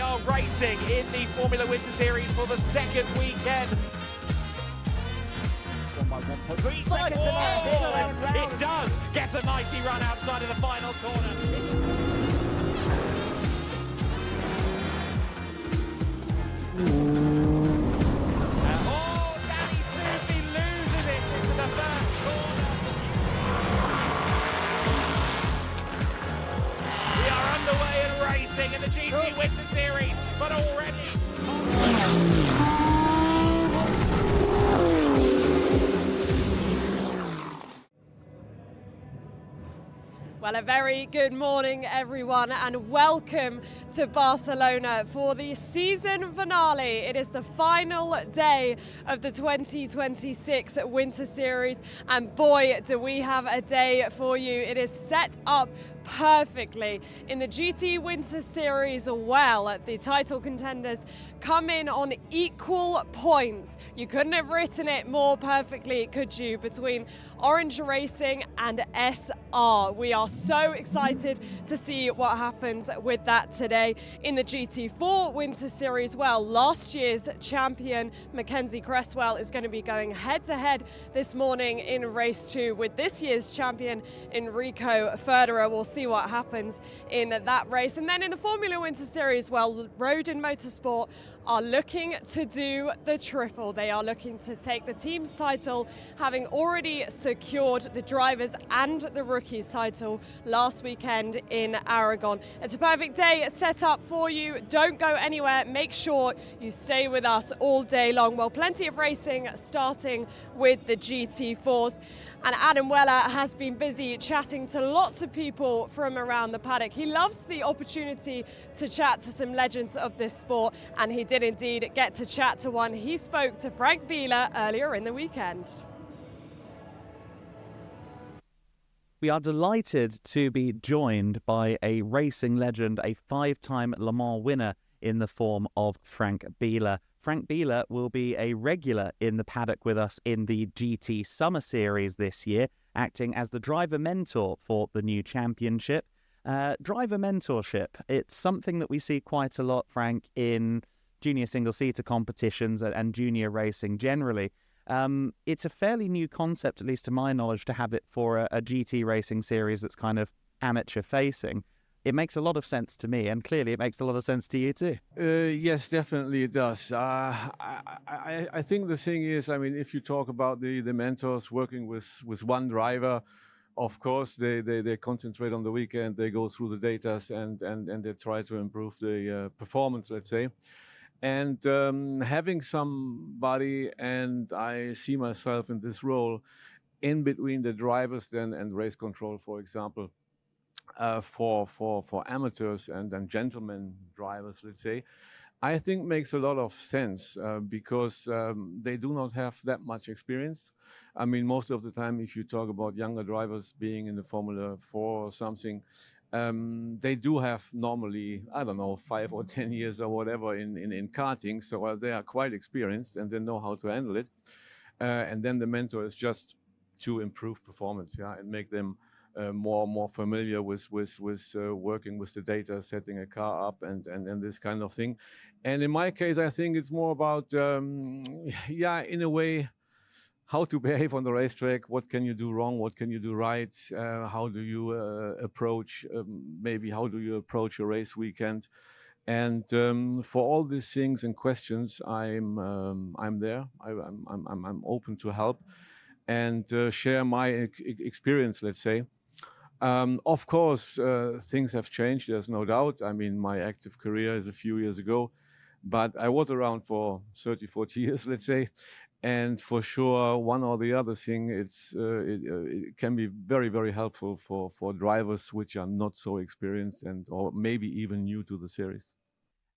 are racing in the Formula Winter Series for the second weekend. 1.3 seconds to land. It does get a mighty run outside of the final corner. Danny Sufi loses it into the first corner. We are underway and racing in the GT Winter Series, but already. Well, a very good morning, everyone, and welcome to Barcelona for the season finale. It is the final day of the 2026 Winter Series, and boy, do we have a day for you. It is set up perfectly in the GT Winter Series. Well, the title contenders come in on equal points. You couldn't have written it more perfectly, could you, between Orange Racing and SR. We are so excited to see what happens with that today in the GT4 Winter Series. Well, last year's champion Mackenzie Cresswell is going to be going head to head this morning in race 2 with this year's champion Enrico Federer. We'll see what happens in that race. And then in the Formula Winter Series, well, Road and Motorsport are looking to do the triple. They are looking to take the team's title, having already secured the drivers and the rookies title last weekend in Aragon. It's a perfect day set up for you. Don't go anywhere. Make sure you stay with us all day long. Well, plenty of racing starting with the GT4s. And Adam Weller has been busy chatting to lots of people from around the paddock. He loves the opportunity to chat to some legends of this sport, and he did indeed get to chat to one. He spoke to Frank Biela earlier in the weekend. We are delighted to be joined by a racing legend, a 5-time Le Mans winner in the form of Frank Biela. Frank Biela will be a regular in the paddock with us in the GT Summer Series this year, acting as the driver mentor for the new championship. Driver mentorship, it's something that we see quite a lot, Frank, in junior single-seater competitions and junior racing generally. It's a fairly new concept, at least to my knowledge, to have it for a GT racing series that's kind of amateur-facing. It makes a lot of sense to me, and clearly it makes a lot of sense to you too. Yes, definitely it does. I think the thing is, I mean, if you talk about the mentors working with one driver, of course, they concentrate on the weekend, they go through the data and they try to improve the performance, let's say. And having somebody, and I see myself in this role, in between the drivers then and race control, for example, for amateurs and gentlemen drivers, let's say, I think makes a lot of sense because they do not have that much experience. I mean, most of the time, if you talk about younger drivers being in the Formula 4 or something, they do have normally, I don't know, 5 or 10 years or whatever in karting. So they are quite experienced and they know how to handle it. And then the mentor is just to improve performance, yeah, and make them more familiar with working with the data, setting a car up and this kind of thing. And in my case, I think it's more about, yeah, in a way, how to behave on the racetrack. What can you do wrong? What can you do right? How do you approach, maybe how do you approach a race weekend? And for all these things and questions, I'm there. I'm open to help and share my experience, let's say. Of course, things have changed, there's no doubt. I mean, my active career is a few years ago, but I was around for 30, 40 years, let's say. And for sure, one or the other thing, it can be very, very helpful for drivers which are not so experienced or maybe even new to the series.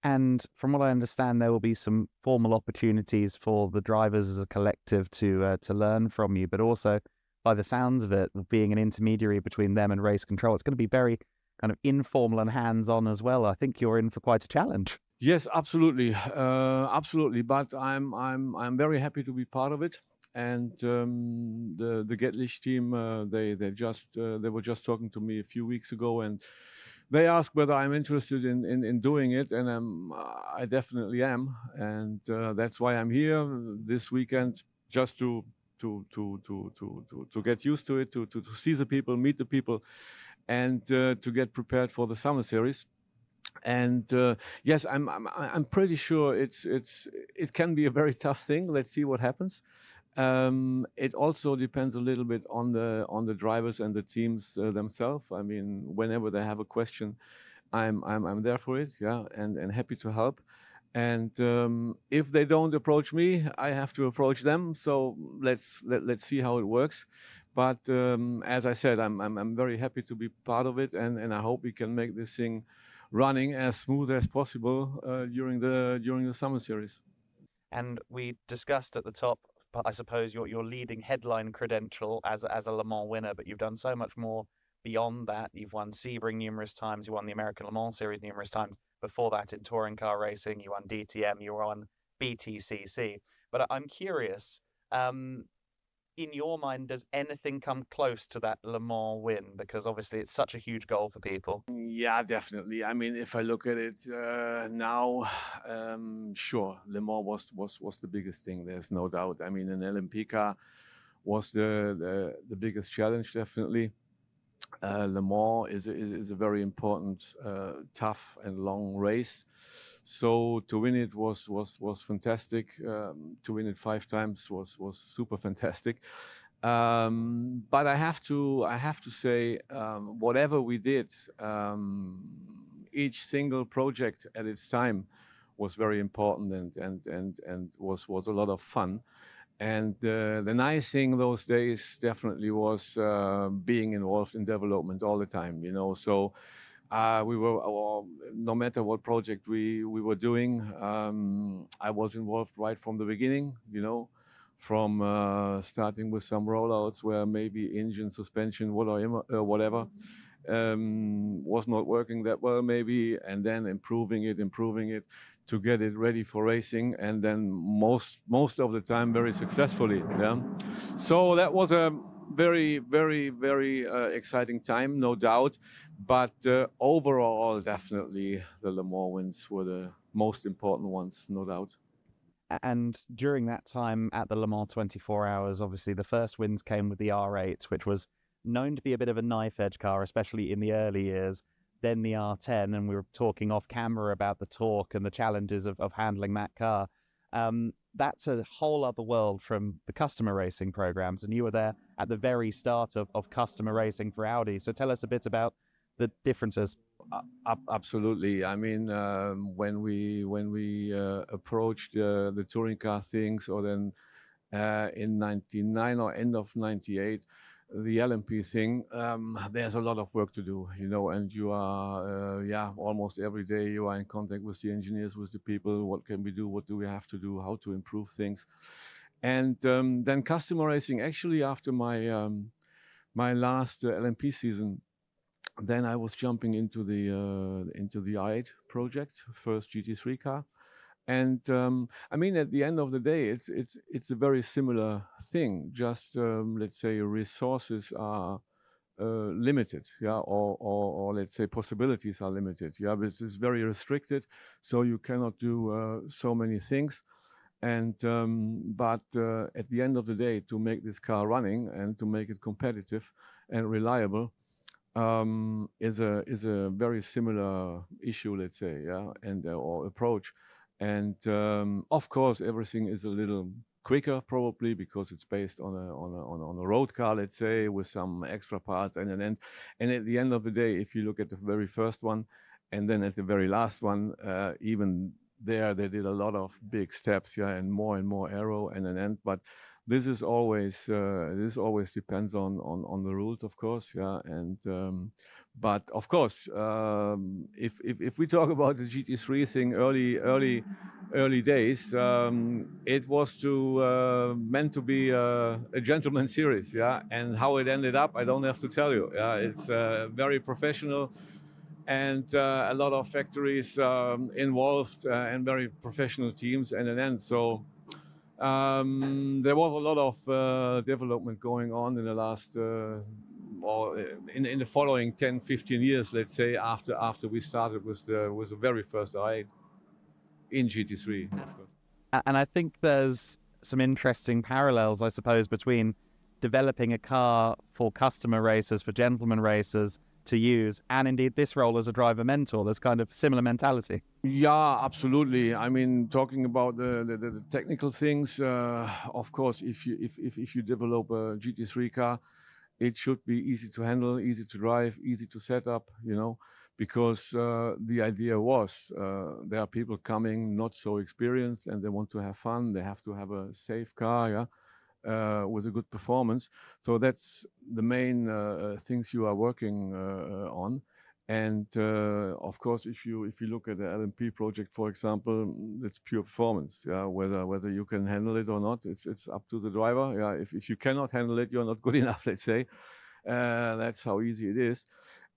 And from what I understand, there will be some formal opportunities for the drivers as a collective to learn from you, but also, by the sounds of it, being an intermediary between them and race control, it's going to be very kind of informal and hands-on as well. I think you're in for quite a challenge. Yes, absolutely, absolutely. But I'm very happy to be part of it. And the GEDLICH team, they were just talking to me a few weeks ago, and they asked whether I'm interested in doing it, and I definitely am, and that's why I'm here this weekend, just to get used to it, to see the people, meet the people, and to get prepared for the summer series. And yes, I'm pretty sure it can be a very tough thing. Let's see what happens. It also depends a little bit on the drivers and the teams themselves. I mean, whenever they have a question, I'm there for it, yeah, and happy to help. And if they don't approach me, I have to approach them. So let's see how it works. But as I said, I'm very happy to be part of it, and I hope we can make this thing running as smooth as possible during the summer series. And we discussed at the top, I suppose, your leading headline credential as a Le Mans winner, but you've done so much more beyond that. You've won Sebring numerous times, you won the American Le Mans Series numerous times. Before that, in touring car racing, you won DTM, you won BTCC. But I'm curious, in your mind, does anything come close to that Le Mans win? Because obviously it's such a huge goal for people. Yeah, definitely. I mean, if I look at it now, sure, Le Mans was the biggest thing. There's no doubt. I mean, an LMP car was the biggest challenge, definitely. Le Mans is a very important, tough and long race. So to win it was fantastic. To win it 5 times was super fantastic. But I have to say, whatever we did, each single project at its time was very important and was a lot of fun. And the nice thing those days definitely was being involved in development all the time, you know. So we were, no matter what project we were doing, I was involved right from the beginning, you know, from starting with some rollouts where maybe engine, suspension, whatever was not working that well maybe, and then improving it to get it ready for racing, and then most of the time very successfully. Yeah, so that was a very exciting time, no doubt. But overall, definitely the Le Mans wins were the most important ones, no doubt. And during that time at the Le Mans 24 Hours, obviously the first wins came with the R8, which was known to be a bit of a knife edge car, especially in the early years. Then the R10, and we were talking off camera about the torque and the challenges of handling that car. That's a whole other world from the customer racing programs, and you were there at the very start of customer racing for Audi. So tell us a bit about the differences. Absolutely. I mean, when we approached the touring car things, or then in '99 or end of '98, the LMP thing, there's a lot of work to do, you know, and you are, almost every day you are in contact with the engineers, with the people. What can we do? What do we have to do? How to improve things? And then customer racing, actually, after my my last LMP season, then I was jumping into the i8 project, first GT3 car. And I mean, at the end of the day, it's a very similar thing. Just let's say resources are limited, yeah, or let's say possibilities are limited, yeah. But it's very restricted, so you cannot do so many things. And but at the end of the day, to make this car running and to make it competitive and reliable, is a very similar issue, let's say, yeah, and or approach. And of course, everything is a little quicker, probably because it's based on a road car, let's say, with some extra parts and an end. And at the end of the day, if you look at the very first one, and then at the very last one, even there they did a lot of big steps, yeah, and more aero and an end. But this is always depends on the rules, of course, yeah. And but of course, if we talk about the GT3 thing, early days, it was meant to be a gentleman series, yeah. And how it ended up, I don't have to tell you. Yeah, it's very professional, and a lot of factories involved, and very professional teams, and an end. So. There was a lot of development going on in the last or in the following 10, 15 years, let's say, after we started with the very first ride in GT3. Of course. And I think there's some interesting parallels, I suppose, between developing a car for customer racers, for gentleman racers to use, and indeed this role as a driver mentor. There's kind of similar mentality. Yeah, absolutely. I mean, talking about the technical things, of course, if you develop a GT3 car, it should be easy to handle, easy to drive, easy to set up, you know, because the idea was there are people coming not so experienced and they want to have fun. They have to have a safe car, yeah. With a good performance. So that's the main things you are working on. And of course, if you look at the LMP project, for example, it's pure performance. Yeah, whether you can handle it or not, it's up to the driver. Yeah, if you cannot handle it, you're not good enough. Let's say that's how easy it is.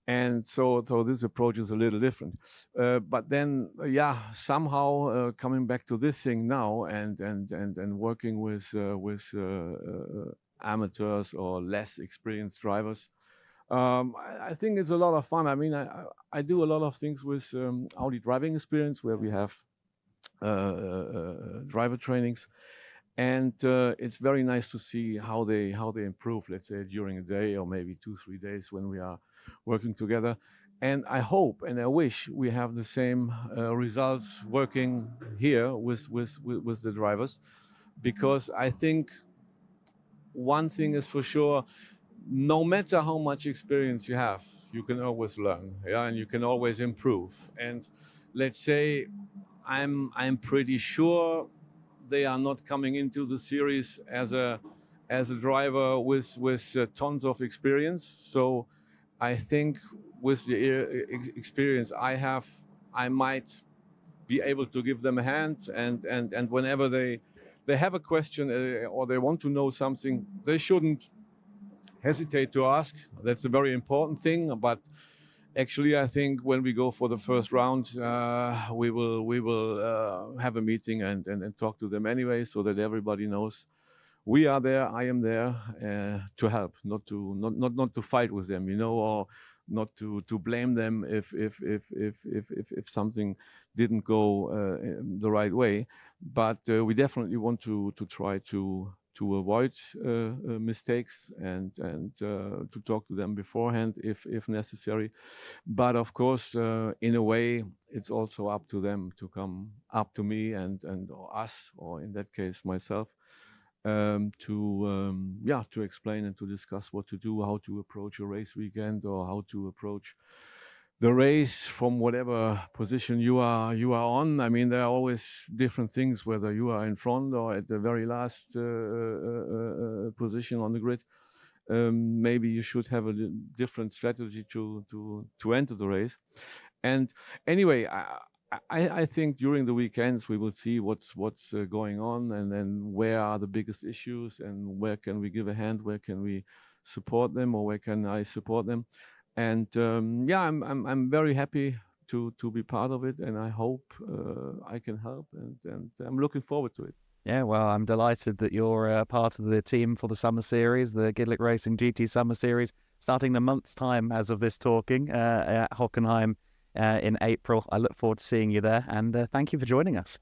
And so this approach is a little different. But then, yeah, somehow coming back to this thing now and working with amateurs or less experienced drivers, I think it's a lot of fun. I mean, I do a lot of things with Audi driving experience where we have driver trainings. And it's very nice to see how they improve, let's say, during a day or maybe 2-3 days when we are working together. And I hope and I wish we have the same results working here with the drivers, because I think one thing is for sure, no matter how much experience you have, you can always learn, yeah, and you can always improve. And let's say I'm pretty sure they are not coming into the series as a driver with tons of experience. So I think with the experience I have, I might be able to give them a hand. And whenever they have a question or they want to know something, they shouldn't hesitate to ask. That's a very important thing. But actually, I think when we go for the first round, we will have a meeting and talk to them anyway, so that everybody knows we are there. I am there to help, not to fight with them, you know, or not to blame them if something didn't go the right way. But we definitely want to try to avoid mistakes and to talk to them beforehand if necessary. But of course, in a way, it's also up to them to come up to me and or us, or in that case myself, to explain and to discuss what to do, how to approach a race weekend, or how to approach the race from whatever position you are on. I mean, there are always different things, whether you are in front or at the very last position on the grid. Maybe you should have a different strategy to enter the race. And anyway, I think during the weekends we will see what's going on, and then where are the biggest issues, and where can we give a hand, where can we support them, or where can I support them. And yeah, I'm very happy to be part of it, and I hope I can help, and I'm looking forward to it. Yeah, well, I'm delighted that you're part of the team for the summer series, the GEDLICH Racing GT Summer Series, starting in a month's time as of this talking at Hockenheim in April. I look forward to seeing you there, and thank you for joining us.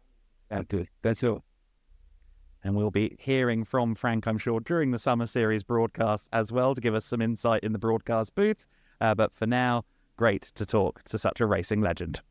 Yeah, good. That's all. And we'll be hearing from Frank, I'm sure, during the summer series broadcast as well, to give us some insight in the broadcast booth. But for now, great to talk to such a racing legend.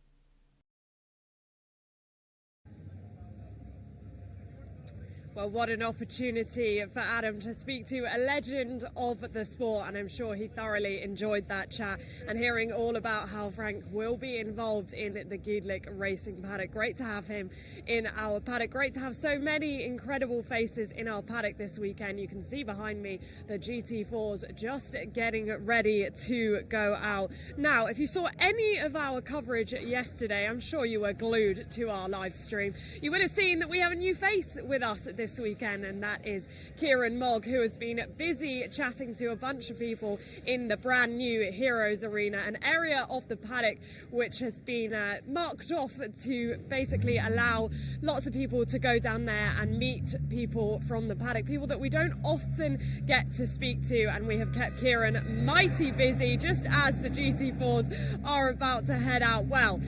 Well, what an opportunity for Adam to speak to a legend of the sport, and I'm sure he thoroughly enjoyed that chat and hearing all about how Frank will be involved in the GEDLICH Racing paddock. Great to have him in our paddock. Great to have so many incredible faces in our paddock this weekend. You can see behind me the GT4s just getting ready to go out. Now, if you saw any of our coverage yesterday, I'm sure you were glued to our live stream. You would have seen that we have a new face with us this this weekend, and that is Kieran Mogg, who has been busy chatting to a bunch of people in the brand new Heroes Arena, an area of the paddock which has been marked off to basically allow lots of people to go down there and meet people from the paddock, people that we don't often get to speak to, and we have kept Kieran mighty busy just as the GT4s are about to head out. Well,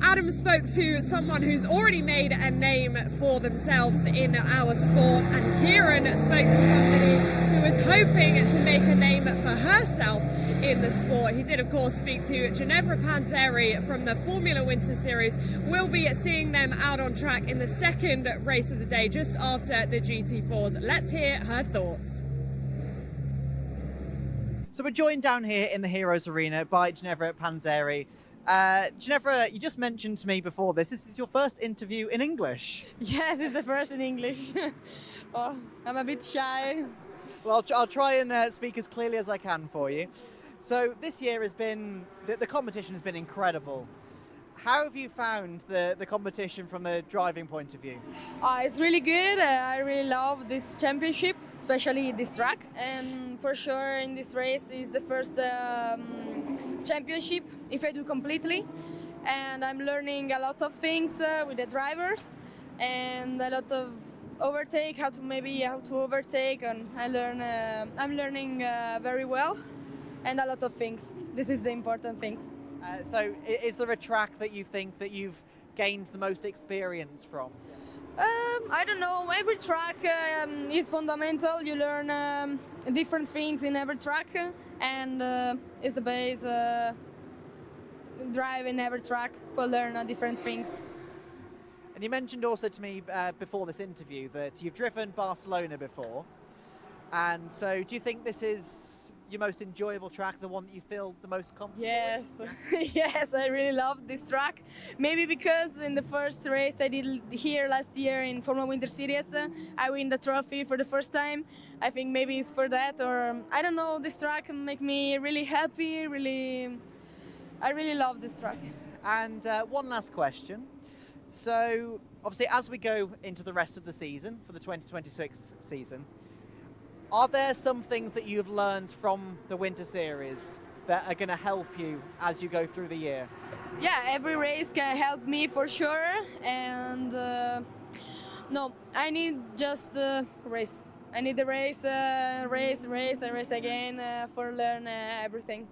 Adam spoke to someone who's already made a name for themselves in our sport, and Kieran spoke to somebody who was hoping to make a name for herself in the sport. He did, of course, speak to Ginevra Panzeri from the Formula Winter Series. We'll be seeing them out on track in the second race of the day, just after the GT4s. Let's hear her thoughts. So we're joined down here in the Heroes Arena by Ginevra Panzeri. Ginevra, you just mentioned to me before this is your first interview in English. Yes, it's the first in English. Oh, I'm a bit shy. Well, I'll try and speak as clearly as I can for you. So this year has been, the competition has been incredible. How have you found the competition from the driving point of view? It's really good. I really love this championship, especially this track. And for sure in this race is the first championship if I do completely. And I'm learning a lot of things with the drivers and a lot of overtake, how to overtake, and I'm learning very well and a lot of things. This is the important things. So is there a track that you think that you've gained the most experience from? I don't know, every track is fundamental. You learn different things in every track, and it's the base drive in every track for learn different things. And you mentioned also to me before this interview that you've driven Barcelona before, and so do you think this is your most enjoyable track, the one that you feel the most comfortable Yes, with? yes, I really love this track. Maybe because in the first race I did here last year in Formula Winter Series, I win the trophy for the first time. I think maybe it's for that, or I don't know, this track make me really happy, I really love this track. And one last question. So obviously as we go into the rest of the season, for the 2026 season, are there some things that you've learned from the Winter Series that are going to help you as you go through the year? Yeah, every race can help me for sure, and no, I need just race. I need the race, race again for learn everything.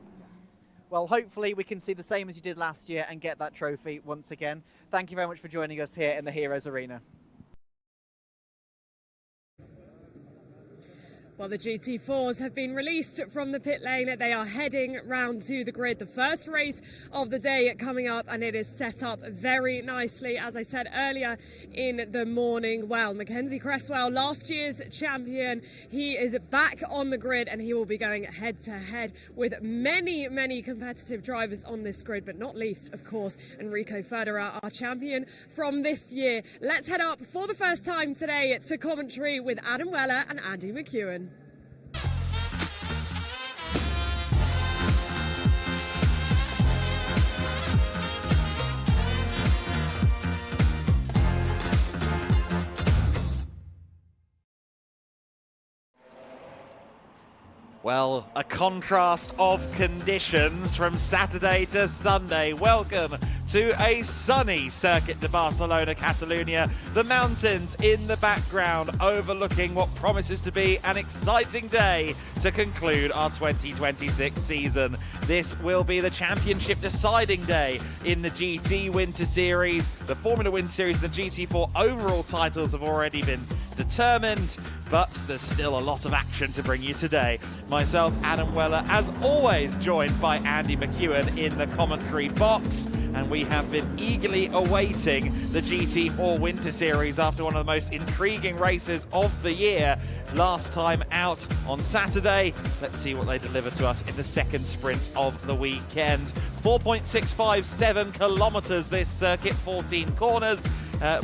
Well, hopefully we can see the same as you did last year and get that trophy once again. Thank you very much for joining us here in the Heroes Arena. Well, the GT4s have been released from the pit lane. They are heading round to the grid. The first race of the day coming up, and it is set up very nicely. As I said earlier in the morning, well, Mackenzie Cresswell, last year's champion, he is back on the grid, and he will be going head-to-head with many competitive drivers on this grid, but not least, of course, Enrico Federer, our champion from this year. Let's head up for the first time today to commentary with Adam Weller and Andy McEwen. Well, a contrast of conditions from Saturday to Sunday. Welcome to a sunny Circuit de Barcelona-Catalunya. The mountains in the background overlooking what promises to be an exciting day to conclude our 2026 season. This will be the championship deciding day in the GT Winter Series. The Formula Winter Series and the GT4 overall titles have already been determined, but there's still a lot of action to bring you today. Myself, Adam Weller, as always, joined by Andy McEwen in the commentary box, and we have been eagerly awaiting the GT4 Winter Series after one of the most intriguing races of the year last time out on Saturday. Let's see what they deliver to us in the second sprint of the weekend. 4.657 kilometers this circuit, 14 corners.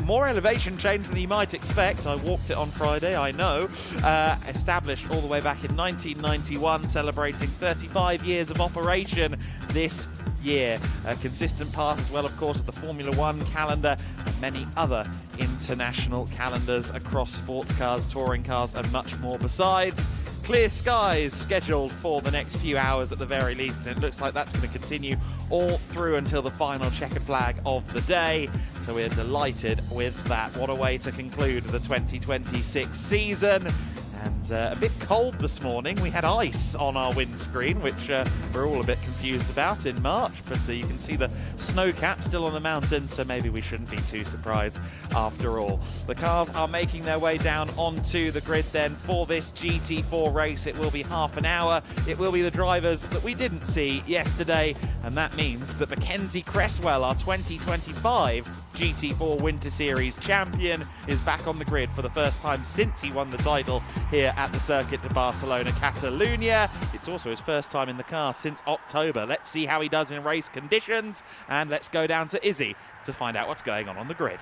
More elevation change than you might expect. I walked it on Friday, I know. Established all the way back in 1991, celebrating 35 years of operation. This year. A consistent path as well, of course, with the Formula One calendar and many other international calendars across sports cars, touring cars and much more besides. Clear skies scheduled for the next few hours at the very least, and it looks like that's going to continue all through until the final checkered flag of the day. So we're delighted with that. What a way to conclude the 2026 season. And a bit cold this morning. We had ice on our windscreen, which we're all a bit confused about in March, but you can see the snow cap still on the mountain, so maybe we shouldn't be too surprised after all. The cars are making their way down onto the grid then for this GT4 race. It will be half an hour. It will be the drivers that we didn't see yesterday, and that means that Mackenzie Cresswell, our 2025 GT4 Winter Series champion, is back on the grid for the first time since he won the title here at the Circuit de Barcelona-Catalunya. It's also his first time in the car since October. Let's see how he does in race conditions, and let's go down to Izzy to find out what's going on the grid.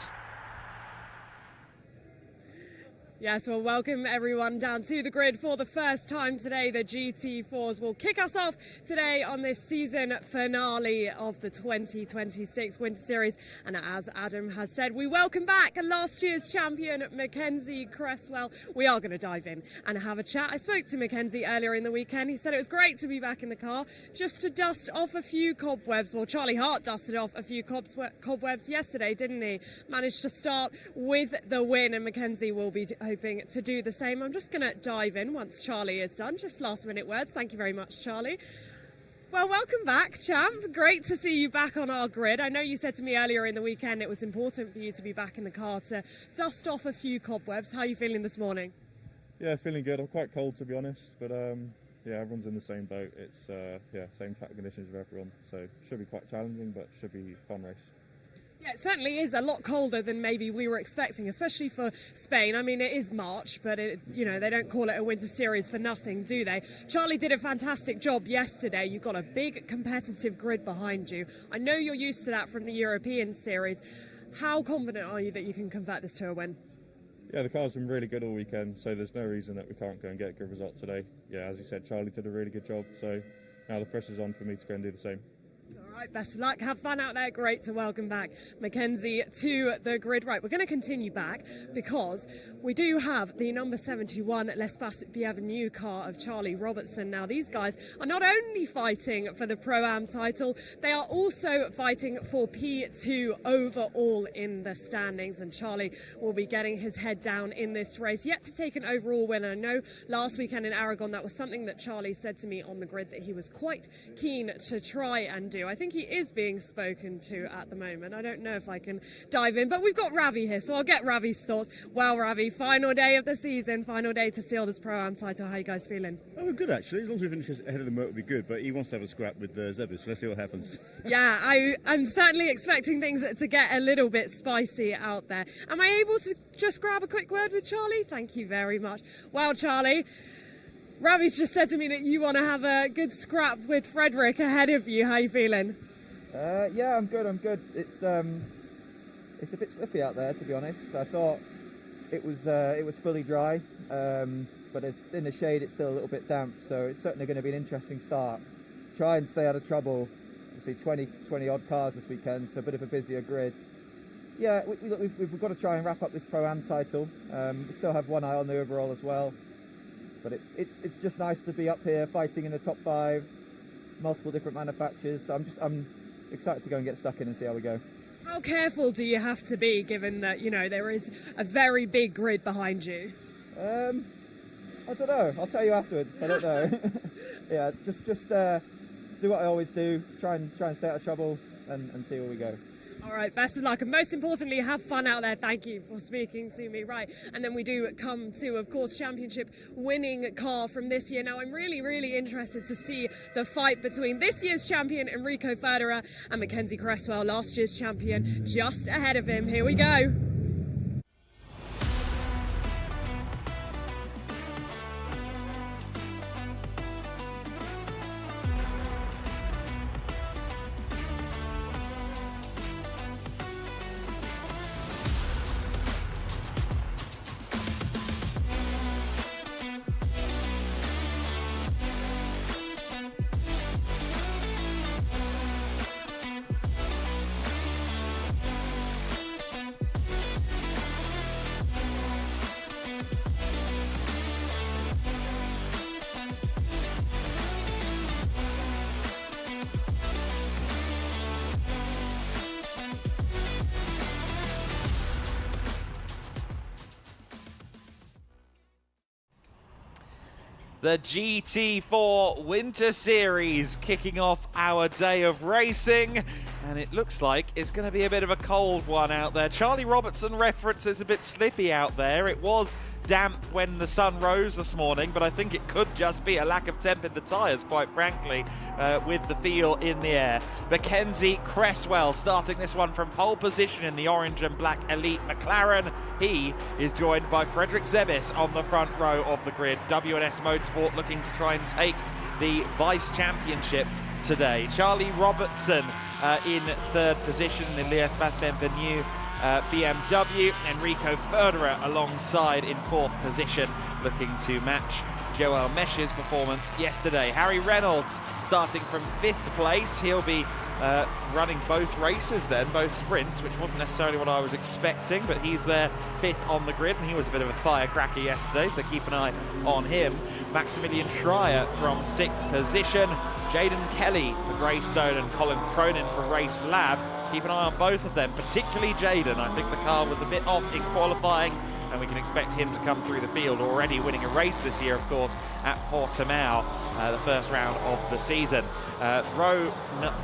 Yes, well, welcome everyone down to the grid for the first time today. The GT4s will kick us off today on this season finale of the 2026 Winter Series. And as Adam has said, we welcome back last year's champion, Mackenzie Cresswell. We are going to dive in and have a chat. I spoke to Mackenzie earlier in the weekend. He said it was great to be back in the car, just to dust off a few cobwebs. Well, Charlie Hart dusted off a few cobwebs yesterday, didn't he? Managed to start with the win, and Mackenzie will be hoping to do the same. I'm just going to dive in once Charlie is done. Just last minute words. Thank you very much, Charlie. Well, welcome back, champ. Great to see you back on our grid. I know you said to me earlier in the weekend it was important for you to be back in the car to dust off a few cobwebs. How are you feeling this morning? Yeah, feeling good. I'm quite cold, to be honest, but yeah, everyone's in the same boat. It's same track conditions for everyone, so should be quite challenging, but should be a fun race. Yeah, it certainly is a lot colder than maybe we were expecting, especially for Spain. I mean, it is March, but they don't call it a winter series for nothing, do they? Charlie did a fantastic job yesterday. You've got a big competitive grid behind you. I know you're used to that from the European series. How confident are you that you can convert this to a win? Yeah, the car's been really good all weekend, so there's no reason that we can't go and get a good result today. Yeah, as you said, Charlie did a really good job, so now the pressure's on for me to go and do the same. All right, best of luck. Have fun out there. Great to welcome back Mackenzie to the grid. Right, we're going to continue back because we do have the number 71 L'Espace Bienvenue car of Charlie Robertson. Now, these guys are not only fighting for the Pro-Am title, they are also fighting for P2 overall in the standings. And Charlie will be getting his head down in this race, yet to take an overall winner. I know last weekend in Aragon, that was something that Charlie said to me on the grid that he was quite keen to try and do. I think he is being spoken to at the moment. I don't know if I can dive in, but we've got Ravi here, so I'll get Ravi's thoughts. Well, Ravi, final day of the season, final day to seal this Pro-Am title. How are you guys feeling? Oh, we're good actually. As long as we finish ahead of the moat, we'll be good. But he wants to have a scrap with Zebus, so let's see what happens. Yeah, I'm certainly expecting things to get a little bit spicy out there. Am I able to just grab a quick word with Charlie? Thank you very much. Well, Charlie, Ravi's just said to me that you want to have a good scrap with Frederick ahead of you. How are you feeling? Yeah, I'm good. It's a bit slippy out there, to be honest. I thought it was fully dry, but it's in the shade. It's still a little bit damp, so it's certainly going to be an interesting start. Try and stay out of trouble. Obviously, 20 odd cars this weekend, so a bit of a busier grid. Yeah, we've got to try and wrap up this Pro-Am title. We still have one eye on the overall as well. But it's just nice to be up here fighting in the top 5, multiple different manufacturers. So I'm excited to go and get stuck in and see how we go. How careful do you have to be, given that there is a very big grid behind you? I don't know. I'll tell you afterwards. I don't know. Yeah, just do what I always do. Try and stay out of trouble and see where we go. All right, best of luck, and most importantly, have fun out there. Thank you for speaking to me. Right, and then we do come to, of course, championship winning car from this year. Now, I'm really interested to see the fight between this year's champion, Enrico Federer, and Mackenzie Cresswell, last year's champion, just ahead of him. Here we go. the GT4 Winter Series kicking off our day of racing. And it looks like it's going to be a bit of a cold one out there. Charlie Robertson references a bit slippy out there. It was damp when the sun rose this morning, but I think it could just be a lack of temp in the tyres, quite frankly, with the feel in the air. Mackenzie Cresswell starting this one from pole position in the orange and black Elite McLaren. He is joined by Frederick Zebis on the front row of the grid. W&S Motorsport looking to try and take the Vice Championship today. Charlie Robertson in third position in the L'espace Bienvenu BMW. Enrico Ferderer alongside in fourth position, looking to match Joel Mesh's performance yesterday. Harry Reynolds starting from fifth place. He'll be running both races then, both sprints, which wasn't necessarily what I was expecting, but he's there fifth on the grid, and he was a bit of a firecracker yesterday, so keep an eye on him. Maximilian Schreier from sixth position. Jaden Kelly for Greystone and Colin Cronin for Race Lab. Keep an eye on both of them, particularly Jaden. I think the car was a bit off in qualifying, and we can expect him to come through the field, already winning a race this year, of course, at Portimao, the first round of the season. Row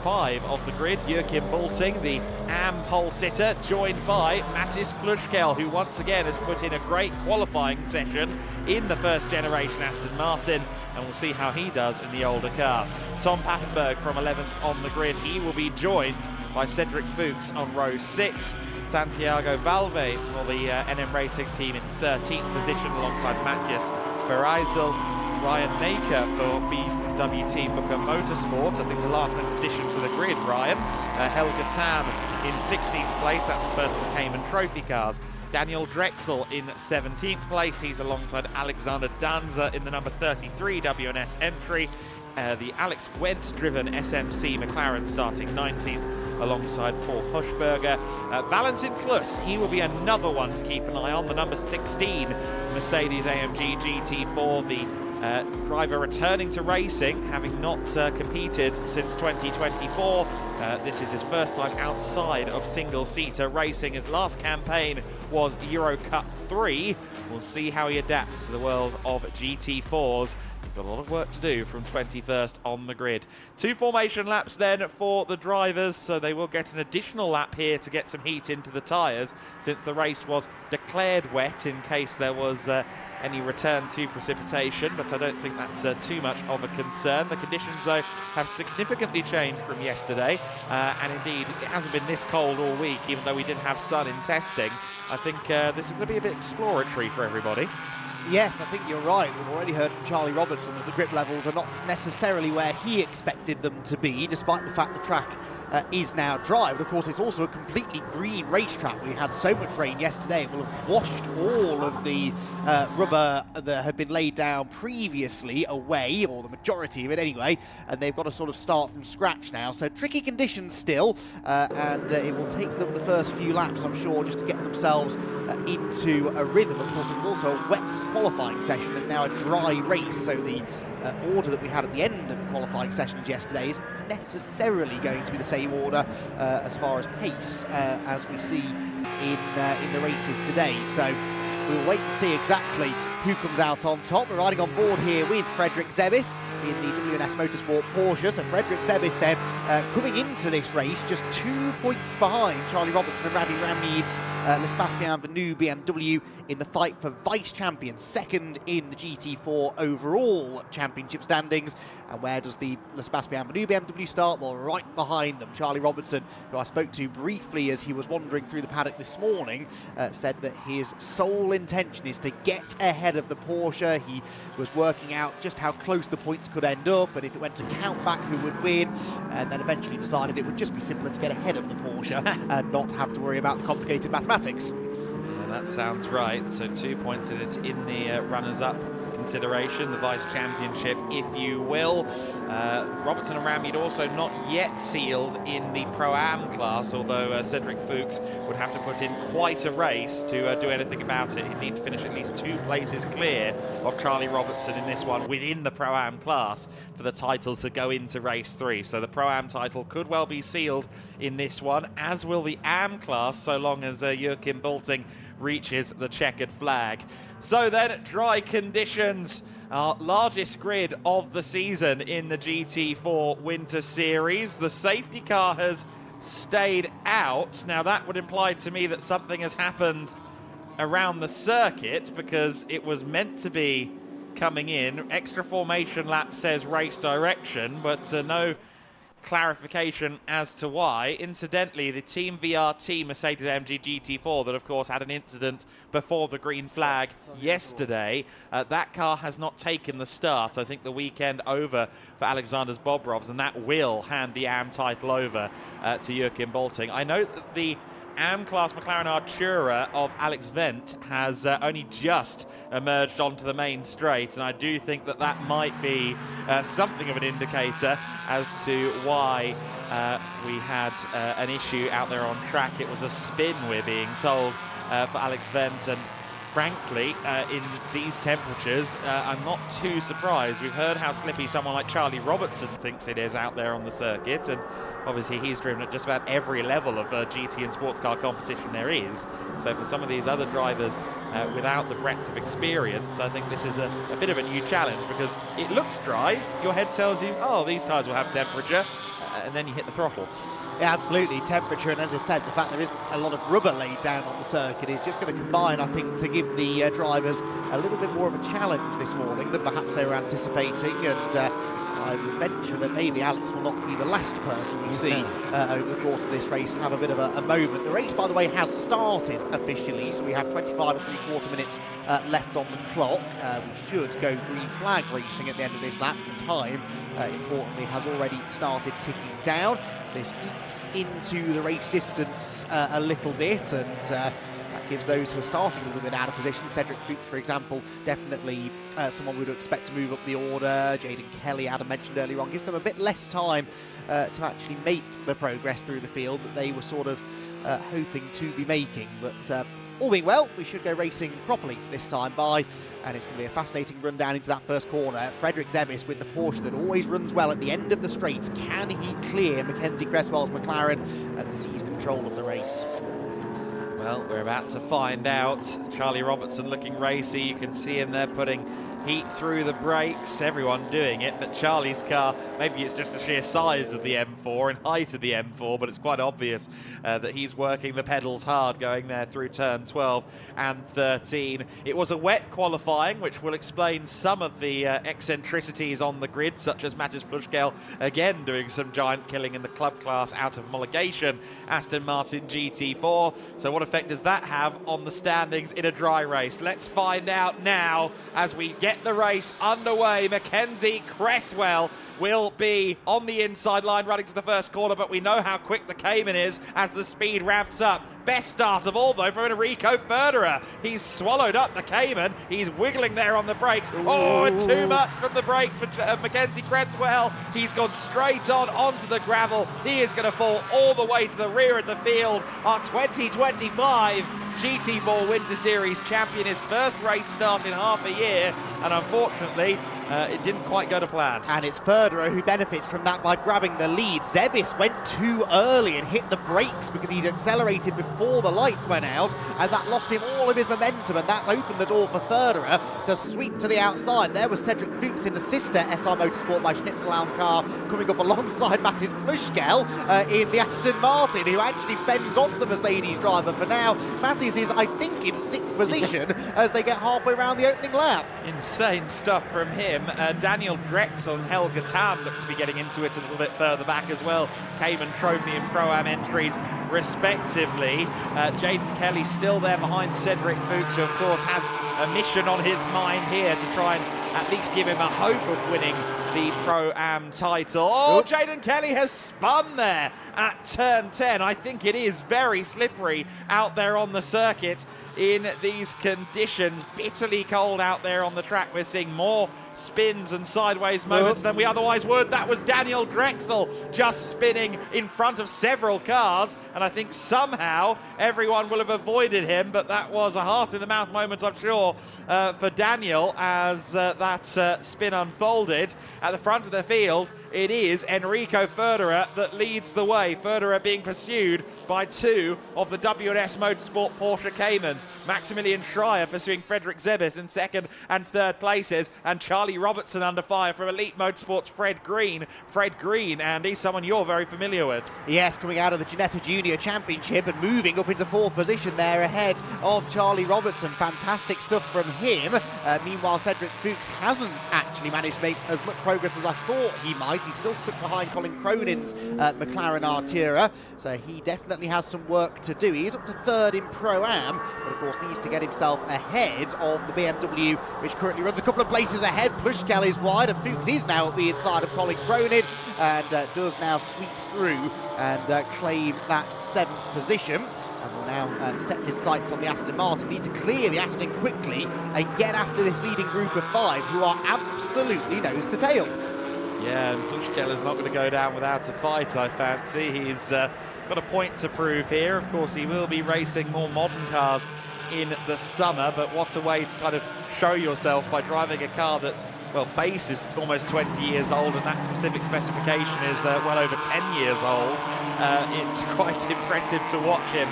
5 of the grid, Joachim Bulting, the AM pole sitter, joined by Mattis Plushkel, who once again has put in a great qualifying session in the first generation Aston Martin, and we'll see how he does in the older car. Tom Pappenberg from 11th on the grid. He will be joined by Cedric Fuchs on row 6. Santiago Valve for the NM Racing team in 13th position alongside Matthias Fereisel. Ryan Naker for BMW Team Booker Motorsport, I think the last minute addition to the grid, Ryan. Helga Tam in 16th place, that's the first of the Cayman Trophy cars. Daniel Drexel in 17th place, he's alongside Alexander Danza in the number 33 W&S entry. The Alex Wendt-driven SMC McLaren starting 19th alongside Paul Huschberger. Valentin Klus, he will be another one to keep an eye on, the number 16 Mercedes AMG GT4, the driver returning to racing, having not competed since 2024. This is his first time outside of single-seater racing. His last campaign was Euro Cup 3. We'll see how he adapts to the world of GT4s. He's got a lot of work to do from 21st on the grid. 2 formation laps then for the drivers, so they will get an additional lap here to get some heat into the tyres, since the race was declared wet in case there was any return to precipitation, but I don't think that's too much of a concern. The conditions, though, have significantly changed from yesterday, and indeed it hasn't been this cold all week, even though we did have sun in testing. I think this is going to be a bit exploratory for everybody. Yes, I think you're right. We've already heard from Charlie Robertson that the grip levels are not necessarily where he expected them to be, despite the fact the track is now dry. But of course, it's also a completely green racetrack. We had so much rain yesterday, it will have washed all of the rubber that had been laid down previously away, or the majority of it anyway, and they've got to sort of start from scratch now. So tricky conditions still, and it will take them the first few laps, I'm sure, just to get themselves into a rhythm. Of course, it was also a wet qualifying session and now a dry race, so the order that we had at the end of the qualifying sessions yesterday isn't necessarily going to be the same order as far as pace as we see in the races today. So we'll wait and see exactly who comes out on top. We're riding on board here with Frederick Zebis in the W&S Motorsport Porsche. So Frederick Zebis then coming into this race just 2 points behind Charlie Robertson and Ravi Ramneed's L'Espace Bienvenu BMW in the fight for vice champion, second in the GT4 overall championship standings. And where does the L'Espace Bienvenu BMW start? Well, right behind them. Charlie Robertson, who I spoke to briefly as he was wandering through the paddock this morning, said that his sole intention is to get ahead of the Porsche. He was working out just how close the points could end up, and if it went to count back who would win, and then eventually decided it would just be simpler to get ahead of the Porsche and not have to worry about the complicated mathematics. Yeah, that sounds right. So 2 points in it in the runners-up consideration, the vice championship, if you will. Robertson and Ramneed also not yet sealed in the Pro-Am class, although Cedric Fuchs would have to put in quite a race to do anything about it. He'd need to finish at least 2 places clear of Charlie Robertson in this one within the Pro-Am class for the title to go into race 3. So the Pro-Am title could well be sealed in this one, as will the Am class, so long as Joachim Bulting reaches the checkered flag. So then, dry conditions our largest grid of the season in the GT4 Winter Series. The safety car has stayed out. Now that would imply to me that something has happened around the circuit, because it was meant to be coming in. Extra formation lap says race direction, but no clarification as to why. Incidentally, the Team VRT Mercedes-AMG GT4 that of course had an incident before the green flag yesterday, that car has not taken the start. I think the weekend over for Alexander Bobrovs, and that will hand the AM title over to Joachim Bolting. I know that the AM class McLaren Artura of Alex Wendt has only just emerged onto the main straight, and I do think that that might be something of an indicator as to why we had an issue out there on track. It was a spin, we're being told, for Alex Wendt, and frankly, in these temperatures, I'm not too surprised. We've heard how slippy someone like Charlie Robertson thinks it is out there on the circuit, and obviously he's driven at just about every level of GT and sports car competition there is. So for some of these other drivers without the breadth of experience, I think this is a bit of a new challenge, because it looks dry. Your head tells you, oh, these tyres will have temperature, and then you hit the throttle. Yeah, absolutely. Temperature, and as I said, the fact there isn't a lot of rubber laid down on the circuit is just going to combine, I think, to give the drivers a little bit more of a challenge this morning than perhaps they were anticipating. And I would venture that maybe Alex will not be the last person we see over the course of this race have a bit of a moment. The race, by the way, has started officially, so we have 25 3/4 minutes left on the clock. We should go green flag racing at the end of this lap. The time, importantly, has already started ticking down, so this eats into the race distance a little bit, and that gives those who are starting a little bit out of position. Cedric Fuchs, for example, definitely someone we would expect to move up the order. Jaden Kelly, Adam mentioned earlier on, gives them a bit less time to actually make the progress through the field that they were sort of hoping to be making. But all being well, we should go racing properly this time by, and it's going to be a fascinating run down into that first corner. Frederik Zevis with the Porsche that always runs well at the end of the straight. Can he clear Mackenzie Cresswell's McLaren and seize control of the race? Well, we're about to find out. Charlie Robertson looking racy. You can see him there putting heat through the brakes. Everyone doing it, but Charlie's car, maybe it's just the sheer size of the M4 and height of the M4, but it's quite obvious that he's working the pedals hard going there through turn 12 and 13. It was a wet qualifying, which will explain some of the eccentricities on the grid, such as Matis Plushkel again doing some giant killing in the club class out of homologation Aston Martin GT4. So what effect does that have on the standings in a dry race? Let's find out now as we get the race underway. Mackenzie Cresswell will be on the inside line running to the first corner, but we know how quick the Cayman is as the speed ramps up. Best start of all, though, from Enrico Ferderer. He's swallowed up the Cayman. He's wiggling there on the brakes. Oh, and too much from the brakes for Mackenzie Cresswell. He's gone straight onto the gravel. He is going to fall all the way to the rear of the field. Our 2025 GT4 Winter Series champion, his first race start in half a year, and unfortunately it didn't quite go to plan. And it's Ferderer who benefits from that by grabbing the lead. Zevis went too early and hit the brakes because he'd accelerated before the lights went out, and that lost him all of his momentum, and that's opened the door for Ferderer to sweep to the outside. There was Cedric Fuchs in the sister SR Motorsport by Schnitzelhauen car coming up alongside Matis Plushkel in the Aston Martin, who actually fends off the Mercedes driver for now. Matis is, I think, in 6th position as they get halfway around the opening lap. Insane stuff from him. Daniel Drexel and Helga Tam look to be getting into it a little bit further back as well. Cayman Trophy and Pro-Am entries respectively. Jaden Kelly still there behind Cedric Fuchs, who of course has a mission on his mind here to try and at least give him a hope of winning the Pro-Am title. Oh, Jaden Kelly has spun there at turn 10. I think it is very slippery out there on the circuit in these conditions. Bitterly cold out there on the track. We're seeing more spins and sideways moments than we otherwise would. That was Daniel Drexel just spinning in front of several cars, and I think somehow everyone will have avoided him, but that was a heart-in-the-mouth moment, I'm sure, for Daniel as that spin unfolded. At the front of the field, it is Enrico Ferderer that leads the way. Ferderer being pursued by two of the W&S Motorsport Porsche Caymans. Maximilian Schreier pursuing Frederick Zebis in second and third places, and Charlie Robertson under fire from Elite Motorsport's Fred Green. Fred Green, Andy, someone you're very familiar with. Yes, coming out of the Ginetta Junior Championship and moving up into fourth position there ahead of Charlie Robertson. Fantastic stuff from him. Meanwhile, Cedric Fuchs hasn't actually managed to make as much progress as I thought he might. He's still stuck behind Colin Cronin's McLaren Artura, so he definitely has some work to do. He is up to third in Pro-Am, but of course needs to get himself ahead of the BMW, which currently runs a couple of places ahead. Plushkell is wide, and Fuchs is now at the inside of Colin Cronin, and does now sweep through and claim that 7th position. And will now set his sights on the Aston Martin. Needs to clear the Aston quickly and get after this leading group of 5, who are absolutely nose to tail. Yeah, and Plushkell is not going to go down without a fight, I fancy. He's got a point to prove here. Of course, he will be racing more modern cars in the summer, but what a way to kind of show yourself by driving a car that's, well, base is almost 20 years old, and that specific specification is well over 10 years old. It's quite impressive to watch him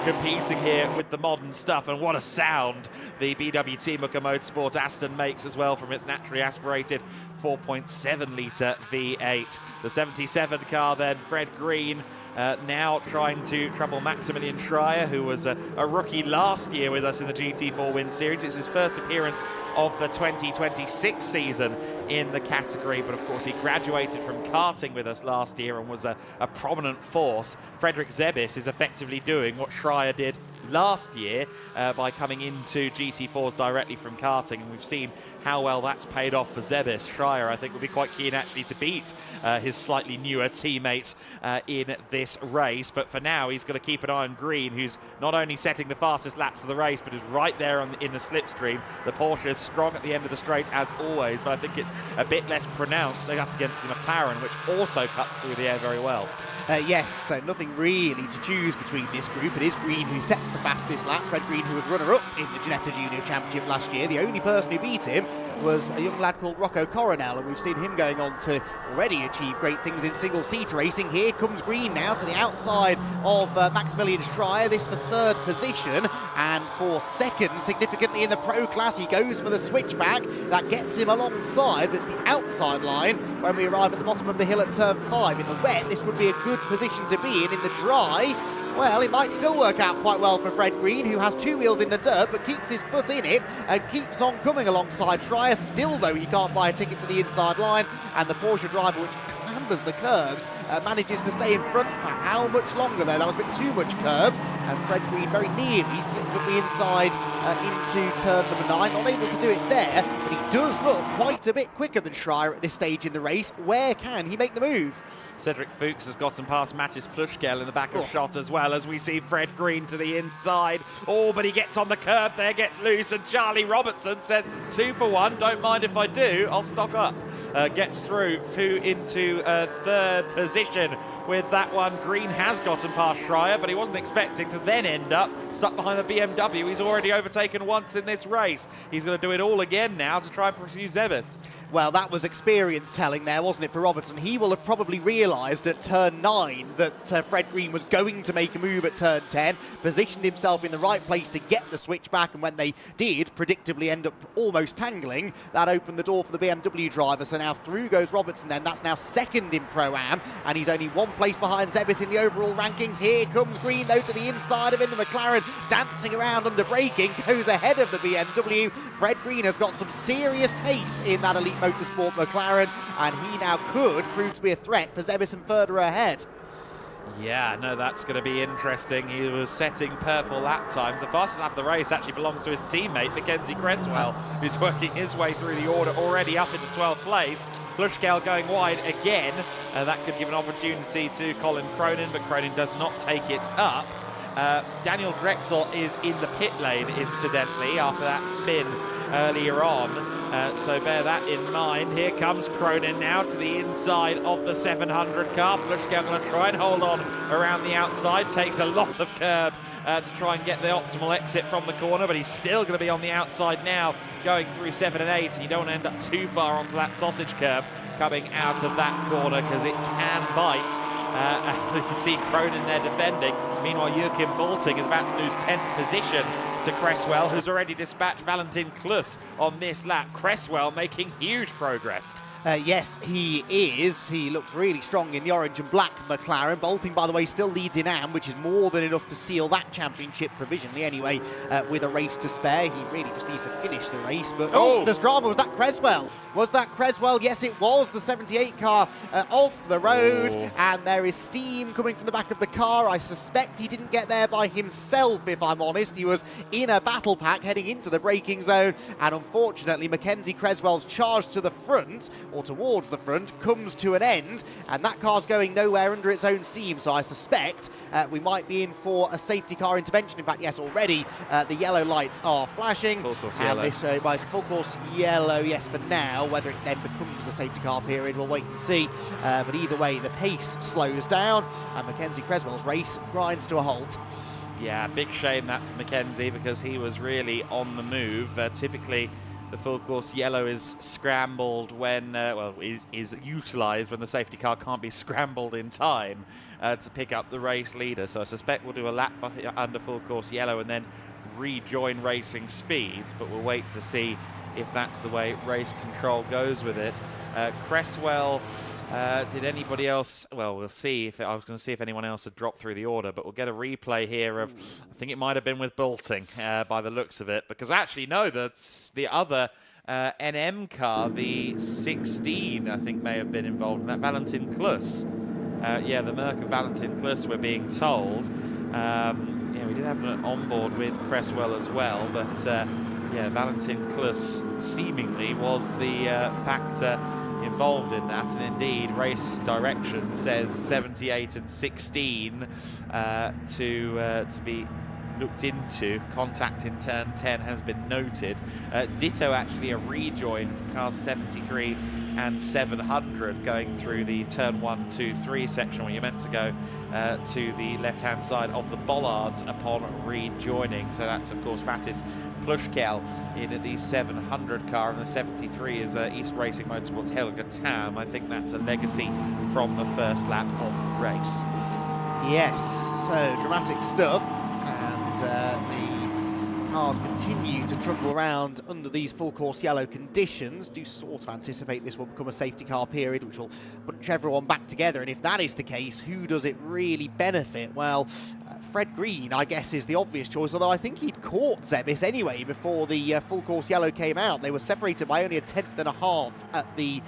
competing here with the modern stuff, and what a sound the BWT Muka Motorsport Aston makes as well from its naturally aspirated 4.7 litre V8. The 77 car then, Fred Green, now trying to trouble Maximilian Schreier, who was a rookie last year with us in the GT4 Win Series. It's his first appearance of the 2026 season in the category, but of course he graduated from karting with us last year and was a prominent force. Frederick Zebis is effectively doing what Schreier did last year by coming into GT4s directly from karting, and we've seen how well that's paid off for Zebis. Schreier, I think, will be quite keen actually to beat his slightly newer teammate in this race, but for now he's got to keep an eye on Green, who's not only setting the fastest laps of the race, but is right there in the slipstream. The Porsche is strong at the end of the straight as always, but I think it's a bit less pronounced up against the McLaren, which also cuts through the air very well. Yes, so nothing really to choose between this group. It is Green who sets the fastest lap. Fred Green, who was runner-up in the Ginetta Junior Championship last year. The only person who beat him was a young lad called Rocco Coronel, and we've seen him going on to already achieve great things in single-seater racing. Here comes Green now to the outside of Maximilian Schreier, this for third position, and for second, significantly in the pro class. He goes for the switchback. That gets him alongside, but it's the outside line when we arrive at the bottom of the hill at turn 5. In the wet, this would be a good position to be in. In the dry, well, it might still work out quite well for Fred Green, who has two wheels in the dirt but keeps his foot in it and keeps on coming alongside Schreier. Still, though, he can't buy a ticket to the inside line, and the Porsche driver, which clambers the curbs, manages to stay in front for how much longer, though? That was a bit too much curb, and Fred Green very nearly slipped up the inside into turn number 9. Not able to do it there, but he does look quite a bit quicker than Schreier at this stage in the race. Where can he make the move? Cedric Fuchs has gotten past Mattis Plushkell in the back of shot as well, as we see Fred Green to the inside. Oh, but he gets on the curb there, gets loose, and Charlie Robertson says 2 for 1, don't mind if I do, I'll stock up. Gets through into third position with that one. Green has gotten past Schreier, but he wasn't expecting to then end up stuck behind the BMW. He's already overtaken once in this race. He's going to do it all again now to try and pursue Zebis. Well, that was experience telling there, wasn't it, for Robertson? He will have probably realised at turn 9 that Fred Green was going to make a move at turn 10, positioned himself in the right place to get the switchback, and when they did, predictably end up almost tangling. That opened the door for the BMW driver, so now through goes Robertson then. That's now second in Pro-Am, and he's only one place behind Zebis in the overall rankings. Here comes Green, though, to the inside of him. The McLaren dancing around under braking, goes ahead of the BMW. Fred Green has got some serious pace in that Elite Motorsport McLaren, and he now could prove to be a threat for Zebis and Ferderer ahead. Yeah, no, that's going to be interesting. He was setting purple lap times. The fastest lap of the race actually belongs to his teammate, Mackenzie Cresswell, who's working his way through the order already up into 12th place. Plushkell going wide again. That could give an opportunity to Colin Cronin, but Cronin does not take it up. Daniel Drexel is in the pit lane, incidentally, after that spin earlier on. So bear that in mind. Here comes Cronin now to the inside of the 700 car. Plushkel going to try and hold on around the outside. Takes a lot of curb to try and get the optimal exit from the corner, but he's still going to be on the outside now, going through 7 and 8. You don't want to end up too far onto that sausage curb coming out of that corner, because it can bite. You can see Cronin there defending. Meanwhile, Joachim Balting is about to lose 10th position to Cresswell, who's already dispatched Valentin Klus on this lap. Cresswell making huge progress. Yes, he is. He looks really strong in the orange and black McLaren. Bolting, by the way, still leads in AM, which is more than enough to seal that championship provisionally anyway, with a race to spare. He really just needs to finish the race. But there's drama. Was that Cresswell? Was that Cresswell? Yes, it was. The 78 car off the road, and there is steam coming from the back of the car. I suspect he didn't get there by himself, if I'm honest. He was in a battle pack heading into the braking zone, and unfortunately, Mackenzie Cresswell's charge to the front, or towards the front, comes to an end, and that car's going nowhere under its own steam. So I suspect we might be in for a safety car intervention. In fact, yes, already the yellow lights are flashing. Full course and yellow. This is full course yellow, yes, for now. Whether it then becomes a safety car period, we'll wait and see. But either way, the pace slows down, and Mackenzie Cresswell's race grinds to a halt. Yeah, big shame that for Mackenzie, because he was really on the move. Typically, the full course yellow is scrambled when, is utilised when the safety car can't be scrambled in time to pick up the race leader. So I suspect we'll do a lap under full course yellow and then rejoin racing speeds, but we'll wait to see if that's the way race control goes with it. Cresswell, did anybody else? Well, we'll see. I was going to see if anyone else had dropped through the order, but we'll get a replay here of, I think it might have been with Balting by the looks of it, because actually, no, that's the other NM car, the 16, I think may have been involved in that, Valentin Klus. Yeah, the Merc of Valentin Klus, we're being told. Yeah, we did have an onboard with Cresswell as well, but yeah, Valentin Klus seemingly was the factor involved in that, and indeed race direction says 78 and 16 to be looked into. Contact in turn 10 has been noted. Ditto actually a rejoin for cars 73 and 700 going through the turn 1, 2, 3 section where you're meant to go to the left-hand side of the bollards upon rejoining. So that's, of course, Mattis Plushkel in the 700 car, and the 73 is East Racing Motorsports Helga Tam. I think that's a legacy from the first lap of the race. Yes, so dramatic stuff, and the cars continue to trundle around under these full course yellow conditions. Do sort of anticipate this will become a safety car period, which will bunch everyone back together, and if that is the case, who does it really benefit? Well, Fred Green, I guess, is the obvious choice, although I think he'd caught Zebis anyway before the full course yellow came out. They were separated by only a 10th and a half at the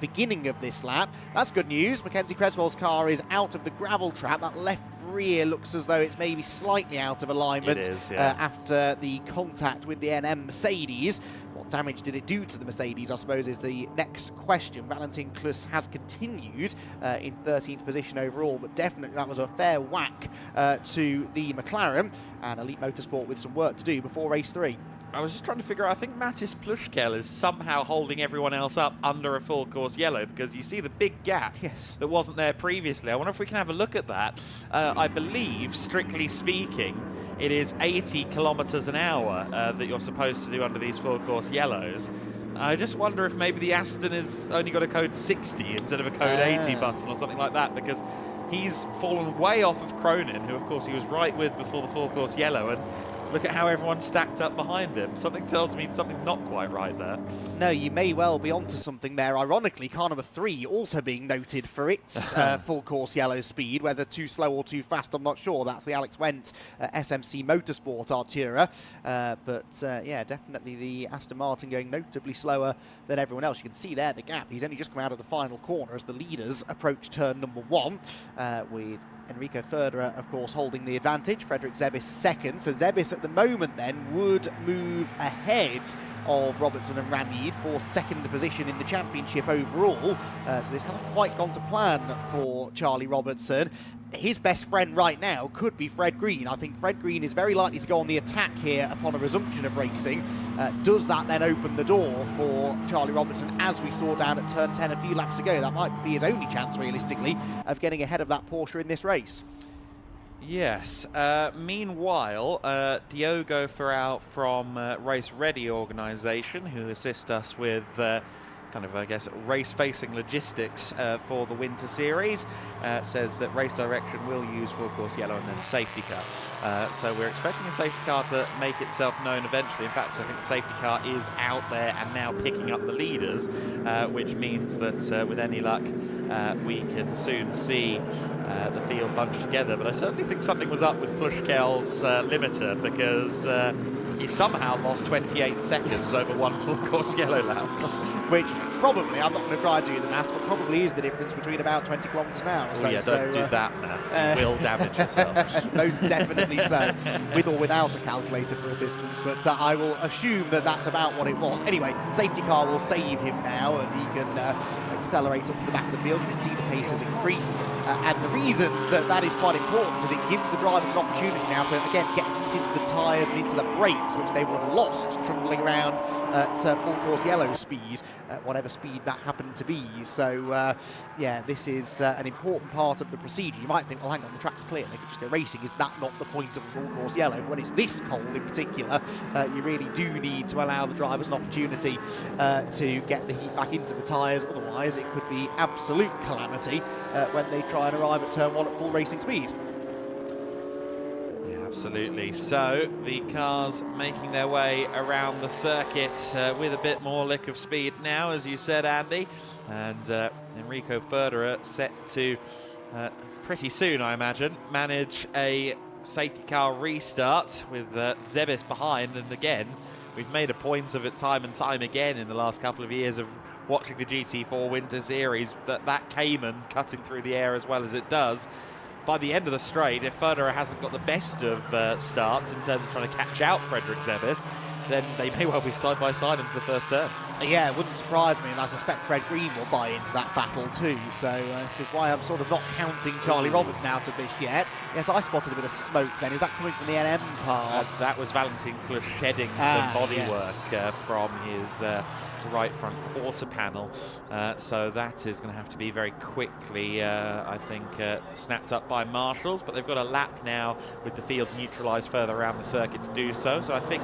beginning of this lap. That's good news. Mackenzie Cresswell's car is out of the gravel trap. That left rear looks as though it's maybe slightly out of alignment. It is, yeah. After the contact with the NM Mercedes. What damage did it do to the Mercedes, I suppose, is the next question. Valentin Klus has continued in 13th position overall, but definitely that was a fair whack to the McLaren, and Elite Motorsport with some work to do before race 3. I was just trying to figure out, I think Mattis Plushkel is somehow holding everyone else up under a full course yellow, because you see the big gap that wasn't there previously. I wonder if we can have a look at that. I believe, strictly speaking, it is 80 kilometers an hour that you're supposed to do under these full course yellows. I just wonder if maybe the Aston has only got a code 60 instead of a code 80 button or something like that, because he's fallen way off of Cronin, who of course he was right with before the full course yellow, and look at how everyone's stacked up behind him. Something tells me something's not quite right there. No, you may well be onto something there. Ironically, car number 3 also being noted for its full course yellow speed. Whether too slow or too fast, I'm not sure. That's the Alex Wendt SMC Motorsport Artura. Yeah, definitely the Aston Martin going notably slower than everyone else. You can see there the gap. He's only just come out of the final corner as the leaders approach turn number 1 with Enrico Federer, of course, holding the advantage. Frederick Zebis second. So Zebis at the moment then would move ahead of Robertson and Ramid for second position in the championship overall. So this hasn't quite gone to plan for Charlie Robertson. his best friend right now could be Fred Green. I think Fred Green is very likely to go on the attack here upon a resumption of racing. Does that then open the door for Charlie Robertson, as we saw down at turn 10 a few laps ago? That might be his only chance, realistically, of getting ahead of that Porsche in this race. Yes. Meanwhile, Diogo Ferral from Race Ready organisation, who assist us with kind of, I guess, race-facing logistics for the Winter Series, says that race direction will use full course yellow and then safety car. So we're expecting a safety car to make itself known eventually. In fact, I think the safety car is out there and now picking up the leaders, which means that with any luck, we can soon see the field bunched together. But I certainly think something was up with Plushkel's limiter, because he somehow lost 28 seconds over one full course yellow lap. Which probably, I'm not going to try and do the maths, but probably is the difference between about 20 kilometres an hour. Oh, yeah, don't do that maths. You will damage yourself. Most definitely so, with or without a calculator for assistance. But I will assume that that's about what it was. Anyway, safety car will save him now, and he can accelerate up to the back of the field. You can see the pace has increased. And the reason that that is quite important is it gives the drivers an opportunity now to, again, get heat into the tyres and into the brakes, which they will have lost trundling around at full course yellow speed, whatever speed that happened to be. So, yeah, this is an important part of the procedure. You might think, well, hang on, the track's clear, they could just go racing. Is that not the point of a full course yellow? When it's this cold in particular, you really do need to allow the drivers an opportunity to get the heat back into the tyres. Otherwise, it could be absolute calamity when they try and arrive at turn 1 at full racing speed. Absolutely. So the cars making their way around the circuit with a bit more lick of speed now, as you said, Andy. And Enrico Ferderer set to pretty soon, I imagine, manage a safety car restart with Zebis behind. And again, we've made a point of it time and time again in the last couple of years of watching the GT4 Winter Series, that Cayman cutting through the air as well as it does. By the end of the straight, if Ferderer hasn't got the best of starts in terms of trying to catch out Frederick Zebis, then they may well be side by side into the first turn. Yeah, it wouldn't surprise me, and I suspect Fred Green will buy into that battle too. So this is why I'm sort of not counting Charlie Robertson out of this yet. Yes, I spotted a bit of smoke then. Is that coming from the NM car? That was Valentin Clus shedding some bodywork from his right front quarter panel. So that is going to have to be very quickly, I think, snapped up by marshals. But they've got a lap now with the field neutralised further around the circuit to do so. So I think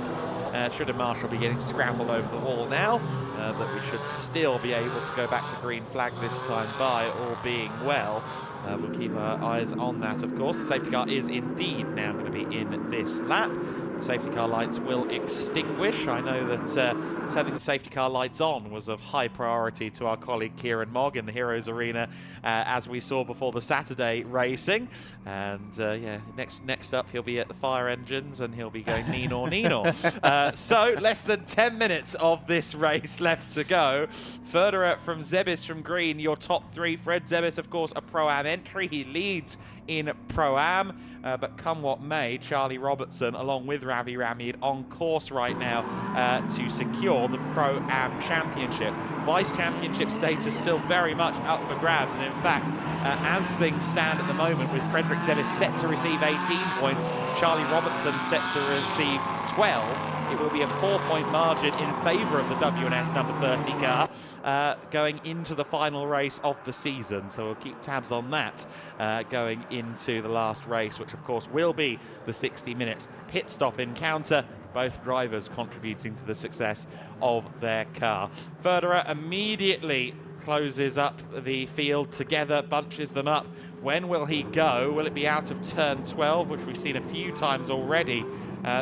should a marshal be getting scrambled over the wall now, that we should still be able to go back to green flag this time by, all being well. We'll keep our eyes on that, of course. The safety car is indeed now going to be in this lap. The safety car lights will extinguish. I know that turning the safety car lights on was of high priority to our colleague Kieran Mogg in the Heroes Arena, as we saw before the Saturday racing. And yeah, next up he'll be at the fire engines and he'll be going Nino Nino. So less than 10 minutes of this race left to go. Ferderer from Zebis from green, your top three. Fred Zebis, of course, a Pro-Am entry. He leads in Pro-Am, but come what may, Charlie Robertson, along with Ravi Ramid, on course right now to secure the Pro-Am Championship. Vice Championship status still very much up for grabs, and in fact, as things stand at the moment, with Frederick Zebis set to receive 18 points, Charlie Robertson set to receive 12, it will be a 4-point margin in favour of the WNS number 30 car going into the final race of the season. So we'll keep tabs on that going into the last race, which of course will be the 60-minute pit stop encounter, both drivers contributing to the success of their car. Ferderer immediately closes up the field together, bunches them up. When will he go? Will it be out of turn 12, which we've seen a few times already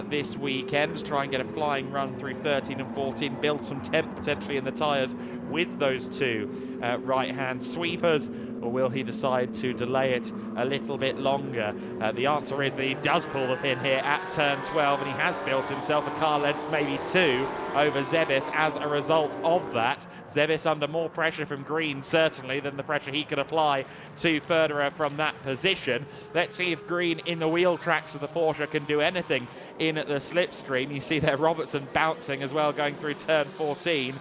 this weekend? Try and get a flying run through 13 and 14, build some temp potentially in the tyres with those two right-hand sweepers, or will he decide to delay it a little bit longer? The answer is that he does pull the pin here at turn 12, and he has built himself a car length, maybe two, over Zebis as a result of that. Zebis under more pressure from green, certainly, than the pressure he could apply to Ferderer from that position. Let's see if green in the wheel tracks of the Porsche can do anything in at the slipstream. You see there Robertson bouncing as well, going through turn 14.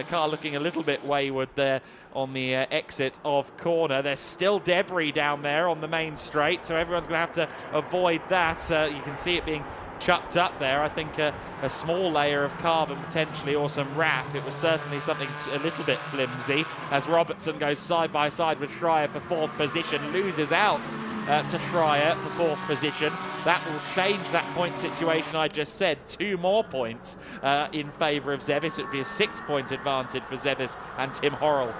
Car looking a little bit wayward there on the exit of corner. There's still debris down there on the main straight, so everyone's going to have to avoid that. You can see it being chucked up there. I think a small layer of carbon potentially, or some wrap. It was certainly something a little bit flimsy as Robertson goes side by side with Schreier for 4th position, loses out to Schreier for 4th position. That will change that point situation I just said. 2 more points in favour of Zebis. It would be a 6-point advantage for Zebis and Tim Horrell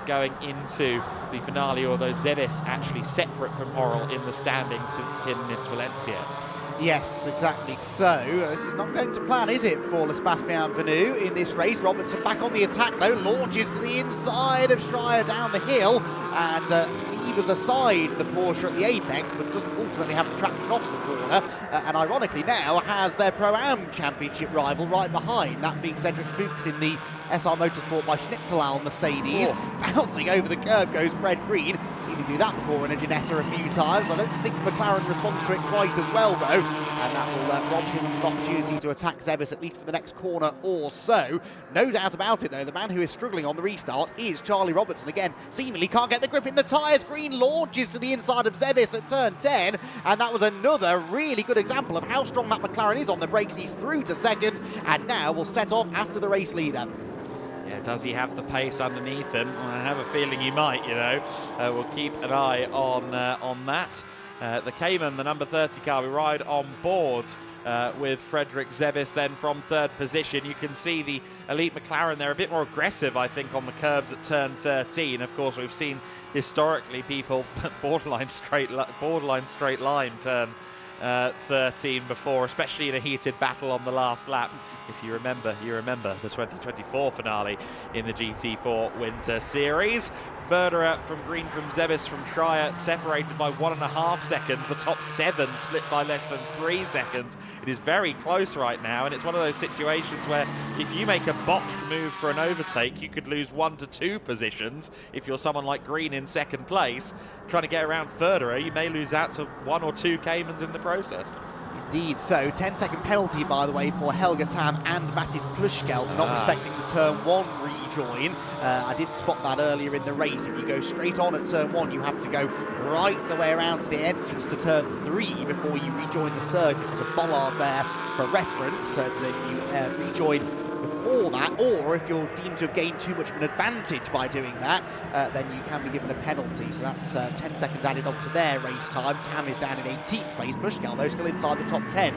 going into the finale, although Zebis actually separate from Horrell in the standings since Tim missed Valencia. Yes, exactly so. This is not going to plan, is it, for L'Espace Bienvenu in this race? Robertson back on the attack, though, launches to the inside of Schreier down the hill and levers aside the Porsche at the apex, but doesn't ultimately have the traction off the corner. And ironically now has their Pro-Am Championship rival right behind, that being Cedric Fuchs in the SR Motorsport by Schnitzelal Mercedes. Bouncing over the curb goes Fred Green. Seen him do that before in a Ginetta a few times. I don't think McLaren responds to it quite as well, though. And that will rob him of an opportunity to attack Zebis at least for the next corner or so. No doubt about it, though, the man who is struggling on the restart is Charlie Robertson. Again, seemingly can't get the grip in the tyres. Green launches to the inside of Zebis at turn 10, and that was another really good example of how strong that McLaren is on the brakes. He's through to second, and now will set off after the race leader. Yeah, does he have the pace underneath him? Well, I have a feeling he might, you know. We'll keep an eye on that. The Cayman, the number 30 car, we ride on board with Frederick Zebis then from 3rd position. You can see the elite McLaren, they're a bit more aggressive, I think, on the curves at turn 13. Of course, we've seen historically people borderline straight line turn 13 before, especially in a heated battle on the last lap. If you remember the 2024 finale in the GT4 Winter Series. Verderer from Green from Zebis from Schreier separated by 1.5 seconds. The top 7 split by less than 3 seconds. It is very close right now, and it's one of those situations where if you make a botched move for an overtake, you could lose 1 to 2 positions. If you're someone like Green in 2nd place, trying to get around Verderer, you may lose out to 1 or 2 Caymans in the process. Indeed so. 10-second penalty, by the way, for Helge Tam and Mattis Pluschkel for not respecting the turn 1 rejoin. I did spot that earlier in the race. If you go straight on at turn 1, you have to go right the way around to the entrance to turn 3 before you rejoin the circuit. There's a bollard there for reference, and if you rejoin before that, or if you're deemed to have gained too much of an advantage by doing that, then you can be given a penalty. So that's 10 seconds added onto their race time. Tam is down in 18th place. Pluschkel, though, still inside the top 10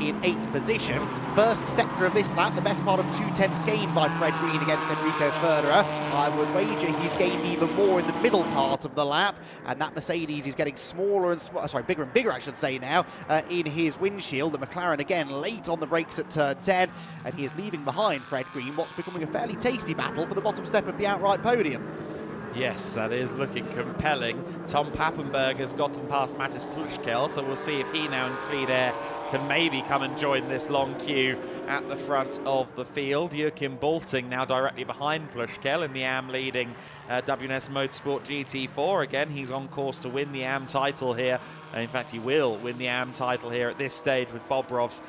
in 8th position. First sector of this lap, the best part of 2/10 gained by Fred Green against Enrico Verderer. I would wager he's gained even more in the middle part of the lap, and that Mercedes is getting smaller and smaller, bigger and bigger, I should say now, in his windshield. The McLaren again late on the brakes at turn 10, and he is leaving behind Fred Green what's becoming a fairly tasty battle for the bottom step of the outright podium. Yes, that is looking compelling. Tom Pappenberg has gotten past Mattis Pluschkel, so we'll see if he now in clean air can maybe come and join this long queue at the front of the field. Joachim Bolting now directly behind Pluschkel in the AM leading WNS Motorsport GT4. Again, he's on course to win the AM title here. In fact, he will win the AM title here at this stage, with Bobrovs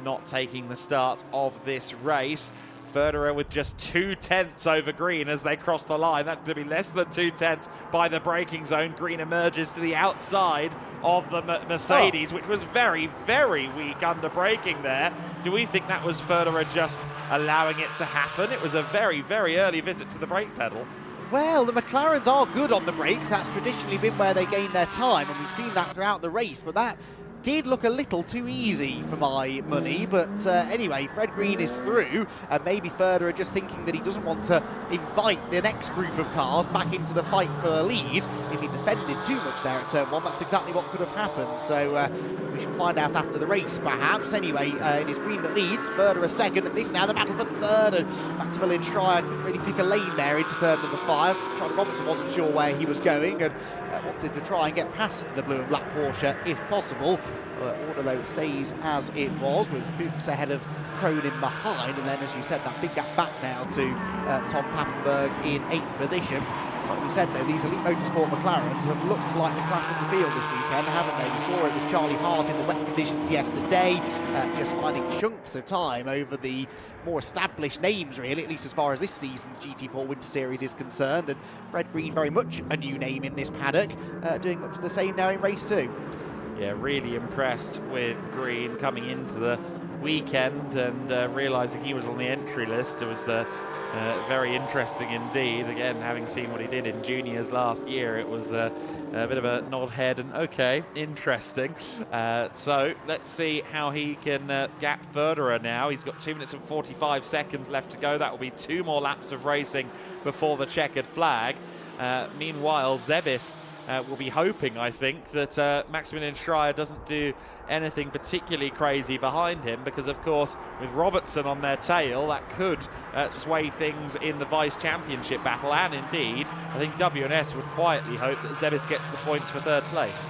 not taking the start of this race. Verderer with just 2/10 over Green as they cross the line. That's going to be less than 2/10 by the braking zone. Green emerges to the outside of the Mercedes, which was very, very weak under braking there. Do we think that was Verderer just allowing it to happen? It was a very, very early visit to the brake pedal. Well, the McLarens are good on the brakes. That's traditionally been where they gain their time, and we've seen that throughout the race, but that did look a little too easy for my money. But anyway, Fred Green is through, and maybe Verderer just thinking that he doesn't want to invite the next group of cars back into the fight for the lead. If he defended too much there at turn 1, that's exactly what could have happened. So we shall find out after the race, perhaps. Anyway, it is Green that leads, Verderer second, and this now the battle for 3rd, and Maximilian Schreier couldn't really pick a lane there into turn number 5. Charlie Robertson wasn't sure where he was going, and wanted to try and get past the blue and black Porsche if possible. Order stays as it was, with Fuchs ahead of Cronin behind, and then, as you said, that big gap back now to Tom Pappenberg in 8th position. Like we said, though, these Elite Motorsport McLarens have looked like the class of the field this weekend, haven't they? We saw it with Charlie Hart in the wet conditions yesterday, just finding chunks of time over the more established names, really, at least as far as this season's GT4 Winter Series is concerned. And Fred Green, very much a new name in this paddock, doing much of the same now in race 2. Yeah, really impressed with Green coming into the weekend and realising he was on the entry list. It was very interesting indeed. Again, having seen what he did in juniors last year, it was a bit of a nod head and okay, interesting. So let's see how he can gap Förderer now. He's got 2 minutes and 45 seconds left to go. That will be 2 more laps of racing before the checkered flag. Meanwhile, Zebis will be hoping, I think, that Maximilian Schreier doesn't do anything particularly crazy behind him, because of course with Robertson on their tail, that could sway things in the vice championship battle. And indeed, I think WNS would quietly hope that Zebis gets the points for 3rd place.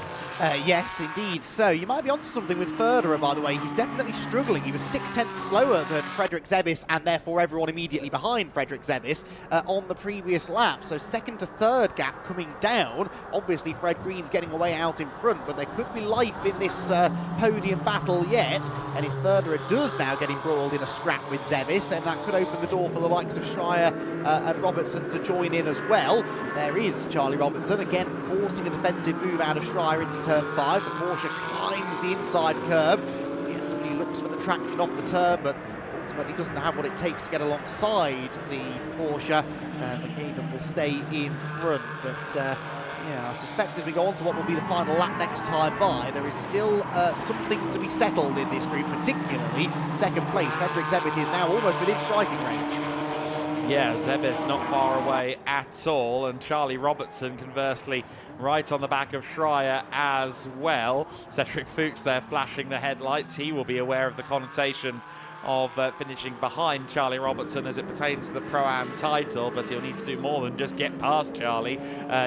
Yes, indeed. So you might be onto something with Förderer, by the way. He's definitely struggling. He was 6/10 slower than Frederik Zebis, and therefore everyone immediately behind Frederik Zebis on the previous lap. So 2nd to 3rd gap coming down. Obviously, Fred Green's getting away out in front, but there could be life in this podium battle yet. And if Förderer does now get embroiled in a scrap with Zebis, then that could open the door for the likes of Schreier and Robertson to join in as well. There is Charlie Robertson, again forcing a defensive move out of Schreier into turn 5. The Porsche climbs the inside curb. BMW looks for the traction off the turn, but ultimately doesn't have what it takes to get alongside the Porsche, and the Cayman will stay in front. But yeah, I suspect as we go on to what will be the final lap next time by, there is still something to be settled in this group, particularly 2nd place. Frederik Zebis is now almost within striking range. Yeah, Zebis not far away at all, and Charlie Robertson, conversely, right on the back of Schreier as well. Cedric Fuchs there flashing the headlights. He will be aware of the connotations of finishing behind Charlie Robertson as it pertains to the Pro-Am title, but he'll need to do more than just get past Charlie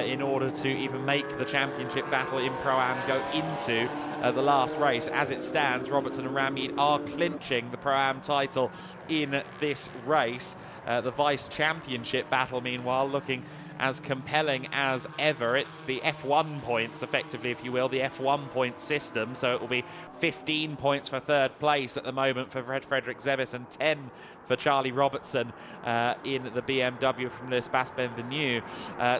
in order to even make the championship battle in Pro-Am go into the last race. As it stands, Robertson and Ramid are clinching the Pro-Am title in this race. The vice championship battle, meanwhile, looking as compelling as ever. It's the F1 points, effectively, if you will, the F1 point system. So it will be 15 points for 3rd place at the moment for Frederik Zebis and 10 for Charlie Robertson in the BMW from L'Espace Bienvenu.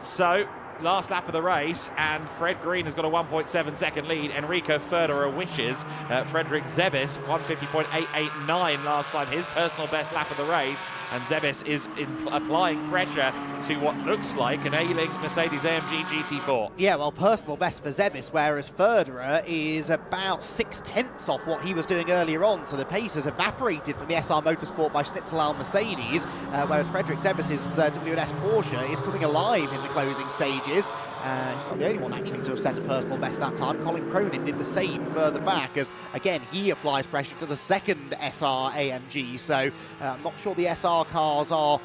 So last lap of the race, and Fred Green has got a 1.7 second lead. Enrico Förderer wishes Frederik Zebis 150.889 last time, his personal best lap of the race, and Zebis is applying pressure to what looks like an ailing Mercedes-AMG GT4. Yeah, well, personal best for Zebis, whereas Förderer is about 6/10 off what he was doing earlier on, so the pace has evaporated from the SR Motorsport by Schnitzel Mercedes, whereas Frederik Zebis' WNS Porsche is coming alive in the closing stages. He's not the only one actually to have set a personal best that time. Colin Cronin did the same further back, as again he applies pressure to the 2nd SR AMG, so I'm not sure the SR cars are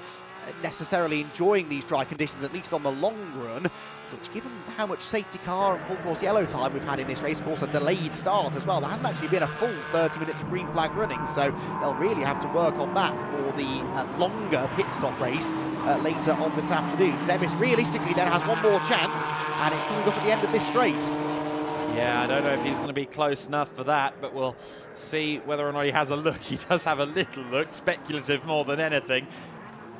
necessarily enjoying these dry conditions, at least on the long run, which, given how much safety car and full course yellow time we've had in this race, of course a delayed start as well, there hasn't actually been a full 30 minutes of green flag running, so they'll really have to work on that for the longer pit stop race later on this afternoon. Zebis realistically then has one more chance, and it's coming up at the end of this straight. Yeah, I don't know if he's going to be close enough for that, but we'll see whether or not he has a look. He does have a little look, speculative more than anything.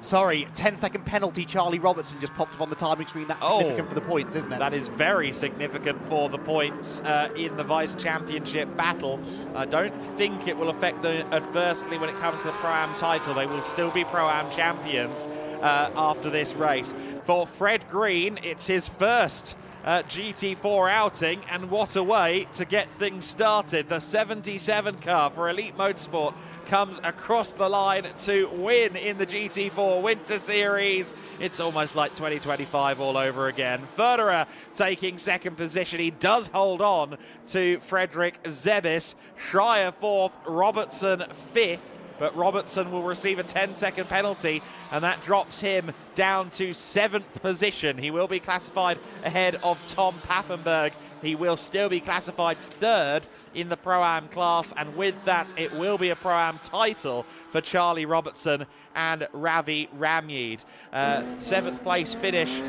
Sorry, 10-second penalty. Charlie Robertson just popped up on the timing screen. That's significant for the points, isn't it? That is very significant for the points in the Vice Championship battle. I don't think it will affect them adversely when it comes to the Pro-Am title. They will still be Pro-Am champions after this race. For Fred Green, it's his first GT4 outing, and what a way to get things started. The 77 car for Elite Motorsport comes across the line to win in the GT4 Winter Series. It's almost like 2025 all over again. Förderer taking 2nd position. He does hold on to Frederik Zebis. Schreier 4th, Robertson 5th. But Robertson will receive a 10-second penalty, and that drops him down to 7th position. He will be classified ahead of Tom Pappenberg he will still be classified third in the Pro-Am class, and with that it will be a Pro-Am title for Charlie Robertson and Ravi Ramyeed. 7th place finish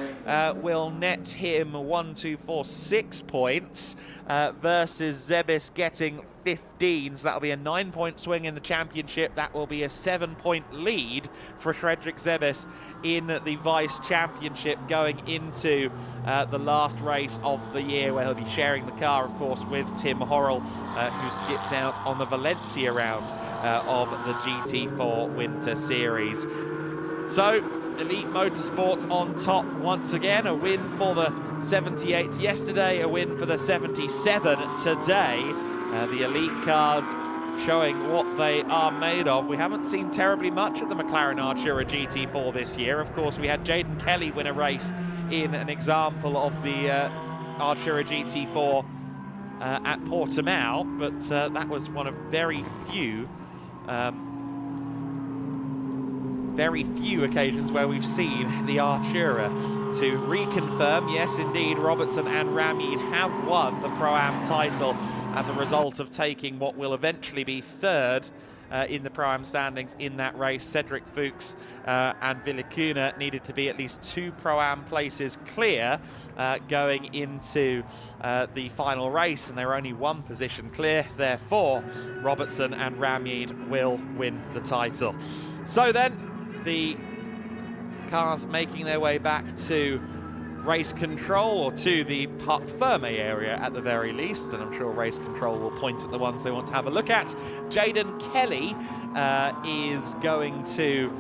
will net him 6 points versus Zebis getting 15, so that'll be a 9-point swing in the championship. That will be a 7-point lead for Fredrik Zebis in the Vice Championship going into the last race of the year, where he'll be sharing the car, of course, with Tim Horrell, who skipped out on the Valencia round of the GT4 Winter Series. So, Elite Motorsport on top once again. A win for the 78 yesterday, a win for the 77 today. The Elite cars showing what they are made of. We haven't seen terribly much of the McLaren Artura GT4 this year. Of course, we had Jaden Kelly win a race in an example of the Artura GT4 at Portimao, but that was one of very few occasions where we've seen the Artura. To reconfirm, yes indeed, Robertson and Ramyeed have won the Pro-Am title as a result of taking what will eventually be third in the Pro-Am standings in that race. Cedric Fuchs and Villicuna needed to be at least 2 Pro-Am places clear going into the final race, and they were only 1 position clear. Therefore, Robertson and Ramyeed will win the title. So then, the cars making their way back to race control, or to the Parc Ferme area at the very least, and I'm sure race control will point at the ones they want to have a look at. Jaden Kelly is going to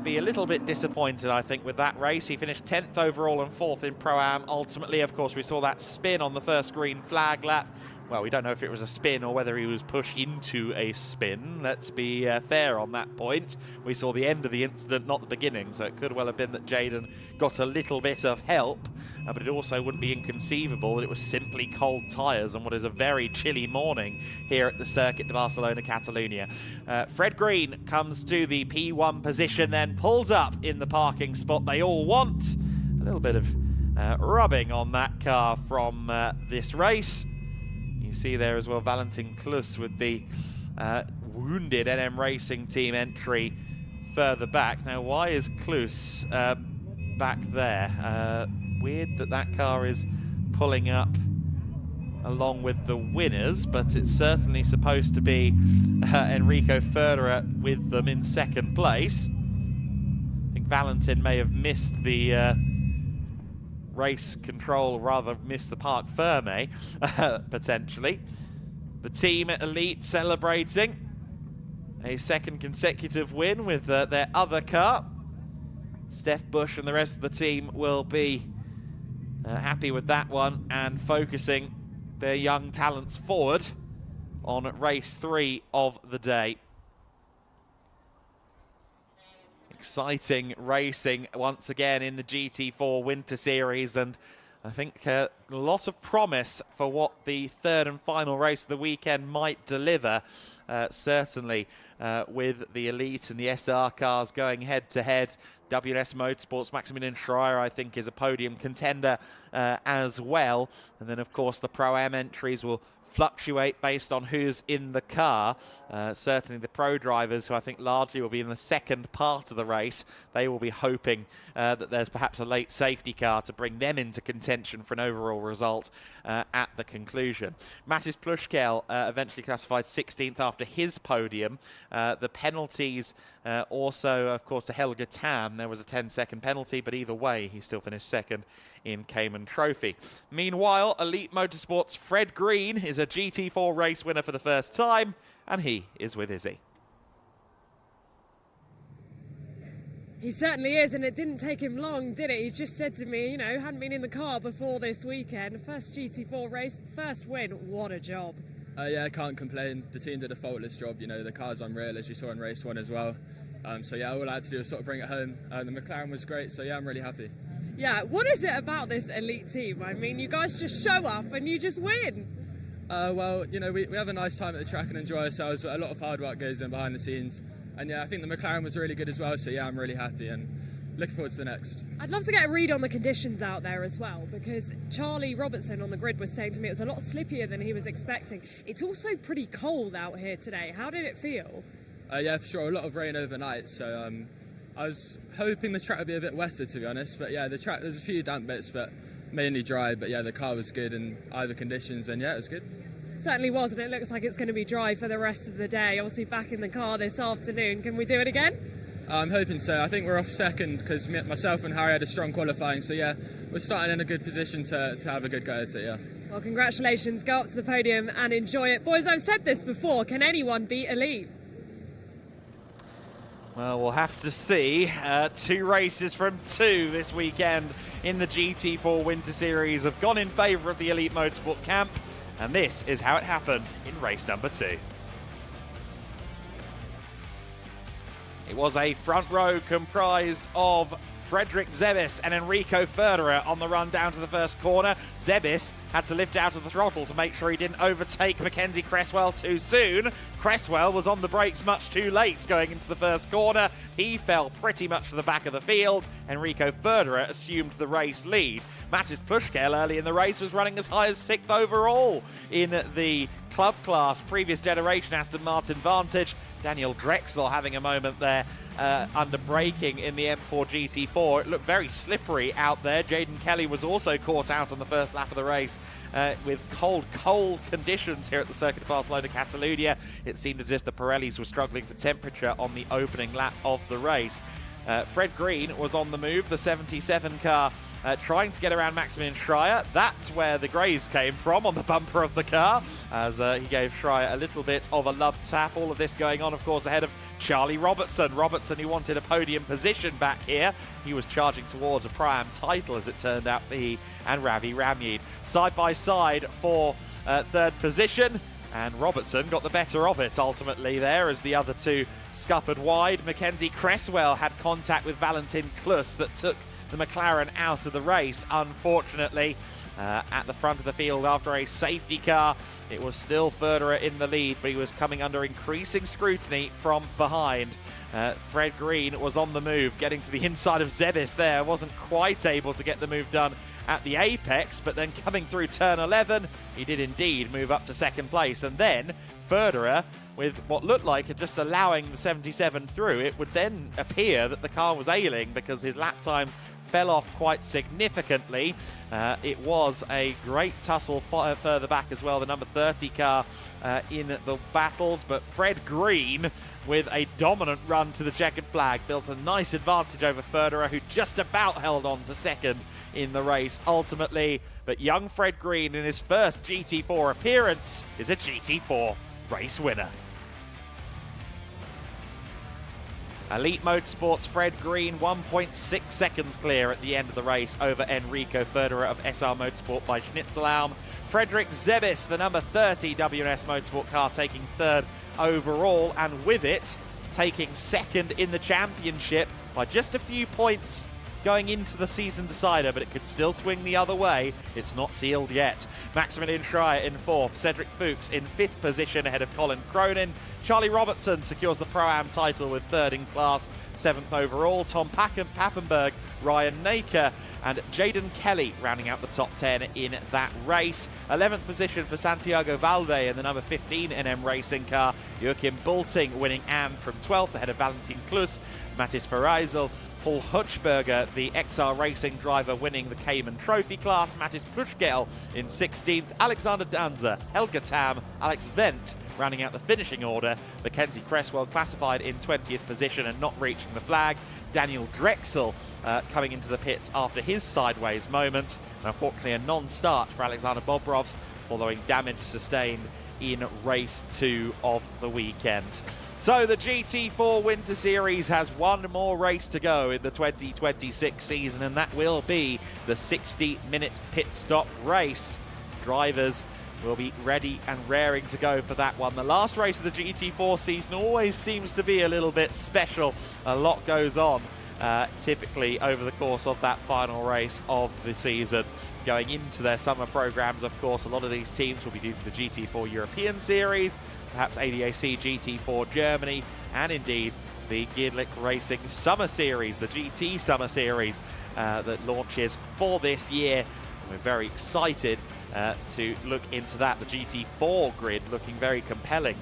be a little bit disappointed, I think, with that race. He finished 10th overall and 4th in Pro-Am. Ultimately, of course, we saw that spin on the first green flag lap. Well, we don't know if it was a spin or whether he was pushed into a spin. Let's be fair on that point. We saw the end of the incident, not the beginning, so it could well have been that Jaden got a little bit of help, but it also wouldn't be inconceivable that it was simply cold tyres on what is a very chilly morning here at the Circuit de Barcelona-Catalunya. Fred Green comes to the P1 position, then pulls up in the parking spot they all want. A little bit of rubbing on that car from this race. You see there as well Valentin Klus with the wounded NM Racing team entry further back. Now, why is Klus back there? Weird that that car is pulling up along with the winners, but it's certainly supposed to be Enrico Federer with them in 2nd place. I think Valentin may have missed the race control, rather missed the Parc Ferme, potentially. The team at Elite celebrating a 2nd consecutive win with their other car. Steph Bush and the rest of the team will be happy with that one and focusing their young talents forward on race 3 of the day. Exciting racing once again in the GT4 Winter Series, and I think a lot of promise for what the 3rd and final race of the weekend might deliver. Certainly with the Elite and the SR cars going head-to-head. WS Motorsports, Maximilian Schreier, I think, is a podium contender as well. And then, of course, the Pro-Am entries will fluctuate based on who's in the car. Certainly the pro drivers, who I think largely will be in the 2nd part of the race, they will be hoping that there's perhaps a late safety car to bring them into contention for an overall result at the conclusion. Matis Plushkel eventually classified 16th after his podium. The penalties also, of course, to Helge Tam. There was a 10-second penalty, but either way, he still finished 2nd in Cayman Trophy. Meanwhile, Elite Motorsports' Fred Green is a GT4 race winner for the first time, and he is with Izzy. He certainly is, and it didn't take him long, did it? He's just said to me, you know, hadn't been in the car before this weekend. First GT4 race, first win. What a job. Yeah, I can't complain. The team did a faultless job. You know, the car's unreal, as you saw in race 1 as well. So yeah, all I had to do was sort of bring it home. The McLaren was great, so yeah, I'm really happy. Yeah, what is it about this Elite team? I mean, you guys just show up and you just win. Well, you know, we have a nice time at the track and enjoy ourselves, but a lot of hard work goes in behind the scenes. And yeah, I think the McLaren was really good as well, so yeah, I'm really happy. And looking forward to the next. I'd love to get a read on the conditions out there as well, because Charlie Robertson on the grid was saying to me it was a lot slippier than he was expecting. It's also pretty cold out here today. How did it feel? Yeah, for sure. A lot of rain overnight, so I was hoping the track would be a bit wetter, to be honest. But yeah, the track, there's a few damp bits, but mainly dry. But yeah, the car was good in either conditions, and yeah, it was good. Certainly was, and it looks like it's going to be dry for the rest of the day. Obviously back in the car this afternoon. Can we do it again? I'm hoping so. I think we're off second because myself and Harry had a strong qualifying. So yeah, we're starting in a good position to have a good go at it, yeah. Well, congratulations. Go up to the podium and enjoy it. Boys, I've said this before. Can anyone beat Elite? Well, we'll have to see. 2 races from 2 this weekend in the GT4 Winter Series have gone in favour of the Elite Motorsport camp. And this is how it happened in race number 2. It was a front row comprised of Frederik Zebis and Enrico Ferderer on the run down to the first corner. Zebis had to lift out of the throttle to make sure he didn't overtake Mackenzie Cresswell too soon. Cresswell was on the brakes much too late going into the first corner. He fell pretty much to the back of the field. Enrico Ferderer assumed the race lead. Mattis Plushkel early in the race was running as high as 6th overall in the club class. Previous generation Aston Martin Vantage. Daniel Drexel having a moment there under braking in the M4 GT4. It looked very slippery out there. Jaden Kelly was also caught out on the first lap of the race with cold conditions here at the Circuit de Barcelona-Catalunya. It seemed as if the Pirellis were struggling for temperature on the opening lap of the race. Fred Green was on the move, the 77 car, trying to get around Maximilian Schreier. That's where the graze came from, on the bumper of the car, as he gave Schreier a little bit of a love tap. All of this going on, of course, ahead of Charlie Robertson. Robertson, who wanted a podium position back here. He was charging towards a Pro-Am title, as it turned out, for he and Ravi Ramyeed. Side by side for third position. And Robertson got the better of it ultimately there as the other two scuppered wide. Mackenzie Cresswell had contact with Valentin Klus that took the McLaren out of the race, unfortunately. At the front of the field after a safety car, it was still Ferderer in the lead, but he was coming under increasing scrutiny from behind. Fred Green was on the move, getting to the inside of Zebis there. Wasn't quite able to get the move done at the apex, but then coming through turn 11, he did indeed move up to second place. And then Ferderer, with what looked like just allowing the 77 through, it would then appear that the car was ailing because his lap times fell off quite significantly. It was a great tussle further back as well, the number 30 car in the battles, but Fred Green, with a dominant run to the checkered flag, built a nice advantage over Ferderer, who just about held on to second in the race ultimately. But young Fred Green, in his first GT4 appearance, is a GT4 race winner. Elite Motorsport's Fred Green 1.6 seconds clear at the end of the race over Enrico Ferderer of SR Motorsport by Schnitzelhalm. Frederik Zebis, the number 30 WNS Motorsport car, taking third overall, and with it taking second in the championship by just a few points going into the season decider, but it could still swing the other way. It's not sealed yet. Maximilian Schreier in fourth, Cedric Fuchs in fifth position ahead of Colin Cronin. Charlie Robertson secures the Pro-Am title with third in class, seventh overall. Tom Pappenberg, Ryan Naker and Jaden Kelly rounding out the top 10 in that race. 11th position for Santiago Valde in the number 15 NM Racing car. Joachim Bulting winning AM from 12th ahead of Valentin Klus. Mattis Verreisel, Paul Hutschberger, the XR Racing driver, winning the Cayman Trophy class. Mattis Plushkel in 16th. Alexander Danza, Helga Tam, Alex Wendt rounding out the finishing order. Mackenzie Cresswell classified in 20th position and not reaching the flag. Daniel Drexel coming into the pits after his sideways moment. And unfortunately a non-start for Alexander Bobrovs following damage sustained in race 2 of the weekend. So the GT4 Winter Series has one more race to go in the 2026 season, and that will be the 60-minute pit stop race. Drivers will be ready and raring to go for that one. The last race of the GT4 season always seems to be a little bit special. A lot goes on typically over the course of that final race of the season. Going into their summer programs, of course, a lot of these teams will be due to the GT4 European Series, perhaps ADAC GT4 Germany, and indeed the GEDLICH Racing Summer Series, the GT Summer Series that launches for this year. We're very excited to look into that. The GT4 grid looking very compelling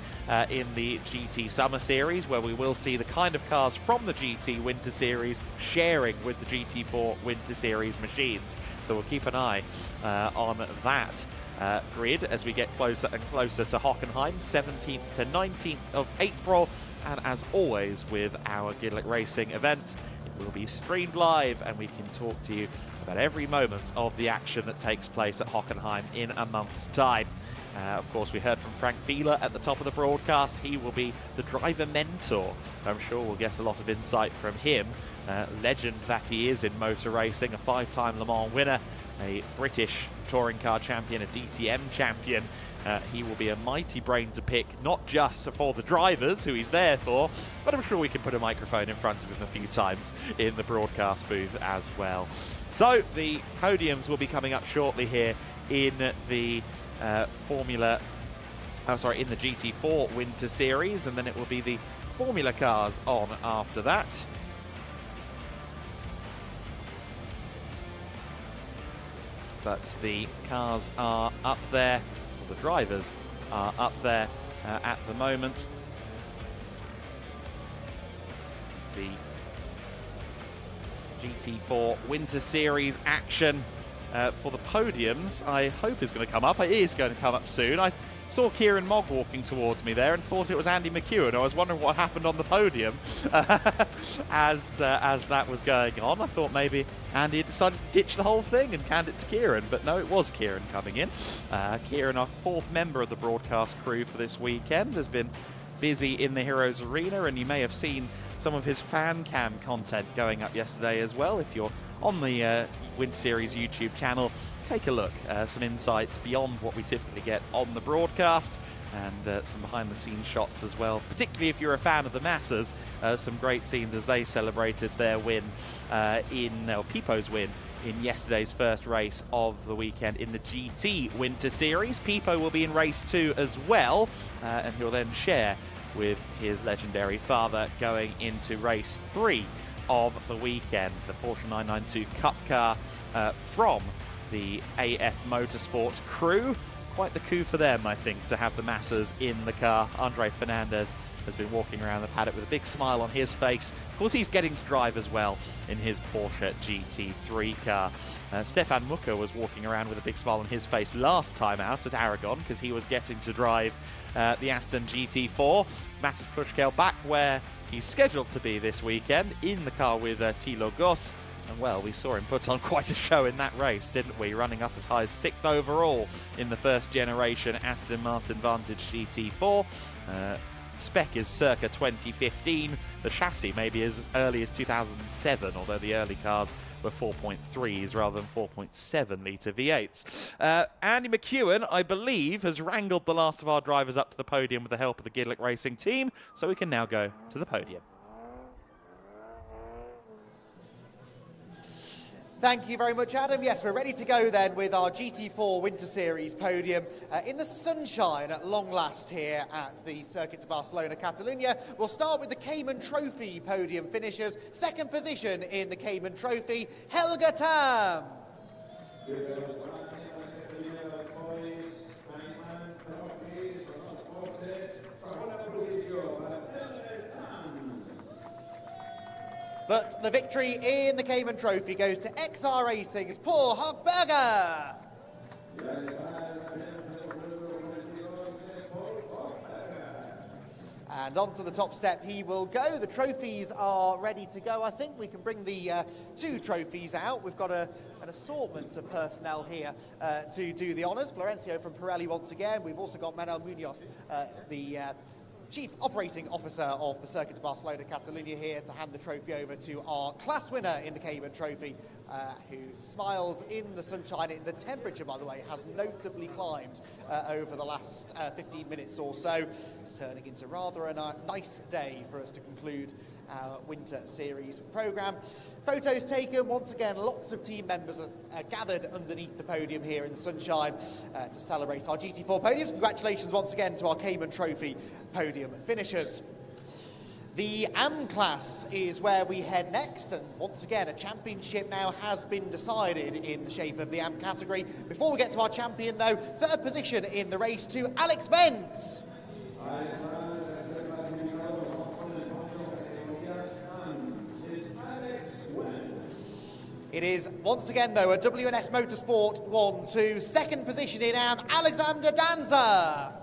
in the GT Summer Series, where we will see the kind of cars from the GT Winter Series sharing with the GT4 Winter Series machines. So we'll keep an eye on that grid as we get closer and closer to Hockenheim, 17th to 19th of April. And as always with our GEDLICH Racing events, it will be streamed live and we can talk to you about every moment of the action that takes place at Hockenheim in a month's time. Of course, we heard from Frank Biela at the top of the broadcast. He will be the driver mentor. I'm sure we'll get a lot of insight from him. Legend that he is in motor racing, a 5-time Le Mans winner, a British touring car champion, a DTM champion. He will be a mighty brain to pick, not just for the drivers, who he's there for, but I'm sure we can put a microphone in front of him a few times in the broadcast booth as well. So the podiums will be coming up shortly here in the in the GT4 Winter Series, and then it will be the Formula cars on after that. But the cars are up there, the drivers are up there at the moment. The GT4 Winter Series action for the podiums, I hope is going to come up. It is going to come up soon. I saw Kieran Mogg walking towards me there and thought it was Andy McEwen. I was wondering what happened on the podium as that was going on. I thought maybe Andy had decided to ditch the whole thing and hand it to Kieran, but no, it was Kieran coming in. Kieran, our 4th member of the broadcast crew for this weekend, has been busy in the Heroes Arena, and you may have seen some of his fan cam content going up yesterday as well. If you're on the Winter Series YouTube channel, take a look. Some insights beyond what we typically get on the broadcast, and some behind the scenes shots as well, particularly if you're a fan of the Massas. Some great scenes as they celebrated their win Pipo's win in yesterday's first race of the weekend in the GT Winter Series. Pipo will be in race 2 as well, and he'll then share with his legendary father going into race 3 of the weekend. The Porsche 992 Cup car from the AF Motorsport crew. Quite the coup for them, I think, to have the Massas in the car. Andre Fernandez has been walking around the paddock with a big smile on his face. Of course, he's getting to drive as well in his Porsche GT3 car. Stefan Mucker was walking around with a big smile on his face last time out at Aragon because he was getting to drive the Aston GT4. Matas Kluchkel back where he's scheduled to be this weekend in the car with Thilo Goss. And well, we saw him put on quite a show in that race, didn't we? Running up as high as 6th overall in the first generation Aston Martin Vantage GT4. Spec is circa 2015. The chassis maybe as early as 2007, although the early cars were 4.3s rather than 4.7 litre V8s. Andy McEwen, I believe, has wrangled the last of our drivers up to the podium with the help of the GEDLICH Racing team, so we can now go to the podium. Thank you very much, Adam. Yes, we're ready to go then with our GT4 Winter Series podium in the sunshine at long last here at the Circuit de Barcelona-Catalunya. We'll start with the Cayman Trophy podium finishers. Second position in the Cayman Trophy, Helga Tam. But the victory in the Cayman Trophy goes to XR Racing's Paul Hochberger. And onto the top step he will go. The trophies are ready to go. I think we can bring the 2 trophies out. We've got an assortment of personnel here to do the honours. Florencio from Pirelli once again. We've also got Manuel Munoz, the Chief Operating Officer of the Circuit de Barcelona-Catalunya here to hand the trophy over to our class winner in the Cayman Trophy, who smiles in the sunshine. The temperature, by the way, has notably climbed over the last 15 minutes or so. It's turning into rather a nice day for us to conclude our Winter Series programme. Photos taken, once again, lots of team members are gathered underneath the podium here in the sunshine to celebrate our GT4 podiums. Congratulations once again to our Cayman Trophy podium finishers. The AM class is where we head next, and once again a championship now has been decided in the shape of the AM category. Before we get to our champion though, third position in the race to Alex Benz. It is once again though a WNS Motorsport 1-2, second position in AM, Alexander Danza.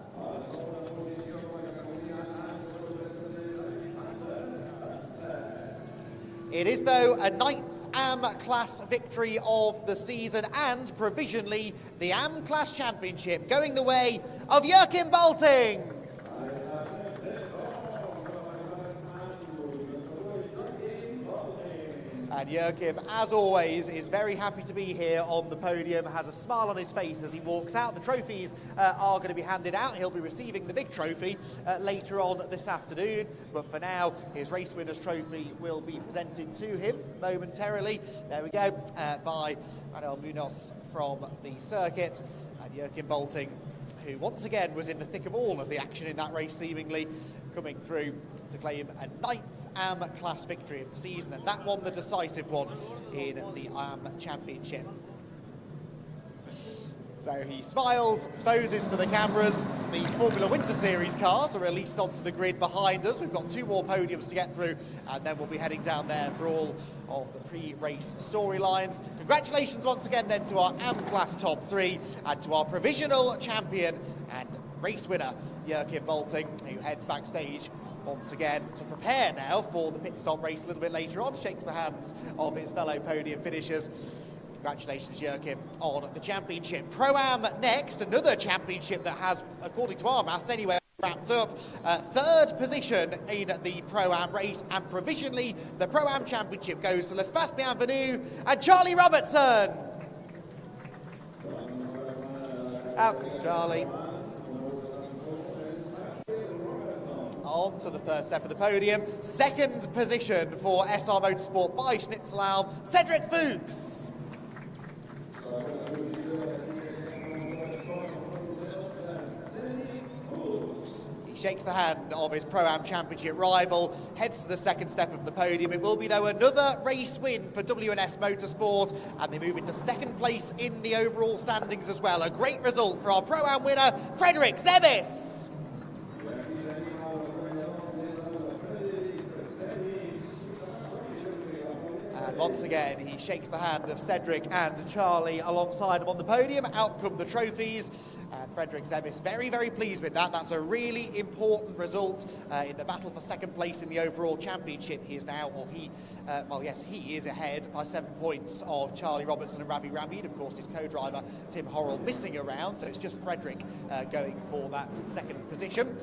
It is, though, a 9th AM class victory of the season and provisionally the AM class championship going the way of Joachim Balting. And Joachim, as always, is very happy to be here on the podium, has a smile on his face as he walks out. The trophies are going to be handed out. He'll be receiving the big trophy later on this afternoon. But for now, his race winner's trophy will be presented to him momentarily. There we go, by Manuel Munoz from the circuit. And Joachim Balting, who once again was in the thick of all of the action in that race, seemingly coming through to claim a 9th AM class victory of the season, and that one the decisive one in the AM Championship. So he smiles, poses for the cameras. The Formula Winter Series cars are released onto the grid behind us. We've got 2 more podiums to get through, and then we'll be heading down there for all of the pre-race storylines. Congratulations once again then to our AM class top 3 and to our provisional champion and race winner, Joachim Balting, who heads backstage once again to prepare now for the pit stop race a little bit later on. Shakes the hands of his fellow podium finishers. Congratulations, Joachim, on the championship. Pro-Am next, another championship that has, according to our maths anyway, wrapped up. Third position in the Pro-Am race, and provisionally the Pro-Am championship goes to L'Espace Bienvenue and Charlie Robertson. Out comes Charlie. On to the third step of the podium. Second position for SR Motorsport by Schnitzelau, Cedric Fuchs. He shakes the hand of his Pro-Am Championship rival, heads to the second step of the podium. It will be, though, another race win for WNS Motorsport, and they move into second place in the overall standings as well. A great result for our Pro-Am winner, Frederick Zebis. And once again, he shakes the hand of Cedric and Charlie alongside him on the podium. Out come the trophies. And Frederick Zebis very, very pleased with that. That's a really important result in the battle for second place in the overall championship. He is now, or he, well, yes, he is ahead by 7 points of Charlie Robertson and Ravi Ramid. Of course, his co-driver, Tim Horrell, missing around. So it's just Frederick going for that second position.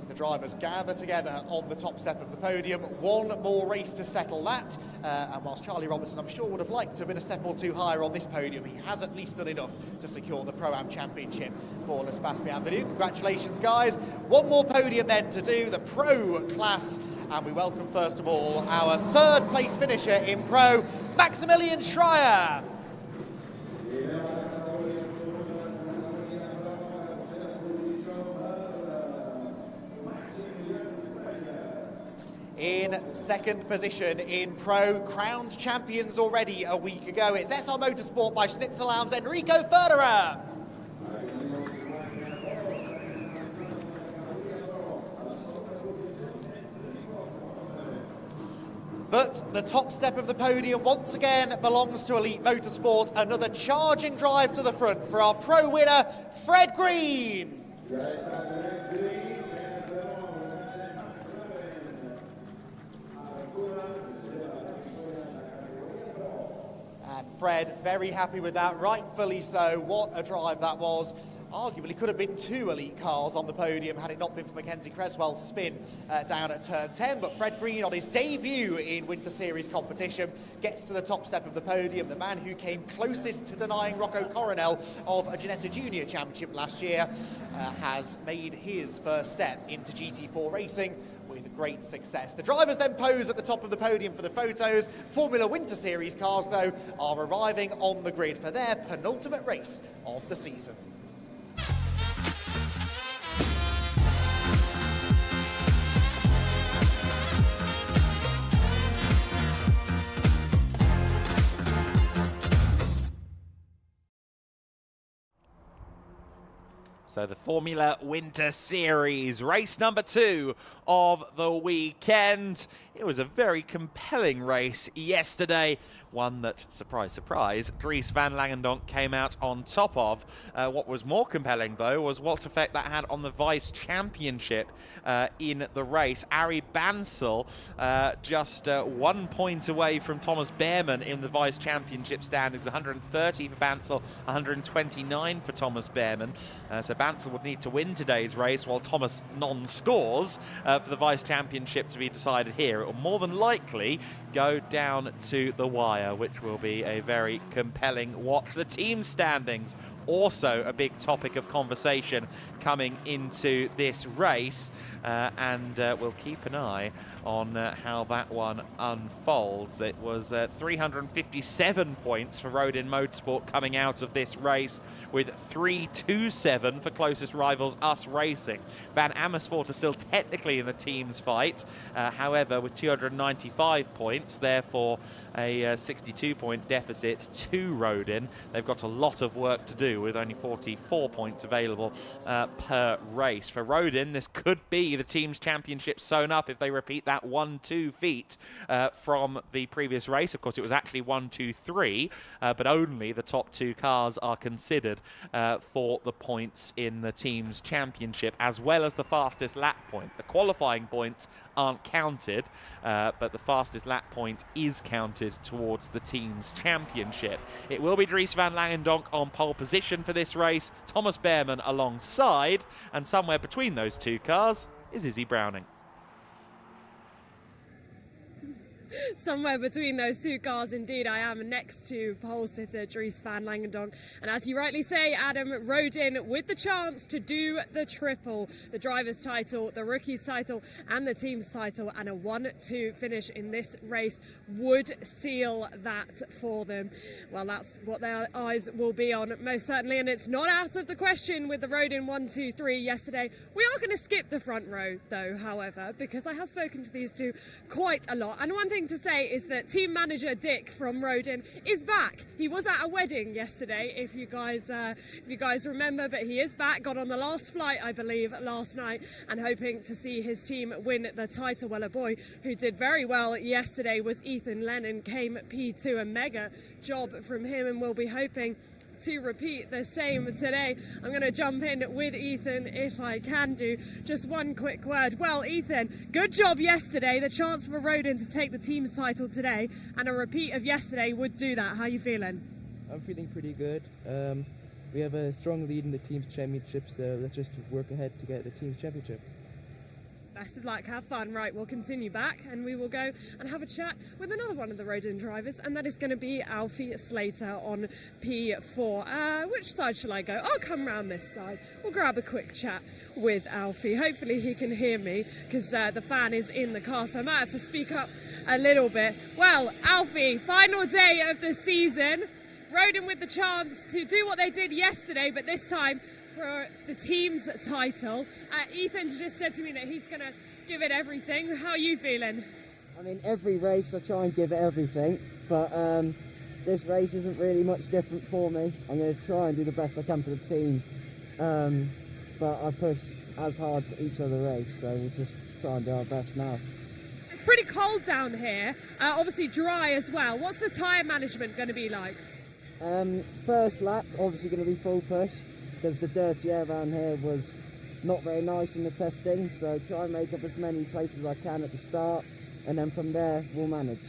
The drivers gather together on the top step of the podium. One more race to settle that. And whilst Charlie Robertson, I'm sure, would have liked to have been a step or two higher on this podium, he has at least done enough to secure the Pro-Am Championship for L'Espace Bienvenue. Congratulations, guys. One more podium then to do, the Pro class. And we welcome, first of all, our third place finisher in Pro, Maximilian Schreier. In second position in Pro, crowned champions already a week ago. It's SR Motorsport by Schnitzellaum's Enrico Förderer. But the top step of the podium once again belongs to Elite Motorsport. Another charging drive to the front for our Pro winner, Fred Green. And Fred, very happy with that, rightfully so. What a drive that was. Arguably could have been 2 elite cars on the podium had it not been for Mackenzie Creswell's spin down at turn 10. But Fred Green, on his debut in Winter Series competition, gets to the top step of the podium. The man who came closest to denying Rocco Coronel of a Ginetta Junior Championship last year has made his first step into GT4 racing with great success. The drivers then pose at the top of the podium for the photos. Formula Winter Series cars, though, are arriving on the grid for their penultimate race of the season. So the Formula Winter Series, race number 2 of the weekend. It was a very compelling race yesterday. One that, surprise, surprise, Dries van Langendonk came out on top of. What was more compelling, though, was what effect that had on the Vice Championship in the race. Arie Bansel just 1 point away from Thomas Behrmann in the Vice Championship standings. 130 for Bansel, 129 for Thomas Behrmann. So Bansel would need to win today's race, while Thomas non-scores for the Vice Championship to be decided here. It will more than likely go down to the wire, which will be a very compelling watch. The team standings, also a big topic of conversation coming into this race, and we'll keep an eye on how that one unfolds. It was 357 points for Rodin Motorsport coming out of this race, with 327 for closest rivals Us Racing. Van Amersfoort are still technically in the team's fight, however with 295 points, therefore a 62-point deficit to Rodin. They've got a lot of work to do with only 44 points available per race. For Rodin, this could be the team's championship sewn up if they repeat that 1-2 feat from the previous race. Of course, it was actually 1-2-3, but only the top 2 cars are considered for the points in the team's championship, as well as the fastest lap point. The qualifying points aren't counted, but the fastest lap point is counted towards the team's championship. It will be Dries van Langendonk on pole position for this race, Thomas Behrmann alongside, and somewhere between those 2 cars is Izzy Browning. Somewhere between those 2 cars, indeed, I am next to pole sitter Dries van Langendonk. And as you rightly say, Adam, Rodin with the chance to do the triple, the driver's title, the rookie's title and the team's title, and a 1-2 finish in this race would seal that for them. Well, that's what their eyes will be on, most certainly, and it's not out of the question with the Rodin 1-2-3 yesterday. We are going to skip the front row, though, however, because I have spoken to these 2 quite a lot. And one thing to say is that team manager Dick from Rodin is back. He was at a wedding yesterday, if you guys remember, but he is back. Got on the last flight, I believe, last night, and hoping to see his team win the title. Well, a boy who did very well yesterday was Ethan Lennon, came P2, a mega job from him, and we'll be hoping to repeat the same today. I'm going to jump in with Ethan if I can do. Just one quick word. Well, Ethan, good job yesterday. The chance for Rodin to take the team's title today, and a repeat of yesterday would do that. How are you feeling? I'm feeling pretty good. We have a strong lead in the team's championship, so let's just work ahead to get the team's championship. Best of luck, have fun. Right, we'll continue back and we will go and have a chat with another one of the Rodin drivers, and that is going to be Alfie Slater on P4. Which side shall I go? I'll come round this side. We'll grab a quick chat with Alfie. Hopefully he can hear me, because the fan is in the car, so I might have to speak up a little bit. Well, Alfie, final day of the season. Rodin with the chance to do what they did yesterday, but this time for the team's title. Ethan's just said to me that he's going to give it everything. How are you feeling? I mean, every race I try and give it everything, but this race isn't really much different for me. I'm going to try and do the best I can for the team, but I push as hard for each other race, so we'll just try and do our best now. It's pretty cold down here, obviously dry as well. What's the tyre management going to be like? First lap, obviously going to be full push, because the dirty air around here was not very nice in the testing, so try and make up as many places as I can at the start, and then from there we'll manage.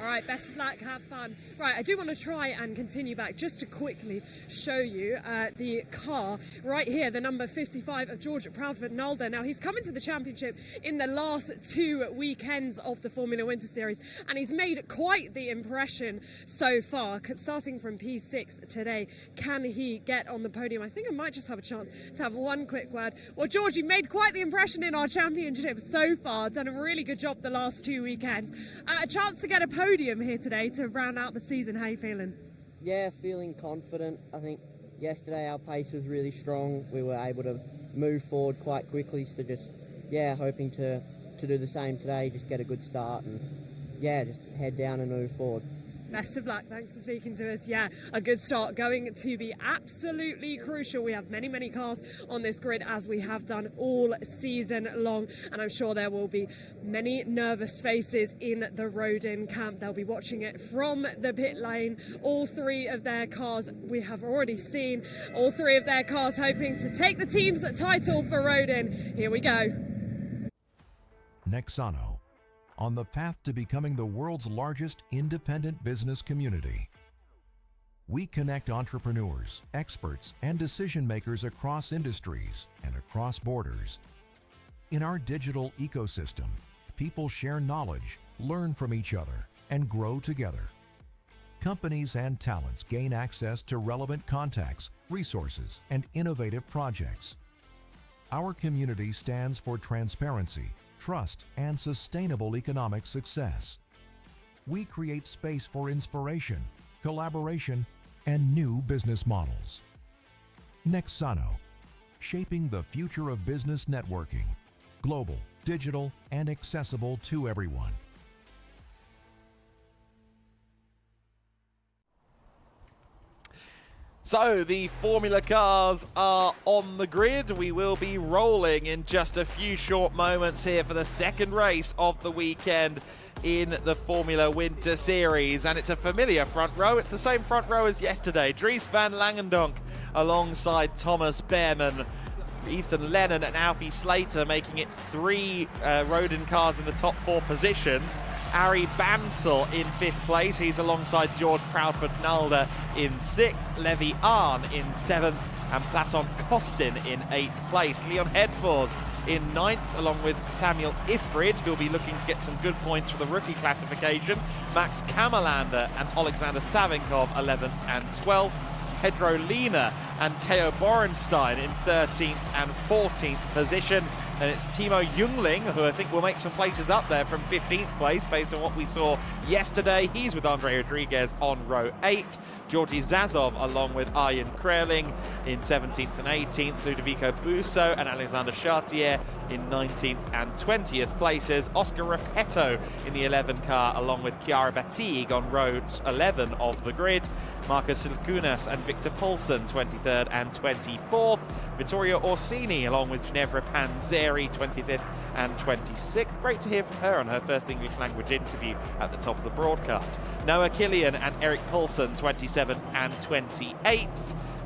All right, best of luck, have fun. Right, I do want to try and continue back just to quickly show you the car right here, the number 55 of George Proudfoot-Nolde. Now, he's come into the championship in the last 2 weekends of the Formula Winter Series, and he's made quite the impression so far, starting from P6 today. Can he get on the podium? I think I might just have a chance to have one quick word. Well, George, you've made quite the impression in our championship so far, done a really good job the last 2 weekends. A chance to get a podium here today to round out the season. How are you feeling? Yeah, feeling confident. I think yesterday our pace was really strong. We were able to move forward quite quickly, so just, yeah, hoping to do the same today, just get a good start and, yeah, just head down and move forward. Best of luck. Thanks for speaking to us. Yeah, a good start going to be absolutely crucial. We have many, many cars on this grid as we have done all season long. And I'm sure there will be many nervous faces in the Rodin camp. They'll be watching it from the pit lane. All three of their cars, we have already seen all three of their cars hoping to take the team's title for Rodin. Here we go. Nexano, on the path to becoming the world's largest independent business community. We connect entrepreneurs, experts, and decision makers across industries and across borders. In our digital ecosystem, people share knowledge, learn from each other, and grow together. Companies and talents gain access to relevant contacts, resources, and innovative projects. Our community stands for transparency, trust, and sustainable economic success. We create space for inspiration, collaboration, and new business models. Nexano, shaping the future of business networking, global, digital, and accessible to everyone. So the Formula cars are on the grid. We will be rolling in just a few short moments here for the second race of the weekend in the Formula Winter Series. And it's a familiar front row. It's the same front row as yesterday. Dries van Langendonk alongside Thomas Behrmann. Ethan Lennon and Alfie Slater making it three Rodin cars in the top four positions. Arie Bansel in fifth place. He's alongside George Proudfoot-Nalder in sixth. Levi Arn in seventh. And Platon Kostin in eighth place. Leon Hedfors in ninth, along with Samuel Ifrid, who'll be looking to get some good points for the rookie classification. Max Kammerlander and Alexander Savinkov 11th and 12th. Pedro Lina and Theo Borenstein in 13th and 14th position. And it's Timo Jungling, who I think will make some places up there from 15th place based on what we saw yesterday. He's with Andre Rodriguez on row 8. Georgi Zazov along with Arjen Kreling in 17th and 18th. Ludovico Busso and Alexander Chartier in 19th and 20th places. Oscar Repetto in the 11 car along with Chiara Batig on row 11 of the grid. Marcus Silkunas and Victor Poulsen 23rd and 24th. Vittorio Orsini along with Ginevra Panzeri 25th and 26th. Great to hear from her on her first English language interview at the top of the broadcast. Noah Killian and Eric Poulsen 27th and 28th.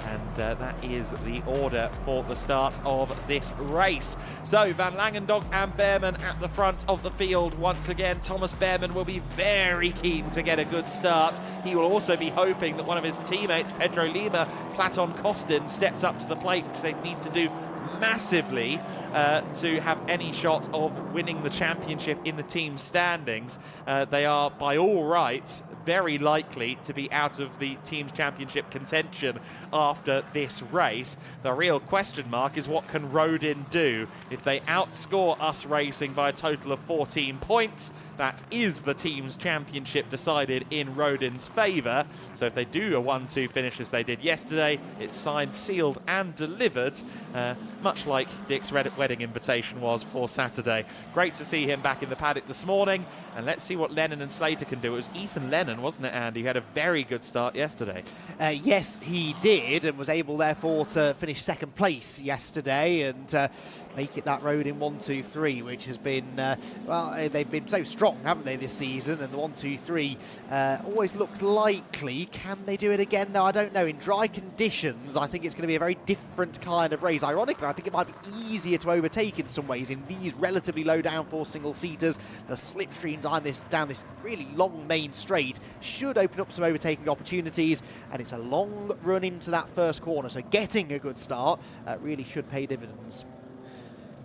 And that is the order for the start of this race. So Van Langendonk and Behrmann at the front of the field once again. Thomas Behrmann will be very keen to get a good start. He will also be hoping that one of his teammates, Pedro Lima, Platon Kostin, steps up to the plate, which they need to do massively to have any shot of winning the championship in the team standings. They are, by all rights, very likely to be out of the team's championship contention after this race. The real question mark is what can Rodin do? If they outscore Us Racing by a total of 14 points, that is the team's championship decided in Rodin's favour. So if they do a 1-2 finish as they did yesterday, it's signed, sealed and delivered, much like Dick's wedding invitation was for Saturday. Great to see him back in the paddock this morning, and let's see what Lennon and Slater can do. It was Ethan Lennon, wasn't it, Andy, who had a very good start yesterday? Yes, he did, and was able therefore to finish second place yesterday and make it that road in 1-2-3, which has been, well, they've been so strong, haven't they, this season? And the 1-2-3 always looked likely. Can they do it again, though? I don't know. In dry conditions, I think it's going to be a very different kind of race. Ironically, I think it might be easier to overtake in some ways in these relatively low downforce single-seaters. The slipstream down this really long main straight should open up some overtaking opportunities, and it's a long run into that first corner, so getting a good start really should pay dividends.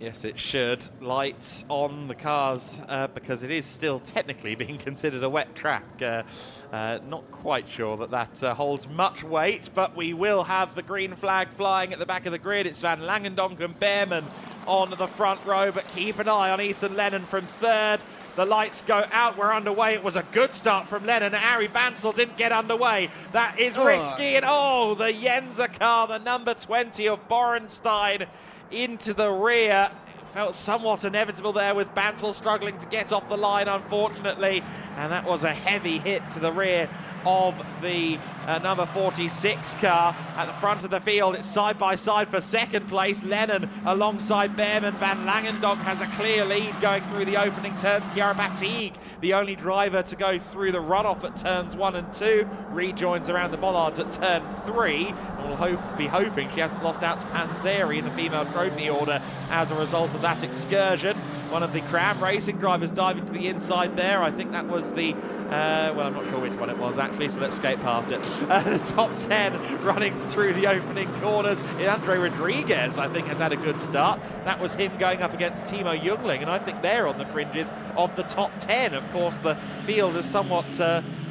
Yes, it should. Lights on the cars because it is still technically being considered a wet track. Not quite sure that holds much weight, but we will have the green flag flying at the back of the grid. It's Van Langendonk and Behrmann on the front row, but keep an eye on Ethan Lennon from third. The lights go out. We're underway. It was a good start from Lennon. Arie Bansel didn't get underway. That is risky. And the Jenser car, the number 20 of Borenstein, into the rear. felt somewhat inevitable there, with Bansal struggling to get off the line, unfortunately. And that was a heavy hit to the rear of the number 46 car. At the front of the field, it's side by side for second place. Lennon alongside Behrman. Van Langendonk has a clear lead going through the opening turns. Chiara Batigue, the only driver to go through the runoff at turns 1 and 2, rejoins around the bollards at turn 3. And we'll be hoping she hasn't lost out to Panzeri in the female trophy order as a result of that excursion. One of the Cram Racing drivers diving to the inside there. I think that was the well, I'm not sure which one it was actually, so let's skate past it. The top 10 running through the opening corners. Andre Rodriguez, I think, has had a good start. That was him going up against Timo Jungling, and I think they're on the fringes of the top 10. Of course, the field is somewhat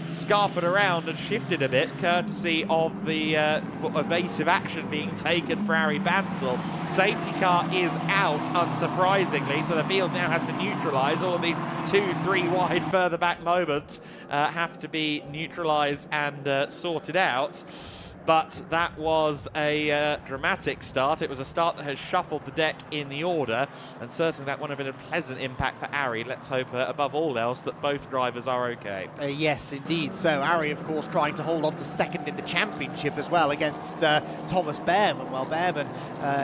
scarpered around and shifted a bit, courtesy of the evasive action being taken for Harry Bansal. Safety car is out, unsurprisingly, so the field now has to neutralise. All of these 2-3 wide further back moments have to be neutralised and sorted out. But that was a dramatic start. It was a start that has shuffled the deck in the order, and certainly that would have been a pleasant impact for Ari. Let's hope, above all else, that both drivers are okay. Yes, indeed. So Ari, of course, trying to hold on to second in the championship as well against Thomas Behrman. Well, Behrman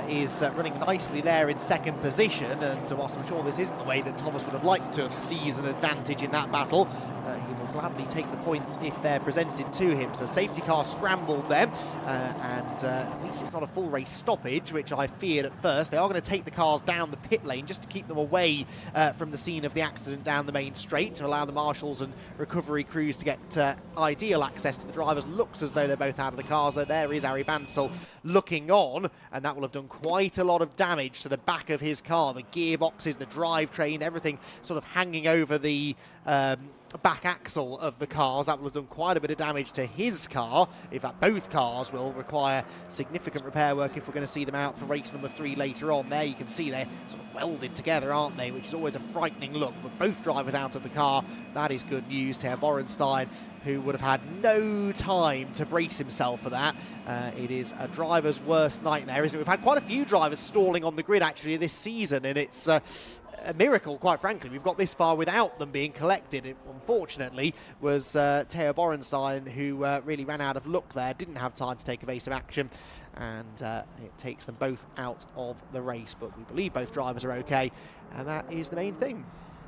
is running nicely there in second position, and whilst I'm sure this isn't the way that Thomas would have liked to have seized an advantage in that battle, he will gladly take the points if they're presented to him. So safety car scrambled them, and at least it's not a full race stoppage, which I feared at first. They are going to take the cars down the pit lane just to keep them away from the scene of the accident down the main straight, to allow the marshals and recovery crews to get ideal access to the drivers. Looks as though they're both out of the cars. So there is Ari Bansal looking on, and that will have done quite a lot of damage to the back of his car. The gearboxes, the drivetrain, everything sort of hanging over the back axle of the cars. That will have done quite a bit of damage to his car. In fact, both cars will require significant repair work if we're going to see them out for race number 3 later on. There you can see they're sort of welded together, aren't they, which is always a frightening look. With both drivers out of the car, that is good news. Ter Borenstein, who would have had no time to brace himself for that. It is a driver's worst nightmare, isn't it? We've had quite a few drivers stalling on the grid actually this season, and it's a miracle, quite frankly. We've got this far without them being collected. It, unfortunately, was Theo Borenstein who really ran out of luck there, didn't have time to take evasive action, and it takes them both out of the race. But we believe both drivers are okay, and that is the main thing.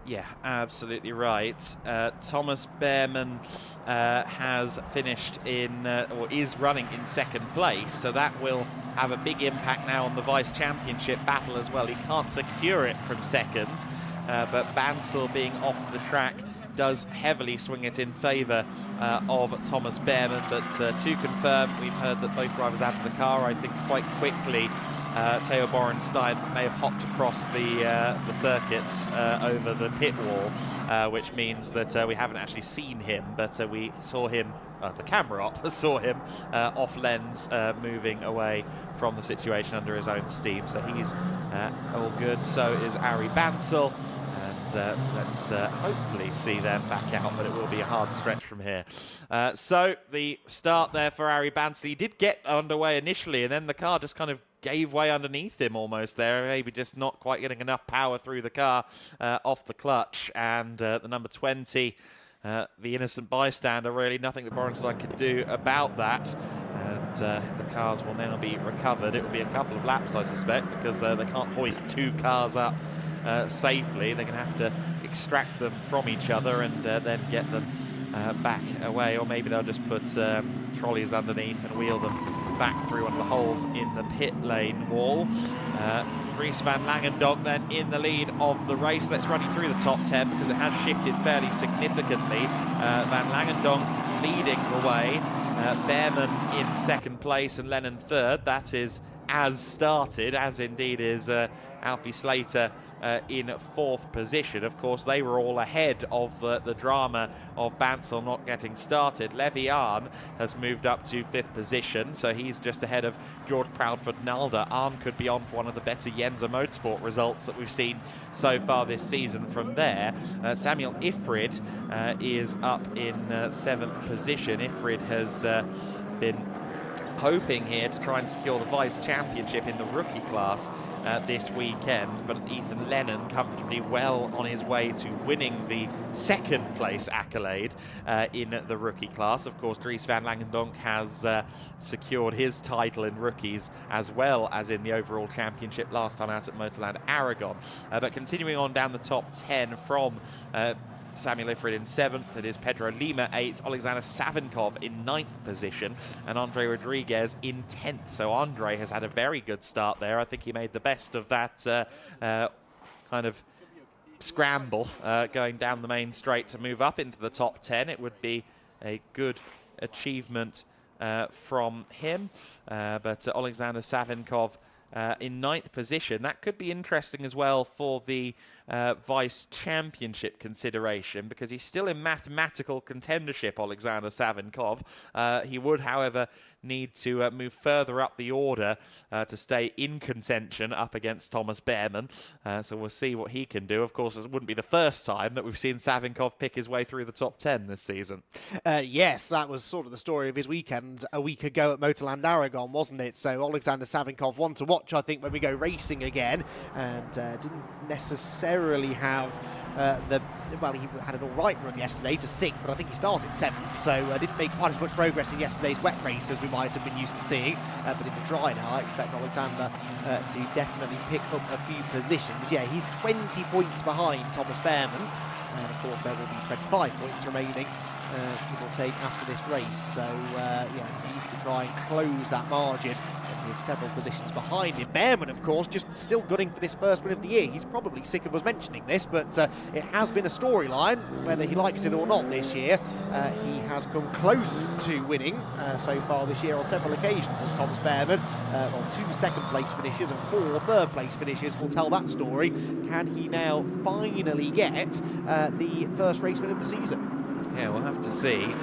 Yeah, absolutely right. Thomas Behrman has finished in, or is running in second place, so that will have a big impact now on the vice championship battle as well. He can't secure it from second, but Bansal being off the track does heavily swing it in favour of Thomas Behrman. But to confirm, we've heard that both drivers out of the car. I think quite quickly Theo Borenstein may have hopped across the circuit over the pit wall, which means that we haven't actually seen him, but we saw him, the camera op saw him off lens, moving away from the situation under his own steam. So he's all good. So is Ari Bansal. Let's hopefully see them back out, but it will be a hard stretch from here. So the start there for Ari Bansal. He did get underway initially, and then the car just kind of gave way underneath him almost there, maybe just not quite getting enough power through the car off the clutch. And the number 20, the innocent bystander, really nothing that Borenstein could do about that. And the cars will now be recovered. It will be a couple of laps, I suspect, because they can't hoist 2 cars up safely. They're going to have to extract them from each other and then get them back away, or maybe they'll just put trolleys underneath and wheel them back through one of the holes in the pit lane wall. Dries Van Langendonk then in the lead of the race. Let's run you through the top 10 because it has shifted fairly significantly. Van Langendonk leading the way, Behrman in second place and Lennon third. That is as started, as indeed is Alfie Slater in 4th position. Of course, they were all ahead of the drama of Bansal not getting started. Levi has moved up to 5th position, so he's just ahead of George Proudfoot-Nalder. Arn could be on for one of the better Yenza Motorsport results that we've seen so far this season from there. Samuel Ifrid is up in 7th position. Ifrid has been hoping here to try and secure the vice championship in the rookie class this weekend, but Ethan Lennon comfortably well on his way to winning the second place accolade in the rookie class. Of course, Dries van Langendonk has secured his title in rookies as well as in the overall championship last time out at Motorland Aragon. But continuing on down the top 10 from Samuel Ifrid in 7th, it is Pedro Lima 8th, Alexander Savinkov in 9th position, and Andre Rodriguez in 10th. So Andre has had a very good start there. I think he made the best of that kind of scramble going down the main straight to move up into the top 10. It would be a good achievement from him, but Alexander Savinkov in 9th position. That could be interesting as well for the vice championship consideration, because he's still in mathematical contendership, Alexander Savinkov. He would, however, need to move further up the order to stay in contention up against Thomas Behrmann. So we'll see what he can do. Of course, it wouldn't be the first time that we've seen Savinkov pick his way through the top 10 this season. Yes, that was sort of the story of his weekend a week ago at Motorland Aragon, wasn't it? So Alexander Savinkov, one to watch, I think, when we go racing again, and didn't necessarily have well, he had an all-right run yesterday to 6th, but I think he started 7th, so didn't make quite as much progress in yesterday's wet race as we might have been used to seeing. But in the dry now, I expect Alexander to definitely pick up a few positions. Yeah, he's 20 points behind Thomas Behrmann, and of course there will be 25 points remaining, give or take, after this race. So yeah, he needs to try and close that margin, and he's several positions behind him. Behrmann, of course, just still gunning for this first win of the year. He's probably sick of us mentioning this, but it has been a storyline, whether he likes it or not this year. He has come close to winning so far this year on several occasions as Thomas Behrmann, on 2 second-place finishes and 4 third-place finishes will tell that story. Can he now finally get the first race win of the season? Yeah, we'll have to see.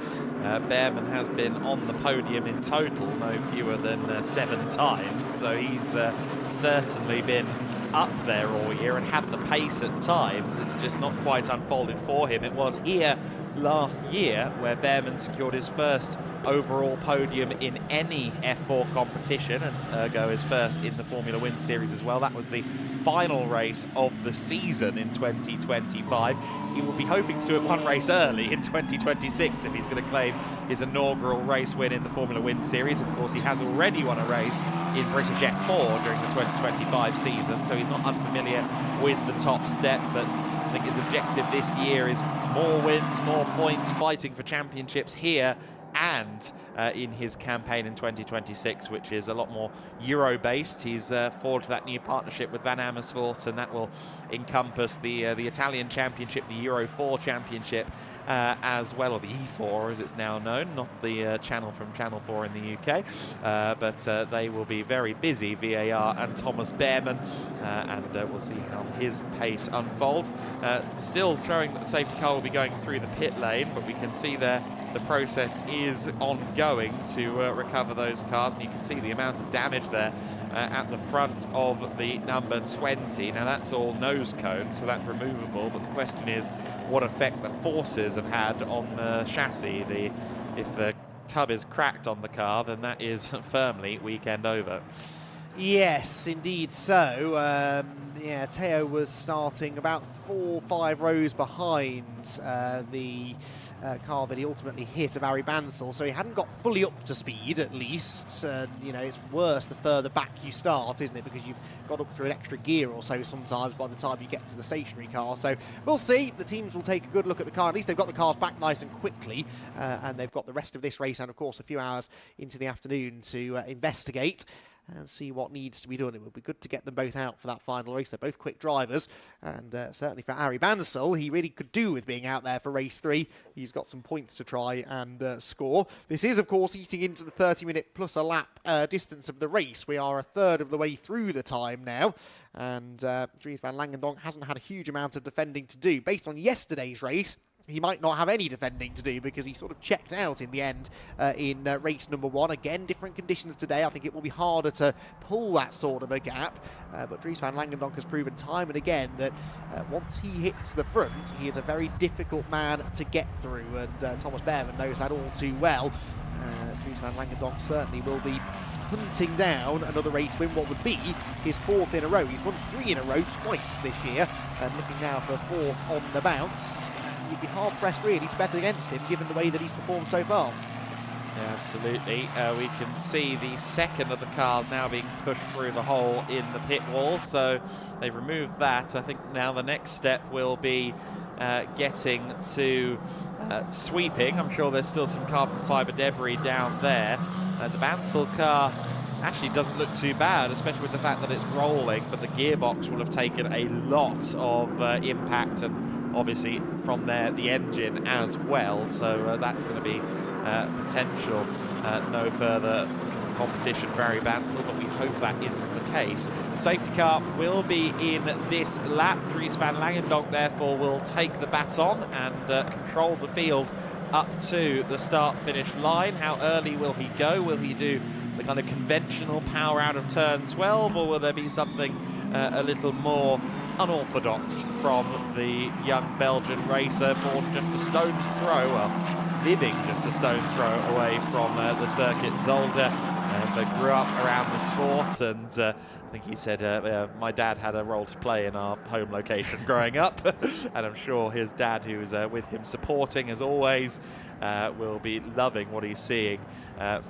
Behrmann has been on the podium in total no fewer than 7 times, so he's certainly been up there all year and had the pace at times. It's just not quite unfolded for him. It was here last year where Behrmann secured his first overall podium in any F4 competition, and ergo his first in the Formula Wind Series as well. That was the final race of the season in 2025. He will be hoping to do it one race early in 2026 if he's going to claim his inaugural race win in the Formula Wind Series. Of course, he has already won a race in British F4 during the 2025 season, so he's not unfamiliar with the top step, but I think his objective this year is more wins, more points, fighting for championships here and in his campaign in 2026, which is a lot more Euro-based. He's forged that new partnership with Van Amersfoort, and that will encompass the Italian Championship, the Euro 4 Championship, as well, or the E4 as it's now known, not the channel from Channel 4 in the UK. But they will be very busy, VAR and Thomas Behrmann, and we'll see how his pace unfolds. Still showing that the safety car will be going through the pit lane, but we can see there the process is ongoing to recover those cars, and you can see the amount of damage there at the front of the number 20. Now that's all nose cone, so that's removable, but the question is what effect the forces have had on the chassis. If the tub is cracked on the car, then that is firmly weekend over. Yes, indeed so. Yeah, Teo was starting about 4 or 5 rows behind the car that he ultimately hit of Ari Bansal, so he hadn't got fully up to speed at least. You know, it's worse the further back you start, isn't it, because you've got up through an extra gear or so sometimes by the time you get to the stationary car. So we'll see. The teams will take a good look at the car. At least they've got the cars back nice and quickly, and they've got the rest of this race and of course a few hours into the afternoon to investigate and see what needs to be done. It would be good to get them both out for that final race. They're both quick drivers, and certainly for Ari Bansal, he really could do with being out there for race 3. He's got some points to try and score. This is, of course, eating into the 30-minute plus a lap distance of the race. We are a third of the way through the time now, and Dries van Langendonk hasn't had a huge amount of defending to do. Based on yesterday's race, he might not have any defending to do because he sort of checked out in the end in race number 1. Again, different conditions today. I think it will be harder to pull that sort of a gap. But Dries van Langendonk has proven time and again that once he hits the front, he is a very difficult man to get through. And Thomas Behrmann knows that all too well. Dries van Langendonk certainly will be hunting down another race win, what would be his 4th in a row. He's won 3 in a row twice this year, and looking now for a 4th on the bounce. And you'd be hard-pressed really to bet against him, given the way that he's performed so far. Yeah, absolutely. We can see the second of the cars now being pushed through the hole in the pit wall, so they've removed that. I think now the next step will be getting to sweeping. I'm sure there's still some carbon fibre debris down there. The Bansal car actually doesn't look too bad, especially with the fact that it's rolling, but the gearbox will have taken a lot of impact, and obviously from there the engine as well, so that's going to be potential no further competition for Harry Bansal, but we hope that isn't the case. The safety car will be in this lap. Dries van Langendonk therefore will take the baton and control the field up to the start-finish line. How early will he go? Will he do the kind of conventional power out of turn 12, or will there be something a little more unorthodox from the young Belgian racer, more just a stone's throw, well, living just a stone's throw away from the Circuit Zolder. So grew up around the sport, and I think he said my dad had a role to play in our home location growing up, and I'm sure his dad, who is with him supporting as always, will be loving what he's seeing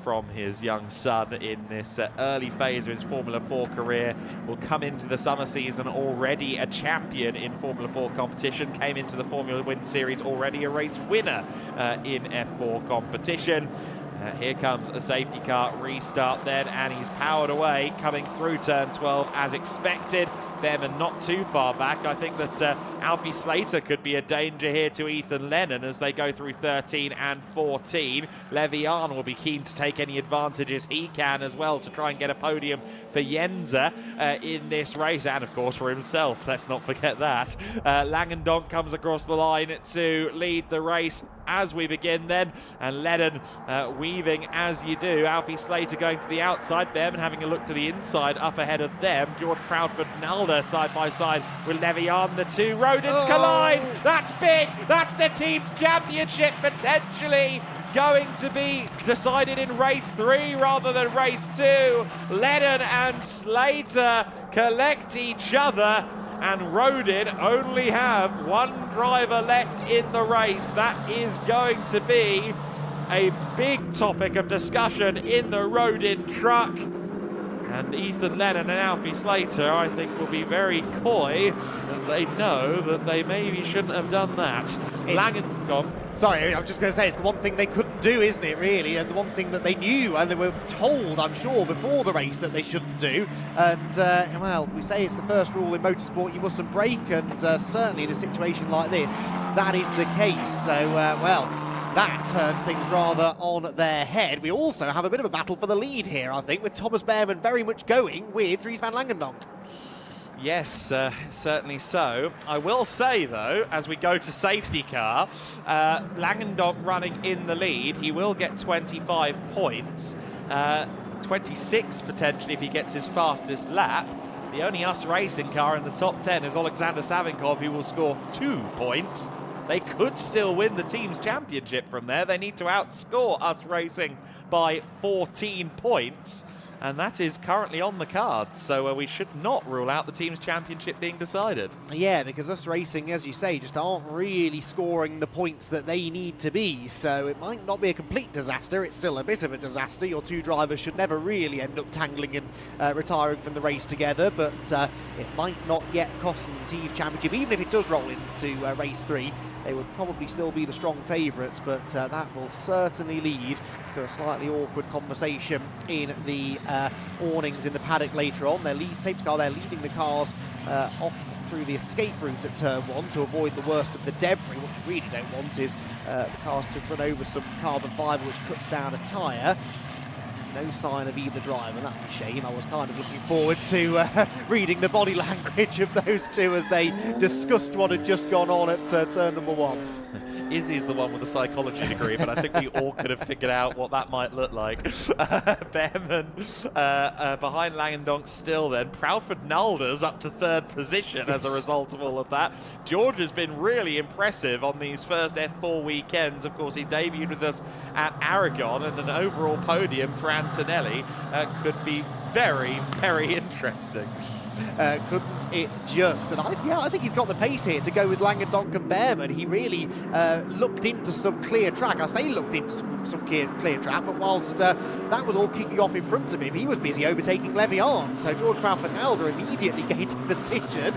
from his young son in this early phase of his Formula 4 career. Will come into the summer season already a champion in Formula 4 competition, came into the Formula Wind Series already a race winner in F4 competition. Here comes a safety car restart then, and he's powered away, coming through turn 12 as expected. Behrman not too far back. I think that Alfie Slater could be a danger here to Ethan Lennon as they go through 13 and 14. Levian will be keen to take any advantages he can as well to try and get a podium for Jense in this race, and of course for himself, let's not forget that. Langendonk comes across the line to lead the race as we begin then, and Lennon weaving as you do. Alfie Slater going to the outside, Behrman having a look to the inside up ahead of them. George Proudfoot and Alder side by side with Levian. The two Rodents collide. That's big. That's the team's championship potentially going to be decided in race 3 rather than race 2. Lennon and Slater collect each other, and Rodin only have one driver left in the race. That is going to be a big topic of discussion in the Rodin truck. And Ethan Lennon and Alfie Slater, I think, will be very coy as they know that they maybe shouldn't have done that. Langendonk. Sorry, I was just going to say, it's the one thing they couldn't do, isn't it, really? And the one thing that they knew, and they were told, I'm sure, before the race that they shouldn't do. And, well, we say it's the first rule in motorsport, you mustn't brake, and certainly in a situation like this, that is the case. So, well, that turns things rather on their head. We also have a bit of a battle for the lead here, I think, with Thomas Behrman very much going with Dries van Langendonk. Yes, certainly so. I will say, though, as we go to safety car, Langendonk running in the lead. He will get 25 points, 26 potentially if he gets his fastest lap. The only US racing car in the top 10 is Alexander Savinkov, who will score 2 points. They could still win the team's championship from there. They need to outscore US Racing by 14 points. And that is currently on the cards, so we should not rule out the team's championship being decided. Yeah, because US Racing, as you say, just aren't really scoring the points that they need to be, so it might not be a complete disaster. It's still a bit of a disaster. Your two drivers should never really end up tangling and retiring from the race together, but it might not yet cost them the team's championship. Even if it does roll into race 3, they would probably still be the strong favourites, but that will certainly lead to a slightly awkward conversation in the awnings in the paddock later on. Their safety car, they're leading the cars off through the escape route at turn 1 to avoid the worst of the debris. What we really don't want is the cars to run over some carbon fibre which cuts down a tyre. No sign of either driver. That's a shame. I was kind of looking forward to reading the body language of those two as they discussed what had just gone on at turn number 1. Izzy's the one with the psychology degree, but I think we all could have figured out what that might look like. Behrman behind Langendonk still then. Proudford Nalder's up to 3rd position as a result of all of that. George has been really impressive on these first F4 weekends. Of course, he debuted with us at Aragon, and an overall podium for Antonelli could be very, very interesting. Couldn't it just? And I think he's got the pace here to go with Langendonk and Behrman. He really looked into some clear track. I say looked into some clear track, but whilst that was all kicking off in front of him, he was busy overtaking Levian. So George Proudfoot-Nalder immediately gained a position.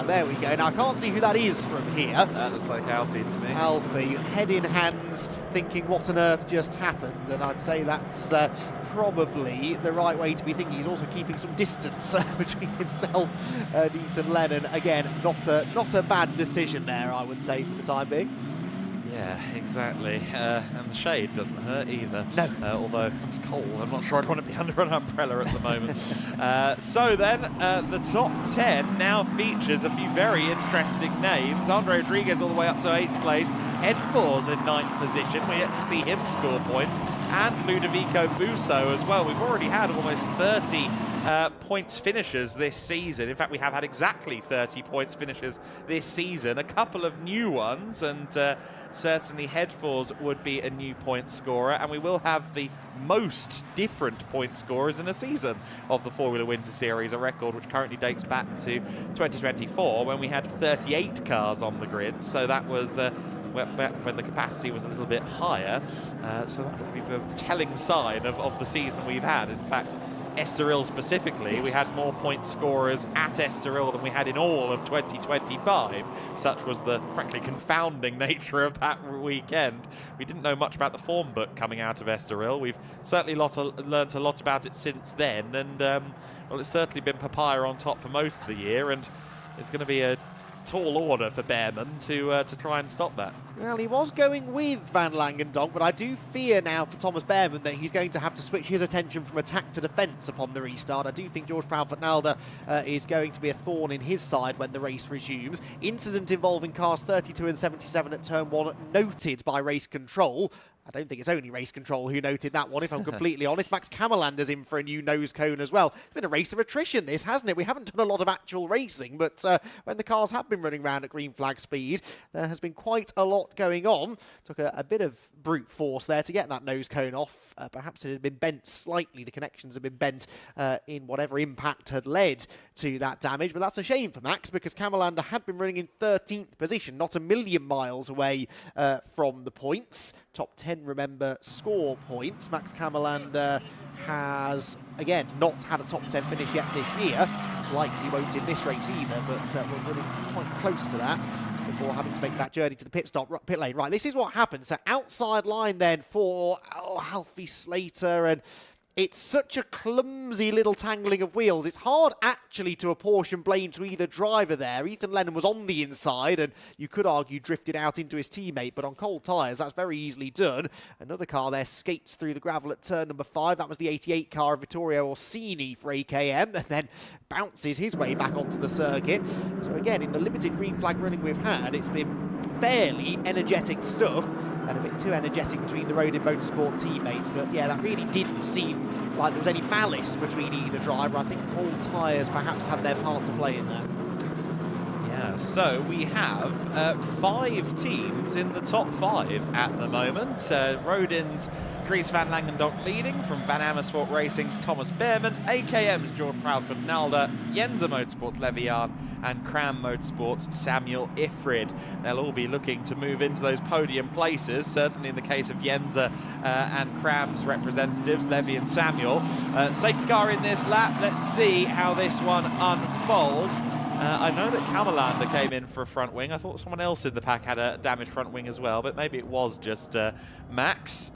There we go. Now I can't see who that is from here. That looks like Alfie to me. Alfie, head in hands, thinking what on earth just happened, and I'd say that's probably the right way to be thinking. He's also keeping some distance between himself and Ethan Lennon. Again, not a bad decision there, I would say, for the time being. Yeah, exactly. And the shade doesn't hurt either. No. Although it's cold. I'm not sure I'd want to be under an umbrella at the moment. So then, the top 10 now features a few very interesting names. Andre Rodriguez all the way up to 8th place. Headfor's in 9th position. We're yet to see him score points. And Ludovico Busso as well. We've already had almost 30 points finishers this season. In fact, we have had exactly 30 points finishers this season. A couple of new ones, and certainly Headfor's would be a new point scorer, and we will have the most different point scorers in a season of the Four-Wheeler Winter Series, a record which currently dates back to 2024 when we had 38 cars on the grid. So that was when the capacity was a little bit higher. So that would be the telling sign of the season we've had. In fact, Estoril specifically, we had more point scorers at Estoril than we had in all of 2025. Such was the, frankly, confounding nature of that weekend. We didn't know much about the form book coming out of Estoril. We've certainly learnt a lot about it since then, and well, it's certainly been Papaya on top for most of the year, and it's going to be a tall order for Behrman to try and stop that. Well, he was going with Van Langendonk, but I do fear now for Thomas Behrman that he's going to have to switch his attention from attack to defence upon the restart. I do think George Proudfoot-Nalder is going to be a thorn in his side when the race resumes. Incident involving cars 32 and 77 at turn 1 noted by race control. I don't think it's only race control who noted that one, if I'm completely honest. Max Camerlander's in for a new nose cone as well. It's been a race of attrition, this, hasn't it? We haven't done a lot of actual racing, but when the cars have been running around at green flag speed, there has been quite a lot going on. Took a bit of brute force there to get that nose cone off. Perhaps it had been bent slightly. The connections had been bent in whatever impact had led to that damage, but that's a shame for Max, because Camerlander had been running in 13th position, not a million miles away from the points. Top 10, remember, score points. Max Camerlander has, again, not had a top 10 finish yet this year. Likely won't in this race either, but was running quite close to that before having to make that journey to the pit lane. Right, this is what happens. So outside line then for Alfie Slater, and it's such a clumsy little tangling of wheels. It's hard actually to apportion blame to either driver there. Ethan Lennon was on the inside and you could argue drifted out into his teammate, but on cold tyres that's very easily done. Another car there skates through the gravel at turn number 5. That was the 88 car of Vittorio Orsini for AKM, and then bounces his way back onto the circuit. So again, in the limited green flag running we've had, it's been fairly energetic stuff, and a bit too energetic between the Road in Motorsport teammates. But yeah, that really didn't seem like there was any malice between either driver. I think cold tyres perhaps had their part to play in that. Yeah, so we have 5 teams in the top 5 at the moment. Rodin's Dries van Langendonk leading, from Van Amersfoort Racing's Thomas Behrman, AKM's George Proudfoot-Nalder, Yenza Motorsports Levian, and Cram Motorsports Samuel Ifrid. They'll all be looking to move into those podium places, certainly in the case of Yenza and Cram's representatives, Levy and Samuel. Safety car in this lap. Let's see how this one unfolds. I know that Camerlander came in for a front wing. I thought someone else in the pack had a damaged front wing as well, but maybe it was just Max.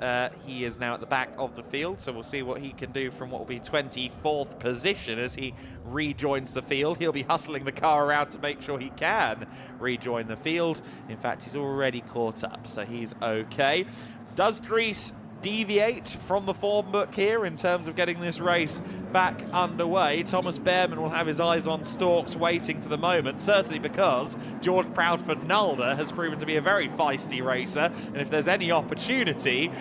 He is now at the back of the field, so we'll see what he can do from what will be 24th position as he rejoins the field. He'll be hustling the car around to make sure he can rejoin the field. In fact, he's already caught up, so he's okay. Does Dries deviate from the form book here in terms of getting this race back underway. Thomas Behrman will have his eyes on stalks waiting for the moment, certainly because George Proudfoot-Nalder has proven to be a very feisty racer, and if there's any opportunity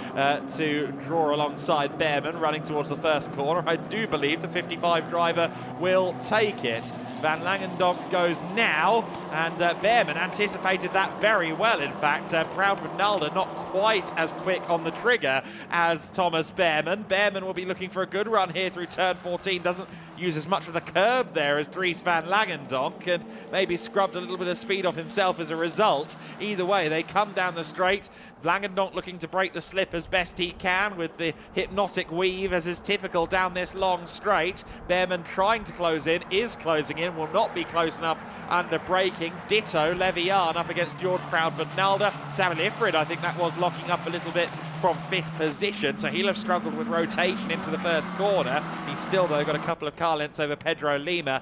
to draw alongside Behrman running towards the first corner, I do believe the 55 driver will take it. Van Langendonk goes now, and Behrman anticipated that very well. In fact, Proudfoot-Nalder not quite as quick on the trigger as Thomas Behrman. Behrman will be looking for a good run here through turn 14. Doesn't use as much of the curb there as Dries Van Langendonk, and maybe scrubbed a little bit of speed off himself as a result. Either way, they come down the straight. Langendonk looking to break the slip as best he can with the hypnotic weave, as is typical down this long straight. Behrman trying to close in, is closing in, will not be close enough under braking. Ditto Levian up against George Proudfoot-Nalder. Samuel Ifrid, I think that was locking up a little bit from 5th position, so he'll have struggled with rotation into the first corner. He's still, though, got a couple of car lengths over Pedro Lima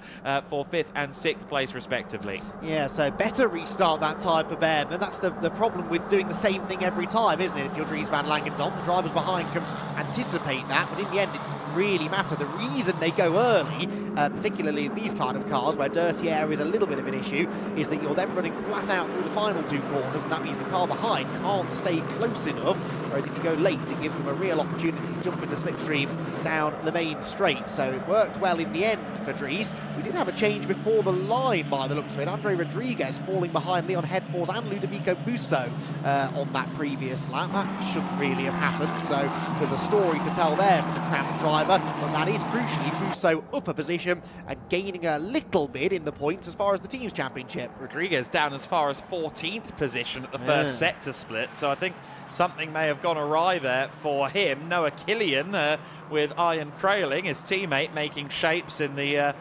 for 5th and 6th place respectively. Yeah, so better restart that time for Behrman. That's the problem with doing the same thing every time, isn't it? If you're Dries Van Langendonk, the drivers behind can anticipate that, but in the end it didn't really matter. The reason they go early, particularly in these kind of cars where dirty air is a little bit of an issue, is that you're then running flat out through the final 2 corners, and that means the car behind can't stay close enough, whereas if you go late it gives them a real opportunity to jump in the slipstream down the main straight. So it worked well in the end for Dries. We did have a change before the line by the looks of it. Andre Rodriguez falling behind Leon Headforth and Ludovico Busso on that previous lap. That shouldn't really have happened, so there's a story to tell there for the Cram driver, but that is crucially Busso up a position and gaining a little bit in the points as far as the team's championship. Rodriguez down as far as 14th position at the first sector split, so I think something may have gone awry there for him. Noah Killian with Ian Kraling, his teammate, making shapes in the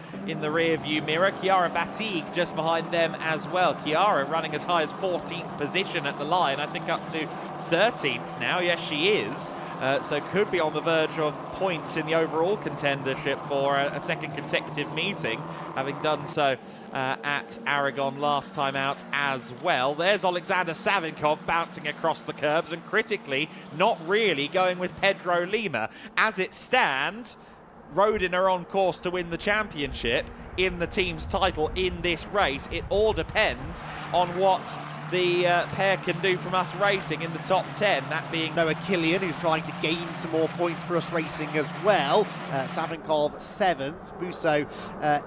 rear view mirror. Chiara Batig just behind them as well. Chiara running as high as 14th position at the line, I think up to 13th now. Yes, she is. So could be on the verge of points in the overall contendership for a second consecutive meeting, having done so at Aragon last time out as well. There's Alexander Savinkov bouncing across the curbs, and critically not really going with Pedro Lima. As it stands, Rodin are on course to win the championship in the team's title in this race. It all depends on what the pair can do from Us Racing in the top 10, that being Noah Killian, who's trying to gain some more points for Us Racing as well. Savinkov 7th, Busso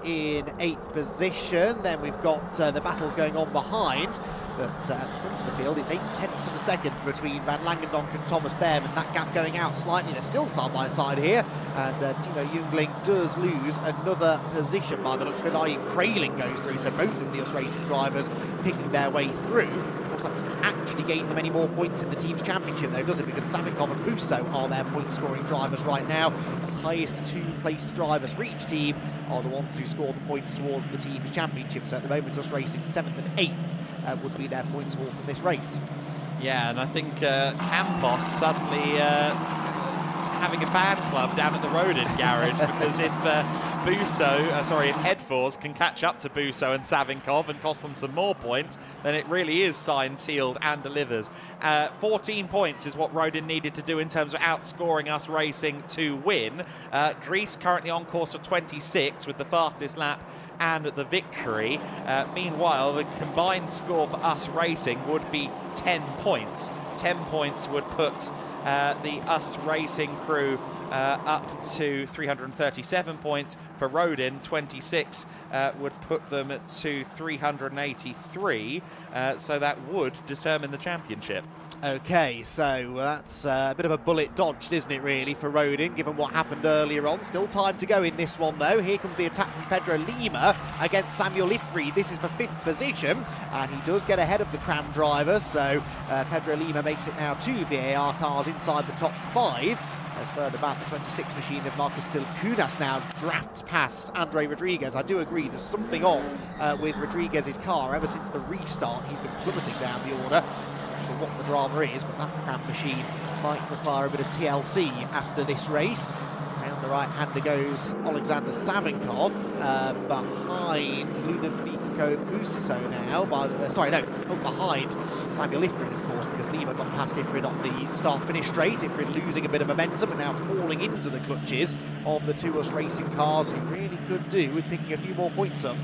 in 8th position. Then we've got the battles going on behind, but at the front of the field it's 0.8 of a second between Van Langendonk and Thomas Behrman. That gap going out slightly. They're still side by side here, and Timo Jungling does lose another position by the looks of it. Ian Kraling goes through, so both of the Us Racing drivers picking their way through. Of course, that doesn't actually gain them any more points in the team's championship, though, does it? Because Savinkov and Busso are their point-scoring drivers right now. The highest 2 placed drivers for each team are the ones who score the points towards the team's championship. So at the moment, Us Racing 7th and 8th would be their points haul from this race. Yeah, and I think Campos suddenly having a fan club down at the Rodin garage, because if if Headforth can catch up to Busso and Savinkov and cost them some more points, then it really is signed, sealed and delivered. 14 points is what Rodin needed to do in terms of outscoring Us Racing to win. Dries currently on course for 26 with the fastest lap and the victory. Meanwhile, the combined score for Us Racing would be 10 points. 10 points would put the Us Racing crew up to 337 points. For Rodin, 26 would put them to 383, so that would determine the championship. Okay, so that's a bit of a bullet dodged, isn't it, really, for Rodin, given what happened earlier on. Still time to go in this one, though. Here comes the attack from Pedro Lima against Samuel Ifrid. This is for 5th position, and he does get ahead of the Cram driver, so Pedro Lima makes it now 2 VAR cars inside the top 5. As further back, the 26 machine of Marcus Silcunas now drafts past Andre Rodriguez. I do agree there's something off with Rodriguez's car. Ever since the restart, he's been plummeting down the order. Not sure what the drama is, but that Cram machine might require a bit of TLC after this race. Round the right-hander goes Alexander Savinkov, behind Ludovico Ludovico Busso now, behind Samuel Ifrid, of course, because Lima got past Ifrid on the start-finish straight. Ifrid losing a bit of momentum and now falling into the clutches of the two US Racing cars, who really could do with picking a few more points up.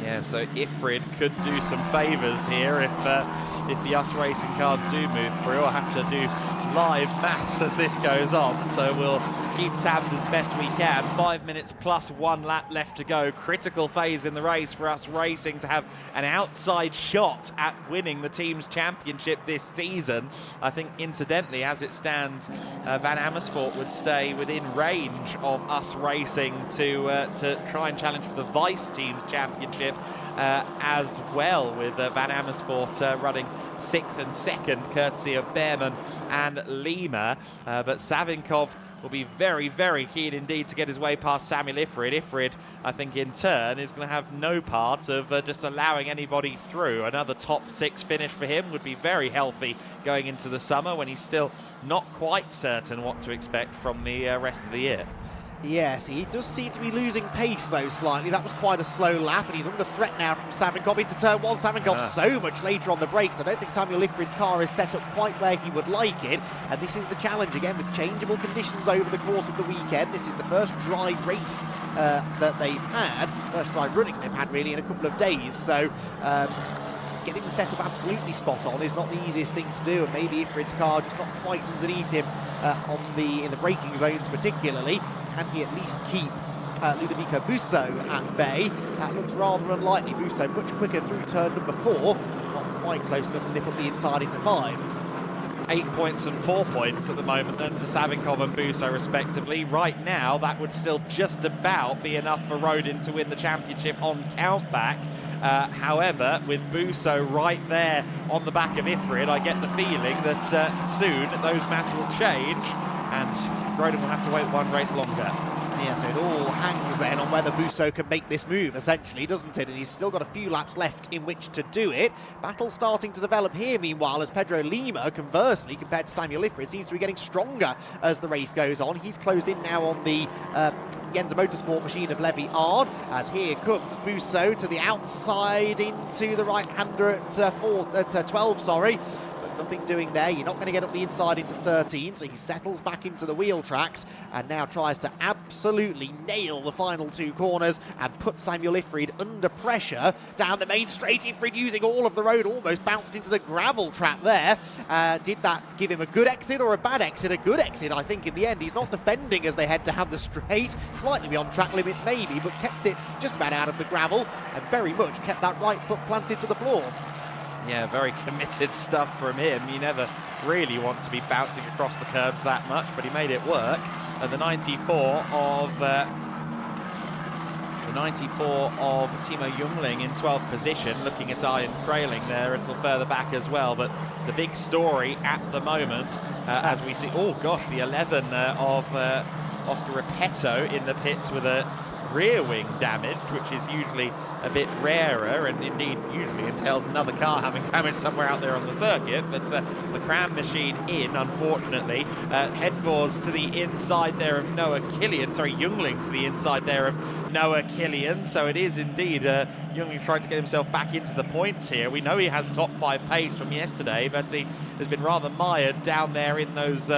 Yeah, so Ifrid could do some favours here if the US Racing cars do move through. I'll have to do live maths as this goes on, so we'll keep tabs as best we can. 5 minutes plus 1 lap left to go. Critical phase in the race for US Racing to have an outside shot at winning the team's championship this season. I think, incidentally, as it stands, Van Amersfoort would stay within range of US Racing to try and challenge for the Vice team's championship as well, with Van Amersfoort running 6th and 2nd, courtesy of Behrman and Lima. But Savinkov will be very, very keen indeed to get his way past Samuel Ifrid. Ifrid, I think, in turn, is going to have no part of just allowing anybody through. Another top 6 finish for him would be very healthy going into the summer, when he's still not quite certain what to expect from the rest of the year. Yes, he does seem to be losing pace, though, slightly. That was quite a slow lap, and he's under threat now from Savinkov into turn 1. Savinkov so much later on the brakes. I don't think Samuel Ifrid's car is set up quite where he would like it, and this is the challenge, again, with changeable conditions over the course of the weekend. This is the first dry race that they've had, first dry running they've had, really, in a couple of days, so getting the setup absolutely spot on is not the easiest thing to do, and maybe Ifrid's car just not quite underneath him in the braking zones particularly. Can he at least keep Ludovico Busso at bay? That looks rather unlikely. Busso much quicker through turn number 4, not quite close enough to nip up the inside into 5. 8 points and 4 points at the moment then for Savinkov and Busso respectively. Right now, that would still just about be enough for Rodin to win the championship on countback. However, with Busso right there on the back of Ifrid, I get the feeling that soon those maths will change and Rodin will have to wait one race longer. Yeah, so it all hangs then on whether Busso can make this move, essentially, doesn't it? And he's still got a few laps left in which to do it. Battle starting to develop here, meanwhile, as Pedro Lima, conversely, compared to Samuel Ifrid, seems to be getting stronger as the race goes on. He's closed in now on the Yenza Motorsport machine of Levi Ard, as here comes Busso to the outside into the right-hander at 12, sorry. Nothing doing there. You're not going to get up the inside into 13, so he settles back into the wheel tracks and now tries to absolutely nail the final 2 corners and put Samuel Ifrid under pressure down the main straight. Ifrid using all of the road, almost bounced into the gravel trap there. Did that give him a good exit or a bad exit? A good exit, I think, in the end. He's not defending as they head to have the straight, slightly beyond track limits maybe, but kept it just about out of the gravel and very much kept that right foot planted to the floor. Yeah, very committed stuff from him. You never really want to be bouncing across the curbs that much, but he made it work. And the 94 of Timo Jungling in 12th position, looking at Ian Kraling there a little further back as well. But the big story at the moment, as we see, oh gosh, the 11 of Oscar Repetto in the pits with a rear wing damage, which is usually a bit rarer and indeed usually entails another car having damage somewhere out there on the circuit. But the cram machine in, unfortunately. Headforce to the inside there of Noah Killian, sorry, Jungling to the inside there of Noah Killian. So it is indeed Jungling trying to get himself back into the points here. We know he has top 5 pace from yesterday, but he has been rather mired down there in those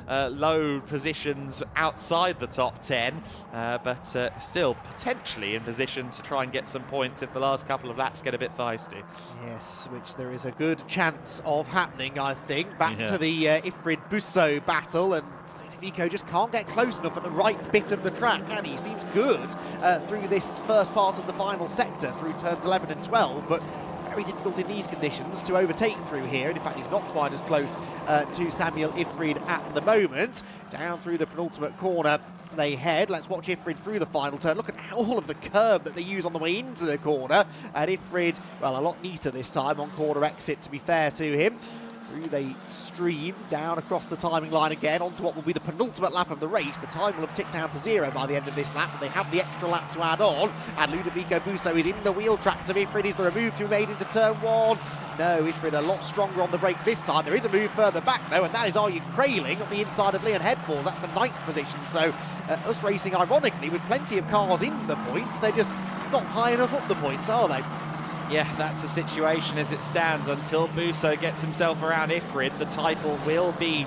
low positions outside the top 10, but still potentially in position to try and get some points if the last couple of laps get a bit feisty. Yes, which there is a good chance of happening, I think. Back to the Ifrid-Busso battle, and Ludovico just can't get close enough at the right bit of the track, and he seems good through this first part of the final sector, through turns 11 and 12, but very difficult in these conditions to overtake through here. And in fact, he's not quite as close to Samuel Ifrid at the moment. Down through the penultimate corner they head. Let's watch Ifrid through the final turn. Look at all of the curb that they use on the way into the corner. And Ifrid, well, a lot neater this time on corner exit, to be fair to him. Through they stream down across the timing line again onto what will be the penultimate lap of the race. The time will have ticked down to 0 by the end of this lap, but they have the extra lap to add on. And Ludovico Busso is in the wheel tracks of Ifrid. Is there a move to be made into turn 1? No, Ifrid a lot stronger on the brakes this time. There is a move further back though, and that is Ian Kraling on the inside of Leon Headfall. That's the 9th position. So US Racing, ironically, with plenty of cars in the points, they're just not high enough up the points, are they? Yeah, that's the situation as it stands. Until Busso gets himself around Ifrid, the title will be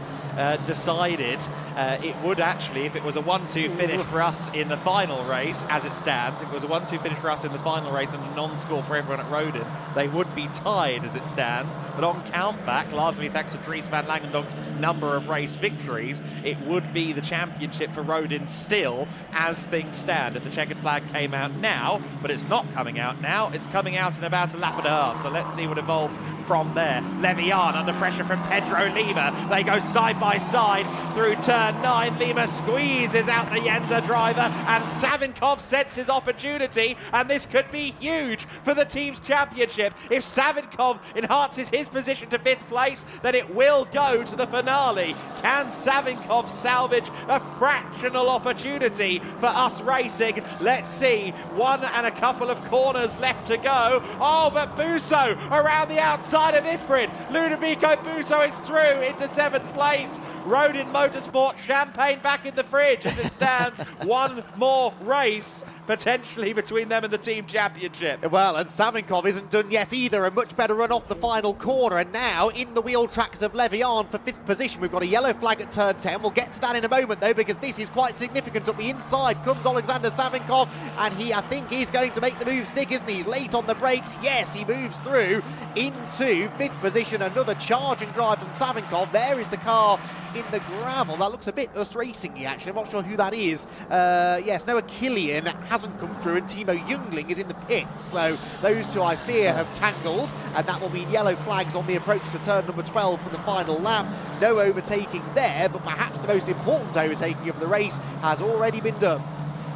decided. It would actually, if it was a 1-2 finish for us in the final race, as it stands, if it was a 1-2 finish for us in the final race and a non-score for everyone at Rodin, they would be tied as it stands. But on countback, largely thanks to Dries van Langendonk's number of race victories, it would be the championship for Rodin still as things stand. If the checkered flag came out now, but it's not coming out now, it's coming out in about a lap and a half. So let's see what evolves from there. Levian under pressure from Pedro Lima. They go side by side through turn 9. Lima squeezes out the Yenza driver, and Savinkov senses opportunity, and this could be huge for the team's championship. If Savinkov enhances his position to 5th place, then it will go to the finale. Can Savinkov salvage a fractional opportunity for us racing? Let's see. 1 and a couple of corners left to go. Oh, but Busso around the outside of Ifrid. Ludovico Busso is through into 7th place. Rodin Motorsport champagne back in the fridge as it stands. One more race potentially between them and the team championship. Well, and Savinkov isn't done yet either. A much better run off the final corner, and now in the wheel tracks of Levian for 5th position. We've got a yellow flag at turn 10. We'll get to that in a moment though, because this is quite significant. Up the inside comes Alexander Savinkov, and he, I think, is going to make the move stick, isn't he? He's late on the brakes. Yes, he moves through into 5th position. Another charging drive from Savinkov. There is the car in the gravel. That looks a bit us racing-y, actually. I'm not sure who that is. Yes, Noah Killian hasn't come through, and Timo Jungling is in the pits. So those two, I fear, have tangled, and that will mean yellow flags on the approach to turn number 12 for the final lap. No overtaking there, but perhaps the most important overtaking of the race has already been done.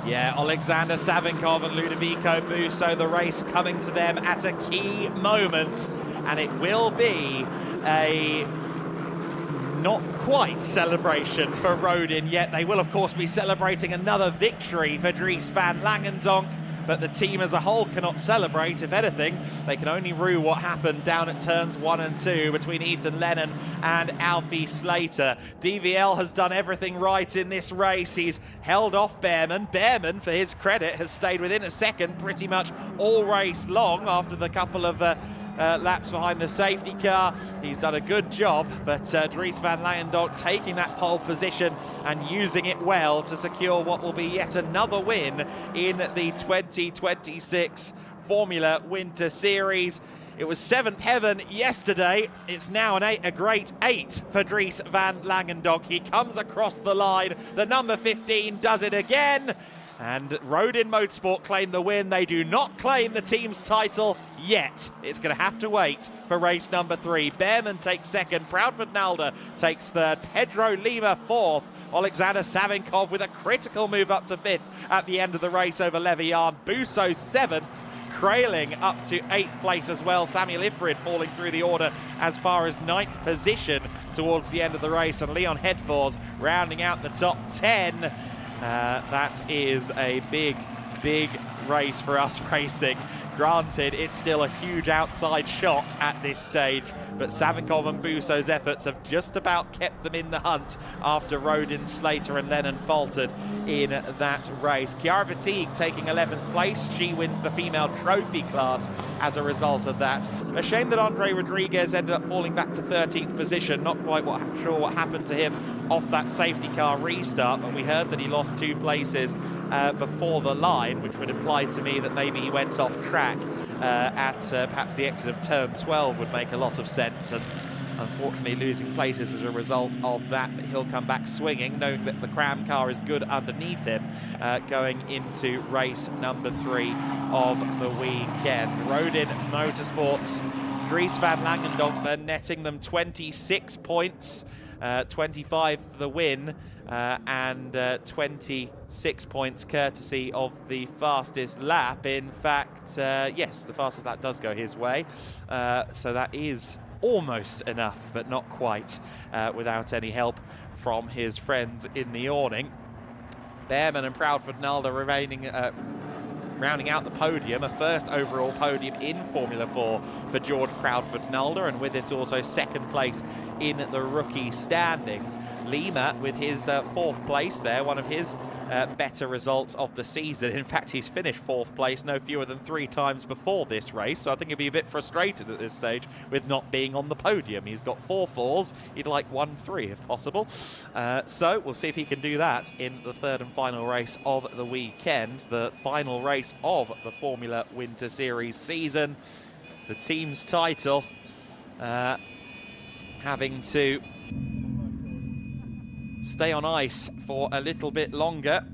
Yeah, Alexander Savinkov and Ludovico Busso, the race coming to them at a key moment, and it will be a not quite celebration for Rodin yet. They will, of course, be celebrating another victory for Dries van Langendonk, but the team as a whole cannot celebrate. If anything, they can only rue what happened down at turns 1 and 2 between Ethan Lennon and Alfie Slater. DVL has done everything right in this race. He's held off Behrman. Behrman, for his credit, has stayed within a second pretty much all race long after the couple of laps behind the safety car. He's done a good job, but Dries van Langendonk taking that pole position and using it well to secure what will be yet another win in the 2026 Formula Winter Series. It was 7th heaven yesterday. It's now a great 8 for Dries van Langendonk. He comes across the line. The number 15 does it again. And Rodin Motorsport claim the win. They do not claim the team's title yet. It's going to have to wait for race number 3. Behrman takes 2nd. Proudfoot Nalder takes 3rd. Pedro Lima 4th. Alexander Savinkov with a critical move up to 5th at the end of the race over Levian. Busso 7th. Crailing up to 8th place as well. Samuel Ifrid falling through the order as far as 9th position towards the end of the race. And Leon Hedfors rounding out the top 10. That is a big race for us racing. Granted, it's still a huge outside shot at this stage, but Savinkov and Busso's efforts have just about kept them in the hunt after Rodin, Slater and Lennon faltered in that race. Chiara Fatigue taking 11th place. She wins the female trophy class as a result of that. A shame that Andre Rodriguez ended up falling back to 13th position. Not quite sure what happened to him off that safety car restart, but we heard that he lost 2 places before the line, which would imply to me that maybe he went off track at perhaps the exit of turn 12 would make a lot of sense, and unfortunately losing places as a result of that. But he'll come back swinging, knowing that the Cram car is good underneath him going into race number 3 of the weekend. Rodin Motorsports, Dries van Langendonk then netting them 26 points, 25 for the win, and 26 points courtesy of the fastest lap. In fact, yes, the fastest lap does go his way, so that is almost enough, but not quite, without any help from his friends in the awning. Behrman and Proudfoot Nalder remaining rounding out the podium, a first overall podium in Formula 4 for George Proudfoot Nalder, and with it also 2nd place in the rookie standings. Lima with his 4th place there, one of his better results of the season. In fact, he's finished 4th place no fewer than 3 times before this race, so I think he'll be a bit frustrated at this stage with not being on the podium. He's got 4 4s, he'd like 1 3 if possible. So we'll see if he can do that in the 3rd and final race of the weekend, the final race of the Formula Winter Series season. The team's title having to stay on ice for a little bit longer.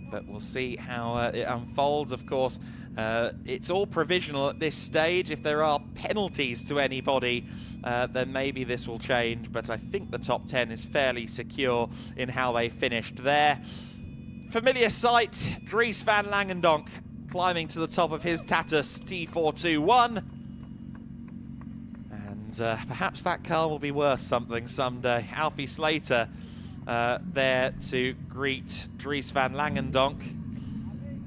But we'll see how it unfolds. Of course, it's all provisional at this stage. If there are penalties to anybody, then maybe this will change. But I think the top 10 is fairly secure in how they finished there. Familiar sight, Dries van Langendonk climbing to the top of his Tatus T421. And perhaps that car will be worth something someday. Alfie Slater there to greet Dries van Langendonk.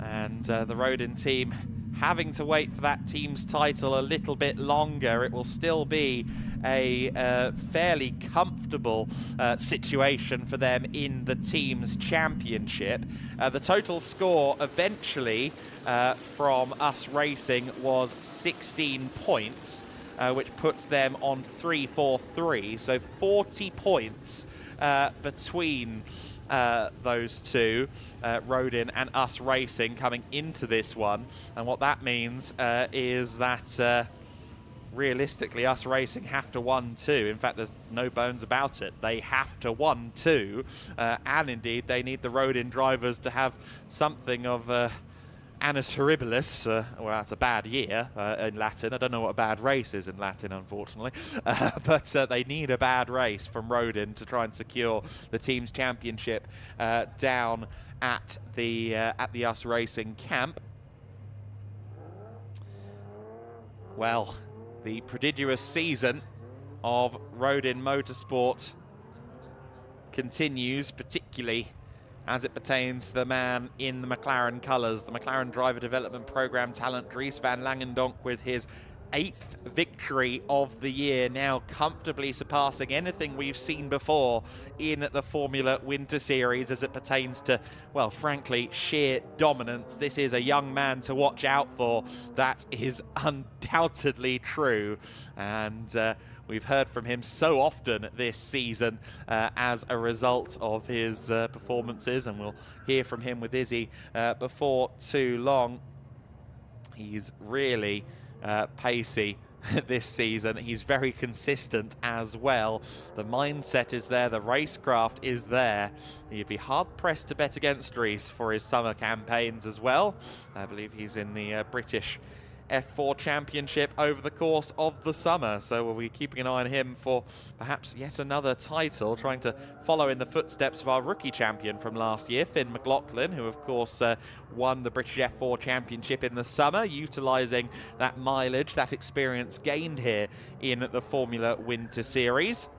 And the Rodin team having to wait for that team's title a little bit longer. It will still be a fairly comfortable situation for them in the team's championship. The total score eventually from Us Racing was 16 points, which puts them on 3-4-3, so 40 points between those two, Rodin and Us Racing, coming into this one. And what that means is that realistically Us Racing have to 1-2. In fact, there's no bones about it. They have to 1-2, and indeed they need the Rodin drivers to have something of annus horribilis. Well, that's a bad year in Latin. I don't know what a bad race is in Latin, unfortunately. But they need a bad race from Rodin to try and secure the team's championship down at the Us Racing camp. Well, the prodigious season of Rodin Motorsport continues, particularly as it pertains to the man in the McLaren colours, the McLaren Driver Development Programme talent, Dries van Langendonk, with his 8th victory of the year, now comfortably surpassing anything we've seen before in the Formula Winter Series as it pertains to, well, frankly, sheer dominance. This is a young man to watch out for. That is undoubtedly true. And we've heard from him so often this season as a result of his performances, and we'll hear from him with Izzy before too long. He's really pacey this season. He's very consistent as well. The mindset is there, the racecraft is there. You'd be hard-pressed to bet against Dries for his summer campaigns as well. I believe he's in the British F4 Championship over the course of the summer, so we'll be keeping an eye on him for perhaps yet another title, trying to follow in the footsteps of our rookie champion from last year, Finn McLaughlin, who of course won the British F4 Championship in the summer, utilising that mileage, that experience gained here in the Formula Winter Series.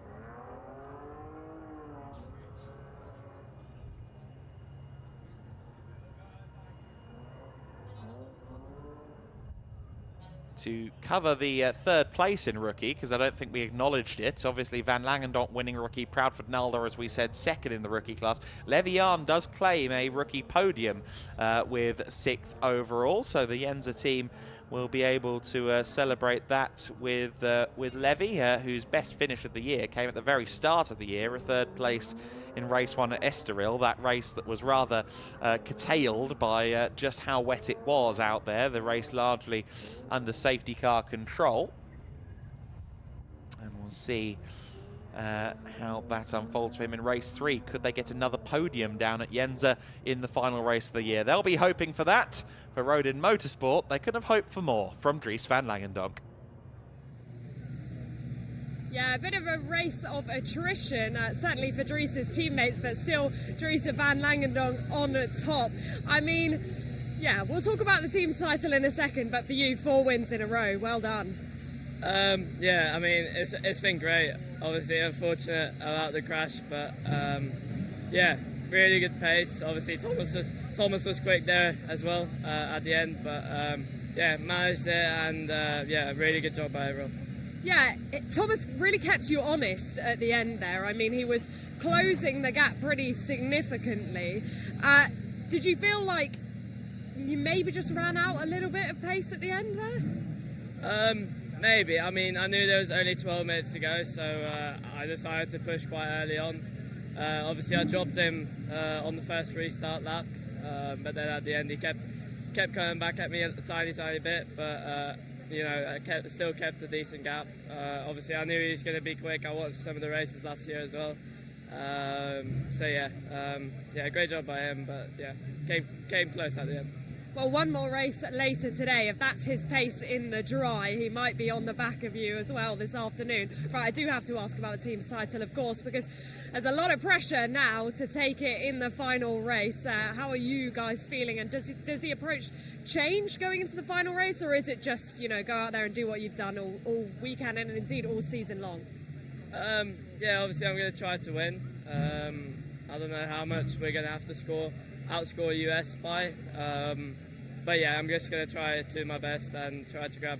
To cover the 3rd place in rookie, because I don't think we acknowledged it. Obviously, Van Langendonk winning rookie, Proudfoot Nalder, as we said, 2nd in the rookie class. Levian does claim a rookie podium with 6th overall, so the Yenza team will be able to celebrate that with Levy, whose best finish of the year came at the very start of the year, a 3rd place in race 1 at Estoril, that race that was rather curtailed by just how wet it was out there, the race largely under safety car control. And we'll see how that unfolds for him in race 3. Could they get another podium down at Yenza in the final race of the year? They'll be hoping for that. For Rodin Motorsport, they couldn't have hoped for more from Dries van Langendonk. Yeah, a bit of a race of attrition, certainly for Dries's teammates, but still Dries van Langendonk on top. I mean, yeah, we'll talk about the team's title in a second, but for you, 4 wins in a row. Well done. Yeah, I mean, it's been great. Obviously, unfortunate about the crash, but yeah, really good pace. Obviously, Thomas was quick there as well at the end, but yeah, managed it, and yeah, really good job by everyone. Yeah, Thomas really kept you honest at the end there. I mean, he was closing the gap pretty significantly. Did you feel like you maybe just ran out a little bit of pace at the end there? Maybe. I mean, I knew there was only 12 minutes to go, so I decided to push quite early on. Obviously, I dropped him on the first restart lap, but then at the end he kept coming back at me a tiny bit, but you know, I still kept a decent gap. Obviously, I knew he was going to be quick. I watched some of the races last year as well. So yeah, great job by him, but yeah, came close at the end. Well, one more race later today. If that's his pace in the dry, he might be on the back of you as well this afternoon. Right, I do have to ask about the team's title, of course, because there's a lot of pressure now to take it in the final race. How are you guys feeling? And does the approach change going into the final race, or is it just, you know, go out there and do what you've done all weekend and indeed all season long? Yeah, obviously I'm going to try to win. I don't know how much we're going to have to outscore US by. But yeah, I'm just going to try to do my best and try to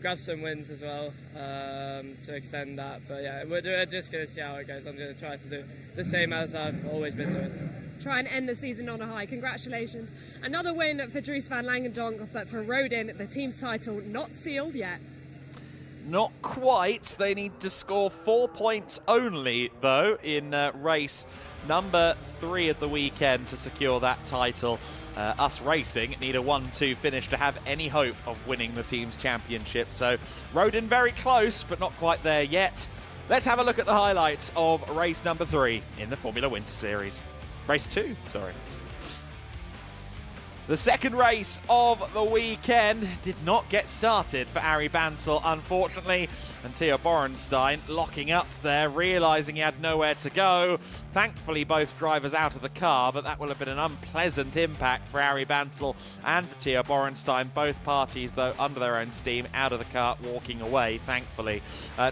grab some wins as well to extend that. But yeah, we're just going to see how it goes. I'm going to try to do the same as I've always been doing. Try and end the season on a high. Congratulations. Another win for Dries van Langendonk, but for Rodin, the team's title not sealed yet. Not quite. They need to score 4 points only, though, in race number 3 of the weekend to secure that title. Us Racing need a 1-2 finish to have any hope of winning the team's championship. So Rodin very close, but not quite there yet. Let's have a look at the highlights of race number 3 in the Formula Winter Series. Race 2, sorry. The second race of the weekend did not get started for Arie Bansel, unfortunately, and Theo Borenstein locking up there, realising he had nowhere to go. Thankfully, both drivers out of the car, but that will have been an unpleasant impact for Arie Bansel and for Theo Borenstein. Both parties, though, under their own steam, out of the car, walking away, thankfully.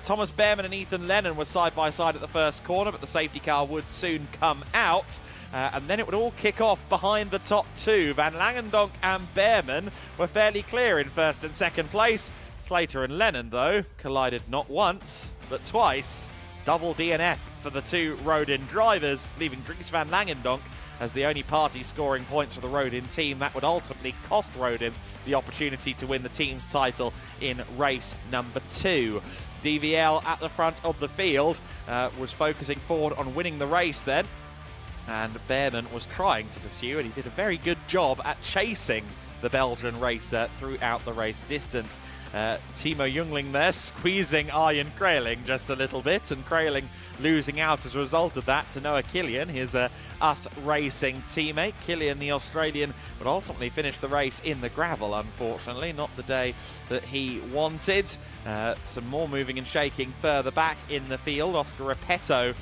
Thomas Behrmann and Ethan Lennon were side by side at the first corner, but the safety car would soon come out. And then it would all kick off behind the top two. Van Langendonk and Behrmann were fairly clear in first and second place. Slater and Lennon, though, collided not once, but twice. Double DNF for the two Rodin drivers, leaving Dries van Langendonk as the only party scoring points for the Rodin team. That would ultimately cost Rodin the opportunity to win the team's title in race number 2. DVL at the front of the field was focusing forward on winning the race then. And Behrmann was trying to pursue, and he did a very good job at chasing the Belgian racer throughout the race distance. Timo Jungling there squeezing Arjen Kreling just a little bit, and Kreling losing out as a result of that to Noah Kilian, his Us Racing teammate. Kilian, the Australian, would ultimately finish the race in the gravel, unfortunately, not the day that he wanted. Some more moving and shaking further back in the field. Oscar Repetto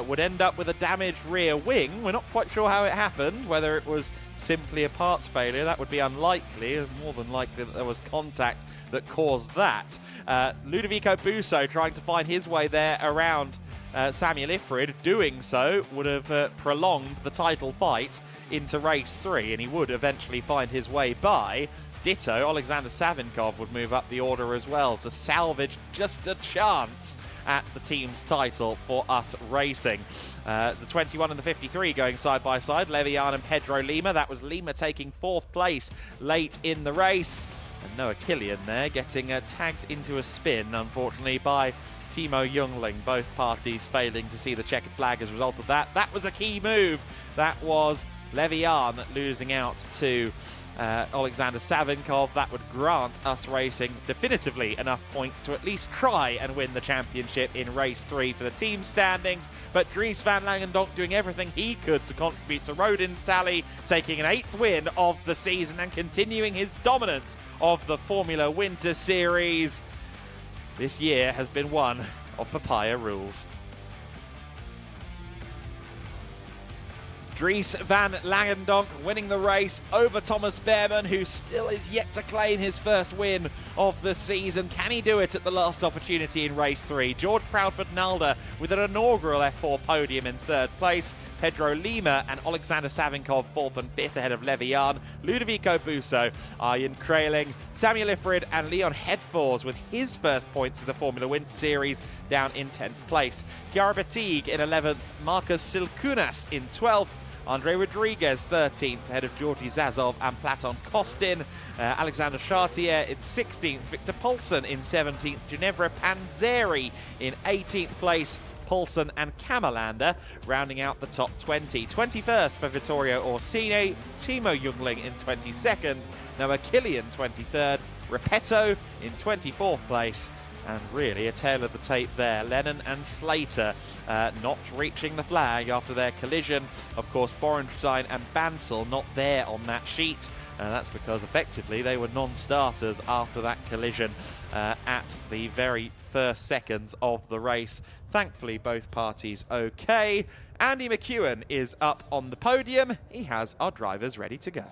would end up with a damaged rear wing. We're not quite sure how it happened, whether it was simply a parts failure. That would be unlikely, more than likely that there was contact that caused that. Ludovico Busso trying to find his way there around Samuel Ifrid. Doing so would have prolonged the title fight into race 3, and he would eventually find his way by. Ditto, Alexander Savinkov would move up the order as well to salvage just a chance at the team's title for Us Racing. The 21 and the 53 going side by side, Levian and Pedro Lima. That was Lima taking 4th place late in the race. And Noah Kilian there getting tagged into a spin, unfortunately, by Timo Jungling. Both parties failing to see the checkered flag as a result of that. That was a key move. That was Levian losing out to Alexander Savinkov. That would grant Us Racing definitively enough points to at least try and win the championship in race 3 for the team standings. But Dries van Langendonk doing everything he could to contribute to Rodin's tally, taking an 8th win of the season and continuing his dominance of the Formula Winter Series. This year has been one of papaya rules. Dries van Langendonk winning the race over Thomas Behrmann, who still is yet to claim his first win of the season. Can he do it at the last opportunity in race 3? George Proudfoot-Nalder with an inaugural F4 podium in 3rd place. Pedro Lima and Alexander Savinkov 4th and 5th ahead of Levi-Jan, Ludovico Busso, Arjen Kraling, Samuel Ifrid and Leon Hedfors with his first points in the Formula Winter Series down in 10th place. Chiara Betigue in 11th, Marcus Silkunas in 12th, Andre Rodriguez 13th ahead of Georgi Zazov and Platon Kostin. Alexander Chartier in 16th, Victor Poulsen in 17th, Ginevra Panzeri in 18th place. Poulsen and Kamalander rounding out the top 20. 21st for Vittorio Orsini, Timo Jungling in 22nd, Noah Killian 23rd, Repetto in 24th place. And really a tail of the tape there. Lennon and Slater not reaching the flag after their collision. Of course, Borenstein and Bansal not there on that sheet. That's because effectively they were non-starters after that collision at the very first seconds of the race. Thankfully, both parties okay. Andy McEwen is up on the podium. He has our drivers ready to go.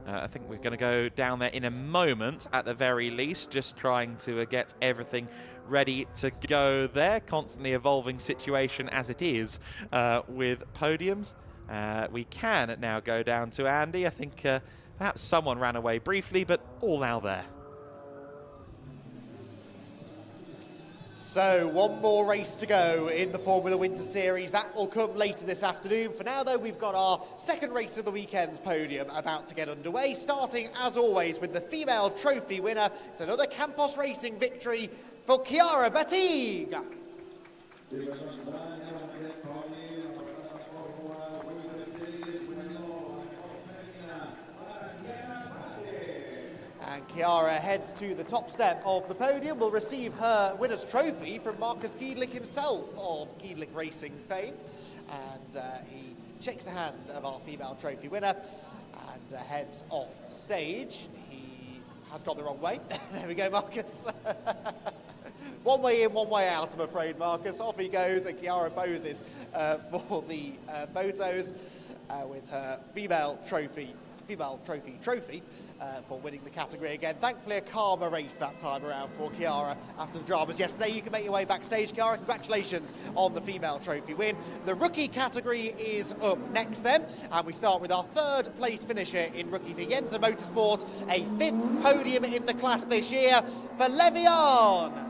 I think we're going to go down there in a moment at the very least, just trying to get everything ready to go there. Constantly evolving situation as it is with podiums. We can now go down to Andy. I think perhaps someone ran away briefly, but all now there. So one more race to go in the Formula Winter Series. That will come later this afternoon. For now, though, we've got our second race of the weekend's podium about to get underway, starting, as always, with the female trophy winner. It's another Campos Racing victory for Chiara Betigue. And Chiara heads to the top step of the podium, will receive her winner's trophy from Marcus GEDLICH himself of GEDLICH Racing fame. And he shakes the hand of our female trophy winner and heads off stage. He has got the wrong way. There we go, Marcus. One way in, one way out, I'm afraid, Marcus. Off he goes, and Chiara poses for the photos with her female trophy for winning the category again. Thankfully, a calmer race that time around for Chiara after the dramas yesterday. You can make your way backstage, Chiara. Congratulations on the female trophy win. The rookie category is up next then, and we start with our third place finisher in rookie for Yensa Motorsport, a 5th podium in the class this year for Levi-Jan.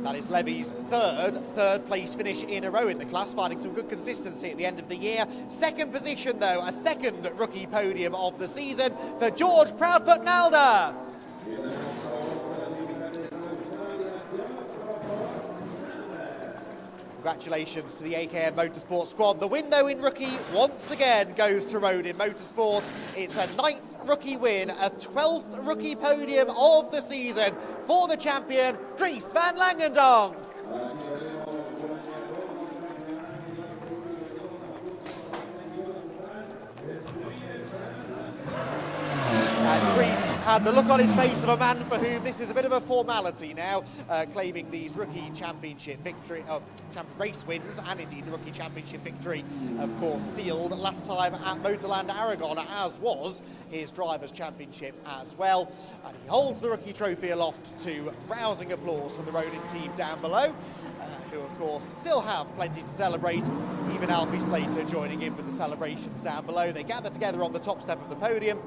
That is Levy's third place finish in a row in the class, finding some good consistency at the end of the year. Second position, though, a second rookie podium of the season for George Proudfoot-Nalder. Congratulations to the AKM Motorsport squad. The win, though, in rookie once again goes to Rodin Motorsport. It's a 9th rookie win, a 12th rookie podium of the season for the champion, Dries van Langendonk. Dries had the look on his face of a man for whom this is a bit of a formality now, claiming these rookie championship race wins, and indeed the rookie championship victory, of course, sealed last time at Motorland Aragon, as was his drivers' championship as well. And he holds the rookie trophy aloft to rousing applause from the Rodin team down below, who, of course, still have plenty to celebrate. Even Alfie Slater joining in with the celebrations down below. They gather together on the top step of the podium.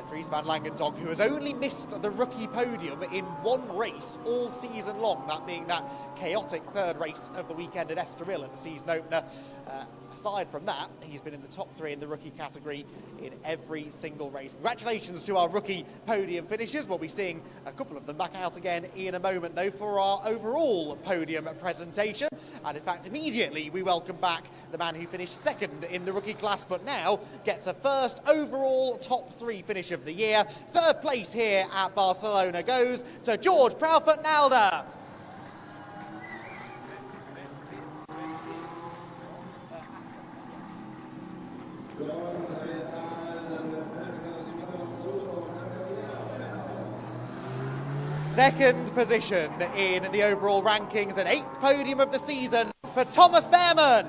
Dries van Langendonk, who has only missed the rookie podium in one race all season long, that being that chaotic third race of the weekend at Estoril in the season opener. Aside from that, he's been in the top 3 in the rookie category in every single race. Congratulations to our rookie podium finishers. We'll be seeing a couple of them back out again in a moment, though, for our overall podium presentation. And in fact, immediately we welcome back the man who finished second in the rookie class, but now gets a first overall top 3 finish of the year. Third place here at Barcelona goes to George Proudfoot-Nalder. Second position in the overall rankings, an 8th podium of the season for Thomas Behrman.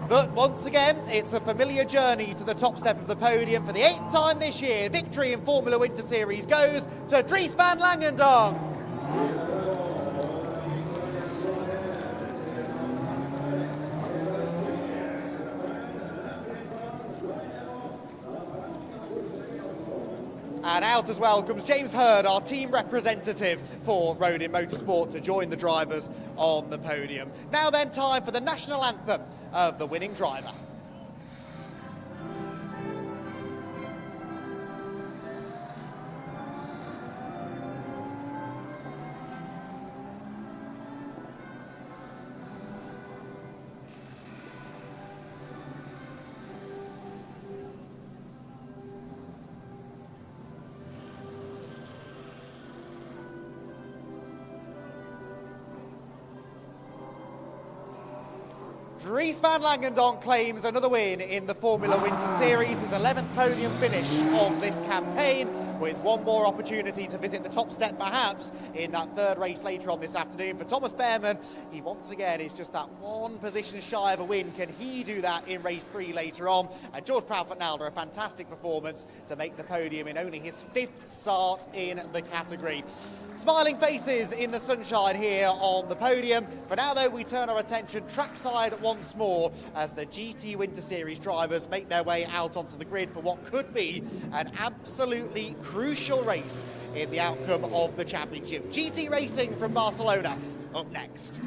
But once again, it's a familiar journey to the top step of the podium. For the 8th time this year, victory in Formula Winter Series goes to Dries van Langendonk. And out as well comes James Hurd, our team representative for Rodin Motorsport, to join the drivers on the podium. Now then, time for the national anthem of the winning driver. Dries van Langendonk claims another win in the Formula Winter Series, his 11th podium finish of this campaign, with one more opportunity to visit the top step perhaps in that third race later on this afternoon. For Thomas Behrman, he once again is just that one position shy of a win. Can he do that in race 3 later on? And George Prout-Nalder, a fantastic performance to make the podium in only his 5th start in the category. Smiling faces in the sunshine here on the podium. For now, though, we turn our attention trackside once more as the GT Winter Series drivers make their way out onto the grid for what could be an absolutely crucial race in the outcome of the championship. GT Racing from Barcelona up next.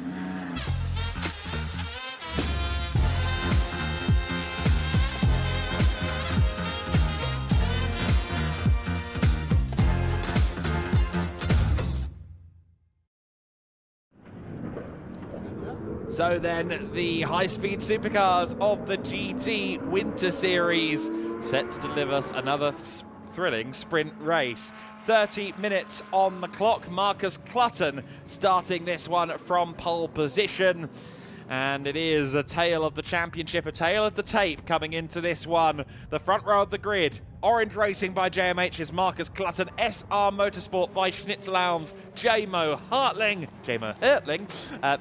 So then, the high-speed supercars of the GT Winter Series set to deliver us another thrilling sprint race. 30 minutes on the clock. Marcus Clutton starting this one from pole position. And it is a tale of the championship, a tale of the tape coming into this one. The front row of the grid. Orange Racing by JMH's Marcus Clutton, SR Motorsport by Schnitzelhelm's J-Mo Hertling.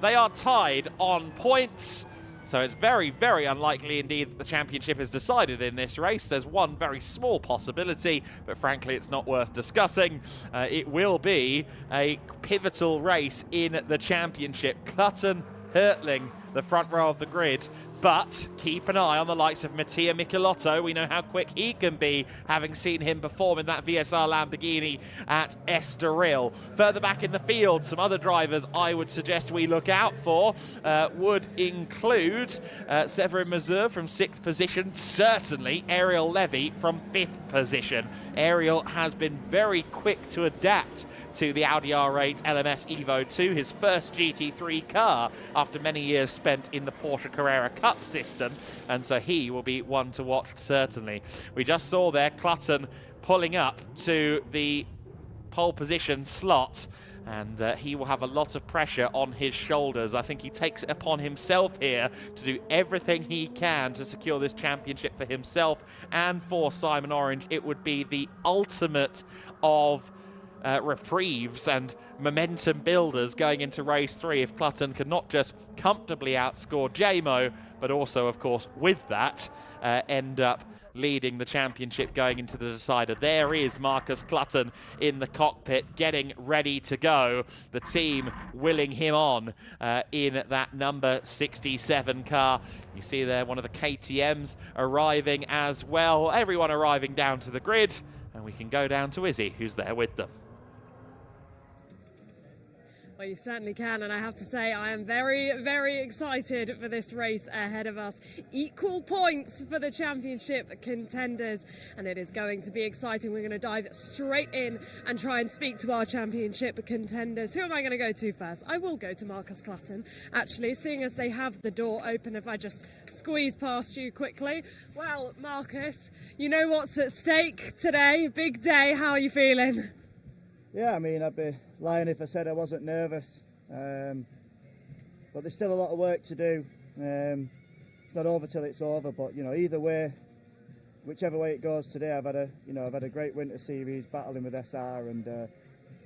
They are tied on points. So it's very, very unlikely indeed that the championship is decided in this race. There's one very small possibility, but frankly it's not worth discussing. It will be a pivotal race in the championship. Clutton, Hertling, the front row of the grid. But keep an eye on the likes of Mattia Michelotto. We know how quick he can be, having seen him perform in that VSR Lamborghini at Estoril. Further back in the field, some other drivers I would suggest we look out for would include Severin Mazur from 6th position, certainly Ariel Levy from 5th position. Ariel has been very quick to adapt to the Audi R8 LMS Evo 2, his first GT3 car after many years spent in the Porsche Carrera Cup system, and so he will be one to watch certainly. We just saw there Clutton pulling up to the pole position slot, and he will have a lot of pressure on his shoulders. I think he takes it upon himself here to do everything he can to secure this championship for himself and for Simon Orange. It would be the ultimate of reprieves and momentum builders going into race 3 if Clutton could not just comfortably outscore J-Mo, but also, of course, with that, end up leading the championship going into the decider. There is Marcus Clutton in the cockpit getting ready to go. The team willing him on in that number 67 car. You see there one of the KTMs arriving as well. Everyone arriving down to the grid, and we can go down to Izzy, who's there with them. Well, you certainly can, and I have to say I am very, very excited for this race ahead of us. Equal points for the championship contenders, and it is going to be exciting. We're going to dive straight in and try and speak to our championship contenders. Who am I going to go to first? I will go to Marcus Clutton, actually, seeing as they have the door open. If I just squeeze past you quickly. Well, Marcus, you know what's at stake today. Big day. How are you feeling? Yeah, I mean, I'd be lying if I said I wasn't nervous, but there's still a lot of work to do. It's not over till it's over. But either way, whichever way it goes today, I've had a great winter series battling with SR, and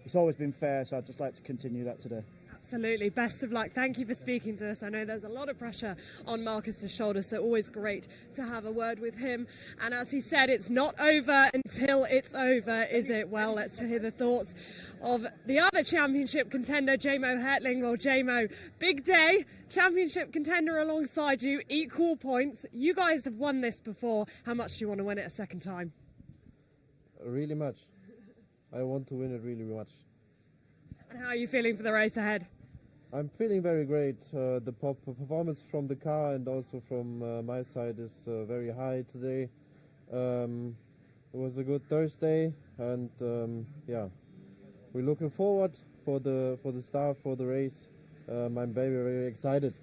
it's always been fair. So I'd just like to continue that today. Absolutely. Best of luck. Thank you for speaking to us. I know there's a lot of pressure on Marcus's shoulders, so always great to have a word with him. And as he said, it's not over until it's over, is it? Well, let's hear the thoughts of the other championship contender, Jamo Hertling. Well, Jamo, big day, championship contender alongside you, equal points. You guys have won this before. How much do you want to win it a second time? Really much. I want to win it really much. And how are you feeling for the race ahead? I'm feeling very great. The performance from the car and also from my side is very high today. It was a good Thursday, and yeah, we're looking forward for the start for the race. I'm very excited.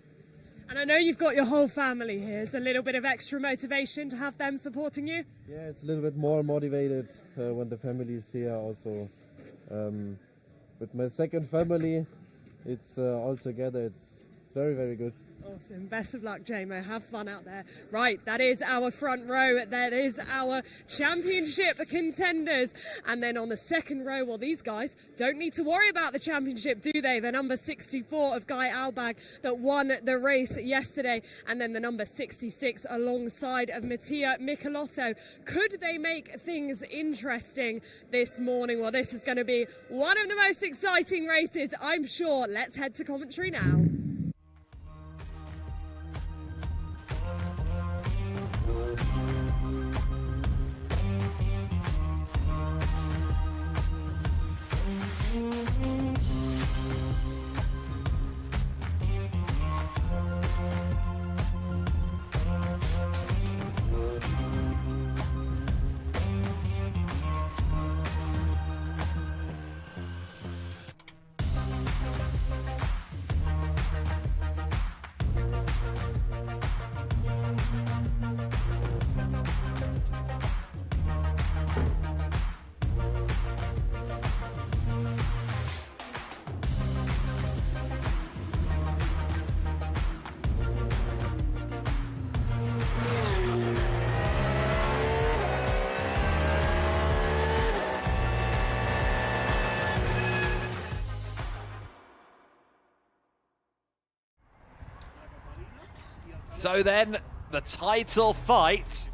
And I know you've got your whole family here. It's a little bit of extra motivation to have them supporting you. Yeah, it's a little bit more motivated when the family is here also. With my second family, it's all together. It's very good. Awesome. Best of luck, Jamo. Have fun out there. Right, that is our front row. That is our championship contenders. And then on the second row, well, these guys don't need to worry about the championship, do they? The number 64 of Guy Albag that won the race yesterday. And then the number 66 alongside of Mattia Michelotto. Could they make things interesting this morning? Well, this is going to be one of the most exciting races, I'm sure. Let's head to commentary now. So then, the title fight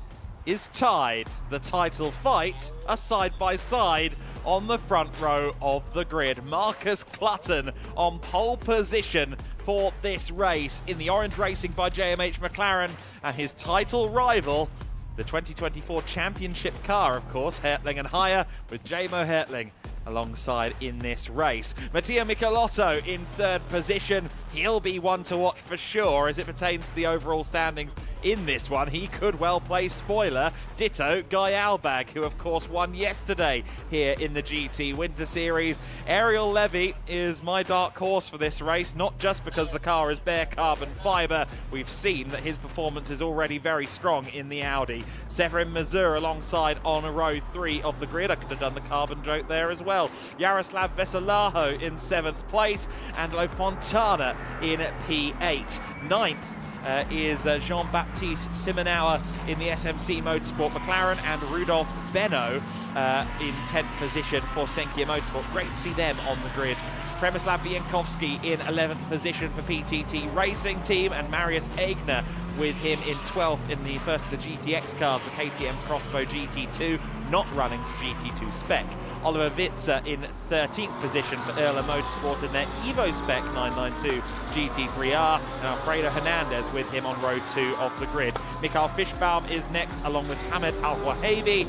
is tied. The title fight are side by side on the front row of the grid. Marcus Clutton on pole position for this race in the orange racing by JMH McLaren, and his title rival, the 2024 championship car, of course, Hertling and Hire, with Jamo Hertling alongside in this race. Mattia Michelotto in third position. He'll be one to watch for sure as it pertains to the overall standings in this one. He could well play spoiler. Ditto Guy Albag, who of course won yesterday here in the GT Winter Series. Ariel Levy is my dark horse for this race, not just because the car is bare carbon fibre. We've seen that his performance is already very strong in the Audi. Severin Mazur alongside on row 3 of the grid. I could have done the carbon joke there as well. Yaroslav Veselaho in 7th place, and Lo Fontana in P8. 9th is Jean-Baptiste Simonauer in the SMC Motorsport McLaren, and Rudolf Benno in 10th position for Senkia Motorsport. Great to see them on the grid. Przemysław Biankowski in 11th position for PTT Racing Team, and Marius Egner with him in 12th in the first of the GTX cars, the KTM Crossbow GT2, not running to GT2 spec. Oliver Witzer in 13th position for Erla Motorsport in their Evo spec 992 GT3R, and Alfredo Hernandez with him on row 2 of the grid. Mikhail Fischbaum is next, along with Hamed Al-Wahabi,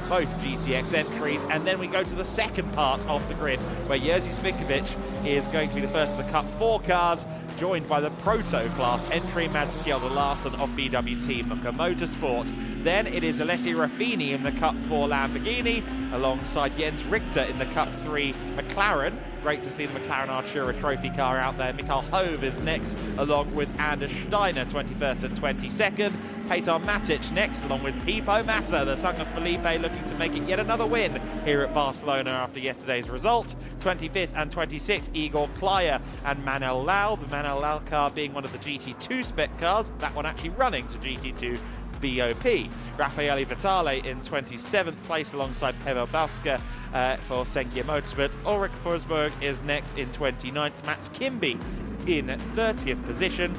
both GTX entries. And then we go to the second part of the grid, where Jerzy Spinkovic is going to be the first of the Cup 4 cars, joined by the Proto class entry Mads Kjelde Larsen of BWT Motorsport. Then it is Alessi Raffini in the Cup 4 Lamborghini, alongside Jens Richter in the Cup 3 McLaren, Great to see the McLaren Artura Trophy car out there. Mikael Hove is next, along with Anders Steiner, 21st and 22nd. Petar Matic next, along with Pipo Massa, the son of Felipe, looking to make it yet another win here at Barcelona after yesterday's result. 25th and 26th, Igor Klaya and Manel Lau. The Manel Lau car being one of the GT2 spec cars, that one actually running to GT2 BOP. Raffaele Vitale in 27th place alongside Pavel Bauska for Senkia Motorsport. Ulrich Forsberg is next in 29th. Mats Kimby in 30th position.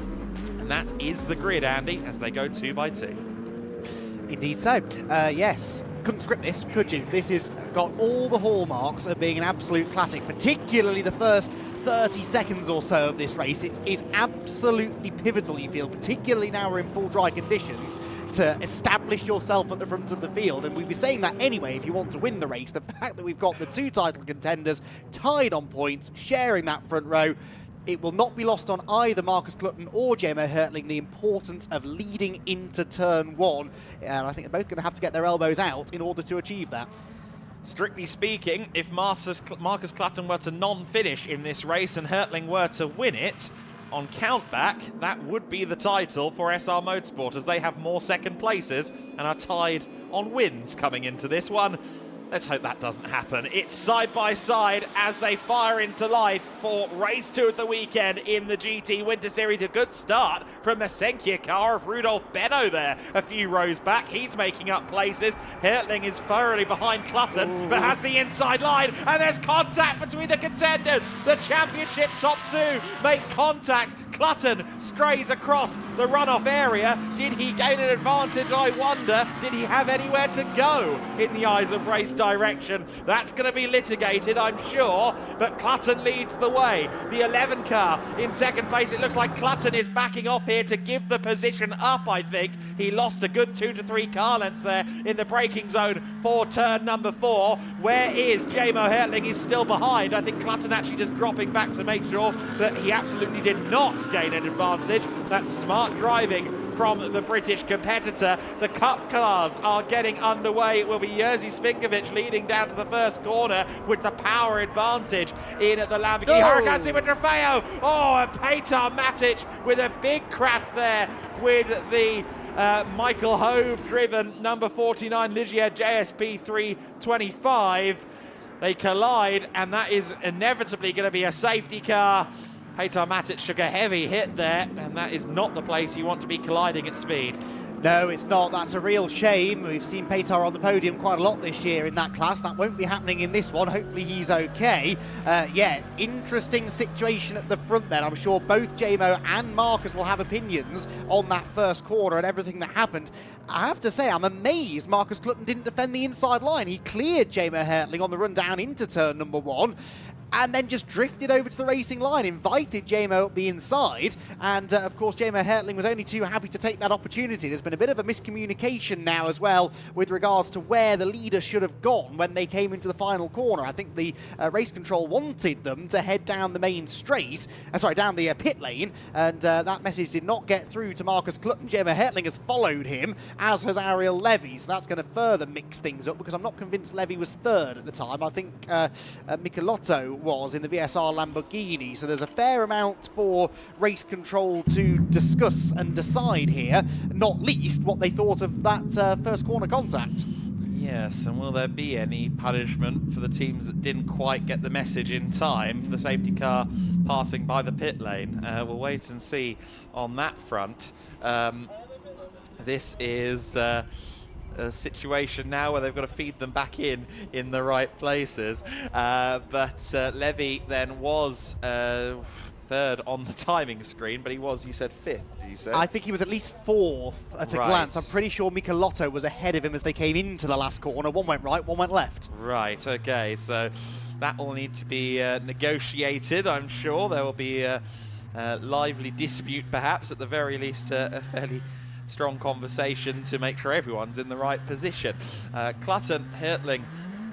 And that is the grid, Andy, as they go 2 by 2. Indeed so. Yes. Couldn't script this, could you? This has got all the hallmarks of being an absolute classic, particularly the first 30 seconds or so of this race. It is absolutely pivotal, you feel, particularly now we're in full dry conditions, to establish yourself at the front of the field. And we'd be saying that anyway if you want to win the race. The fact that we've got the 2 title contenders tied on points, sharing that front row, it will not be lost on either Marcus Clutton or Jemo Hertling the importance of leading into turn 1. And I think they're both going to have to get their elbows out in order to achieve that. Strictly speaking, if Marcus Clutton were to non-finish in this race and Hertling were to win it, on countback, that would be the title for SR Motorsport, as they have more second places and are tied on wins coming into this one. Let's hope that doesn't happen. It's side by side as they fire into life for race 2 of the weekend in the GT Winter Series. A good start from the Senkia car of Rudolf Benno there a few rows back. He's making up places. Hertling is thoroughly behind Clutton, but has the inside line, and there's contact between the contenders. The championship top 2 make contact. Clutton strays across the runoff area. Did he gain an advantage, I wonder? Did he have anywhere to go in the eyes of race direction? That's going to be litigated, I'm sure, but Clutton leads the way. The 11 car in second place. It looks like Clutton is backing off here to give the position up, I think. He lost a good 2 to 3 car lengths there in the braking zone for turn number 4. Where is Jamo Hertling? He's still behind. I think Clutton actually just dropping back to make sure that he absolutely did not gain an advantage. That's smart driving from the British competitor. The Cup cars are getting underway. It will be Jerzy Spinkovic leading down to the first corner with the power advantage in the Lamborghini Huracan with Trofeo. Oh, and Petar Matic with a big crash there with the Michael Hove driven number 49 Ligier JSP 325. They collide, and that is inevitably going to be a safety car. Petar Matic took a heavy hit there, and that is not the place you want to be colliding at speed. No, it's not. That's a real shame. We've seen Petar on the podium quite a lot this year in that class. That won't be happening in this one. Hopefully he's okay. Yeah, interesting situation at the front then. I'm sure both Jamo and Marcus will have opinions on that first corner and everything that happened. I have to say, I'm amazed Marcus Clutton didn't defend the inside line. He cleared Jamo Hertling on the run down into turn number 1. And then just drifted over to the racing line, invited Jamo up the inside, and of course Jamo Hertling was only too happy to take that opportunity. There's been a bit of a miscommunication now as well with regards to where the leader should have gone when they came into the final corner. I think the race control wanted them to head down the main straight, down the pit lane, and that message did not get through to Marcus Clutton. Jamo Hertling has followed him, as has Ariel Levy, so that's going to further mix things up, because I'm not convinced Levy was third at the time. I think Michelotto was in the VSR Lamborghini, so there's a fair amount for race control to discuss and decide here, not least what they thought of that first corner contact. Yes, and will there be any punishment for the teams that didn't quite get the message in time for the safety car passing by the pit lane? We'll wait and see on that front. This is a situation now where they've got to feed them back in the right places. But Levy then was third on the timing screen, but he was, you said, fifth, did you say? I think he was at least fourth at a glance. I'm pretty sure Michelotto was ahead of him as they came into the last corner. One went right, one went left. Right, okay, so that will need to be negotiated, I'm sure. There will be a lively dispute, perhaps, at the very least a fairly strong conversation to make sure everyone's in the right position. Clutton, Hertling,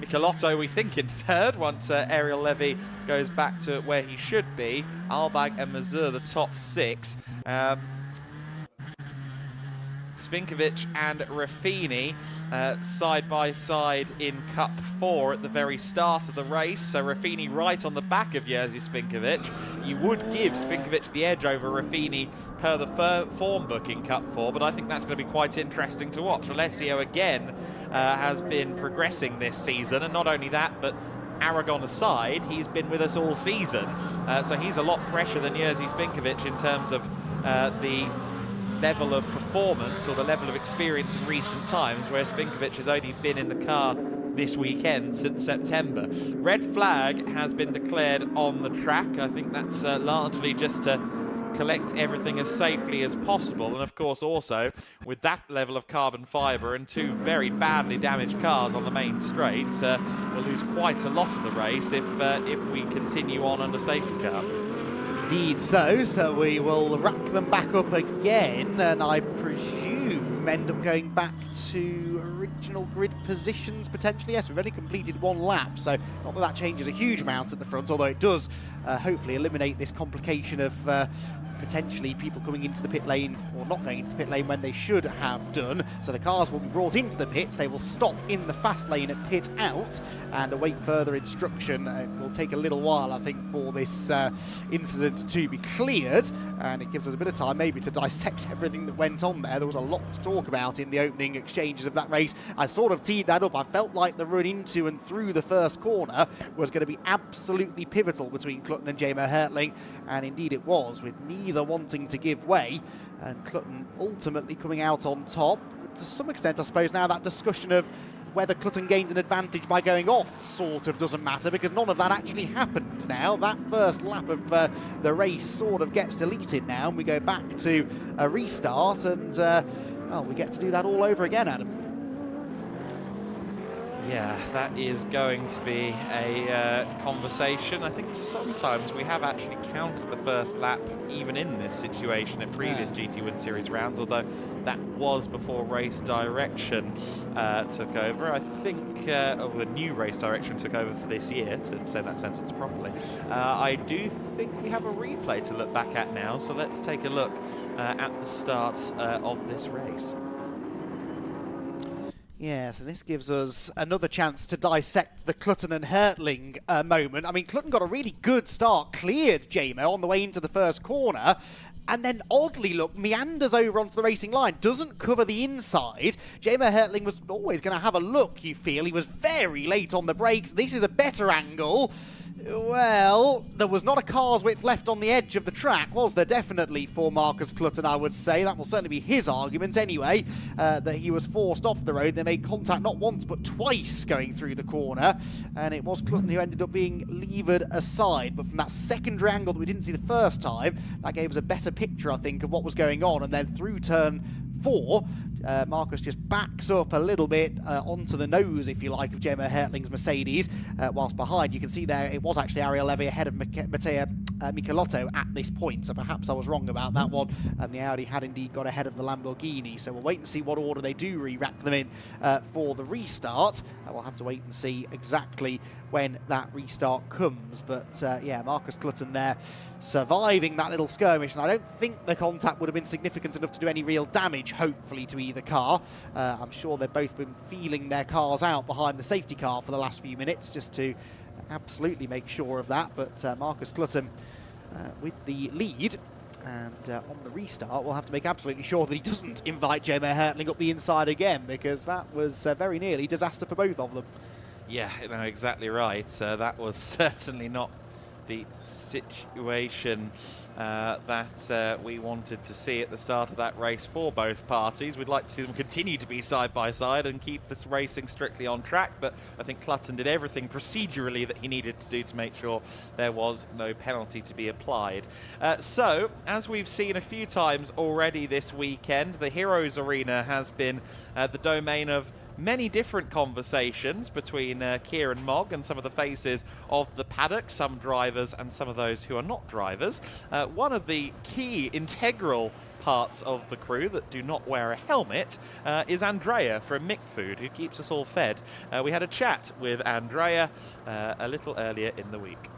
Michelotto, we think, in third once Ariel Levy goes back to where he should be. Albag and Mazur, the top 6. Spinkovic and Ruffini side by side in Cup 4 at the very start of the race. So Ruffini right on the back of Jerzy Spinkovic. You would give Spinkovic the edge over Ruffini per the form book in Cup 4, but I think that's going to be quite interesting to watch. Alessio again has been progressing this season, and not only that, but Aragon aside, he's been with us all season, so he's a lot fresher than Jerzy Spinkovic in terms of the level of performance or the level of experience in recent times, where Spinkovic has only been in the car this weekend since September. Red flag has been declared on the track. I think that's largely just to collect everything as safely as possible, and of course also with that level of carbon fibre and two very badly damaged cars on the main straight, we'll lose quite a lot of the race if we continue on under safety car. Indeed so we will rack them back up again, and I presume end up going back to original grid positions potentially. Yes, we've only completed one lap, so not that changes a huge amount at the front, although it does hopefully eliminate this complication of potentially people coming into the pit lane or not going into the pit lane when they should have done. So the cars will be brought into the pits, they will stop in the fast lane at pit out and await further instruction. It will take a little while, I think, for this incident to be cleared, and it gives us a bit of time maybe to dissect everything that went on there. There was a lot to talk about in the opening exchanges of that race. I sort of teed that up. I felt like the run into and through the first corner was going to be absolutely pivotal between Clutton and Jamo Hertling, and indeed it was, with neither wanting to give way, and Clutton ultimately coming out on top. To some extent, I suppose now that discussion of whether Clutton gained an advantage by going off sort of doesn't matter, because none of that actually happened now. That first lap of the race sort of gets deleted now, and we go back to a restart, and well, we get to do that all over again, Adam. Yeah, that is going to be a conversation. I think sometimes we have actually counted the first lap even in this situation at previous GT Win Series rounds, although that was before race direction took over. I think, or the new race direction took over for this year, to say that sentence properly. I do think we have a replay to look back at now, so let's take a look at the start of this race. Yeah, so this gives us another chance to dissect the Clutton and Hertling moment. I mean, Clutton got a really good start, cleared Jamo on the way into the first corner, and then oddly, look, meanders over onto the racing line, doesn't cover the inside. Jamo Hertling was always going to have a look, you feel. He was very late on the brakes. This is a better angle. Well, there was not a car's width left on the edge of the track, was there? Definitely for Marcus Clutton, I would say. That will certainly be his argument anyway, that he was forced off the road. They made contact not once but twice going through the corner, and it was Clutton who ended up being levered aside. But from that secondary angle that we didn't see the first time, that gave us a better picture, I think, of what was going on. And then through turn 4, Marcus just backs up a little bit onto the nose, if you like, of Jamo Hertling's Mercedes, whilst behind you can see there it was actually Ariel Levy ahead of Matteo Michelotto at this point, so perhaps I was wrong about that one, and the Audi had indeed got ahead of the Lamborghini. So we'll wait and see what order they do re-rack them in for the restart. We'll have to wait and see exactly when that restart comes, but yeah, Marcus Clutton there surviving that little skirmish, and I don't think the contact would have been significant enough to do any real damage, hopefully, to either car. I'm sure they've both been feeling their cars out behind the safety car for the last few minutes just to absolutely make sure of that, but Marcus Clutton with the lead, and on the restart we'll have to make absolutely sure that he doesn't invite Jamo Hertling up the inside again, because that was very nearly disaster for both of them. Yeah, no, exactly right. That was certainly not the situation that we wanted to see at the start of that race for both parties. We'd like to see them continue to be side by side and keep this racing strictly on track, but I think Clutton did everything procedurally that he needed to do to make sure there was no penalty to be applied. So, as we've seen a few times already this weekend, the Heroes Arena has been the domain of many different conversations between Kieran Mogg and some of the faces of the paddock, some drivers and some of those who are not drivers. One of the key integral parts of the crew that do not wear a helmet is Andrea from McFood, who keeps us all fed. We had a chat with Andrea a little earlier in the week.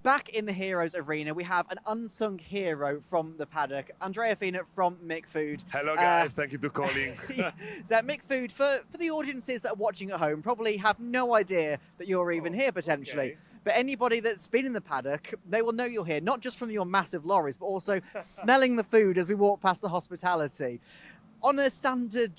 back in the Heroes Arena, we have an unsung hero from the paddock, Andrea Fina from McFood. Hello guys, thank you for calling. So McFood, for the audiences that are watching at home, probably have no idea that you're even here potentially. Okay. But anybody that's been in the paddock, they will know you're here, not just from your massive lorries, but also smelling the food as we walk past the hospitality. On a standard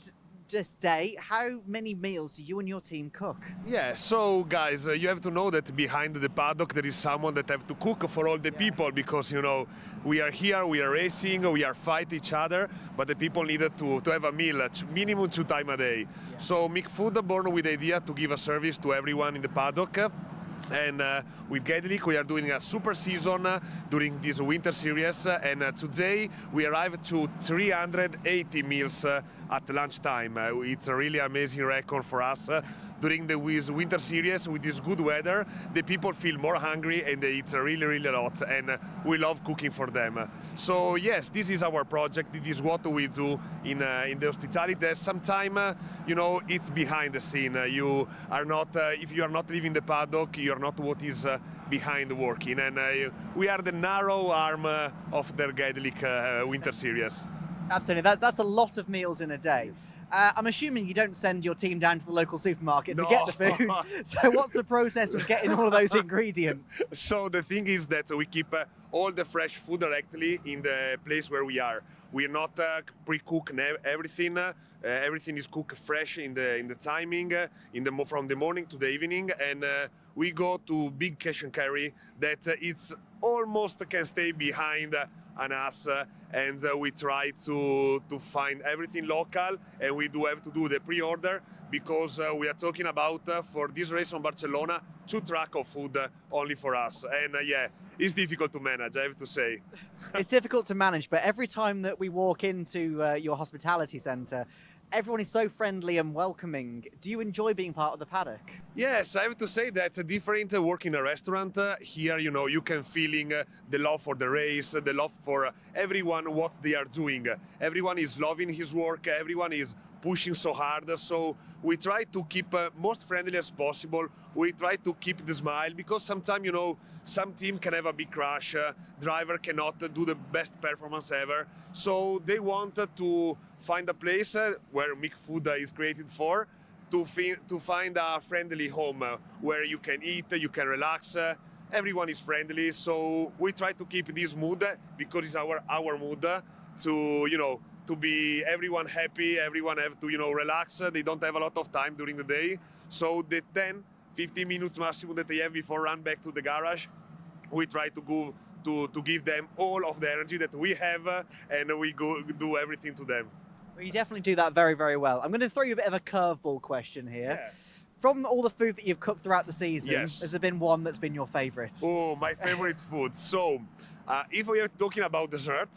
just day, how many meals do you and your team cook? Yeah, so guys, you have to know that behind the paddock there is someone that have to cook for all the people, because you know we are here, we are racing, we are fight each other, but the people needed to have a meal, minimum 2 times a day. So McFood born with the idea to give a service to everyone in the paddock. And with GEDLICH we are doing a super season during this winter series, and today we arrived to 380 meals at lunchtime. It's a really amazing record for us. During the winter series, with this good weather, the people feel more hungry and they eat really a lot, and we love cooking for them. So yes, this is our project. This is what we do in the hospitality. There's sometimes, you know, it's behind the scene. You are not, if you are not leaving the paddock, you are not what is behind working. And we are the narrow arm of the GEDLICH winter series. Absolutely, that's a lot of meals in a day. I'm assuming you don't send your team down to the local supermarket to get the food. So what's the process of getting all of those ingredients? So the thing is that we keep all the fresh food directly in the place where we are. We are not pre-cook everything. Everything is cooked fresh in the timing, from the morning to the evening, and we go to big cash and carry that it's almost can stay behind on us, and we try to find everything local, and we do have to do the pre-order because we are talking about for this race on Barcelona 2 trucks of food only for us, and yeah, it's difficult to manage, I have to say. It's difficult to manage, but every time that we walk into your hospitality centre, everyone is so friendly and welcoming. Do you enjoy being part of the paddock? Yes, I have to say that different work in a restaurant. Here, you know, you can feeling the love for the race, the love for everyone, what they are doing. Everyone is loving his work, everyone is pushing so hard. So we try to keep most friendly as possible. We try to keep the smile, because sometimes, you know, some team can have a big crash, driver cannot do the best performance ever. So they want to find a place where McFood is created for, to find a friendly home where you can eat, you can relax, everyone is friendly. So we try to keep this mood, because it's our mood, to, you know, to be everyone happy, everyone have to, you know, relax. They don't have a lot of time during the day. So the 10-15 minutes maximum that they have before run back to the garage, we try to go to give them all of the energy that we have, and we go do everything to them. Well, you definitely do that very well. I'm going to throw you a bit of a curveball question here. Yeah. From all the food that you've cooked throughout the season, Yes. has there been one that's been your favourite? Oh, my favorite food. So, if we are talking about dessert,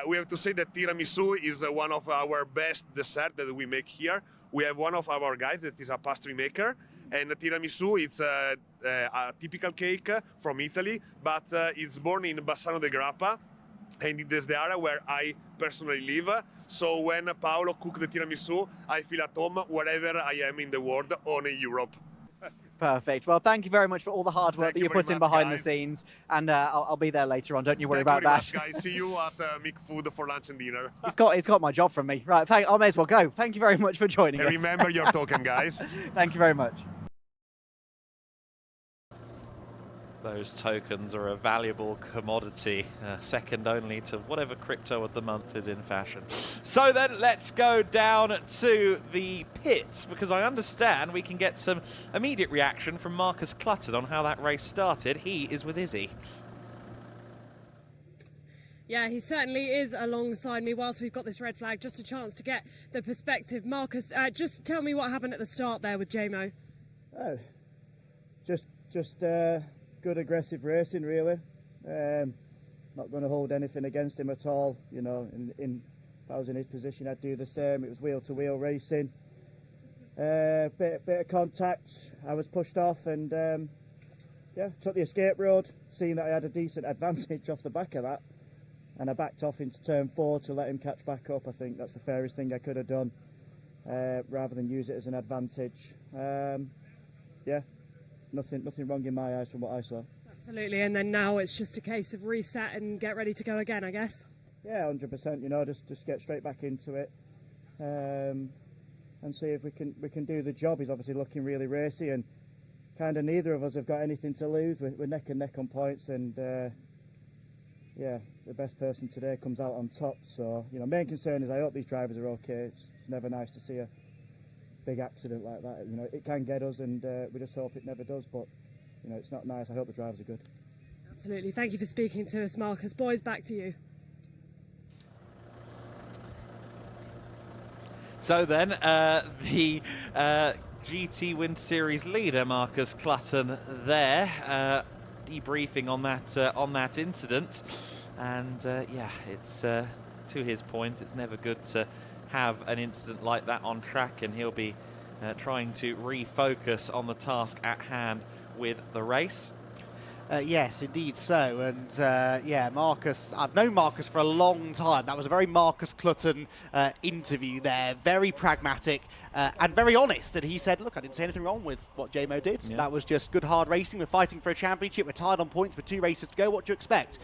we have to say that tiramisu is one of our best dessert that we make here. We have one of our guys that is a pastry maker, and tiramisu is a typical cake from Italy, but it's born in Bassano de Grappa, and it is the area where I personally live. So when Paolo cooks the tiramisu, I feel at home wherever I am in the world or in Europe. Perfect. Well, thank you very much for all the hard work that you're putting behind the guys. scenes, and I'll be there later on. Don't you worry Thank about you very that. much, guys. See you at McFood for lunch and dinner. He's got my job from me. Right, I may as well go. Thank you very much for joining And us. remember your token, guys. Thank you very much. Those tokens are a valuable commodity, second only to whatever crypto of the month is in fashion. So then let's go down to the pits, because I understand we can get some immediate reaction from Marcus Clutton on how that race started. He is with Izzy. Yeah, he certainly is alongside me whilst we've got this red flag. Just a chance to get the perspective. Marcus, just tell me what happened at the start there with JMO. Oh, just good aggressive racing, really. Not going to hold anything against him at all. You know, if I was in his position, I'd do the same. It was wheel-to-wheel racing. Bit of contact. I was pushed off, and yeah, took the escape road, seeing that I had a decent advantage off the back of that, and I backed off into turn 4 to let him catch back up. I think that's the fairest thing I could have done, rather than use it as an advantage. Yeah. Nothing wrong in my eyes from what I saw. Absolutely, and then now it's just a case of reset and get ready to go again, I guess. Yeah, 100%. You know, just get straight back into it, and see if we can do the job. He's obviously looking really racy, and kind of neither of us have got anything to lose. We're neck and neck on points, and yeah, the best person today comes out on top. So, you know, main concern is I hope these drivers are okay. It's never nice to see a big accident like that. You know, it can get us, and we just hope it never does. But you know, it's not nice. I hope the drivers are good. Absolutely. Thank you for speaking to us, Marcus. Boys, back to you. So then, the GT Winter Series leader, Marcus Clutton, there, debriefing on that incident, and yeah, it's to his point, it's never good to have an incident like that on track, and he'll be trying to refocus on the task at hand with the race. Yes, indeed so. And yeah, Marcus, I've known Marcus for a long time. That was a very Marcus Clutton interview there. Very pragmatic and very honest. And he said, look, I didn't say anything wrong with what JMO did. Yeah. That was just good, hard racing. We're fighting for a championship. We're tied on points with 2 races to go. What do you expect?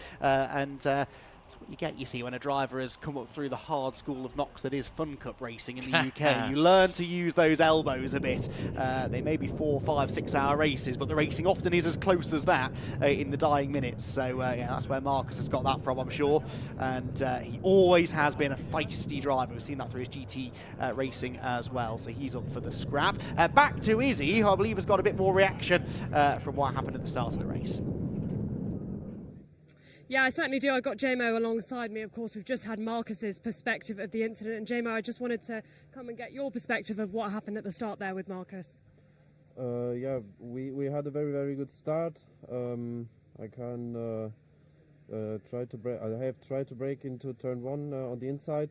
That's what you get, you see, when a driver has come up through the hard school of knocks that is Fun Cup racing in the UK. You learn to use those elbows a bit. They may be 4, 5, 6 hour races, but the racing often is as close as that in the dying minutes. So yeah, that's where Marcus has got that from, I'm sure. And he always has been a feisty driver. We've seen that through his GT racing as well. So he's up for the scrap. Back to Izzy, who I believe has got a bit more reaction from what happened at the start of the race. Yeah, I certainly do. I got JMO alongside me. Of course, we've just had Marcus's perspective of the incident. And JMO, I just wanted to come and get your perspective of what happened at the start there with Marcus. Yeah, we had a very, very good start. I can try to break. I have tried to break into turn 1 on the inside.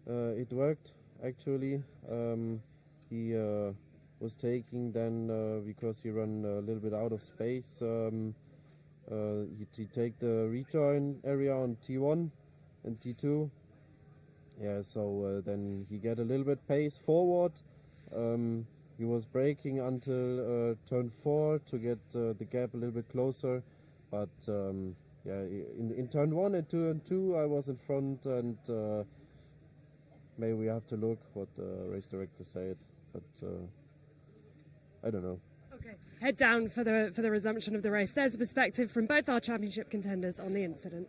It worked actually. He was taking then because he ran a little bit out of space. He take the rejoin area on T1 and T2. Yeah, so then he get a little bit pace forward. He was braking until turn 4 to get the gap a little bit closer. But yeah, in turn 1 and 2 and 2, I was in front, and maybe we have to look what the race director said, but I don't know. Okay, head down for the resumption of the race. There's a perspective from both our championship contenders on the incident.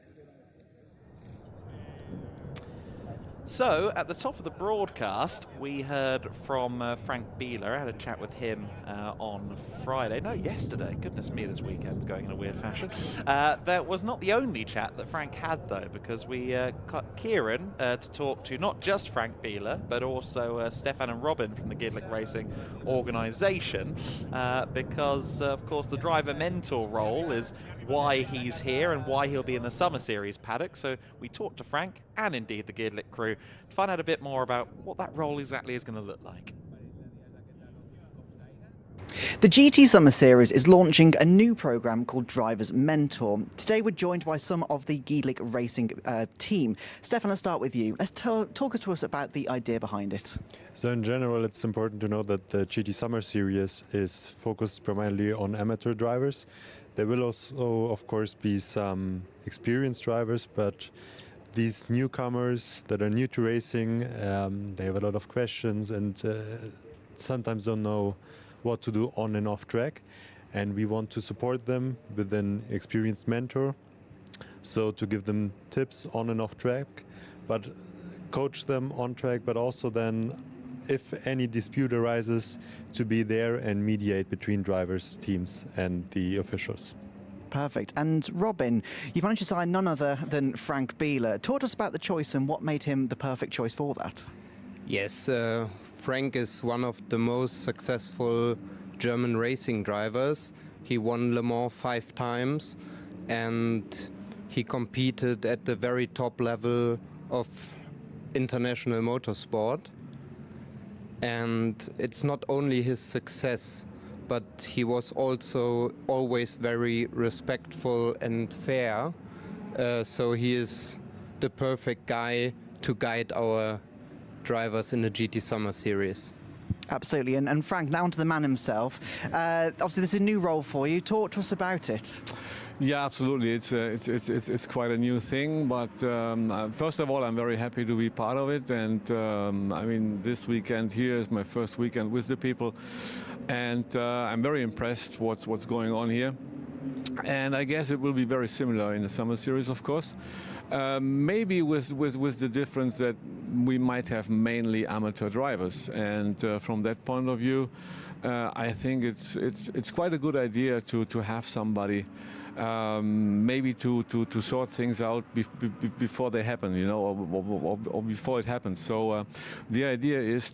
So, at the top of the broadcast, we heard from Frank Bieler. I had a chat with him on Friday. No, yesterday. Goodness me, this weekend's going in a weird fashion. That was not the only chat that Frank had, though, because we got Kieran to talk to not just Frank Bieler, but also Stefan and Robin from the GEDLICH Racing organisation, because, of course, the driver mentor role is why he's here and why he'll be in the Summer Series paddock. So we talked to Frank and indeed the GEDLICH crew to find out a bit more about what that role exactly is going to look like. The GT Summer Series is launching a new programme called Driver's Mentor. Today we're joined by some of the GEDLICH Racing team. Stefan, let's start with you. Let's talk to us about the idea behind it. So in general, it's important to know that the GT Summer Series is focused primarily on amateur drivers. There will also, of course, be some experienced drivers, but these newcomers that are new to racing, they have a lot of questions and sometimes don't know what to do on and off track. And we want to support them with an experienced mentor. So to give them tips on and off track, but coach them on track, but also then, if any dispute arises, to be there and mediate between drivers, teams and the officials. Perfect. And Robin, you've managed to sign none other than Frank Bieler. Talk to us about the choice and what made him the perfect choice for that. Yes, Frank is one of the most successful German racing drivers. He won Le Mans 5 times and he competed at the very top level of international motorsport. And it's not only his success, but he was also always very respectful and fair. So he is the perfect guy to guide our drivers in the GT Summer Series. Absolutely. And Frank, now on to the man himself. Obviously, this is a new role for you. Talk to us about it. Yeah, absolutely. It's quite a new thing, but first of all, I'm very happy to be part of it. And I mean, this weekend here is my first weekend with the people, and I'm very impressed what's going on here. And I guess it will be very similar in the summer series, of course. Maybe with the difference that we might have mainly amateur drivers, and from that point of view, I think it's quite a good idea to have somebody maybe to sort things out before they happen, you know, or before it happens. So the idea is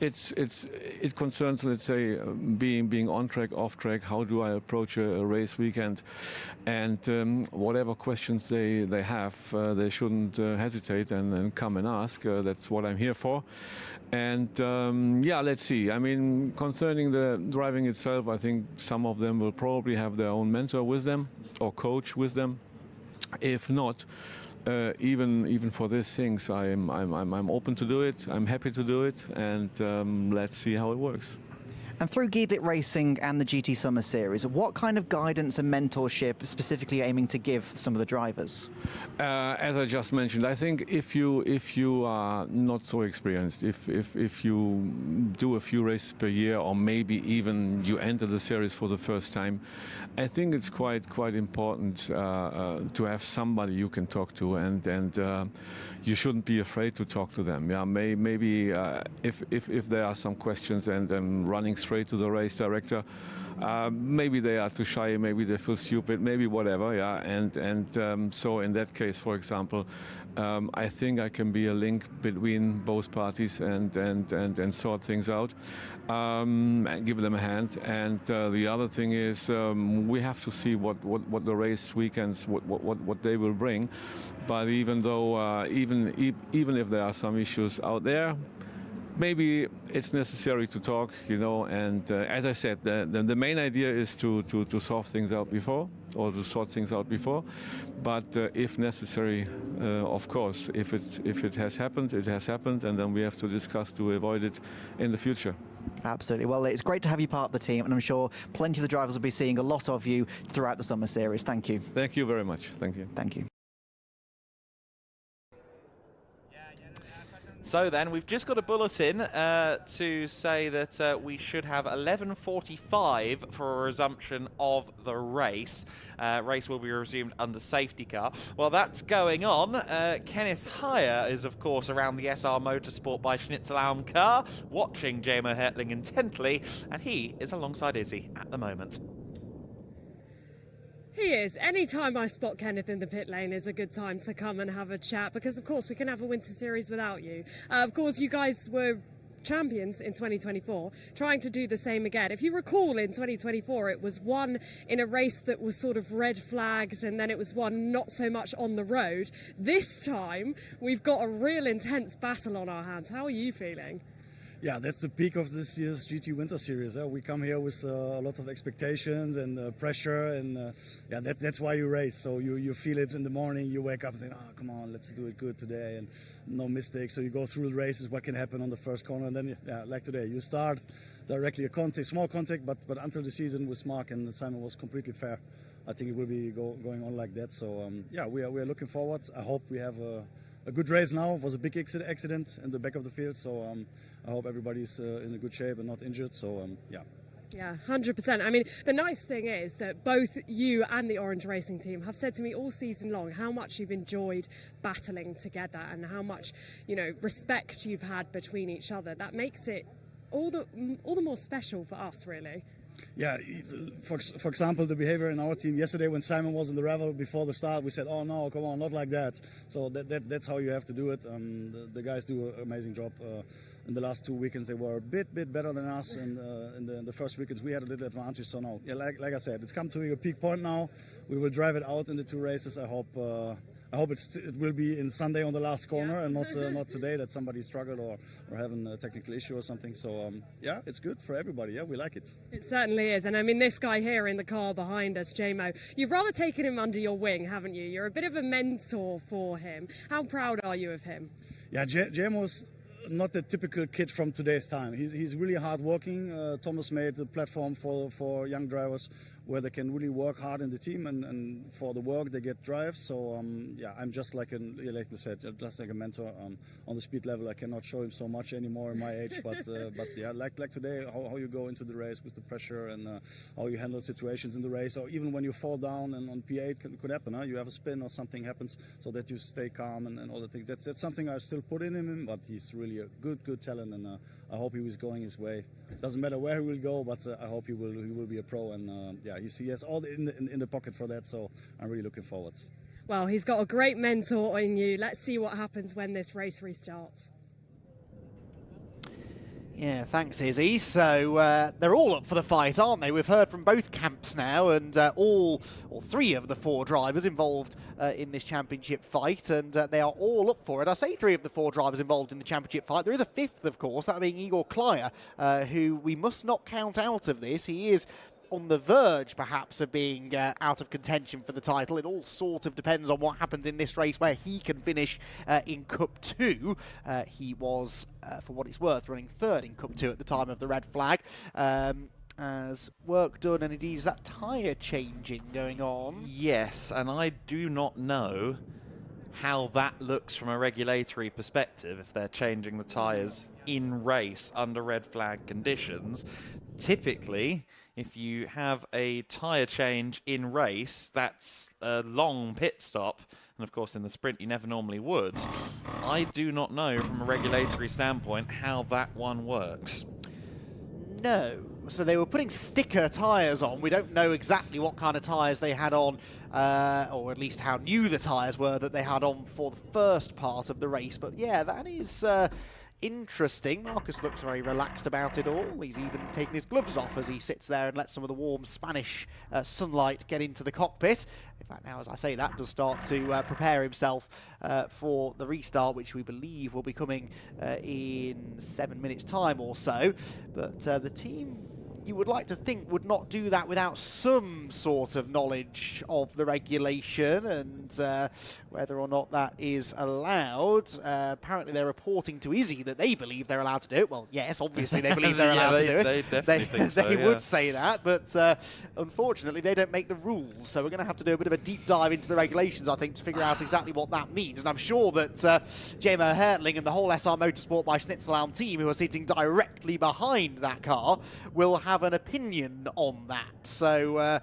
it concerns, let's say, being on track, off track. How do I approach a race weekend? And whatever questions they have, they shouldn't hesitate and come and ask. That's what I'm here for. And yeah, let's see. I mean, concerning the driving itself, I think some of them will probably have their own mentor with them or coach with them. If not, even for these things, I'm open to do it. I'm happy to do it, and let's see how it works. And through GEDLICH Racing and the GT Summer Series, what kind of guidance and mentorship specifically aiming to give some of the drivers? As I just mentioned, I think if you are not so experienced, if you do a few races per year, or maybe even you enter the series for the first time, I think it's quite important to have somebody you can talk to, and you shouldn't be afraid to talk to them. Yeah, maybe if there are some questions and running straight to the race director, maybe they are too shy, maybe they feel stupid, maybe whatever. Yeah, and so in that case, for example, I think I can be a link between both parties and sort things out, and give them a hand. And the other thing is, we have to see what the race weekends, what they will bring. But even though even if there are some issues out there, maybe it's necessary to talk, you know, and as I said, the main idea is to solve things out before, or to sort things out before. But if necessary, of course, if it has happened, it has happened, and then we have to discuss to avoid it in the future. Absolutely. Well, it's great to have you part of the team, and I'm sure plenty of the drivers will be seeing a lot of you throughout the summer series. Thank you. Thank you very much. Thank you. Thank you. So then, we've just got a bulletin to say that we should have 11:45 for a resumption of the race. Race will be resumed under safety car. Well, that's going on. Kenneth Heyer is, of course, around the SR Motorsport by Schnitzelbaum car, watching Jamo Hertling intently, and he is alongside Izzy at the moment. He is. Any time I spot Kenneth in the pit lane is a good time to come and have a chat, because of course we can have a winter series without you. Of course, you guys were champions in 2024, trying to do the same again. If you recall, in 2024 it was won in a race that was sort of red flagged, and then it was won not so much on the road. This time we've got a real intense battle on our hands. How are you feeling? Yeah, that's the peak of this year's GT Winter Series. We come here with a lot of expectations and pressure, and yeah, that's why you race. So you feel it in the morning, you wake up and think, oh, come on, let's do it good today, and no mistakes. So you go through the races, what can happen on the first corner, and then, yeah, like today, you start directly a contact, small contact, but until the season with Mark and Simon was completely fair. I think it will be going on like that. So yeah, we are looking forward. I hope we have a good race now. It was a big accident in the back of the field, so I hope everybody's in a good shape and not injured. So yeah. Yeah, 100%. I mean, the nice thing is that both you and the Orange Racing team have said to me all season long how much you've enjoyed battling together and how much, you know, respect you've had between each other. That makes it all the more special for us, really. Yeah, for example, the behavior in our team yesterday when Simon was in the revel before the start, we said, oh no, come on, not like that. So that's how you have to do it. The guys do an amazing job. In the last 2 weekends, they were a bit better than us, and in the first weekends we had a little advantage. So now, yeah, like I said, it's come to a peak point now. We will drive it out in the 2 races. I hope it will be in Sunday on the last corner, and not today that somebody struggled or having a technical issue or something. So yeah, it's good for everybody. Yeah, we like it. It certainly is. And I mean, this guy here in the car behind us, Jamo, you've rather taken him under your wing, haven't you? You're a bit of a mentor for him. How proud are you of him? Yeah, Jamo's not the typical kid from today's time. He's really hard working. Thomas made a platform for young drivers where they can really work hard in the team, and for the work they get drives. So yeah, I'm just like like you said, just like a mentor on the speed level. I cannot show him so much anymore in my age, but yeah, like today, how you go into the race with the pressure and how you handle situations in the race, or even when you fall down and on P8 could happen. You have a spin or something happens, so that you stay calm and all the things. That's something I still put in him, but he's really a good talent, and I hope he was going his way. Doesn't matter where he will go, but I hope he will be a pro, and yeah, he has all in the pocket for that, so I'm really looking forward. Well, he's got a great mentor in you. Let's see what happens when this race restarts. Yeah, thanks, Izzy. So they're all up for the fight, aren't they? We've heard from both camps now, and all three of the four drivers involved in this championship fight, and they are all up for it. I say three of the four drivers involved in the championship fight. There is a fifth, of course, that being Igor Klyer, who we must not count out of this. He is on the verge, perhaps, of being out of contention for the title. It all sort of depends on what happens in this race, where he can finish in Cup 2. He was, for what it's worth, running third in Cup 2 at the time of the red flag. As work done, and indeed is that tyre changing going on? Yes, and I do not know how that looks from a regulatory perspective if they're changing the tyres in race under red flag conditions. Typically, if you have a tyre change in race, that's a long pit stop, and of course in the sprint you never normally would. I do not know from a regulatory standpoint how that one works. No. So they were putting sticker tyres on. We don't know exactly what kind of tyres they had on, or at least how new the tyres were that they had on for the first part of the race. But yeah, that is interesting. Marcus looks very relaxed about it all. He's even taken his gloves off as he sits there and lets some of the warm Spanish sunlight get into the cockpit. In fact, now as I say that, does start to prepare himself for the restart, which we believe will be coming in 7 minutes' time or so. But the team, you would like to think, would not do that without some sort of knowledge of the regulation and whether or not that is allowed. Apparently they're reporting to Izzy that they believe they're allowed to do it. Well, yes, obviously they believe they're allowed to do it. They definitely think so, they would say that, but unfortunately they don't make the rules. So we're going to have to do a bit of a deep dive into the regulations, I think, to figure out exactly what that means. And I'm sure that Jemo Hertling and the whole SR Motorsport by Schnitzelarm team, who are sitting directly behind that car, will have an opinion on that. So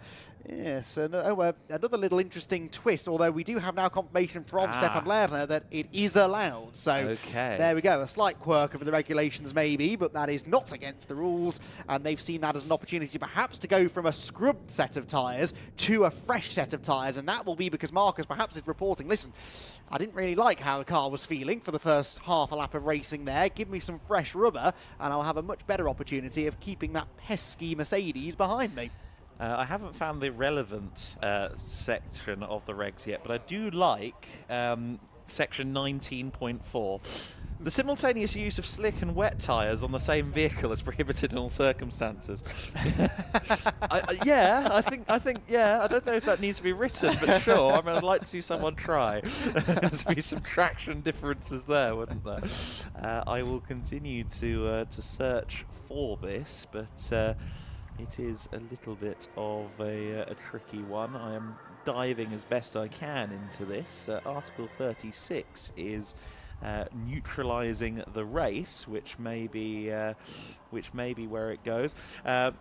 yes, another little interesting twist, although we do have now confirmation from Stefan Lerner that it is allowed. So there we go, a slight quirk of the regulations maybe, but that is not against the rules, and they've seen that as an opportunity perhaps to go from a scrubbed set of tyres to a fresh set of tyres, and that will be because Marcus perhaps is reporting, listen, I didn't really like how the car was feeling for the first half a lap of racing there. Give me some fresh rubber and I'll have a much better opportunity of keeping that pesky Mercedes behind me. I haven't found the relevant section of the regs yet, but I do like section 19.4. The simultaneous use of slick and wet tyres on the same vehicle is prohibited in all circumstances. I think, I don't know if that needs to be written, but sure. I mean, I'd like to see someone try. There's be some traction differences there, wouldn't there? I will continue to search for this, but it is a little bit of a tricky one. I am diving as best I can into this. Article 36 is neutralizing the race, which may be where it goes.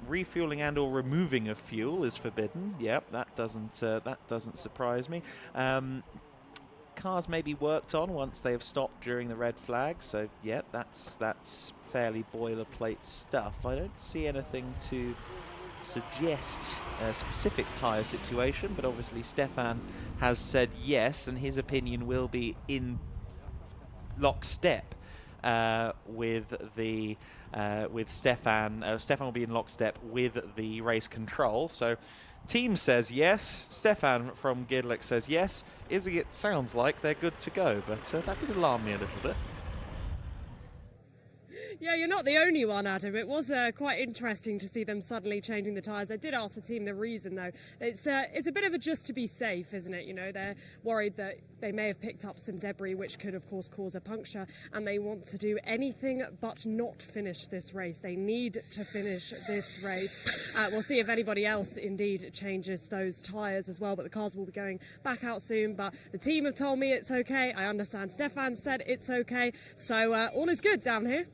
Refueling and/or removing of fuel is forbidden. Yep, that doesn't surprise me. Cars may be worked on once they have stopped during the red flag. So yeah, that's fairly boilerplate stuff. I don't see anything to suggest a specific tyre situation, but obviously Stefan has said yes, and his opinion will be in lockstep with Stefan. Stefan will be in lockstep with the race control. So team says yes, Stefan from GEDLICH says yes. Izzy, it sounds like they're good to go, but that did alarm me a little bit. Yeah, you're not the only one, Adam. It was quite interesting to see them suddenly changing the tyres. I did ask the team the reason, though. It's a bit of a just to be safe, isn't it? You know, they're worried that they may have picked up some debris, which could, of course, cause a puncture, and they want to do anything but not finish this race. They need to finish this race. We'll see if anybody else indeed changes those tyres as well, but the cars will be going back out soon. But the team have told me it's okay. I understand Stefan said it's okay. So all is good down here.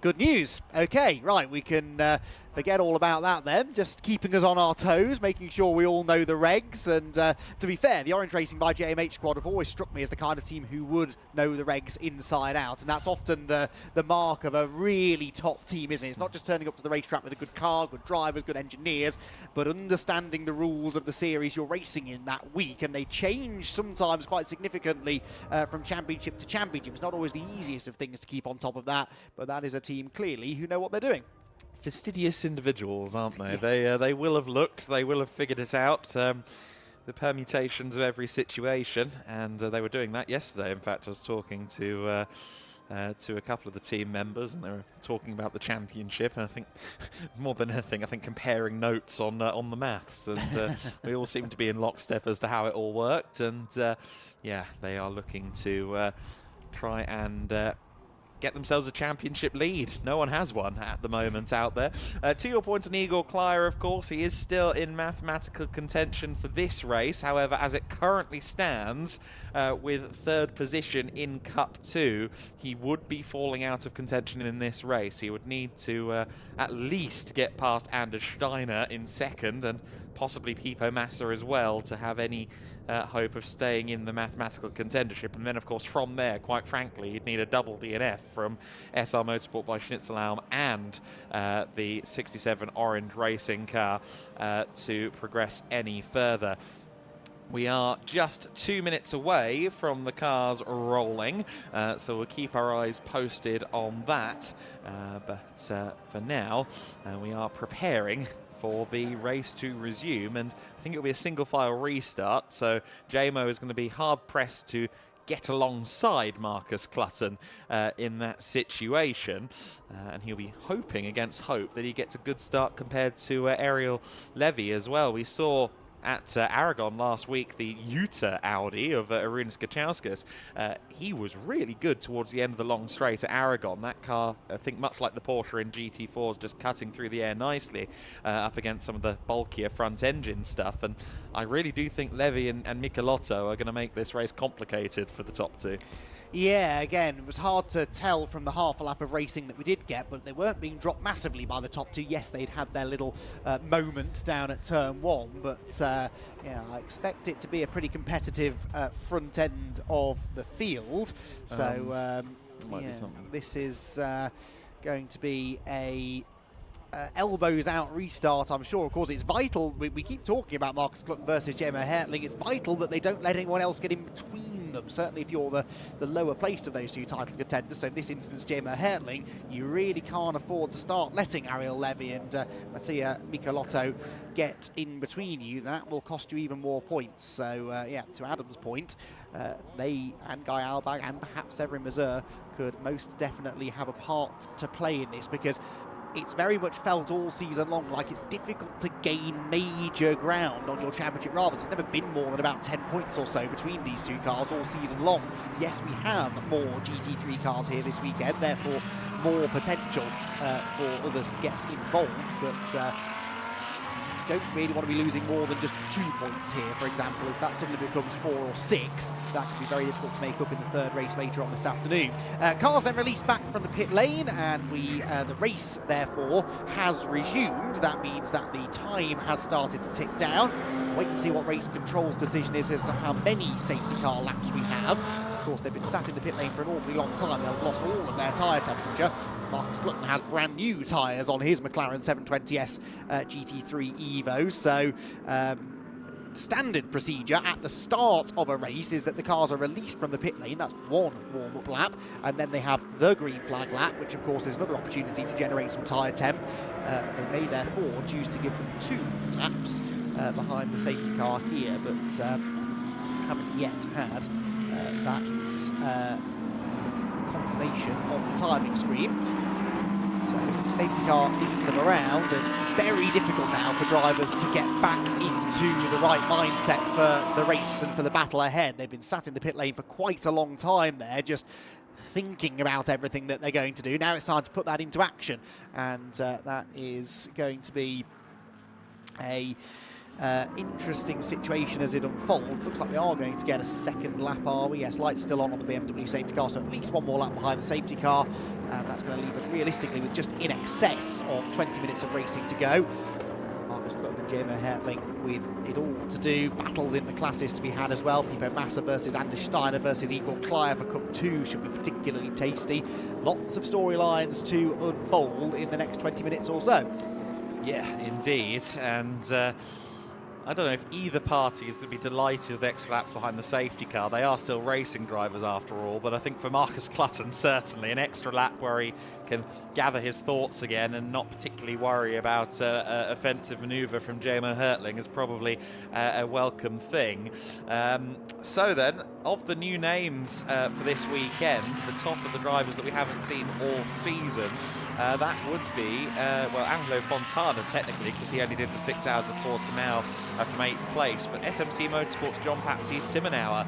Good news. Okay, right, we can forget all about that then. Just keeping us on our toes, making sure we all know the regs. And to be fair, the Orange Racing by JMH squad have always struck me as the kind of team who would know the regs inside out. And that's often the mark of a really top team, isn't it? It's not just turning up to the racetrack with a good car, good drivers, good engineers, but understanding the rules of the series you're racing in that week. And they change sometimes quite significantly from championship to championship. It's not always the easiest of things to keep on top of that, but that is a team clearly who know what they're doing. Fastidious individuals, aren't they? Yes. They will have looked, they will have figured it out, the permutations of every situation, and they were doing that yesterday. In fact, I was talking to a couple of the team members, and they were talking about the championship, and I think more than anything, I think comparing notes on the maths, and we all seem to be in lockstep as to how it all worked, and yeah, they are looking to try and get themselves a championship lead. No one has one at the moment out there. To your point on Igor Klyer, of course, he is still in mathematical contention for this race. However, as it currently stands, with third position in Cup 2, he would be falling out of contention in this race. He would need to at least get past Anders Steiner in second, and possibly Pipo Massa as well, to have any hope of staying in the mathematical contendership. And then, of course, from there, quite frankly, you'd need a double DNF from SR Motorsport by Schnitzelhelm and the 67 Orange Racing car to progress any further. We are just 2 minutes away from the cars rolling, so we'll keep our eyes posted on that. But for now, we are preparing for the race to resume, and I think it'll be a single file restart, so JMO is going to be hard pressed to get alongside Marcus Clutton in that situation, and he'll be hoping against hope that he gets a good start compared to Ariel Levy as well. We saw at Aragon last week the Utah Audi of Arūnas Gečauskas. He was really good towards the end of the long straight at Aragon. That car, I think much like the Porsche in GT4, is just cutting through the air nicely up against some of the bulkier front engine stuff, and I really do think Levy and Michelotto are going to make this race complicated for the top two. Yeah, again, it was hard to tell from the half a lap of racing that we did get, but they weren't being dropped massively by the top two. Yes, they'd had their little moment down at turn 1, but yeah, I expect it to be a pretty competitive front end of the field. So yeah, this is going to be a elbows out restart, I'm sure. Of course, it's vital. We keep talking about Marcus Clutton versus Gemma Hertling. It's vital that they don't let anyone else get in between them. Certainly if you're the lower placed of those two title contenders. So in this instance, Gemma Hertling, you really can't afford to start letting Ariel Levy and Mattia Michelotto get in between you. That will cost you even more points. So yeah, to Adam's point, they and Guy Albag and perhaps Severin Mazur could most definitely have a part to play in this, because it's very much felt all season long like it's difficult to gain major ground on your championship rivals. It's never been more than about 10 points or so between these two cars all season long. Yes, we have more GT3 cars here this weekend, therefore more potential for others to get involved, but don't really want to be losing more than just 2 points here, for example. If that suddenly becomes 4 or 6, that could be very difficult to make up in the third race later on this afternoon. Cars then released back from the pit lane, and the race therefore has resumed. That means that the time has started to tick down. Wait and see what race control's decision is as to how many safety car laps we have. Of course, they've been sat in the pit lane for an awfully long time. They've lost all of their tyre temperature. Marcus Clutton has brand new tyres on his McLaren 720S GT3 Evo. So standard procedure at the start of a race is that the cars are released from the pit lane. That's one warm-up lap, and then they have the green flag lap, which of course is another opportunity to generate some tyre temp. They may therefore choose to give them 2 laps behind the safety car here, but haven't yet had that confirmation situation on the timing screen. So safety car leads them around, and very difficult now for drivers to get back into the right mindset for the race and for the battle ahead. They've been sat in the pit lane for quite a long time there, just thinking about everything that they're going to do. Now it's time to put that into action, and that is going to be a interesting situation as it unfolds. Looks like we are going to get a second lap, are we? Yes, lights still on the BMW safety car, so at least one more lap behind the safety car, and that's going to leave us realistically with just in excess of 20 minutes of racing to go. Marcus Clutton and Jemo Hertling with it all to do. Battles in the classes to be had as well. Pipo Massa versus Anders Steiner versus Igor Klyer for Cup 2 should be particularly tasty. Lots of storylines to unfold in the next 20 minutes or so. Yeah, indeed, and I don't know if either party is going to be delighted with extra laps behind the safety car. They are still racing drivers after all, but I think for Marcus Clutton, certainly an extra lap where he can gather his thoughts again and not particularly worry about offensive manoeuvre from Jemo Hertling is probably a welcome thing. So then, of the new names for this weekend, the top of the drivers that we haven't seen all season, that would be, well, Angelo Fontana technically, because he only did the 6 hours of Portimao from 8th place, but SMC Motorsport's John Baptiste Simonauer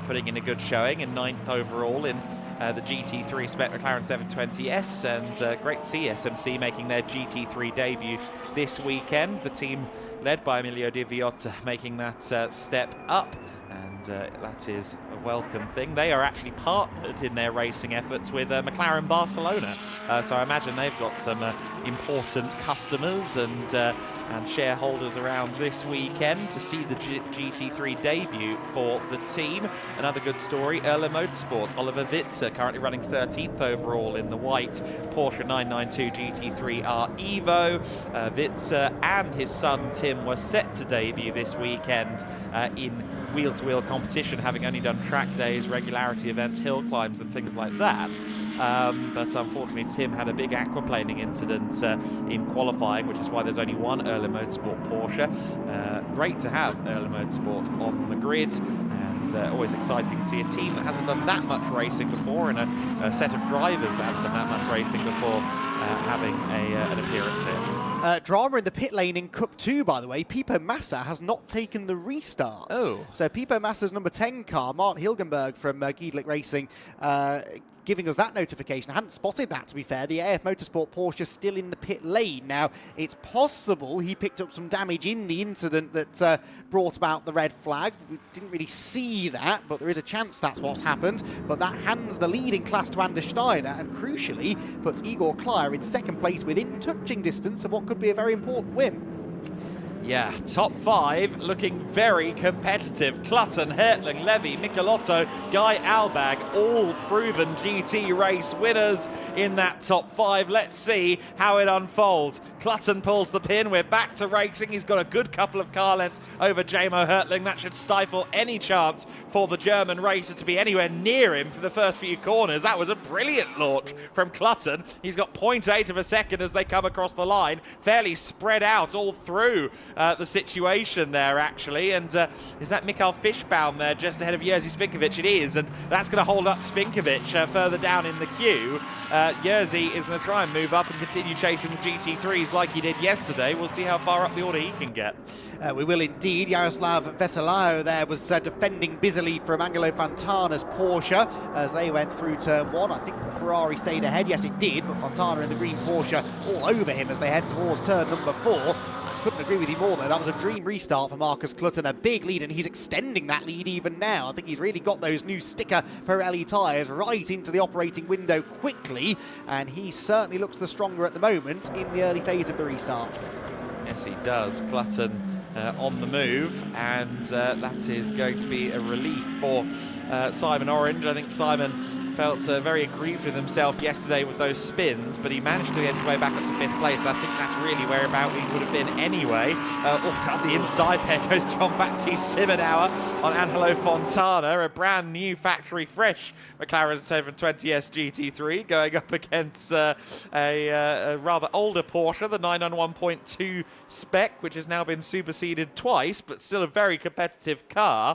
putting in a good showing in 9th overall in the GT3 Spec McLaren 720S, and great to see SMC making their GT3 debut this weekend. The team led by Emilio Di Viotta making that step up, and that is a welcome thing. They are actually partnered in their racing efforts with McLaren Barcelona, so I imagine they've got some important customers and shareholders around this weekend to see the GT3 debut for the team. Another good story, Erla Motorsport. Oliver Witzer currently running 13th overall in the white Porsche 992 GT3R Evo. Witzer and his son Tim were set to debut this weekend in wheel-to-wheel competition, having only done track days, regularity events, hill climbs and things like that. But unfortunately Tim had a big aquaplaning incident in qualifying, which is why there's only one Erla Motorsport Porsche. Great to have Erla Motorsport on the grid, and always exciting to see a team that hasn't done that much racing before and a set of drivers that haven't done that much racing before having an appearance here. Drama in the pit lane in Cup 2, by the way. Pipo Massa has not taken the restart. Oh. So Pipo Massa's number 10 car, Martin Hilgenberg from GEDLICH Racing, giving us that notification. I hadn't spotted that, to be fair. The AF Motorsport Porsche still in the pit lane. Now, it's possible he picked up some damage in the incident that brought about the red flag. We didn't really see that, but there is a chance that's what's happened. But that hands the lead in class to Anders Steiner, and crucially puts Igor Klyer in second place within touching distance of what could be a very important win. Yeah, top 5 looking very competitive. Clutton, Hertling, Levy, Michelotto, Guy Albag, all proven GT race winners in that top 5. Let's see how it unfolds. Clutton pulls the pin. We're back to racing. He's got a good couple of car lengths over Jemo Hertling. That should stifle any chance for the German racer to be anywhere near him for the first few corners. That was a brilliant launch from Clutton. He's got 0.8 of a second as they come across the line. Fairly spread out all through the situation there, actually. And is that Mikhail Fischbaum there just ahead of Jerzy Spinkovic? It is, and that's going to hold up Spinkovic further down in the queue. Jerzy is going to try and move up and continue chasing the GT3s like he did yesterday. We'll see how far up the order he can get. We will indeed. Jaroslav Veselao there was defending busily from Angelo Fontana's Porsche as they went through turn 1. I think the Ferrari stayed ahead. Yes, it did, but Fontana in the green Porsche all over him as they head towards turn number 4. Couldn't agree with you more, though. That was a dream restart for Marcus Clutton, a big lead, and he's extending that lead even now. I think he's really got those new sticker Pirelli tyres right into the operating window quickly, and he certainly looks the stronger at the moment in the early phase of the restart. Yes, he does. Clutton on the move, and that is going to be a relief for Simon Orange. I think Simon felt very aggrieved with himself yesterday with those spins, but he managed to get his way back up to 5th place. I think that's really whereabout he would have been anyway. On the inside there goes John Baptiste Simonauer on Angelo Fontana, a brand new factory fresh McLaren 720S GT3 going up against a rather older Porsche, the 991.2 spec, which has now been superseded conceded twice, but still a very competitive car.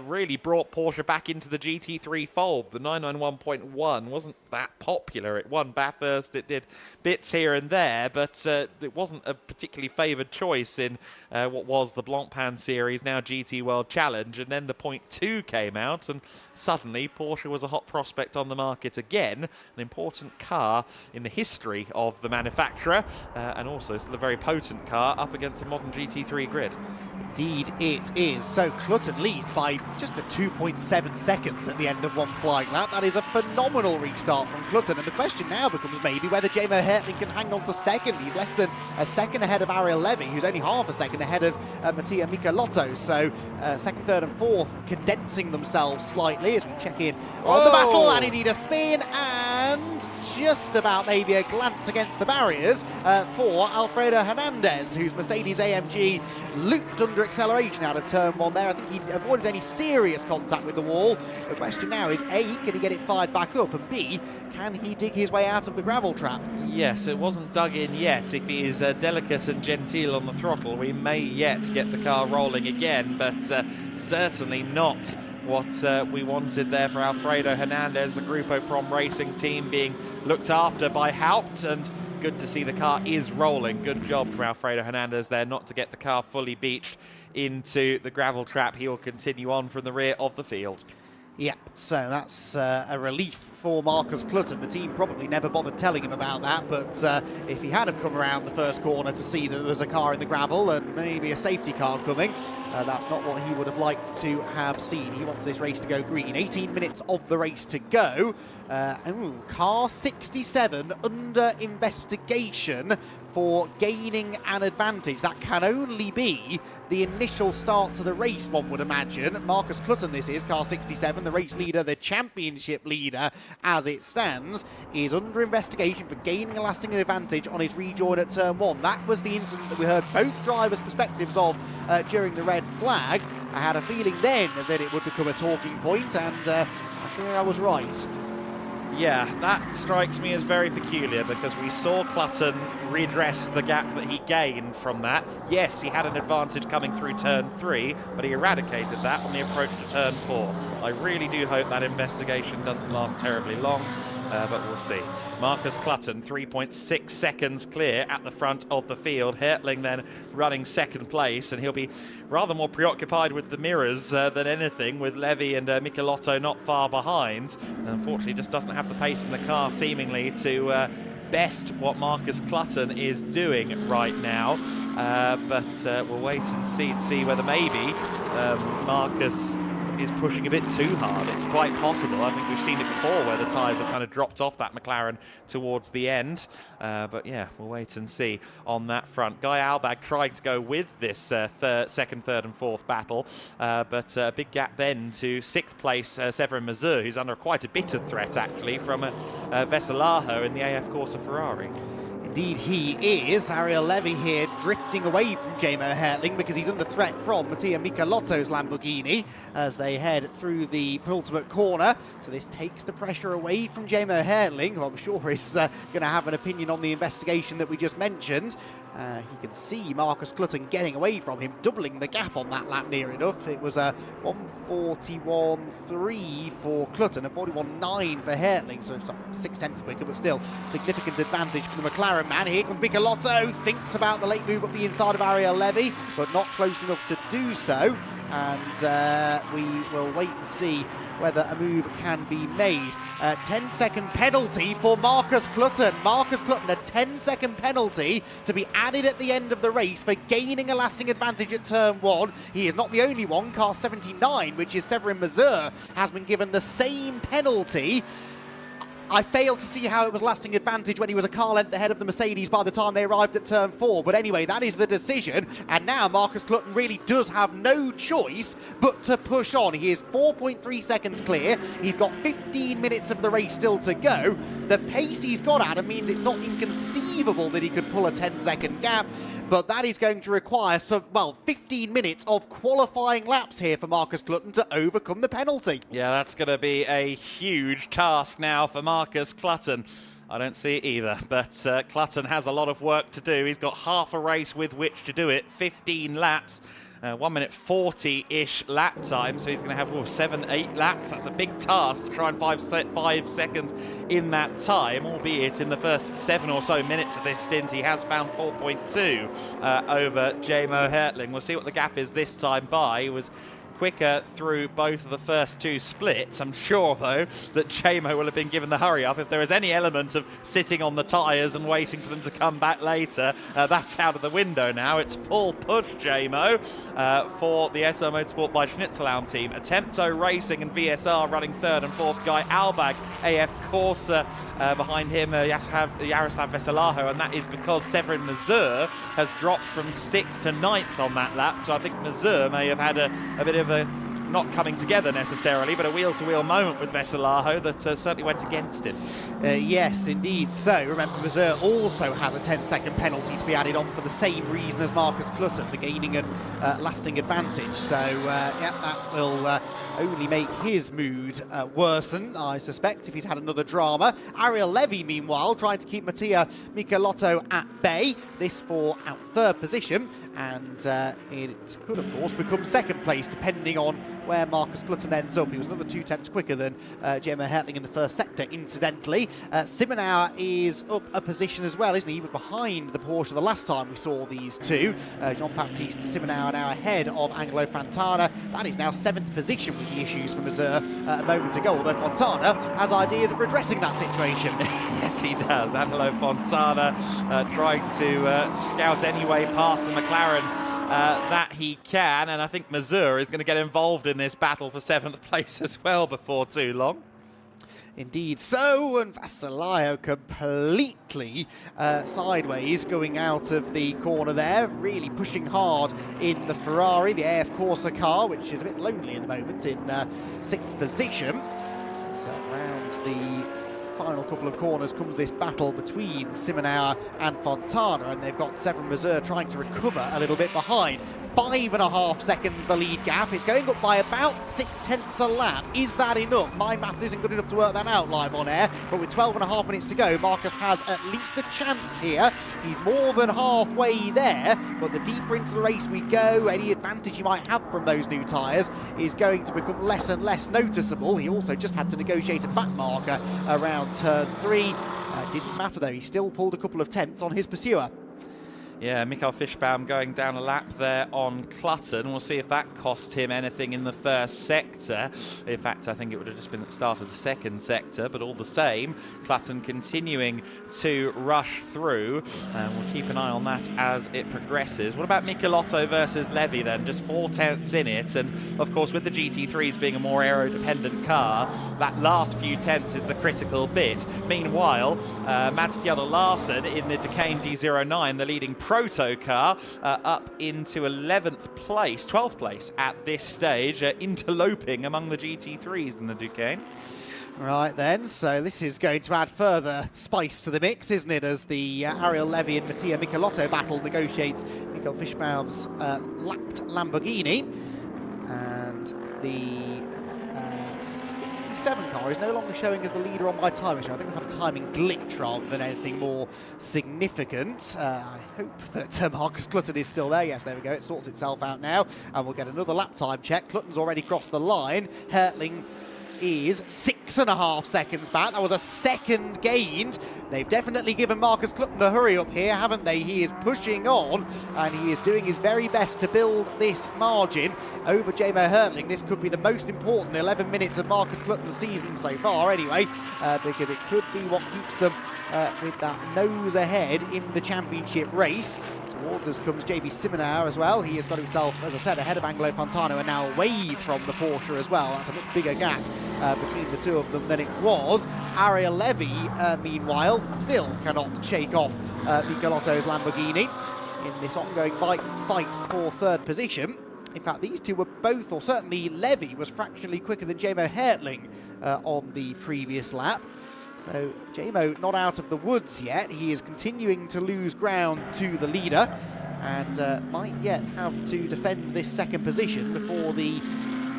Really brought Porsche back into the GT3 fold. The 991.1 wasn't that popular. It won Bathurst, it did bits here and there, but it wasn't a particularly favoured choice in what was the Blancpain Series, now GT World Challenge. And then the .2 came out, and suddenly Porsche was a hot prospect on the market again. An important car in the history of the manufacturer, and also still a very potent car up against a modern GT3 grid. Indeed it is. So Clutton leads by just the 2.7 seconds at the end of one flying lap. That is a phenomenal restart from Clutton, and the question now becomes maybe whether Jamo Hertling can hang on to second. He's less than a second ahead of Ariel Levy, who's only half a second ahead of Mattia Michelotto. So second, third and fourth condensing themselves slightly as we check in on the battle, and indeed a spin and just about maybe a glance against the barriers for Alfredo Hernandez, whose Mercedes AMG looped under acceleration out of turn one there. I think he avoided any serious contact with the wall. The question now is A, can he get it fired back up, and B, can he dig his way out of the gravel trap? Yes, it wasn't dug in yet. If he is delicate and genteel on the throttle, we may yet get the car rolling again, but certainly not what we wanted there for Alfredo Hernandez. The Grupo Prom Racing team being looked after by Hart, and good to see the car is rolling. Good job for Alfredo Hernandez there not to get the car fully beached into the gravel trap. He will continue on from the rear of the field. Yep, so that's a relief for Marcus Clutton. The team probably never bothered telling him about that, but if he had have come around the first corner to see that there was a car in the gravel and maybe a safety car coming, that's not what he would have liked to have seen. He wants this race to go green. 18 minutes of the race to go. Car 67 under investigation for gaining an advantage. That can only be the initial start to the race, one would imagine. Marcus Clutton, this is, car 67, the race leader, the championship leader as it stands, is under investigation for gaining a lasting advantage on his rejoin at turn one. That was the incident that we heard both drivers' perspectives of during the red flag. I had a feeling then that it would become a talking point, and I fear I was right. Yeah, that strikes me as very peculiar, because we saw Clutton redress the gap that he gained from that. Yes, he had an advantage coming through turn 3, but he eradicated that on the approach to turn 4. I really do hope that investigation doesn't last terribly long, but we'll see. Marcus Clutton, 3.6 seconds clear at the front of the field. Hertling then running second place, and he'll be rather more preoccupied with the mirrors than anything, with Levy and Michelotto not far behind. And unfortunately, just doesn't have the pace in the car seemingly to best what Marcus Clutton is doing right now. But we'll wait and see to see whether maybe Marcus is pushing a bit too hard. It's quite possible. I think we've seen it before where the tyres have kind of dropped off that McLaren towards the end. But yeah, we'll wait and see on that front. Guy Albag trying to go with this second, third and fourth battle. But a big gap then to sixth place Severin Mazur, who's under quite a bit of threat actually from Veselajo in the AF Corsa Ferrari. Indeed he is. Ariel Levy here drifting away from Jamo Hertling because he's under threat from Mattia Michelotto's Lamborghini as they head through the penultimate corner. So this takes the pressure away from Jamo Hertling, who I'm sure is going to have an opinion on the investigation that we just mentioned. You can see Marcus Clutton getting away from him, doubling the gap on that lap near enough. It was a 1:41.3 for Clutton, a 41.9 for Hertling, so 6 tenths quicker, but still significant advantage for the McLaren man. Here comes Michelotto, thinks about the late move up the inside of Ariel Levy, but not close enough to do so. And we will wait and see whether a move can be made. 10-second penalty for Marcus Clutton. Marcus Clutton, a 10-second penalty to be added at the end of the race for gaining a lasting advantage at turn 1. He is not the only one. Car 79, which is Severin Mazur, has been given the same penalty. I failed to see how it was lasting advantage when he was a car length ahead of the Mercedes by the time they arrived at turn 4. But anyway, that is the decision. And now Marcus Clutton really does have no choice but to push on. He is 4.3 seconds clear. He's got 15 minutes of the race still to go. The pace he's got, Adam, means it's not inconceivable that he could pull a 10-second gap. But that is going to require 15 minutes of qualifying laps here for Marcus Clutton to overcome the penalty. Yeah, that's going to be a huge task now for Marcus Clutton. I don't see it either, but Clutton has a lot of work to do. He's got half a race with which to do it, 15 laps. 1 minute 40-ish lap time, so he's going to have 7-8 laps. That's a big task to try and 5 seconds in that time, albeit in the first 7 or so minutes of this stint he has found 4.2 over Jamo Hertling. We'll see what the gap is this time by. He was quicker through both of the first 2 splits. I'm sure, though, that Jamo will have been given the hurry up. If there is any element of sitting on the tyres and waiting for them to come back later, that's out of the window now. It's full push, Jamo, for the SO Motorsport by Schnitzellaun team. Attempto Racing and VSR running 3rd and 4th. Guy Albag, AF Corsa, behind him, Jaroslav Veselaho, and that is because Severin Mazur has dropped from 6th to 9th on that lap, so I think Mazur may have had a bit of a not coming together necessarily, but a wheel-to-wheel moment with Veselaho that certainly went against him. Yes, indeed. So remember, Mazur also has a 10-second penalty to be added on for the same reason as Marcus Clutton, the gaining and lasting advantage. So yeah, that will only make his mood worsen, I suspect, if he's had another drama. Ariel Levy, meanwhile, trying to keep Mattia Michelotto at bay. This for out 3rd position. And it could, of course, become 2nd place, depending on where Marcus Clutton ends up. He was another 2 tenths quicker than Jamo Hertling in the first sector, incidentally. Simonauer is up a position as well, isn't he? He was behind the Porsche the last time we saw these two. Jean-Baptiste Simonauer now ahead of Angelo Fontana. That is now 7th position with the issues from Mazur a moment ago, although Fontana has ideas of redressing that situation. Yes, he does. Angelo Fontana trying to scout any way past the McLaren that he can, and I think Mazur is going to get involved in this battle for 7th place as well before too long. Indeed so, and Vasalaio completely sideways going out of the corner there, really pushing hard in the Ferrari, the AF Corsa car, which is a bit lonely at the moment in 6th position. So around the final couple of corners comes this battle between Simonauer and Fontana, and they've got Severin Mazur trying to recover a little bit behind. 5.5 seconds the lead gap. It's going up by about 6 tenths a lap. Is that enough? My maths isn't good enough to work that out live on air, but with 12.5 minutes to go, Marcus has at least a chance here. He's more than halfway there, but the deeper into the race we go, any advantage you might have from those new tyres is going to become less and less noticeable. He also just had to negotiate a back marker around turn 3. Didn't matter though, he still pulled a couple of tenths on his pursuer. Yeah, Michael Fischbaum going down a lap there on Clutton. We'll see if that cost him anything in the first sector. In fact, I think it would have just been at the start of the 2nd sector, but all the same, Clutton continuing to rush through. And we'll keep an eye on that as it progresses. What about Michelotto versus Levy then? Just 4 tenths in it. And of course, with the GT3s being a more aero-dependent car, that last few tenths is the critical bit. Meanwhile, Mads Kjell Larsen in the Ducane D09, the leading proto car, up into 12th place at this stage, interloping among the GT3s in the Ducane. Right then, so this is going to add further spice to the mix, isn't it, as the Ariel Levy and Mattia Michelotto battle negotiates Michael Fischbaum's lapped Lamborghini. And the 67 car is no longer showing as the leader on my timing show. I think we've had a timing glitch rather than anything more significant. I hope that Marcus Clutton is still there. Yes, there we go. It sorts itself out now. And we'll get another lap time check. Clutton's already crossed the line. Hertling is 6.5 seconds back. That was a second gained. They've definitely given Marcus Clutton the hurry up here, haven't they? He is pushing on, and he is doing his very best to build this margin over Jamo Hertling. This could be the most important 11 minutes of Marcus Clutton's season so far, anyway, because it could be what keeps them with that nose ahead in the championship race. Towards us comes JB Simonauer as well. He has got himself, as I said, ahead of Angelo Fontana and now away from the Porsche as well. That's a much bigger gap between the two of them than it was. Ariel Levy, meanwhile, still cannot shake off Michelotto's Lamborghini in this ongoing fight for 3rd position. In fact, these two were both, or certainly Levy was fractionally quicker than Jamo Hertling on the previous lap. So Jamo not out of the woods yet. He is continuing to lose ground to the leader and might yet have to defend this 2nd position before the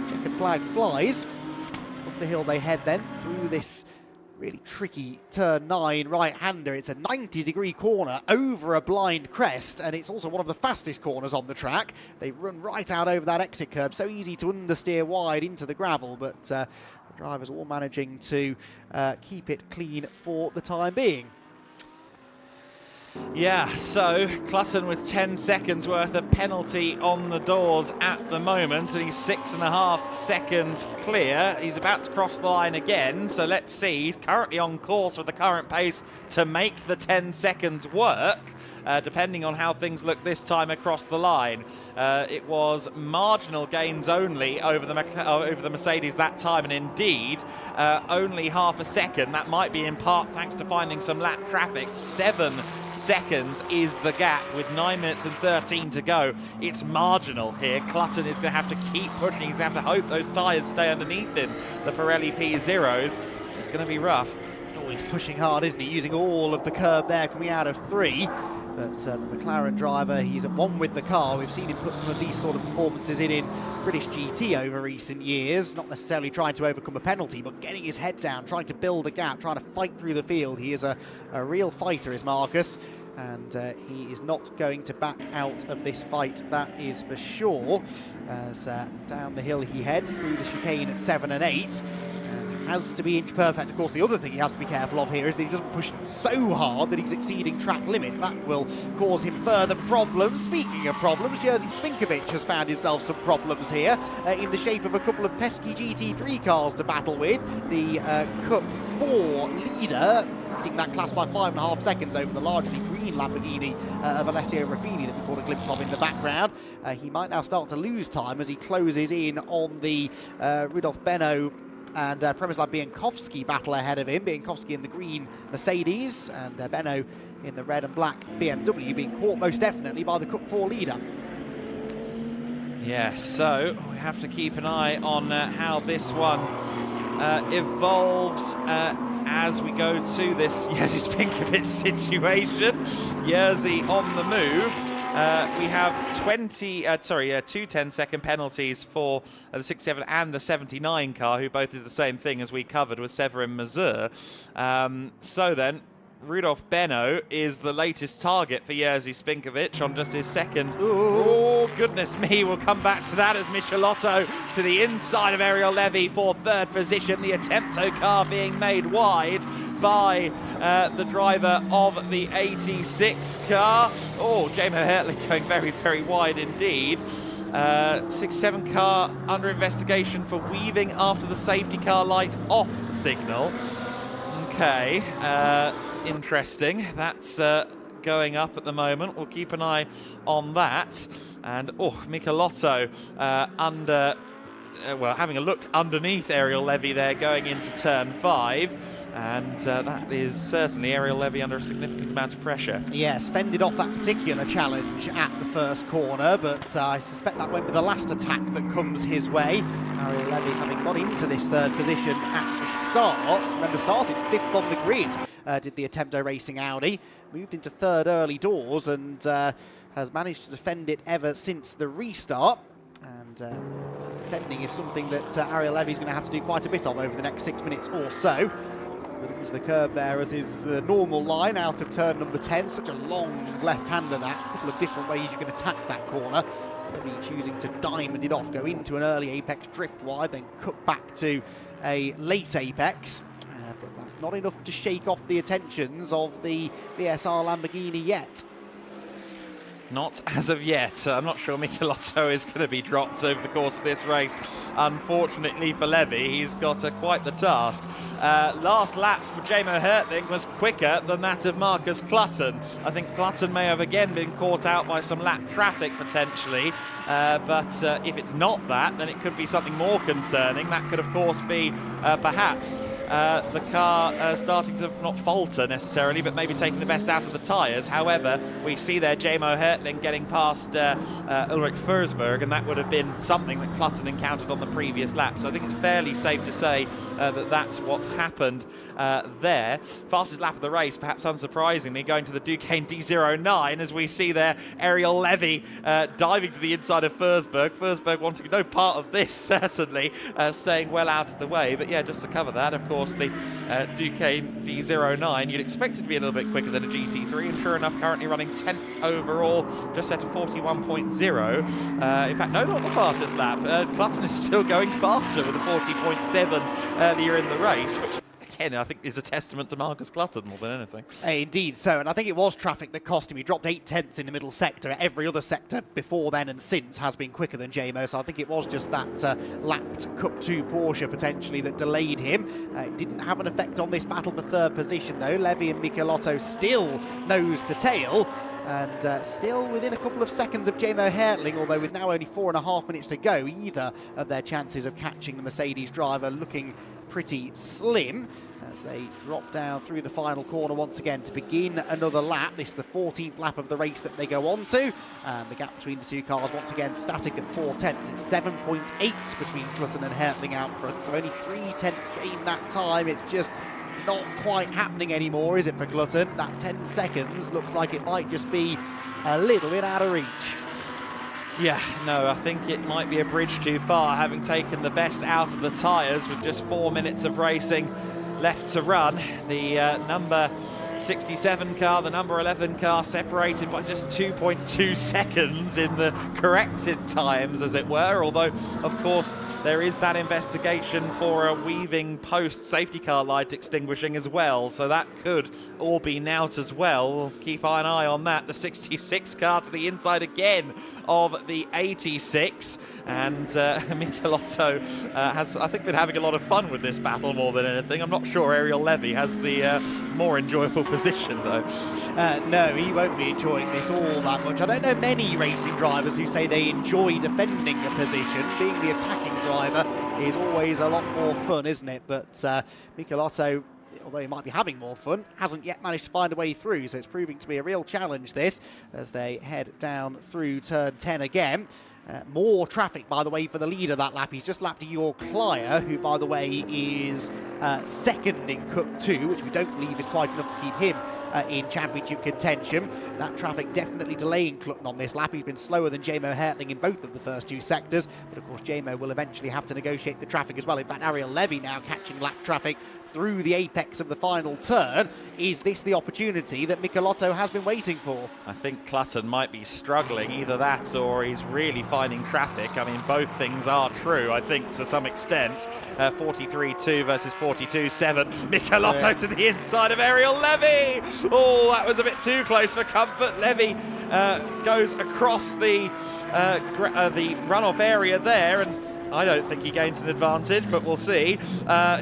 checkered flag flies. Up the hill they head then through this really tricky turn 9 right-hander. It's a 90-degree corner over a blind crest, and it's also one of the fastest corners on the track. They run right out over that exit curb, so easy to understeer wide into the gravel, but the drivers all managing to keep it clean for the time being. Yeah, so Clutton with 10 seconds worth of penalty on the doors at the moment, and he's 6.5 seconds clear. He's about to cross the line again, so let's see. He's currently on course with the current pace to make the 10 seconds work, depending on how things look this time across the line. It was marginal gains only over the Mercedes that time, and indeed only half a second. That might be in part thanks to finding some lap traffic. 7 seconds is the gap with 9 minutes and 13 to go. It's marginal here. Clutton is going to have to keep pushing. He's going to have to hope those tyres stay underneath him. The Pirelli P0s. It's going to be rough. Oh, he's pushing hard, isn't he? Using all of the curb there, coming out of 3. But the McLaren driver, he's at one with the car. We've seen him put some of these sort of performances in British GT over recent years. Not necessarily trying to overcome a penalty, but getting his head down, trying to build a gap, trying to fight through the field. He is a real fighter, is Marcus. And he is not going to back out of this fight, that is for sure. As down the hill he heads through the chicane at 7 and 8. Has to be inch perfect. Of course, the other thing he has to be careful of here is that he doesn't push so hard that he's exceeding track limits. That will cause him further problems. Speaking of problems, Jerzy Spinkovic has found himself some problems here in the shape of a couple of pesky GT3 cars to battle with. The Cup 4 leader, leading that class by 5.5 seconds over the largely green Lamborghini of Alessio Ruffini that we caught a glimpse of in the background. He might now start to lose time as he closes in on the Rudolf Benno and Przemysław Biankowski battle ahead of him. Biankowski in the green Mercedes and Benno in the red and black BMW, being caught most definitely by the Cup 4 leader. Yes, so we have to keep an eye on how this one evolves as we go to this Jerzy Spinkovic situation. Jerzy on the move. We have 2 10-second penalties for the 67 and the 79 car, who both did the same thing as we covered with Severin Mazur. So then, Rudolf Benno is the latest target for Jerzy Spinkovic on just his second. Oh, goodness me, we'll come back to that as Michelotto to the inside of Ariel Levy for 3rd position. The Attempto car being made wide by the driver of the 86 car. Oh, Jamo Hertling going very, very wide indeed. 6-7 car under investigation for weaving after the safety car light off signal. Okay, interesting. That's going up at the moment. We'll keep an eye on that. And Michelotto having a look underneath Ariel Levy there going into turn 5. And that is certainly Ariel Levy under a significant amount of pressure. Yes, fended off that particular challenge at the first corner, but I suspect that won't be the last attack that comes his way. Ariel Levy having got into this 3rd position at the start. Remember, started 5th on the grid, did the Attempto Racing Audi. Moved into 3rd early doors and has managed to defend it ever since the restart. And defending is something that Ariel Levy's going to have to do quite a bit of over the next 6 minutes or so. Into the curb there as is the normal line out of turn number 10. Such a long left-hander that. A couple of different ways you can attack that corner. Levy choosing to diamond it off, go into an early apex drift wide, then cut back to a late apex. But that's not enough to shake off the attentions of the VSR Lamborghini yet. Not as of yet. I'm not sure Michelotto is going to be dropped over the course of this race. Unfortunately for Levy, he's got quite the task. Last lap for Jamo Hertling was quicker than that of Marcus Clutton. I think Clutton may have again been caught out by some lap traffic potentially. But if it's not that, then it could be something more concerning. That could, of course, be perhaps the car starting to not falter necessarily, but maybe taking the best out of the tyres. However, we see there Jamo Hertling getting past Ulrich Forsberg, and that would have been something that Clutton encountered on the previous lap. So I think it's fairly safe to say that that's what's happened there. Fastest lap of the race, perhaps unsurprisingly, going to the Duquesne D09 as we see there Ariel Levy diving to the inside of Forsberg. Forsberg wanting no part of this, certainly, staying well out of the way. But yeah, just to cover that, of course, the Duquesne D09, you'd expect it to be a little bit quicker than a GT3, and sure enough, currently running 10th overall, just at a 41.0. In fact, no, not the fastest lap. Clutton is still going faster with a 40.7 earlier in the race, which again, I think is a testament to Marcus Clutton more than anything. Indeed so, and I think it was traffic that cost him. He dropped 8/10 in the middle sector. Every other sector before then and since has been quicker than JMO, so I think it was just that lapped Cup 2 Porsche potentially that delayed him. It didn't have an effect on this battle for third position though. Levy and Michelotto still nose to tail, and still within a couple of seconds of JMO Hertling, although with now only 4.5 minutes to go, either of their chances of catching the Mercedes driver looking pretty slim as they drop down through the final corner once again to begin another lap. This is the 14th lap of the race that they go on to, and the gap between the two cars once again static at 4/10. It's 7.8 between Clutton and Hertling out front, so only 3/10 gained that time. It's just not quite happening anymore, is it, for Clutton? That 10 seconds looks like it might just be a little bit out of reach. Yeah, no, I think it might be a bridge too far, having taken the best out of the tyres with just 4 minutes of racing left to run. The number 67 car, the number 11 car separated by just 2.2 seconds in the corrected times, as it were, although, of course, there is that investigation for a weaving post safety car light extinguishing as well, so that could all be nout as well. We'll keep an eye on that. The 66 car to the inside again of the 86, and Michelotto has, I think, been having a lot of fun with this battle more than anything. I'm not sure Ariel Levy has the more enjoyable position, though. No, he won't be enjoying this all that much. I don't know many racing drivers who say they enjoy defending a position. Being the attacking driver is always a lot more fun, isn't it? But Michelotto, although he might be having more fun, hasn't yet managed to find a way through, so it's proving to be a real challenge, this, as they head down through turn 10 again. More traffic, by the way, for the lead of that lap. He's just lapped Igor Klyer, who, by the way, is second in Cup 2, which we don't believe is quite enough to keep him in championship contention. That traffic definitely delaying Clutton on this lap. He's been slower than JMO Hertling in both of the first two sectors, but of course JMO will eventually have to negotiate the traffic as well. In fact, Ariel Levy now catching lap traffic through the apex of the final turn. Is this the opportunity that Michelotto has been waiting for? I think Clutton might be struggling, either that or he's really finding traffic. I mean, both things are true, I think, to some extent. 43.2 versus 42.7. Michelotto to the inside of Ariel Levy. Oh, that was a bit too close for comfort. Levy goes across the runoff area there, and I don't think he gains an advantage, but we'll see.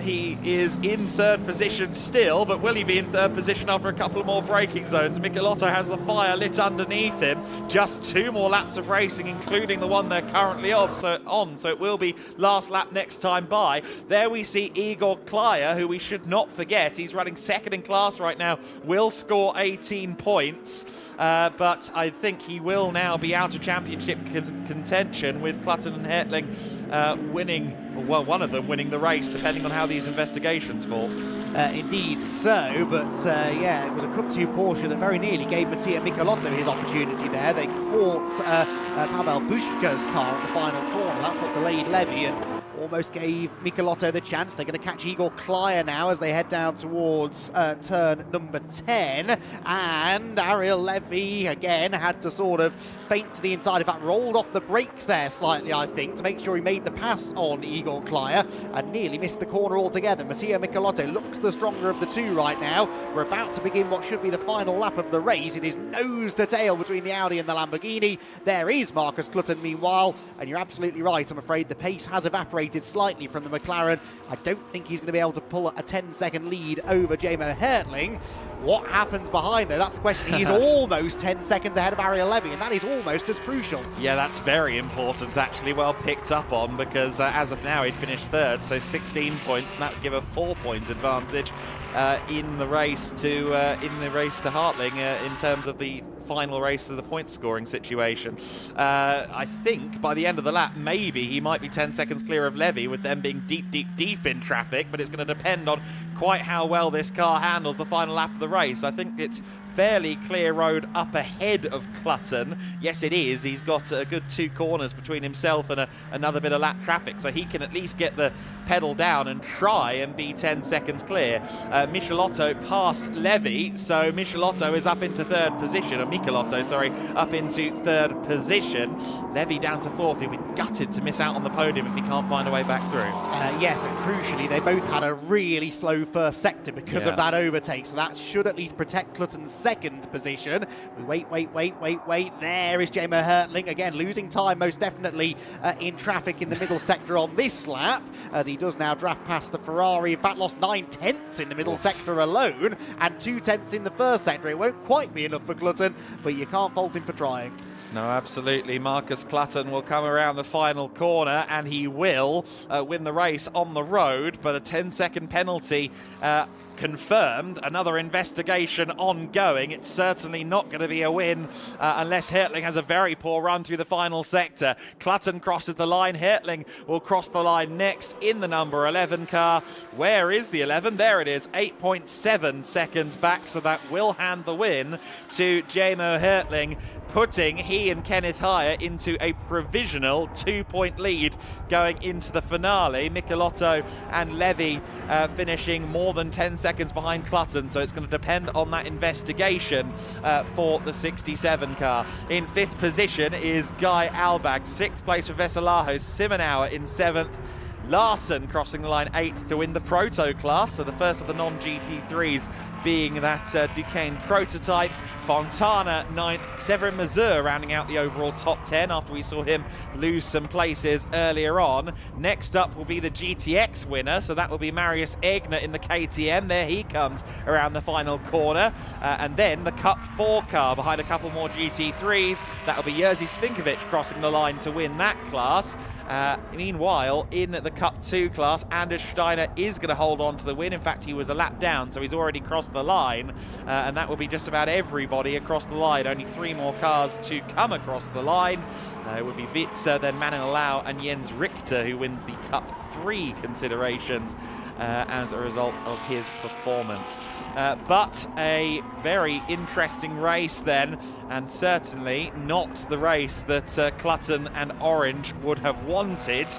He is in third position still, but will he be in third position after a couple of more braking zones? Michelotto has the fire lit underneath him. Just 2 more laps of racing, including the one they're currently so it will be last lap next time by. There we see Igor Klyer, who we should not forget. He's running second in class right now, will score 18 points, but I think he will now be out of championship contention, with Clutton and Hertling winning, well, one of them winning the race, depending on how these investigations fall. Indeed so, but yeah, it was a Cup 2 Porsche that very nearly gave Mattia Michelotto his opportunity there. They caught Pavel Bushka's car at the final corner. That's what delayed Levy and almost gave Michelotto the chance. They're going to catch Igor Klyer now as they head down towards turn number 10, and Ariel Levy again had to sort of feint to the inside. In fact, rolled off the brakes there slightly, I think, to make sure he made the pass on Igor Klyer, and nearly missed the corner altogether. Mattia Michelotto looks the stronger of the two right now. We're about to begin what should be the final lap of the race. It is nose to tail between the Audi and the Lamborghini. There is Marcus Clutton meanwhile, and you're absolutely right, I'm afraid the pace has evaporated slightly from the McLaren. I don't think he's going to be able to pull a 10-second lead over JMO Hertling. What happens behind though? That's the question. He's almost 10 seconds ahead of Ariel Levy, and that is almost as crucial. Yeah, that's very important, actually. Well picked up on, because as of now he'd finished third, so 16 points, and that would give a 4-point advantage in the race to Hartling in terms of the final race of the point scoring situation. I think by the end of the lap, maybe he might be 10 seconds clear of Levy, with them being deep in traffic, but it's going to depend on quite how well this car handles the final lap of the race. I think it's fairly clear road up ahead of Clutton. Yes, it is. He's got a good 2 corners between himself and another bit of lap traffic, so he can at least get the pedal down and try and be 10 seconds clear. Michelotto passed Levy, so Michelotto is up into 3rd position, or Michelotto, sorry, up into 3rd position. Levy down to 4th. He'll be gutted to miss out on the podium if he can't find a way back through. Yes, and crucially, they both had a really slow first sector because of that overtake, so that should at least protect Clutton's 2nd position. We wait. There is Jamo Hertling again, losing time most definitely in traffic in the middle sector on this lap, as he does now draft past the Ferrari. In fact, lost 9/10 in the middle sector alone and 2/10 in the first sector. It won't quite be enough for Clutton, but you can't fault him for trying. No, absolutely. Marcus Clutton will come around the final corner and he will win the race on the road, but a 10-second penalty confirmed. Another investigation ongoing. It's certainly not going to be a win unless Hertling has a very poor run through the final sector. Clutton crosses the line. Hertling will cross the line next in the number 11 car. Where is the 11? There it is, 8.7 seconds back, so that will hand the win to Jamo Hertling, putting he and Kenneth Heyer into a provisional 2-point lead going into the finale. Michelotto and Levy finishing more than 10 seconds behind Clutton, so it's going to depend on that investigation for the 67 car. In 5th position is Guy Albag, 6th place for Veselajo, Simonauer in 7th. Larson crossing the line 8th to win the Proto class, so the first of the non-GT3s being that Duquesne prototype. Fontana 9th, Severin Mazur rounding out the overall top 10 after we saw him lose some places earlier on. Next up will be the GTX winner, so that will be Marius Egner in the KTM. There he comes around the final corner. And then the Cup 4 car behind a couple more GT3s. That will be Jerzy Svinkovic crossing the line to win that class. Meanwhile, in the Cup 2 class, Anders Steiner is going to hold on to the win. In fact, he was a lap down, so he's already crossed the line. And that will be just about everybody across the line. Only 3 more cars to come across the line. It would be Witzer, then Manuel Lau and Jens Richter, who wins the Cup 3 considerations as a result of his performance. But a very interesting race then, and certainly not the race that Clutton and Orange would have wanted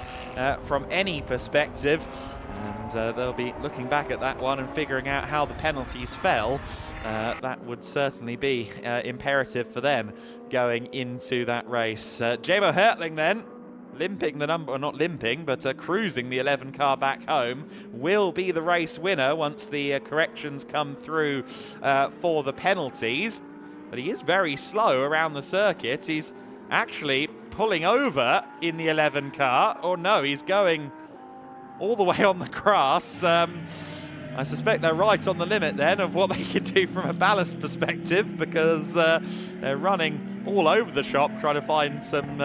from any perspective. And they'll be looking back at that one and figuring out how the penalties fell. That would certainly be imperative for them going into that race. Jamo Hertling then, limping the number, or not limping, but cruising the 11 car back home, will be the race winner once the corrections come through for the penalties. But he is very slow around the circuit. He's actually pulling over in the 11 car. Or no, he's going all the way on the grass. I suspect they're right on the limit then of what they can do from a ballast perspective, because they're running all over the shop trying to find some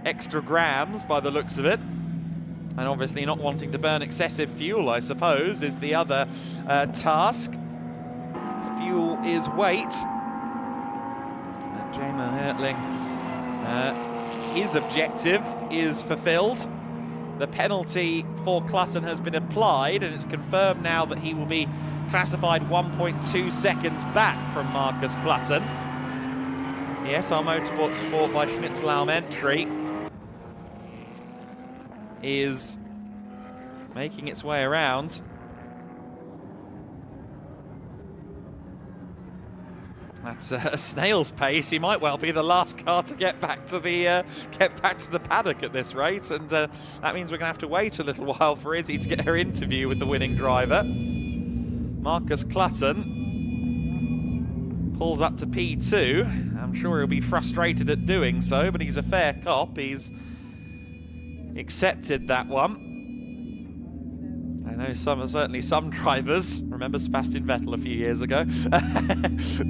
extra grams by the looks of it. And obviously not wanting to burn excessive fuel, I suppose, is the other task. Fuel is weight. And Jamo Hertling, his objective is fulfilled. The penalty for Clutton has been applied, and it's confirmed now that he will be classified 1.2 seconds back from Marcus Clutton. The SR Motorsport Sport by Schnitzel entry is making its way around. That's a snail's pace. He might well be the last car to get back to the paddock at this rate, and that means we're going to have to wait a little while for Izzy to get her interview with the winning driver. Marcus Clutton pulls up to P2. I'm sure he'll be frustrated at doing so, but he's a fair cop. He's accepted that one. I know certainly some drivers, remember Sebastian Vettel a few years ago,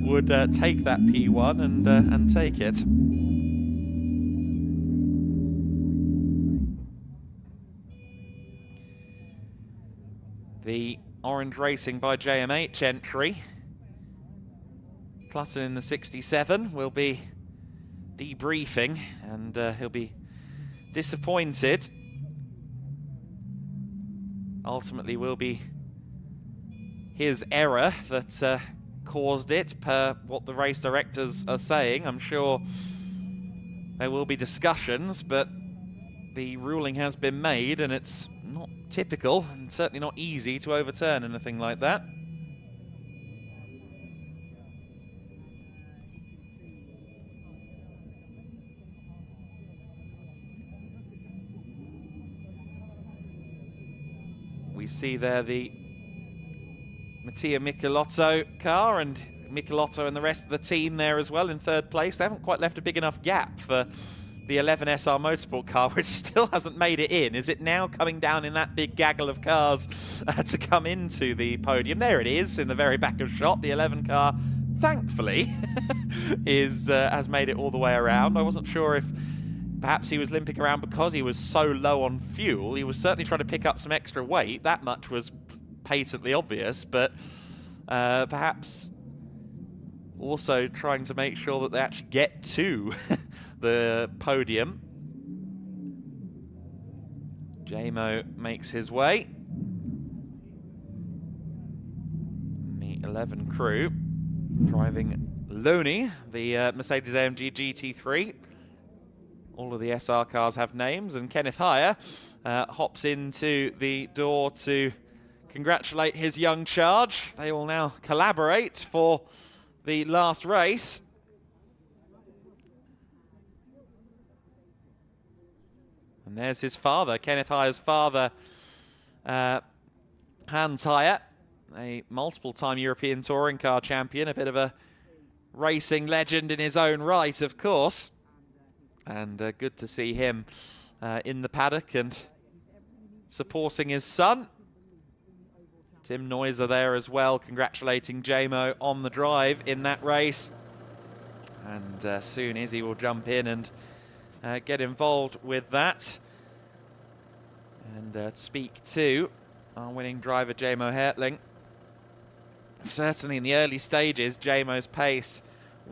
would take that P1 and take it. The Orange Racing by JMH entry. Clutton in the 67 will be debriefing, and he'll be disappointed. Ultimately will be his error that caused it, per what the race directors are saying. I'm sure there will be discussions, but the ruling has been made, and it's not typical and certainly not easy to overturn anything like that. We see there the Mattia Michelotto car, and Michelotto and the rest of the team there as well in third place. They haven't quite left a big enough gap for the 11 SR Motorsport car, which still hasn't made it in. Is it now coming down in that big gaggle of cars to come into the podium? There it is in the very back of shot. The 11 car, thankfully, has made it all the way around. I wasn't sure if perhaps he was limping around because he was so low on fuel. He was certainly trying to pick up some extra weight. That much was patently obvious, but perhaps also trying to make sure that they actually get to the podium. J-Mo makes his way. The 11 crew driving Looney, the Mercedes-AMG GT3. All of the SR cars have names, and Kenneth Heyer hops into the door to congratulate his young charge. They will now collaborate for the last race. And there's his father, Kenneth Heyer's father, Hans Heyer, a multiple-time European touring car champion, a bit of a racing legend in his own right, of course. And good to see him in the paddock and supporting his son. Tim Neuser there as well, congratulating J-Mo on the drive in that race. And soon Izzy will jump in and get involved with that. And speak to our winning driver, J-Mo Hertling. Certainly in the early stages, J-Mo's pace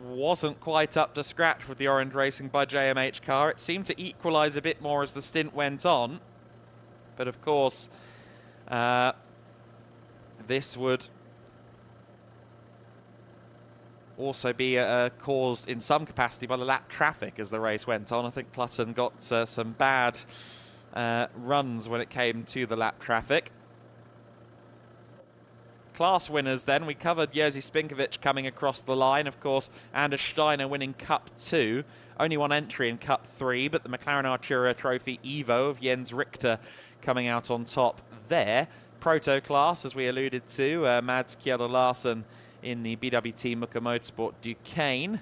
wasn't quite up to scratch with the Orange Racing by JMH car. It seemed to equalise a bit more as the stint went on. But of course, this would also be caused in some capacity by the lap traffic as the race went on. I think Clutton got some bad runs when it came to the lap traffic. Class winners then, we covered Jerzy Spinkovic coming across the line. Of course, Anders Steiner winning Cup 2. Only one entry in Cup 3, but the McLaren Artura Trophy Evo of Jens Richter coming out on top there. Proto class, as we alluded to, Mads Kjell Larsen in the BWT Muka Motorsport Duquesne.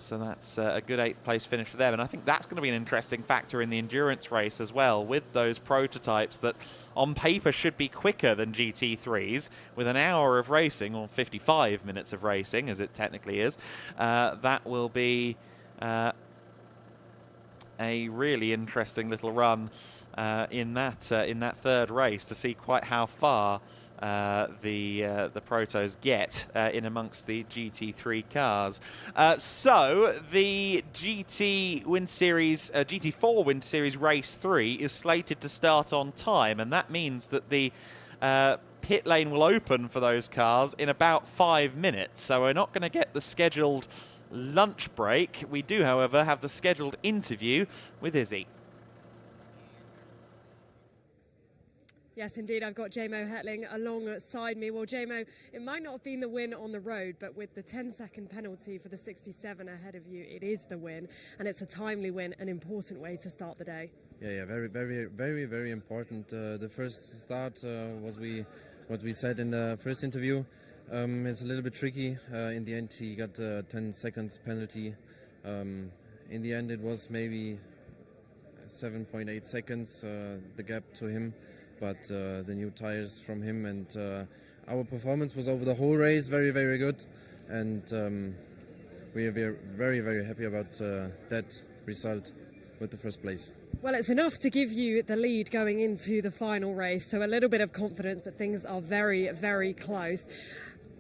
So that's a good 8th place finish for them. And I think that's going to be an interesting factor in the endurance race as well, with those prototypes that on paper should be quicker than GT3s. With an hour of racing, or 55 minutes of racing, as it technically is, that will be a really interesting little run in that third race to see quite how far the Protos get in amongst the GT3 cars. So the GT4 Winter Series Race 3 is slated to start on time, and that means that the pit lane will open for those cars in about 5 minutes. So we're not going to get the scheduled lunch break. We do, however, have the scheduled interview with Izzy. Yes, indeed. I've got J-Mo Hertling alongside me. Well, J-Mo, it might not have been the win on the road, but with the 10-second penalty for the 67 ahead of you, it is the win, and it's a timely win, an important way to start the day. Yeah, very important. The first start was what we said in the first interview. It's a little bit tricky. In the end, he got a 10 seconds penalty. In the end, it was maybe 7.8 seconds, the gap to him. But the new tires from him and our performance was over the whole race very good, and we are very happy about that result with the first place. Well, it's enough to give you the lead going into the final race, so a little bit of confidence, but things are very close.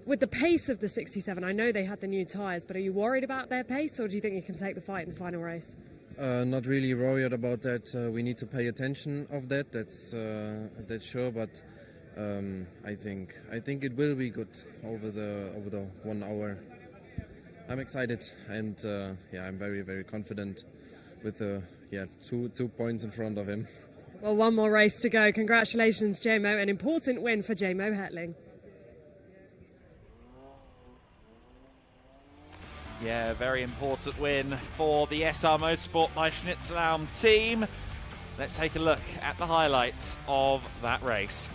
With the pace of the 67, I know they had the new tyres, but are you worried about their pace, or do you think you can take the fight in the final race? Not really worried about that. We need to pay attention of that. That's sure. But I think it will be good over the 1 hour. I'm excited, and I'm very, very confident with the 2 points in front of him. Well, one more race to go. Congratulations, JMO. An important win for JMO Hertling. Yeah, very important win for the SR Motorsport by Schnitzelbaum team. Let's take a look at the highlights of that race.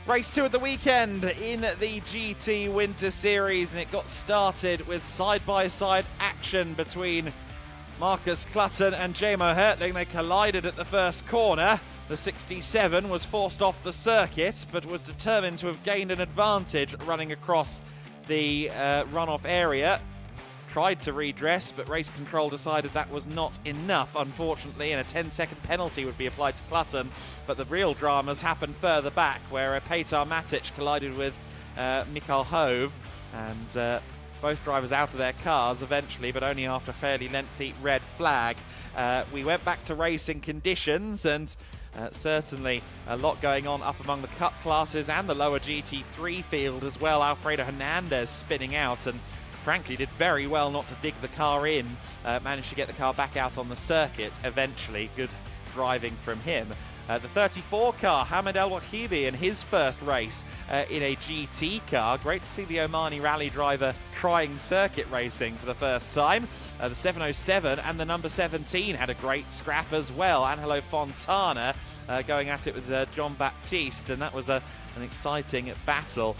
Race 2 of the weekend in the GT Winter Series, and it got started with side-by-side action between Marcus Clutton and JMO Hertling. They collided at the first corner. The 67 was forced off the circuit, but was determined to have gained an advantage running across the runoff area. Tried to redress, but race control decided that was not enough, unfortunately, and a 10-second penalty would be applied to Clutton. But the real dramas happened further back, where Petar Matic collided with Mikael Hove, and both drivers out of their cars eventually, but only after a fairly lengthy red flag. We went back to racing conditions, and certainly a lot going on up among the Cup classes and the lower GT3 field as well. Alfredo Hernandez spinning out, and frankly did very well not to dig the car in. Managed to get the car back out on the circuit eventually. Good driving from him. The 34 car, Hamad El Wahibi, in his first race in a GT car. Great to see the Omani rally driver trying circuit racing for the first time. The 707 and the number 17 had a great scrap as well. Angelo Fontana going at it with John Baptiste, and that was an exciting battle.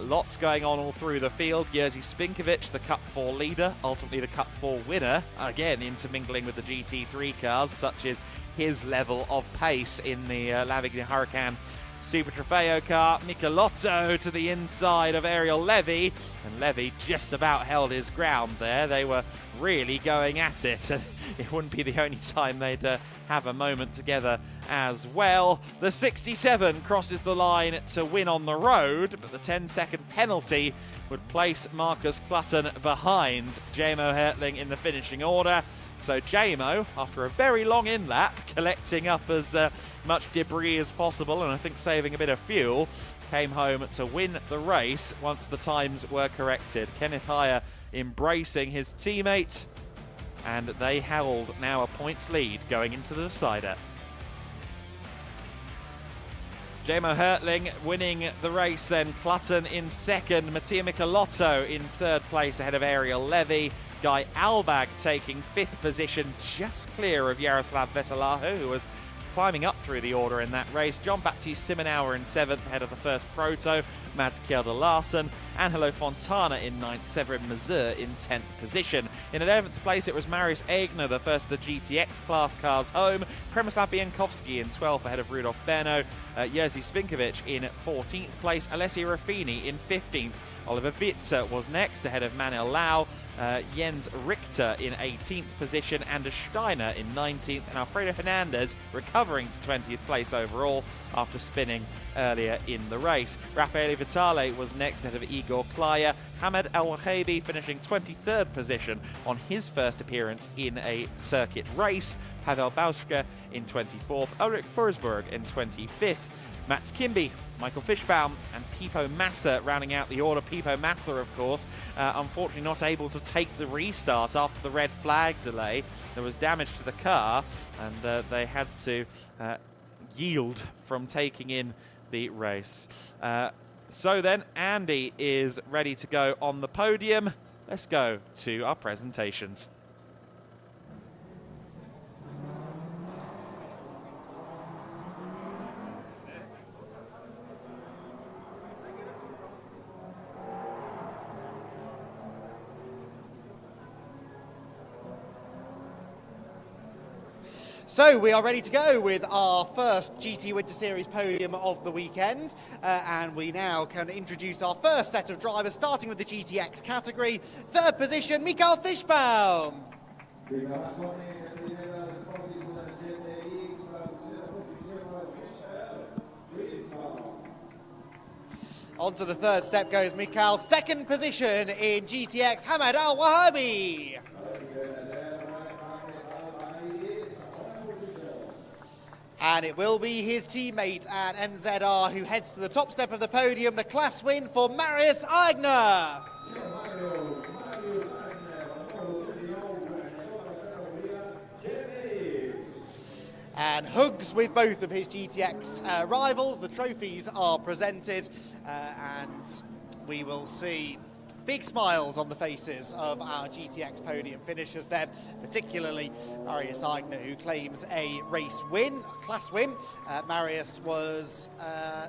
Lots going on all through the field. Jerzy Spinkovic, the Cup 4 leader, ultimately the Cup 4 winner, again intermingling with the GT3 cars, such as his level of pace in the Lavigna Huracan Super Trofeo car. Michelotto to the inside of Ariel Levy, and Levy just about held his ground there. They were really going at it, and it wouldn't be the only time they'd have a moment together as well. The 67 crosses the line to win on the road, but the 10-second penalty would place Marcus Clutton behind JMO Hertling in the finishing order. So JMO, after a very long in-lap, collecting up as much debris as possible, and I think saving a bit of fuel, came home to win the race once the times were corrected. Kenneth Heyer embracing his teammate, and they held now a points lead going into the decider. JMO Hertling winning the race then. Clutton in second, Mattia Michelotto in third place ahead of Ariel Levy. Guy Albag taking 5th position, just clear of Jaroslav Veselahu, who was climbing up through the order in that race. John Baptiste Simonauer in 7th, ahead of the first Proto, Mads Kjelde Larsen. Angelo Fontana in 9th, Severin Mazur in 10th position. In 11th place, it was Marius Egner, the first of the GTX class cars home. Przemysław Biankowski in 12th, ahead of Rudolf Berno. Jerzy Spinkovic in 14th place. Alessio Ruffini in 15th. Oliver Bitzer was next, ahead of Manel Lau. Jens Richter in 18th position, Anders Steiner in 19th, and Alfredo Hernandez recovering to 20th place overall after spinning earlier in the race. Raffaele Vitale was next, ahead of Igor Klaya. Hamad El Wahibi finishing 23rd position on his first appearance in a circuit race. Pavel Bauska in 24th, Ulrich Forsberg in 25th. Mats Kimby, Michael Fishbaum and Pipo Massa rounding out the order. Pipo Massa, of course, unfortunately not able to take the restart after the red flag delay. There was damage to the car, and they had to yield from taking in the race. So then, Andy is ready to go on the podium. Let's go to our presentations. So we are ready to go with our first GT Winter Series podium of the weekend, and we now can introduce our first set of drivers, starting with the GTX category. Third position, Michael Fishbaum. Onto the third step goes Michael. Second position in GTX, Hamad El Wahibi. And it will be his teammate at NZR who heads to the top step of the podium. The class win for Marius Aigner. And hugs with both of his GTX rivals. The trophies are presented and we will see big smiles on the faces of our GTX podium finishers there, particularly Marius Aigner, who claims a race win, a class win. Marius was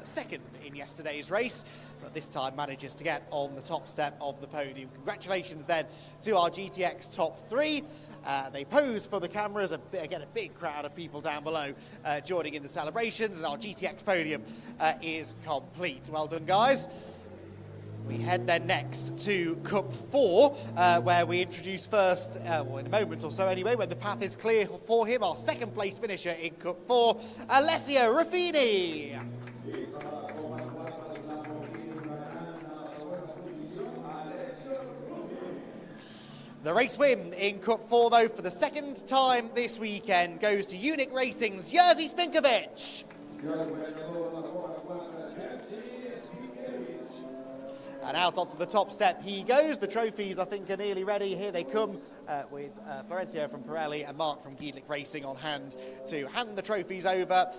second in yesterday's race, but this time manages to get on the top step of the podium. Congratulations then to our GTX top three. They pose for the cameras, again a big crowd of people down below joining in the celebrations, and our GTX podium is complete. Well done, guys. We head then next to Cup 4, where we introduce first, well, in a moment or so anyway, when the path is clear for him, our second place finisher in Cup 4, Alessio Ruffini. The race win in Cup 4, though, for the second time this weekend, goes to GEDLICH Racing's Jerzy Spinkovic. And out onto the top step he goes. The trophies, I think, are nearly ready. Here they come with Florencio from Pirelli and Mark from GEDLICH Racing on hand to hand the trophies over.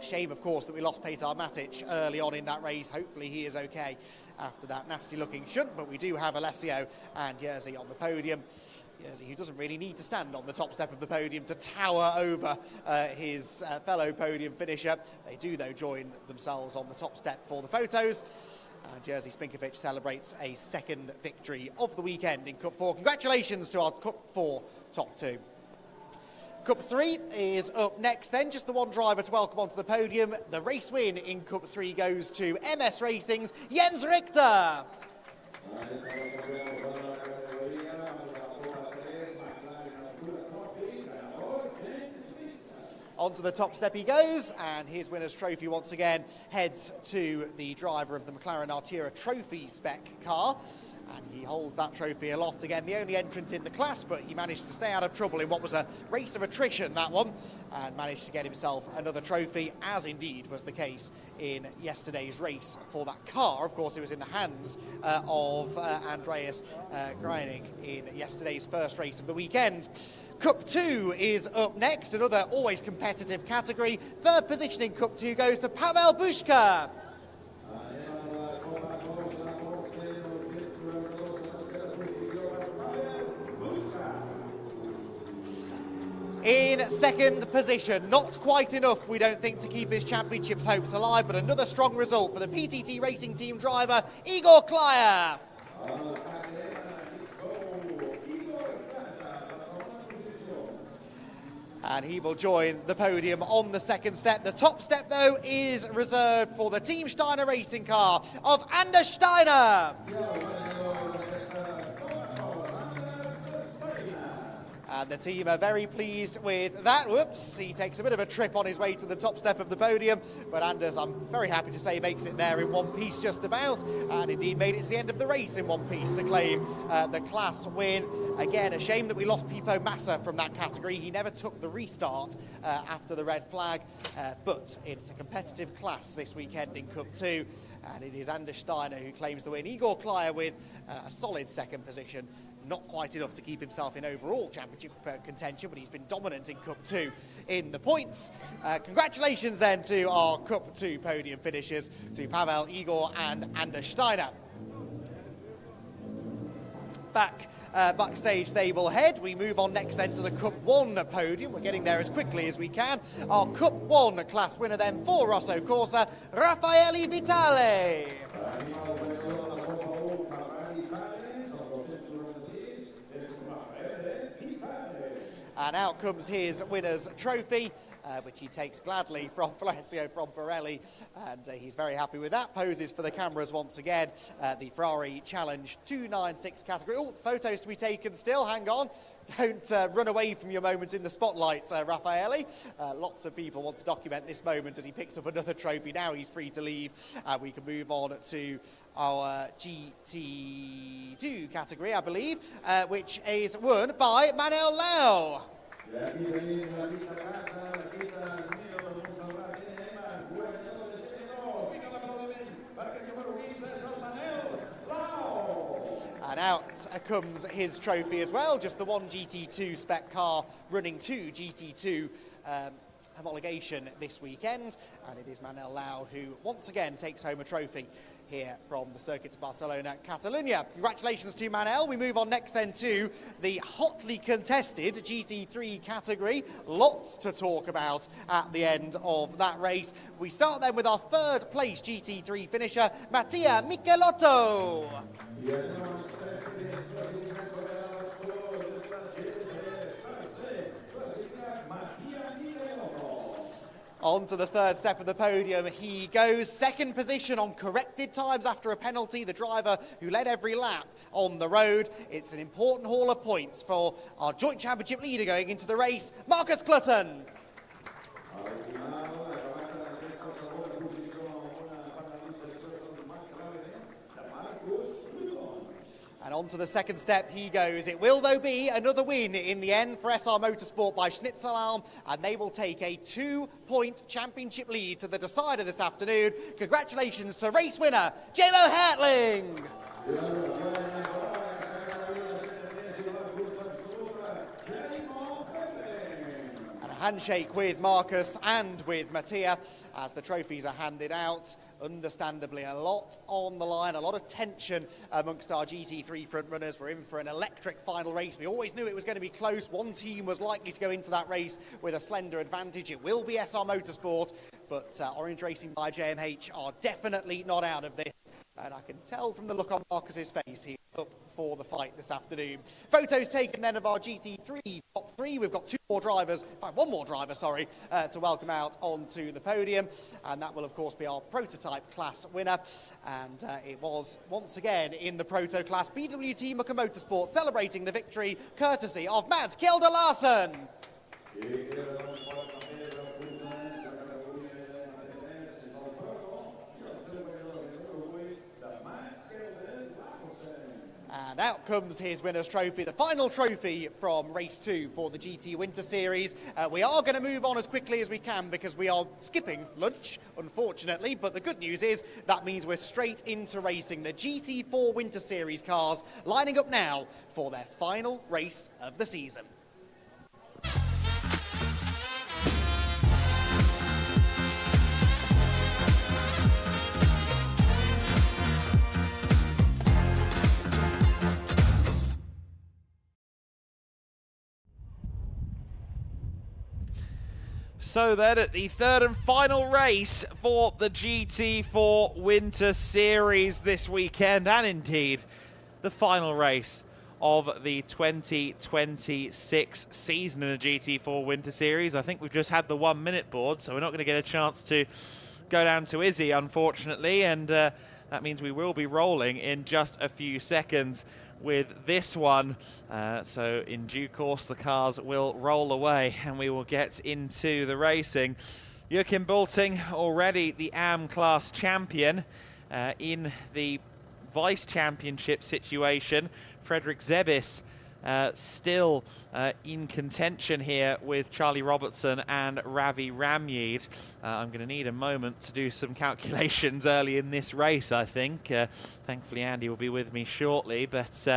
Shame, of course, that we lost Petar Matic early on in that race. Hopefully he is okay after that nasty-looking shunt. But we do have Alessio and Jerzy on the podium. Jerzy, who doesn't really need to stand on the top step of the podium to tower over his fellow podium finisher. They do, though, join themselves on the top step for the photos. Jerzy Spinkovic celebrates a second victory of the weekend in Cup 4. Congratulations to our Cup 4 top two. Cup 3 is up next then, just the one driver to welcome onto the podium. The race win in Cup 3 goes to MS Racing's Jens Richter. Onto the top step he goes, and his winner's trophy once again heads to the driver of the McLaren Artura Trophy spec car. And he holds that trophy aloft again, the only entrant in the class, but he managed to stay out of trouble in what was a race of attrition, that one, and managed to get himself another trophy, as indeed was the case in yesterday's race for that car. Of course, it was in the hands of Andreas Greinig in yesterday's first race of the weekend. Cup 2 is up next, another always competitive category. Third position in Cup 2 goes to Pavel Bushka. In second position, not quite enough, we don't think, to keep his championship's hopes alive, but another strong result for the PTT Racing Team driver, Igor Klyer. And he will join the podium on the second step. The top step, though, is reserved for the Team Steiner racing car of Anders Steiner. And the team are very pleased with that. Whoops, he takes a bit of a trip on his way to the top step of the podium. But Anders, I'm very happy to say, makes it there in one piece just about. And indeed made it to the end of the race in one piece to claim the class win. Again, a shame that we lost Pipo Massa from that category. He never took the restart after the red flag. But it's a competitive class this weekend in Cup 2. And it is Anders Steiner who claims the win. Igor Klyer with a solid second position. Not quite enough to keep himself in overall championship contention, but he's been dominant in Cup 2 in the points. Congratulations then to our Cup 2 podium finishers, to Pavel, Igor and Anders Steiner. Backstage they will head. We move on next then to the Cup 1 podium. We're getting there as quickly as we can. Our Cup 1 class winner then for Rosso Corsa, Raffaele Vitale. And out comes his winner's trophy, which he takes gladly from Florencio from Pirelli, and he's very happy with that. Poses for the cameras once again, the Ferrari Challenge 296 category. Oh, photos to be taken still, hang on. Don't run away from your moment in the spotlight, Raffaele. Lots of people want to document this moment as he picks up another trophy. Now he's free to leave. We can move on to our GT2 category, I believe, which is won by Manuel Lau. out comes his trophy as well, just the one GT2 spec car running to GT2 homologation this weekend, and it is Manel Lau who once again takes home a trophy here from the Circuit de Barcelona-Catalunya. Congratulations to Manel. We move on next then to the hotly contested GT3 category. Lots to talk about at the end of that race. We start then with our third place GT3 finisher, Mattia Michelotto. On to the third step of the podium he goes. Second position on corrected times after a penalty. The driver who led every lap on the road. It's an important haul of points for our joint championship leader going into the race, Marcus Clutton. And on to the second step he goes. It will, though, be another win in the end for SR Motorsport by Schnitzelalm, and they will take a 2-point championship lead to the decider this afternoon. Congratulations to race winner, Jemo Hertling. And a handshake with Marcus and with Mattia as the trophies are handed out. Understandably, a lot on the line, a lot of tension amongst our GT3 front runners. We're in for an electric final race. We always knew it was going to be close. One team was likely to go into that race with a slender advantage. It will be SR Motorsport, but Orange Racing by JMH are definitely not out of this. And I can tell from the look on Marcus's face, he's up for the fight this afternoon. Photos taken then of our GT3 top three. We've got one more driver, to welcome out onto the podium. And that will, of course, be our prototype class winner. And it was, once again, in the proto class, BWT Mucker Motorsport celebrating the victory, courtesy of Mads Kjelder Larsen. And out comes his winner's trophy, the final trophy from race 2 for the GT Winter Series. We are going to move on as quickly as we can because we are skipping lunch, unfortunately. But the good news is that means we're straight into racing. The GT4 Winter Series cars lining up now for their final race of the season. So then at the third and final race for the GT4 Winter Series this weekend, and indeed the final race of the 2026 season in the GT4 Winter Series. I think we've just had the 1 minute board, so we're not going to get a chance to go down to Izzy, unfortunately, and that means we will be rolling in just a few seconds with this one. So in due course the cars will roll away and we will get into the racing. Joachim Bulting, already the AM class champion, in the vice championship situation. Frederick Zebis still in contention here with Charlie Robertson and Ravi Ramyeed. I'm going to need a moment to do some calculations early in this race, I think. Thankfully Andy will be with me shortly, but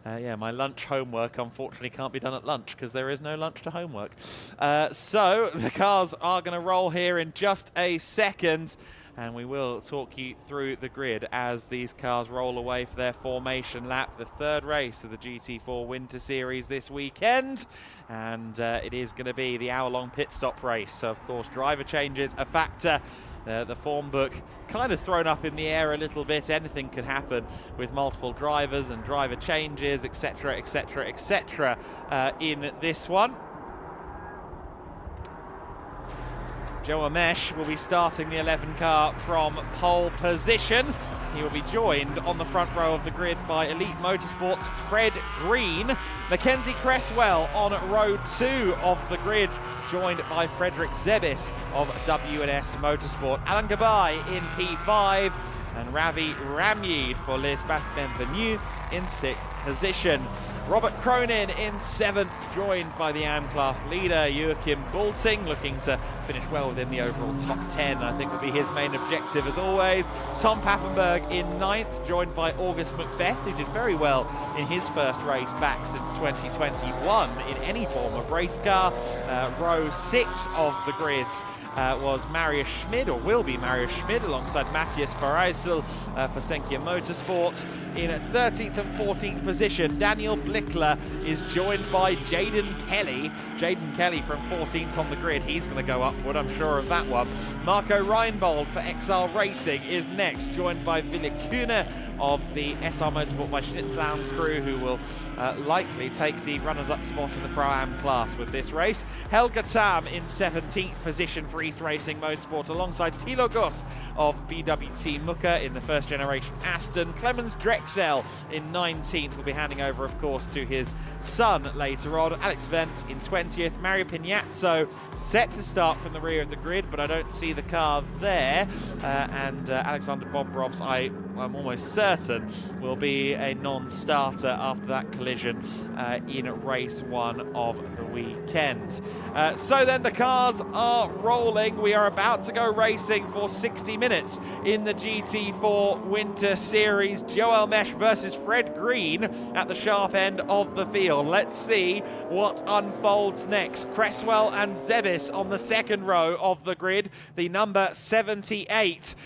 yeah, my lunch homework unfortunately can't be done at lunch because there is no lunch to homework. So the cars are going to roll here in just a second, and we will talk you through the grid as these cars roll away for their formation lap. The third race of the GT4 Winter Series this weekend, and it is going to be the hour-long pit stop race. So, of course, driver changes a factor. The form book kind of thrown up in the air a little bit. Anything could happen with multiple drivers and driver changes, etc., etc., etc. in this one. Joe Amesh will be starting the 11 car from pole position. He will be joined on the front row of the grid by Elite Motorsports' Fred Green. Mackenzie Cresswell on row 2 of the grid, joined by Frederick Zebis of W&S Motorsport. Alan Gabay in P5. and Ravi Ramyid for L'Espace Bienvenu in 6th position. Robert Cronin in 7th, joined by the AM class leader Joachim Bulting, looking to finish well within the overall top 10. I think will be his main objective as always. Tom Pappenberg in 9th, joined by August Macbeth, who did very well in his first race back since 2021 in any form of race car. Row 6 of the grids was Marius Schmid, or will be Marius Schmid, alongside Matthias Bereisel for Senkia Motorsport. In 13th and 14th position, Daniel Blickler is joined by Jaden Kelly. Jaden Kelly from 14th on the grid. He's going to go upward, I'm sure of that one. Marco Reinbold for XR Racing is next, joined by Ville Kuhne of the SR Motorsport by Schnitzland crew, who will likely take the runners-up spot in the Pro-Am class with this race. Helga Tam in 17th position for East Racing Motorsport, alongside Thilo Goss of BWT Mucke in the first generation Aston. Clemens Drexel in 19th, will be handing over, of course, to his son later on. Alex Wendt in 20th. Mario Pignazzo set to start from the rear of the grid, but I don't see the car there. And Alexander Bobrovs, I'm almost certain, will be a non-starter after that collision in race 1 of the weekend. So then the cars are rolling. We are about to go racing for 60 minutes in the GT4 Winter Series. Joel Mesh versus Fred Green at the sharp end of the field. Let's see what unfolds next. Cresswell and Zebis on the second row of the grid. The number 78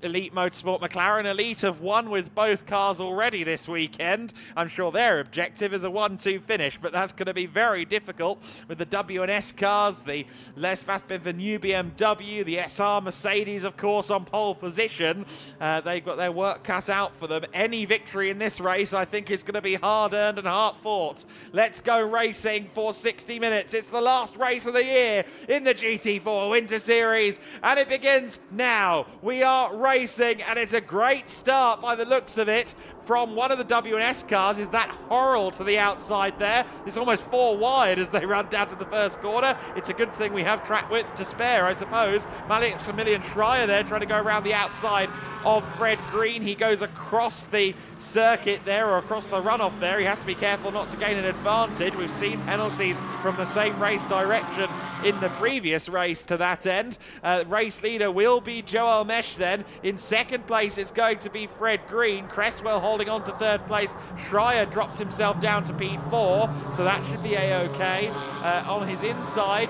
Elite Motorsport McLaren Elite have won with both cars already this weekend. I'm sure their objective is a 1-2 finish, but that's going to be very difficult with the W&S cars, the L'Espace Bienvenu BMW, the SR Mercedes, of course, on pole position. They've got their work cut out for them. Any victory in this race, I think, is going to be hard-earned and hard-fought. Let's go racing for 60 minutes. It's the last race of the year in the GT4 Winter Series, and it begins now. We are racing, and it's a great start by the looks of it from one of the W&S cars. Is that Horrell to the outside there? It's almost 4 wide as they run down to the first corner. It's a good thing we have track width to spare, I suppose. Maximilian Schreier there trying to go around the outside of Fred Green. He goes across the circuit there, or across the runoff there. He has to be careful not to gain an advantage. We've seen penalties from the same race direction in the previous race to that end. Race leader will be Joel Mesh then. In second place, it's going to be Fred Green. Cresswell holding on to third place. Schreier drops himself down to P4, so that should be a-okay. On his inside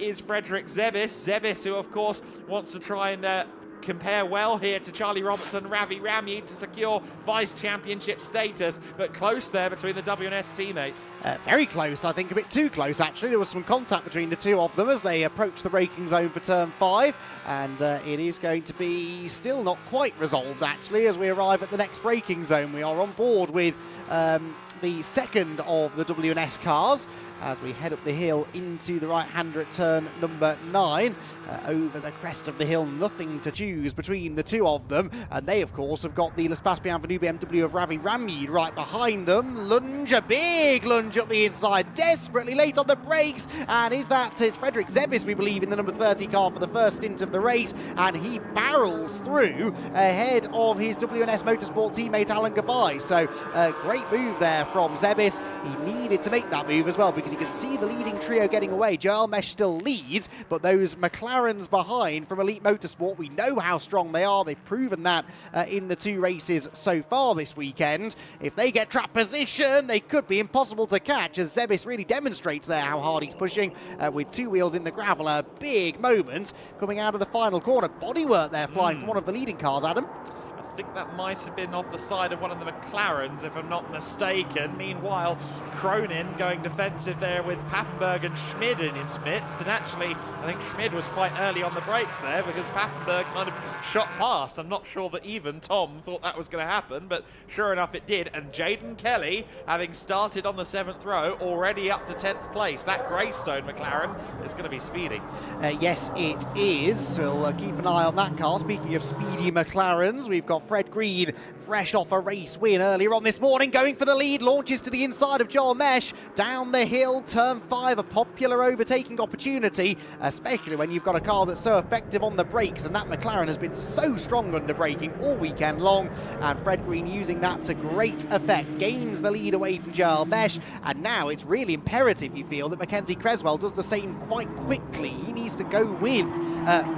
is Frederick Zebis. Zebis, who of course wants to try and compare well here to Charlie Robertson and Ravi Ramyid to secure vice championship status, but close there between the W&S teammates. Very close, I think, a bit too close actually. There was some contact between the two of them as they approached the braking zone for turn 5, and it is going to be still not quite resolved actually as we arrive at the next braking zone. We are on board with the second of the W&S cars as we head up the hill into the right-hander at turn number 9. Over the crest of the hill, nothing to choose between the two of them, and they of course have got the L'Espace Bienvenu BMW of Ravi Ramyid right behind them. Lunge, a big lunge up the inside, desperately late on the brakes, and it's Frederick Zebis, we believe, in the number 30 car for the first stint of the race, and he barrels through ahead of his W&S Motorsport teammate Alan Gabay. So great move there from Zebis. He needed to make that move as well because you can see the leading trio getting away. Joel Mesh still leads, but those McLarens behind from Elite Motorsport, we know how strong they are. They've proven that in the 2 races so far this weekend. If they get trap position, they could be impossible to catch, as Zebis really demonstrates there how hard he's pushing with 2 wheels in the gravel. A big moment coming out of the final corner. Bodywork there flying from one of the leading cars, Adam. I think that might have been off the side of one of the McLarens, if I'm not mistaken. Meanwhile, Cronin going defensive there with Pappenberg and Schmid in his midst. And actually, I think Schmid was quite early on the brakes there because Pappenberg kind of shot past. I'm not sure that even Tom thought that was going to happen, but sure enough it did. And Jaden Kelly, having started on the 7th row, already up to 10th place. That Greystone McLaren is going to be speedy. Yes, it is. We'll keep an eye on that car. Speaking of speedy McLarens, we've got Fred Green, fresh off a race win earlier on this morning, going for the lead, launches to the inside of Joel Mesh, down the hill, turn 5, a popular overtaking opportunity, especially when you've got a car that's so effective on the brakes, and that McLaren has been so strong under braking all weekend long, and Fred Green using that to great effect, gains the lead away from Joel Mesh, and now it's really imperative, you feel, that Mackenzie Creswell does the same quite quickly. He needs to go with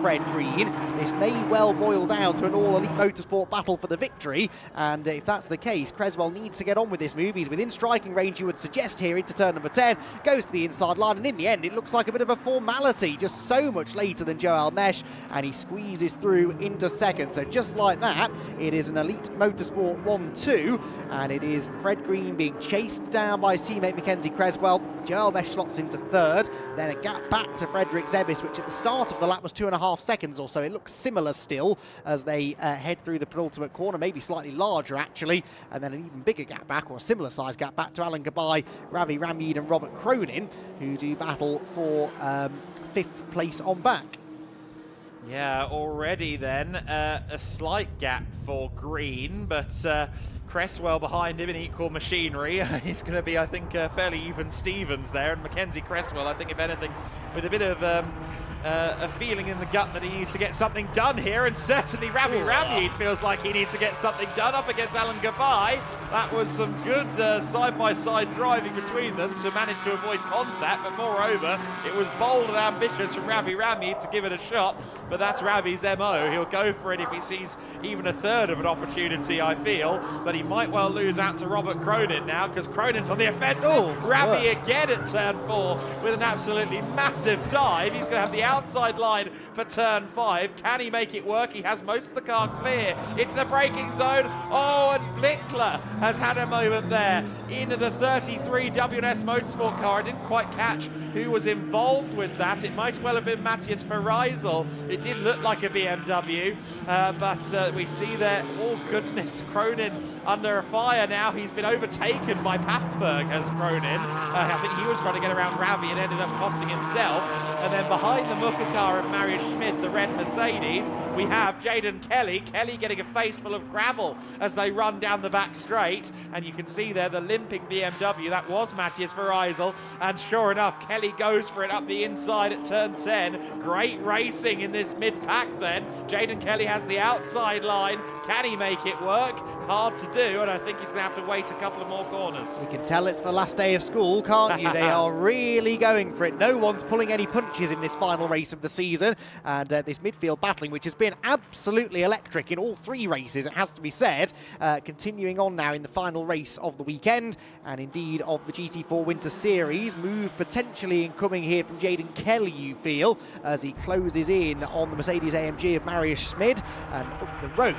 Fred Green. This may well boil down to an all-elite motorsport battle for the victory, and if that's the case, Creswell needs to get on with this move. He's within striking range, you would suggest, here into turn number 10, goes to the inside line, and in the end it looks like a bit of a formality, just so much later than Joel Mesh, and he squeezes through into second. So just like that, it is an elite motorsport 1-2, and it is Fred Green being chased down by his teammate Mackenzie Creswell. Joel Mesh slots into third, then a gap back to Frederick Zebis, which at the start of the lap was 2.5 seconds or so. It looks similar still as they head through the penultimate corner, maybe slightly larger actually, and then an even bigger gap back, or a similar size gap back, to Alan Gabay, Ravi Ramyeed and Robert Cronin, who do battle for 5th place on back. Yeah, already then a slight gap for Green, but Cresswell behind him in equal machinery. He's going to be, I think, fairly even Stevens there, and Mackenzie Cresswell, I think, if anything, with a bit of a feeling in the gut that he needs to get something done here, and certainly Ravi Ramyeed feels like he needs to get something done up against Alan Gabay. That was some good side-by-side driving between them to manage to avoid contact, but moreover, it was bold and ambitious from Ravi Ramyeed to give it a shot, but that's Ravi's MO. He'll go for it if he sees even a third of an opportunity, I feel, but he might well lose out to Robert Cronin now, because Cronin's on the offensive. Ravi again at turn 4 with an absolutely massive dive. He's going to have the outside line for turn 5. Can he make it work? He has most of the car clear into the braking zone. Oh, and Blickler has had a moment there into the 33 WNS Motorsport car. I didn't quite catch who was involved with that. It might well have been Matthias Verreisel. It did look like a BMW, but we see there, oh goodness, Cronin under fire now. He's been overtaken by Papenburg, has Cronin. I think he was trying to get around Ravi and ended up costing himself. And then behind the Mucker car of Marius Schmidt, the red Mercedes, we have Jaden Kelly. Kelly getting a face full of gravel as they run down the back straight. And you can see there the limping BMW. That was Matthias Verreisel. And sure enough, Kelly goes for it up the inside at turn 10. Great racing in this mid-pack then. Jaden Kelly has the outside line. Can he make it work? Hard to do, and I think he's going to have to wait a couple of more corners. You can tell it's the last day of school, can't you? They are really going for it. No one's pulling any punches in this final race of the season, and this midfield battling, which has been absolutely electric in all 3 races, it has to be said, continuing on now in the final race of the weekend, and indeed of the GT4 Winter Series. Move potentially incoming here from Jaden Kelly, you feel, as he closes in on the Mercedes-AMG of Marius Schmid, and up the road,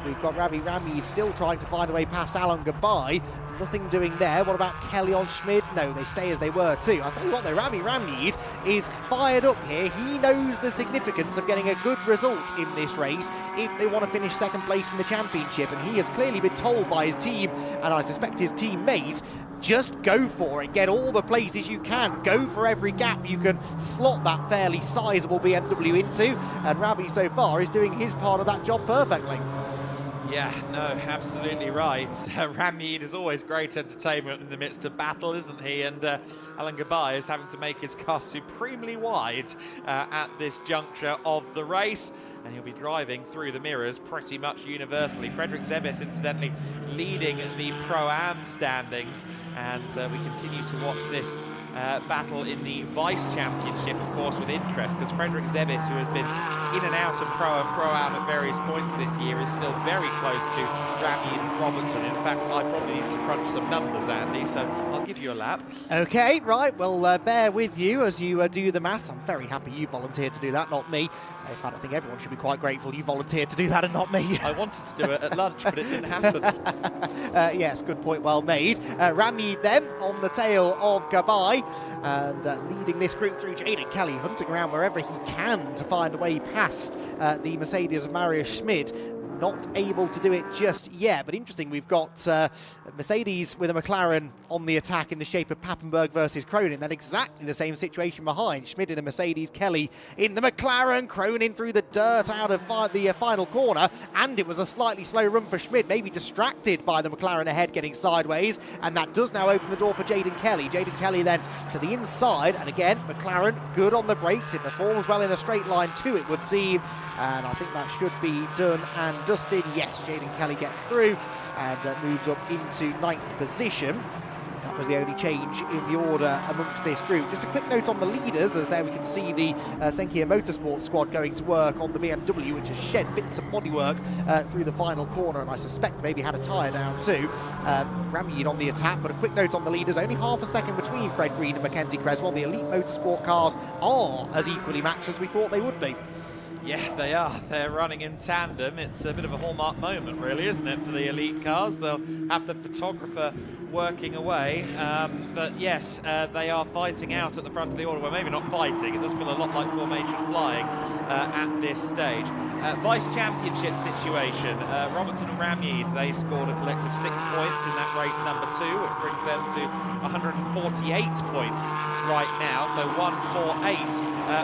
we've got Ravi Ramyeed still trying to find a way past Alan Gabay. Nothing doing there. What about Kelly on Schmid? No, they stay as they were too. I'll tell you what though, Ravi Ramyeed is fired up here. He knows the significance of getting a good result in this race if they want to finish second place in the championship, and he has clearly been told by his team, and I suspect his teammates, just go for it, get all the places you can, go for every gap you can slot that fairly sizable BMW into, and Ravi so far is doing his part of that job perfectly. Yeah, no, absolutely right. Ramyeed is always great entertainment in the midst of battle, isn't he? And Alan Gabay is having to make his car supremely wide at this juncture of the race. And he'll be driving through the mirrors pretty much universally. Frederick Zebis, incidentally, leading the Pro-Am standings. And we continue to watch this battle in the Vice Championship, of course, with interest, because Frederick Zebis, who has been in and out of Pro and Pro-Am at various points this year, is still very close to Ramyeed and Robertson. In fact, I probably need to crunch some numbers, Andy, so I'll give you a lap. Okay, right, well, bear with you as you do the maths. I'm very happy you volunteered to do that, not me. In fact, I think everyone should be quite grateful you volunteered to do that and not me. I wanted to do it at lunch, but it didn't happen. Yes, good point, well made. Ramyeed then on the tail of Gabay, and leading this group through Jaden Kelly, hunting around wherever he can to find a way past the Mercedes of Marius Schmid. not able to do it just yet. But interesting, we've got Mercedes with a McLaren on the attack in the shape of Papenburg versus Cronin. Then exactly the same situation behind. Schmid in the Mercedes, Kelly in the McLaren. Cronin through the dirt out of the final corner, and it was a slightly slow run for Schmid, maybe distracted by the McLaren ahead getting sideways, and that does now open the door for Jaden Kelly. Jaden Kelly then to the inside, and again, McLaren good on the brakes. It performs well in a straight line too, it would seem, and I think that should be done and dusted. Yes, Jaden Kelly gets through and moves up into 9th position. That was the only change in the order amongst this group. Just a quick note on the leaders, as there we can see the Senkia Motorsport squad going to work on the BMW, which has shed bits of bodywork through the final corner, and I suspect maybe had a tyre down too. Ramyid on the attack, but a quick note on the leaders, only half a second between Fred Green and Mackenzie Creswell. The Elite Motorsport cars are as equally matched as we thought they would be. Yeah, they are. They're running in tandem. It's a bit of a hallmark moment, really, isn't it, for the elite cars? They'll have the photographer working away. But yes, they are fighting out at the front of the order. Well, maybe not fighting. It does feel a lot like formation flying at this stage. Vice championship situation. Robertson and Ramyid, they scored a collective 6 points in that race number 2, which brings them to 148 points right now. So 148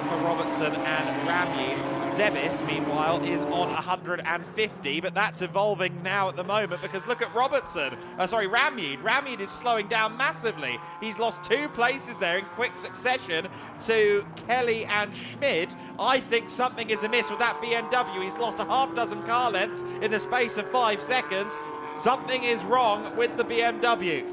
for Robertson and Ramyid. Zebis, meanwhile, is on 150, but that's evolving now at the moment because look at Robertson. Ramyid. Ramyid is slowing down massively. He's lost 2 places there in quick succession to Kelly and Schmid. I think something is amiss with that BMW. He's lost a half dozen car lengths in the space of 5 seconds. Something is wrong with the BMW.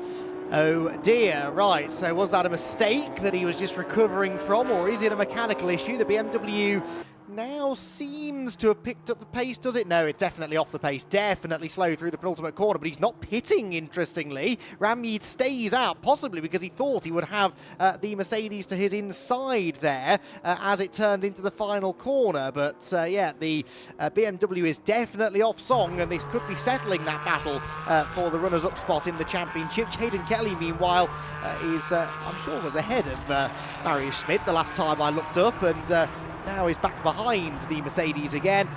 Oh dear, right, so was that a mistake that he was just recovering from, or is it a mechanical issue? The BMW now seems to have picked up the pace, does it? No, it's definitely off the pace, definitely slow through the penultimate corner, but he's not pitting, interestingly. Ramyid stays out, possibly because he thought he would have the Mercedes to his inside there as it turned into the final corner, but yeah, the BMW is definitely off song, and this could be settling that battle for the runners-up spot in the championship. Jaden Kelly, meanwhile, is, I'm sure, was ahead of Marius Schmid the last time I looked up, and now is back behind the Mercedes again.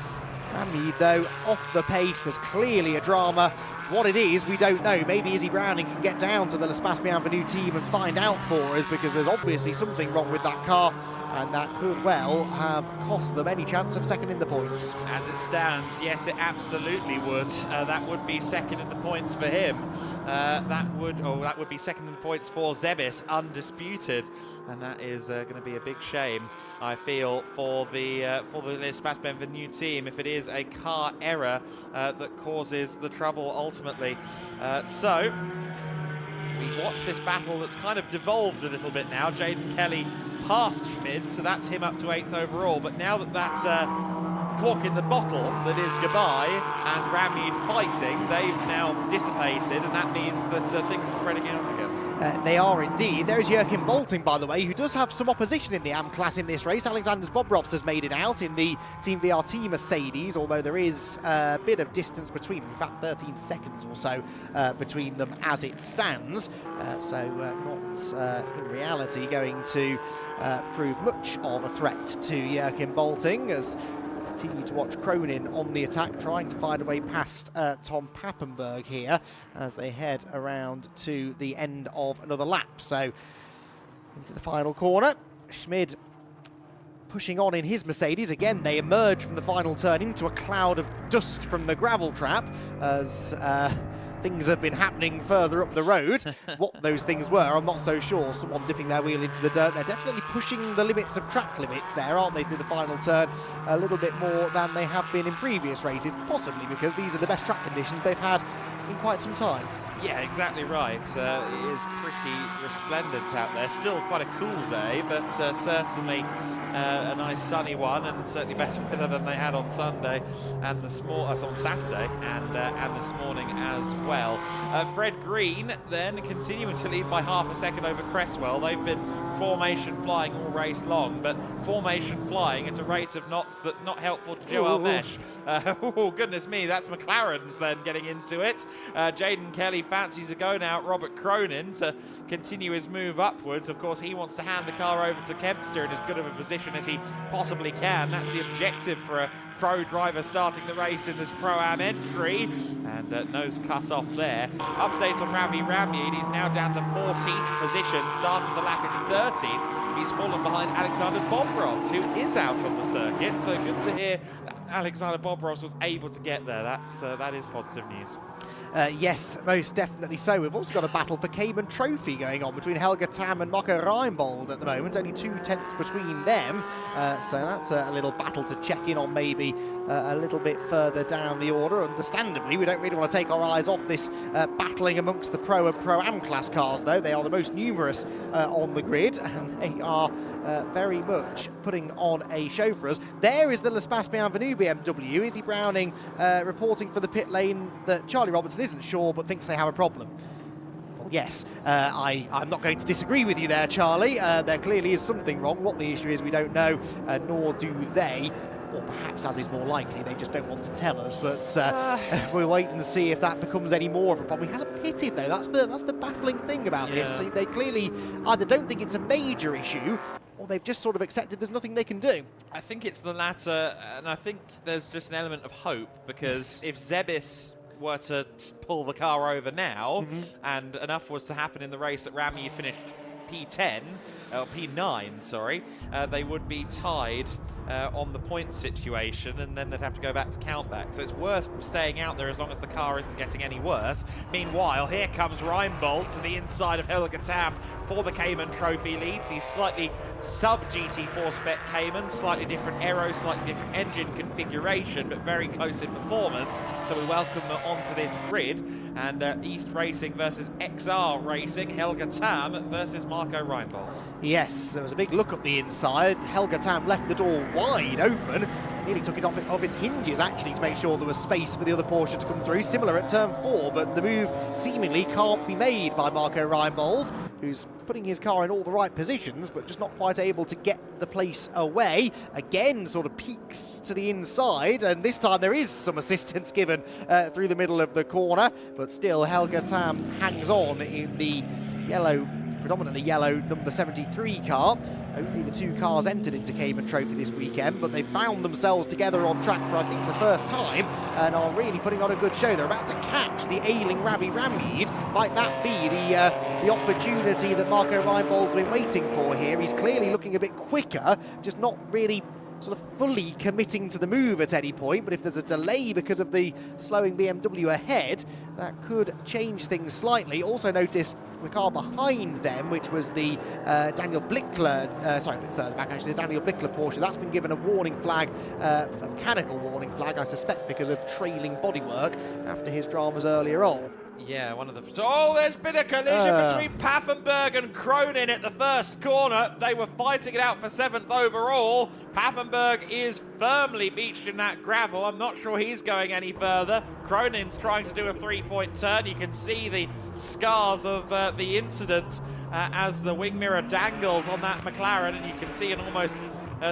Ramyid, though, off the pace. There's clearly a drama. What it is, we don't know. Maybe Izzy Browning can get down to the L'Espace Bienvenue team and find out for us, because there's obviously something wrong with that car, and that could well have cost them any chance of second in the points. As it stands, yes, it absolutely would. That would be second in the points for him. That would be second in the points for Zebis, undisputed, and that is going to be a big shame, I feel, for the L'Espace Bienvenue team if it is a car error that causes the trouble ultimately. So we watch this battle that's kind of devolved a little bit now. Jaden Kelly past Schmid, so that's him up to 8th overall. But now that that's cork in the bottle that is Goodbye and Ramyid fighting, they've now dissipated, and that means that things are spreading out again. They are indeed. There's Jurgen Bolting, by the way, who does have some opposition in the AM class in this race. Alexander Bobrovs has made it out in the Team VRT Mercedes, although there is a bit of distance between them, in fact 13 seconds or so between them as it stands. So not in reality going to prove much of a threat to Jurgen Bolting, as continue to watch Cronin on the attack, trying to find a way past Tom Papenburg here as they head around to the end of another lap. So into the final corner, Schmid pushing on in his Mercedes. Again, they emerge from the final turn into a cloud of dust from the gravel trap as things have been happening further up the road. What those things were, I'm not so sure. Someone dipping their wheel into the dirt. They're definitely pushing the limits of track limits there, aren't they, through the final turn, a little bit more than they have been in previous races, possibly because these are the best track conditions they've had in quite some time. Yeah, exactly right. It is pretty resplendent out there. Still quite a cool day, but certainly a nice sunny one, and certainly better weather than they had on Sunday and on Saturday and this morning as well. Fred Green then continuing to lead by half a second over Cresswell. They've been formation flying all race long, but formation flying at a rate of knots that's not helpful to Joe Almesh. Oh, goodness me, that's McLaren's then getting into it. Jaden Kelly fancies a go now at Robert Cronin to continue his move upwards. Of course, he wants to hand the car over to Kempster in as good of a position as he possibly can. That's the objective for a Pro driver starting the race in this Pro-Am entry, and nose cut off there. Update on Ravi Ramyid, he's now down to 14th position, started the lap in 13th. He's fallen behind Alexander Bobrovs, who is out on the circuit, so good to hear that Alexander Bobrovs was able to get there. That is positive news. Yes, most definitely so. We've also got a battle for Cayman Trophy going on between Helge Tam and Marco Reinbold at the moment. Only 2 tenths between them. So that's a little battle to check in on maybe a little bit further down the order. Understandably, we don't really want to take our eyes off this battling amongst the Pro and Pro-Am class cars, though. They are the most numerous on the grid, and they are very much putting on a show for us. There is the L'Espace Bienvenu BMW. Izzy Browning reporting for the pit lane that Charlie Robertson isn't sure but thinks they have a problem. Well, yes, I'm not going to disagree with you there, Charlie. There clearly is something wrong. What the issue is, we don't know, nor do they. Or perhaps, as is more likely, they just don't want to tell us. But we'll wait and see if that becomes any more of a problem. He hasn't pitted, though. That's the baffling thing about this. So they clearly either don't think it's a major issue, or they've just sort of accepted there's nothing they can do. I think it's the latter, and I think there's just an element of hope, because if Zebis were to pull the car over now, and enough was to happen in the race that Ramy finished P10, or P9, sorry, they would be tied on the point situation, and then they'd have to go back to countback. So it's worth staying out there as long as the car isn't getting any worse. Meanwhile, here comes Reinbold to the inside of Helge Tam for the Cayman Trophy lead. The slightly sub-GT4 spec Cayman, slightly different aero, slightly different engine configuration, but very close in performance. So we welcome them onto this grid. And East Racing versus XR Racing, Helge Tam versus Marco Reinbold. Yes, there was a big look at the inside. Helge Tam left the door wide open. Nearly took it off its hinges, actually, to make sure there was space for the other Porsche to come through. Similar at turn 4, but the move seemingly can't be made by Marco Reinbold, who's putting his car in all the right positions, but just not quite able to get the place away. Again, sort of peeks to the inside, and this time there is some assistance given through the middle of the corner, but still Helge Tam hangs on in the yellow, predominantly yellow number 73 car. Only the 2 cars entered into Cayman Trophy this weekend, but they found themselves together on track for, I think, the first time, and are really putting on a good show. They're about to catch the ailing Ravi Ramyid. Might that be the opportunity that Marco Reinbold's been waiting for here? He's clearly looking a bit quicker, just not really sort of fully committing to the move at any point, but if there's a delay because of the slowing BMW ahead, that could change things slightly. Also notice the car behind them, which was the Daniel Blickler, sorry, a bit further back actually, the Daniel Blickler Porsche, that's been given a warning flag, a mechanical warning flag, I suspect, because of trailing bodywork after his dramas earlier on. Yeah, one of the... Oh, there's been a collision between Papenburg and Cronin at the first corner. They were fighting it out for 7th overall. Papenburg is firmly beached in that gravel. I'm not sure he's going any further. Cronin's trying to do a 3-point turn. You can see the scars of the incident as the wing mirror dangles on that McLaren, and you can see an almost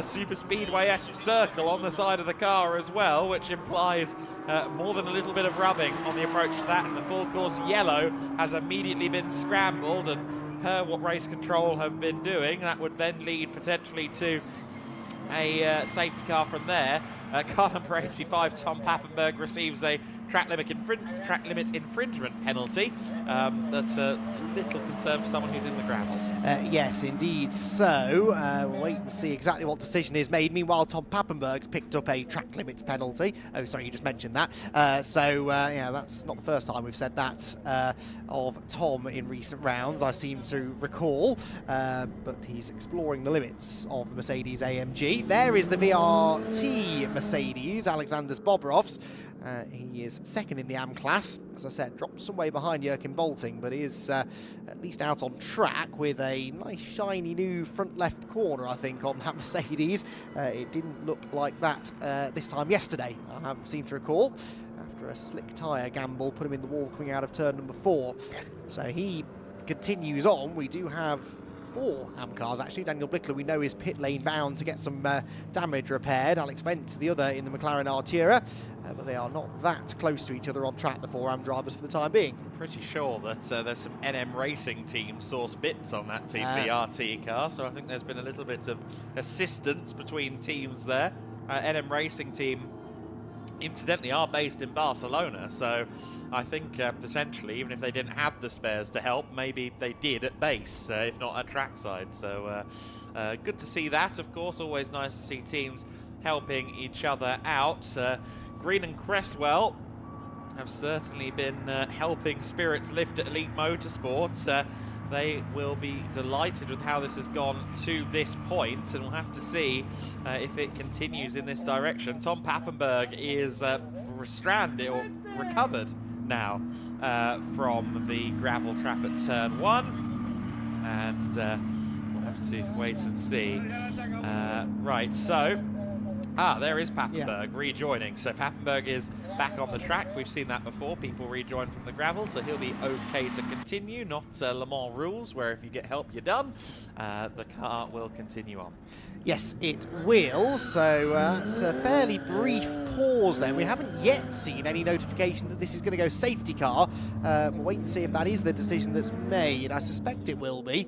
super speedway-esque circle on the side of the car as well, which implies more than a little bit of rubbing on the approach to that, and the full course yellow has immediately been scrambled, and per what race control have been doing, that would then lead potentially to a safety car from there. Car number 85, Tom Papenburg, receives a track limit infringement penalty. That's a little concern for someone who's in the gravel. Yes, indeed. So we'll wait and see exactly what decision is made. Meanwhile, Tom Papenburg's picked up a track limits penalty. Oh, sorry, you just mentioned that. Yeah, that's not the first time we've said that of Tom in recent rounds, I seem to recall. But he's exploring the limits of the Mercedes AMG. There is the VRT Mercedes, Alexander Bobrovs. He is second in the AM class. As I said, dropped some way behind Joachim Bolting, but is at least out on track with a nice shiny new front left corner, I think, on that Mercedes. It didn't look like that this time yesterday, I seem to recall. After a slick tyre gamble, put him in the wall coming out of turn number 4. So he continues on. We do have 4 AM cars actually. Daniel Blickler, we know, is pit lane bound to get some damage repaired. Alex Wendt, the other in the McLaren Artura, but they are not that close to each other on track, the 4 AM drivers, for the time being. I'm pretty sure that there's some NM Racing team source bits on that Team VRT car, so I think there's been a little bit of assistance between teams there. NM Racing team incidentally are based in Barcelona, so I think potentially, even if they didn't have the spares to help, maybe they did at base, if not at trackside. So good to see that, of course. Always nice to see teams helping each other out. Green and Cresswell have certainly been helping spirits lift at Elite Motorsport. They will be delighted with how this has gone to this point, and we'll have to see if it continues in this direction. Tom Pappenberg is stranded or recovered now from the gravel trap at turn 1, and we'll have to wait and see. Right, so there is Pappenberg rejoining. So Pappenberg is back on the track. We've seen that before. People rejoin from the gravel, so he'll be okay to continue. Not Le Mans rules, where if you get help, you're done. The car will continue on. Yes, it will. So it's a fairly brief pause then. We haven't yet seen any notification that this is going to go safety car. We'll wait and see if that is the decision that's made. I suspect it will be,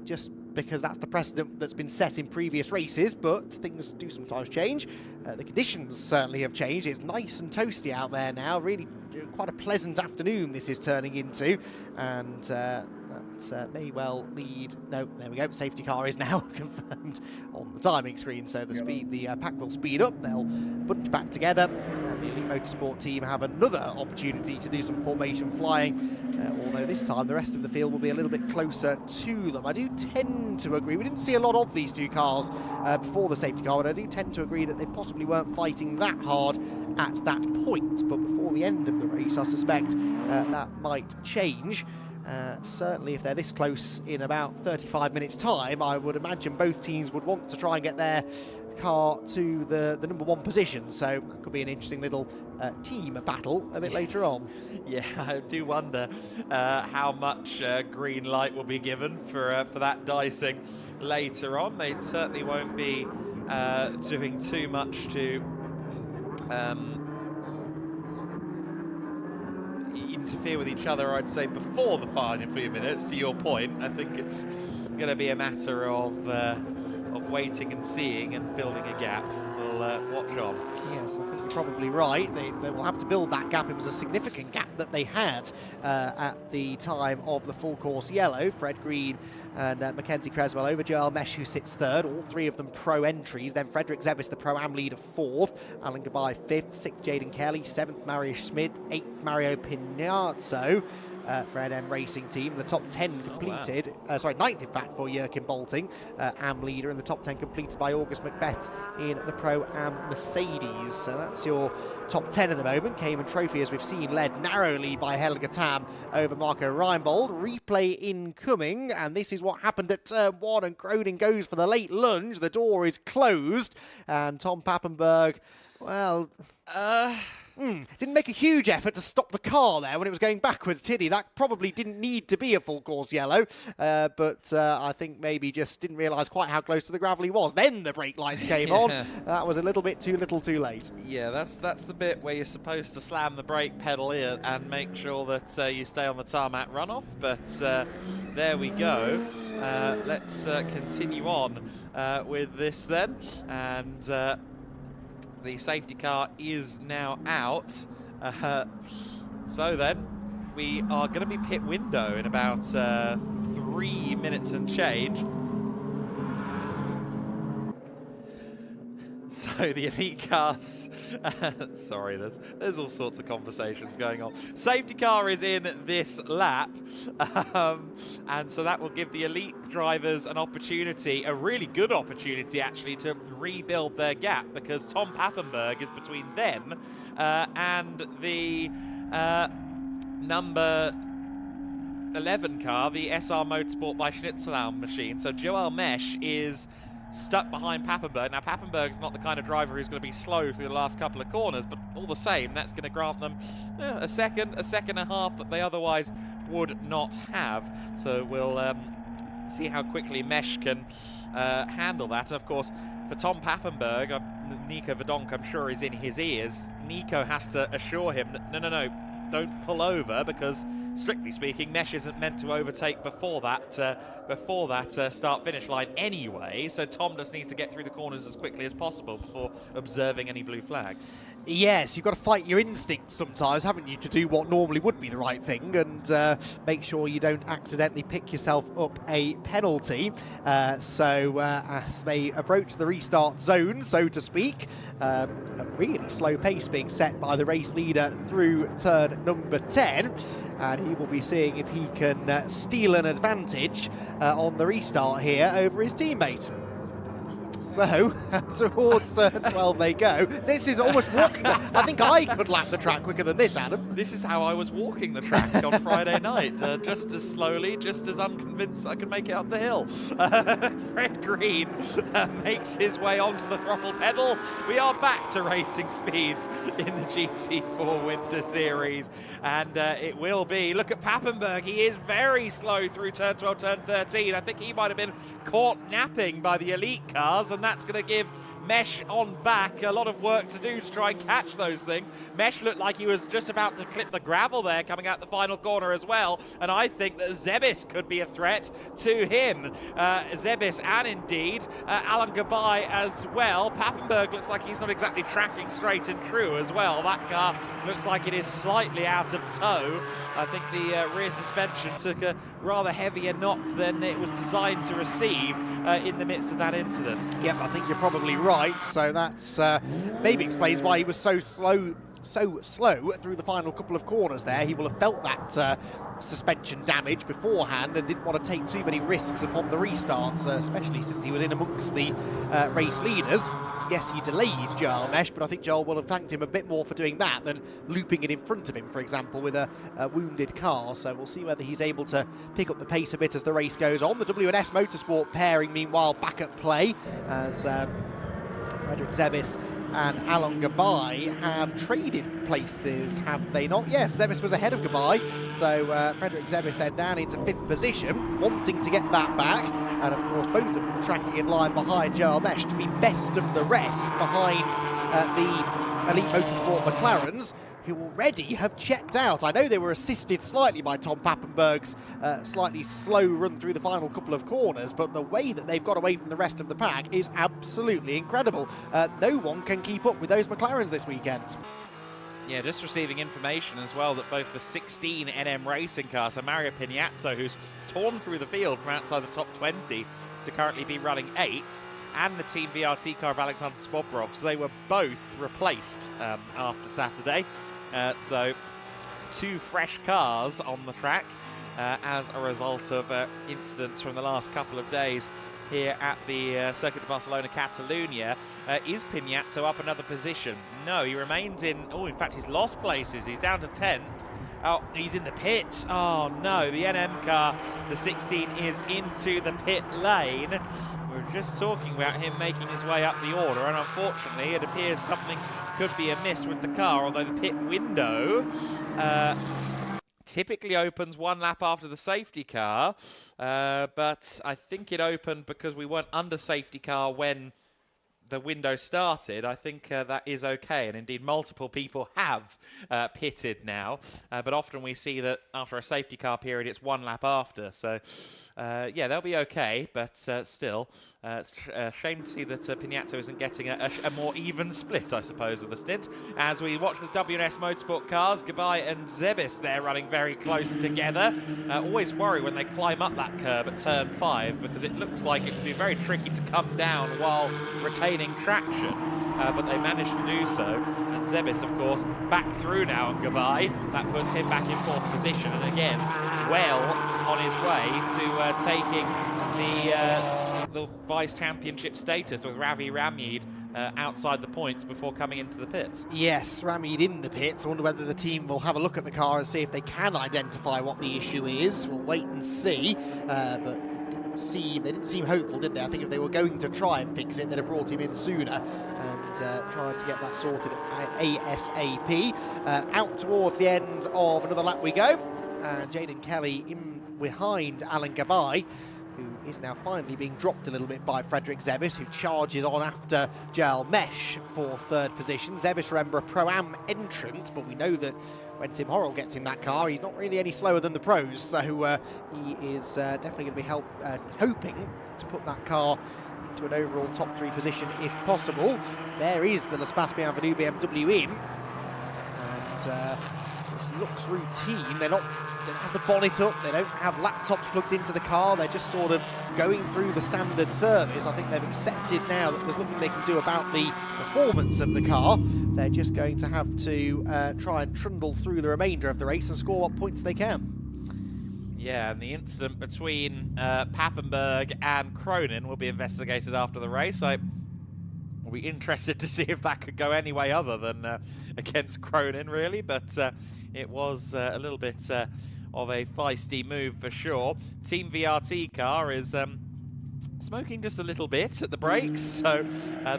just because that's the precedent that's been set in previous races, but things do sometimes change. The conditions certainly have changed. It's nice and toasty out there now. Really quite a pleasant afternoon this is turning into, and that may well lead... No, there we go. Safety car is now confirmed on the timing screen, so the pack will speed up. They'll bunch back together, and the Elite Motorsport team have another opportunity to do some formation flying, although this time the rest of the field will be a little bit closer to them. I do tend to agree. We didn't see a lot of these two cars before the safety car, but I do tend to agree that they possibly weren't fighting that hard at that point. But before the end of the race, I suspect that might change. Certainly if they're this close in about 35 minutes time, I would imagine both teams would want to try and get their car to the number 1 position, so that could be an interesting little team battle a bit later on. Yeah, I do wonder how much green light will be given for that dicing later on. They certainly won't be doing too much to interfere with each other, I'd say, before the final few minutes. To your point, I think it's going to be a matter of waiting and seeing and building a gap. We'll watch on. Yes, I think you're probably right. They will have to build that gap. It was a significant gap that they had at the time of the full course yellow. Fred Green and Mackenzie Creswell over Joel Mesh, who sits 3rd, all 3 of them pro entries. Then Frederick Zebis, the Pro-Am leader, 4th. Alan Gabai, 5th. 6th, Jaden Kelly. 7th, Mario Schmid. 8th, Mario Pinazzo for NM Racing Team. The top 10 completed, 9th in fact for Jurkin Bolting, Am leader, and the top 10 completed by August Macbeth in the Pro-Am Mercedes. So that's your top 10 at the moment. Cayman Trophy, as we've seen, led narrowly by Helga Tam over Marco Reinbold. Replay incoming, and this is what happened at turn 1, and Groening goes for the late lunge. The door is closed, and Tom Pappenberg, well, didn't make a huge effort to stop the car there when it was going backwards, did he? That probably didn't need to be a full course yellow, but I think maybe just didn't realise quite how close to the gravel he was. Then the brake lights came on. That was a little bit too little too late. Yeah, that's the bit where you're supposed to slam the brake pedal in and make sure that you stay on the tarmac runoff, but there we go. Let's continue on with this then, and the safety car is now out. So then, we are going to be pit window in about 3 minutes and change. So the elite cars, sorry, there's all sorts of conversations going on. Safety car is in this lap, and so that will give the elite drivers an opportunity, a really good opportunity actually, to rebuild their gap, because Tom Pappenberg is between them and the number 11 car, the SR Motorsport by Schnitzelau machine. So Joel Mesh is stuck behind Pappenberg. Now, Pappenberg's not the kind of driver who's going to be slow through the last couple of corners, but all the same, that's going to grant them a second and a half that they otherwise would not have. So we'll see how quickly Mesh can handle that. And of course, for Tom Pappenberg, Nico Verdonk, I'm sure, is in his ears. Nico has to assure him that, no, don't pull over, because strictly speaking, Mesh isn't meant to overtake before that start-finish line anyway. So Tom just needs to get through the corners as quickly as possible before observing any blue flags. Yes, you've got to fight your instincts sometimes, haven't you, to do what normally would be the right thing, and make sure you don't accidentally pick yourself up a penalty. So as they approach the restart zone, so to speak, a really slow pace being set by the race leader through turn number 10. And he will be seeing if he can steal an advantage on the restart here over his teammate. So, towards turn 12 they go. This is almost walking. I think I could lap the track quicker than this, Adam. This is how I was walking the track on Friday night. Just as slowly, just as unconvinced I could make it up the hill. Fred Green makes his way onto the throttle pedal. We are back to racing speeds in the GT4 Winter Series. And it will be. Look at Pappenberg. He is very slow through turn 12, turn 13. I think he might have been caught napping by the elite cars, and that's going to give Mesh on back a lot of work to do to try and catch those things. Mesh looked like he was just about to clip the gravel there coming out the final corner as well, and I think that Zebis could be a threat to him. Zebis and indeed Alan Gabai as well. Pappenberg looks like he's not exactly tracking straight and true as well. That car looks like it is slightly out of tow. I think the rear suspension took a rather heavier knock than it was designed to receive in the midst of that incident. Yep, I think you're probably right. So that's maybe explains why he was so slow through the final couple of corners there. He will have felt that suspension damage beforehand and didn't want to take too many risks upon the restarts, especially since he was in amongst the race leaders. Yes, he delayed Joel Mesh, but I think Joel will have thanked him a bit more for doing that than looping it in front of him, for example, with a wounded car. So we'll see whether he's able to pick up the pace a bit as the race goes on. The W&S Motorsport pairing, meanwhile, back at play as Frederick Zebis and Alan Gabai have traded places, have they not? Yes, Zebis was ahead of Gabai, so Frederick Zebis then down into 5th position, wanting to get that back, and of course both of them tracking in line behind Joel Mesh to be best of the rest behind the Elite Motorsport McLarens, who already have checked out. I know they were assisted slightly by Tom Pappenberg's slightly slow run through the final couple of corners, but the way that they've got away from the rest of the pack is absolutely incredible. No one can keep up with those McLarens this weekend. Yeah, just receiving information as well that both the 16 NM racing cars, so Mario Pignazzo, who's torn through the field from outside the top 20 to currently be running 8th, and the Team VRT car of Alexander Spobrov, so they were both replaced after Saturday. So 2 fresh cars on the track as a result of incidents from the last couple of days here at the Circuit de Barcelona-Catalunya. Is Pignazzo up another position? No, he remains in... Oh, in fact, he's lost places. He's down to 10th. Oh, he's in the pits. Oh, no, the NM car, the 16, is into the pit lane. We're just talking about him making his way up the order, and unfortunately, it appears something could be amiss with the car, although the pit window typically opens 1 lap after the safety car, but I think it opened because we weren't under safety car when the window started. I think that is okay, and indeed multiple people have pitted now, but often we see that after a safety car period it's 1 lap after, so yeah, they'll be okay, but still it's a shame to see that Pignazzo isn't getting a more even split, I suppose, of the stint. As we watch the W&S Motorsport cars, Gabai and Zebis there running very close together. Always worry when they climb up that curb at turn 5, because it looks like it would be very tricky to come down while retaining traction, but they managed to do so. And Zebis, of course, back through now on Gabai. That puts him back in 4th position, and again, well on his way to taking the vice championship status with Ravi Ramid outside the points before coming into the pits. Yes, Ramid in the pits. I wonder whether the team will have a look at the car and see if they can identify what the issue is. We'll wait and see, but they didn't seem hopeful, did they? I think if they were going to try and fix it, they'd have brought him in sooner and tried to get that sorted ASAP. Out towards the end of another lap we go. Jaden Kelly in behind Alan Gabai. who is now finally being dropped a little bit by Frederik Zebis, who charges on after Joel Mesh for third position. Zebis, remember, a Pro-Am entrant, but we know that when Tim Horrell gets in that car, he's not really any slower than the pros, so he is definitely going to be hoping to put that car into an overall top 3 position if possible. There is the L'Espace Bienvenu BMW in, and this looks routine. They don't have the bonnet up, they don't have laptops plugged into the car, they're just sort of going through the standard service. I think they've accepted now that there's nothing they can do about the performance of the car. They're just going to have to try and trundle through the remainder of the race and score what points they can. Yeah, and the incident between Papenburg and Cronin will be investigated after the race. We'll be interested to see if that could go any way other than against Cronin, really, but it was a little bit of a feisty move for sure. Team VRT car is smoking just a little bit at the brakes, so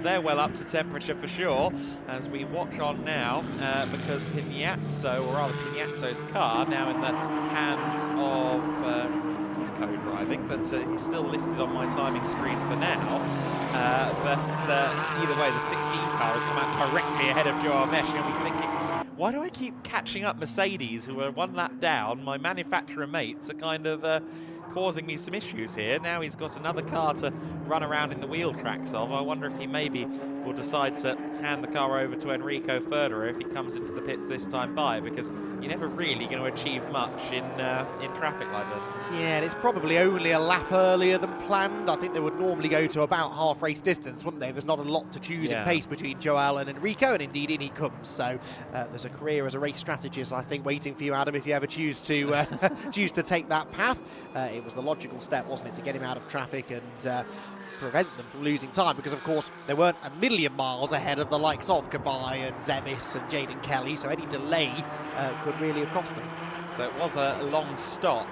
they're well up to temperature for sure. As we watch on now, because Pignazzo, or rather Pignazzo's car, now in the hands of, he's co-driving, but he's still listed on my timing screen for now. Either way, the 16 car has come out directly ahead of Joel Mesh. You'll be thinking, why do I keep catching up Mercedes, who are one lap down? My manufacturer mates are kind of causing me some issues here. Now he's got another car to run around in the wheel tracks of. I wonder if he maybe will decide to hand the car over to Enrico Ferderer if he comes into the pits this time by, because you're never really going to achieve much in traffic like this. Yeah, and it's probably only a lap earlier than planned. I think they would normally go to about half race distance, wouldn't they? There's not a lot to choose in pace between Joel and Enrico, and indeed in he comes. So there's a career as a race strategist, I think, waiting for you, Adam, if you ever choose to choose to take that path. It was the logical step, wasn't it, to get him out of traffic and prevent them from losing time, because of course they weren't a million miles ahead of the likes of Kabai and Zebis and Jaden Kelly, so any delay could really have cost them. So it was a long stop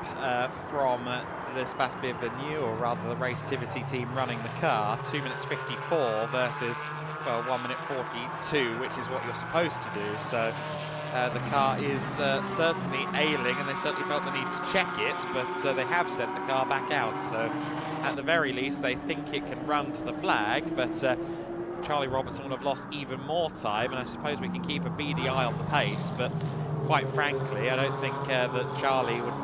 from the L'Espace Bienvenu, or rather the Racetivity team running the car. 2 minutes 54 versus, well, 1 minute 42, which is what you're supposed to do. So the car is certainly ailing, and they certainly felt the need to check it, but they have sent the car back out. So at the very least, they think it can run to the flag, but Charlie Robertson will have lost even more time, and I suppose we can keep a beady eye on the pace, but quite frankly, I don't think that Charlie would,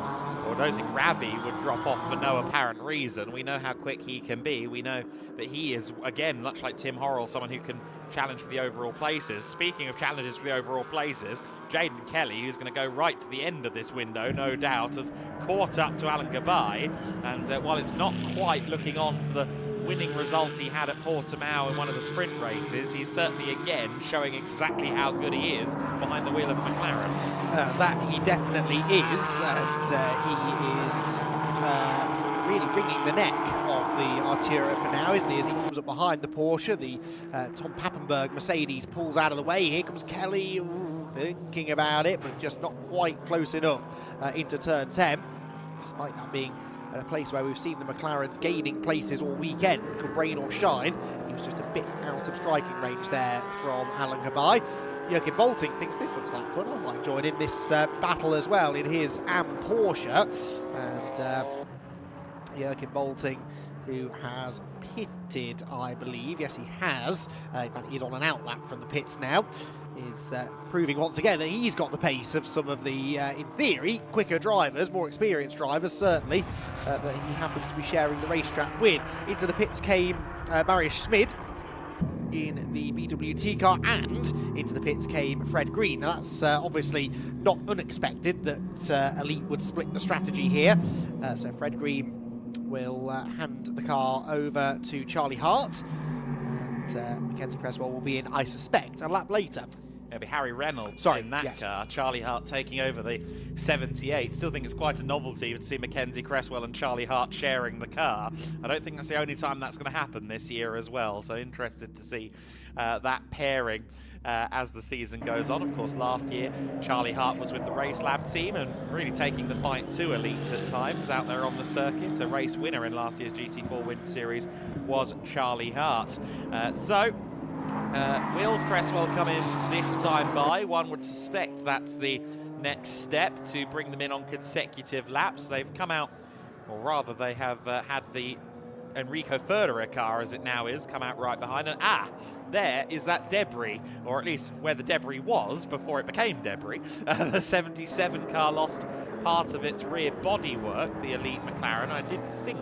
or I don't think Ravi would drop off for no apparent reason. We know how quick he can be. We know that he is, again, much like Tim Horrell, someone who can challenge for the overall places. Speaking of challenges for the overall places, Jaden Kelly, who's going to go right to the end of this window, no doubt, has caught up to Alan Gabai, and while it's not quite looking on for the winning result he had at Portimao in one of the sprint races, he's certainly again showing exactly how good he is behind the wheel of a McLaren. That he definitely is, and he is really wringing the neck of the Artura for now, isn't he, as he comes up behind the Porsche. The Tom Papenburg Mercedes pulls out of the way. Here comes Kelly, thinking about it, but just not quite close enough into turn 10, despite that being at a place where we've seen the McLarens gaining places all weekend, could rain or shine. He was just a bit out of striking range there from Alan Gabai. Jürgen Bolting thinks this looks like fun. I might join in this battle as well in his AM Porsche. And Jürgen Bolting, who has pitted, I believe. Yes, he has. In fact, he's on an outlap from the pits now. Is proving once again that he's got the pace of some of the, in theory, quicker drivers, more experienced drivers, certainly, that he happens to be sharing the racetrack with. Into the pits came Marius Schmid in the BWT car, and into the pits came Fred Green. Now, that's obviously not unexpected that Elite would split the strategy here. So Fred Green will hand the car over to Charlie Hart, and Mackenzie Cresswell will be in, I suspect, a lap later. It'll be Harry Reynolds in that car. Charlie Hart taking over the 78. Still think it's quite a novelty to see Mackenzie Cresswell and Charlie Hart sharing the car. I don't think that's the only time that's going to happen this year as well. So interested to see that pairing as the season goes on. Of course, last year Charlie Hart was with the Race Lab team and really taking the fight to Elite at times out there on the circuit. A race winner in last year's GT4 Winter Series was Charlie Hart. Will Cresswell come in this time by? One would suspect that's the next step to bring them in on consecutive laps. They've come out or rather they have had the Enrico Federer car, as it now is, come out right behind. And there is that debris, or at least where the debris was before it became debris. The 77 car lost part of its rear bodywork, the Elite McLaren. I did think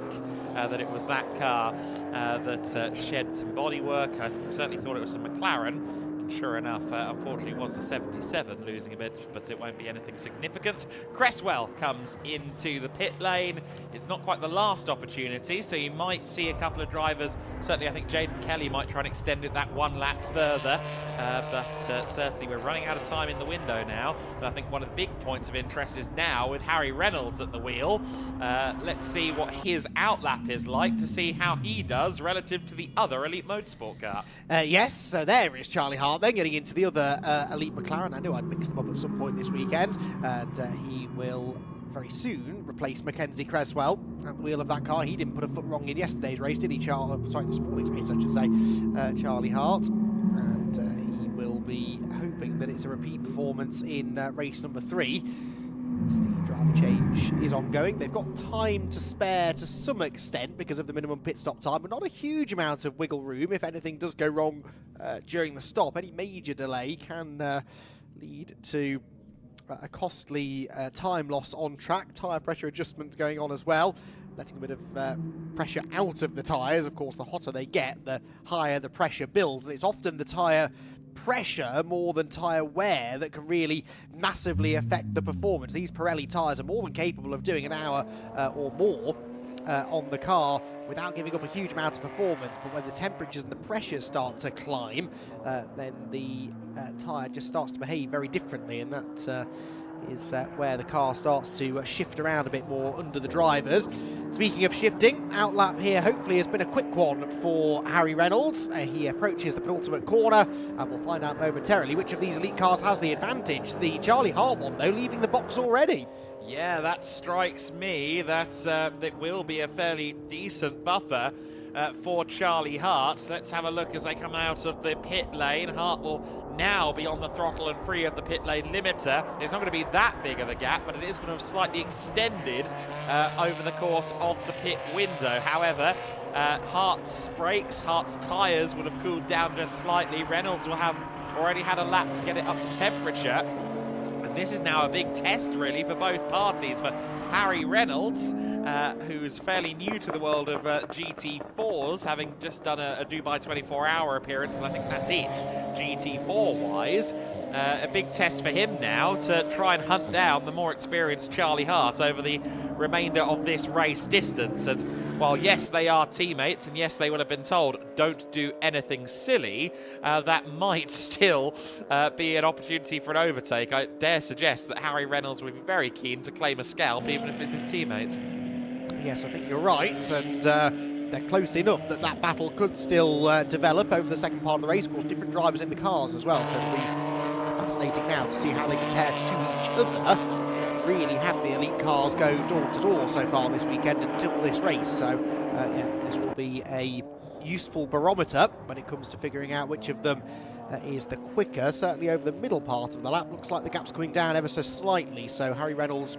that it was that car that shed some bodywork. I certainly thought it was some McLaren. Sure enough, unfortunately it was the 77 losing a bit, but it won't be anything significant. Cresswell comes into the pit lane. It's not quite the last opportunity, so you might see a couple of drivers. Certainly I think Jaden Kelly might try and extend it that one lap further, but certainly we're running out of time in the window now. And I think one of the big points of interest is now with Harry Reynolds at the wheel. Let's see what his outlap is like, to see how he does relative to the other Elite Motorsport car. Yes, so there is Charlie Hart then getting into the other Elite McLaren. I knew I'd mixed them up at some point this weekend, and he will very soon replace Mackenzie Cresswell at the wheel of that car. He didn't put a foot wrong in yesterday's race, did he, sorry, this morning's race, I should say, Charlie Hart. And he will be hoping that it's a repeat performance in race number 3. As the driver change is ongoing. They've got time to spare to some extent because of the minimum pit stop time, but not a huge amount of wiggle room if anything does go wrong during the stop. Any major delay can lead to a costly time loss on track. Tyre pressure adjustment going on as well, letting a bit of pressure out of the tyres. Of course, the hotter they get, the higher the pressure builds. And it's often the tyre pressure more than tyre wear that can really massively affect the performance. These Pirelli tyres are more than capable of doing an hour or more on the car without giving up a huge amount of performance, but when the temperatures and the pressures start to climb, then the tyre just starts to behave very differently, and that is where the car starts to shift around a bit more under the drivers. Speaking of shifting, outlap here hopefully has been a quick one for Harry Reynolds. He approaches the penultimate corner, and we'll find out momentarily which of these elite cars has the advantage. The Charlie Hart one, though, leaving the box already. Yeah, that strikes me that it will be a fairly decent buffer for Charlie Hart. Let's have a look as they come out of the pit lane. Hart will now be on the throttle and free of the pit lane limiter. It's not going to be that big of a gap, but it is going to have slightly extended over the course of the pit window. However, Hart's brakes, Hart's tyres would have cooled down just slightly. Reynolds will have already had a lap to get it up to temperature. And this is now a big test, really, for both parties. For Harry Reynolds, who's fairly new to the world of GT4s, having just done a Dubai 24-hour appearance, and I think that's it, GT4-wise. A big test for him now to try and hunt down the more experienced Charlie Hart over the remainder of this race distance. And while, yes, they are teammates, and yes, they will have been told, don't do anything silly, that might still be an opportunity for an overtake. I dare suggest that Harry Reynolds would be very keen to claim a scalp, even if it's his teammates. Yes, I think you're right, and they're close enough that that battle could still develop over the second part of the race. Of course, different drivers in the cars as well, so it'll be fascinating now to see how they compare to each other. Really had the elite cars go door to door so far this weekend until this race, so yeah, this will be a useful barometer when it comes to figuring out which of them is the quicker. Certainly over the middle part of the lap, looks like the gap's coming down ever so slightly, so Harry Reynolds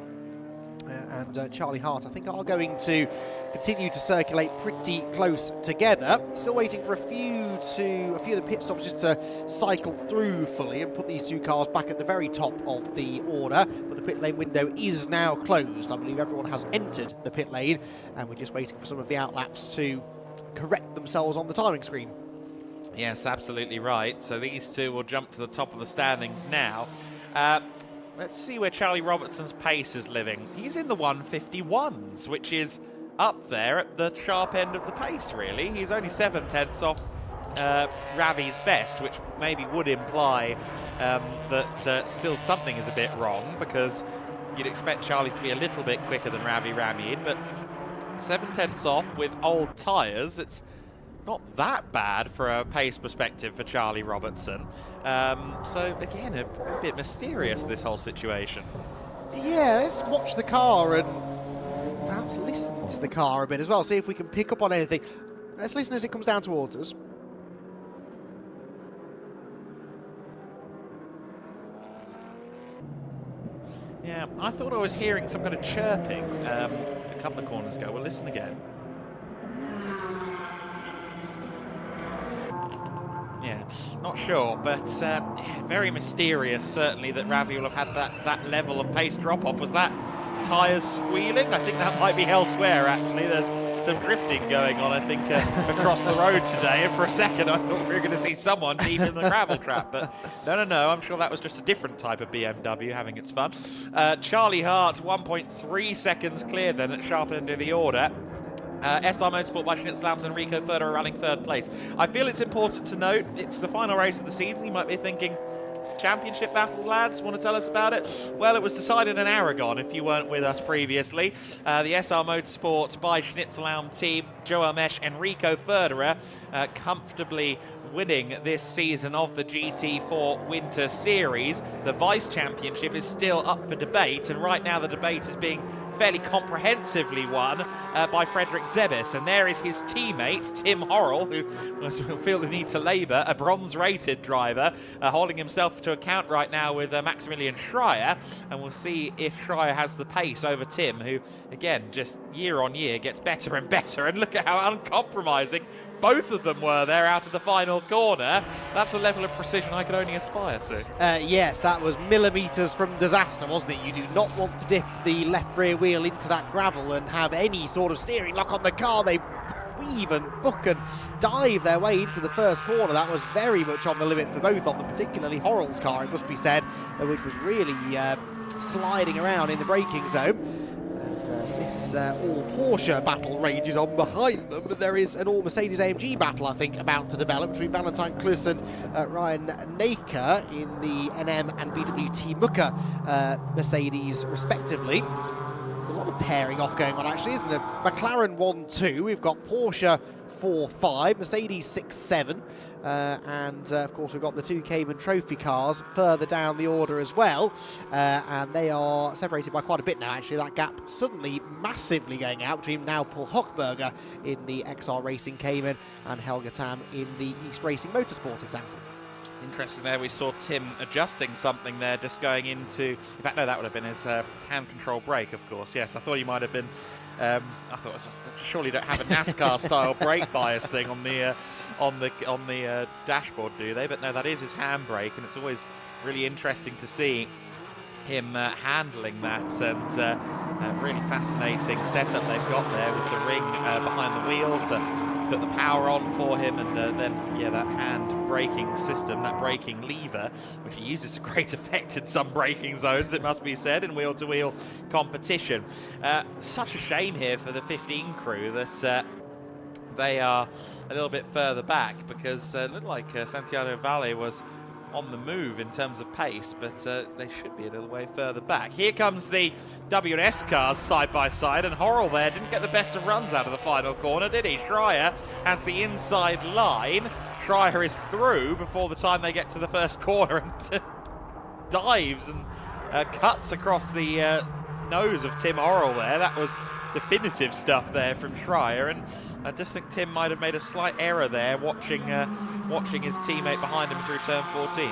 and Charlie Hart, I think, are going to continue to circulate pretty close together. Still waiting for a few of the pit stops just to cycle through fully and put these two cars back at the very top of the order. But the pit lane window is now closed. I believe everyone has entered the pit lane, and we're just waiting for some of the outlaps to correct themselves on the timing screen. Yes, absolutely right. So these two will jump to the top of the standings now. Let's see where Charlie Robertson's pace is living. He's in the 151s, which is up there at the sharp end of the pace, really. He's only 7/10 off Ravi's best, which maybe would imply that still something is a bit wrong, because you'd expect Charlie to be a little bit quicker than Ravi Ramid, but 7/10 off with old tyres, it's not that bad for a pace perspective for Charlie Robertson. So again, a bit mysterious, this whole situation. Yeah, let's watch the car and perhaps listen to the car a bit as well, see if we can pick up on anything. Let's listen as it comes down towards us. Yeah, I thought I was hearing some kind of chirping a couple of corners ago. We'll listen again. Yeah, not sure, but very mysterious, certainly, that Ravi will have had that level of pace drop-off. Was that tyres squealing? I think that might be elsewhere, actually. There's some drifting going on, I think, across the road today, and for a second I thought we were going to see someone deep in the gravel trap, but no, I'm sure that was just a different type of BMW having its fun. Charlie Hart, 1.3 seconds clear then at sharp end of the order. SR Motorsport by Schnitzlams and Rico Further running third place. I feel it's important to note it's the final race of the season. You might be thinking, championship battle, lads, want to tell us about it? Well, it was decided in Aragon, if you weren't with us previously. The SR Motorsport by Schnitzlaum team, Joel Mesh and Rico Furderer, comfortably winning this season of the GT4 Winter Series. The Vice Championship is still up for debate, and right now the debate is being fairly comprehensively won by Frederick Zebis, and there is his teammate Tim Horrell, who must feel the need to labour, a bronze-rated driver, holding himself to account right now with Maximilian Schreier, and we'll see if Schreier has the pace over Tim, who, again, just year on year gets better and better, and look at how uncompromising both of them were there out of the final corner. That's a level of precision I could only aspire to. Yes, that was millimetres from disaster, wasn't it? You do not want to dip the left rear wheel into that gravel and have any sort of steering lock on the car. They weave and book and dive their way into the first corner. That was very much on the limit for both of them, particularly Horrell's car, it must be said, which was really sliding around in the braking zone. As this all Porsche battle rages on behind them, but there is an all Mercedes AMG battle, I think, about to develop between Valentine Kluss and Ryan Naker in the NM and BWT Mucker Mercedes, respectively. There's a lot of pairing off going on, actually, isn't there? McLaren 1-2, we've got Porsche 4-5, Mercedes 6-7, and of course we've got the two Cayman Trophy cars further down the order as well, and they are separated by quite a bit now, actually. That gap suddenly massively going out between now Paul Hochberger in the XR Racing Cayman and Helga Tam in the East Racing Motorsport example. Interesting there, we saw Tim adjusting something there, just going into, in fact no, that would have been his hand control brake, of course. Yes, I thought he might have been, I thought, surely don't have a NASCAR style brake bias thing on the dashboard, do they? But no, that is his handbrake, and it's always really interesting to see him handling that, and really fascinating setup they've got there with the ring behind the wheel to put the power on for him, and then that hand braking system, that braking lever, which he uses to great effect in some braking zones, it must be said, in wheel-to-wheel competition. Such a shame here for the 15 crew that they are a little bit further back, because it looked like Santiago Valle was on the move in terms of pace, but they should be a little way further back. Here comes the W&S cars side by side, and Horrell there didn't get the best of runs out of the final corner, did he? Schreier has the inside line. Schreier is through before the time they get to the first corner, and dives and cuts across the nose of Tim Horrell there. That was definitive stuff there from Schreier, and I just think Tim might have made a slight error there watching his teammate behind him through turn 14.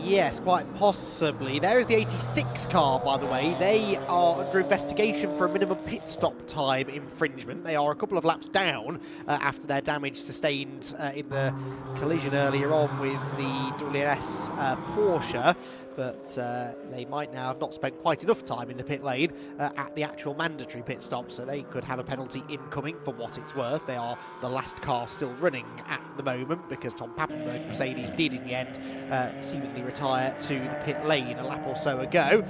Yes, quite possibly. There is the 86 car, by the way. They are under investigation for a minimum pit stop time infringement. They are a couple of laps down after their damage sustained in the collision earlier on with the WNS Porsche. But they might now have not spent quite enough time in the pit lane at the actual mandatory pit stop, so they could have a penalty incoming for what it's worth. They are the last car still running at the moment, because Tom Pappenberg's Mercedes did in the end seemingly retire to the pit lane a lap or so ago.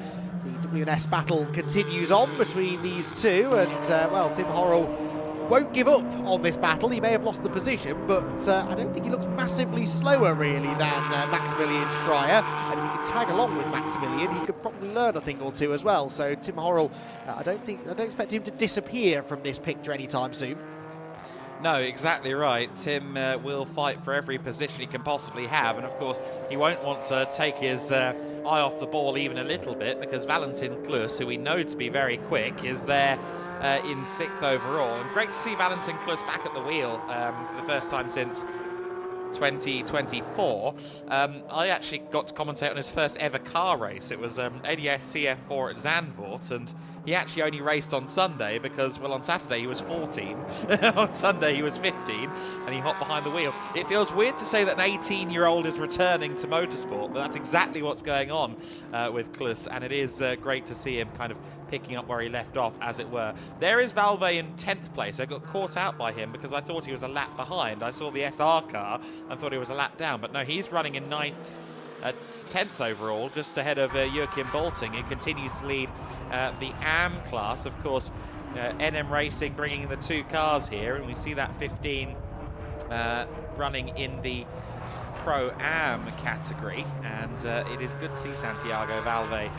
The WNS battle continues on between these two, and Tim Horrell won't give up on this battle. He may have lost the position, but I don't think he looks massively slower really than Maximilian Schreier, and if he can tag along with Maximilian, he could probably learn a thing or two as well. So Tim Horrell, I don't expect him to disappear from this picture anytime soon. No, exactly right. Tim will fight for every position he can possibly have, and of course he won't want to take his eye off the ball even a little bit, because Valentin Kluss, who we know to be very quick, is there in 6th overall. And great to see Valentin Kluss back at the wheel for the first time since 2024. I actually got to commentate on his first ever car race. It was ADS CF4 at Zandvoort, and he actually only raced on Sunday because, well, on Saturday he was 14, on Sunday he was 15, and he hopped behind the wheel. It feels weird to say that an 18-year-old is returning to motorsport, but that's exactly what's going on with Klus, and it is great to see him kind of picking up where he left off, as it were. There is Valve in 10th place. I got caught out by him because I thought he was a lap behind. I saw the SR car and thought he was a lap down, but no, he's running in 10th overall, just ahead of Joachim Bolting, who continues to lead the AM class. Of course, NM Racing bringing in the 2 cars here, and we see that 15 running in the Pro-Am category, and it is good to see Santiago Valve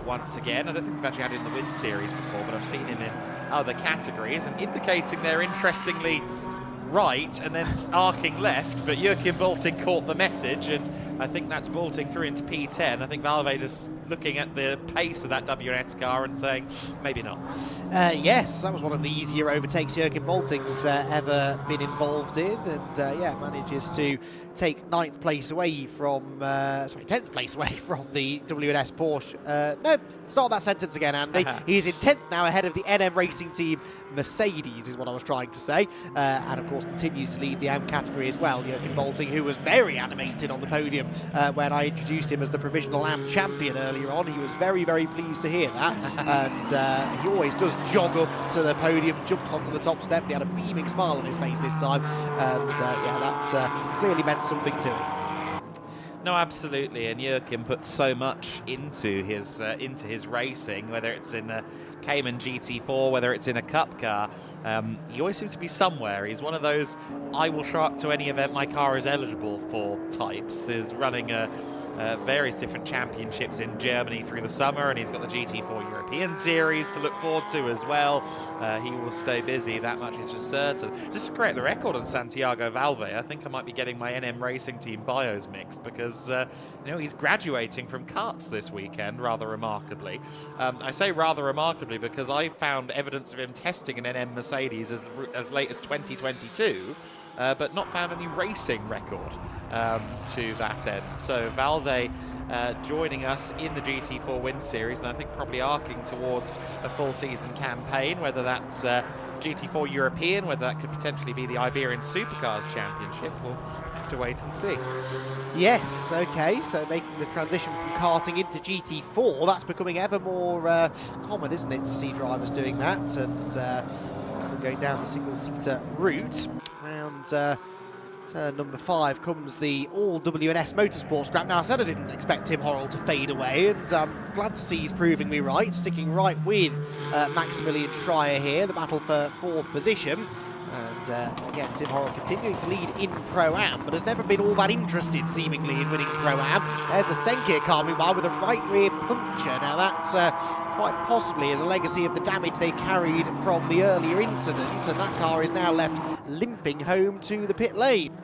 once again. I don't think we've actually had him in the Win Series before, but I've seen him in other categories, and indicating they're interestingly right and then arcing left, but Joachim Bolting caught the message, and I think that's Bolting through into P10. I think Valve just looking at the pace of that WNS car and saying, maybe not. Yes, that was one of the easier overtakes Joachim Bolting's ever been involved in, and manages to take 9th place away from, 10th place away from the WNS Porsche. No, start that sentence again, Andy. He's in 10th now, ahead of the NM Racing team Mercedes, is what I was trying to say, and of course continues to lead the AM category as well. Joachim Bolting, who was very animated on the podium when I introduced him as the provisional AM champion earlier on. He was very, very pleased to hear that, and he always does jog up to the podium, jumps onto the top step. He had a beaming smile on his face this time, and that clearly meant something to him. No, absolutely, and Joachim puts so much into his racing, whether it's in a Cayman GT4, whether it's in a cup car. He always seems to be somewhere. He's one of those I will show up to any event my car is eligible for types. Is running various different championships in Germany through the summer, and he's got the GT4 European Series to look forward to as well. He will stay busy, that much is for certain. Just to correct the record on Santiago Valve, I think I might be getting my NM Racing team bios mixed, because he's graduating from karts this weekend, rather remarkably. I say rather remarkably because I found evidence of him testing an NM Mercedes as late as 2022, but not found any racing record to that end. So Valve joining us in the GT4 Win Series, and I think probably arcing towards a full season campaign, whether that's GT4 European, whether that could potentially be the Iberian Supercars Championship. We'll have to wait and see. Yes, okay, so making the transition from karting into GT4, that's becoming ever more common, isn't it, to see drivers doing that, and going down the single-seater route. Around turn number 5 comes the all WNS Motorsport scrap. Now, I said I didn't expect Tim Horrell to fade away, and I'm glad to see he's proving me right, sticking right with Maximilian Schreier here, the battle for 4th position. And again, Tim Horrell continuing to lead in Pro-Am, but has never been all that interested, seemingly, in winning Pro-Am. There's the Senkia car, meanwhile, with a right rear puncture. Now, that quite possibly is a legacy of the damage they carried from the earlier incident, and that car is now left limping home to the pit lane.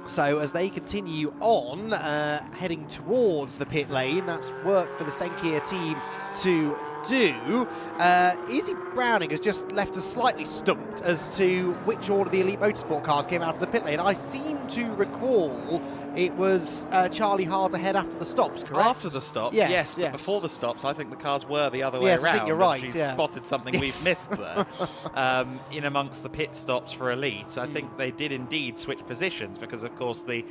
So as they continue on, heading towards the pit lane, that's work for the Senkia team to do. Izzy Browning has just left us slightly stumped as to which order the Elite Motorsport cars came out of the pit lane. I seem to recall it was Charlie Hart ahead after the stops, correct? After the stops, yes. But before the stops, I think the cars were the other way around. I think you're right. She's spotted something we've missed there. In amongst the pit stops for Elite, I think they did indeed switch positions, because, of course, the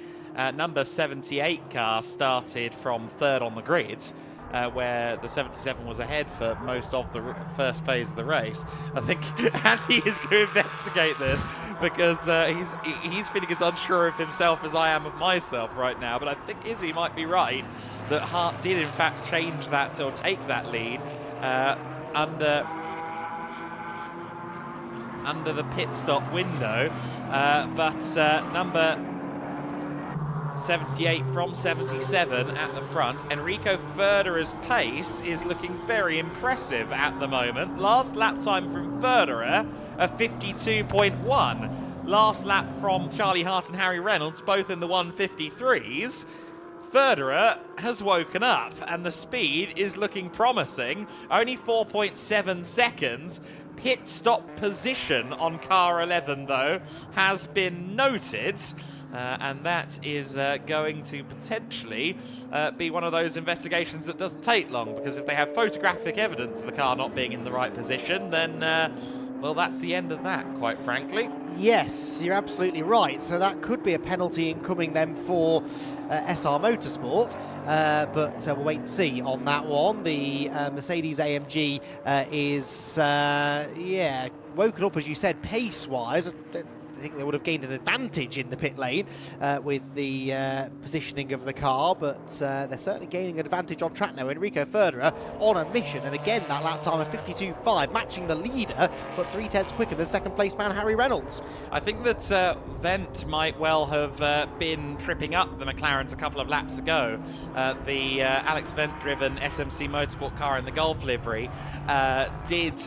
number 78 car started from 3rd on the grid, where the 77 was ahead for most of the first phase of the race. I think Andy is going to investigate this, because he's feeling as unsure of himself as I am of myself right now. But I think Izzy might be right that Hart did in fact change that, or take that lead under the pit stop window. But number 78 from 77 at the front. Enrico Förderer's pace is looking very impressive at the moment. Last lap time from Förderer, a 52.1. Last lap from Charlie Hart and Harry Reynolds, both in the 153s. Federer has woken up and the speed is looking promising. Only 4.7 seconds. Pit stop position on car 11, though, has been noted. And that is going to potentially be one of those investigations that doesn't take long, because if they have photographic evidence of the car not being in the right position, then, well, that's the end of that, quite frankly. Yes, you're absolutely right. So that could be a penalty incoming then for SR Motorsport, but we'll wait and see on that one. The Mercedes AMG is, woken up, as you said, pace-wise. I think they would have gained an advantage in the pit lane with the positioning of the car, but they're certainly gaining an advantage on track now. Enrico Federer on a mission, and again that lap time of 52.5, matching the leader, but 0.3 quicker than second place man Harry Reynolds. I think that Wendt might well have been tripping up the McLarens a couple of laps ago. The Alex Wendt-driven SMC Motorsport car in the Golf livery did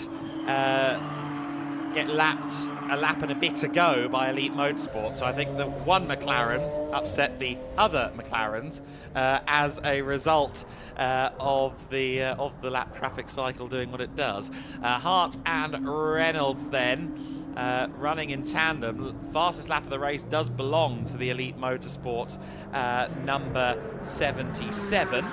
get lapped a lap and a bit ago by Elite Motorsport. So I think that one McLaren upset the other McLarens as a result of the lap traffic cycle doing what it does. Hart and Reynolds then running in tandem. Fastest lap of the race does belong to the Elite Motorsport number 77.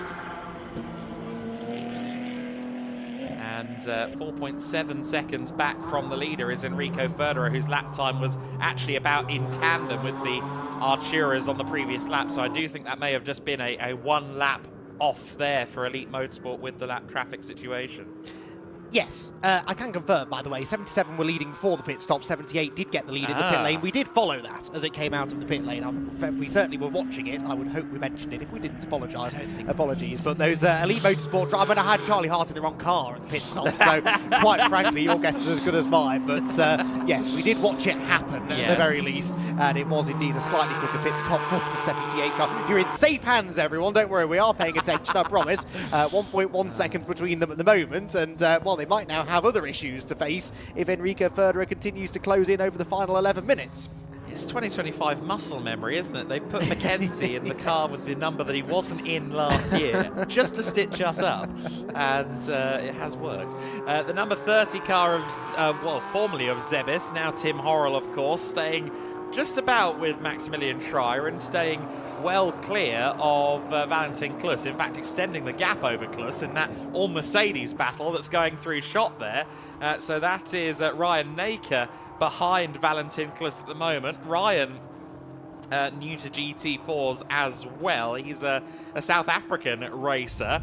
And 4.7 seconds back from the leader is Enrico Federer, whose lap time was actually about in tandem with the Arturas on the previous lap. So I do think that may have just been a one lap off there for Elite Motorsport with the lap traffic situation. Yes, I can confirm, by the way, 77 were leading before the pit stop, 78 did get the lead in the pit lane. We did follow that as it came out of the pit lane. We certainly were watching it. I would hope we mentioned it. If we didn't, apologies. But those Elite Motorsport drivers, I had Charlie Hart in the wrong car at the pit stop, so quite frankly, your guess is as good as mine. But yes, we did watch it happen at the very least, and it was indeed a slightly quicker pit stop for the 78 car. You're in safe hands, everyone. Don't worry, we are paying attention, I promise. 1.1 seconds between them at the moment, and well, they might now have other issues to face if Enrico Federer continues to close in over the final 11 minutes. It's 2025 muscle memory, isn't it? They've put Mackenzie in the car with the number that he wasn't in last year just to stitch us up, and it has worked. The number 30 car of, formerly of Zebis, now Tim Horrell, of course, staying just about with Maximilian Schreier and staying well clear of Valentin Klus, in fact extending the gap over Klus in that all-Mercedes battle that's going through shot there. So that is Ryan Naker behind Valentin Klus at the moment. Ryan, new to GT4s as well. He's a South African racer,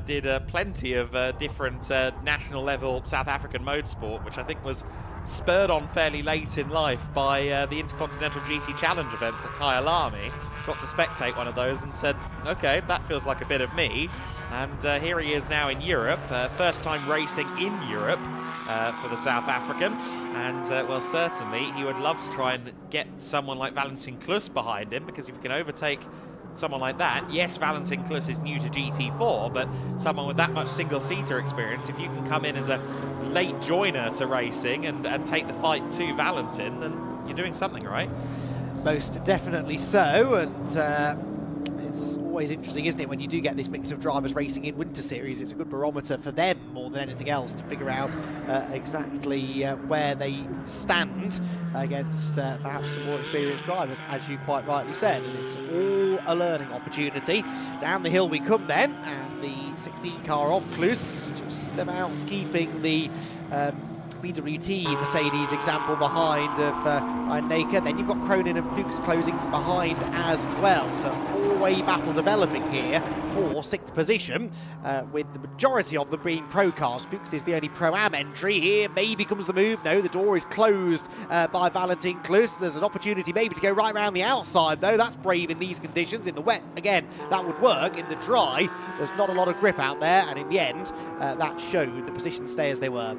did plenty of different national level South African motorsport, which I think was spurred on fairly late in life by the Intercontinental GT Challenge events at Kyalami. Got to spectate one of those and said, okay, that feels like a bit of me. And here he is now in Europe, first time racing in Europe for the South African. And well, certainly he would love to try and get someone like Valentin Klus behind him, because if you can overtake someone like that, yes, Valentin Klus is new to GT4, but someone with that much single-seater experience, if you can come in as a late joiner to racing and take the fight to Valentin, then you're doing something right. Most definitely so, and it's always interesting, isn't it, when you do get this mix of drivers racing in Winter Series. It's a good barometer for them more than anything else to figure out exactly where they stand against perhaps some more experienced drivers, as you quite rightly said. And it's all a learning opportunity. Down the hill we come then, and the 16 car off Klus, just about keeping the BWT Mercedes example behind of Ryan Naker. Then you've got Cronin and Fuchs closing behind as well. So a four-way battle developing here for 6th position, with the majority of them being pro cars. Fuchs is the only Pro-Am entry here. Maybe comes the move. No, the door is closed by Valentin Klus. There's an opportunity maybe to go right around the outside, though. That's brave in these conditions. In the wet, again, that would work. In the dry, there's not a lot of grip out there, and in the end, that showed the positions stay as they were.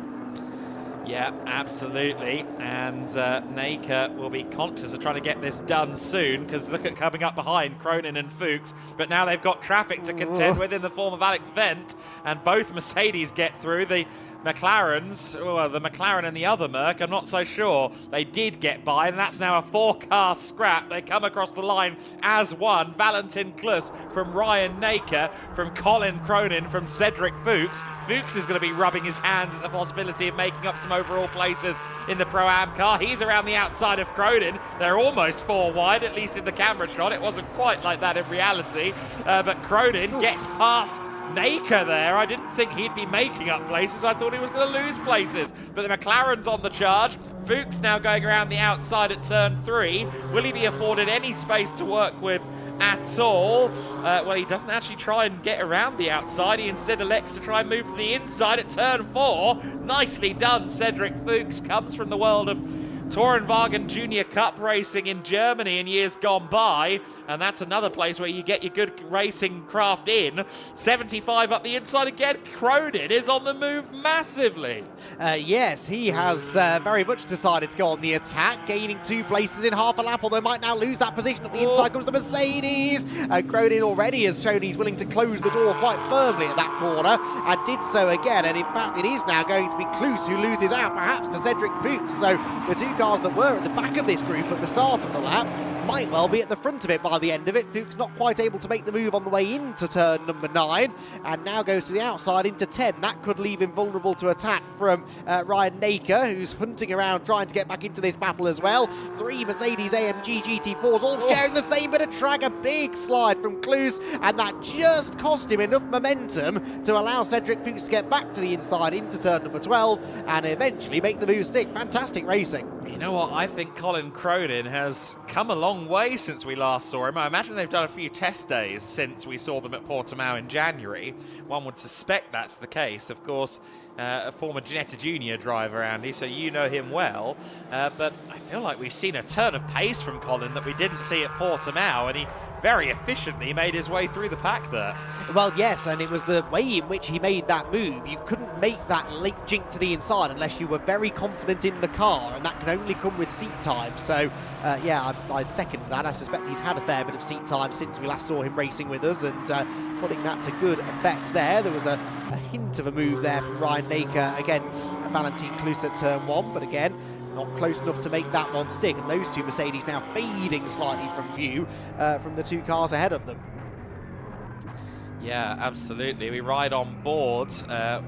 Yeah, absolutely. And Naker will be conscious of trying to get this done soon, because look at coming up behind Cronin and Fuchs. But now they've got traffic to contend with in the form of Alex Wendt, and both Mercedes get through. The McLarens, well, the McLaren and the other Merc, I'm not so sure. They did get by, and that's now a 4-car scrap. They come across the line as one. Valentin Klus from Ryan Naker, from Colin Cronin, from Cedric Fuchs. Fuchs is going to be rubbing his hands at the possibility of making up some overall places in the Pro-Am car. He's around the outside of Cronin. They're almost 4 wide, at least in the camera shot. It wasn't quite like that in reality, but Cronin gets past Naker there. I didn't think he'd be making up places. I thought he was going to lose places. But the McLaren's on the charge. Fuchs now going around the outside at turn 3. Will he be afforded any space to work with at all? Well, he doesn't actually try and get around the outside. He instead elects to try and move to the inside at turn 4. Nicely done. Cedric Fuchs comes from the world of Tourenwagen Junior Cup racing in Germany in years gone by, and that's another place where you get your good racing craft in. 75 up the inside again. Cronin is on the move massively. Yes, he has very much decided to go on the attack, gaining 2 places in half a lap, although might now lose that position. At the inside comes the Mercedes. Cronin already has shown he's willing to close the door quite firmly at that corner, and did so again, and in fact it is now going to be Klus who loses out, perhaps to Cedric Fuchs. So the 2 cars that were at the back of this group at the start of the lap might well be at the front of it by the end of it. Fuchs not quite able to make the move on the way into turn number 9, and now goes to the outside into 10. That could leave him vulnerable to attack from Ryan Naker, who's hunting around trying to get back into this battle as well. 3 Mercedes AMG GT4s all sharing the same bit of track. A big slide from Klus, and that just cost him enough momentum to allow Cedric Fuchs to get back to the inside into turn number 12 and eventually make the move stick. Fantastic racing. You know what? I think Colin Cronin has come a long way since we last saw him. I imagine they've done a few test days since we saw them at Portimao in January. One would suspect that's the case. Of course, a former Ginetta Junior driver, Andy, so you know him well. But I feel like we've seen a turn of pace from Colin that we didn't see at Portimao, and he very efficiently made his way through the pack there. Well, yes, and it was the way in which he made that move. You couldn't make that late jink to the inside unless you were very confident in the car, and that can only come with seat time. So, yeah, I second that. I suspect he's had a fair bit of seat time since we last saw him racing with us, and putting that to good effect there. There was a hint of a move there from Ryan Naker against Valentin Klus at turn 1, but again, not close enough to make that one stick, and those 2 Mercedes now fading slightly from view from the 2 cars ahead of them. Yeah, absolutely. We ride on board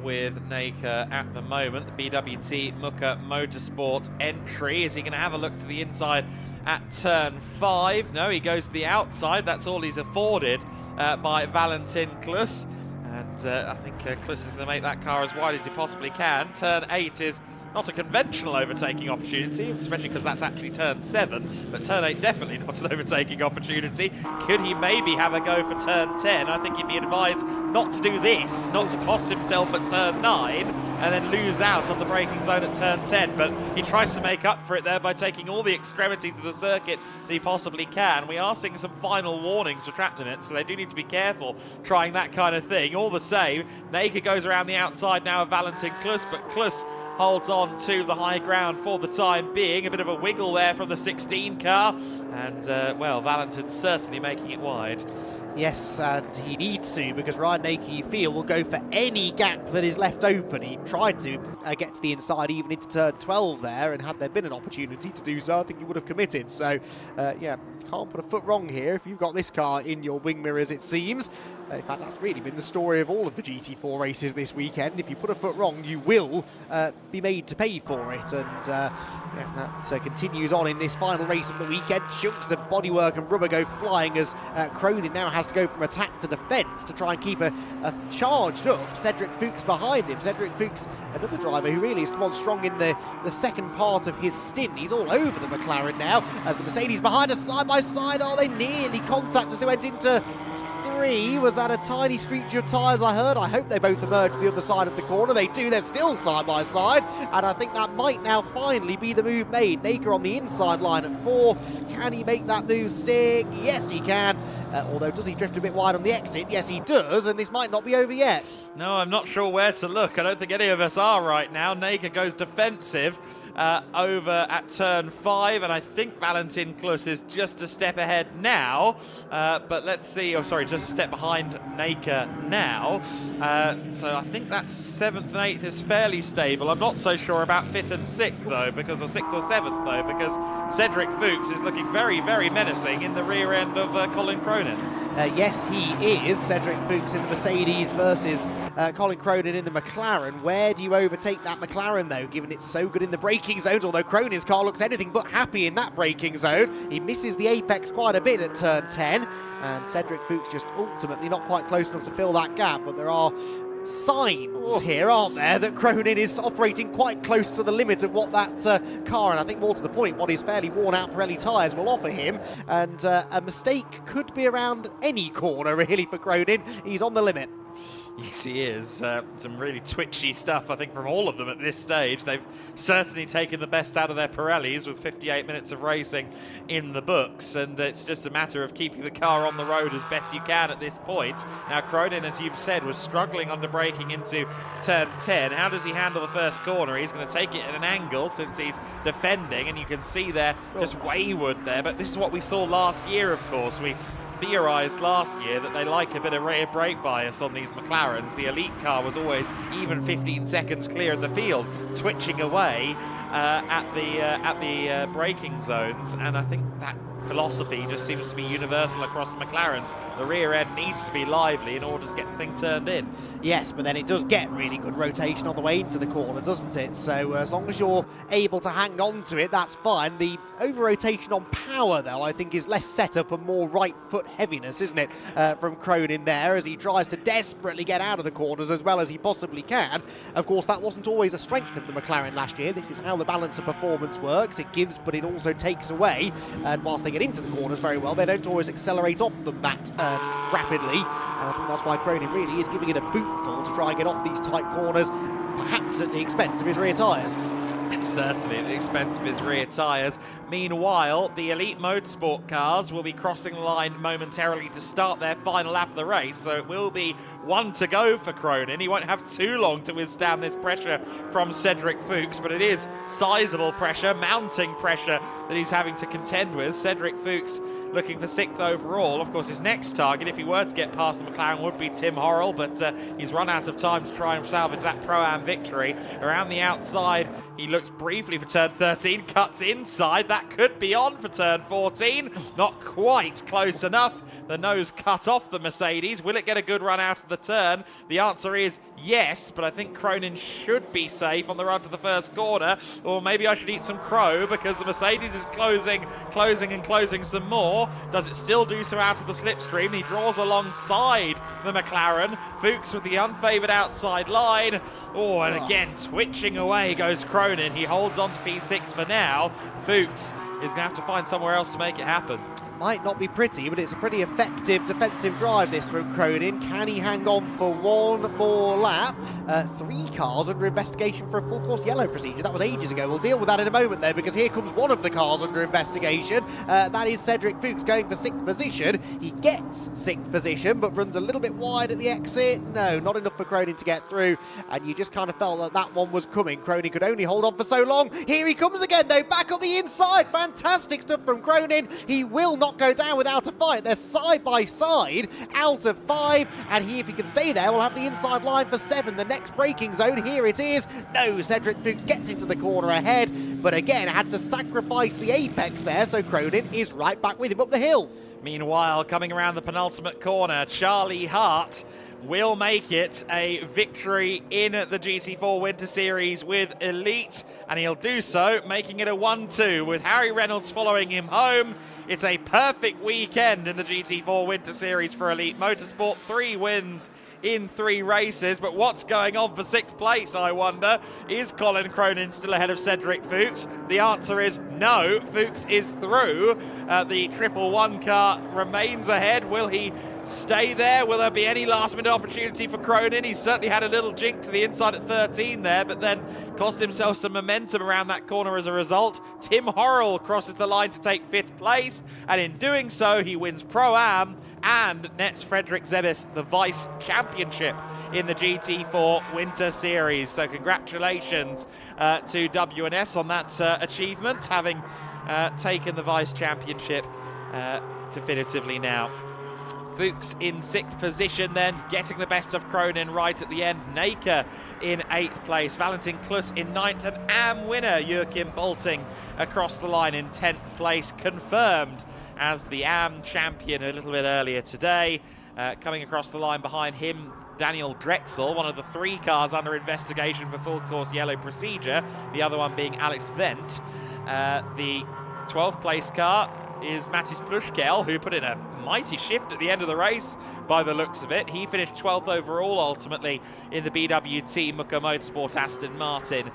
with Naker at the moment. The BWT Muka Motorsport entry. Is he going to have a look to the inside at turn 5? No, he goes to the outside. That's all he's afforded by Valentin Klus. And I think Klus is going to make that car as wide as he possibly can. Turn 8 is not a conventional overtaking opportunity, especially because that's actually turn 7, but turn 8 definitely not an overtaking opportunity. Could he maybe have a go for turn 10? I think he'd be advised not to do this, not to cost himself at turn 9 and then lose out on the braking zone at turn 10, but he tries to make up for it there by taking all the extremities of the circuit that he possibly can. We are seeing some final warnings for track limits, so they do need to be careful trying that kind of thing. All the same, Naker goes around the outside now of Valentin Klus, but Klus holds on to the high ground for the time being. A bit of a wiggle there from the 16 car, and well, Valentin's certainly making it wide. Yes, and he needs to, because Ryan Naker, you feel, will go for any gap that is left open. He tried to get to the inside even into turn 12 there, and had there been an opportunity to do so, I think he would have committed. So, yeah, can't put a foot wrong here if you've got this car in your wing mirrors, it seems. In fact, that's really been the story of all of the GT4 races this weekend. If you put a foot wrong, you will be made to pay for it. And yeah, that continues on in this final race of the weekend. Chunks of bodywork and rubber go flying as Cronin now has to go from attack to defence to try and keep a charged up Cedric Fuchs behind him. Cedric Fuchs, another driver who really has come on strong in the second part of his stint. He's all over the McLaren now as the Mercedes behind us side by side. Oh, they nearly contact as they went into 3. Was that a tiny screech of tyres I heard? I hope they both emerge to the other side of the corner. They do. They're still side by side, and I think that might now finally be the move made. Naker on the inside line at 4. Can he make that move stick? Yes, he can. Although, does he drift a bit wide on the exit? Yes, he does, and this might not be over yet. No, I'm not sure where to look. I don't think any of us are right now. Naker goes defensive, over at turn 5, and I think Valentin Klus is just a step ahead now, but let's see, oh sorry, just a step behind Naker now, so I think that 7th and 8th is fairly stable. I'm not so sure about 5th and 6th though, or 6th or 7th though, because Cedric Fuchs is looking very, very menacing in the rear end of Colin Cronin. Yes, he is. Cedric Fuchs in the Mercedes versus Colin Cronin in the McLaren. Where do you overtake that McLaren, though, given it's so good in the braking zones, although Cronin's car looks anything but happy in that braking zone. He misses the apex quite a bit at turn 10, and Cedric Fuchs just ultimately not quite close enough to fill that gap, but there are signs here, aren't there, that Cronin is operating quite close to the limit of what that car, and I think more to the point, what his fairly worn-out Pirelli tyres will offer him, and a mistake could be around any corner, really, for Cronin. He's on the limit. Yes, he is. Some really twitchy stuff, I think, from all of them at this stage. They've certainly taken the best out of their Pirellis with 58 minutes of racing in the books, and it's just a matter of keeping the car on the road as best you can at this point. Now, Cronin, as you've said, was struggling under braking into turn 10. How does he handle the first corner? He's going to take it at an angle since he's defending, and you can see there just wayward there, but this is what we saw last year, of course. We theorised last year that they like a bit of rear brake bias on these McLarens. The elite car was always even 15 seconds clear of the field, twitching away at the braking zones, and I think that philosophy just seems to be universal across the McLarens. The rear end needs to be lively in order to get the thing turned in. Yes, but then it does get really good rotation on the way into the corner, doesn't it? So as long as you're able to hang on to it, that's fine. The over-rotation on power, though, I think is less setup and more right foot heaviness, isn't it, from Cronin there, as he tries to desperately get out of the corners as well as he possibly can. Of course, that wasn't always a strength of the McLaren last year. This is how the balance of performance works. It gives, but it also takes away. And whilst they get into the corners very well, they don't always accelerate off them that rapidly. And I think that's why Cronin really is giving it a bootful to try and get off these tight corners, perhaps at the expense of his rear tyres. Certainly at the expense of his rear tyres. Meanwhile, the elite motorsport cars will be crossing the line momentarily to start their final lap of the race, so it will be one to go for Cronin. He won't have too long to withstand this pressure from Cedric Fuchs, but it is sizable pressure, mounting pressure that he's having to contend with. Cedric Fuchs looking for 6th overall. Of course, his next target, if he were to get past the McLaren, would be Tim Horrell, but he's run out of time to try and salvage that Pro-Am victory. Around the outside, he looks briefly for turn 13, cuts inside. That could be on for turn 14. Not quite close enough. The nose cut off the Mercedes. Will it get a good run out of the turn? The answer is yes, but I think Cronin should be safe on the run to the first corner, or maybe I should eat some crow because the Mercedes is closing some more. Does it still do so out of the slipstream? He draws alongside the McLaren. Fuchs with the unfavoured outside line. Oh, and again, twitching away goes Cronin. He holds on to P6 for now. Fuchs is going to have to find somewhere else to make it happen. Might not be pretty, but it's a pretty effective defensive drive, this from Cronin. Can he hang on for one more lap? 3 cars under investigation for a full course yellow procedure. That was ages ago. We'll deal with that in a moment, though, because here comes one of the cars under investigation. That is Cedric Fuchs going for 6th position. He gets 6th position, but runs a little bit wide at the exit. No, not enough for Cronin to get through, and you just kind of felt that that one was coming. Cronin could only hold on for so long. Here he comes again, though, back on the inside. Fantastic stuff from Cronin. He will not go down without a fight. They're side by side out of 5, and if he can stay there, we'll have the inside line for 7. The next braking zone, here it is. No, Cedric Fuchs gets into the corner ahead, but again had to sacrifice the apex there, so Cronin is right back with him up the hill. Meanwhile, coming around the penultimate corner, Charlie Hart will make it a victory in the GT4 Winter Series with Elite, and he'll do so, making it a 1-2 with Harry Reynolds following him home. It's a perfect weekend in the GT4 Winter Series for Elite Motorsport. 3 wins in 3 races, but what's going on for 6th place, I wonder? Is Colin Cronin still ahead of Cedric Fuchs? The answer is no. Fuchs is through. The 111 car remains ahead. Will he stay there? Will there be any last-minute opportunity for Cronin? He's certainly had a little jink to the inside at 13 there, but then cost himself some momentum around that corner as a result. Tim Horrell crosses the line to take 5th place, and in doing so, he wins Pro-Am and nets Frederik Zebis the Vice Championship in the GT4 Winter Series. So congratulations to WNS on that achievement, having taken the Vice Championship definitively now. Fuchs in 6th position then, getting the best of Cronin right at the end. Naker in 8th place. Valentin Klus in 9th, and AM winner Joachim Bolting across the line in 10th place, confirmed as the AM champion a little bit earlier today. Coming across the line behind him, Daniel Drexel, one of the 3 cars under investigation for full course yellow procedure, the other one being Alex Wendt. The 12th place car is Mattis Plushkel, who put in a mighty shift at the end of the race by the looks of it. He finished 12th overall ultimately in the BWT Mucca Motorsport Aston Martin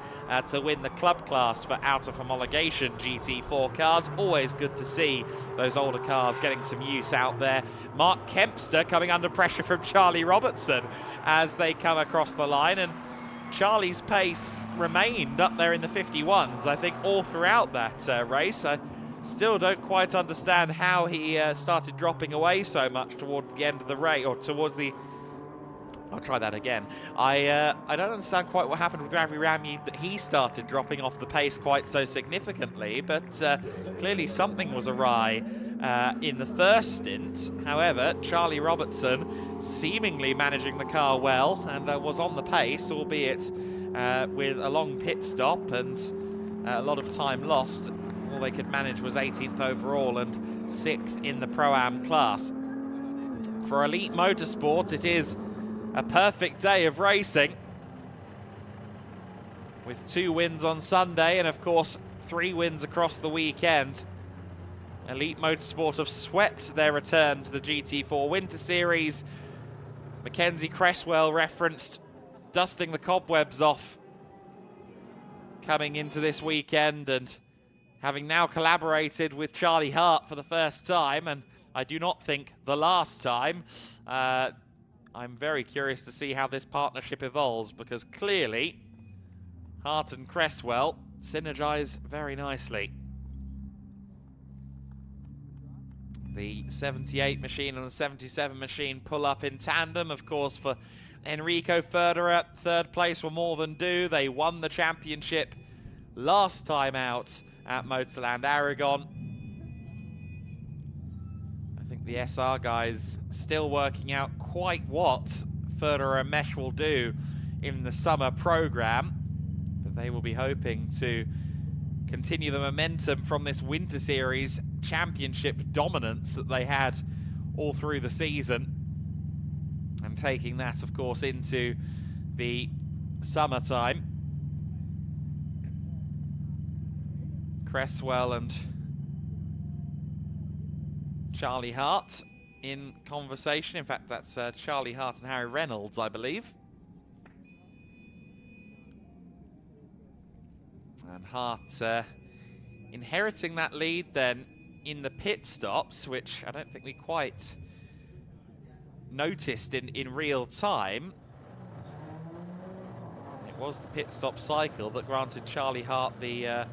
to win the club class for out of homologation GT4 cars. Always good to see those older cars getting some use out there. Mark Kempster coming under pressure from Charlie Robertson as they come across the line, and Charlie's pace remained up there in the 51s, I think, all throughout that race. I still don't quite understand how he started dropping away so much towards the end of the race, or towards the... I'll try that again. I don't understand quite what happened with Ravi Ramyi, that he started dropping off the pace quite so significantly, but clearly something was awry in the first stint. However, Charlie Robertson seemingly managing the car well and was on the pace, albeit with a long pit stop and a lot of time lost. All they could manage was 18th overall and 6th in the Pro-Am class. For Elite Motorsport, it is a perfect day of racing, with 2 wins on Sunday and, of course, 3 wins across the weekend. Elite Motorsport have swept their return to the GT4 Winter Series. Mackenzie Cresswell referenced dusting the cobwebs off coming into this weekend, and having now collaborated with Charlie Hart for the first time, and I do not think the last time. I'm very curious to see how this partnership evolves, because clearly Hart and Cresswell synergize very nicely. The 78 machine and the 77 machine pull up in tandem, of course, for Enrico Federer. 3rd place will more than do. They won the championship last time out at Motorland Aragon. I think the SR guys still working out quite what Federer and Mesh will do in the summer program, but they will be hoping to continue the momentum from this Winter Series championship dominance that they had all through the season, and taking that, of course, into the summertime. Cresswell and Charlie Hart in conversation. In fact, that's Charlie Hart and Harry Reynolds, I believe. And Hart inheriting that lead then in the pit stops, which I don't think we quite noticed in real time. It was the pit stop cycle that granted Charlie Hart the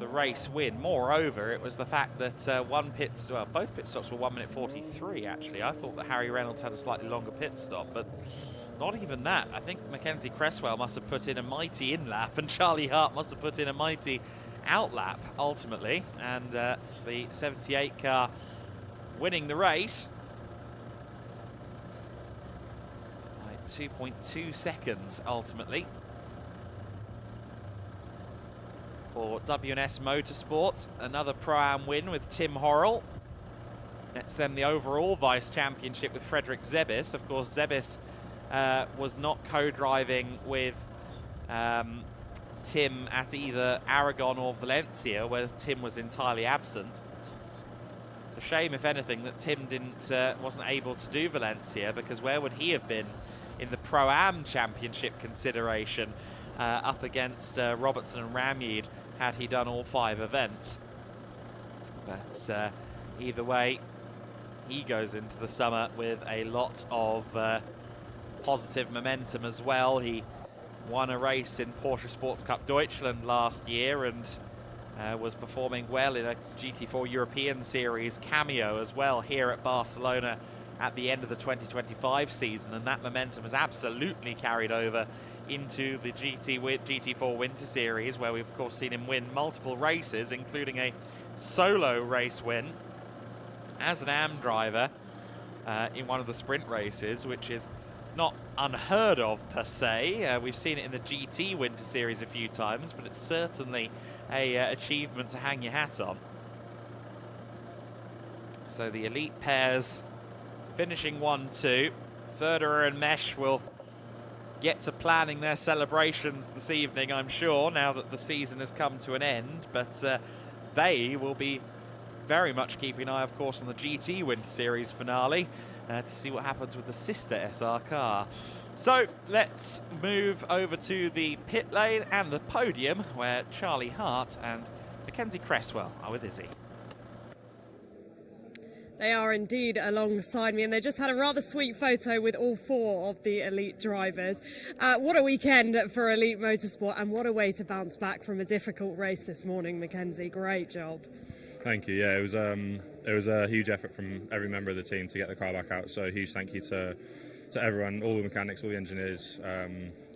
race win. Moreover, it was the fact that both pit stops were 1 minute 43, actually. I thought that Harry Reynolds had a slightly longer pit stop, but not even that. I think Mackenzie Cresswell must have put in a mighty in-lap, and Charlie Hart must have put in a mighty out-lap, ultimately. And the 78 car winning the race by 2.2 seconds, ultimately. For WNS Motorsport, another Pro-Am win with Tim Horrell. Nets them the overall Vice Championship with Frederik Zebis. Of course, Zebis was not co-driving with Tim at either Aragon or Valencia, where Tim was entirely absent. It's a shame, if anything, that Tim wasn't able to do Valencia, because where would he have been in the Pro-Am Championship consideration up against Robertson and Ramyed had he done all 5 events. But either way, he goes into the summer with a lot of positive momentum as well. He won a race in Porsche Sports Cup Deutschland last year and was performing well in a GT4 European Series cameo as well here at Barcelona at the end of the 2025 season, and that momentum has absolutely carried over into the GT4 Winter Series, where we've of course seen him win multiple races, including a solo race win as an AM driver in one of the sprint races, which is not unheard of per se. We've seen it in the GT Winter Series a few times, but it's certainly a achievement to hang your hat on. So the elite pairs finishing 1-2. Förderer and Mesh will get to planning their celebrations this evening, I'm sure, now that the season has come to an end. But they will be very much keeping an eye, of course, on the GT Winter Series finale to see what happens with the sister SR car. So let's move over to the pit lane and the podium, where Charlie Hart and Mackenzie Cresswell are with Izzy. They are indeed alongside me, and they just had a rather sweet photo with all four of the elite drivers. What a weekend for Elite Motorsport, and what a way to bounce back from a difficult race this morning, Mackenzie. Great job. Thank you. Yeah, it was a huge effort from every member of the team to get the car back out. So a huge thank you to everyone, all the mechanics, all the engineers.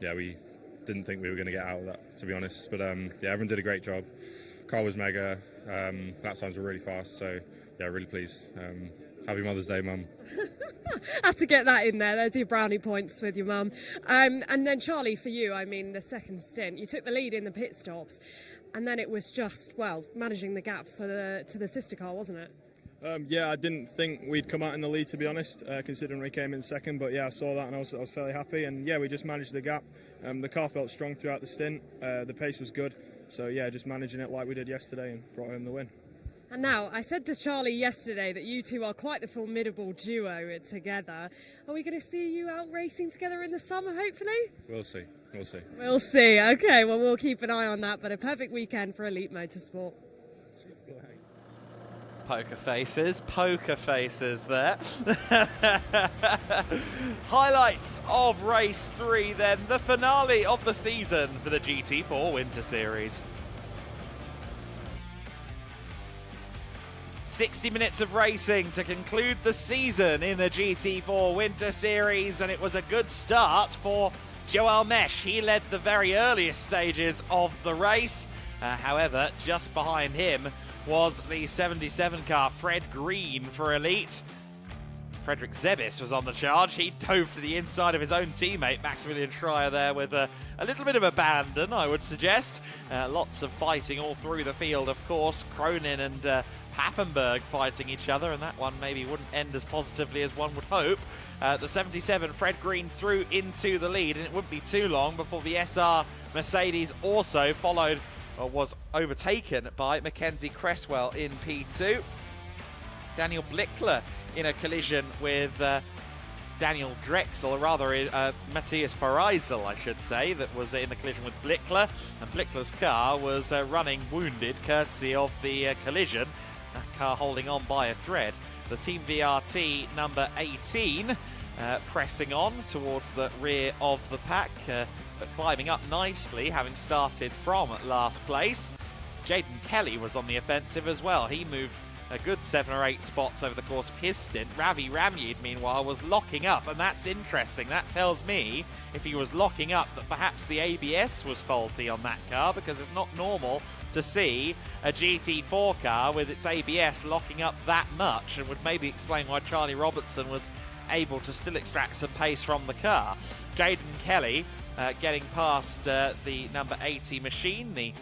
Yeah, we didn't think we were going to get out of that, to be honest. But yeah, everyone did a great job. Car was mega. Lap times were really fast. So yeah, really pleased. Happy Mother's Day, Mum. Had to get that in there. There's your brownie points with your mum. And then Charlie, for you, I mean, the second stint, you took the lead in the pit stops, and then it was just, well, managing the gap to the sister car, wasn't it? Yeah, I didn't think we'd come out in the lead, to be honest, considering we came in second. But yeah, I saw that and I was fairly happy. And yeah, we just managed the gap. The car felt strong throughout the stint. The pace was good. So yeah, just managing it like we did yesterday and brought home the win. And now, I said to Charlie yesterday that you two are quite the formidable duo together. Are we going to see you out racing together in the summer, hopefully? We'll see. We'll see. We'll see. Okay, well, we'll keep an eye on that. But a perfect weekend for Elite Motorsport. Poker faces there. Highlights of race 3 then, the finale of the season for the GT4 Winter Series. 60 minutes of racing to conclude the season in the GT4 Winter Series, and it was a good start for Joel Mesh. He led the very earliest stages of the race. However, just behind him was the 77 car, Fred Green for Elite. Frederick Zebis was on the charge. He dove to the inside of his own teammate, Maximilian Schreier, there with a little bit of abandon, I would suggest. Lots of fighting all through the field, of course. Cronin and Pappenberg fighting each other, and that one maybe wouldn't end as positively as one would hope. The 77, Fred Green, threw into the lead, and it wouldn't be too long before the SR Mercedes also followed, or was overtaken by Mackenzie Cresswell in P2. Daniel Blickler in a collision with Daniel Drexel, or rather Matthias Fareisel, I should say, that was in the collision with Blickler. And Blickler's car was running wounded, courtesy of the collision. That car holding on by a thread. The Team VRT number 18 pressing on towards the rear of the pack, but climbing up nicely, having started from last place. Jaden Kelly was on the offensive as well. He moved a good 7 or 8 spots over the course of his stint. Ravi Ramyid, meanwhile, was locking up, and that's interesting. That tells me, if he was locking up, that perhaps the ABS was faulty on that car, because it's not normal to see a GT4 car with its ABS locking up that much, and would maybe explain why Charlie Robertson was able to still extract some pace from the car. Jaden Kelly getting past the number 80 machine, the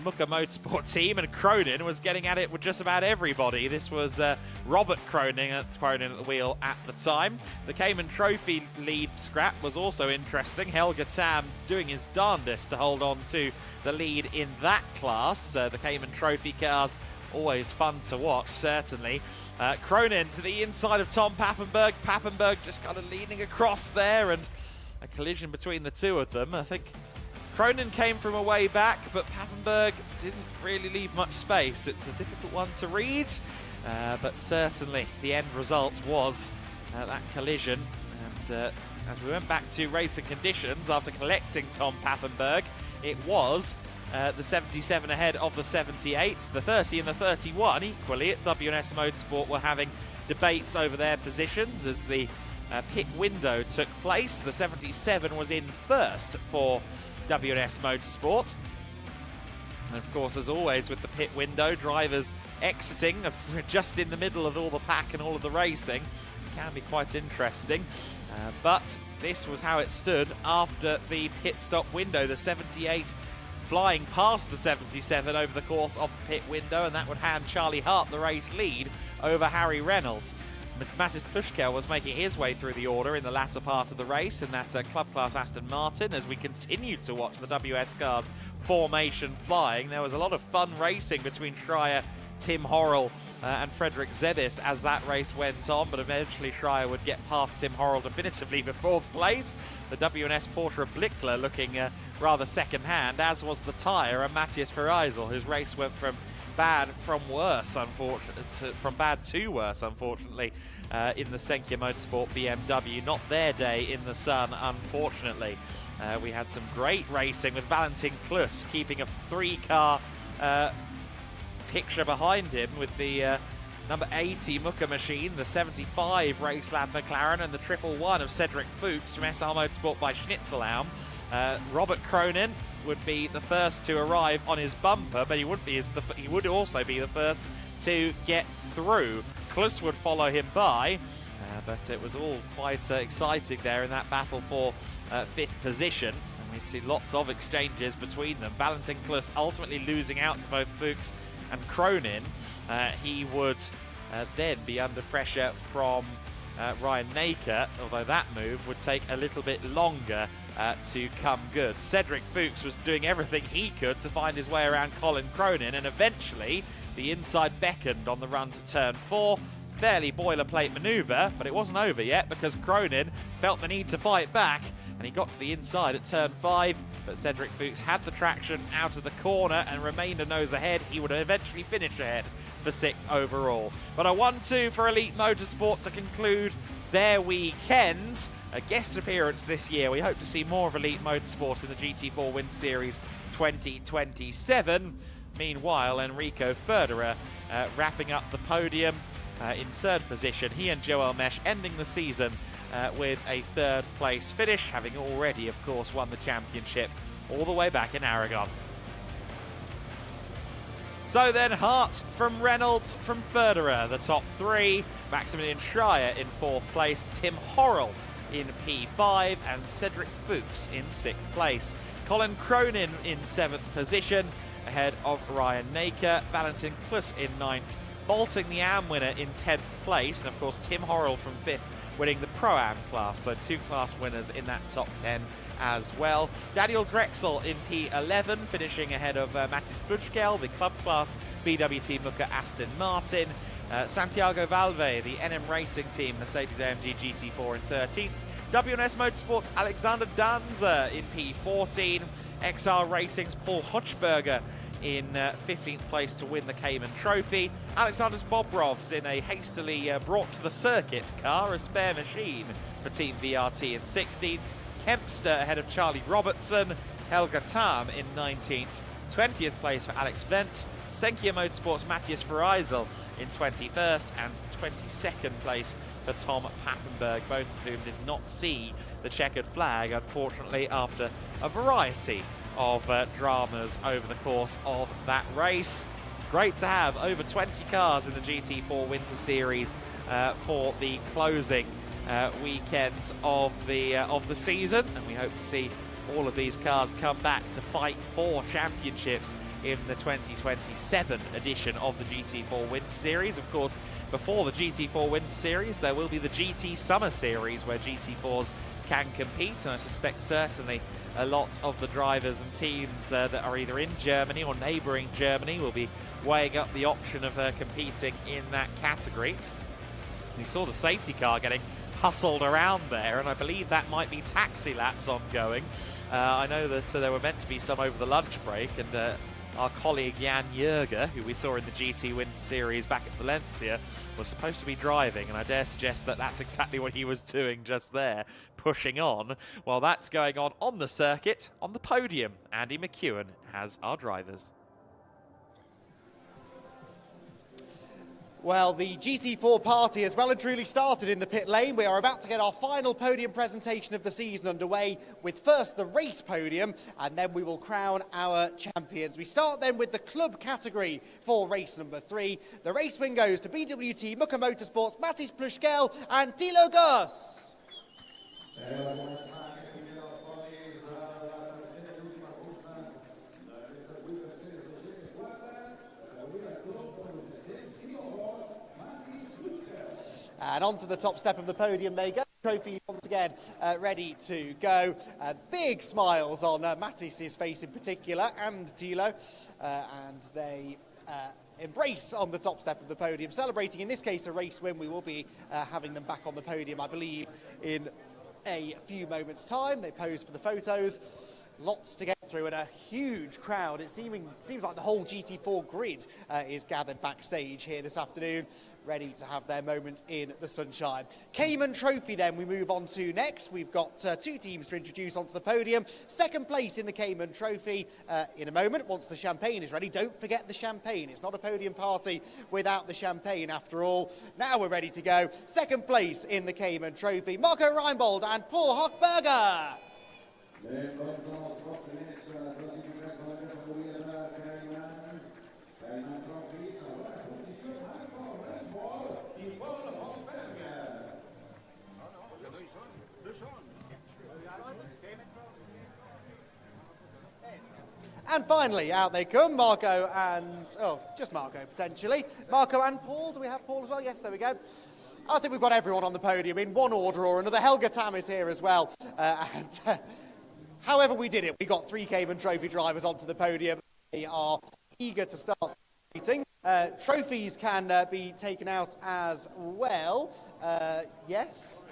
Muka Motorsport team, and Cronin was getting at it with just about everybody. This was Robert Cronin at the wheel at the time. The Cayman Trophy lead scrap was also interesting. Helga Tam doing his darndest to hold on to the lead in that class. The Cayman Trophy cars, always fun to watch, certainly. Cronin to the inside of Tom Pappenberg. Pappenberg just kind of leaning across there, and a collision between the two of them. I think Cronin came from a way back, but Pappenberg didn't really leave much space. It's a difficult one to read, but certainly the end result was that collision. And as we went back to racing conditions after collecting Tom Pappenberg, it was the 77 ahead of the 78. The 30 and the 31 equally at WNS Motorsport were having debates over their positions as the pit window took place. The 77 was in first for W&S Motorsport. And of course, as always with the pit window, drivers exiting just in the middle of all the pack and all of the racing. It can be quite interesting. But this was how it stood after the pit stop window. The 78 flying past the 77 over the course of the pit window, and that would hand Charlie Hart the race lead over Harry Reynolds. Matis Pushkel was making his way through the order in the latter part of the race in that club class Aston Martin. As we continued to watch the WS cars formation flying, there was a lot of fun racing between Schreier, Tim Horrell and Frederick Zebis as that race went on, but eventually Schreier would get past Tim Horrell definitively for 4th place. The W&S Porter Blickler looking rather second-hand, as was the tyre and Matthias Fereisel, whose race went from bad to worse, unfortunately, in the Senkia Motorsport BMW. Not their day in the sun, unfortunately. We had some great racing with Valentin Klus keeping a 3-car picture behind him with the number 80 Mucker machine, the 75 Racelab McLaren, and the 111 of Cedric Fuchs from SR Motorsport by Schnitzelbaum. Robert Cronin would be the first to arrive on his bumper, but he would also be the first to get through. Klus would follow him by, but it was all quite exciting there in that battle for 5th position. And we see lots of exchanges between them. Valentin Klus ultimately losing out to both Fuchs and Cronin. He would then be under pressure from Ryan Naker, although that move would take a little bit longer to come good. Cedric Fuchs was doing everything he could to find his way around Colin Cronin, and eventually the inside beckoned on the run to turn 4. Fairly boilerplate manoeuvre, but it wasn't over yet because Cronin felt the need to fight back, and he got to the inside at turn 5, but Cedric Fuchs had the traction out of the corner and remained a nose ahead. He would eventually finish ahead for 6th overall. But a 1-2 for Elite Motorsport to conclude their weekend. A guest appearance this year. We hope to see more of Elite Motorsport in the GT4 Winter Series 2027. Meanwhile, Enrico Ferderer wrapping up the podium in 3rd position. He and Joel Mesh ending the season with a 3rd place finish, having already, of course, won the championship all the way back in Aragon. So then, Hart from Reynolds, from Ferderer, the top 3. Maximilian Schreier in 4th place. Tim Horrell in P5, and Cedric Fuchs in 6th place. Colin Cronin in 7th position, ahead of Ryan Naker. Valentin Klus in 9th, bolting the AM winner in 10th place, and of course Tim Horrell from 5th, winning the Pro-Am class, so 2 class winners in that top 10 as well. Daniel Drexel in P11, finishing ahead of Matis Pushkel, the club class BWT Mucker Aston Martin. Santiago Valve, the NM Racing Team, Mercedes-AMG GT4 in 13th. W&S Motorsport Alexander Danza in P14. XR Racing's Paul Hochberger in 15th place to win the Cayman Trophy. Alexander Bobrovs in a hastily brought to the circuit car, a spare machine for Team VRT in 16th. Kempster ahead of Charlie Robertson. Helga Tam in 19th. 20th place for Alex Wendt. Senkia Motorsport's Matthias Fereisel in 21st, and 22nd place for Tom Pappenberg, both of whom did not see the checkered flag, unfortunately, after a variety of dramas over the course of that race. Great to have over 20 cars in the GT4 Winter Series for the closing weekend of the season, and we hope to see all of these cars come back to fight for championships in the 2027 edition of the GT4 Winter Series. Of course, before the GT4 Winter Series, there will be the GT Summer Series where GT4s can compete, and I suspect certainly a lot of the drivers and teams that are either in Germany or neighbouring Germany will be weighing up the option of competing in that category. We saw the safety car getting hustled around there, and I believe that might be taxi laps ongoing. I know that there were meant to be some over the lunch break, and our colleague Jan Jürger, who we saw in the GT Winter Series back at Valencia, was supposed to be driving, and I dare suggest that that's exactly what he was doing just there, pushing on. While that's going on the circuit, on the podium, Andy McEwen has our drivers. Well, the GT4 party has well and truly started in the pit lane. We are about to get our final podium presentation of the season underway with first the race podium, and then we will crown our champions. We start then with the club category for race number 3. The race win goes to BWT Muka Motorsports, Matis Plushkel and Tilo Gus. And onto the top step of the podium they go. Trophy once again ready to go. Big smiles on Matis's face in particular and Tilo. And they embrace on the top step of the podium, celebrating in this case a race win. We will be having them back on the podium, I believe, in a few moments' time. They pose for the photos. Lots to get through and a huge crowd. It seems like the whole GT4 grid is gathered backstage here this afternoon, ready to have their moment in the sunshine. Cayman Trophy then we move on to next. We've got 2 teams to introduce onto the podium. Second place in the Cayman Trophy in a moment, once the champagne is ready. Don't forget the champagne. It's not a podium party without the champagne after all. Now we're ready to go. Second place in the Cayman Trophy, Marco Reinbold and Paul Hochberger. And finally, out they come, Marco and, just Marco potentially. Marco and Paul, do we have Paul as well? Yes, there we go. I think we've got everyone on the podium in one order or another. Helga Tam is here as well. However we did it, we got 3 Cayman Trophy drivers onto the podium. They are eager to start celebrating. Trophies can be taken out as well. Yes.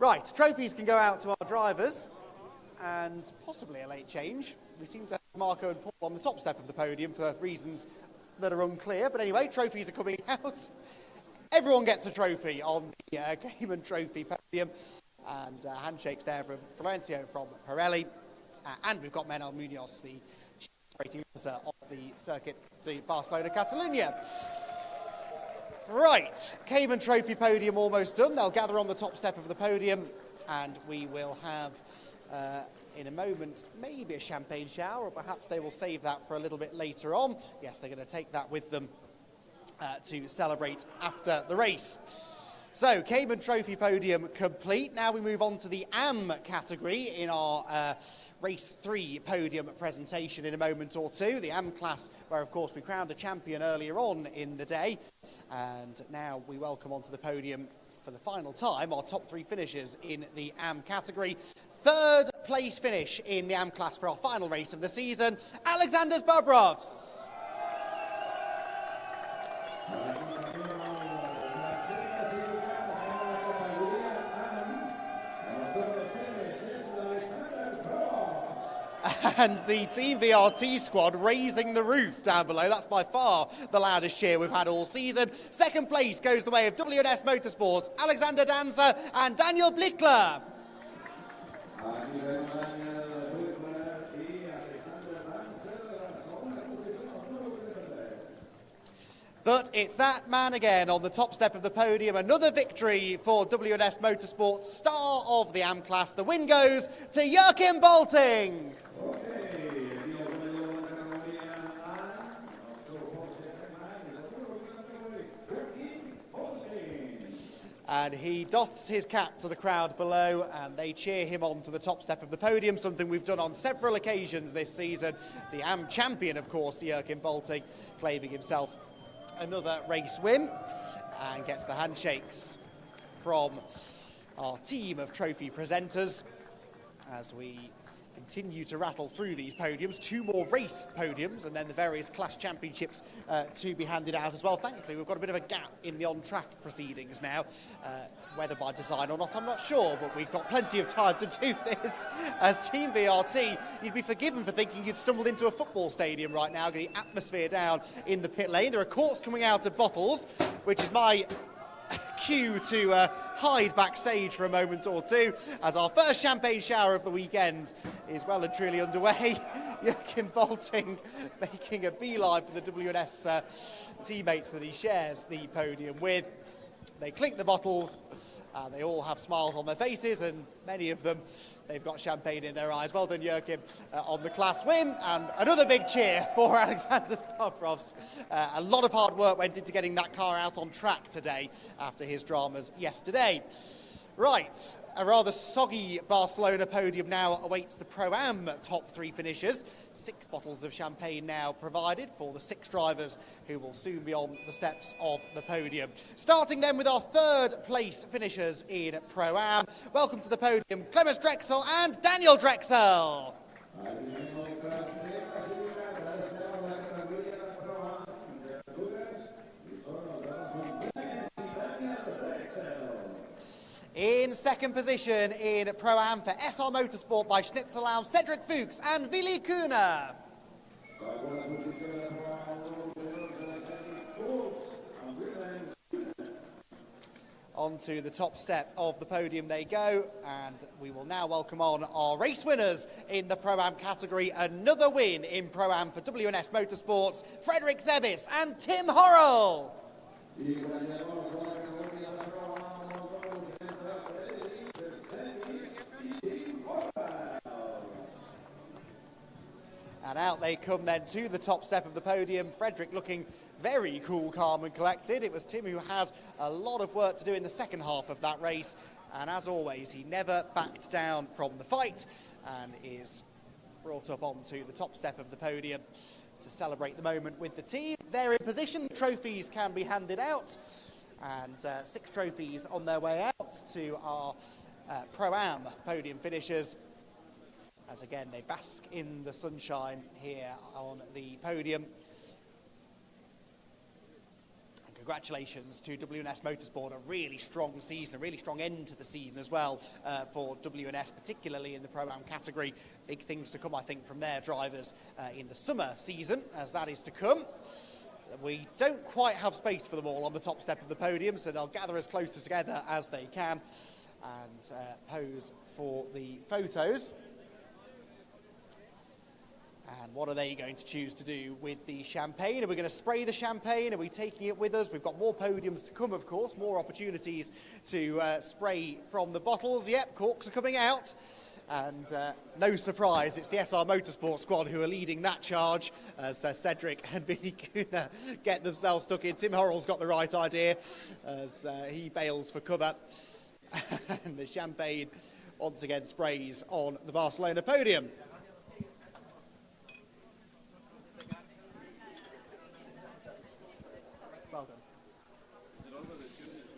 Right, trophies can go out to our drivers, and possibly a late change. We seem to have Marco and Paul on the top step of the podium for reasons that are unclear, but anyway, trophies are coming out. Everyone gets a trophy on the Cayman Trophy podium, and handshakes there from Florencio from Pirelli, and we've got Manuel Munoz, the chief operating officer of the Circuit de Barcelona-Catalunya. Right, Cayman Trophy podium almost done. They'll gather on the top step of the podium, and we will have, in a moment, maybe a champagne shower, or perhaps they will save that for a little bit later on. Yes, they're going to take that with them to celebrate after the race. So, Cayman Trophy podium complete. Now we move on to the AM category in our Race 3 podium presentation in a moment or two. The AM class, where of course we crowned a champion earlier on in the day. And now we welcome onto the podium for the final time our top 3 finishers in the AM category. Third place finish in the AM class for our final race of the season, Alexander Zbobrovs. And the Team VRT squad raising the roof down below. That's by far the loudest cheer we've had all season. Second place goes the way of W&S Motorsports, Alexander Danza and Daniel Blickler. But it's that man again on the top step of the podium. Another victory for W&S Motorsports, star of the AM class. The win goes to Joachim Bolting. And he doffs his cap to the crowd below, and they cheer him on to the top step of the podium, something we've done on several occasions this season. The AM champion, of course, Joachim Bolting, claiming himself another race win, and gets the handshakes from our team of trophy presenters as we continue to rattle through these podiums. 2 more race podiums, and then the various class championships to be handed out as well. Thankfully, we've got a bit of a gap in the on-track proceedings now. Whether by design or not, I'm not sure, but we've got plenty of time to do this. As Team VRT, you'd be forgiven for thinking you'd stumbled into a football stadium right now, the atmosphere down in the pit lane. There are corks coming out of bottles, which is my cue to hide backstage for a moment or two, as our first champagne shower of the weekend is well and truly underway. Joachim Bolting making a beeline for the WNS teammates that he shares the podium with. They clink the bottles, they all have smiles on their faces, and many of them, they've got champagne in their eyes. Well done, Joachim, on the class win, and another big cheer for Alexander Spavrovs. A lot of hard work went into getting that car out on track today after his dramas yesterday. Right, a rather soggy Barcelona podium now awaits the Pro-Am top 3 finishers. 6 bottles of champagne now provided for the 6 drivers who will soon be on the steps of the podium. Starting then with our 3rd place finishers in Pro-Am. Welcome to the podium, Clemens Drexel and Daniel Drexel. In 2nd position in Pro-Am for SR Motorsport by Schnitzelau, Cedric Fuchs and Willy Kuhner. On to the top step of the podium they go, and we will now welcome on our race winners in the Pro-Am category. Another win in Pro-Am for WNS Motorsports, Frederick Zebis and Tim Horrell. And out they come then to the top step of the podium. Frederick looking very cool, calm and collected. It was Tim who had a lot of work to do in the second half of that race. And as always, he never backed down from the fight and is brought up onto the top step of the podium to celebrate the moment with the team. They're in position, trophies can be handed out. And 6 trophies on their way out to our Pro-Am podium finishers, as again they bask in the sunshine here on the podium. And congratulations to WNS Motorsport, a really strong season, a really strong end to the season as well for WNS, particularly in the Pro-Am category. Big things to come, I think, from their drivers in the summer season, as that is to come. We don't quite have space for them all on the top step of the podium, so they'll gather as close together as they can and pose for the photos. And what are they going to choose to do with the champagne? Are we going to spray the champagne? Are we taking it with us? We've got more podiums to come, of course, more opportunities to spray from the bottles. Yep, corks are coming out. And no surprise, it's the SR Motorsport squad who are leading that charge as Cedric and Billy Kuhner get themselves stuck in. Tim Horrell's got the right idea as he bails for cover. And the champagne once again sprays on the Barcelona podium. Well done.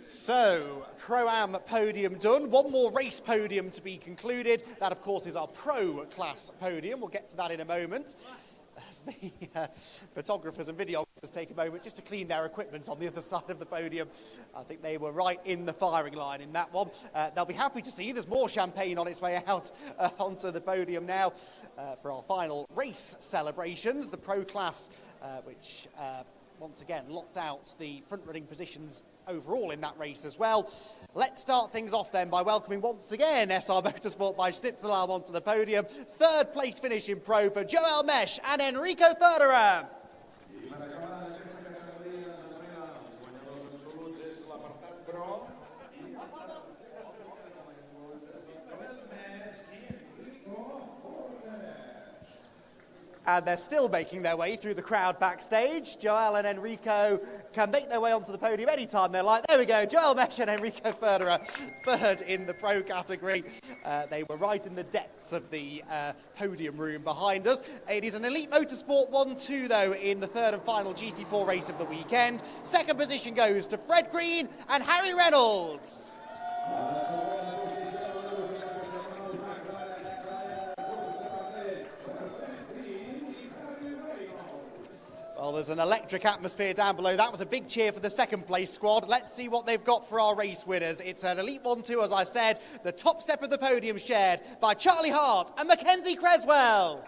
So, Pro-Am podium done. One more race podium to be concluded. That, of course, is our Pro class podium. We'll get to that in a moment. As the photographers and videographers take a moment just to clean their equipment on the other side of the podium. I think they were right in the firing line in that one. They'll be happy to see there's more champagne on its way out onto the podium now for our final race celebrations. The Pro class, which once again locked out the front-running positions overall in that race as well. Let's start things off then by welcoming once again SR Motorsport by Schnitzelau onto the podium. 3rd place finish in Pro for Joel Mesh and Enrico Federer. And they're still making their way through the crowd backstage. Joel and Enrico can make their way onto the podium anytime they like. There we go, Joel Mesh and Enrico Federer, 3rd in the Pro category. They were right in the depths of the podium room behind us. It is an Elite Motorsport 1-2 though in the 3rd and final GT4 race of the weekend. 2nd position goes to Fred Green and Harry Reynolds. Well, there's an electric atmosphere down below. That was a big cheer for the 2nd place squad. Let's see what they've got for our race winners. It's an Elite 1-2, as I said. The top step of the podium shared by Charlie Hart and Mackenzie Creswell.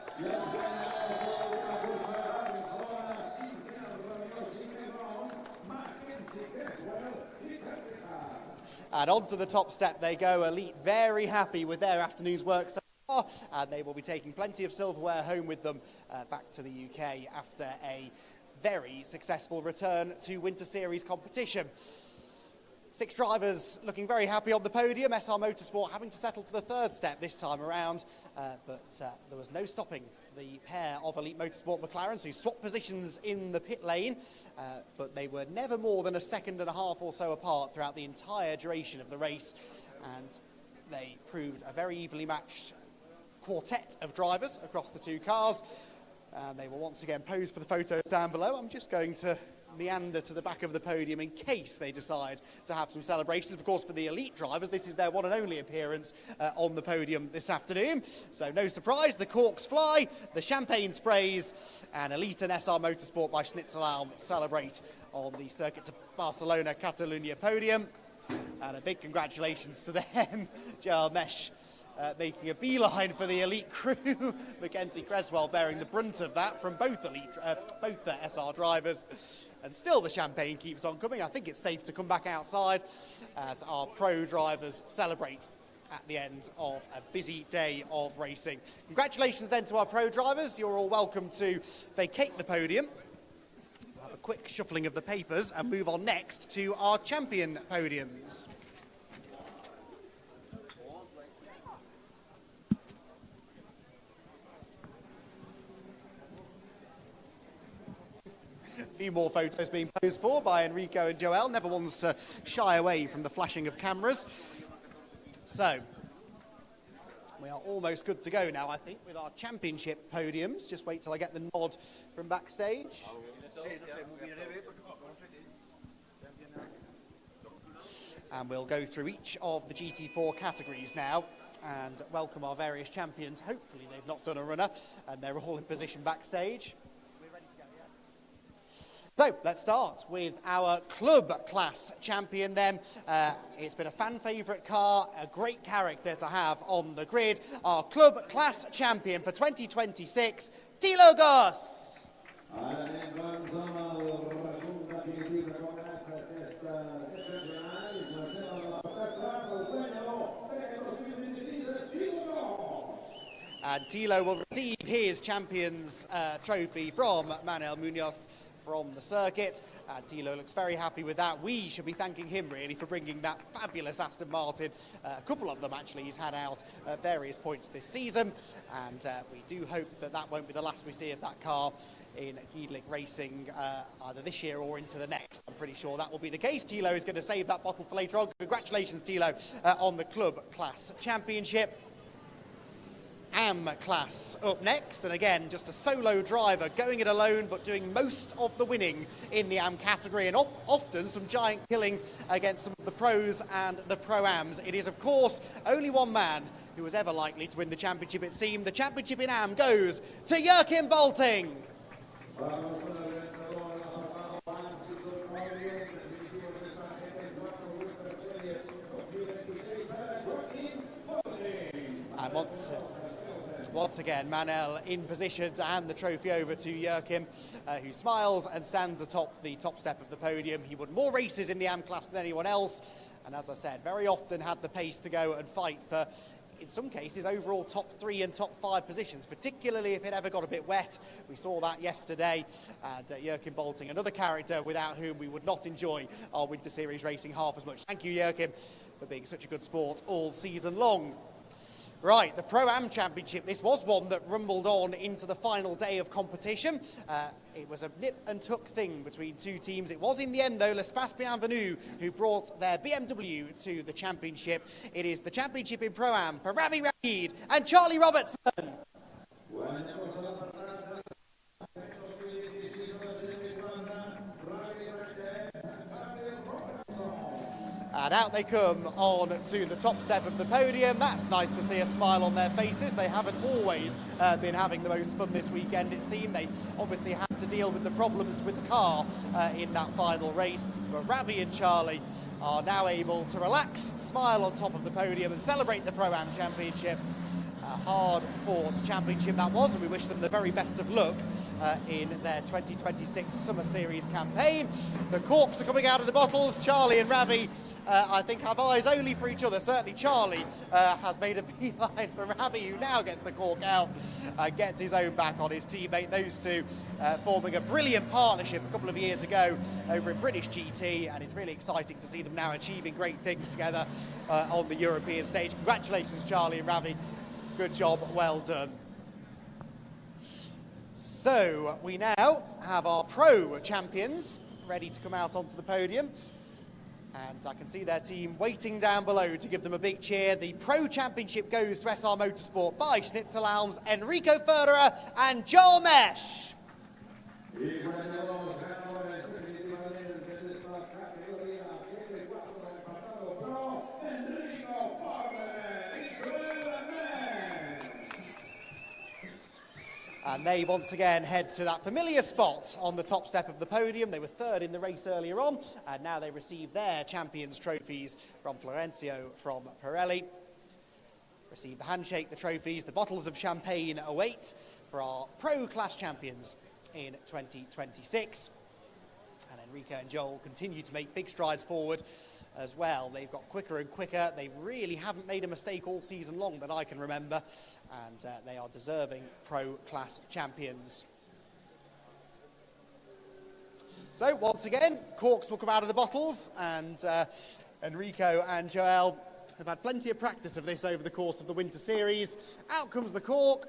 And onto the top step they go. Elite very happy with their afternoon's work so far, and they will be taking plenty of silverware home with them back to the UK after a very successful return to Winter Series competition. 6 drivers looking very happy on the podium. SR Motorsport having to settle for the 3rd step this time around, but there was no stopping the pair of Elite Motorsport McLarens who swapped positions in the pit lane, but they were never more than a second and a half or so apart throughout the entire duration of the race, and they proved a very evenly matched quartet of drivers across the 2 cars. They will once again pose for the photos down below. I'm just going to meander to the back of the podium in case they decide to have some celebrations. Of course, for the elite drivers, this is their one and only appearance on the podium this afternoon. So no surprise, the corks fly, the champagne sprays, and Elite and SR Motorsport by Schnitzelalm celebrate on the Circuit de Barcelona-Catalunya podium. And a big congratulations to them. Joel Mesh making a beeline for the elite crew. Mackenzie Creswell bearing the brunt of that from both the SR drivers. And still the champagne keeps on coming. I think it's safe to come back outside as our pro drivers celebrate at the end of a busy day of racing. Congratulations then to our pro drivers. You're all welcome to vacate the podium. We'll have a quick shuffling of the papers and move on next to our champion podiums. A few more photos being posed for by Enrico and Joel. Never wants to shy away from the flashing of cameras. So, we are almost good to go now, I think, with our championship podiums. Just wait till I get the nod from backstage. And we'll go through each of the GT4 categories now and welcome our various champions. Hopefully they've not done a runner and they're all in position backstage. So let's start with our club class champion then. It's been a fan favourite car, a great character to have on the grid. Our club class champion for 2026, Tilo Goss. And Tilo will receive his champion's trophy from Manuel Munoz from the circuit. Tilo looks very happy with that. We should be thanking him really for bringing that fabulous Aston Martin. A couple of them actually he's had out at various points this season, and we do hope that that won't be the last we see of that car in GEDLICH Racing either this year or into the next. I'm pretty sure that will be the case. Tilo is going to save that bottle for later on. Congratulations Tilo on the club class championship. AM class up next, and again just a solo driver going it alone but doing most of the winning in the AM category, and often some giant killing against some of the pros and the pro-ams. It is of course only one man who was ever likely to win the championship, it seemed. The championship in AM goes to Joachim Bolting. And once again, Manel in position to hand the trophy over to Joachim, who smiles and stands atop the top step of the podium. He won more races in the AM class than anyone else, and as I said, very often had the pace to go and fight for, in some cases, overall top 3 and top 5 positions, particularly if it ever got a bit wet. We saw that yesterday, and Joachim Bolting, another character without whom we would not enjoy our Winter Series racing half as much. Thank you, Joachim, for being such a good sport all season long. Right, the Pro-Am Championship, this was one that rumbled on into the final day of competition. It was a nip and tuck thing between 2 teams. It was in the end, though, L'Espace Bienvenue who brought their BMW to the championship. It is the championship in Pro-Am for Ravi Rashid and Charlie Robertson. And out they come on to the top step of the podium. That's nice to see a smile on their faces. They haven't always been having the most fun this weekend, it seemed. They obviously had to deal with the problems with the car in that final race. But Ravi and Charlie are now able to relax, smile on top of the podium and celebrate the Pro-Am Championship. hard-fought championship that was, and we wish them the very best of luck in their 2026 Summer Series campaign. The corks are coming out of the bottles. Charlie and Ravi, I think, have eyes only for each other. Certainly Charlie has made a beeline for Ravi, who now gets the cork out, gets his own back on his teammate. Those two forming a brilliant partnership a couple of years ago over in British GT, and it's really exciting to see them now achieving great things together on the European stage. Congratulations, Charlie and Ravi. Good job, well done. So we now have our pro champions ready to come out onto the podium, and I can see their team waiting down below to give them a big cheer. The pro championship goes to SR Motorsport by Schnitzelalms, Enrico Förderer and Joel Mesh. And they once again head to that familiar spot on the top step of the podium. They were third in the race earlier on, and now they receive their champions' trophies from Florencio, from Pirelli. Receive the handshake, the trophies, the bottles of champagne await for our pro class champions in 2026. And Enrico and Joel continue to make big strides forward as well. They've got quicker and quicker. They really haven't made a mistake all season long that I can remember, and they are deserving pro class champions. So once again, corks will come out of the bottles, and Enrico and Joel have had plenty of practice of this over the course of the Winter Series. Out comes the cork,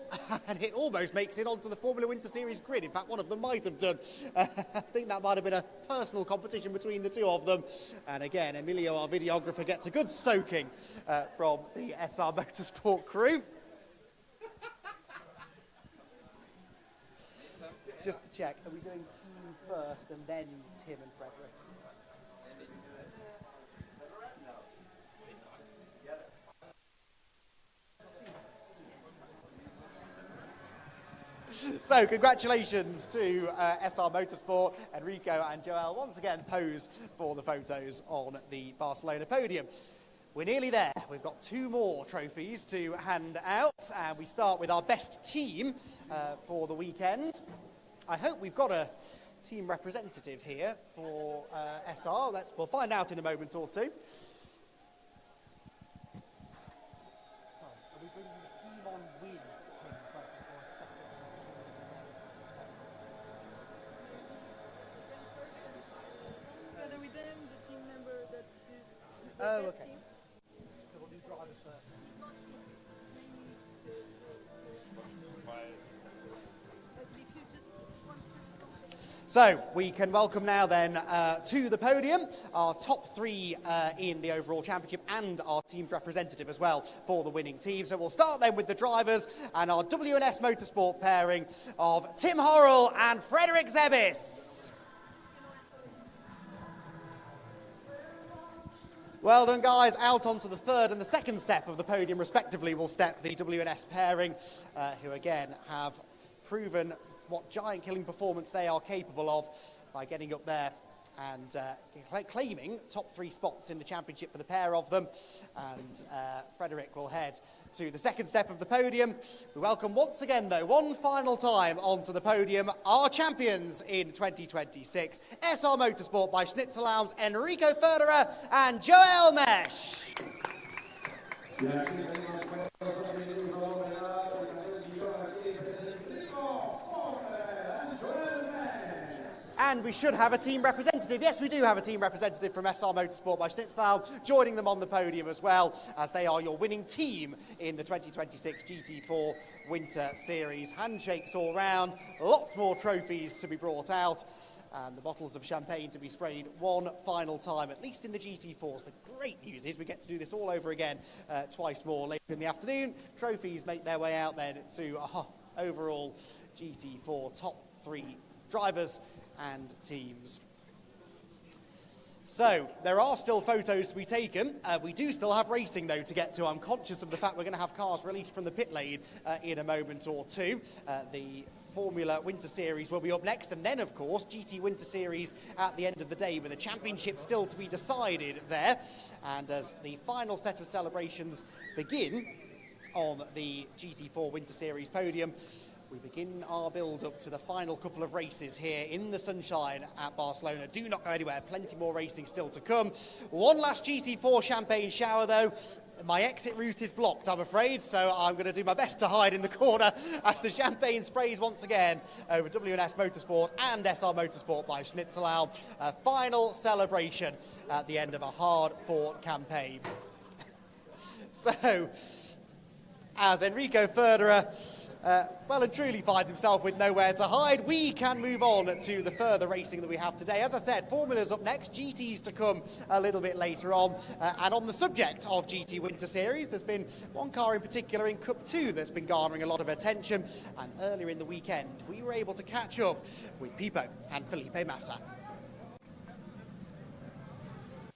and it almost makes it onto the Formula Winter Series grid. In fact, one of them might have done. I think that might have been a personal competition between the two of them. And again, Emilio, our videographer, gets a good soaking from the SR Motorsport crew. Just to check, are we doing team first and then Tim and Frederick? So congratulations to SR Motorsport. Enrico and Joel once again pose for the photos on the Barcelona podium. We're nearly there. We've got two more trophies to hand out, and we start with our best team for the weekend. I hope we've got a team representative here for SR. We'll find out in a moment or two. Are we bringing the team on win, Tim, for a second? Together with them, the team member that is the Oh, best okay. team. So we'll do drivers first. So we can welcome now then to the podium our top three in the overall championship and our team's representative as well for the winning team. So we'll start then with the drivers and our W&S Motorsport pairing of Tim Horrell and Frederick Zebis. Well done, guys. Out onto the third and the second step of the podium respectively will step the W&S pairing, who again have proven what giant-killing performance they are capable of by getting up there and claiming top three spots in the championship for the pair of them. And Frederick will head to the second step of the podium. We welcome once again, though, one final time onto the podium, our champions in 2026, SR Motorsport by Schnitzelalms, Enrico Förderer and Joel Mesh. And we should have a team representative. Yes, we do have a team representative from SR Motorsport by Schnitzelalms, joining them on the podium as well, as they are your winning team in the 2026 GT4 Winter Series. Handshakes all round, lots more trophies to be brought out, and the bottles of champagne to be sprayed one final time, at least in the GT4s. The great news is we get to do this all over again twice more later in the afternoon. Trophies make their way out then to overall GT4 top three drivers and teams. So there are still photos to be taken. We do still have racing though to get to. I'm conscious of the fact we're going to have cars released from the pit lane in a moment or two. The Formula Winter Series will be up next, and then of course GT Winter Series at the end of the day, with a championship still to be decided there. And as the final set of celebrations begin, on the GT4 Winter Series podium. We begin our build-up to the final couple of races here in the sunshine at Barcelona. Do not go anywhere, plenty more racing still to come. One last GT4 champagne shower though. My exit route is blocked, I'm afraid, so I'm going to do my best to hide in the corner as the champagne sprays once again over W&S Motorsport and SR Motorsport by Schnitzelau. A final celebration at the end of a hard-fought campaign. So, as Enrico Federer well and truly finds himself with nowhere to hide, we can move on to the further racing that we have today. As I said, Formula's up next, GT's to come a little bit later on. And on the subject of GT Winter Series, there's been one car in particular in Cup 2 that's been garnering a lot of attention. And earlier in the weekend, we were able to catch up with Pipo and Felipe Massa.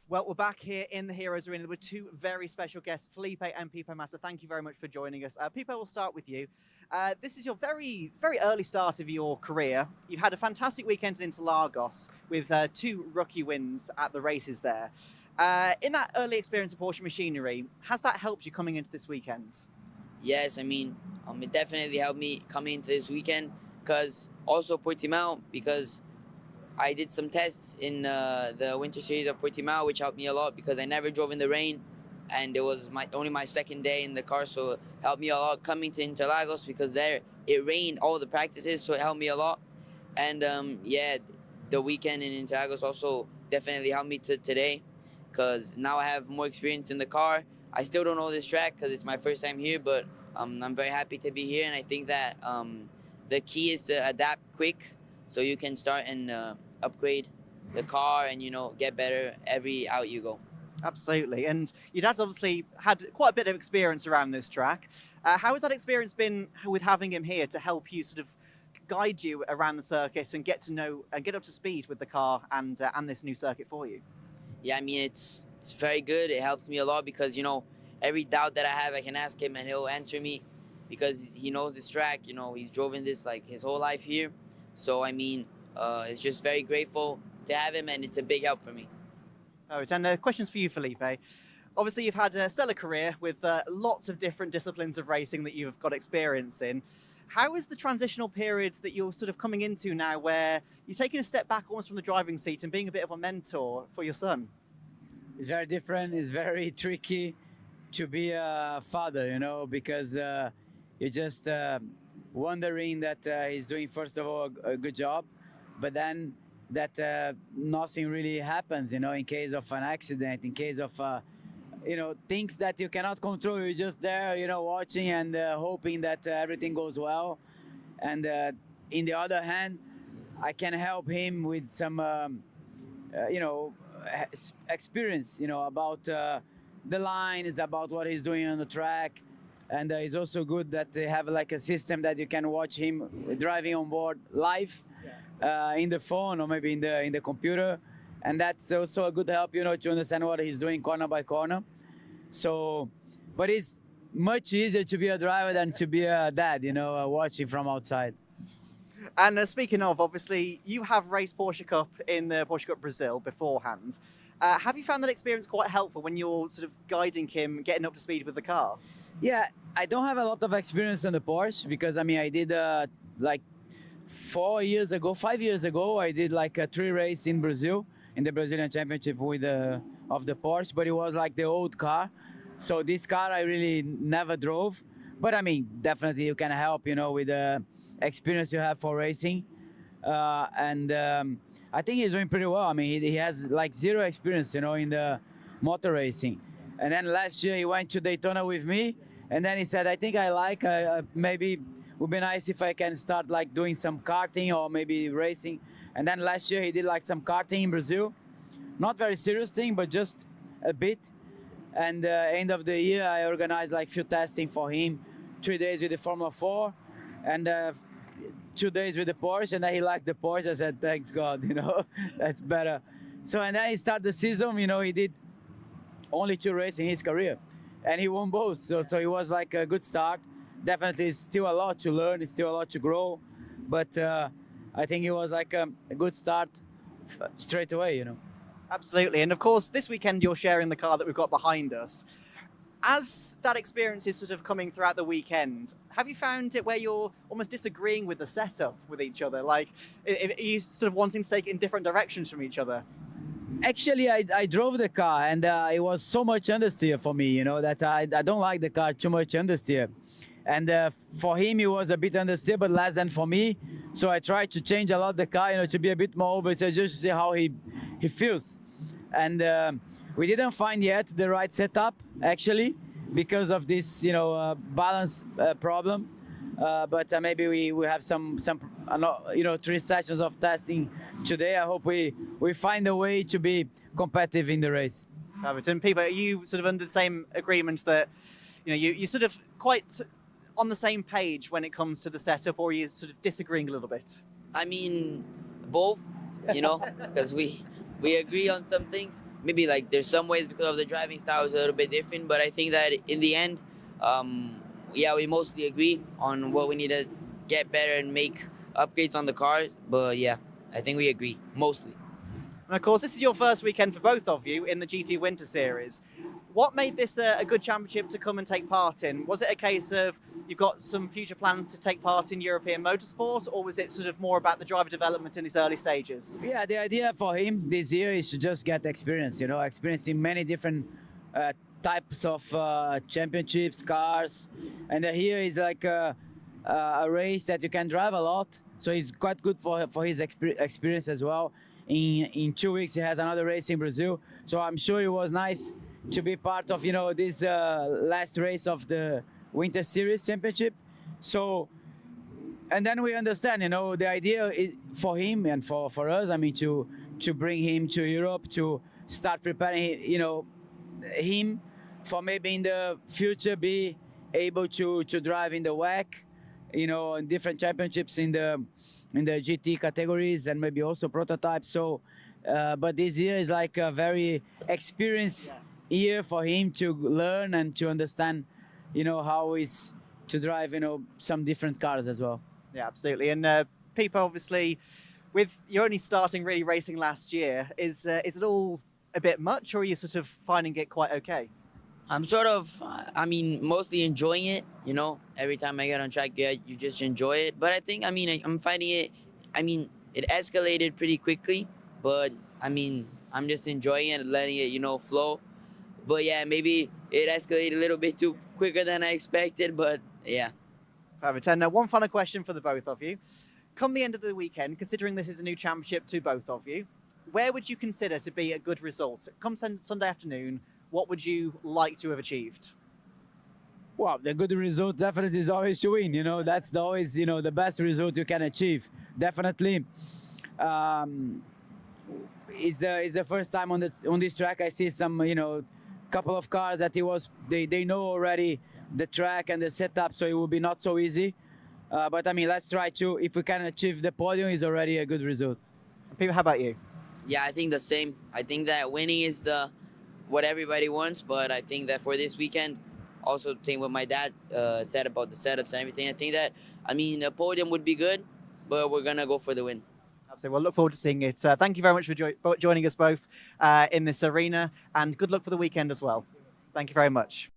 Well, we're back here in the Heroes Arena with two very special guests, Felipe and Pipo Massa. Thank you very much for joining us. Pipo, we'll start with you. This is your very, very early start of your career. You've had a fantastic weekend in Interlagos with 2 rookie wins at the races there. In that early experience of Porsche machinery, has that helped you coming into this weekend? Yes, I mean, it definitely helped me coming into this weekend, because also Portimao, because I did some tests in the Winter Series of Portimao, which helped me a lot because I never drove in the rain, and it was only my second day in the car, so it helped me a lot coming to Interlagos because there it rained all the practices, so it helped me a lot. And yeah, the weekend in Interlagos also definitely helped me to today, because now I have more experience in the car. I still don't know this track because it's my first time here, but I'm very happy to be here, and I think that the key is to adapt quick, so you can start and upgrade the car and, you know, get better every out you go. Absolutely. And your dad's obviously had quite a bit of experience around this track. How has that experience been with having him here to help you sort of guide you around the circuit and get to know and get up to speed with the car and this new circuit for you? Yeah, I mean, it's very good. It helps me a lot because, you know, every doubt that I have, I can ask him and he'll answer me because he knows this track. You know, he's driven this like his whole life here. So, I mean, it's just very grateful to have him, and it's a big help for me. All right, and questions for you, Felipe. Obviously, you've had a stellar career with lots of different disciplines of racing that you've got experience in. How is the transitional period that you're sort of coming into now, where you're taking a step back almost from the driving seat and being a bit of a mentor for your son? It's very different. It's very tricky to be a father, you know, because you're just wondering that he's doing, first of all, a good job, but then that nothing really happens, you know, in case of an accident, in case of, you know, things that you cannot control. You're just there, you know, watching and hoping that everything goes well. And in the other hand, I can help him with some, you know, experience, you know, about the lines, about what he's doing on the track. And it's also good that they have like a system that you can watch him driving on board live in the phone or maybe in the computer. And that's also a good help, you know, to understand what he's doing corner by corner. So, but it's much easier to be a driver than to be a dad, you know, watching from outside. And speaking of, obviously, you have raced Porsche Cup in the Porsche Cup Brazil beforehand. Have you found that experience quite helpful when you're sort of guiding him, getting up to speed with the car? Yeah, I don't have a lot of experience on the Porsche because, I mean, I did like 5 years ago, I did like a 3 race in Brazil, in the Brazilian Championship with of the Porsche, but it was like the old car. So this car I really never drove. But I mean, definitely you can help, you know, with the experience you have for racing. I think he's doing pretty well. I mean, he has like 0 experience, you know, in the motor racing. And then last year he went to Daytona with me, and then he said, I think I like, maybe would be nice if I can start like doing some karting or maybe racing. And then last year he did like some karting in Brazil. Not very serious thing, but just a bit. And end of the year, I organized like few testing for him, 3 days with the Formula 4 and 2 days with the Porsche. And then he liked the Porsche. I said, thanks God, you know, that's better. So, and then he started the season, you know, he did only 2 races in his career and he won both. So it was like a good start. Definitely still a lot to learn, it's still a lot to grow. But I think it was like a good start straight away, you know. Absolutely. And of course, this weekend you're sharing the car that we've got behind us. As that experience is sort of coming throughout the weekend, have you found it where you're almost disagreeing with the setup with each other? Like, are you sort of wanting to take it in different directions from each other? Actually, I drove the car, and it was so much understeer for me, you know, that I don't like the car too much understeer. And for him, it was a bit understeer, but less than for me. So I tried to change a lot the car, you know, to be a bit more over, so just to see how he feels. And we didn't find yet the right setup, actually, because of this, you know, balance problem. But maybe we have some you know, 3 sessions of testing today. I hope we find a way to be competitive in the race. And people, are you sort of under the same agreement that, you know, you sort of quite on the same page when it comes to the setup, or are you sort of disagreeing a little bit? I mean, both, you know, because we agree on some things. Maybe like there's some ways because of the driving style is a little bit different, but I think that in the end, yeah, we mostly agree on what we need to get better and make upgrades on the car. But yeah, I think we agree mostly. And of course, this is your first weekend for both of you in the GT Winter Series. What made this a good championship to come and take part in? Was it a case of you've got some future plans to take part in European motorsport, or was it sort of more about the driver development in these early stages? Yeah, the idea for him this year is to just get experience, you know, experience in many different types of championships, cars. And here is like a race that you can drive a lot. So it's quite good for his experience as well. In 2 weeks, he has another race in Brazil. So I'm sure it was nice to be part of, you know, this last race of the Winter Series Championship. So, and then we understand, you know, the idea is for him and for us, I mean, to bring him to Europe, to start preparing, you know, him for maybe in the future be able to drive in the WEC, you know, in different championships in the GT categories and maybe also prototypes. So, but this year is like a very experienced year for him to learn and to understand, you know, how is to drive, you know, some different cars as well. Yeah, absolutely. And people, obviously, with you only starting really racing last year, is it all a bit much, or are you sort of finding it quite okay? I'm sort of, I mean, mostly enjoying it, you know. Every time I get on track, yeah, you just enjoy it. But I think, I mean, I'm finding it, I mean, it escalated pretty quickly. But, I mean, I'm just enjoying it and letting it, you know, flow. But, yeah, maybe it escalated a little bit too quicker than I expected, but, yeah. Perfect. And one final question for the both of you. Come the end of the weekend, considering this is a new championship to both of you, where would you consider to be a good result? Come Sunday afternoon, what would you like to have achieved? Well, the good result definitely is always to win. You know, that's always, you know, the best result you can achieve. Definitely, it's the first time on this track I see some, you know, couple of cars that they know already the track and the setup, so it will be not so easy. But I mean, let's try to. If we can achieve the podium, is already a good result. Peter, how about you? Yeah, I think the same. I think that winning is what everybody wants, but I think that for this weekend, also the thing what my dad said about the setups and everything, I think that, I mean, a podium would be good, but we're going to go for the win. Absolutely. Well, look forward to seeing it. Thank you very much for joining us both in this arena, and good luck for the weekend as well. Thank you very much.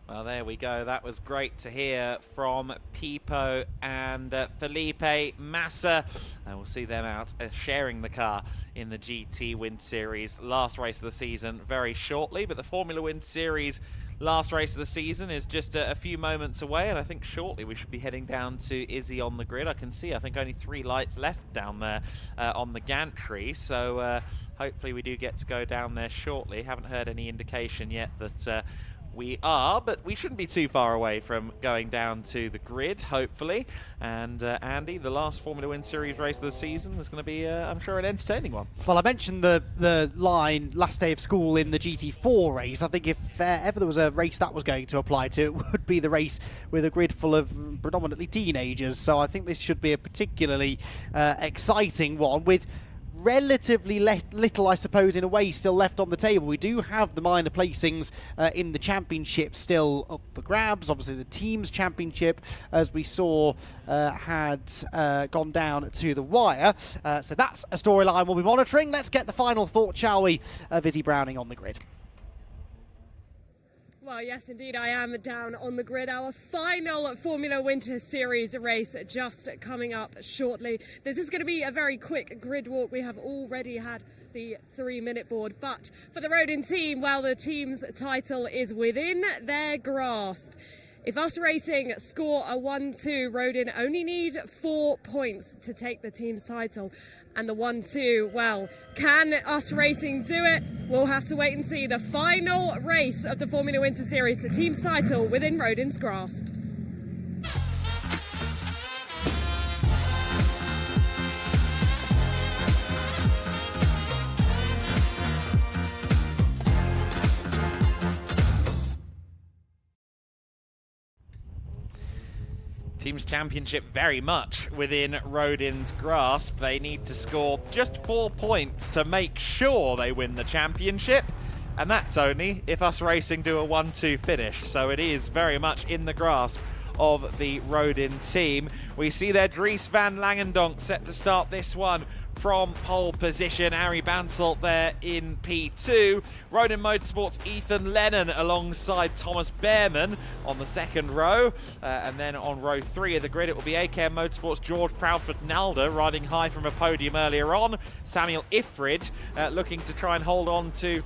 Well, there we go. That was great to hear from Pipo and Felipe Massa. And we'll see them out sharing the car in the GT Winter Series last race of the season very shortly. But the Formula Winter Series last race of the season is just a few moments away. And I think shortly we should be heading down to Izzy on the grid. I can see, I think, only 3 lights left down there on the gantry. So hopefully we do get to go down there shortly. Haven't heard any indication yet that we are, but we shouldn't be too far away from going down to the grid, hopefully. And Andy, the last Formula One Series race of the season is going to be, I'm sure, an entertaining one. Well, I mentioned the line last day of school in the GT4 race. I think if ever there was a race that was going to apply to, it would be the race with a grid full of predominantly teenagers. So I think this should be a particularly exciting one with relatively little, I suppose, in a way, still left on the table. We do have the minor placings in the championship still up for grabs. Obviously, the team's championship, as we saw, had gone down to the wire. So that's a storyline we'll be monitoring. Let's get the final thought, shall we, of Izzy Browning on the grid. Well, yes, indeed, I am down on the grid. Our final Formula Winter Series race just coming up shortly. This is going to be a very quick grid walk. We have already had the 3-minute board, but for the Rodin team, well, the team's title is within their grasp. If Us Racing score a 1-2, Rodin only need 4 points to take the team's title. And the 1-2, well, can Us Racing do it? We'll have to wait and see. The final race of the Formula Winter Series, the team's title within Rodin's grasp. Team's championship very much within Rodin's grasp. They need to score just 4 points to make sure they win the championship. And that's only if Us Racing do a 1-2 finish. So it is very much in the grasp of the Rodin team. We see there Dries van Langendonk set to start this one from pole position. Arie Bansel there in P2. Rodin Motorsport's Ethan Lennon alongside Thomas Behrman on the second row. And then on row 3 of the grid, it will be AKM Motorsport's George Proudfoot-Nalder riding high from a podium earlier on. Samuel Ifrid looking to try and hold on to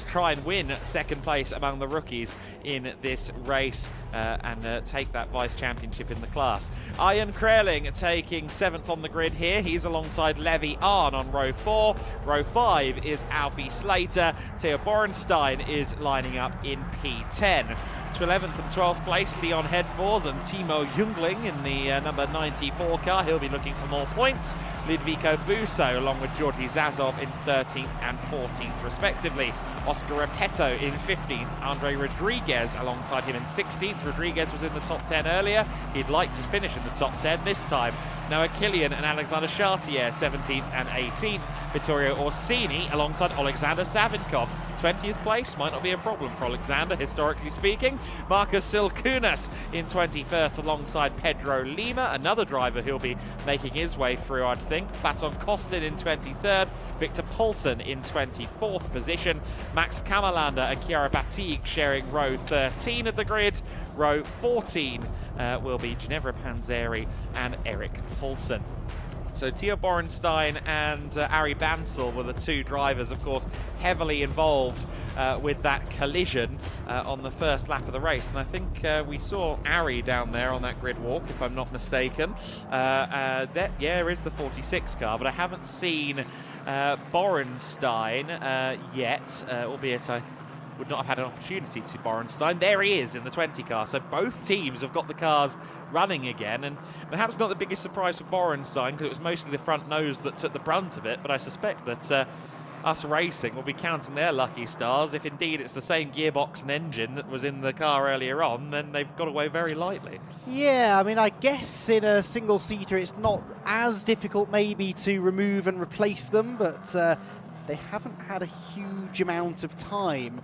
try and win second place among the rookies in this race and take that vice championship in the class. Ian Kreling taking 7th on the grid here. He's alongside Levi Arn on row 4. Row 5 is Alfie Slater. Theo Borenstein is lining up in P10. To 11th and 12th place, Leon Hedfors and Timo Jungling in the number 94 car. He'll be looking for more points. Lidvico Busso along with Georgi Zazov in 13th and 14th respectively. Oscar Repetto in 15th. Andre Rodriguez alongside him in 16th. Rodriguez was in the top 10 earlier. He'd like to finish in the top 10 this time. Noah Killian and Alexander Chartier 17th and 18th. Vittorio Orsini alongside Alexander Savinkov. 20th place might not be a problem for Alexander, historically speaking. Marcus Silkunas in 21st alongside Pedro Lima, another driver who'll be making his way through, I'd think. Platon Kostin in 23rd, Victor Paulsen in 24th position. Max Kamalander and Chiara Batig sharing row 13 of the grid. Row 14 will be Ginevra Panzeri and Eric Paulsen. So Theo Borenstein and Arie Bansel were the two drivers, of course, heavily involved with that collision on the first lap of the race. And I think we saw Arie down there on that grid walk, if I'm not mistaken. There is the 46 car, but I haven't seen Borenstein yet, albeit I would not have had an opportunity to Borenstein. There he is in the 20 car. So both teams have got the cars running again, and perhaps not the biggest surprise for Borenstein because it was mostly the front nose that took the brunt of it, but I suspect that Us Racing will be counting their lucky stars. If indeed it's the same gearbox and engine that was in the car earlier on, then they've got away very lightly. Yeah, I mean, I guess in a single-seater it's not as difficult maybe to remove and replace them, but they haven't had a huge amount of time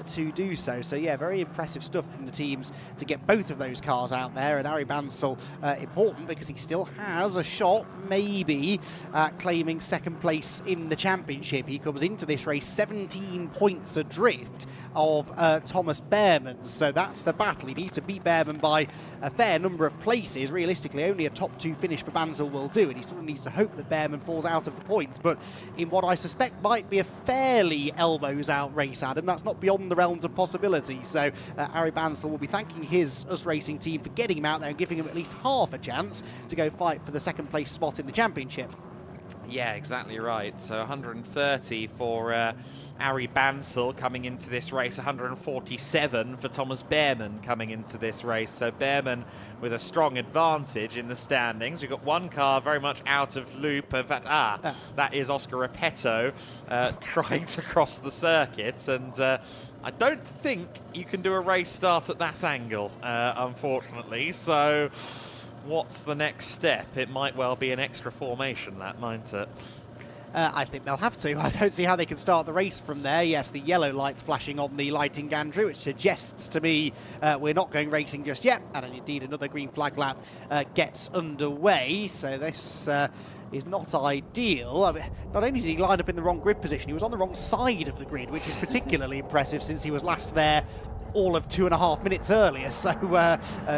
to do so. So yeah, very impressive stuff from the teams to get both of those cars out there. And Arie Bansel, important because he still has a shot maybe at claiming second place in the championship. He comes into this race 17 points adrift of Thomas Behrman. So that's the battle. He needs to beat Behrman by a fair number of places. Realistically, only a top 2 finish for Bansel will do, and he still needs to hope that Behrman falls out of the points. But in what I suspect might be a fairly elbows-out race, Adam, that's not beyond the realms of possibility. So Arie Bansel will be thanking his Us Racing team for getting him out there and giving him at least half a chance to go fight for the second place spot in the championship. Yeah, exactly right. So 130 for Arie Bansel coming into this race, 147 for Thomas Behrman coming into this race. So Behrman with a strong advantage in the standings. We've got one car very much out of loop. In fact, that is Oscar Repetto trying to cross the circuit. And I don't think you can do a race start at that angle, unfortunately. So what's the next step? It might well be an extra formation lap, mightn't it? I think they'll have to. I don't see how they can start the race from there. Yes, the yellow lights flashing on the lighting gantry, which suggests to me we're not going racing just yet. And indeed, another green flag lap gets underway. So this is not ideal. I mean, not only did he line up in the wrong grid position, he was on the wrong side of the grid, which is particularly impressive since he was last there all of 2.5 minutes earlier, so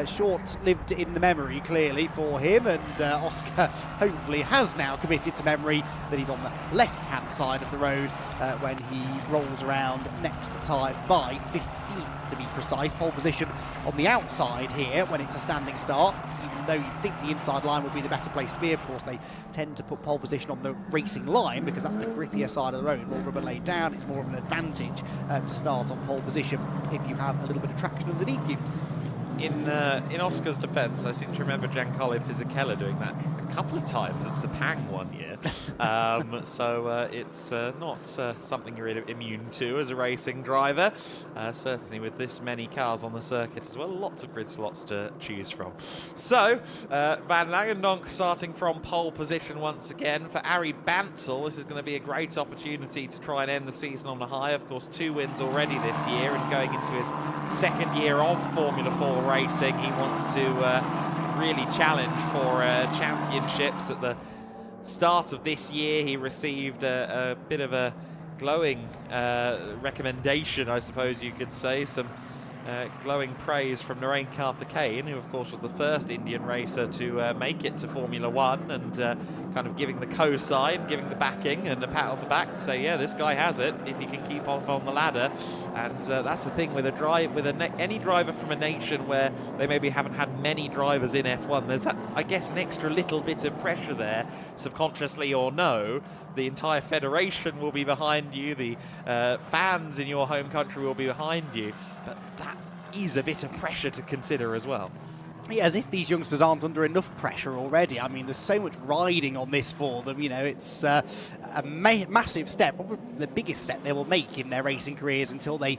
short-lived in the memory clearly for him, and Oscar hopefully has now committed to memory that he's on the left-hand side of the road when he rolls around next time by 15 to be precise. Pole position on the outside here when it's a standing start, even though you'd think the inside line would be the better place to be. Of course, they tend to put pole position on the racing line because that's the grippier side of the road. More rubber laid down, it's more of an advantage to start on pole position if you have a little bit of traction underneath you. In Oscar's defence, I seem to remember Giancarlo Fisichella doing that a couple of times at Sepang one year. So it's not something you're immune to as a racing driver. Certainly with this many cars on the circuit as well, lots of grid slots to choose from. So Van Langendonk starting from pole position once again. For Arie Bansel, this is going to be a great opportunity to try and end the season on a high. Of course, 2 wins already this year, and going into his second year of Formula 4 racing, he wants to really challenge for championships. At the start of this year, he received a bit of a glowing recommendation, I suppose you could say, some glowing praise from Narain Karthikeyan, who of course was the first Indian racer to make it to Formula 1, and kind of giving the co-sign, giving the backing and a pat on the back to say, yeah, this guy has it if he can keep on the ladder. And that's the thing with any driver from a nation where they maybe haven't had many drivers in F1, there's that, I guess, an extra little bit of pressure there, subconsciously or no. The entire federation will be behind you, the fans in your home country will be behind you, but that is a bit of pressure to consider as well. Yeah, as if these youngsters aren't under enough pressure already. I mean, there's so much riding on this for them. You know, it's a massive step, probably the biggest step they will make in their racing careers until they,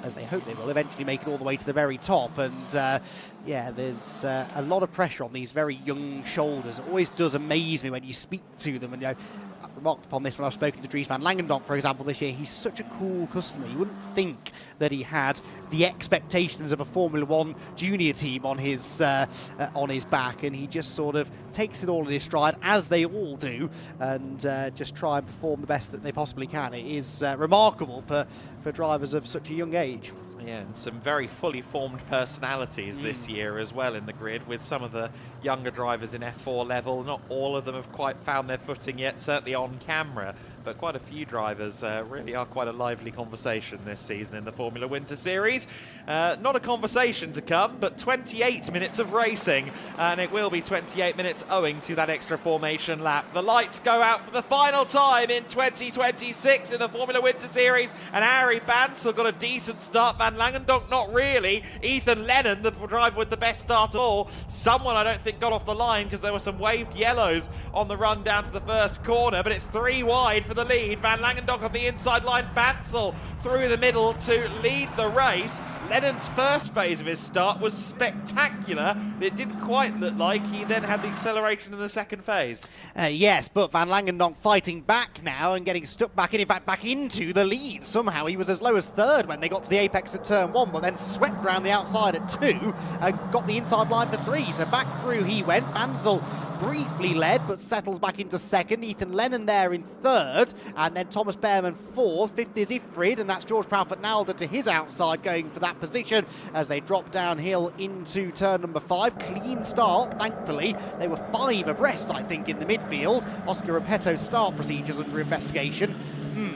as they hope they will, eventually make it all the way to the very top. And yeah, there's a lot of pressure on these very young shoulders. It always does amaze me when you speak to them. And you know, I've remarked upon this when I've spoken to Dries Van Langendonk, for example, this year. He's such a cool customer. You wouldn't think that he had the expectations of a Formula 1 junior team on his back, and he just sort of takes it all in his stride, as they all do, and just try and perform the best that they possibly can. It is remarkable for drivers of such a young age. Yeah, and some very fully formed personalities this year as well in the grid, with some of the younger drivers in F4 level. Not all of them have quite found their footing yet, certainly on camera, but quite a few drivers really are quite a lively conversation this season in the Formula Winter Series. Not a conversation to come, but 28 minutes of racing, and it will be 28 minutes owing to that extra formation lap. The lights go out for the final time in 2026 in the Formula Winter Series, and Arie Bansel got a decent start. Van Langendonk not really. Ethan Lennon, the driver with the best start of all, someone I don't think got off the line because there were some waved yellows on the run down to the first corner, but it's 3 wide for the lead. Van Langendonk on the inside line, Bansel through the middle to lead the race. Lennon's first phase of his start was spectacular. It didn't quite look like he then had the acceleration in the second phase. Yes, but Van Langendonk fighting back now and getting stuck back in fact back into the lead. Somehow he was as low as 3rd when they got to the apex at turn 1, but then swept round the outside at 2 and got the inside line for 3. So back through he went. Bansel briefly led, but settles back into 2nd. Ethan Lennon there in 3rd, and then Thomas Behrman 4th. 5th is Ifrid, and that's George Proudfoot-Nalder to his outside going for that position as they drop downhill into turn number 5. Clean start, thankfully. They were 5 abreast, I think, in the midfield. Oscar Repetto's start procedures under investigation.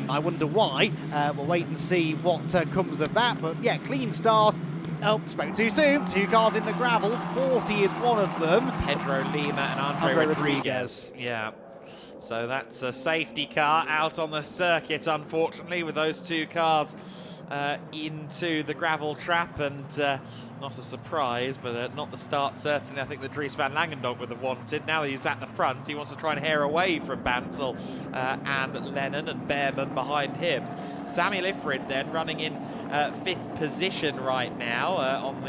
I wonder why. We'll wait and see what comes of that, but yeah, clean start. Oh, spoke too soon. 2 cars in the gravel. 40 is one of them. Pedro Lima and Andre Rodriguez. Yeah. So that's a safety car out on the circuit, unfortunately, with those 2 cars into the gravel trap, and not a surprise, but not the start certainly I think that Dries Van Langendonk would have wanted. Now that he's at the front, he wants to try and hair away from Bansel and Lennon and Behrman behind him. Samuel Ifrid then running in 5th position right now on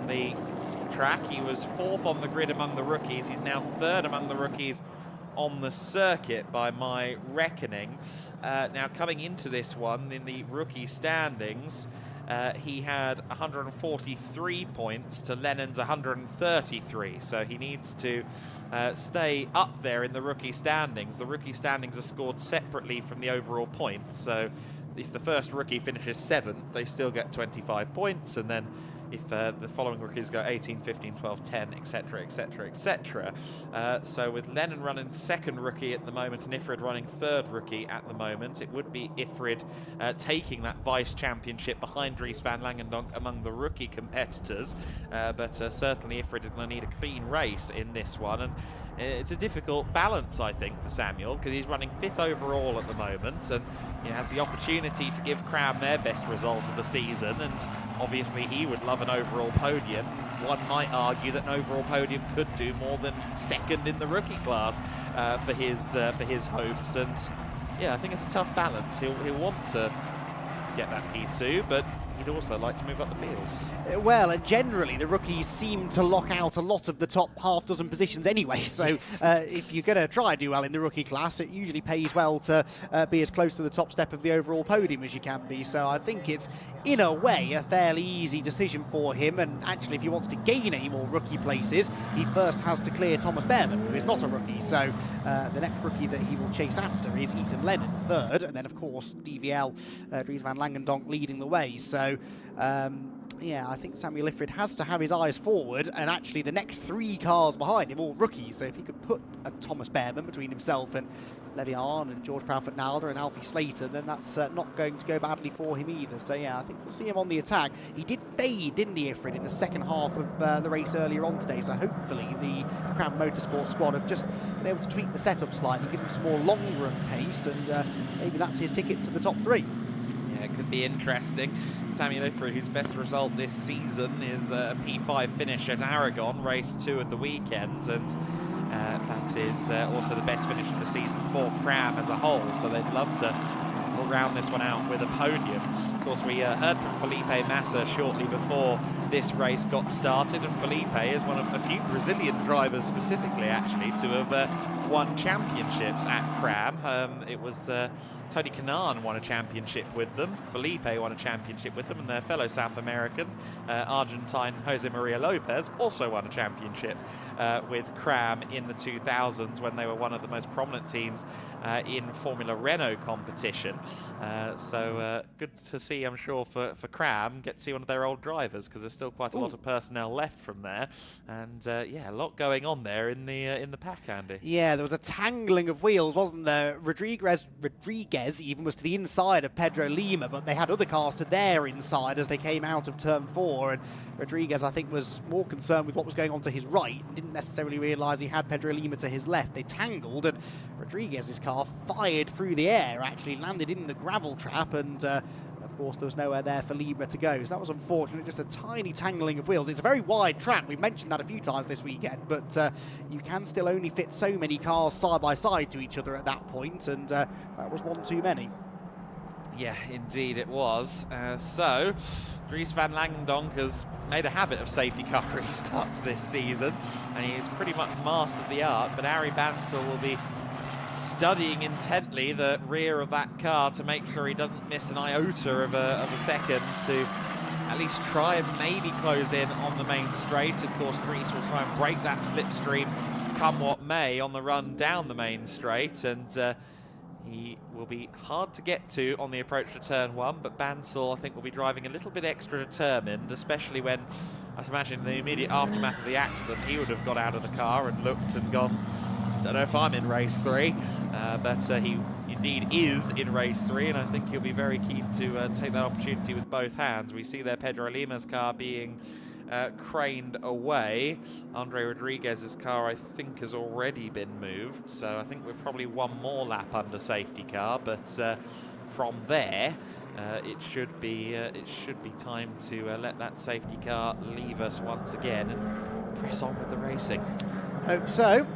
the track. He was 4th on the grid among the rookies. He's now 3rd among the rookies on the circuit by my reckoning. Now, coming into this one in the rookie standings, he had 143 points to Lennon's 133, so he needs to stay up there in the rookie standings. The rookie standings are scored separately from the overall points, so if the first rookie finishes 7th, they still get 25 points, and then if the following rookies go 18, 15, 12, 10, etc., etc., etc. So with Lennon running second rookie at the moment and Ifrid running third rookie at the moment, it would be Ifrid taking that vice championship behind Dries van Langendonk among the rookie competitors. But certainly Ifrid is going to need a clean race in this one. And it's a difficult balance, I think, for Samuel, because he's running 5th overall at the moment, and he has the opportunity to give Cram their best result of the season, and obviously he would love an overall podium. One might argue that an overall podium could do more than second in the rookie class for his hopes, and yeah, I think it's a tough balance. He'll want to get that P2, but he'd also like to move up the field. Well, and generally the rookies seem to lock out a lot of the top half dozen positions anyway, so if you're going to try and do well in the rookie class, it usually pays well to be as close to the top step of the overall podium as you can be. So I think it's, in a way, a fairly easy decision for him, and actually if he wants to gain any more rookie places, he first has to clear Thomas Behrman, who is not a rookie. So the next rookie that he will chase after is Ethan Lennon, third, and then of course DVL, Dries van Langendonk leading the way. So yeah, I think Samuel Ifrid has to have his eyes forward, and actually the next 3 cars behind him, all rookies, so if he could put a Thomas Behrman between himself and Levian and George Proudfoot-Nalder and Alfie Slater, then that's not going to go badly for him either. So yeah, I think we'll see him on the attack. He did fade, didn't he, Ifrid, in the second half of the race earlier on today, so hopefully the Cram Motorsport squad have just been able to tweak the setup slightly, give him some more long-run pace, and maybe that's his ticket to the top 3. Yeah, it could be interesting. Samuel Ifrid, whose best result this season is a P5 finish at Aragon, race 2 at the weekend, and that is also the best finish of the season for Cram as a whole, so they'd love to round this one out with a podium. Of course, we heard from Felipe Massa shortly before this race got started, and Felipe is one of a few Brazilian drivers specifically, actually, to have won championships at Cram. It was Tony Kanaan won a championship with them, Felipe won a championship with them, and their fellow South American, Argentine Jose Maria Lopez, also won a championship with Cram in the 2000s when they were one of the most prominent teams in Formula Renault competition. So good to see, I'm sure, for Cram, get to see one of their old drivers, because there's still quite a lot of personnel left from there, and yeah, a lot going on there in the pack, Andy. Yeah, there was a tangling of wheels, wasn't there? Rodriguez even was to the inside of Pedro Lima, but they had other cars to their inside as they came out of turn 4, and Rodriguez, I think, was more concerned with what was going on to his right, didn't necessarily realise he had Pedro Lima to his left. They tangled, and Rodriguez's car fired through the air, actually landed in the gravel trap, and of course there was nowhere there for Lima to go. So that was unfortunate, just a tiny tangling of wheels. It's a very wide track, we've mentioned that a few times this weekend, but you can still only fit so many cars side by side to each other at that point, and that was one too many. Yeah, indeed it was. So, Dries van Langendonk has made a habit of safety car restarts this season, and he's pretty much mastered the art, but Arie Bansel will be studying intently the rear of that car to make sure he doesn't miss an iota of a second to at least try and maybe close in on the main straight. Of course, Dries will try and break that slipstream come what may on the run down the main straight, and he will be hard to get to on the approach to turn 1, but Bansel, I think, will be driving a little bit extra determined, especially when, I imagine, in the immediate aftermath of the accident, he would have got out of the car and looked and gone, don't know if I'm in race 3, but he indeed is in race 3, and I think he'll be very keen to take that opportunity with both hands. We see there Pedro Lima's car being craned away. Andre Rodriguez's car, I think, has already been moved, so I think we're probably one more lap under safety car, but from there it should be time to let that safety car leave us once again and press on with the racing. Hope so.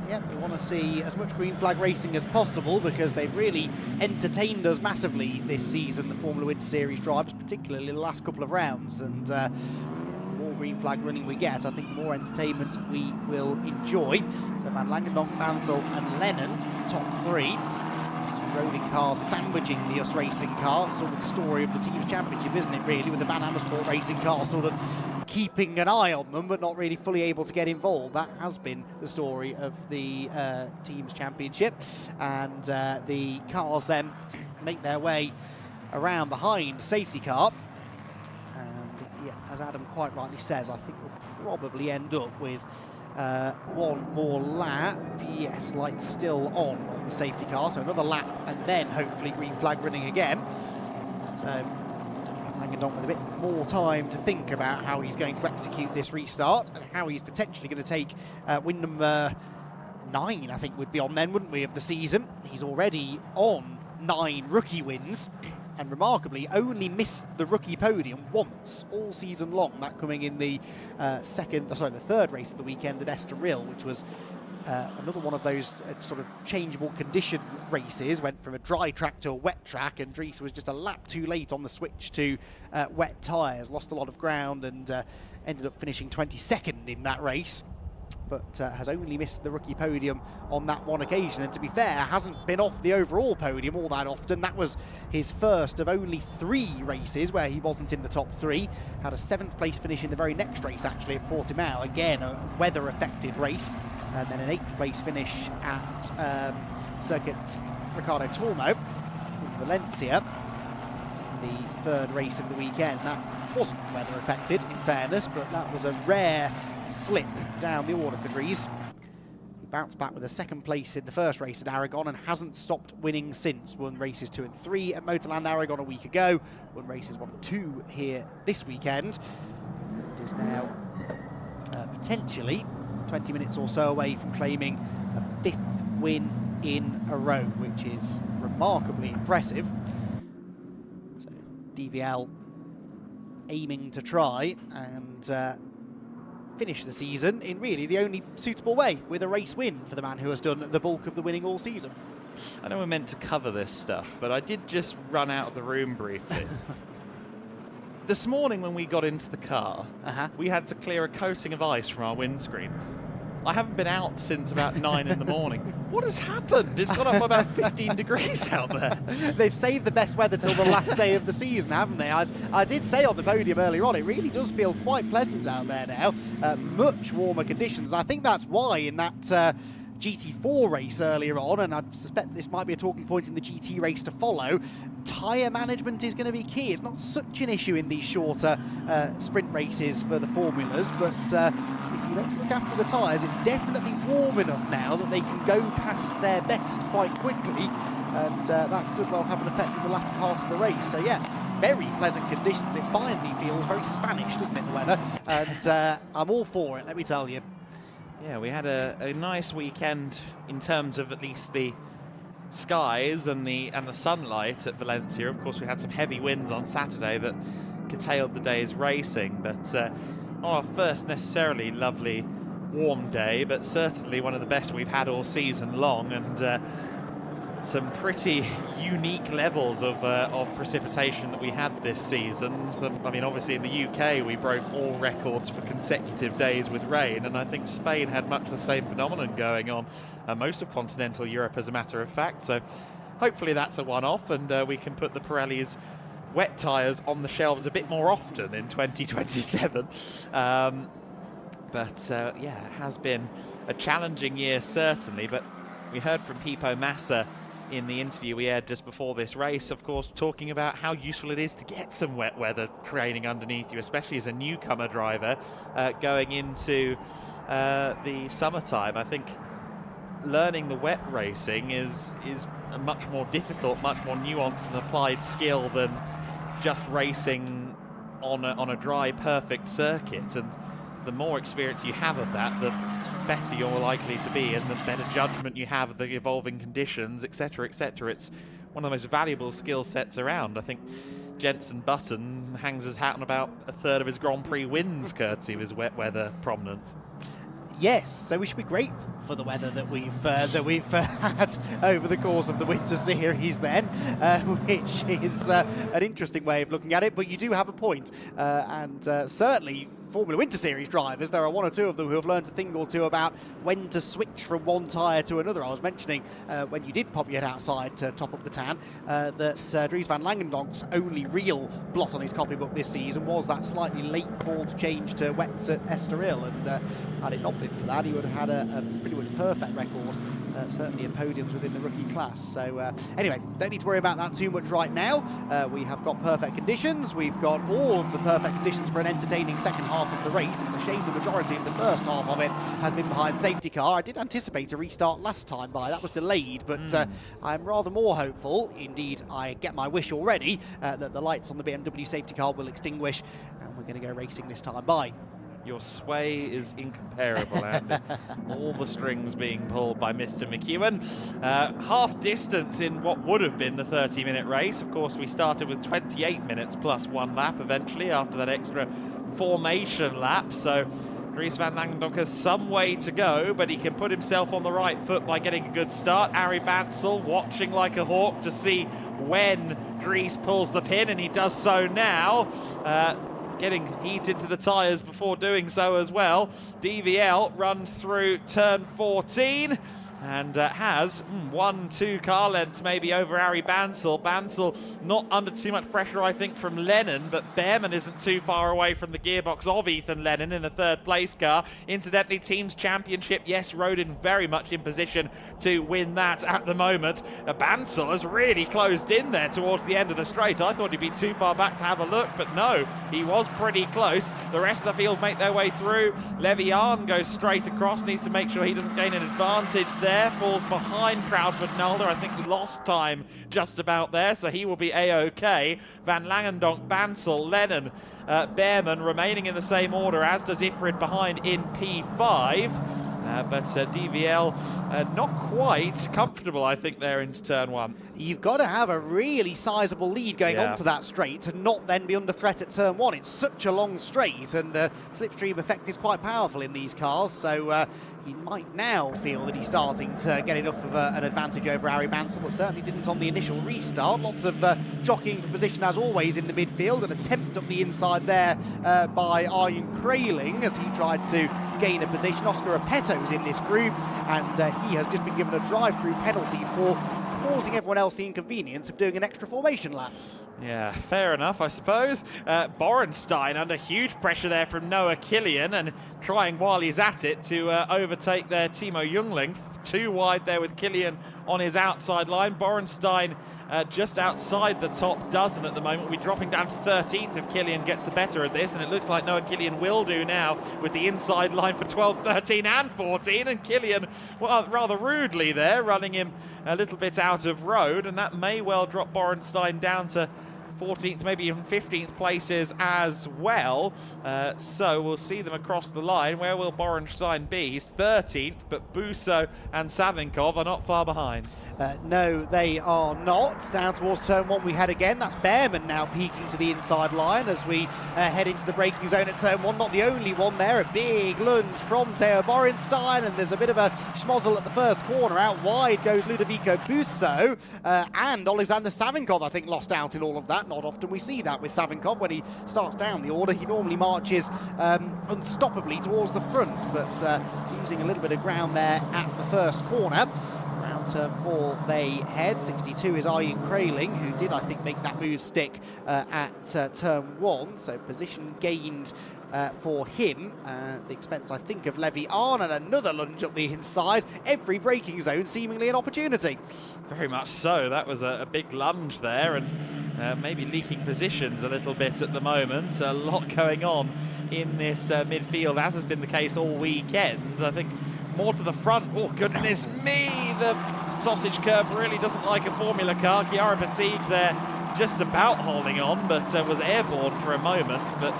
Yeah, we want to see as much green flag racing as possible, because they've really entertained us massively this season, the Formula Winter Series drivers, particularly the last couple of rounds, and more green flag running we get, I think the more entertainment we will enjoy. So Van Langendonk, Bansel and Lennon, top 3. Rolling cars sandwiching the US Racing car, sort of the story of the team's championship, isn't it, really, with the Van Amersfoort Racing car sort of keeping an eye on them but not really fully able to get involved. That has been the story of the team's championship, and the cars then make their way around behind safety car, and yeah, as Adam quite rightly says, I think we'll probably end up with one more lap. Yes, lights still on the safety car, so another lap and then hopefully green flag running again. So Langendonk with a bit more time to think about how he's going to execute this restart and how he's potentially going to take win number 9, I think would be on then, wouldn't we, of the season. He's already on 9 rookie wins, and remarkably only missed the rookie podium once all season long, that coming in the third race of the weekend at Estoril, which was another one of those sort of changeable condition races. Went from a dry track to a wet track, and Dries was just a lap too late on the switch to wet tyres, lost a lot of ground, and ended up finishing 22nd in that race, but has only missed the rookie podium on that one occasion, and to be fair, hasn't been off the overall podium all that often. That was his first of only 3 races where he wasn't in the top 3. Had a 7th place finish in the very next race, actually, at Portimao, again a weather-affected race, and then an 8th place finish at Circuit Ricardo Tormo in Valencia, the 3rd race of the weekend. That wasn't weather-affected, in fairness, but that was a rare slip down the order for Dries. He bounced back with a 2nd place in the first race at Aragon and hasn't stopped winning since. Won races 2 and 3 at Motorland Aragon a week ago. Won races 1 and 2 here this weekend. It is now potentially 20 minutes or so away from claiming a 5th win in a row, which is remarkably impressive. So DVL aiming to try and finish the season in really the only suitable way, with a race win for the man who has done the bulk of the winning all season. I know we're meant to cover this stuff, but I did just run out of the room briefly. This morning when we got into the car, we had to clear a coating of ice from our windscreen. I haven't been out since about 9 in the morning. What has happened? It's gone up about 15 degrees out there. They've saved the best weather till the last day of the season, haven't they? I did say on the podium earlier on, it really does feel quite pleasant out there now. Much warmer conditions. I think that's why in that GT4 race earlier on, and I suspect this might be a talking point in the GT race to follow, tyre management is going to be key. It's not such an issue in these shorter sprint races for the formulas, but if you don't look after the tyres, it's definitely warm enough now that they can go past their best quite quickly, and that could well have an effect in the latter part of the race. So yeah, very pleasant conditions. It finally feels very Spanish, doesn't it, the weather? And I'm all for it, let me tell you. Yeah, we had a nice weekend in terms of at least the skies and the sunlight at Valencia. Of course, we had some heavy winds on Saturday that curtailed the day's racing, but not our first necessarily lovely warm day, but certainly one of the best we've had all season long, and some pretty unique levels of precipitation that we had this season. I mean, obviously in the UK we broke all records for consecutive days with rain, and I think Spain had much the same phenomenon going on, most of continental Europe as a matter of fact. So hopefully that's a one-off, and we can put the Pirelli's wet tyres on the shelves a bit more often in 2027. Yeah, it has been a challenging year certainly, but we heard from Pipo Massa in the interview we aired just before this race, of course, talking about how useful it is to get some wet weather training underneath you, especially as a newcomer driver going into the summertime. I think learning the wet racing is a much more difficult, much more nuanced and applied skill than just racing on a dry, perfect circuit. And the more experience you have of that, the better you're likely to be, and the better judgment you have of the evolving conditions, etc., etc. It's one of the most valuable skill sets around. I think Jenson Button hangs his hat on about a third of his Grand Prix wins courtesy of his wet weather prominence. Yes, so we should be grateful for the weather that we've had over the course of the winter series then, which is an interesting way of looking at it, but you do have a point, and certainly Formula Winter Series drivers, there are one or two of them who have learned a thing or two about when to switch from one tyre to another. I was mentioning when you did pop your head outside to top up the tan that Dries van Langendonk's only real blot on his copybook this season was that slightly late called change to wets at Estoril, and had it not been for that, he would have had a pretty much perfect record, certainly of podiums within the rookie class. So anyway, don't need to worry about that too much right now. We have got perfect conditions. We've got all of the perfect conditions for an entertaining second half of the race. It's a shame the majority of the first half of it has been behind safety car. I did anticipate a restart last time by, that was delayed, but I'm rather more hopeful, indeed I get my wish already, that the lights on the BMW safety car will extinguish and we're going to go racing this time by. Your sway is incomparable, Andy. All the strings being pulled by Mr. McEwen. Half distance in what would have been the 30-minute race. Of course, we started with 28 minutes plus 1 lap eventually after that extra formation lap. So Dries van Langendonk has some way to go, but he can put himself on the right foot by getting a good start. Arie Bansel watching like a hawk to see when Dries pulls the pin, and he does so now. Getting heat into the tyres before doing so as well. DVL runs through turn 14 and has 1-2 car lengths maybe over Arie Bansel. Bansel not under too much pressure, I think, from Lennon, but Behrman isn't too far away from the gearbox of Ethan Lennon in the third place car. Incidentally, Teams Championship, yes, Rodin very much in position to win that at the moment. Bansel has really closed in there towards the end of the straight. I thought he'd be too far back to have a look, but no, he was pretty close. The rest of the field make their way through. Levian goes straight across, needs to make sure he doesn't gain an advantage there. Falls behind Proudfoot Nulder. I think he lost time just about there, so he will be A-OK. Van Langendonk, Bansel, Lennon, Behrman remaining in the same order, as does Ifrid behind in P5. But DVL not quite comfortable, I think, there into turn 1. You've got to have a really sizable lead going onto that straight to not then be under threat at turn 1. It's such a long straight, and the slipstream effect is quite powerful in these cars, so he might now feel that he's starting to get enough of an advantage over Arie Bansel, but certainly didn't on the initial restart. Lots of jockeying for position as always in the midfield. An attempt up the inside there by Arjen Kraling as he tried to gain a position. Oscar Repetto's in this group, and he has just been given a drive-through penalty for causing everyone else the inconvenience of doing an extra formation lap. Yeah, fair enough, I suppose. Borenstein under huge pressure there from Noah Killian, and trying while he's at it to overtake their Timo Jungling. Too wide there with Killian on his outside line. Borenstein just outside the top dozen at the moment. We're dropping down to 13th if Killian gets the better of this, and it looks like Noah Killian will do now with the inside line for 12, 13 and 14, and Killian, well, rather rudely there, running him a little bit out of road, and that may well drop Borenstein down to 14th, maybe even 15th places as well. So we'll see them across the line. Where will Borenstein be? He's 13th, but Busso and Savinkov are not far behind. No, they are not. Down towards turn 1 we head again. That's Behrman now peeking to the inside line as we head into the braking zone at turn 1. Not the only one there. A big lunge from Theo Borenstein, and there's a bit of a schmozzle at the first corner. Out wide goes Ludovico Busso, and Alexander Savinkov, I think, lost out in all of that. Not often we see that with Savinkov. When he starts down the order, he normally marches unstoppably towards the front, but losing a little bit of ground there at the first corner. Round turn 4 they head. 62 is Arjen Kraling, who did, I think, make that move stick at turn 1, so position gained for him, the expense, I think, of Levian, and another lunge up the inside. Every braking zone seemingly an opportunity. Very much so. That was a big lunge there, and maybe leaking positions a little bit at the moment. A lot going on in this midfield, as has been the case all weekend. I think more to the front. Oh, goodness me, the sausage curb really doesn't like a Formula car. Chiara Petit there just about holding on, but was airborne for a moment. But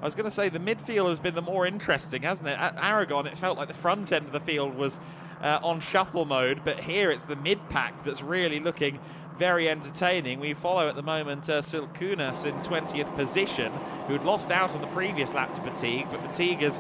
I was going to say the midfield has been the more interesting, hasn't it? At Aragon, it felt like the front end of the field was on shuffle mode, but here it's the mid-pack that's really looking very entertaining. We follow at the moment Silkunas in 20th position, who'd lost out on the previous lap to Petit, but Petit has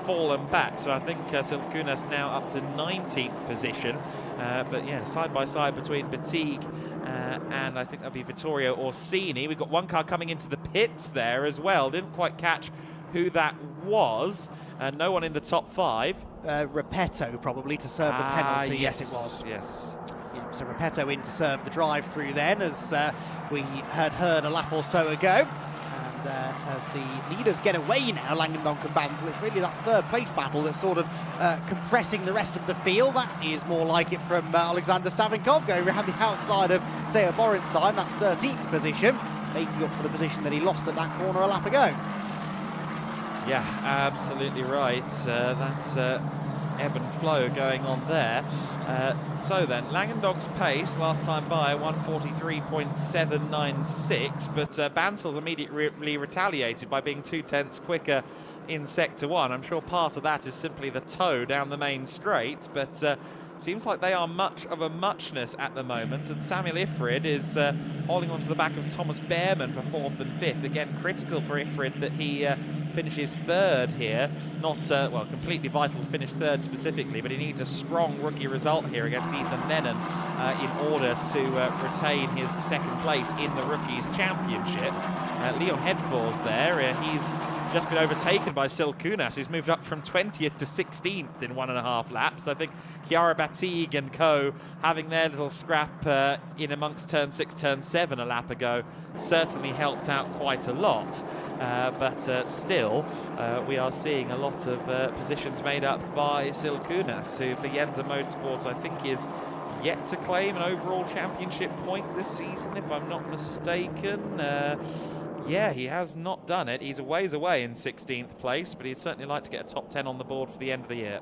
fallen back. So I think Silkunas now up to 19th position. But yeah, side by side between Petit and I think that'll be Vittorio Orsini. We've got one car coming into the pits there as well. Didn't quite catch who that was. No one in the top 5. Repetto probably to serve the penalty. Yes, it was. Yes. Yep, so Repetto in to serve the drive-through then, as we had heard a lap or so ago. As the leaders get away now, Langendonk and Banzel, it's really that third place battle that's sort of compressing the rest of the field. That is more like it from Alexander Savinkov going around the outside of Teo Borenstein. That's 13th position, making up for the position that he lost at that corner a lap ago. Yeah, absolutely right. That's ebb and flow going on there. So then, Langendonk's pace last time by 1:43.796, but Bansel's immediately retaliated by being 2/10 quicker in Sector 1. I'm sure part of that is simply the toe down the main straight, but seems like they are much of a muchness at the moment, and Samuel Ifrid is holding on to the back of Thomas Behrman for 4th and 5th. Again, critical for Ifrid that he finishes 3rd here. Not, well, completely vital to finish 3rd specifically, but he needs a strong rookie result here against Ethan Lennon in order to retain his 2nd place in the Rookies Championship. Leon Headfor's there. He's just been overtaken by Sil Kunas, who's moved up from 20th to 16th in 1.5 laps. I think Chiara Batig and co having their little scrap in amongst turn 6, turn 7 a lap ago certainly helped out quite a lot. But still, we are seeing a lot of positions made up by Sil Kunas, who for Jensa Motorsport I think is yet to claim an overall championship point this season, if I'm not mistaken. Yeah, he has not done it. He's a ways away in 16th place, but he'd certainly like to get a top 10 on the board for the end of the year.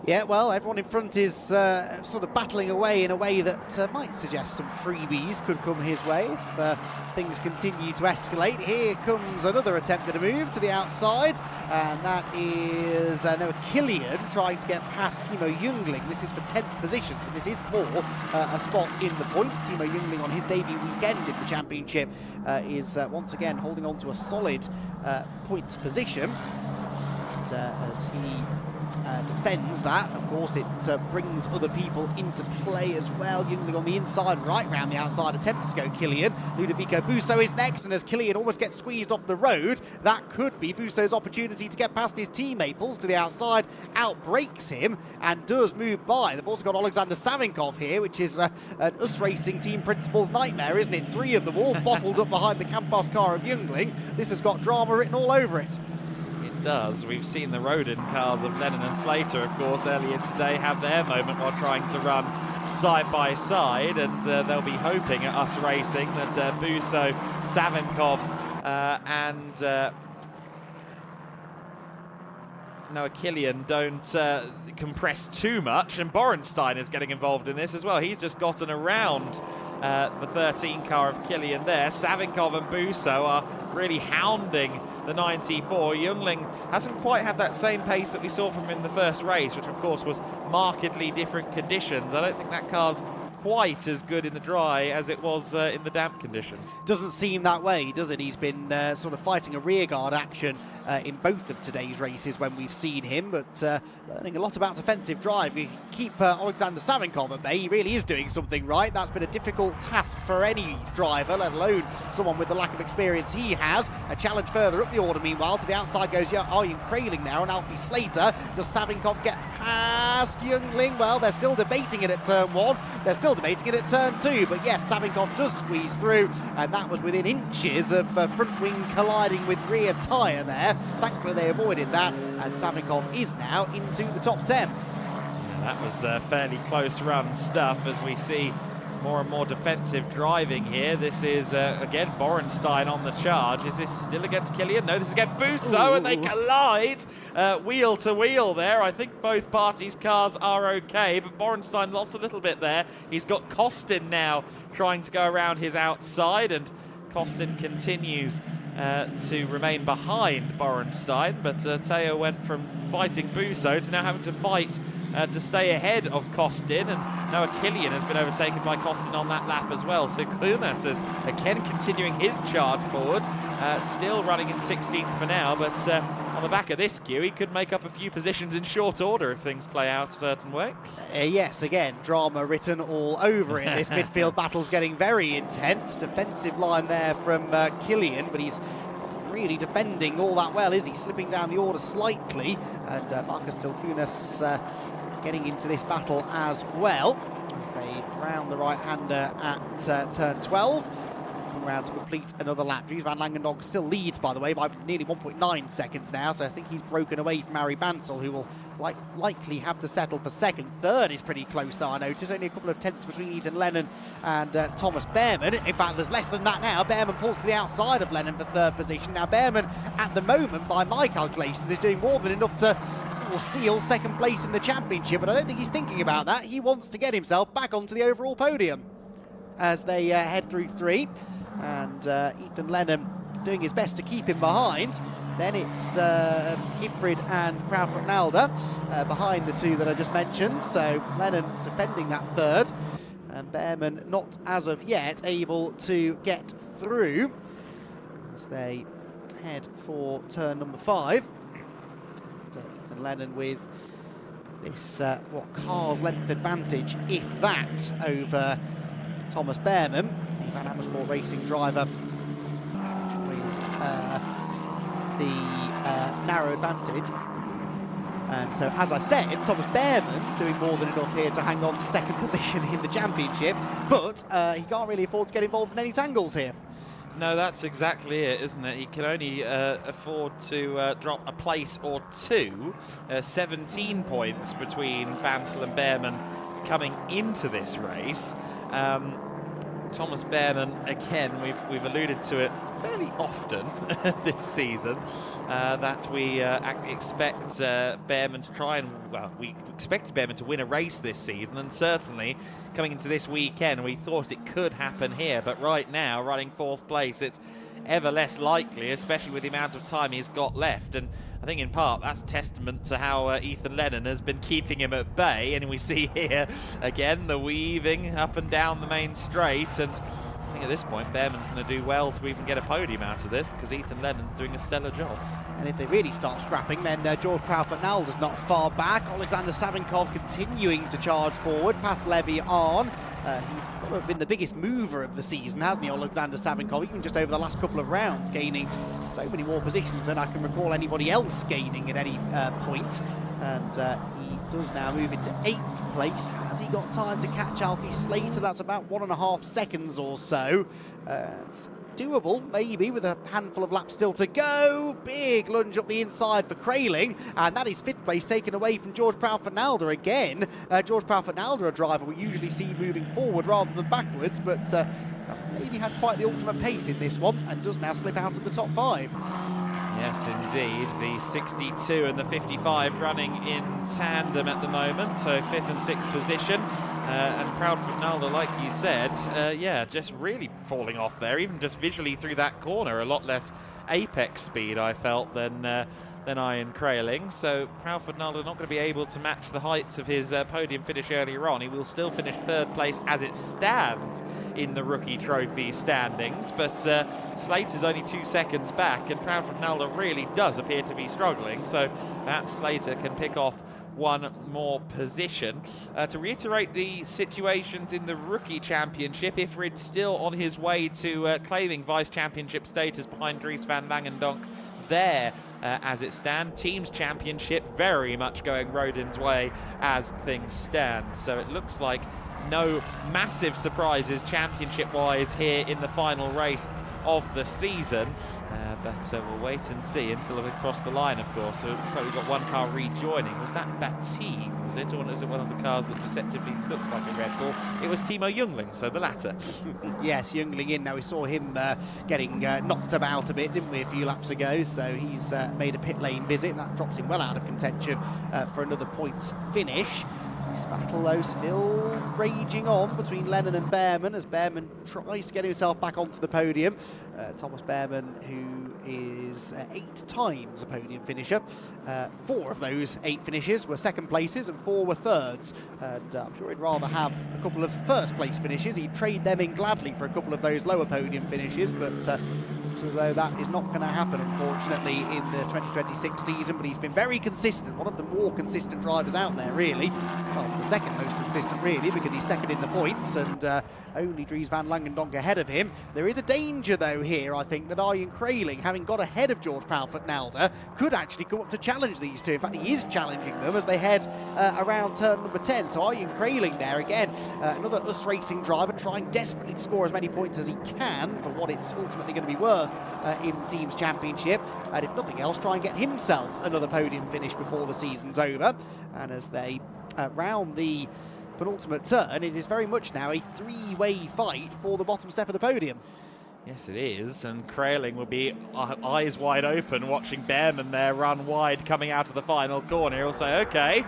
Yeah, well, everyone in front is sort of battling away in a way that might suggest some freebies could come his way if things continue to escalate. Here comes another attempt at a move to the outside, and that is Noah Killian trying to get past Timo Jungling. This is for 10th position, so this is for a spot in the points. Timo Jungling on his debut weekend in the championship is once again holding on to a solid points position. And, as he defends that, of course, it brings other people into play as well. Jungling on the inside, right round the outside, attempts to go Killian. Ludovico Busso is next, and as Killian almost gets squeezed off the road, that could be Busso's opportunity to get past his teammate. Pulls to the outside, outbreaks him, and does move by. They've also got Alexander Savinkov here, which is an US Racing team principal's nightmare, isn't it? 3 of them all bottled up behind the Campos car of Jungling. This has got drama written all over it. Does. We've seen the Rodin cars of Lennon and Slater, of course, earlier today have their moment while trying to run side by side, and they'll be hoping at US Racing that Busso, Savinkov and Noah Killian don't compress too much, and Borenstein is getting involved in this as well. He's just gotten around the 13 car of Killian there. Savinkov and Busso are really hounding the 94. Jungling hasn't quite had that same pace that we saw from him in the first race, which of course was markedly different conditions. I don't think that car's quite as good in the dry as it was in the damp conditions. Doesn't seem that way, does it? He's been sort of fighting a rearguard action in both of today's races when we've seen him, but learning a lot about defensive drive. We keep Alexander Savinkov at bay. He really is doing something right. That's been a difficult task for any driver, let alone someone with the lack of experience he has. A challenge further up the order, meanwhile. To the outside goes Arjen Kraling now, and Alfie Slater. Does Savinkov get past Jungling? Well, they're still debating it at turn 1. They're still debating it at turn 2, but yes, Savinkov does squeeze through, and that was within inches of front wing colliding with rear tyre there. Thankfully they avoided that, and Savinkov is now into the top 10. Yeah, that was fairly close run stuff as we see more and more defensive driving here. This is, again, Borenstein on the charge. Is this still against Killian? No, this is against Busso, and they collide wheel to wheel there. I think both parties' cars are okay, but Borenstein lost a little bit there. He's got Costin now trying to go around his outside, and Costin continues to remain behind Borenstein, but Teo went from fighting Busso to now having to fight to stay ahead of Costin, and Noah Killian has been overtaken by Costin on that lap as well. So Clunas is again continuing his charge forward, still running in 16th for now, but on the back of this queue he could make up a few positions in short order if things play out a certain way. Yes, again, drama written all over it. This midfield battle's getting very intense. Defensive line there from Killian, but he's really defending all that well, is he? Slipping down the order slightly, and Marcus Tilkunas getting into this battle as well as they round the right-hander at turn 12. Around to complete another lap. Dries van Langendonk still leads, by the way, by nearly 1.9 seconds now, so I think he's broken away from Harry Bansal, who will likely have to settle for second. Third is pretty close, though, I notice. Only a couple of tenths between Ethan Lennon and Thomas Behrman. In fact, there's less than that now. Behrman pulls to the outside of Lennon for third position. Now, Behrman, at the moment, by my calculations, is doing more than enough to seal second place in the championship, but I don't think he's thinking about that. He wants to get himself back onto the overall podium as they head through 3. And Ethan Lennon doing his best to keep him behind. Then it's Ifrid and Proudfoot Nalder behind the two that I just mentioned. So Lennon defending that third, and Behrman not as of yet able to get through as they head for turn number 5. And, Ethan Lennon with this car's length advantage, if that, over Thomas Behrman, the Van Amersfoort Racing driver, with the narrow advantage. And so, as I said, Thomas Behrman doing more than enough here to hang on to second position in the championship, but he can't really afford to get involved in any tangles here. No, that's exactly it, isn't it? He can only afford to drop a place or two. 17 points between Bansal and Behrman coming into this race. Thomas Behrman, again, we've alluded to it fairly often this season, that we expect Behrman to try and, well, we expected Behrman to win a race this season, and certainly coming into this weekend we thought it could happen here, but right now, running 4th place, it's ever less likely, especially with the amount of time he's got left. And I think in part that's testament to how Ethan Lennon has been keeping him at bay. And we see here again the weaving up and down the main straight, and I think at this point Behrman's going to do well to even get a podium out of this, because Ethan Lennon's doing a stellar job. And if they really start scrapping, then George Proudfoot Nalder's not far back. Alexander Savinkov continuing to charge forward past Levy on. He's probably been the biggest mover of the season, hasn't he, Alexander Savinkov, even just over the last couple of rounds, gaining so many more positions than I can recall anybody else gaining at any point. And he does now move into 8th place. Has he got time to catch Alfie Slater? That's about 1.5 seconds or so. It's doable, maybe, with a handful of laps still to go. Big lunge up the inside for Crailing, and that is 5th place taken away from George Proudfoot Nalder again. George Proudfoot Nalder, a driver we usually see moving forward rather than backwards, but has maybe had quite the ultimate pace in this one, and does now slip out of the top 5. Yes, indeed. The 62 and the 55 running in tandem at the moment, so 5th and 6th position. And Proudfoot Nalder, like you said, yeah, just really falling off there, even just visually through that corner. A lot less apex speed, I felt, than Ian Crailing. So Proudfoot Nalder not going to be able to match the heights of his podium finish earlier on. He will still finish 3rd place as it stands in the rookie trophy standings, but Slater's only 2 seconds back, and Proudfoot Nalder really does appear to be struggling, so perhaps Slater can pick off one more position. To reiterate the situations in the rookie championship, Ifrid's still on his way to claiming vice championship status behind Dries van Langendonk there as it stands. Teams championship very much going Rodin's way as things stand, so it looks like no massive surprises championship wise here in the final race of the season, but we'll wait and see until we cross the line, of course. So it looks like we've got one car rejoining. Was that Battine, was it, or was it one of the cars that deceptively looks like a Red Bull? It was Timo Jungling, so the latter. Yes, Jungling in. Now we saw him getting knocked about a bit, didn't we, a few laps ago, so he's made a pit lane visit. That drops him well out of contention for another points finish. This battle, though, still raging on between Lennon and Behrman as Behrman tries to get himself back onto the podium. Thomas Behrman, who is 8 times a podium finisher. 4 of those 8 finishes were second places and 4 were thirds. And I'm sure he'd rather have a couple of first place finishes. He'd trade them in gladly for a couple of those lower podium finishes, but Looks as though that is not going to happen, unfortunately, in the 2026 season, but he's been very consistent, one of the more consistent drivers out there, really. Well, the second most consistent, really, because he's second in the points, and only Dries van Langendonk ahead of him. There is a danger, though, here, I think, that Arjen Kraling, having got ahead of George Proudfoot-Nalder, could actually come up to challenge these two. In fact, he is challenging them as they head around turn number 10. So Arjen Kraling there, again, another US Racing driver trying desperately to score as many points as he can for what it's ultimately going to be worth in the Teams Championship. And if nothing else, try and get himself another podium finish before the season's over. And as they round the penultimate turn, it is very much now a three-way fight for the bottom step of the podium. Yes, it is, and Kraling will be eyes wide open watching Behrman there run wide coming out of the final corner. He'll say, okay,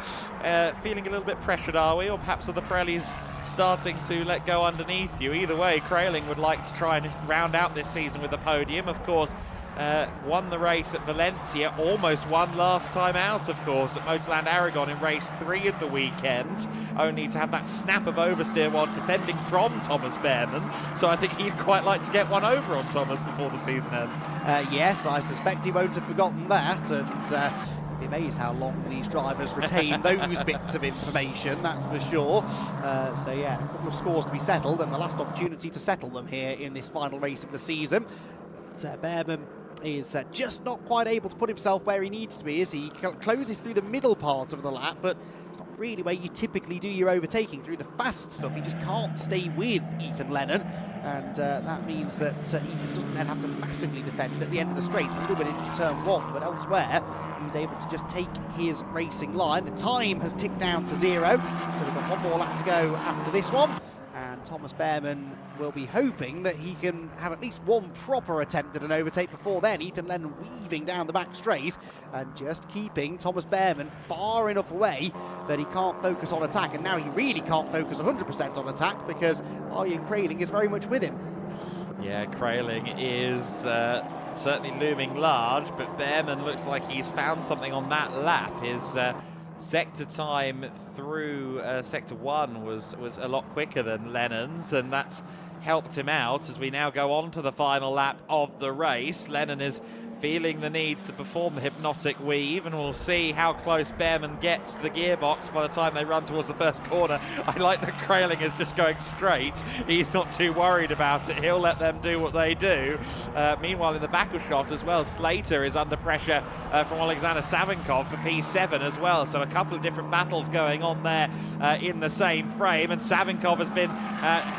feeling a little bit pressured, are we? Or perhaps are the Pirellis starting to let go underneath you? Either way, Kraling would like to try and round out this season with a podium. Of course, won the race at Valencia, almost won last time out, of course, at Motorland Aragon in race 3 of the weekend, only to have that snap of oversteer while defending from Thomas Behrman. So I think he'd quite like to get one over on Thomas before the season ends. Yes, I suspect he won't have forgotten that, and be amazed how long these drivers retain those bits of information, that's for sure. So yeah, a couple of scores to be settled, and the last opportunity to settle them here in this final race of the season. But Behrman is just not quite able to put himself where he needs to be as he closes through the middle part of the lap, but it's not really where you typically do your overtaking. Through the fast stuff, he just can't stay with Ethan Lennon, and that means that Ethan doesn't then have to massively defend at the end of the straight, a little bit into turn 1, but elsewhere he's able to just take his racing line. The time has ticked down to 0, so we've got one more lap to go after this one. And Thomas Behrman will be hoping that he can have at least one proper attempt at an overtake before then. Ethan Lennon weaving down the back straight and just keeping Thomas Behrman far enough away that he can't focus on attack. And now he really can't focus 100% on attack because Arjen Kraling is very much with him. Yeah, Kraling is certainly looming large, but Behrman looks like he's found something on that lap. His sector time through sector 1 was a lot quicker than Lennon's, and that's helped him out as we now go on to the final lap of the race. Lennon is feeling the need to perform the hypnotic weave, and we'll see how close Behrman gets to the gearbox by the time they run towards the first corner. I like that Kraling is just going straight. He's not too worried about it. He'll let them do what they do. Meanwhile, in the back of shot as well, Slater is under pressure from Alexander Savinkov for P7 as well. So a couple of different battles going on there in the same frame, and Savinkov has been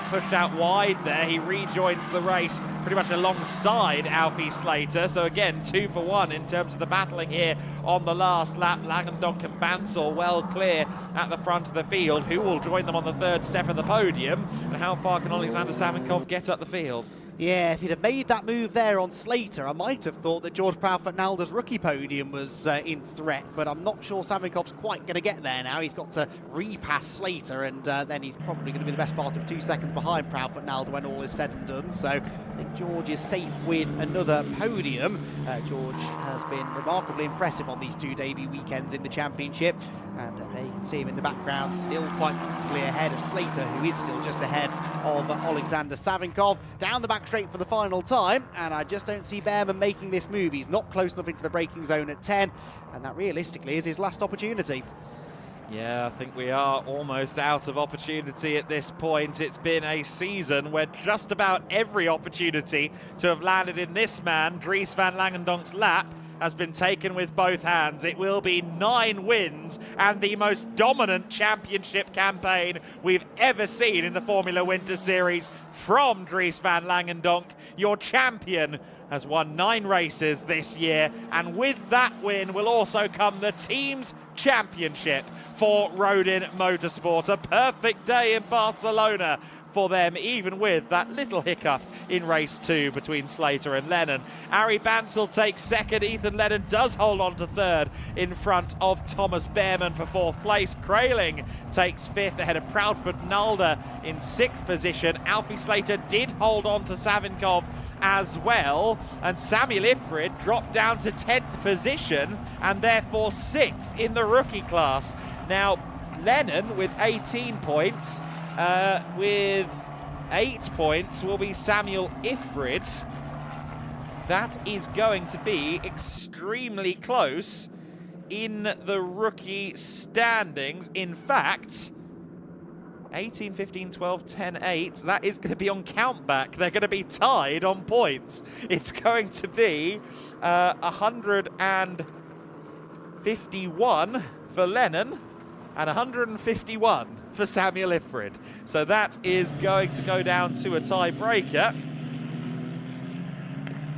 pushed out wide there. He rejoins the race pretty much alongside Alfie Slater. So again, 2 for 1 in terms of the battling here on the last lap. Langendonk and Bansal well clear at the front of the field. Who will join them on the third step of the podium, and how far can Alexander Savinkov get up the field? Yeah, if he'd have made that move there on Slater, I might have thought that George Proudfoot-Nalder's rookie podium was in threat, but I'm not sure Savinkov's quite going to get there now. He's got to repass Slater, and then he's probably going to be the best part of 2 seconds behind Proudfoot-Nalder when all is said and done. So I think George is safe with another podium. George has been remarkably impressive on these 2 debut weekends in the championship, and there you can see him in the background, still quite comfortably ahead of Slater, who is still just ahead of Alexander Savinkov. Down the back straight for the final time, and I just don't see Behrman making this move. He's not close enough into the braking zone at 10, and that realistically is his last opportunity. Yeah, I think we are almost out of opportunity at this point. It's been a season where just about every opportunity to have landed in this man, Dries van Langendonk's lap, has been taken with both hands. It will be 9 wins and the most dominant championship campaign we've ever seen in the Formula Winter Series from Dries van Langendonk. Your champion has won 9 races this year, and with that win will also come the team's championship for Rodin Motorsport. A perfect day in Barcelona for them, even with that little hiccup in race 2 between Slater and Lennon. Ari Bansal takes second. Ethan Lennon does hold on to third in front of Thomas Behrman for 4th place. Kraling takes 5th ahead of Proudfoot-Nalder in 6th position. Alfie Slater did hold on to Savinkov as well, and Samuel Ifrid dropped down to 10th position and therefore 6th in the rookie class. Now, Lennon with 18 points, with 8 points will be Samuel Ifrid. that is going to be extremely close in the rookie standings. In fact, 18, 15, 12, 10, 8, that is going to be on countback. They're going to be tied on points. It's going to be 151 for Lennon and 151 for Samuel Ifrid. So that is going to go down to a tiebreaker.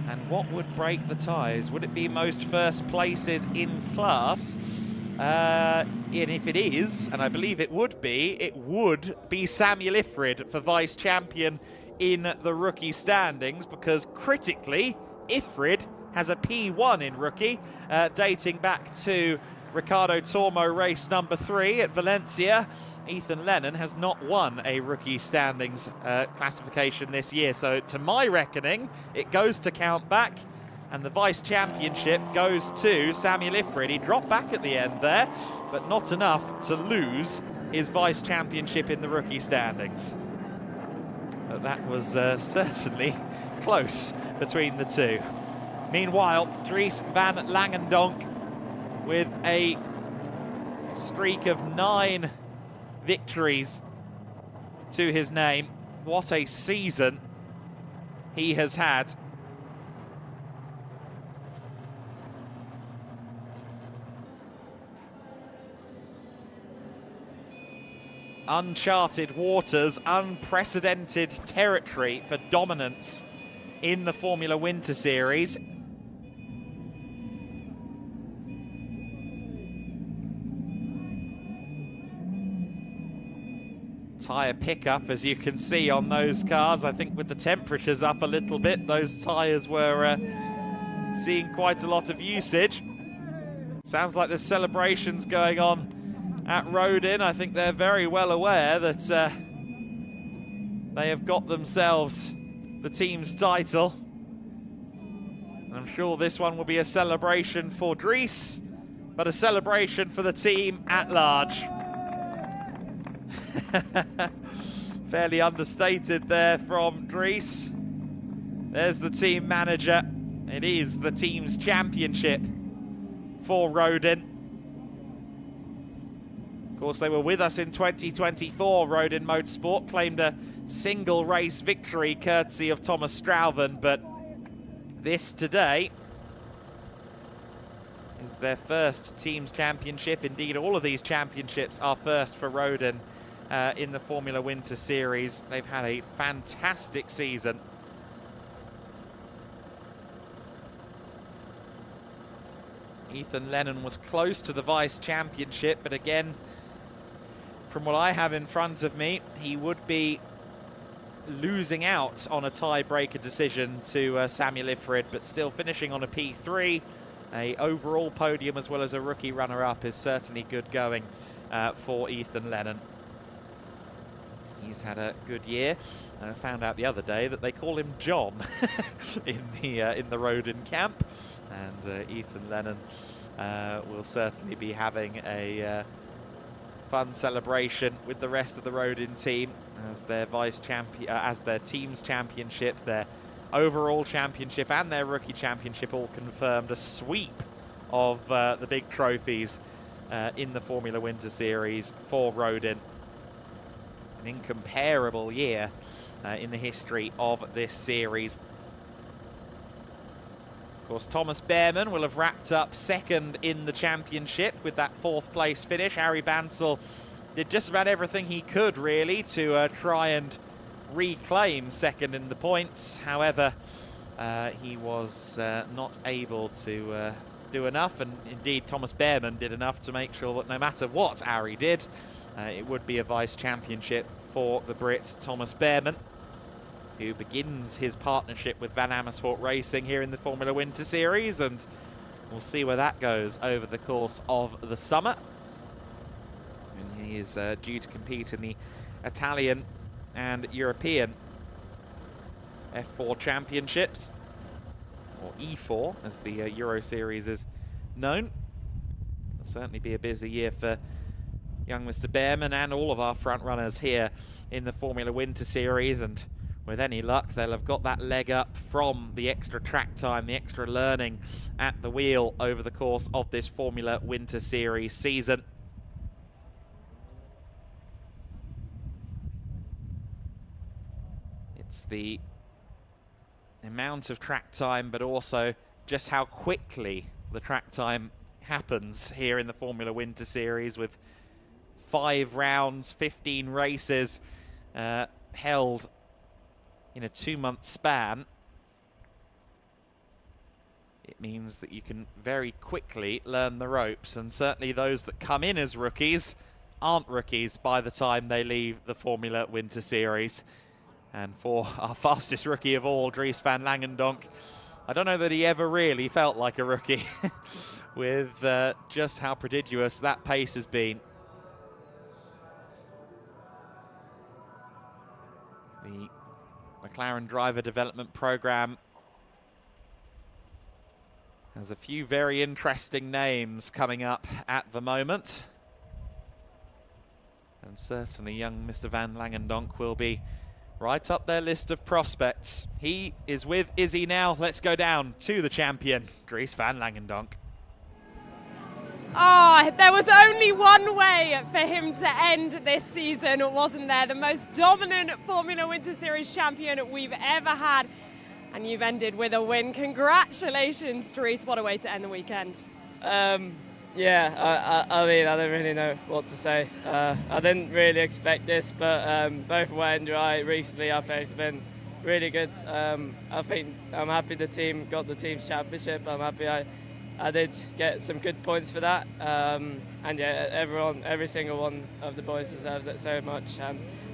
And what would break the ties? Would it be most first places in class? And if it is, and I believe it would be Samuel Ifrid for vice champion in the rookie standings, because critically, Ifrid has a P1 in rookie, dating back to Ricardo Tormo race number 3 at Valencia. Ethan Lennon has not won a rookie standings classification this year. So to my reckoning, it goes to countback, and the vice championship goes to Samuel Ifrid. He dropped back at the end there, but not enough to lose his vice championship in the rookie standings. But that was certainly close between the two. Meanwhile, Dries van Langendonk with a streak of 9 victories to his name. What a season he has had. Uncharted waters, unprecedented territory for dominance in the Formula Winter Series. Tyre pickup, as you can see on those cars. I think with the temperatures up a little bit, those tyres were seeing quite a lot of usage. Sounds like there's celebrations going on at Rodin. I think they're very well aware that they have got themselves the team's title. And I'm sure this one will be a celebration for Dries, but a celebration for the team at large. Fairly understated there from Dries. There's the team manager. It is the team's championship for Rodin. Of course, they were with us in 2024. Rodin Motorsport claimed a single race victory courtesy of Thomas Strauven, but this today is their first team's championship. Indeed, all of these championships are first for Rodin in the Formula Winter Series. They've had a fantastic season. Ethan Lennon was close to the vice championship, but again, from what I have in front of me, he would be losing out on a tiebreaker decision to Samuel Ifrid, but still finishing on a P3. A overall podium as well as a rookie runner-up is certainly good going for Ethan Lennon. He's had a good year. I found out the other day that they call him John in the Rodin camp, and Ethan Lennon will certainly be having a fun celebration with the rest of the Rodin team as their vice champion, as their team's championship, their overall championship, and their rookie championship all confirmed. A sweep of the big trophies in the Formula Winter Series for Rodin. An incomparable year in the history of this series. Of course, Thomas Behrman will have wrapped up second in the championship with that 4th place finish. Harry Bansell did just about everything he could, really, to try and reclaim second in the points. However, he was not able to do enough, and indeed Thomas Behrman did enough to make sure that no matter what Harry did, it would be a vice championship for the Brit Thomas Behrman, who begins his partnership with Van Amersfoort Racing here in the Formula Winter Series, and we'll see where that goes over the course of the summer. And he is due to compete in the Italian and European F4 championships, or E4 as the Euro Series is known. It'll certainly be a busy year for young Mr. Behrman and all of our front runners here in the Formula Winter Series, and with any luck, they'll have got that leg up from the extra track time, the extra learning at the wheel over the course of this Formula Winter Series season. It's the amount of track time, but also just how quickly the track time happens here in the Formula Winter Series, with 5 rounds, 15 races held in a 2-month span. It means that you can very quickly learn the ropes, and certainly those that come in as rookies aren't rookies by the time they leave the Formula Winter Series. And for our fastest rookie of all, Dries van Langendonk, I don't know that he ever really felt like a rookie with just how prodigious that pace has been. The McLaren driver development program has a few very interesting names coming up at the moment. And certainly young Mr. van Langendonk will be right up their list of prospects. He is with Izzy now. Let's go down to the champion, Dries van Langendonk. There was only one way for him to end this season, wasn't there? The most dominant Formula Winter Series champion we've ever had. And you've ended with a win. Congratulations, Dries. What a way to end the weekend. Yeah, I mean, I don't really know what to say. I didn't really expect this, but both wet and dry recently, our pace has been really good. I think I'm happy the team got the team's championship. I'm happy I did get some good points for that. And yeah, every single one of the boys deserves it so much,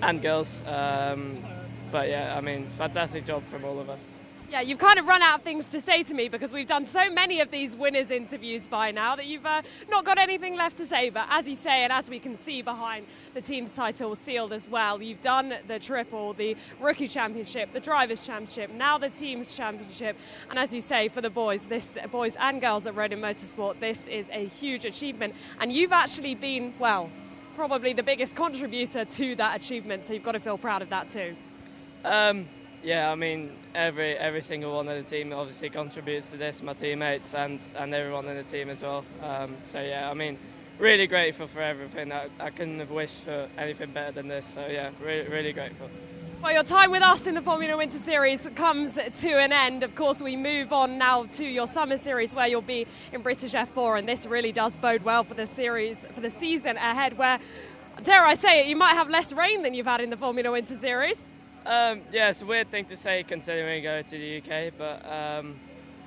and girls. But yeah, I mean, fantastic job from all of us. Yeah, you've kind of run out of things to say to me, because we've done so many of these winners' interviews by now that you've not got anything left to say. But as you say, and as we can see behind the team's title sealed as well, you've done the triple, the rookie championship, the drivers' championship, now the team's championship. And as you say, for the boys and girls at Rodin Motorsport, this is a huge achievement. And you've actually been, well, probably the biggest contributor to that achievement, so you've got to feel proud of that too. Yeah, I mean, every single one of the team obviously contributes to this, my teammates and everyone in the team as well. So yeah, I mean, really grateful for everything. I couldn't have wished for anything better than this. So yeah, really grateful. Well, your time with us in the Formula Winter Series comes to an end. Of course, we move on now to your Summer Series, where you'll be in British F4, and this really does bode well for the series, for the season ahead, where, dare I say it, you might have less rain than you've had in the Formula Winter Series. Yeah, it's a weird thing to say considering going to the UK, but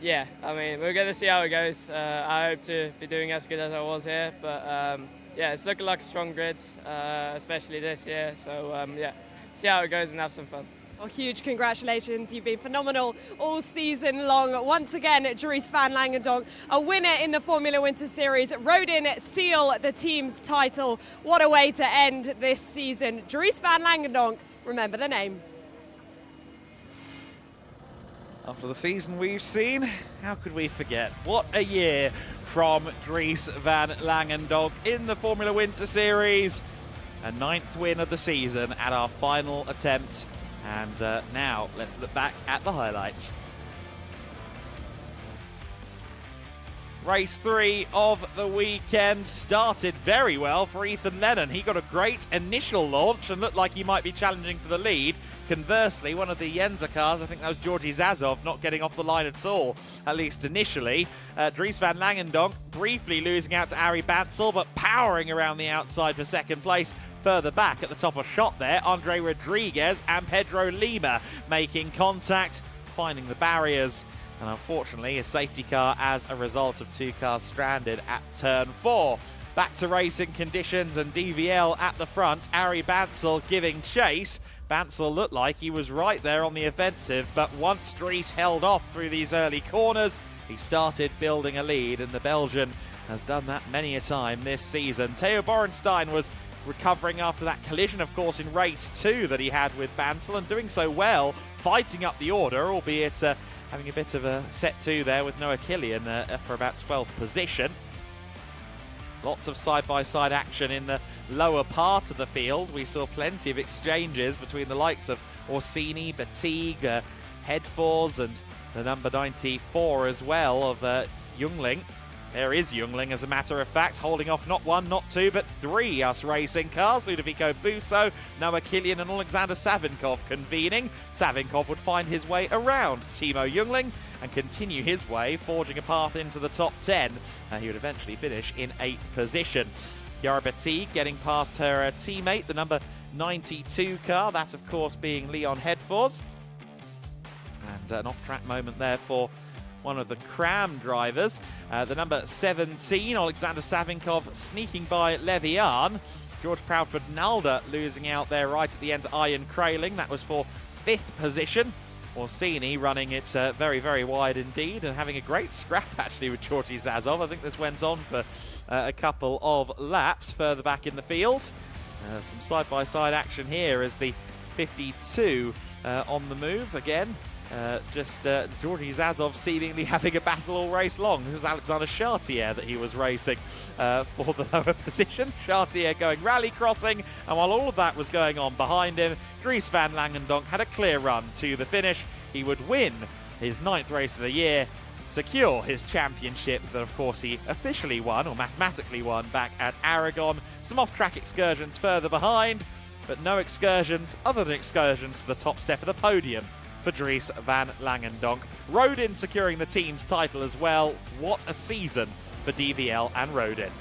yeah, I mean, we're going to see how it goes. I hope to be doing as good as I was here, but yeah, it's looking like a strong grid, especially this year, so yeah, see how it goes and have some fun. Well, huge congratulations. You've been phenomenal all season long. Once again, Dries van Langendonk, a winner in the Formula Winter Series. Rodin seal the team's title. What a way to end this season. Dries van Langendonk, remember the name. After the season we've seen, how could we forget? What a year from Dries van Langendonk in the Formula Winter Series. A 9th win of the season at our final attempt. And now let's look back at the highlights. Race 3 of the weekend started very well for Ethan Lennon. He got a great initial launch and looked like he might be challenging for the lead. Conversely, one of the Yenza cars, I think that was Georgi Zazov, not getting off the line at all, at least initially. Dries van Langendonk briefly losing out to Arie Bansel, but powering around the outside for second place. Further back at the top of shot there, Andre Rodriguez and Pedro Lima making contact, finding the barriers. And unfortunately, a safety car as a result of 2 cars stranded at turn 4. Back to racing conditions and DVL at the front. Arie Bansel giving chase. Bansel looked like he was right there on the offensive, but once Dries held off through these early corners, he started building a lead, and the Belgian has done that many a time this season. Theo Borenstein was recovering after that collision, of course, in race 2 that he had with Bansel, and doing so well, fighting up the order, albeit having a bit of a set 2 there with Noah Killian for about 12th position. Lots of side-by-side action in the lower part of the field. We saw plenty of exchanges between the likes of Orsini, Batigue, Headforce, and the number 94 as well of Jungling. There is Jungling, as a matter of fact, holding off not one, not two, but three US Racing cars. Ludovico Busso, Noah Killian and Alexander Savinkov convening. Savinkov would find his way around Timo Jungling and continue his way, forging a path into the top 10. He would eventually finish in 8th position. Chiara Batigue getting past her teammate, the number 92 car. That, of course, being Leon Headforce. And an off-track moment there for one of the Cram drivers. The number 17, Alexander Savinkov, sneaking by Levian. George Proudford-Nalder losing out there right at the end to Ian Kraling. That was for 5th position. Orsini running it very, very wide indeed, and having a great scrap actually with Georgi Zazov. I think this went on for a couple of laps further back in the field. Some side-by-side action here as the 52 on the move again. Georgi Zazov seemingly having a battle all race long. It was Alexander Chartier that he was racing for the lower position. Chartier going rally crossing, and while all of that was going on behind him, Dries van Langendonk had a clear run to the finish. He would win his 9th race of the year, secure his championship that of course he officially won, or mathematically won, back at Aragon. Some off-track excursions further behind, but no excursions other than excursions to the top step of the podium for Dries van Langendonk. Rodin securing the team's title as well. What a season for DVL and Rodin.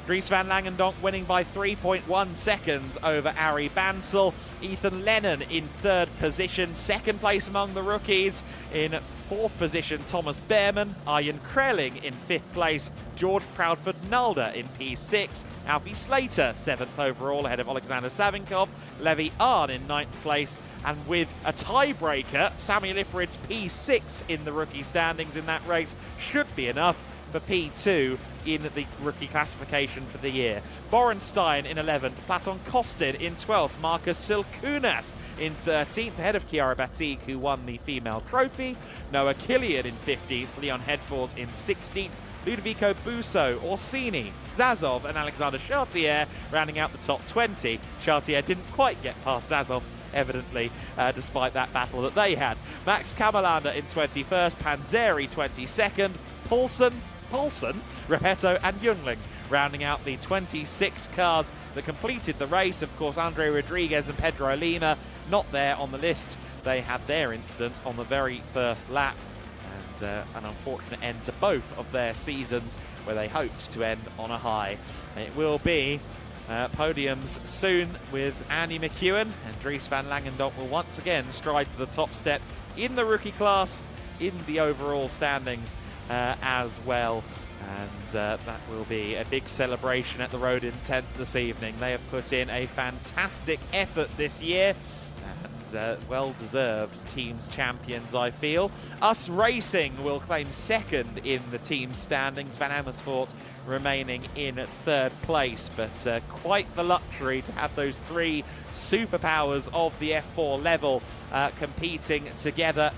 Dries van Langendonk winning by 3.1 seconds over Ari Bansel. Ethan Lennon in 3rd position. 2nd place among the rookies. In 4th position, Thomas Behrman. Ian Kreling in 5th place. George Proudford-Nalder in P6. Alfie Slater, 7th overall, ahead of Alexander Savinkov. Levi Arn in 9th place. And with a tiebreaker, Samuel Ifrid's P6 in the rookie standings in that race should be enough for P2 in the rookie classification for the year. Borenstein in 11th, Platon Kostin in 12th, Marcus Silkunas in 13th, ahead of Chiara Batigue, who won the female trophy. Noah Killian in 15th, Leon Headforce in 16th, Ludovico Busso, Orsini, Zazov and Alexander Chartier rounding out the top 20. Chartier didn't quite get past Zazov, evidently, despite that battle that they had. Max Kamalander in 21st, Panzeri 22nd, Paulson, Repetto and Jungling rounding out the 26 cars that completed the race. Of course, Andre Rodriguez and Pedro Lima not there on the list. They had their incident on the very first lap, and an unfortunate end to both of their seasons where they hoped to end on a high. It will be podiums soon with Andy McEwen, and Dries van Langendonk will once again stride for the top step in the rookie class, in the overall standings as well. And that will be a big celebration at the Rodin tent this evening. They have put in a fantastic effort this year, and well-deserved team's champions, I feel. Us Racing will claim 2nd in the team standings, Van Amersfoort remaining in 3rd place, but quite the luxury to have those 3 superpowers of the F4 level competing together.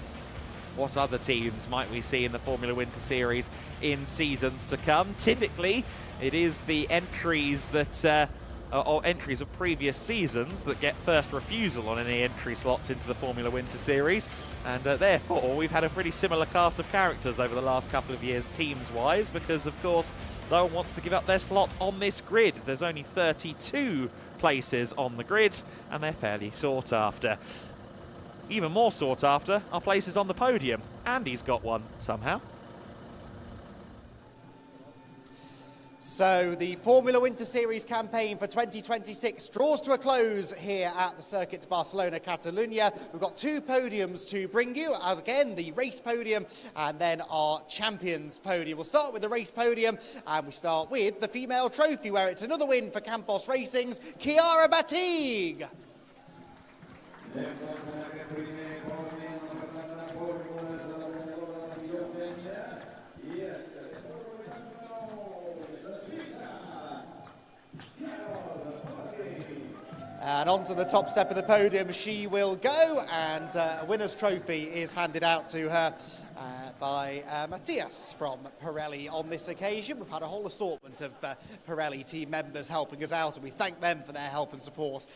What other teams might we see in the Formula Winter Series in seasons to come? Typically, it is the entries that or entries of previous seasons that get first refusal on any entry slots into the Formula Winter Series, and therefore we've had a pretty similar cast of characters over the last couple of years teams-wise, because of course no one wants to give up their slot on this grid. There's only 32 places on the grid, and they're fairly sought after. Even more sought after are places on the podium. Andy's got one somehow. So the Formula Winter Series campaign for 2026 draws to a close here at the Circuit de Barcelona-Catalunya. We've got 2 podiums to bring you. Again, the race podium and then our champions podium. We'll start with the race podium, and we start with the female trophy, where it's another win for Campos Racing's Chiara Batigue. And onto the top step of the podium she will go, and a winner's trophy is handed out to her. by Matthias from Pirelli on this occasion. We've had a whole assortment of Pirelli team members helping us out, and we thank them for their help and support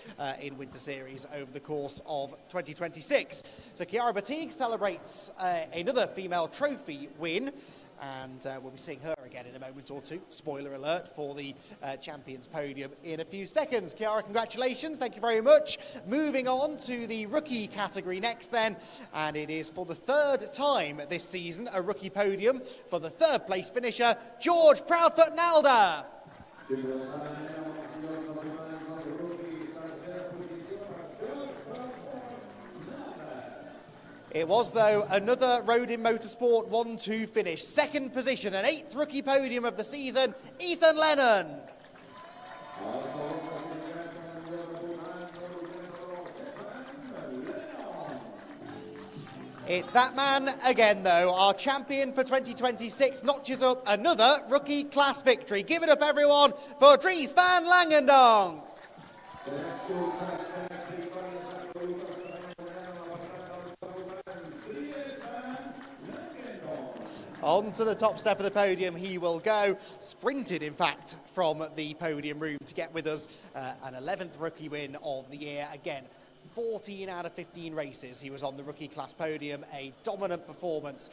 in Winter Series over the course of 2026. So Chiara Batigue celebrates another female trophy win, and we'll be seeing her again in a moment or two. Spoiler alert for the Champions podium in a few seconds. Chiara, congratulations. Thank you very much. Moving on to the rookie category next then, and it is for the third time this season a rookie podium for the third place finisher, George Proudfoot-Nalder. It was, though, another Rodin Motorsport 1-2 finish. Second position, an 8th rookie podium of the season, Ethan Lennon. It's that man again, though. Our champion for 2026 notches up another rookie class victory. Give it up, everyone, for Dries van Langendonk. On to the top step of the podium he will go. Sprinted, in fact, from the podium room to get with us an 11th rookie win of the year. Again, 14 out of 15 races he was on the rookie class podium. A dominant performance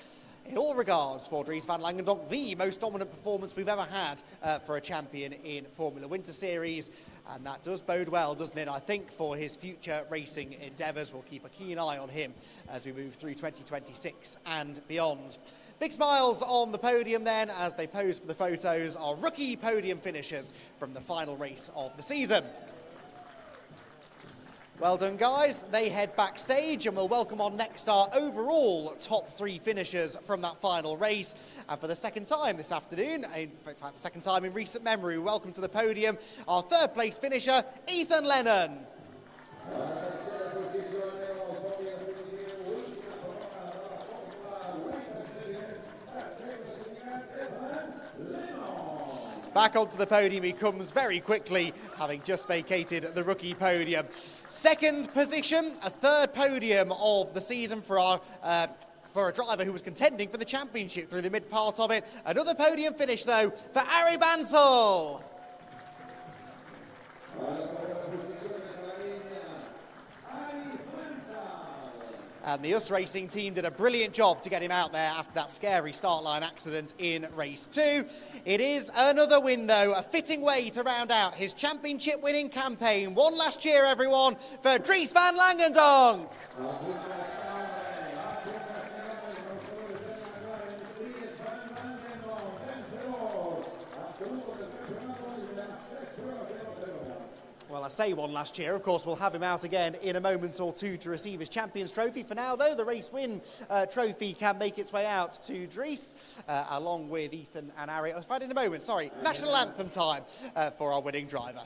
in all regards for Dries van Langendonk. The most dominant performance we've ever had for a champion in Formula Winter Series. And that does bode well, doesn't it? I think for his future racing endeavours. We'll keep a keen eye on him as we move through 2026 and beyond. Big smiles on the podium then as they pose for the photos, our rookie podium finishers from the final race of the season. Well done, guys. They head backstage and we'll welcome on next our overall top 3 finishers from that final race. And for the second time this afternoon, in fact the second time in recent memory, welcome to the podium our third place finisher, Ethan Lennon. Back onto the podium he comes very quickly, having just vacated the rookie podium. Second position, a third podium of the season for a driver who was contending for the championship through the mid part of it. Another podium finish though for Ari Bansal. And the US Racing team did a brilliant job to get him out there after that scary start line accident in race 2. It is another win, though, a fitting way to round out his championship winning campaign. One last cheer, everyone, for Dries van Langendonk. Well, I say one last cheer. Of course, we'll have him out again in a moment or two to receive his Champions Trophy. For now, though, the race win trophy can make its way out to Dries, along with Ethan and Ari. I'll find in a moment, sorry. National Anthem time for our winning driver.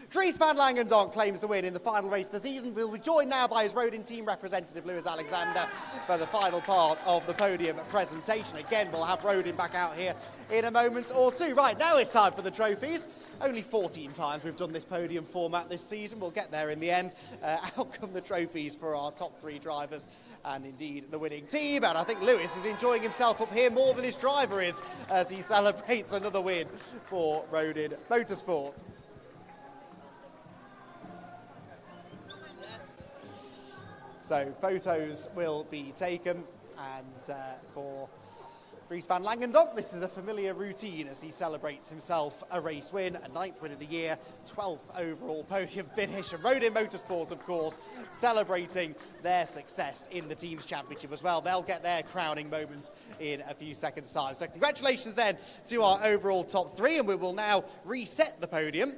Dries van Langendonk claims the win in the final race of the season. We'll be joined now by his Rodin team representative, Lewis Alexander, for the final part of the podium presentation. Again, we'll have Rodin back out here in a moment or two. Right, now it's time for the trophies. Only 14 times we've done this podium format this season. We'll get there in the end. Out come the trophies for our top 3 drivers and indeed the winning team. And I think Lewis is enjoying himself up here more than his driver is as he celebrates another win for Rodin Motorsport. So photos will be taken, and for Dries van Langendonk, this is a familiar routine as he celebrates himself a race win, a 9th win of the year, 12th overall podium finish, and Rodin Motorsport, of course, celebrating their success in the Teams Championship as well. They'll get their crowning moment in a few seconds' time. So congratulations then to our overall top 3, and we will now reset the podium,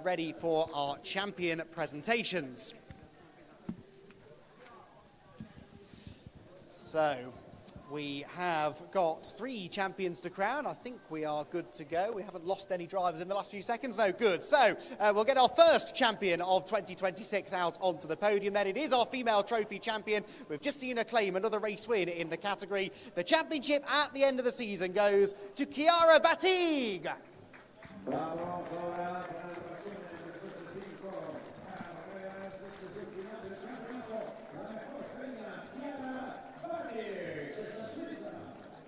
ready for our champion presentations. So, We have got 3 champions to crown. I think we are good to go. We haven't lost any drivers in the last few seconds. No, good. So we'll get our first champion of 2026 out onto the podium. Then it is our female trophy champion. We've just seen her claim another race win in the category. The championship at the end of the season goes to Chiara Batig.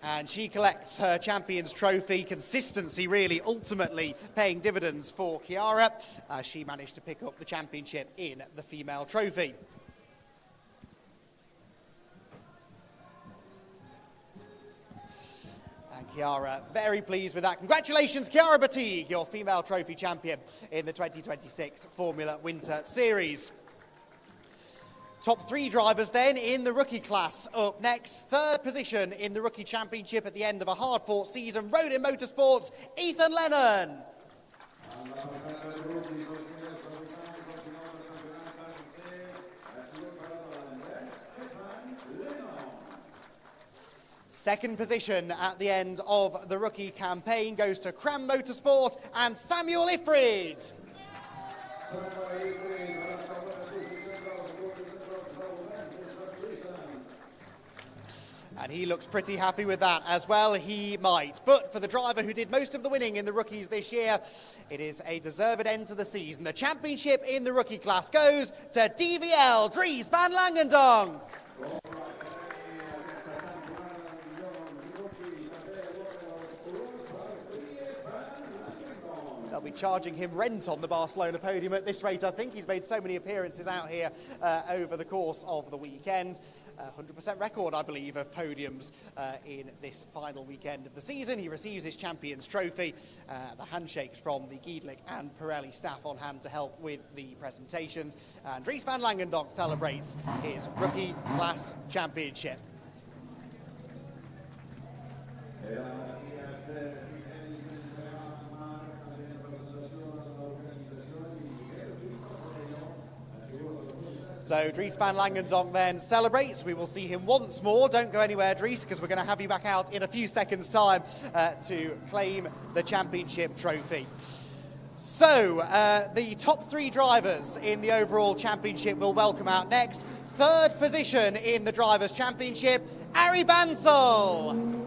And she collects her champion's trophy. Consistency really ultimately paying dividends for Chiara as she managed to pick up the championship in the female trophy. And Chiara very pleased with that. Congratulations, Chiara Batig, your female trophy champion in the 2026 Formula Winter Series. Top 3 drivers then in the rookie class up next. 3rd position in the rookie championship at the end of a hard-fought season. Rodin Motorsports, Ethan Lennon. Second position at the end of the rookie campaign goes to Cram Motorsport and Samuel Ifrid. And he looks pretty happy with that as well, he might. But for the driver who did most of the winning in the rookies this year, it is a deserved end to the season. The championship in the rookie class goes to DVL Dries van Langendonk. They'll be charging him rent on the Barcelona podium at this rate, I think. He's made so many appearances out here over the course of the weekend. 100% record, I believe, of podiums in this final weekend of the season. He receives his champion's trophy. The handshakes from the GEDLICH and Pirelli staff on hand to help with the presentations. And Dries van Langendonk celebrates his rookie class championship. So Dries van Langendonk then celebrates. We will see him once more. Don't go anywhere, Dries, because we're going to have you back out in a few seconds' time to claim the championship trophy. So the top 3 drivers in the overall championship will welcome out next. 3rd position in the Drivers' Championship, Ari Bansal.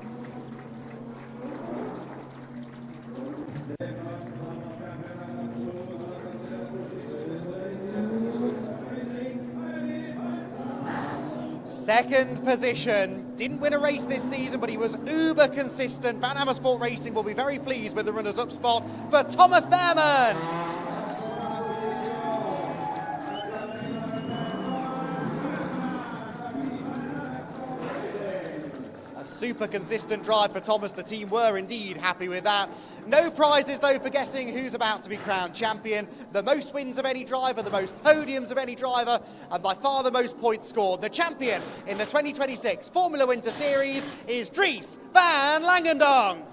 Second position, didn't win a race this season, but he was uber consistent. Van Amersfoort Racing will be very pleased with the runners-up spot for Thomas Behrman. A super consistent drive for Thomas. The team were indeed happy with that. No prizes, though, for guessing who's about to be crowned champion. The most wins of any driver, the most podiums of any driver, and by far the most points scored. The champion in the 2026 Formula Winter Series is Dries van Langendonk.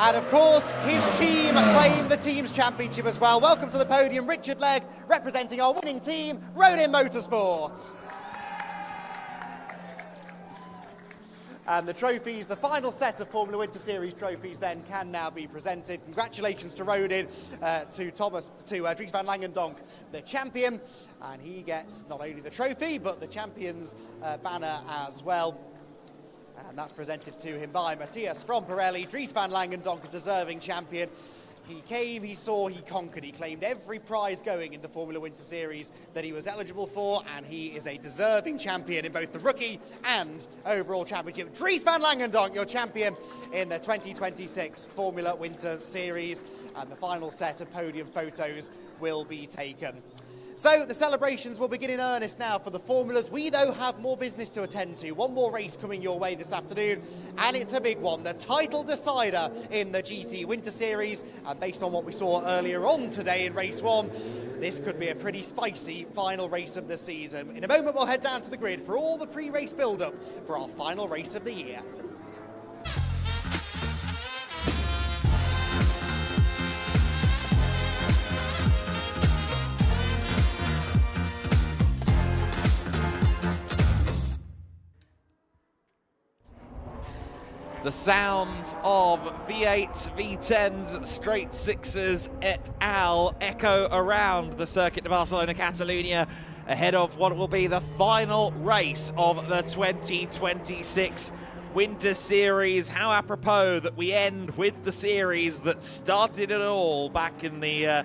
And of course, his team claimed the team's championship as well. Welcome to the podium, Richard Legg, representing our winning team, Rodin Motorsport. And the trophies, the final set of Formula Winter Series trophies then can now be presented. Congratulations to Rodin, to Dries van Langendonk, the champion. And he gets not only the trophy, but the champion's banner as well. And that's presented to him by Matthias from Pirelli. Dries van Langendonk, a deserving champion. He came, he saw, he conquered. He claimed every prize going in the Formula Winter Series that he was eligible for, and he is a deserving champion in both the rookie and overall championship. Dries van Langendonk, your champion in the 2026 Formula Winter Series. And the final set of podium photos will be taken. So the celebrations will begin in earnest now for the formulas. We, though, have more business to attend to. One more race coming your way this afternoon, and it's a big one. The title decider in the GT Winter Series. And based on what we saw earlier on today in race 1, this could be a pretty spicy final race of the season. In a moment, we'll head down to the grid for all the pre-race build-up for our final race of the year. The sounds of V8s, V10s, straight sixes et al. Echo around the Circuit de Barcelona-Catalunya ahead of what will be the final race of the 2026 Winter Series. How apropos that we end with the series that started it all back in the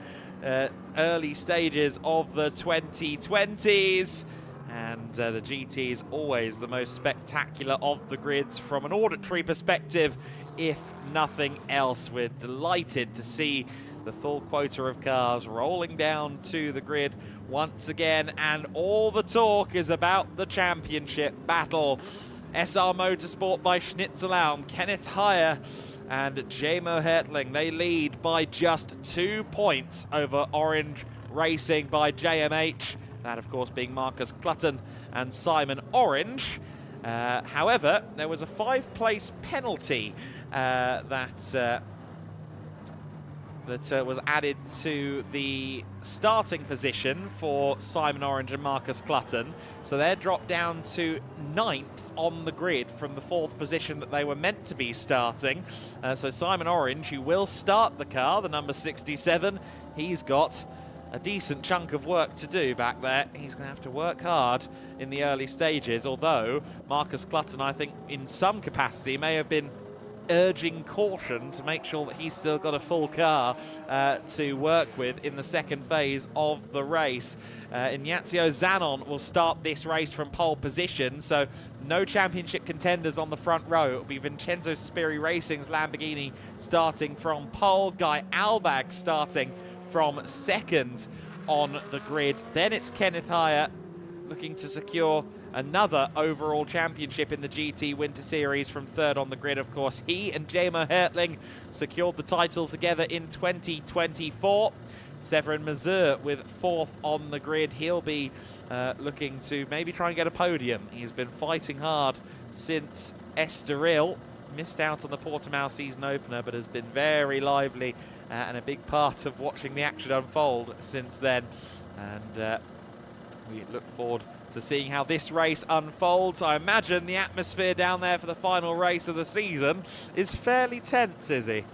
early stages of the 2020s. And the GT is always the most spectacular of the grids from an auditory perspective, if nothing else. We're delighted to see the full quota of cars rolling down to the grid once again, and all the talk is about the championship battle. SR Motorsport by Schnitzelau, Kenneth Heyer and Jamo Hertling, they lead by just 2 points over Orange Racing by JMH. That, of course, being Marcus Clutton and Simon Orange. However, there was a 5-place penalty that was added to the starting position for Simon Orange and Marcus Clutton. So they're dropped down to 9th on the grid from the 4th position that they were meant to be starting. So Simon Orange, who will start the car, the number 67, he's got a decent chunk of work to do back there. He's going to have to work hard in the early stages, although Marcus Clutton, I think, in some capacity may have been urging caution to make sure that he's still got a full car to work with in the second phase of the race. Ignazio Zanon will start this race from pole position, so no championship contenders on the front row. It'll be Vincenzo Spiri Racing's Lamborghini starting from pole, Guy Albag starting from second on the grid. Then it's Kenneth Heyer looking to secure another overall championship in the GT Winter Series from third on the grid. Of course, he and Jamo Hertling secured the title together in 2024. Severin Mazur with 4th on the grid. He'll be looking to maybe try and get a podium. He's been fighting hard since Estoril. Missed out on the Portimao season opener, but has been very lively and a big part of watching the action unfold since then. And we look forward to seeing how this race unfolds. I imagine the atmosphere down there for the final race of the season is fairly tense, Izzy.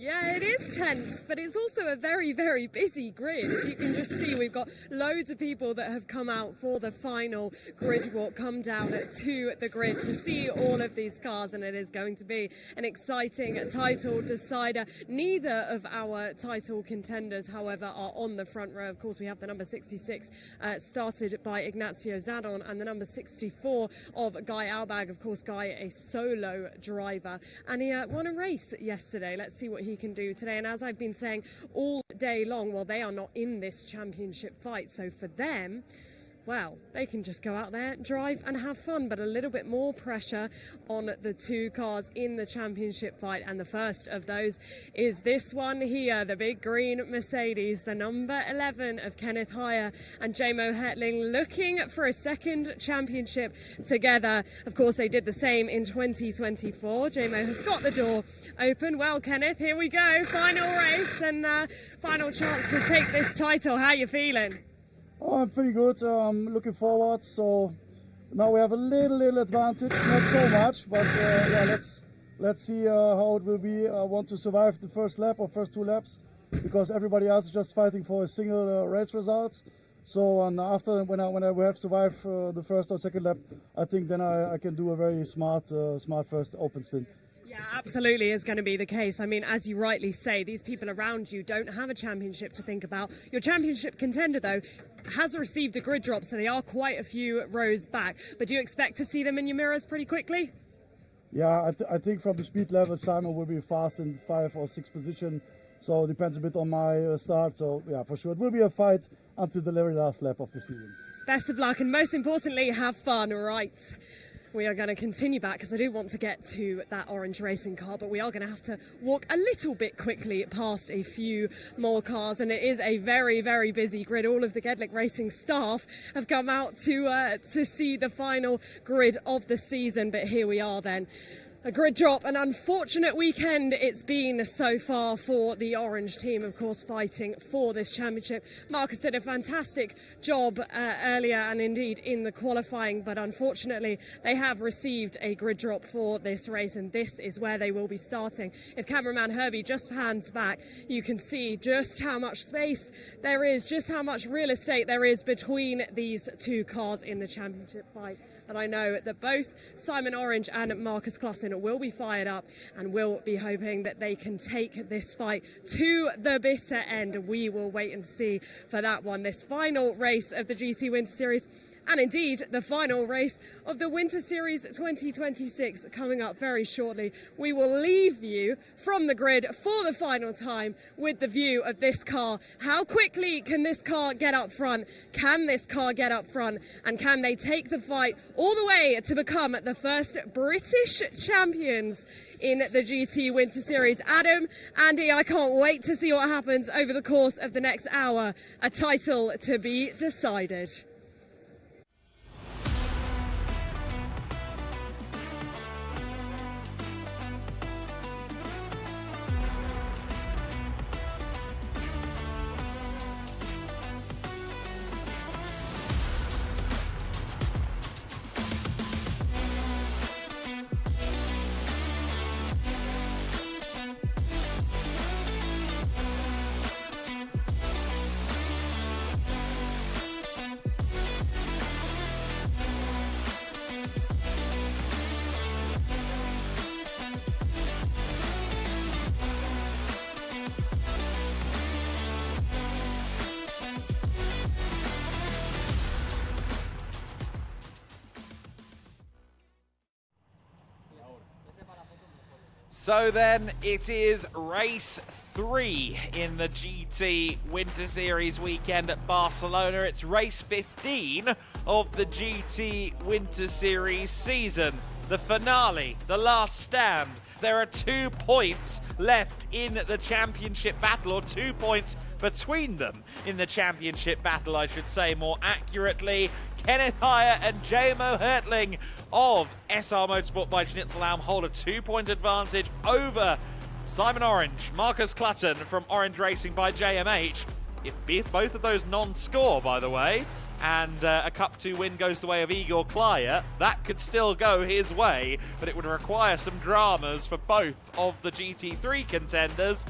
Yeah, it is tense, but it's also a very, very busy grid. As you can just see, we've got loads of people that have come out for the final grid walk, come down to the grid to see all of these cars, and it is going to be an exciting title decider. Neither of our title contenders, however, are on the front row. Of course, we have the number 66 started by Ignazio Zanon and the number 64 of Guy Albag. Of course, Guy, a solo driver, and he won a race yesterday. Let's see what he can do today. And as I've been saying all day long, well, they are not in this championship fight, so for them, well, they can just go out there, drive and have fun, but a little bit more pressure on the 2 cars in the championship fight. And the first of those is this one here, the big green Mercedes, the number 11 of Kenneth Heyer and Jamo Hertling, looking for a second championship together. Of course, they did the same in 2024. Jamo has got the door open. Well, Kenneth, here we go. Final race and final chance to take this title. How are you feeling? Oh, I'm pretty good. I'm looking forward. So now we have a little advantage, not so much, but yeah, let's see how it will be. I want to survive the first lap or first 2 laps, because everybody else is just fighting for a single race result. So and after when I have survived the first or second lap, I think then I can do a very smart first open stint. Yeah, absolutely is going to be the case. I mean, as you rightly say, these people around you don't have a championship to think about. Your championship contender, though, has received a grid drop, so they are quite a few rows back. But do you expect to see them in your mirrors pretty quickly? Yeah, I think from the speed level, Simon will be fast in 5th or 6th position. So it depends a bit on my start. So yeah, for sure, it will be a fight until the very last lap of the season. Best of luck, and most importantly, have fun, right? We are going to continue back because I do want to get to that orange racing car, but we are going to have to walk a little bit quickly past a few more cars, and it is a very, very busy grid. All of the GEDLICH Racing staff have come out to see the final grid of the season, but here we are then. A grid drop, an unfortunate weekend it's been so far for the orange team, of course, fighting for this championship. Marcus did a fantastic job earlier and indeed in the qualifying, but unfortunately they have received a grid drop for this race, and this is where they will be starting. If cameraman Herbie just pans back, you can see just how much space there is, just how much real estate there is between these two cars in the championship fight. And I know that both Simon Orange and Marcus Clutton will be fired up and will be hoping that they can take this fight to the bitter end. We will wait and see for that one. This final race of the GT Winter Series, and indeed the final race of the Winter Series 2026 coming up very shortly. We will leave you from the grid for the final time with the view of this car. How quickly can this car get up front? Can this car get up front? And can they take the fight all the way to become the first British champions in the GT Winter Series? Adam, Andy, I can't wait to see what happens over the course of the next hour. A title to be decided. So then it is race 3 in the GT Winter Series weekend at Barcelona. It's race 15 of the GT Winter Series season. The finale, the last stand. There are 2 points left in the championship battle, or 2 points between them in the championship battle, I should say more accurately. Kenneth Heyer and JMO Hertling of SR Motorsport by Schnitzelbaum hold a 2-point advantage over Simon Orange, Marcus Clutton from Orange Racing by JMH. If both of those non-score, by the way, and a Cup 2 win goes the way of Igor Klyer, that could still go his way, but it would require some dramas for both of the GT3 contenders.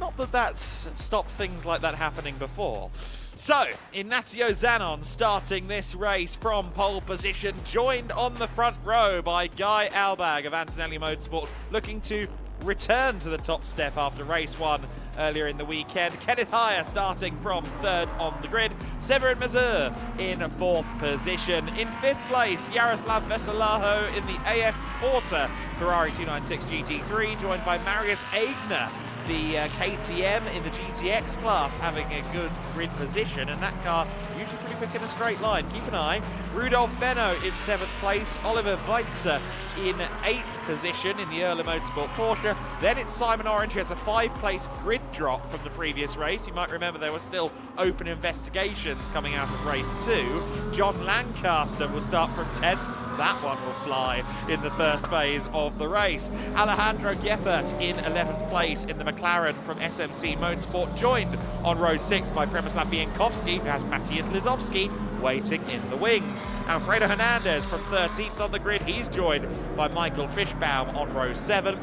Not that that's stopped things like that happening before. So, Ignacio Zanon starting this race from pole position, joined on the front row by Guy Albag of Antonelli Motorsport, looking to return to the top step after race 1 earlier in the weekend. Kenneth Heyer starting from 3rd on the grid. Severin Mazur in 4th position. In 5th place, Yaroslav Veselaho in the AF Corsa Ferrari 296 GT3, joined by Marius Aigner, the KTM in the GTX class, having a good grid position, and that car is usually pretty quick in a straight line. Keep an eye. Rudolf Benno in 7th place, Oliver Weitzer in 8th position in the Erle Motorsport Porsche. Then it's Simon Orange, who has a 5-place grid drop from the previous race. You might remember there were still open investigations coming out of race 2. John Lancaster will start from 10th. That one will fly in the first phase of the race. Alejandro Geppert in 11th place in the McLaren from SMC Motorsport, joined on row 6 by Przemysław Bienkowski, who has Matthias Lizowski waiting in the wings. Alfredo Hernandez from 13th on the grid. He's joined by Michael Fischbaum on row 7.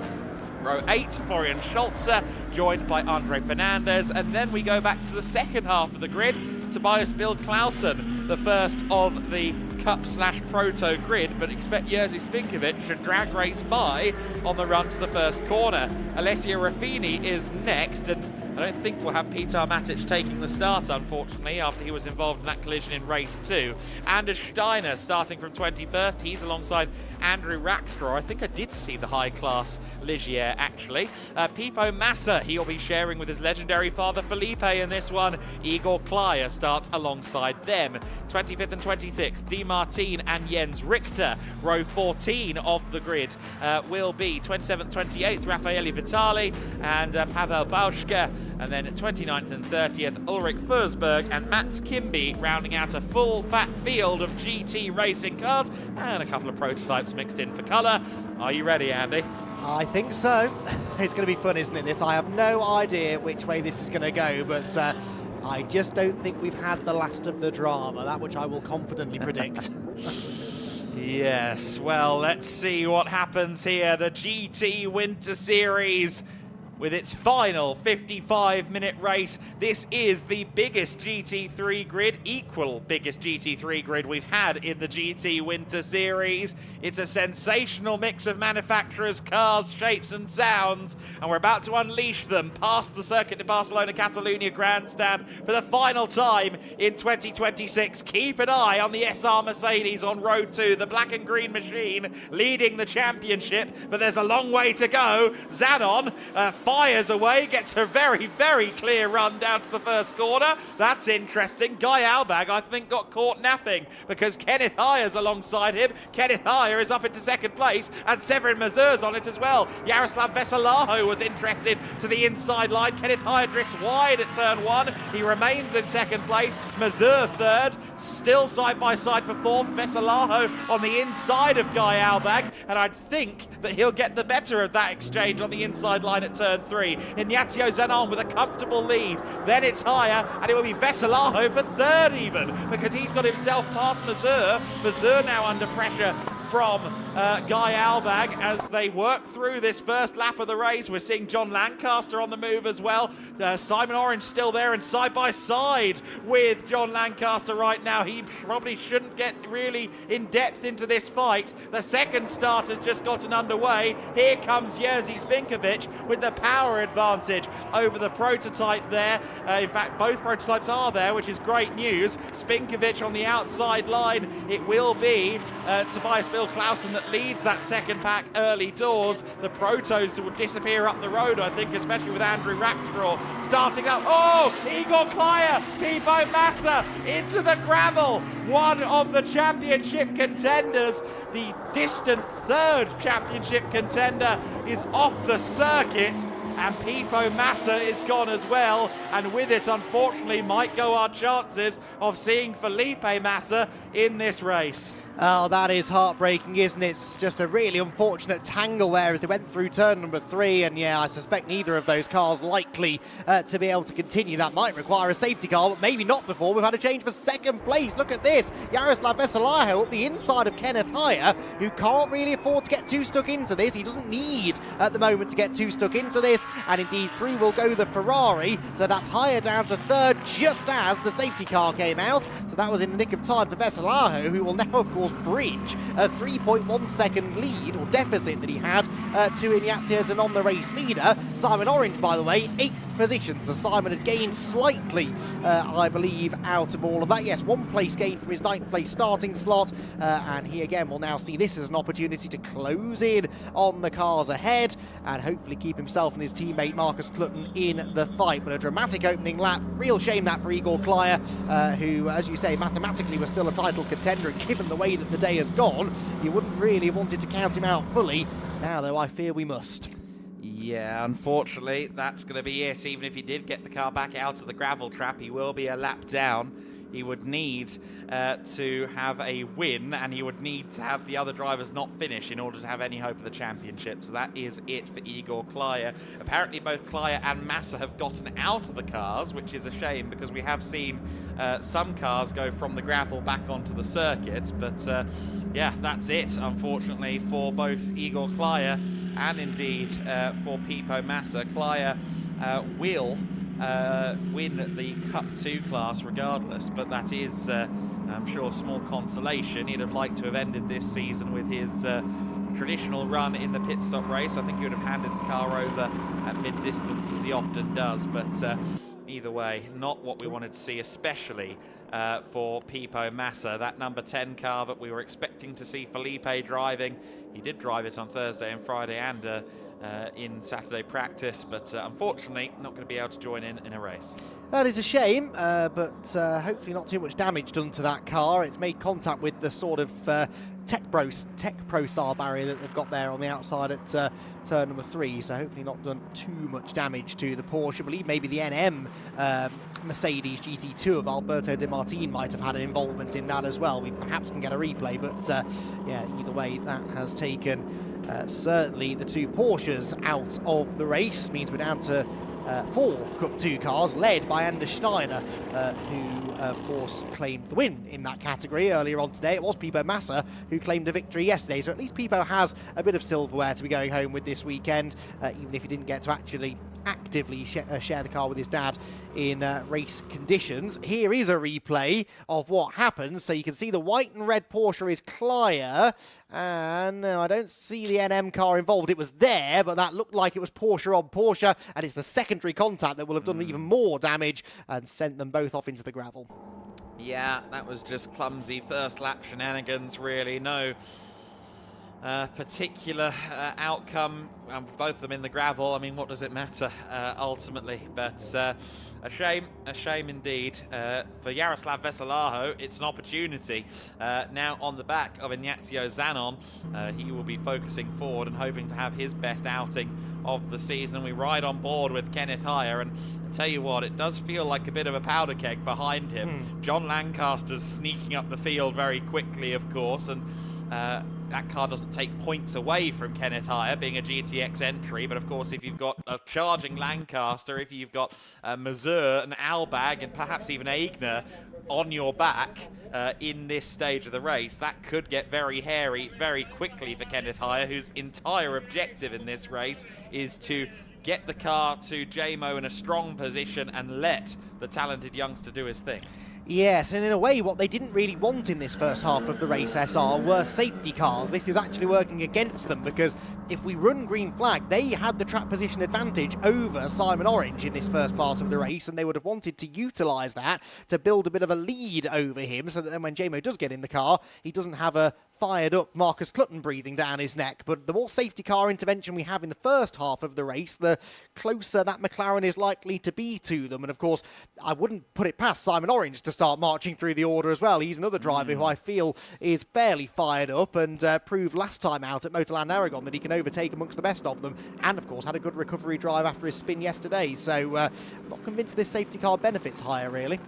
Row 8, Florian Scholze, joined by Andre Fernandez. And then we go back to the second half of the grid. Tobias Bill Clausen, the first of the Cup/Proto grid, but expect Jerzy Spinkovic to drag race by on the run to the first corner. Alessio Raffini is next, and I don't think we'll have Peter Matic taking the start, unfortunately, after he was involved in that collision in race 2. Anders Steiner starting from 21st. He's alongside Andrew Rackstraw. I think I did see the high-class Ligier, actually. Pipo Massa, he'll be sharing with his legendary father Felipe in this one. Igor Klyer starts alongside them. 25th and 26th, Di Martin and Jens Richter. Row 14 of the grid will be 27th, 28th, Raffaele Vitali and Pavel Bauschke And then 29th and 30th, Ulrich Forsberg and Mats Kimby rounding out a full fat field of GT racing cars and a couple of prototypes mixed in for colour. Are you ready, Andy? I think so. It's going to be fun, isn't it, this? I have no idea which way this is going to go, but I just don't think we've had the last of the drama, that which I will confidently predict. Yes, well, let's see what happens here. The GT Winter Series with its final 55-minute race. This is the biggest GT3 grid, equal biggest GT3 grid we've had in the GT Winter Series. It's a sensational mix of manufacturers, cars, shapes and sounds, and we're about to unleash them past the Circuit de Barcelona-Catalunya grandstand for the final time in 2026. Keep an eye on the SR Mercedes on Road 2, the black and green machine leading the championship, but there's a long way to go. Zanon fires away, gets a very, very clear run down to the first corner. That's interesting. Guy Albag, I think, got caught napping because Kenneth Hyer's alongside him. Kenneth Hyer is up into second place and Severin Mazur's on it as well. Jaroslav Veselaho was interested to the inside line. Kenneth Hyer drifts wide at turn 1. He remains in second place. Mazur third, still side by side for fourth. Veselaho on the inside of Guy Albag, and I'd think that he'll get the better of that exchange on the inside line at turn 3. Ignacio Zanon with a comfortable lead. Then it's Hyer, and it will be Veselaho for third even, because he's got himself past Mazur. Mazur now under pressure from Guy Albag as they work through this first lap of the race. We're seeing John Lancaster on the move as well. Simon Orange still there and side by side with John Lancaster right now. He probably shouldn't get really in depth into this fight. The second start has just gotten underway. Here comes Jerzy Spinkovic with the power advantage over the prototype there. In fact, both prototypes are there, which is great news. Spinkovic on the outside line. It will be Tobias Bill Clausen that leads that second pack early doors. The protos will disappear up the road, I think, especially with Andrew Rackstraw starting up. Oh, Igor Klyer, Pipo Massa into the gravel. One of the championship contenders, the distant third championship contender, is off the circuit. And Pipo Massa is gone as well, and with it, unfortunately, might go our chances of seeing Felipe Massa in this race. Oh, that is heartbreaking, isn't it? It's just a really unfortunate tangle there as they went through turn number 3, and yeah, I suspect neither of those cars likely to be able to continue. That might require a safety car, but maybe not before we've had a change for second place. Look at this. Jaroslav Veselaho up the inside of Kenneth Hyer, who can't really afford to get too stuck into this. He doesn't need at the moment to get too stuck into this, and indeed through will go the Ferrari, so that's Hyer down to third just as the safety car came out. So that was in the nick of time for Veselaho, who will now, of course, bridge a 3.1 second lead or deficit that he had to Ignacio Zanon, the race leader. Simon Orange, by the way, 8th position, so Simon had gained slightly, I believe, out of all of that. Yes, 1 place gain from his 9th place starting slot, and he again will now see this as an opportunity to close in on the cars ahead and hopefully keep himself and his teammate Marcus Clutton in the fight. But a dramatic opening lap, real shame that for Igor Klyer, who, as you say, mathematically was still a title contender, and given the way that the day has gone, you wouldn't really have wanted to count him out fully. Now, though, I fear we must. Yeah, unfortunately, that's going to be it. Even if he did get the car back out of the gravel trap, he will be a lap down. He would need to have a win, and he would need to have the other drivers not finish in order to have any hope of the championship. So that is it for Igor Klyer. Apparently both Klyer and Massa have gotten out of the cars, which is a shame because we have seen some cars go from the gravel back onto the circuit. But yeah, that's it, unfortunately, for both Igor Klyer and indeed for Pipo Massa. Klyer will win the Cup 2 class regardless, but that is, I'm sure, small consolation. He'd have liked to have ended this season with his traditional run in the pit stop race. I think he would have handed the car over at mid-distance as he often does, but either way, not what we wanted to see, especially for Pipo Massa. That number 10 car that we were expecting to see Felipe driving. He did drive it on Thursday and Friday and in Saturday practice, but unfortunately not going to be able to join in a race. That is a shame, but hopefully not too much damage done to that car. It's made contact with the sort of Tech Pro style barrier that they've got there on the outside at turn number 3, so hopefully not done too much damage to the Porsche. I believe maybe the NM Mercedes GT2 of Alberto Di Martini might have had an involvement in that as well. We perhaps can get a replay, but yeah, either way, that has taken certainly the 2 Porsches out of the race. Means we're down to 4 Cup 2 cars, led by Anders Steiner, who, of course, claimed the win in that category earlier on today. It was Pipo Massa who claimed a victory yesterday, so at least Pipo has a bit of silverware to be going home with this weekend, even if he didn't get to actually actively share the car with his dad in race conditions. Here is a replay of what happened, so you can see the white and red Porsche is clear, and no, I don't see the NM car involved. It was there, but that looked like it was Porsche on Porsche, and it's the secondary contact that will have done even more damage and sent them both off into the gravel. Yeah, that was just clumsy first lap shenanigans, really. No particular outcome. Both of them in the gravel. I mean, what does it matter ultimately? But a shame indeed. For Jaroslav Veselaho, it's an opportunity. Now on the back of Ignacio Zanon, he will be focusing forward and hoping to have his best outing of the season. We ride on board with Kenneth Heyer, and I tell you what, it does feel like a bit of a powder keg behind him. John Lancaster's sneaking up the field very quickly, of course, and that car doesn't take points away from Kenneth Heyer, being a GTX entry, but of course if you've got a charging Lancaster, if you've got Mazur and Albag and perhaps even Aigner on your back in this stage of the race, that could get very hairy very quickly for Kenneth Heyer, whose entire objective in this race is to get the car to JMO in a strong position and let the talented youngster do his thing. Yes, and in a way what they didn't really want in this first half of the race, SR, were safety cars. This is actually working against them, because if we run green flag, they had the track position advantage over Simon Orange in this first part of the race, and they would have wanted to utilise that to build a bit of a lead over him, so that then when JMO does get in the car, he doesn't have a fired up Marcus Clutton breathing down his neck. But the more safety car intervention we have in the first half of the race, the closer that McLaren is likely to be to them. And of course, I wouldn't put it past Simon Orange to start marching through the order as well. He's another driver who I feel is fairly fired up, and proved last time out at Motorland Aragon that he can overtake amongst the best of them, and of course had a good recovery drive after his spin yesterday. So I'm not convinced this safety car benefits Heyer, really.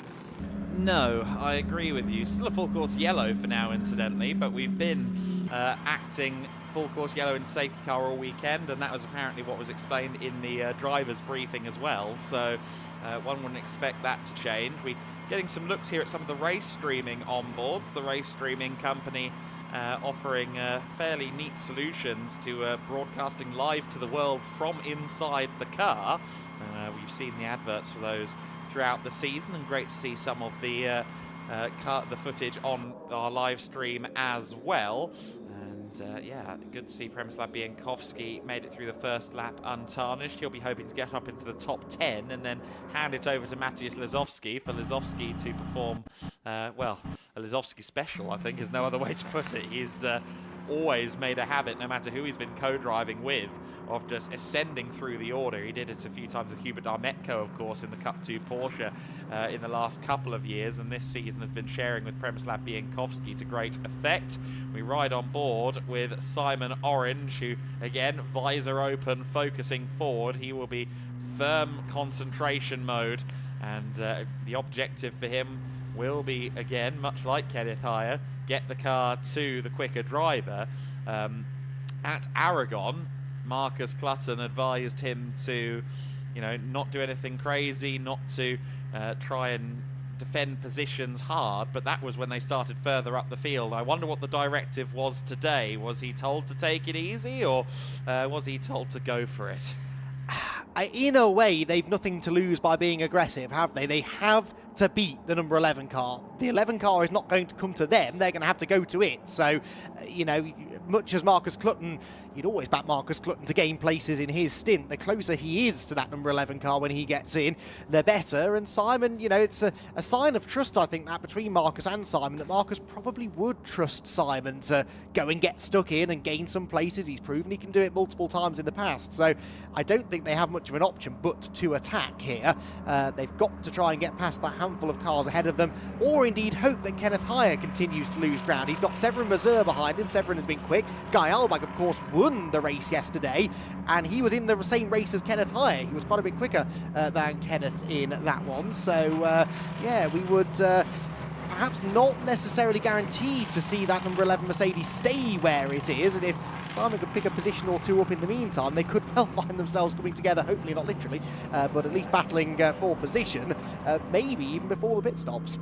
No, I agree with you. Still a full course yellow for now, incidentally, but we've been acting full course yellow in safety car all weekend, and that was apparently what was explained in the driver's briefing as well. So one wouldn't expect that to change. We're getting some looks here at some of the race streaming onboards. The race streaming company offering fairly neat solutions to broadcasting live to the world from inside the car. We've seen the adverts for those throughout the season, and great to see some of the footage on our live stream as well. And yeah, good to see Przemysław Bienkowski made it through the first lap untarnished. He'll be hoping to get up into the top 10 and then hand it over to Matthias Lizowski for Lizowski to perform, well, a Lizowski special, I think is no other way to put it. He's always made a habit, no matter who he's been co-driving with, of just ascending through the order. He did it a few times with Hubert Darmetko, of course, in the Cup 2 Porsche in the last couple of years, and this season has been sharing with Przemysław Bienkowski to great effect. We ride on board with Simon Orange, who, again, visor open, focusing forward. He will be firm concentration mode, and the objective for him will be, again, much like Kenneth Heyer, get the car to the quicker driver. At Aragon, Marcus Clutton advised him to, you know, not do anything crazy, not to try and defend positions hard, but that was when they started further up the field. I wonder what the directive was today. Was he told to take it easy, or was he told to go for it? In a way, they've nothing to lose by being aggressive, have they? They have to beat the number 11 car. The 11 car is not going to come to them. They're going to have to go to it. So, you know, much as Marcus Clutton, you'd always back Marcus Clutton to gain places in his stint. The closer he is to that number 11 car when he gets in, the better. And Simon, you know, it's a sign of trust, I think, that between Marcus and Simon, that Marcus probably would trust Simon to go and get stuck in and gain some places. He's proven he can do it multiple times in the past. So I don't think they have much of an option but to attack here. They've got to try and get past that handful of cars ahead of them, or or indeed hope that Kenneth Hire continues to lose ground. He's got Severin Mazur behind him. Severin has been quick. Guy Albach, of course, won the race yesterday, and he was in the same race as Kenneth Hire. He was quite a bit quicker than Kenneth in that one. So, yeah, we would perhaps not necessarily guaranteed to see that number 11 Mercedes stay where it is, and if Simon could pick a position or two up in the meantime, they could well find themselves coming together, hopefully not literally, but at least battling for position, maybe even before the pit stops.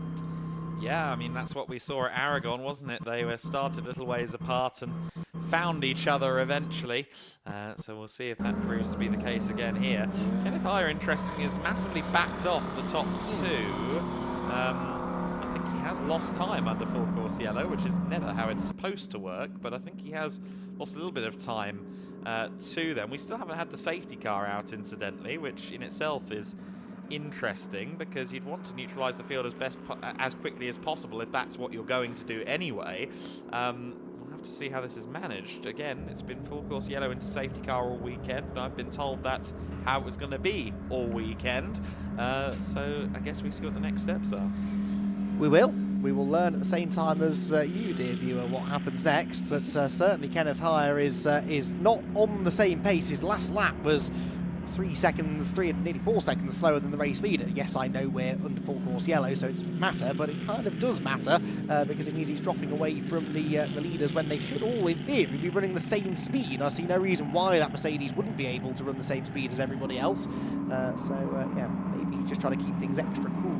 Yeah, I mean, that's what we saw at Aragon, wasn't it? They were started a little ways apart and found each other eventually. So we'll see if that proves to be the case again here. Kenneth Hire, interestingly, is massively backed off the top two. I think he has lost time under full course yellow, which is never how it's supposed to work, but I think he has lost a little bit of time to them. We still haven't had the safety car out, incidentally, which in itself is interesting, because you'd want to neutralise the field as quickly as possible if that's what you're going to do anyway. We'll have to see how this is managed. Again, it's been full course yellow into safety car all weekend, and I've been told that's how it was going to be all weekend. So I guess we see what the next steps are. We will. We will learn at the same time as you, dear viewer, what happens next. But certainly Kenneth Hire is not on the same pace. His last lap was 3 seconds, nearly 4 seconds slower than the race leader. Yes, I know we're under full course yellow, so it doesn't matter, but it kind of does matter because it means he's dropping away from the leaders when they should all, in theory, be running the same speed. I see no reason why that Mercedes wouldn't be able to run the same speed as everybody else. Yeah, maybe he's just trying to keep things extra cool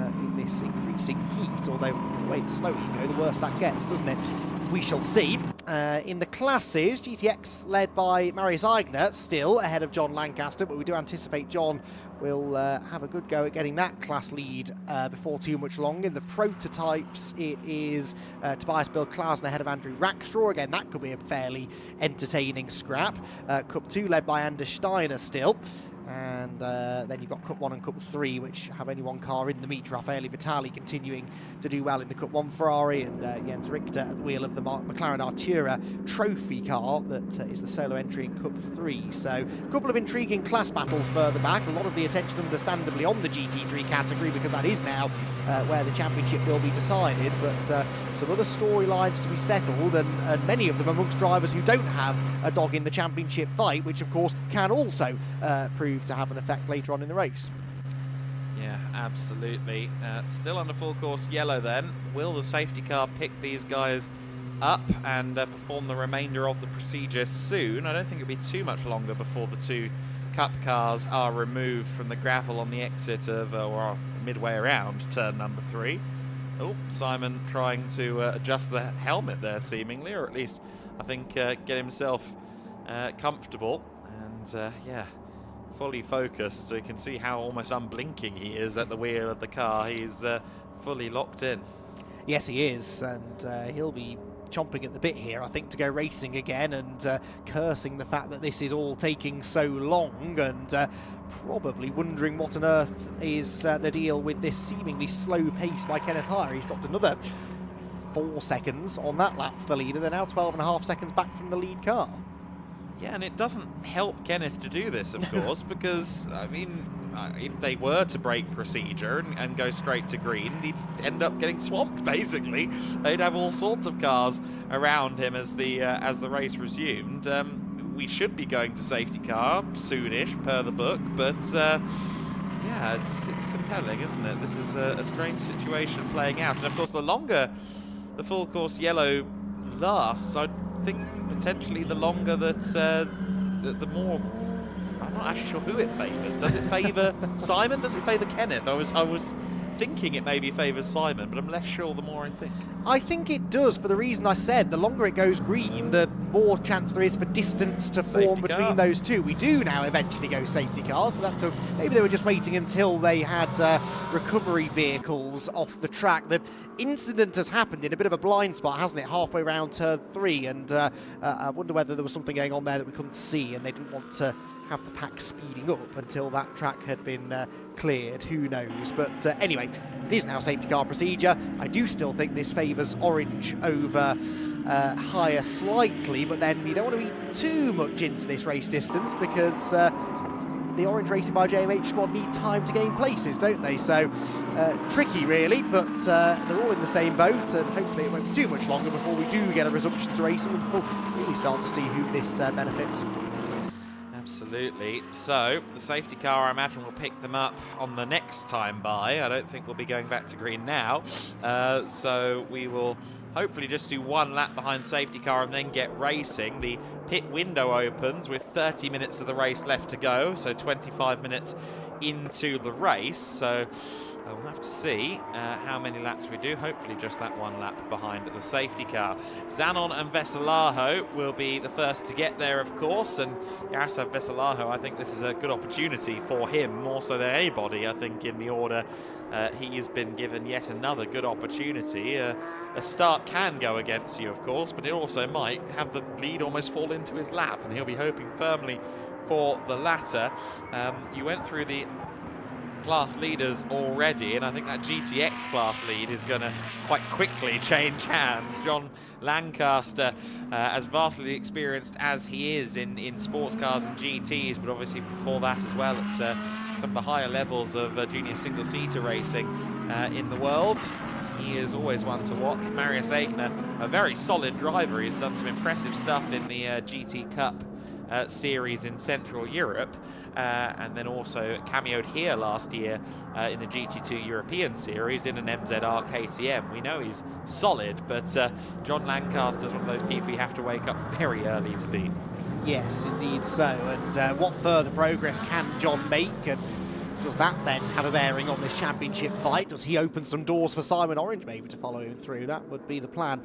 in this increasing heat, although the way the slower you go, the worse that gets, doesn't it? We shall see. In the classes, GTX led by Marius Eigner, still ahead of John Lancaster, but we do anticipate John will have a good go at getting that class lead before too much long. In the prototypes, it is Tobias Bill Klausner ahead of Andrew Rackstraw. Again, that could be a fairly entertaining scrap. Cup 2 led by Anders Steiner still. And then you've got Cup 1 and Cup 3, which have only one car in the meet. Raffaele Vitali continuing to do well in the Cup 1 Ferrari, and Jens Richter at the wheel of the McLaren Artura trophy car that is the solo entry in Cup 3. So a couple of intriguing class battles further back. A lot of the attention understandably on the GT3 category, because that is now where the championship will be decided. But some other storylines to be settled, and many of them amongst drivers who don't have a dog in the championship fight, which of course can also prove to have an effect later on in the race. Yeah, absolutely. Still under full course yellow then. Will the safety car pick these guys up and perform the remainder of the procedure soon? I don't think it'll be too much longer before the two Cup cars are removed from the gravel on the exit of, or midway around turn number 3. Oh, Simon trying to adjust the helmet there seemingly, or at least I think get himself comfortable. And yeah, fully focused. So you can see how almost unblinking he is at the wheel of the car. He's fully locked in. Yes, he is, and he'll be chomping at the bit here, I think, to go racing again, and cursing the fact that this is all taking so long, and probably wondering what on earth is the deal with this seemingly slow pace by Kenneth Hire. He's dropped another 4 seconds on that lap to the leader. They're now 12.5 seconds back from the lead car. Yeah, and it doesn't help Kenneth to do this, of course, because, I mean, if they were to break procedure and go straight to green, he'd end up getting swamped, basically. They'd have all sorts of cars around him as the race resumed. We should be going to safety car soonish, per the book, but yeah, it's compelling, isn't it? This is a strange situation playing out. And, of course, the longer the full course yellow lasts, I think potentially the longer that the more, I'm not actually sure who it favours. Does it favour Simon? Does it favour Kenneth? I was thinking it maybe favours Simon, but I'm less sure the more I think. I think it does, for the reason I said. The longer it goes green, the more chance there is for distance to form between those two. We do now eventually go safety car, so that took, maybe they were just waiting until they had recovery vehicles off the track. The incident has happened in a bit of a blind spot, hasn't it, halfway around turn 3, and I wonder whether there was something going on there that we couldn't see, and they didn't want to have the pack speeding up until that track had been cleared. Who knows? But anyway, it is now safety car procedure. I do still think this favours orange over Hire slightly, but then you don't want to be too much into this race distance, because the Orange Racing by JMH squad need time to gain places, don't they? So tricky really, but they're all in the same boat, and hopefully it won't be too much longer before we do get a resumption to racing and we'll really start to see who this benefits. Absolutely. So the safety car, I imagine, will pick them up on the next time by. I don't think we'll be going back to green now. So we will hopefully just do one lap behind safety car and then get racing. The pit window opens with 30 minutes of the race left to go, so 25 minutes into the race. So we'll have to see how many laps we do. Hopefully just that one lap behind the safety car. Zanon and Veselajo will be the first to get there, of course, and Jaroslav Veselajo, I think this is a good opportunity for him, more so than anybody, I think, in the order. He has been given yet another good opportunity. A start can go against you, of course, but it also might have the lead almost fall into his lap, and he'll be hoping firmly for the latter. You went through the class leaders already, and I think that GTX class lead is going to quite quickly change hands. John Lancaster, as vastly experienced as he is in sports cars and GTs, but obviously before that as well at some of the higher levels of junior single-seater racing in the world. He is always one to watch. Marius Eigner, a very solid driver. He's done some impressive stuff in the GT Cup series in Central Europe, and then also cameoed here last year in the GT2 European Series in an MZR KTM. We know he's solid, but John Lancaster is one of those people you have to wake up very early to beat. Yes, indeed so. And what further progress can John make? And does that then have a bearing on this championship fight? Does he open some doors for Simon Orange maybe to follow him through? That would be the plan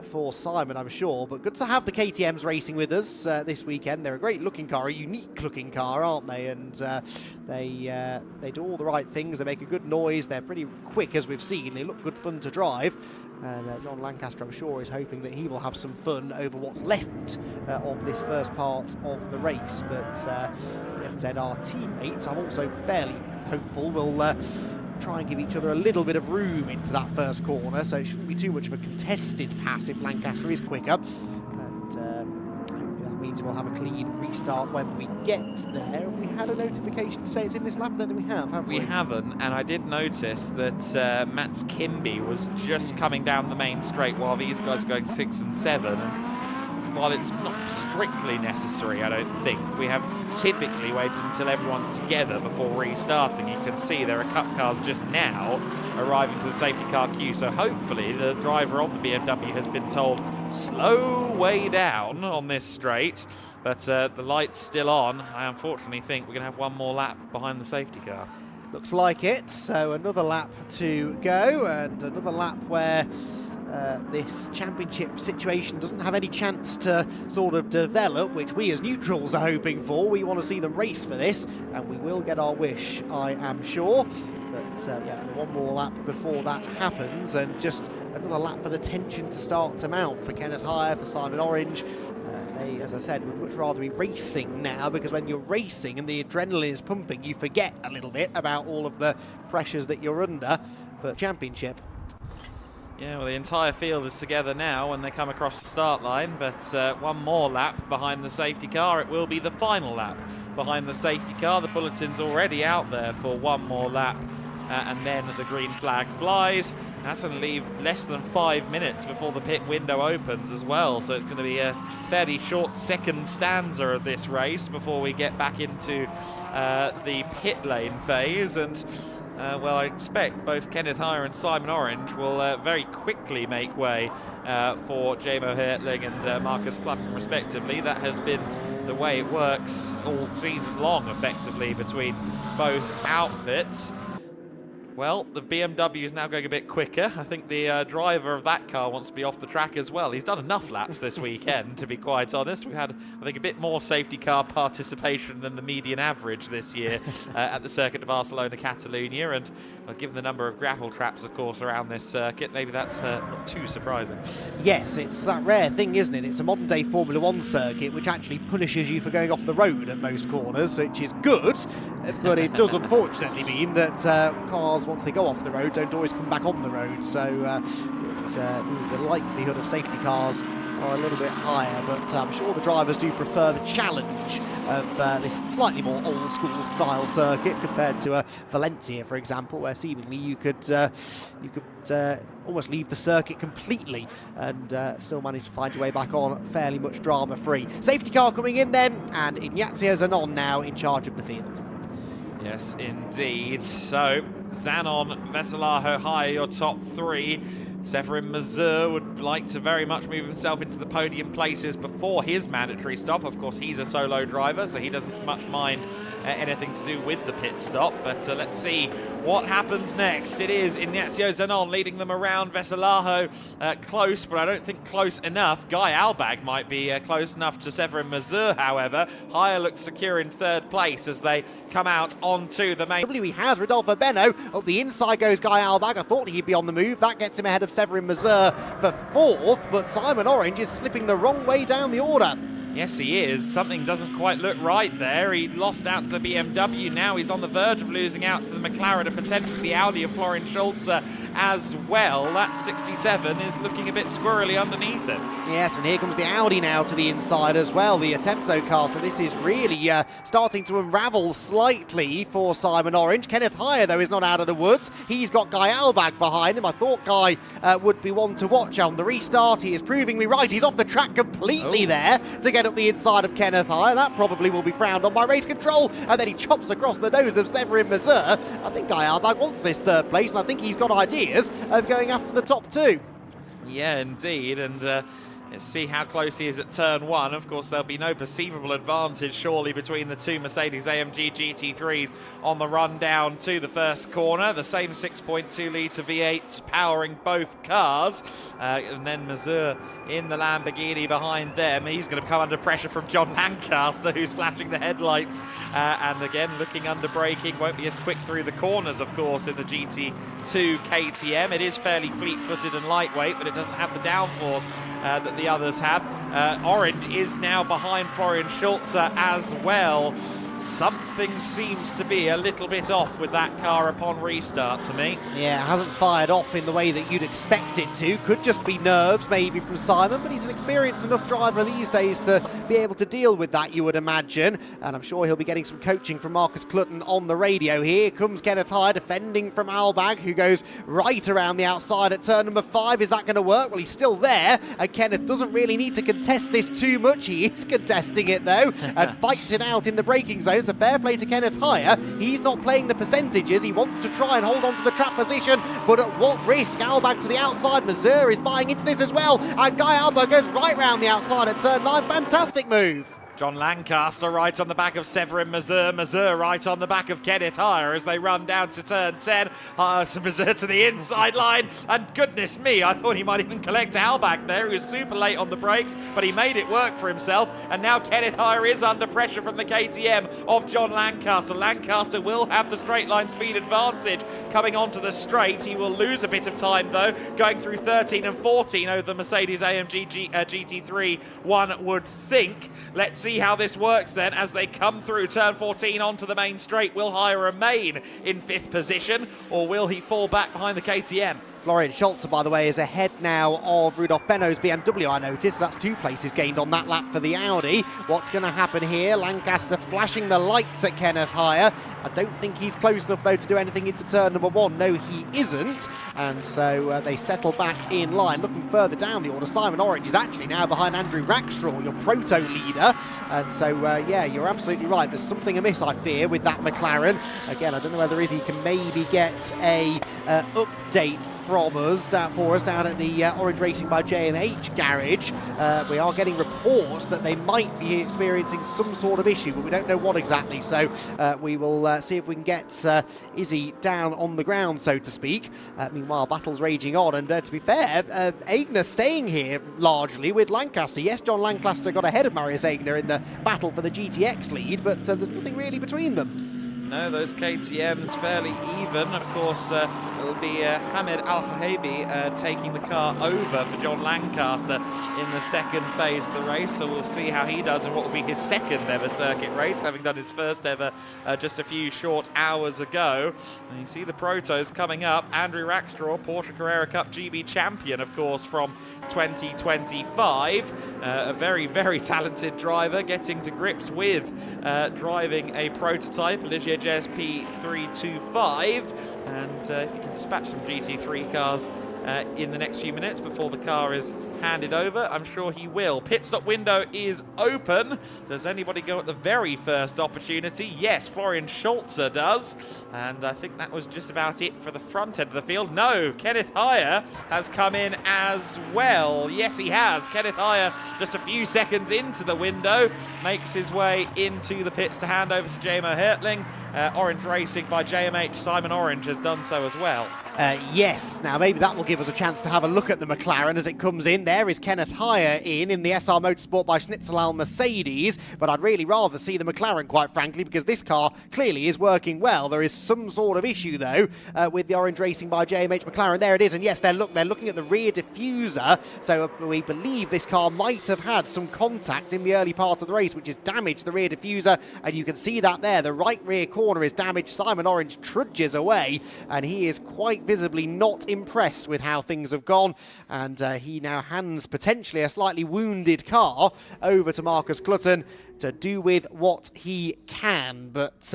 for Simon, I'm sure. But good to have the KTMs racing with us this weekend. They're a great looking car, a unique looking car, aren't they? And they do all the right things. They make a good noise. They're pretty quick, as we've seen. They look good fun to drive. And John Lancaster, I'm sure, is hoping that he will have some fun over what's left of this first part of the race. But the MZR teammates, I'm also fairly hopeful, will try and give each other a little bit of room into that first corner, so it shouldn't be too much of a contested pass if Lancaster is quicker. And hopefully that means we'll have a clean restart when we get there. Have we had a notification to say it's in this lap? I don't think we have we? We haven't, and I did notice that Mats Kimby was just coming down the main straight while these guys are going 6 and 7. And while it's not strictly necessary, I don't think, we have typically waited until everyone's together before restarting. You can see there are cup cars just now arriving to the safety car queue, so hopefully the driver of the BMW has been told slow way down on this straight, but the light's still on. I unfortunately think we're going to have one more lap behind the safety car. Looks like it. So another lap to go, and another lap where this championship situation doesn't have any chance to sort of develop, which we as neutrals are hoping for. We want to see them race for this, and we will get our wish, I am sure. But yeah, one more lap before that happens, and just another lap for the tension to start to mount for Kenneth Heyer, for Simon Orange. They, as I said, would much rather be racing now, because when you're racing and the adrenaline is pumping, you forget a little bit about all of the pressures that you're under. But championship. Yeah, well, the entire field is together now when they come across the start line, but one more lap behind the safety car. It will be the final lap behind the safety car. The bulletin's already out there for one more lap, and then the green flag flies. That's going to leave less than 5 minutes before the pit window opens as well, so it's going to be a fairly short second stanza of this race before we get back into the pit lane phase. And well, I expect both Kenneth Heyer and Simon Orange will very quickly make way for Jamo Hertling and Marcus Clutton, respectively. That has been the way it works all season long, effectively, between both outfits. Well, the BMW is now going a bit quicker. I think the driver of that car wants to be off the track as well. He's done enough laps this weekend, to be quite honest. We've had, I think, a bit more safety car participation than the median average this year at the Circuit de Barcelona-Catalunya. And well, given the number of gravel traps, of course, around this circuit, maybe that's not too surprising. Yes, it's that rare thing, isn't it? It's a modern-day Formula One circuit which actually punishes you for going off the road at most corners, which is good, but it does unfortunately mean that cars, once they go off the road, don't always come back on the road. So the likelihood of safety cars are a little bit higher, but I'm sure the drivers do prefer the challenge of this slightly more old school style circuit compared to Valencia, for example, where seemingly you could almost leave the circuit completely and still manage to find your way back on fairly much drama free. Safety car coming in then, and Ignacio Zanon now in charge of the field. Yes, indeed. So, Zanon, Veselajo, High, your top three. Severin Mazur would like to very much move himself into the podium places before his mandatory stop. Of course, he's a solo driver, so he doesn't much mind anything to do with the pit stop. But let's see what happens next. It is Ignacio Zanon leading them around. Veselajo close, but I don't think close enough. Guy Albag might be close enough to Severin Mazur, however. Higher looks secure in third place as they come out onto the main. He has Rodolfo Beno. Up the inside goes Guy Albag. I thought he'd be on the move. That gets him ahead of Severin Mazur for fourth, but Simon Orange is slipping the wrong way down the order. Yes, he is. Something doesn't quite look right there. He lost out to the BMW. Now he's on the verge of losing out to the McLaren and potentially the Audi of Florian Schulze as well. That 67 is looking a bit squirrely underneath him. Yes, and here comes the Audi now to the inside as well, the Attempto car. So this is really starting to unravel slightly for Simon Orange. Kenneth Hire, though, is not out of the woods. He's got Guy Albag behind him. I thought Guy would be one to watch on the restart. He is proving me right. He's off the track completely there to get up the inside of Kenneth Hire. That probably will be frowned on by race control, and then he chops across the nose of Severin Mazur. I think Guy Albag wants this third place, and I think he's got ideas of going after the top two. Yeah, indeed, and let's see how close he is at turn one. Of course, there'll be no perceivable advantage, surely, between the two Mercedes-AMG GT3s on the run down to the first corner. The same 6.2 litre V8 powering both cars. And then Mazur in the Lamborghini behind them. He's going to come under pressure from John Lancaster, who's flashing the headlights. And again, looking under braking. Won't be as quick through the corners, of course, in the GT2 KTM. It is fairly fleet-footed and lightweight, but it doesn't have the downforce that the others have. Orange is now behind Florian Schulze as well. Something seems to be a little bit off with that car upon restart to me. Yeah, it hasn't fired off in the way that you'd expect it to. Could just be nerves maybe from Simon, but he's an experienced enough driver these days to be able to deal with that, you would imagine. And I'm sure he'll be getting some coaching from Marcus Clutton on the radio. Here comes Kenneth Hire defending from Albag, who goes right around the outside at turn number 5. Is that going to work? Well, he's still there, and Kenneth doesn't really need to contest this too much. He is contesting it, though, and fights it out in the braking zone. So fair play to Kenneth Hire. He's not playing the percentages. He wants to try and hold on to the trap position, but at what risk? Albag to the outside. Mazur is buying into this as well, and Guy Albag goes right round the outside at turn 9. Fantastic move. John Lancaster right on the back of Severin Mazur. Mazur right on the back of Kenneth Hire as they run down to turn 10. Mazur to the inside line. And goodness me, I thought he might even collect Albag there. He was super late on the brakes, but he made it work for himself. And now Kenneth Hire is under pressure from the KTM of John Lancaster. Lancaster will have the straight line speed advantage coming onto the straight. He will lose a bit of time, though, going through 13 and 14 over the Mercedes-AMG GT3, one would think. Let's see how this works then as they come through turn 14 onto the main straight. Will Hire remain in 5th position, or will he fall back behind the KTM? Florian Schulze, by the way, is ahead now of Rudolf Benno's BMW, I noticed. That's 2 places gained on that lap for the Audi. What's going to happen here? Lancaster flashing the lights at Kenneth Hire. I don't think he's close enough, though, to do anything into turn number 1. No, he isn't. And so they settle back in line. Looking further down the order, Simon Orange is actually now behind Andrew Rackstraw, your proto-leader. And so, yeah, you're absolutely right. There's something amiss, I fear, with that McLaren. Again, I don't know whether Izzy can maybe get a update from us for us down at the Orange Racing by JMH garage. We are getting reports that they might be experiencing some sort of issue, but we don't know what exactly. So we will see if we can get Izzy down on the ground, so to speak. Meanwhile, battle's raging on, and to be fair, Aigner staying here largely with Lancaster. Yes, John Lancaster got ahead of Marius Aigner in the battle for the GTX lead, but there's nothing really between them. No, those KTMs fairly even. Of course, it'll be Hamid Al-Hahabi taking the car over for John Lancaster in the second phase of the race. So we'll see how he does in what will be his second ever circuit race, having done his first ever just a few short hours ago. And you see the protos coming up. Andrew Rackstraw, Porsche Carrera Cup GB champion, of course, from 2025. A very, very talented driver, getting to grips with driving a prototype, Ligier JSP 325. And if you can dispatch some GT3 cars in the next few minutes before the car is handed over, I'm sure he will. Pit stop window is open. Does anybody go at the very first opportunity? Yes, Florian Schulze does. And I think that was just about it for the front end of the field. No, Kenneth Heyer has come in as well. Yes, he has. Kenneth Heyer, just a few seconds into the window, makes his way into the pits to hand over to JMO Hertling. Orange Racing by JMH. Simon Orange has done so as well. Yes, now maybe that will give us a chance to have a look at the McLaren as it comes in. There is Kenneth Heyer in the SR Motorsport by Schnitzel Al Mercedes, but I'd really rather see the McLaren, quite frankly, because this car clearly is working well. There is some sort of issue, though, with the Orange Racing by JMH McLaren. There it is, and yes, they're looking at the rear diffuser, so we believe this car might have had some contact in the early part of the race, which has damaged the rear diffuser, and you can see that there. The right rear corner is damaged. Simon Orange trudges away, and he is quite visibly not impressed with how things have gone, and he now hands potentially a slightly wounded car over to Marcus Clutton to do with what he can, but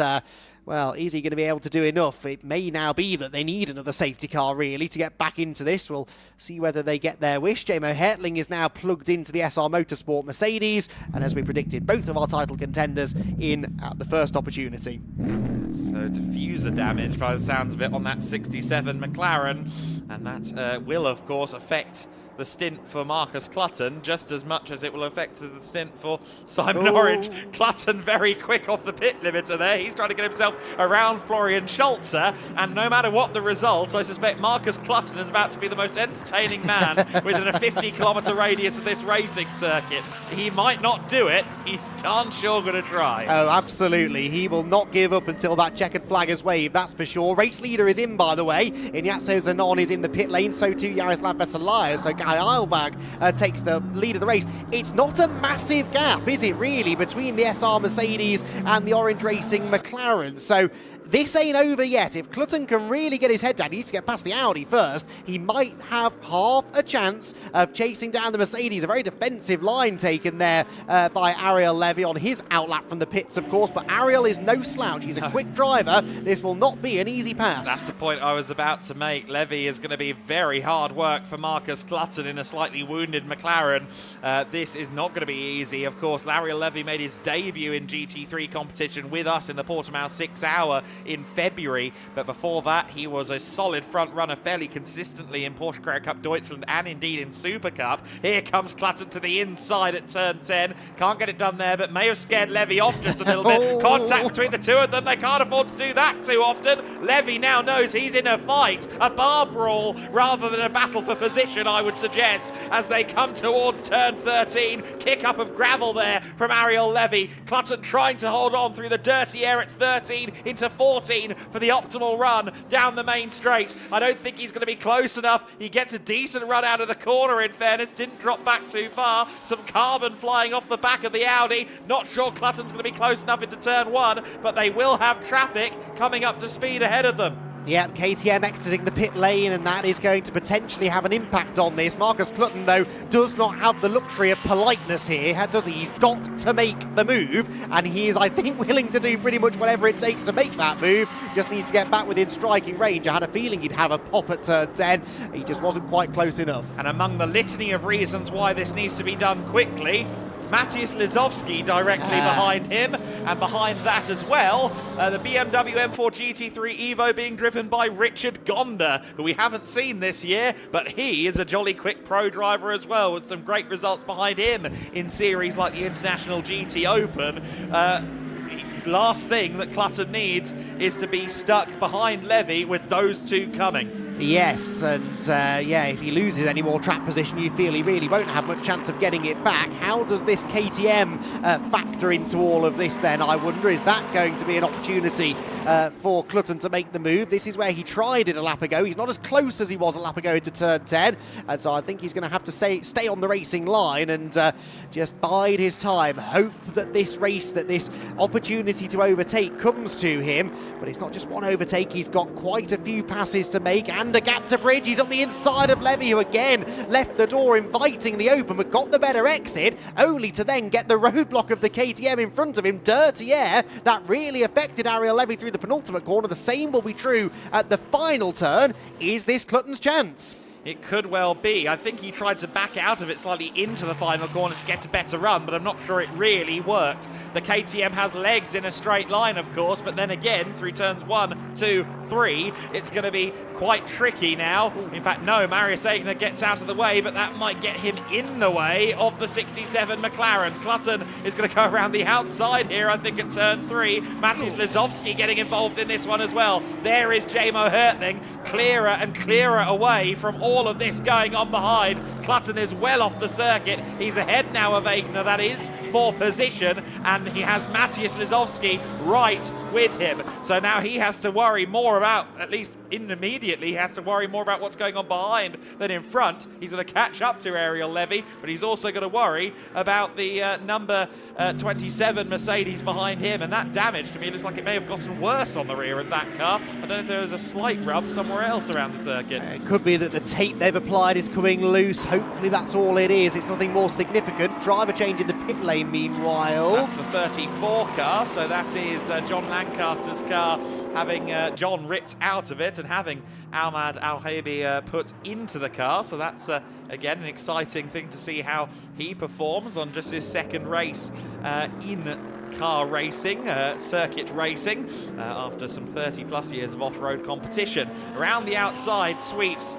well, is he going to be able to do enough? It may now be that they need another safety car, really, to get back into this. We'll see whether they get their wish. JMO Hertling is now plugged into the SR Motorsport Mercedes, and as we predicted, both of our title contenders in at the first opportunity. So diffuser damage, by the sounds of it, on that 67 McLaren, and that will, of course, affect the stint for Marcus Clutton just as much as it will affect the stint for Simon Orange. Clutton very quick off the pit limiter there. He's trying to get himself around Florian Schulze, and no matter what the result, I suspect Marcus Clutton is about to be the most entertaining man within a 50-kilometre radius of this racing circuit. He might not do it. He's darn sure going to try. Oh, absolutely. He will not give up until that checkered flag is waved, that's for sure. Race leader is in, by the way. Ignazio Zanon is in the pit lane, so too Jaroslav Veselayev. So Guy Eilbag takes the lead of the race. It's not a massive gap, is it really, between the SR Mercedes and the Orange Racing McLaren? So this ain't over yet. If Clutton can really get his head down, he needs to get past the Audi first, he might have half a chance of chasing down the Mercedes. A very defensive line taken there by Ariel Levy on his outlap from the pits, of course, but Ariel is no slouch. He's a quick driver. This will not be an easy pass. That's the point I was about to make. Levy is going to be very hard work for Marcus Clutton in a slightly wounded McLaren. This is not going to be easy. Of course, Ariel Levy made his debut in GT3 competition with us in the Portimao 6 Hour in February, but before that he was a solid front runner fairly consistently in Porsche Carrera Cup Deutschland and indeed in Super Cup. Here comes Clutton to the inside at turn 10. Can't get it done there, but may have scared Levy off just a little bit. Contact between the two of them. They can't afford to do that too often. Levy now knows he's in a fight, a bar brawl rather than a battle for position, I would suggest, as they come towards turn 13. Kick up of gravel there from Ariel Levy. Clutton trying to hold on through the dirty air at 13 into 14 for the optimal run down the main straight. I don't think he's going to be close enough. He gets a decent run out of the corner, in fairness. Didn't drop back too far. Some carbon flying off the back of the Audi. Not sure Clutton's going to be close enough into turn 1, but they will have traffic coming up to speed ahead of them. Yeah, KTM exiting the pit lane, and that is going to potentially have an impact on this. Marcus Clutton, though, does not have the luxury of politeness here, does he? He's got to make the move, and he is, I think, willing to do pretty much whatever it takes to make that move. Just needs to get back within striking range. I had a feeling he'd have a pop at turn 10. He just wasn't quite close enough. And among the litany of reasons why this needs to be done quickly, Matthias Lizowski directly behind him, and behind that as well, the BMW M4 GT3 Evo being driven by Richard Gonda, who we haven't seen this year, but he is a jolly quick pro driver as well, with some great results behind him in series like the International GT Open. Last thing that Clutton needs is to be stuck behind Levy with those two coming. Yes, and yeah, if he loses any more track position, you feel he really won't have much chance of getting it back. How does this KTM factor into all of this then, I wonder? Is that going to be an opportunity for Clutton to make the move? This is where he tried it a lap ago. He's not as close as he was a lap ago into turn 10, and so I think he's going to have to stay on the racing line and just bide his time. Hope that this race, that this opportunity to overtake comes to him, but it's not just one overtake. He's got quite a few passes to make and a gap to bridge. He's on the inside of Levy, who again left the door invitingly open but got the better exit, only to then get the roadblock of the KTM in front of him. Dirty air that really affected Ariel Levy through the penultimate corner. The same will be true at the final turn. Is this Clutton's chance? It could well be. I think he tried to back out of it slightly into the final corner to get a better run, but I'm not sure it really worked. The KTM has legs in a straight line, of course, but then again, through turns 1, 2, 3, it's going to be quite tricky now. In fact, no, Marius Egner gets out of the way, but that might get him in the way of the 67 McLaren. Clutton is going to go around the outside here, I think, at turn 3. Matis Lizowski getting involved in this one as well. There is Jamo Hertling, clearer and clearer away from all of this going on behind. Clutton is well off the circuit. He's ahead now of Egner, that is, for position, and he has Matthias Lizowski right with him. So now he has to worry more about, at least immediately, he has to worry more about what's going on behind than in front. He's going to catch up to Ariel Levy, but he's also going to worry about the number 27 Mercedes behind him, and that damage to me looks like it may have gotten worse on the rear of that car. I don't know if there was a slight rub somewhere else around the circuit. It could be that the tape they've applied is coming loose. Hopefully that's all it is. It's nothing more significant. Driver change in the pit lane meanwhile. That's the 34 car, so that is John Lancaster's car, having John ripped out of it and having Ahmad Al-Habi put into the car. So that's, again, an exciting thing to see how he performs on just his second race in car racing, circuit racing, after some 30-plus years of off-road competition. Around the outside sweeps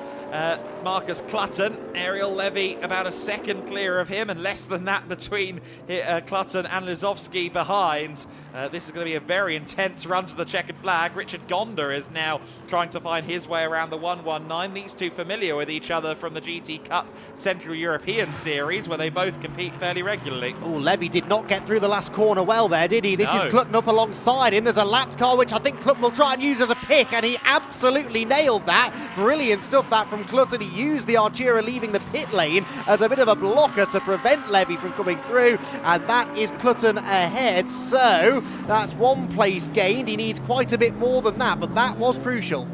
Marcus Clutton. Ariel Levy about a second clear of him, and less than that between Clutton and Lizowski behind. This is going to be a very intense run to the checkered flag. Richard Gonda is now trying to find his way around the 119. These two familiar with each other from the GT Cup Central European Series, where they both compete fairly regularly. Oh, Levy did not get through the last corner well there, did he? This is Clutton up alongside him. There's a lapped car, which I think Clutton will try and use as a pick, and he absolutely nailed that. Brilliant stuff that from Clutton. He used the Artura leaving the pit lane as a bit of a blocker to prevent Levy from coming through, and that is Clutton ahead. So that's one place gained. He needs quite a bit more than that, but that was crucial.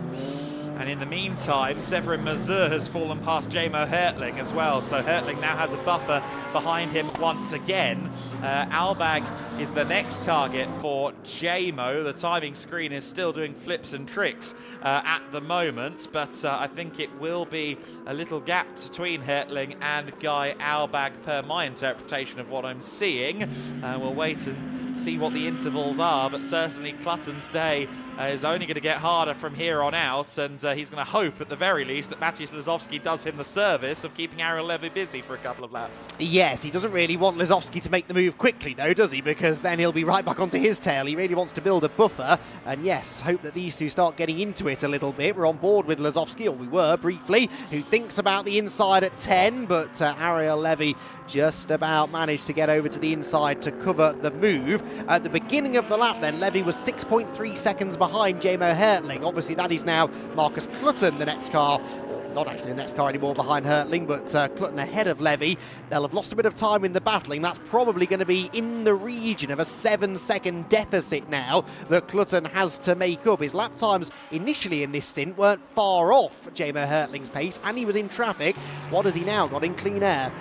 And in the meantime, Severin Mazur has fallen past Jamo Hertling as well. So Hertling now has a buffer behind him once again. Albag is the next target for Jamo. The timing screen is still doing flips and tricks at the moment, but I think it will be a little gap between Hertling and Guy Albag per my interpretation of what I'm seeing. We'll wait and see what the intervals are, but certainly Clutton's day is only going to get harder from here on out, and he's going to hope at the very least that Matthias Lizowski does him the service of keeping Ariel Levy busy for a couple of laps. Yes, he doesn't really want Lizowski to make the move quickly though, does he? Because then he'll be right back onto his tail. He really wants to build a buffer, and yes, hope that these two start getting into it a little bit. We're on board with Lizowski, or we were briefly, who thinks about the inside at 10, but Ariel Levy just about managed to get over to the inside to cover the move. At the beginning of the lap then, Levy was 6.3 seconds behind Jamo Hertling. Obviously that is now Marcus Clutton, the next car, or not actually the next car anymore behind Hertling, but Clutton ahead of Levy. They'll have lost a bit of time in the battling. That's probably going to be in the region of a 7-second deficit now that Clutton has to make up. His lap times initially in this stint weren't far off Jamo Hertling's pace, and he was in traffic. What has he now got in clean air?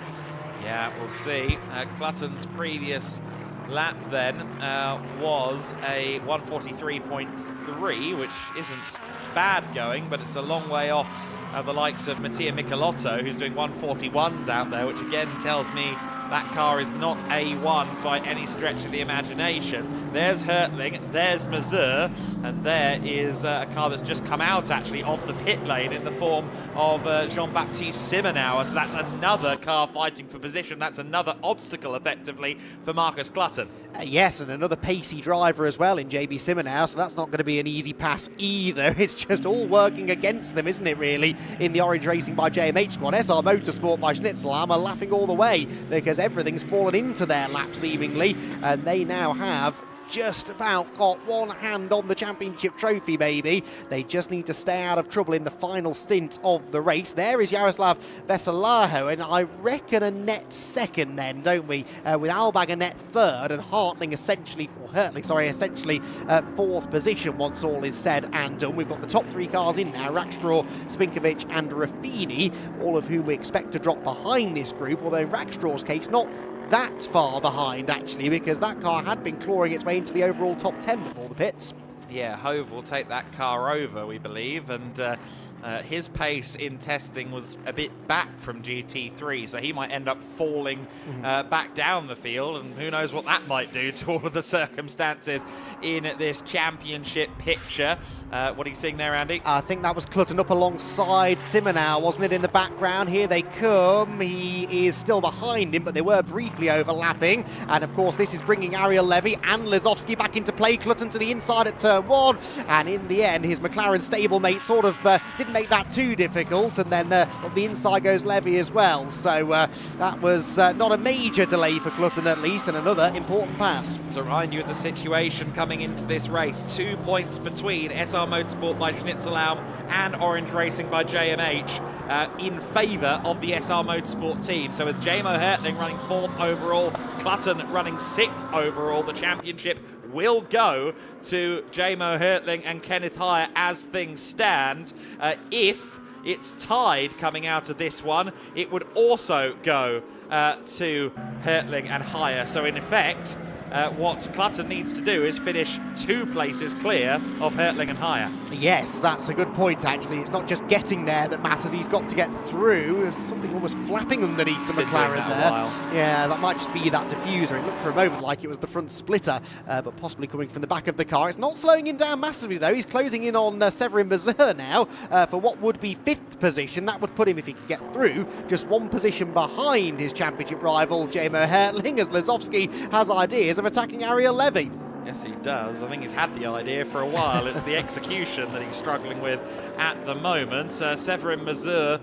Yeah, we'll see. Clutton's previous lap then was a 143.3, which isn't bad going, but it's a long way off the likes of Mattia Michelotto, who's doing 141s out there, which again tells me That car is not A1 by any stretch of the imagination. There's Hertling, there's Mazur, and there is a car that's just come out actually of the pit lane in the form of Jean-Baptiste Simonauer. So that's another car fighting for position. That's another obstacle effectively for Marcus Clutton. Yes, and another pacey driver as well in JB Simonauer, so that's not going to be an easy pass either. It's just all working against them, isn't it, really, in the Orange Racing by JMH squad. SR Motorsport by Schnitzelam are laughing all the way because everything's fallen into their lap seemingly, and they now have just about got one hand on the championship trophy, maybe. They just need to stay out of trouble in the final stint of the race. There is Jaroslav Veselaho, and I reckon a net second then, don't we? With Albag a net third, and Hertling essentially fourth position once all is said and done. We've got the top three cars in now, Rackstraw, Spinkovic and Raffini, all of whom we expect to drop behind this group, although in Rackstraw's case, not that far behind actually, because that car had been clawing its way into the overall top 10 before the pits. Yeah, Hove will take that car over, we believe, and his pace in testing was a bit back from GT3, so he might end up falling back down the field, and who knows what that might do to all of the circumstances in this championship picture. What are you seeing there, Andy? I think that was Clutton up alongside Simonauer, wasn't it, in the background? Here they come. He is still behind him, but they were briefly overlapping, and of course this is bringing Ariel Levy and Lizowski back into play. Clutton to the inside at turn one, and in the end his McLaren stablemate sort of didn't make that too difficult, and then on the inside goes Levy as well, so that was not a major delay for Clutton at least, and another important pass. To remind you of the situation coming into this race, 2 points between SR Motorsport by Schnitzelam and Orange Racing by JMH in favour of the SR Motorsport team. So with Jamo Hertling running 4th overall, Clutton running 6th overall, the championship will go to Jamo Hertling and Kenneth Hire as things stand. If it's tied coming out of this one, it would also go to Hertling and Hire. So in effect, what Clutton needs to do is finish 2 places clear of Hertling and Hire. Yes, that's a good point actually. It's not just getting there that matters, he's got to get through. There's something almost flapping underneath the McLaren there. Yeah, that might just be that diffuser. It looked for a moment like it was the front splitter, but possibly coming from the back of the car. It's not slowing him down massively though. He's closing in on Severin Mazur now for what would be 5th position. That would put him, if he could get through, just 1 position behind his championship rival Jamo Hertling, as Lizowski has ideas of attacking Ariel Levy. Yes, he does. I think he's had the idea for a while. It's the execution that he's struggling with at the moment. Severin Mazur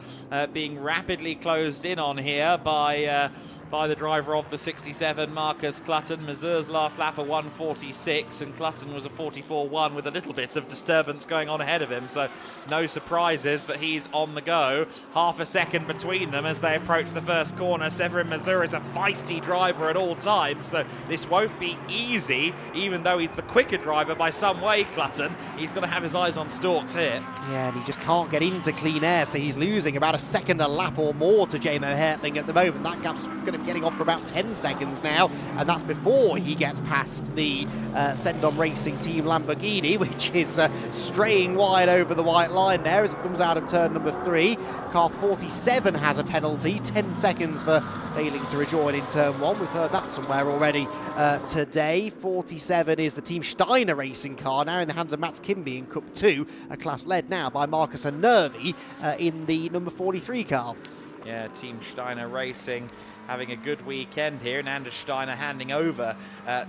being rapidly closed in on here by the driver of the 67, Marcus Clutton. Mazur's last lap a 1:46, and Clutton was a 44.1 with a little bit of disturbance going on ahead of him. So no surprises that he's on the go. Half a second between them as they approach the first corner. Severin Mazur is a feisty driver at all times, so this won't be easy, even though he's the quicker driver by some way, Clutton. He's got to have his eyes on stalks here. Yeah, and he just can't get into clean air, so he's losing about a second a lap or more to Jamo Hertling at the moment. That gap's going to be getting on for about 10 seconds now, and that's before he gets past the Sendon Racing Team Lamborghini, which is straying wide over the white line there as it comes out of turn number 3. Car 47 has a penalty, 10 seconds for failing to rejoin in turn 1. We've heard that somewhere already today. 47 is the Team Steiner Racing car, now in the hands of Mats Kimby in Cup 2, a class led now by Marcus Nervi in the number 43 car. Yeah, Team Steiner Racing having a good weekend here, and Anders Steiner handing over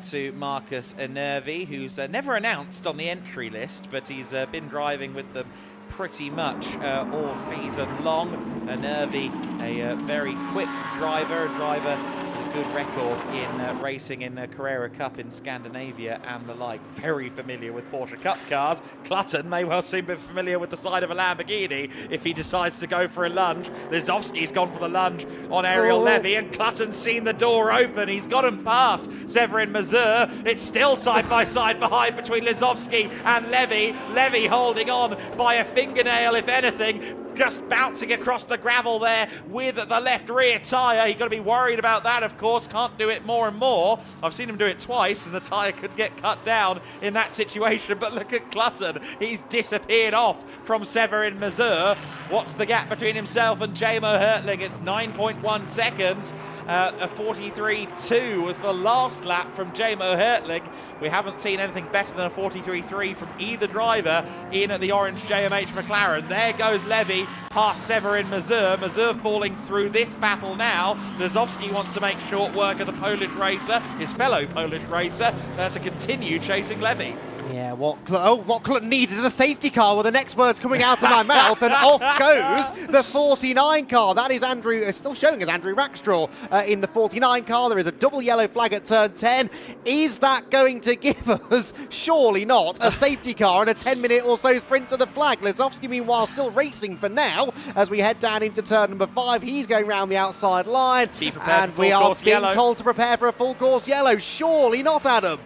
to Marcus Nervi, who's never announced on the entry list, but he's been driving with them pretty much all season long. Nervi, a very quick driver with a good record in racing in Carrera Cup in Scandinavia and the like. Very familiar with Porsche Cup cars. Clutton may well seem to be familiar with the side of a Lamborghini if he decides to go for a lunge. Lizowski's gone for the lunge on Ariel Levy, and Clutton's seen the door open. He's got him past Severin Mazur. It's still side by side behind between Lizowski and Levy. Levy holding on by a fingernail, if anything. Just bouncing across the gravel there with the left rear tyre. You've got to be worried about that, of course. Can't do it more and more. I've seen him do it twice, and the tyre could get cut down in that situation. But look at Clutton. He's disappeared off from Severin Mazur. What's the gap between himself and Jamo Hertling? It's 9.1 seconds. A 43.2 was the last lap from Jamo Hertling. We haven't seen anything better than a 43.3 from either driver in the orange JMH McLaren. There goes Levy past Severin Mazur. Mazur falling through this battle now. Dazowski wants to make short work of the Polish racer, his fellow Polish racer, to continue chasing Levy. Yeah, what Clutton needs is a safety car. Well, the next word's coming out of my mouth, and off goes the 49 car. That is Andrew, still showing as Andrew Rackstraw in the 49 car. There is a double yellow flag at turn 10. Is that going to give us, surely not, a safety car and a 10-minute or so sprint to the flag? Lesowski, meanwhile, still racing for now as we head down into turn number 5. He's going round the outside line, and we are being told to prepare for a full course yellow. Surely not, Adam.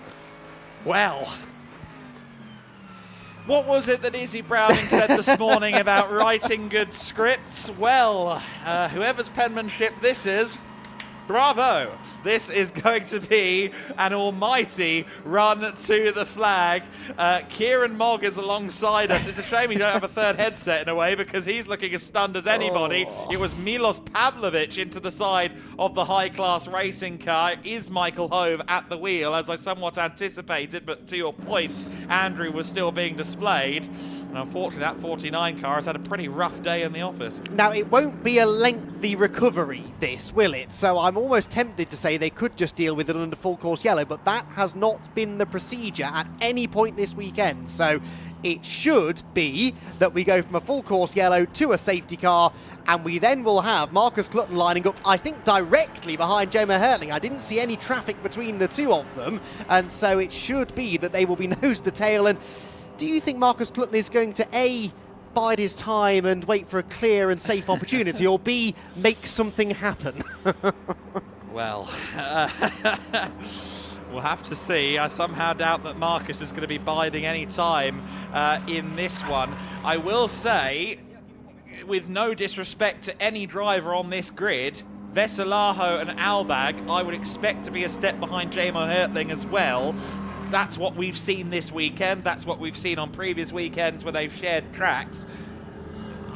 Well, what was it that Izzy Browning said this morning about writing good scripts? Well, whoever's penmanship this is, bravo. This is going to be an almighty run to the flag. Kieran Mogg is alongside us. It's a shame we don't have a third headset in a way, because he's looking as stunned as anybody. It was Milos Pavlovic into the side of the high-class racing car. Is Michael Hove at the wheel, as I somewhat anticipated, but to your point, Andrew was still being displayed. And unfortunately, that 49 car has had a pretty rough day in the office. Now, it won't be a lengthy recovery, this, will it? So I'm almost tempted to say they could just deal with it under full course yellow, but that has not been the procedure at any point this weekend. So it should be that we go from a full course yellow to a safety car, and we then will have Marcus Clutton lining up, I think, directly behind Jamo Hertling. I didn't see any traffic between the two of them, and so it should be that they will be nose to tail. And do you think Marcus Clutton is going to, A, bide his time and wait for a clear and safe opportunity, or B, make something happen? Well, we'll have to see. I somehow doubt that Marcus is going to be biding any time in this one. I will say, with no disrespect to any driver on this grid, Veselaho and Albag, I would expect to be a step behind Jamo Hertling as well. That's what we've seen this weekend. That's what we've seen on previous weekends where they've shared tracks.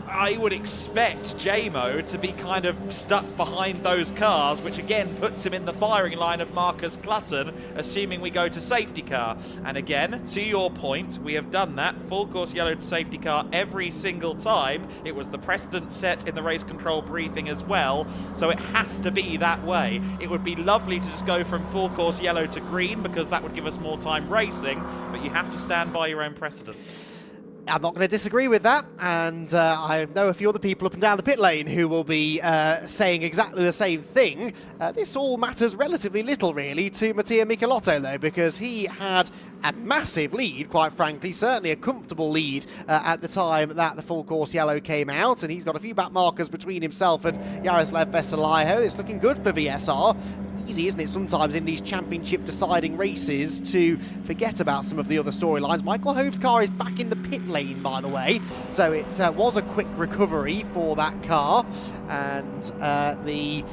I would expect Jamo to be kind of stuck behind those cars, which again puts him in the firing line of Marcus Clutton, assuming we go to safety car. And again, to your point, we have done that, full course yellow to safety car every single time. It was the precedent set in the race control briefing as well, so it has to be that way. It would be lovely to just go from full course yellow to green, because that would give us more time racing, but you have to stand by your own precedents. I'm not going to disagree with that, and I know a few other people up and down the pit lane who will be saying exactly the same thing. This all matters relatively little, really, to Mattia Michelotto, though, because he had a massive lead, quite frankly, certainly a comfortable lead at the time that the full course yellow came out, and he's got a few back markers between himself and Jaroslav Veselaho. It's looking good for VSR. Easy, isn't it, sometimes in these championship deciding races to forget about some of the other storylines. Michael Hove's car is back in the pit lane, by the way, so it was a quick recovery for that car, and the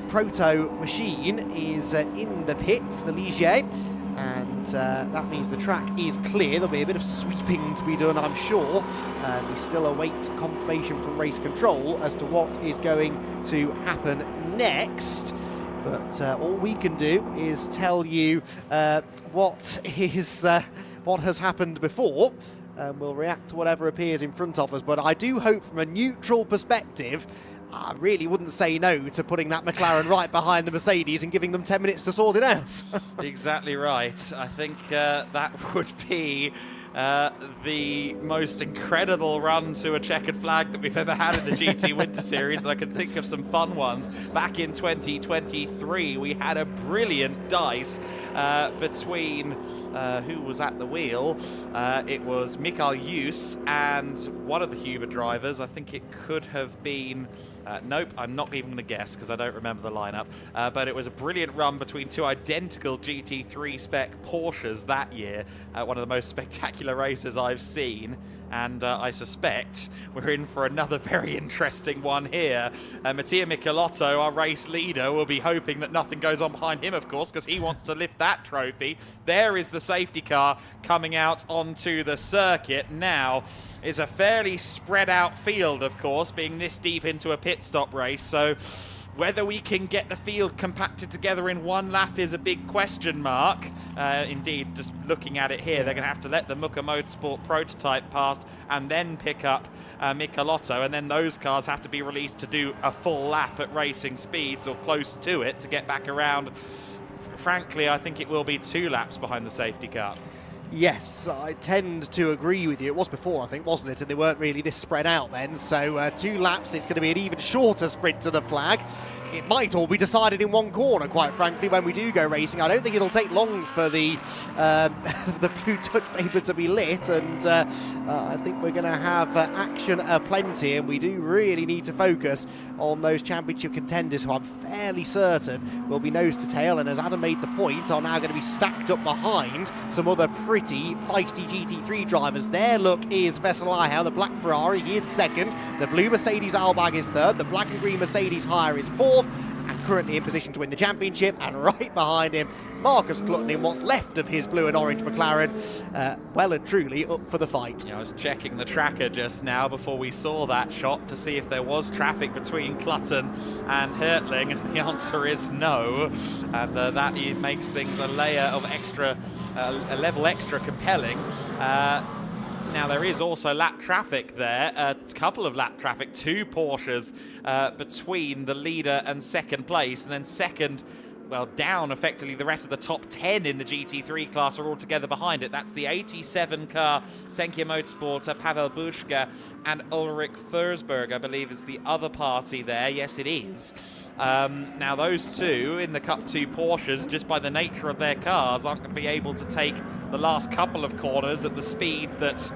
Proto machine is in the pits, the Ligier, and that means the track is clear. There'll be a bit of sweeping to be done, I'm sure. We still await confirmation from race control as to what is going to happen next, but all we can do is tell you what has happened before, and we'll react to whatever appears in front of us. But I do hope, from a neutral perspective, I really wouldn't say no to putting that McLaren right behind the Mercedes and giving them 10 minutes to sort it out. Exactly right. I think that would be the most incredible run to a checkered flag that we've ever had in the GT Winter Series, and I can think of some fun ones. Back in 2023, we had a brilliant dice between who was at the wheel. It was Mikael Jus and one of the Huber drivers. I think it could have been... nope, I'm not even going to guess because I don't remember the lineup. But it was a brilliant run between two identical GT3 spec Porsches that year. One of the most spectacular races I've seen. And I suspect we're in for another very interesting one here. Mattia Michelotto, our race leader, will be hoping that nothing goes on behind him, of course, because he wants to lift that trophy. There is the safety car coming out onto the circuit. Now, it's a fairly spread out field, of course, being this deep into a pit stop race. So whether we can get the field compacted together in one lap is a big question mark. Indeed, just looking at it here, they're going to have to let the Muka Motorsport prototype pass and then pick up Michelotto, and then those cars have to be released to do a full lap at racing speeds or close to it to get back around. Frankly, I think it will be 2 laps behind the safety car. Yes, I tend to agree with you. It was before, I think, wasn't it? And they weren't really this spread out then. So 2 laps, it's going to be an even shorter sprint to the flag. It might all be decided in one corner, quite frankly, when we do go racing. I don't think it'll take long for the the blue touch paper to be lit, and I think we're going to have action aplenty, and we do really need to focus on those championship contenders who I'm fairly certain will be nose to tail, and as Adam made the point, are now going to be stacked up behind some other pretty feisty GT3 drivers. Their look is Vesselaiho, the black Ferrari, he is second. The blue Mercedes Albag is third. The black and green Mercedes Hire is fourth, and currently in position to win the championship. And right behind him, Marcus Clutton in what's left of his blue and orange McLaren, well and truly up for the fight. Yeah, I was checking the tracker just now before we saw that shot to see if there was traffic between Clutton and Hertling. The answer is no, and that makes things a layer of extra, a level extra compelling. Now, there is also lap traffic there, a couple of lap traffic, 2 Porsches between the leader and second place, and then second, well, down effectively the rest of the top 10 in the GT3 class are all together behind it. That's the 87 car Senkia Motorsport, Pavel Bushka and Ulrich Forsberg, I believe, is the other party there. Yes, it is. Now, those two in the Cup 2 Porsches, just by the nature of their cars, aren't going to be able to take the last couple of corners at the speed that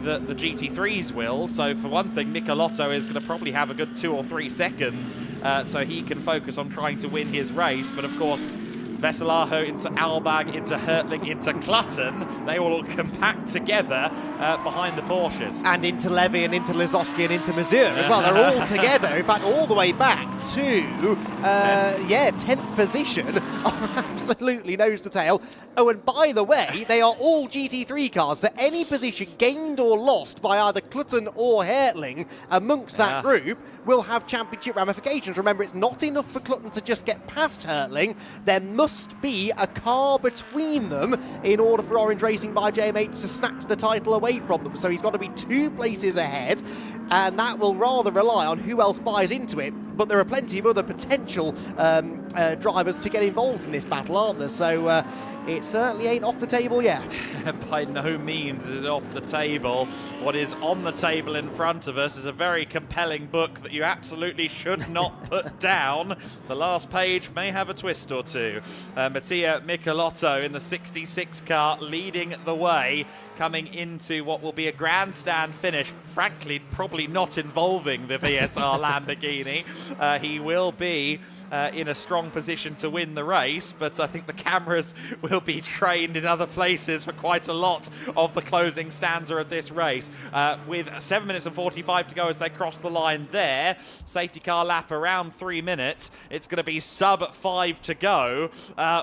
the GT3s will. So for one thing, Michelotto is going to probably have a good 2 or 3 seconds, so he can focus on trying to win his race. But of course, Vesselaiho into Albag, into Hertling, into Clutton, they all compact together behind the Porsches. And into Levy and into Lizowski and into Mazur as well. They're all together, in fact, all the way back to, 10th position, are absolutely nose to tail. Oh, and by the way, they are all GT3 cars, so any position gained or lost by either Clutton or Hertling amongst that group will have championship ramifications. Remember, it's not enough for Clutton to just get past Hertling. There must be a car between them in order for Orange Racing by JMH to snatch the title away from them. So he's got to be 2 places ahead, and that will rather rely on who else buys into it. But there are plenty of other potential drivers to get involved in this battle, aren't there? So it certainly ain't off the table yet. By no means is it off the table. What is on the table in front of us is a very compelling book that you absolutely should not put down. The last page may have a twist or two. Mattia Michelotto in the 66 car leading the way, coming into what will be a grandstand finish, frankly probably not involving the VSR Lamborghini. He will be in a strong position to win the race, but I think the cameras will be trained in other places for quite a lot of the closing stanza of this race. With 7 minutes and 45 to go as they cross the line there, safety car lap around 3 minutes. It's going to be sub 5 to go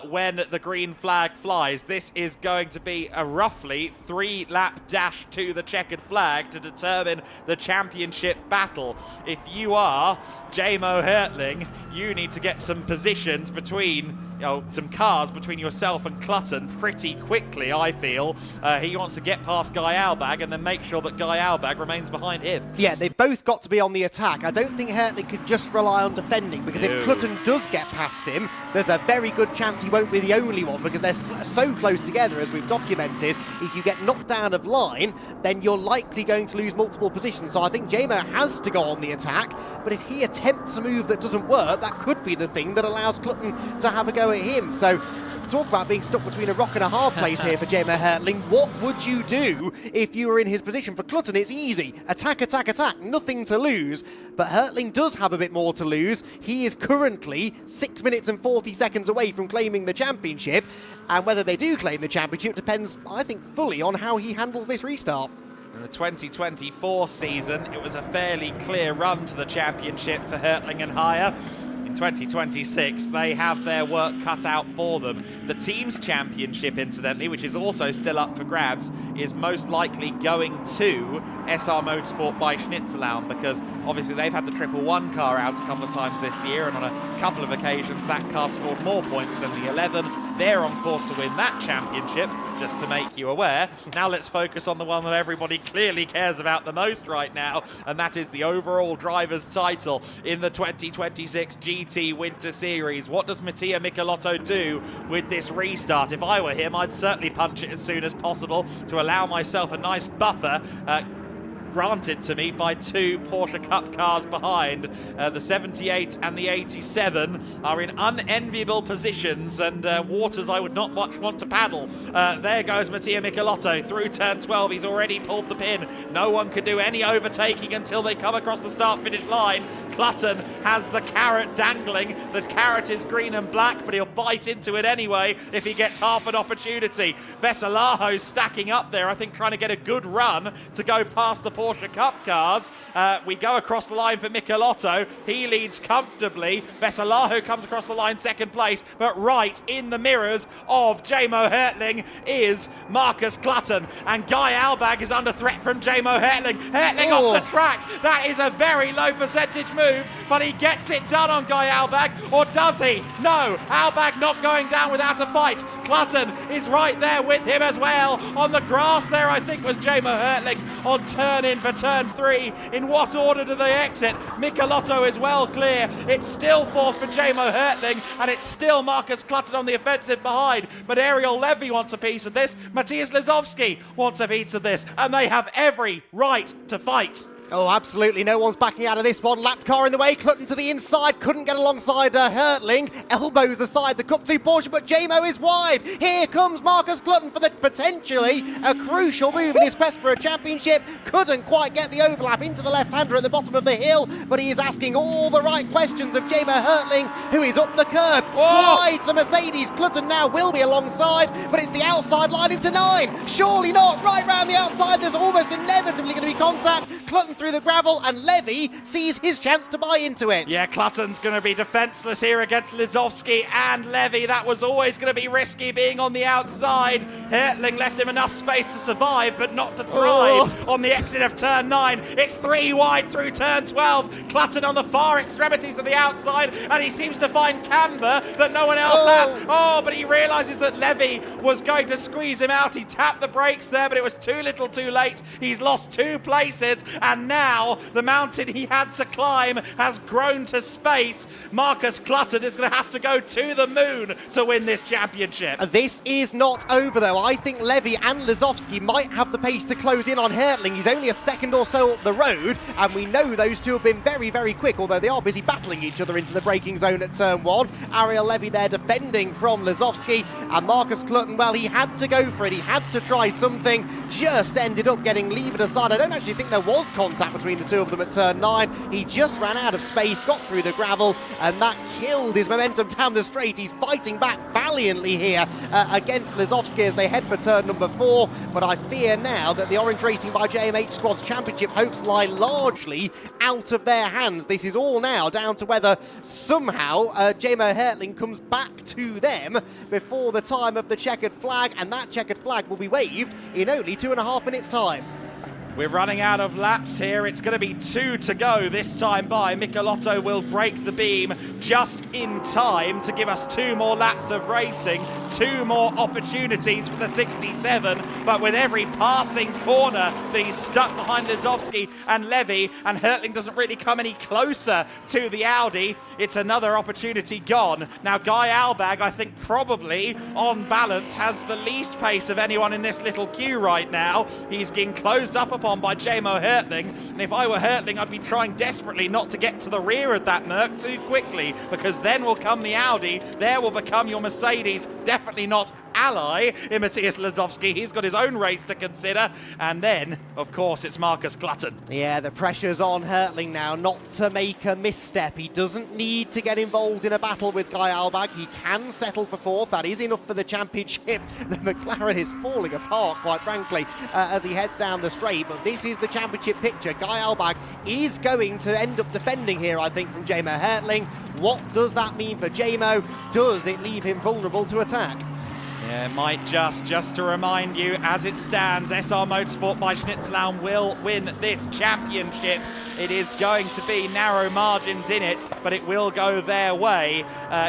when the green flag flies. This is going to be a roughly 3-lap dash to the checkered flag to determine the championship battle. If you are Jamo Hertling, you need to get some positions between, some cars between yourself and Clutton pretty quickly, I feel. He wants to get past Guy Albag and then make sure that Guy Albag remains behind him. Yeah, they've both got to be on the attack. I don't think Hertling could just rely on defending, because if Clutton does get past him, there's a very good chance he won't be the only one, because they're so close together, as we've documented. If you get knocked down of line, then you're likely going to lose multiple positions. So I think Jamo has to go on the attack, but if he attempts a move that doesn't work, that could be the thing that allows Clutton to have a go at him. So talk about being stuck between a rock and a hard place here for Jamo Hertling. What would you do if you were in his position? For Clutton, it's easy. Attack, attack, attack. Nothing to lose. But Hertling does have a bit more to lose. He is currently 6 minutes and 40 seconds away from claiming the championship. And whether they do claim the championship depends, I think, fully on how he handles this restart. In the 2024 season, it was a fairly clear run to the championship for Hertling and Haier. In 2026, they have their work cut out for them. The team's championship, incidentally, which is also still up for grabs, is most likely going to SR Motorsport by Schnitzelauern, because obviously they've had the 111 car out a couple of times this year, and on a couple of occasions that car scored more points than the 11. They're on course to win that championship, just to make you aware. Now let's focus on the one that everybody clearly cares about the most right now, and that is the overall driver's title in the 2026 GT Winter Series. What does Mattia Michelotto do with this restart? If I were him, I'd certainly punch it as soon as possible to allow myself a nice buffer, granted to me by two Porsche Cup cars behind. The 78 and the 87 are in unenviable positions and waters I would not much want to paddle. There goes Mattia Michelotto through turn 12. He's already pulled the pin. No one can do any overtaking until they come across the start-finish line. Clutton has the carrot dangling. The carrot is green and black, but he'll bite into it anyway if he gets half an opportunity. Veselaho stacking up there, I think trying to get a good run to go past the Porsche Cup cars. We go across the line for Michelotto. He leads comfortably. Veselaho comes across the line second place, but right in the mirrors of Jamo Hertling is Marcus Clutton, and Guy Albag is under threat from Jamo Hertling. Hertling off the track. That is a very low percentage move, but he gets it done on Guy Albag, or does he? No, Albag not going down without a fight. Clutton is right there with him as well. On the grass there, I think, was Jamo Hertling on turn-in for turn 3. In what order do they exit? Michelotto is well clear. It's still fourth for Jamo Hertling, and it's still Marcus Clutton on the offensive behind. But Ariel Levy wants a piece of this. Matthias Lizowski wants a piece of this, and they have every right to fight. Oh, absolutely. No one's backing out of this one. Lapped car in the way. Clutton to the inside. Couldn't get alongside Hertling. Elbows aside the Cup 2 Porsche, but Jamo is wide. Here comes Marcus Clutton for the potentially a crucial move in his quest for a championship. Couldn't quite get the overlap into the left-hander at the bottom of the hill, but he is asking all the right questions of Jamo Hertling, who is up the curb. Slides the Mercedes. Clutton now will be alongside, but it's the outside line into 9. Surely not. Right round the outside, there's almost inevitably going to be contact. Clutton through the gravel, and Levy sees his chance to buy into it. Yeah, Clutton's going to be defenceless here against Lizowski and Levy. That was always going to be risky, being on the outside. Hertling left him enough space to survive, but not to thrive on the exit of turn 9. It's 3 wide through turn 12. Clutton on the far extremities of the outside, and he seems to find camber that no one else has. But he realises that Levy was going to squeeze him out. He tapped the brakes there, but it was too little too late. He's lost 2 places, and now the mountain he had to climb has grown to space. Marcus Clutton is going to have to go to the moon to win this championship. This is not over, though. I think Levy and Lizowski might have the pace to close in on Hertling. He's only a second or so up the road, and we know those two have been very, very quick, although they are busy battling each other into the braking zone at turn 1. Ariel Levy there defending from Lizowski, and Marcus Clutton, well, he had to go for it. He had to try something, just ended up getting levered aside. I don't actually think there was contact between the two of them at turn 9. He just ran out of space, got through the gravel, and that killed his momentum down the straight. He's fighting back valiantly here against Lizowski as they head for turn number 4, but I fear now that the Orange Racing by JMH Squad's championship hopes lie largely out of their hands. This is all now down to whether somehow Jamo Hertling comes back to them before the time of the checkered flag, and that checkered flag will be waved in only 2.5 minutes' time. We're running out of laps here. It's going to be 2 to go this time by. Michelotto will break the beam just in time to give us 2 more laps of racing, 2 more opportunities for the 67. But with every passing corner that he's stuck behind Lizowski and Levy, and Hertling doesn't really come any closer to the Audi, it's another opportunity gone. Now, Guy Albag, I think probably on balance, has the least pace of anyone in this little queue right now. He's getting closed up upon by Jamo Hertling, and if I were Hertling, I'd be trying desperately not to get to the rear of that Merc too quickly, because then will come the Audi, there will become your Mercedes, definitely not ally in Matthias Lazowski. He's got his own race to consider. And then, of course, it's Marcus Clutton. Yeah, the pressure's on Hertling now not to make a misstep. He doesn't need to get involved in a battle with Guy Albag. He can settle for fourth. That is enough for the championship. The McLaren is falling apart, quite frankly, as he heads down the straight. But this is the championship picture. Guy Albag is going to end up defending here, I think, from Jamo Hertling. What does that mean for Jamo? Does it leave him vulnerable to attack? Yeah, it might just to remind you, as it stands, SR Motorsport by Schnitzelhauen will win this championship. It is going to be narrow margins in it, but it will go their way.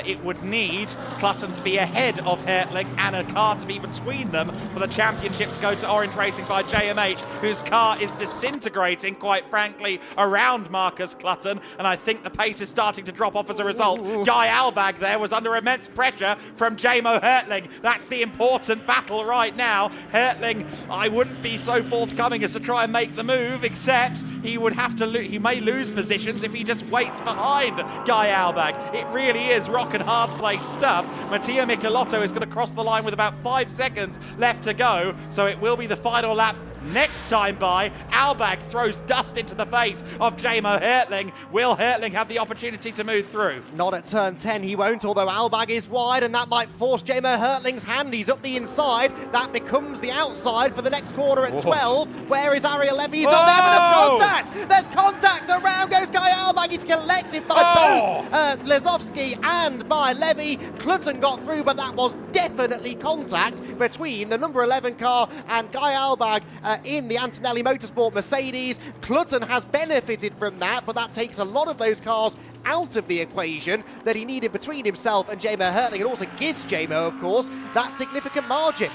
It would need Clutton to be ahead of Hertling and a car to be between them for the championship to go to Orange Racing by JMH, whose car is disintegrating, quite frankly, around Marcus Clutton, and I think the pace is starting to drop off as a result. Guy Albag there was under immense pressure from Jamo Hertling. That's the important battle right now. Hertling, I wouldn't be so forthcoming as to try and make the move, except he would have to he may lose positions if he just waits behind Guy Albag. It really is rock and hard play stuff. Mattia Michelotto is going to cross the line with about 5 seconds left to go, so it will be the final lap. Next time by, Albag throws dust into the face of Jamo Hertling. Will Hertling have the opportunity to move through? Not at turn 10, he won't, although Albag is wide, and that might force Jamo Hertling's hand. He's up the inside. That becomes the outside for the next corner at 12. Where is Ariel Levy? He's not there, but there's contact! There's contact! Around goes Guy Albag. He's collected by both Lazowski and by Levy. Clutton got through, but that was definitely contact between the number 11 car and Guy Albag in the Antonelli Motorsport Mercedes. Clutton has benefited from that, but that takes a lot of those cars out of the equation that he needed between himself and Jamo Hertling. It also gives Jamo, of course, that significant margin.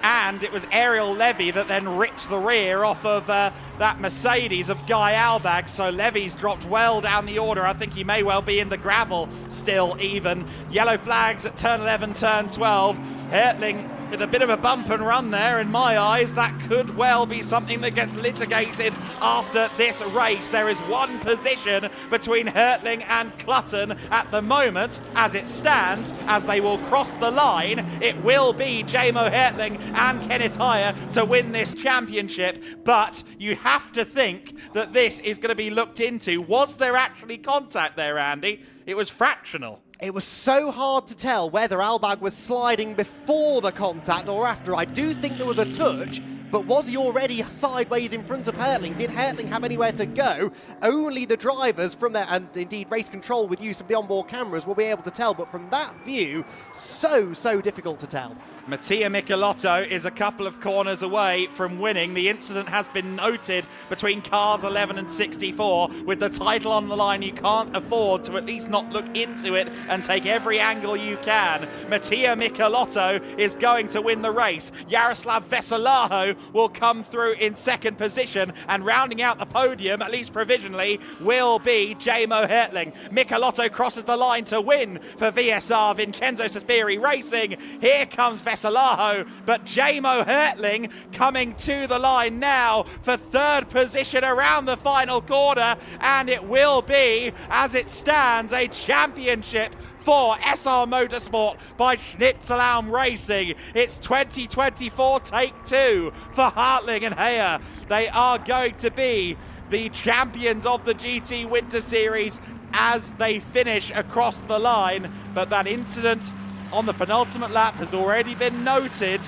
And it was Ariel Levy that then ripped the rear off of that Mercedes of Guy Albag. So Levy's dropped well down the order. I think he may well be in the gravel still even. Yellow flags at turn 11, turn 12. Hertling with a bit of a bump and run there. In my eyes, that could well be something that gets litigated after this race. There is one position between Hertling and Clutton at the moment. As it stands, as they will cross the line, it will be Jamo Hertling and Kenneth Heyer to win this championship. But you have to think that this is going to be looked into. Was there actually contact there, Andy? It was fractional. It was so hard to tell whether Albag was sliding before the contact or after. I do think there was a touch, but was he already sideways in front of Hertling? Did Hertling have anywhere to go? Only the drivers from there, and indeed race control with use of the onboard cameras, will be able to tell, but from that view, so difficult to tell. Mattia Michelotto is a couple of corners away from winning. The incident has been noted between cars 11 and 64. With the title on the line, you can't afford to at least not look into it and take every angle you can. Mattia Michelotto is going to win the race. Jaroslav Veselaho will come through in second position, and rounding out the podium, at least provisionally, will be Jamo Hertling. Michelotto crosses the line to win for VSR Vincenzo Sospiri Racing. Here comes Veselaho, but Jamo Hertling coming to the line now for third position around the final corner, and it will be, as it stands, a championship for SR Motorsport by Schnitzelhauen Racing. It's 2024 take 2 for Hartling and Heyer. They are going to be the champions of the GT Winter Series as they finish across the line, but that incident on the penultimate lap has already been noted,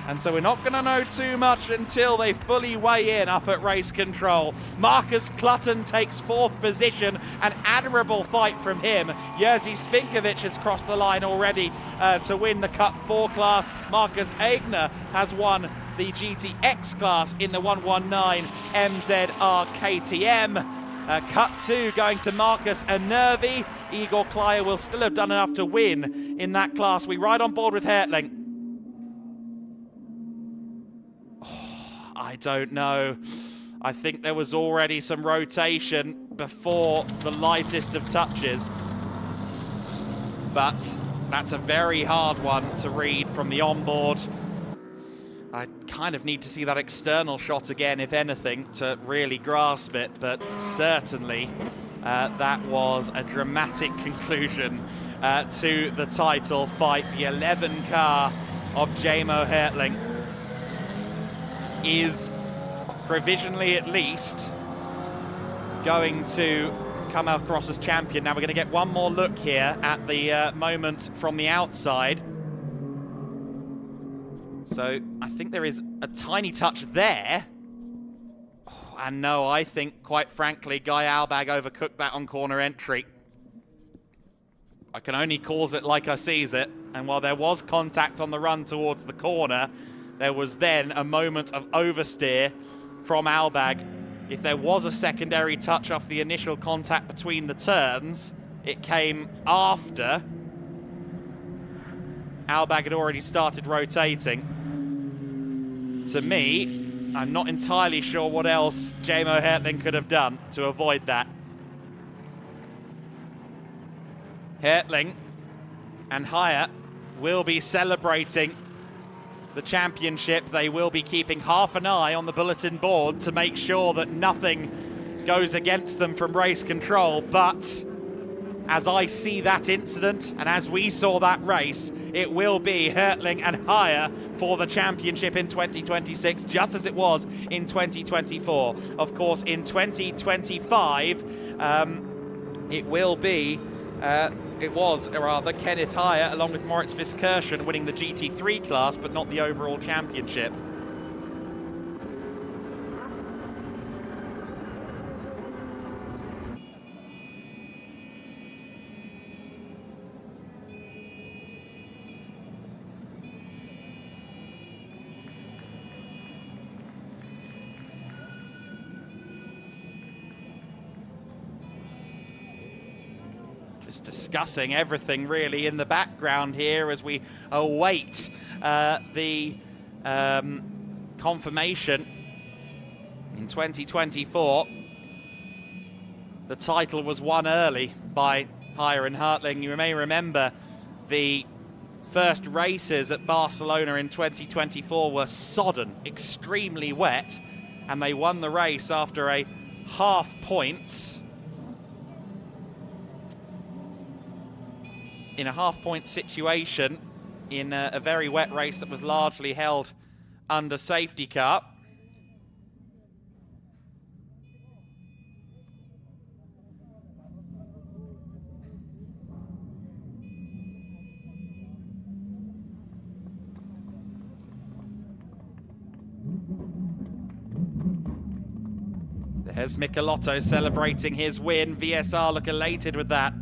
and so we're not going to know too much until they fully weigh in up at race control. Marcus Clutton takes fourth position, an admirable fight from him. Jerzy Spinkovic has crossed the line already to win the Cup 4 class. Marcus Aigner has won the GTX class in the 119 MZR KTM. Cup 2 going to Marcus Enervi. Igor Klyer will still have done enough to win in that class. We ride on board with Hertling. Oh, I don't know. I think there was already some rotation before the lightest of touches. But that's a very hard one to read from the onboard. I kind of need to see that external shot again, if anything, to really grasp it, but certainly that was a dramatic conclusion to the title fight. The 11 car of Jamo Hertling is provisionally at least going to come across as champion. Now we're going to get one more look here at the moment from the outside. So I think there is a tiny touch there. Oh, and no, I think, quite frankly, Guy Albag overcooked that on corner entry. I can only calls it like I sees it. And while there was contact on the run towards the corner, there was then a moment of oversteer from Albag. If there was a secondary touch off the initial contact between the turns, it came after Albag had already started rotating. To me, I'm not entirely sure what else Jamo Hertling could have done to avoid that. Hertling and Hyatt will be celebrating the championship. They will be keeping half an eye on the bulletin board to make sure that nothing goes against them from race control. But as I see that incident and as we saw that race, it will be Hertling and Hyatt for the championship in 2026, just as it was in 2024. Of course, in 2025, it was Kenneth Hyatt along with Moritz Viskirchen winning the GT3 class, but not the overall championship. Discussing everything really in the background here as we await the confirmation. In 2024, the title was won early by Hyatt and Hertling. You may remember the first races at Barcelona in 2024 were sodden, extremely wet, and they won the race after a half point. In a half-point situation in a very wet race that was largely held under safety car. There's Michelotto celebrating his win. VSR look elated with that.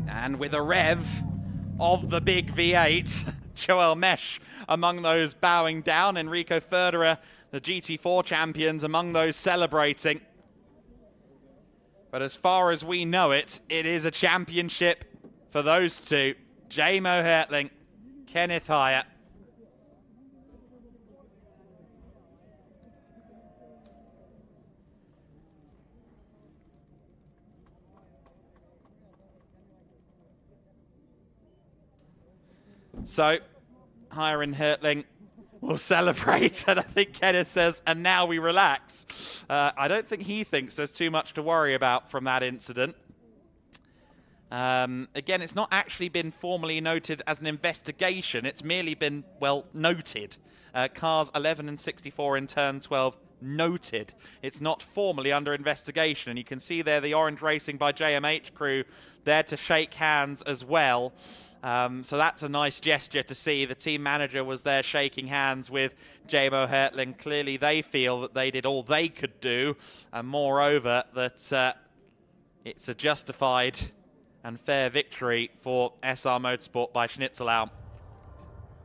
And with a rev of the big V8, Joel Mesh among those bowing down, Enrico Ferderer, the GT4 champions, among those celebrating. But as far as we know it, it is a championship for those two, Jamo Hertling, Kenneth Hyatt. So, Hyatt and Hertling will celebrate, and I think Kenneth says, and now we relax. I don't think he thinks there's too much to worry about from that incident. Again, it's not actually been formally noted as an investigation. It's merely been, well, noted. Cars 11 and 64 in turn 12 noted. It's not formally under investigation. And you can see there the orange racing by JMH crew there to shake hands as well. So that's a nice gesture to see. The team manager was there shaking hands with Jamo Hertling. Clearly they feel that they did all they could do, and moreover that it's a justified and fair victory for SR Motorsport by Schnitzelau.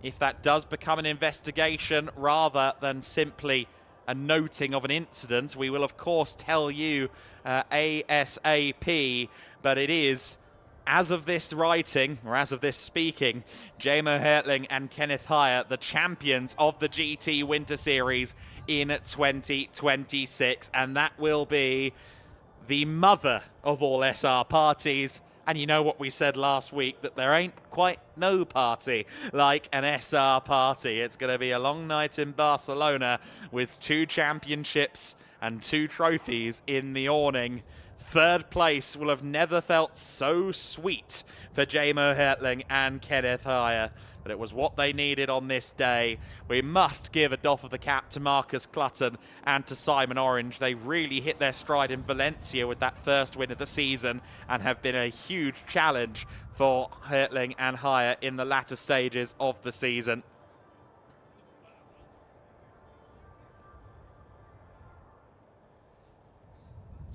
If that does become an investigation rather than simply a noting of an incident, we will of course tell you ASAP, but it is, as of this writing, or as of this speaking, Jamo Hertling and Kenneth Hyatt, the champions of the GT Winter Series in 2026, and that will be the mother of all SR parties. And you know what we said last week, that there ain't quite no party like an SR party. It's going to be a long night in Barcelona with 2 championships and 2 trophies in the awning. Third place will have never felt so sweet for Jamo Hertling and Kenneth Heyer, but it was what they needed on this day. We must give a doff of the cap to Marcus Clutton and to Simon Orange. They really hit their stride in Valencia with that first win of the season and have been a huge challenge for Hertling and Heyer in the latter stages of the season.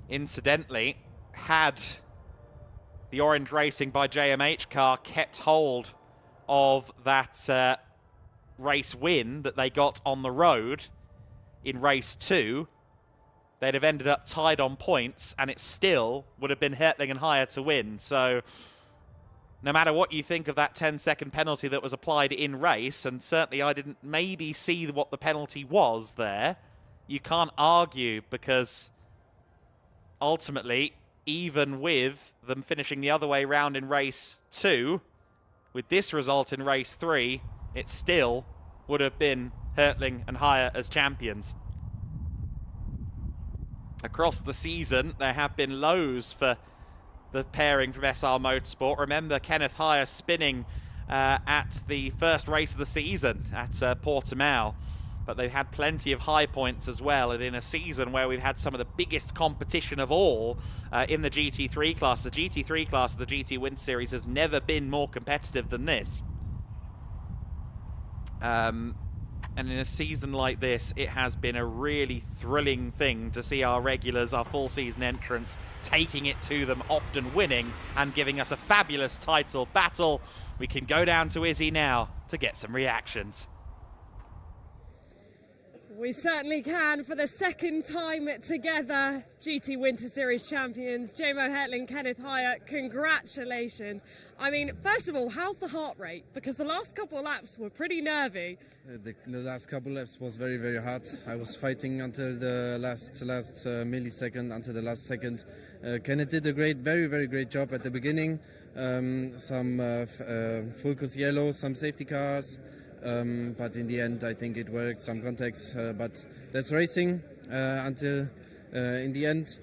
Incidentally, had the Orange Racing by JMH car kept hold of that race win that they got on the road in race 2, they'd have ended up tied on points, and it still would have been Hertling and Heyer to win. So no matter what you think of that 10-second penalty that was applied in race, and certainly I didn't maybe see what the penalty was there, you can't argue, because ultimately, even with them finishing the other way round in race 2, with this result in race 3, it still would have been Hertling and Heyer as champions. Across the season, there have been lows for the pairing from SR Motorsport. Remember Kenneth Heyer spinning at the first race of the season at Portimao. But they've had plenty of high points as well, and in a season where we've had some of the biggest competition of all in the GT3 class. The GT3 class of the GT Winter Series has never been more competitive than this. And in a season like this, it has been a really thrilling thing to see our regulars, our full season entrants, taking it to them, often winning, and giving us a fabulous title battle. We can go down to Izzy now to get some reactions. We certainly can. For the second time together, GT Winter Series champions, Jamo Hertling, Kenneth Heyer, congratulations. I mean, first of all, how's the heart rate? Because the last couple of laps were pretty nervy. The last couple of laps was very, very hard. I was fighting until the last millisecond, until the last second. Kenneth did a very, very great job at the beginning. Some Fulcus yellow, some safety cars. But in the end, I think it worked, some contacts, but that's racing until in the end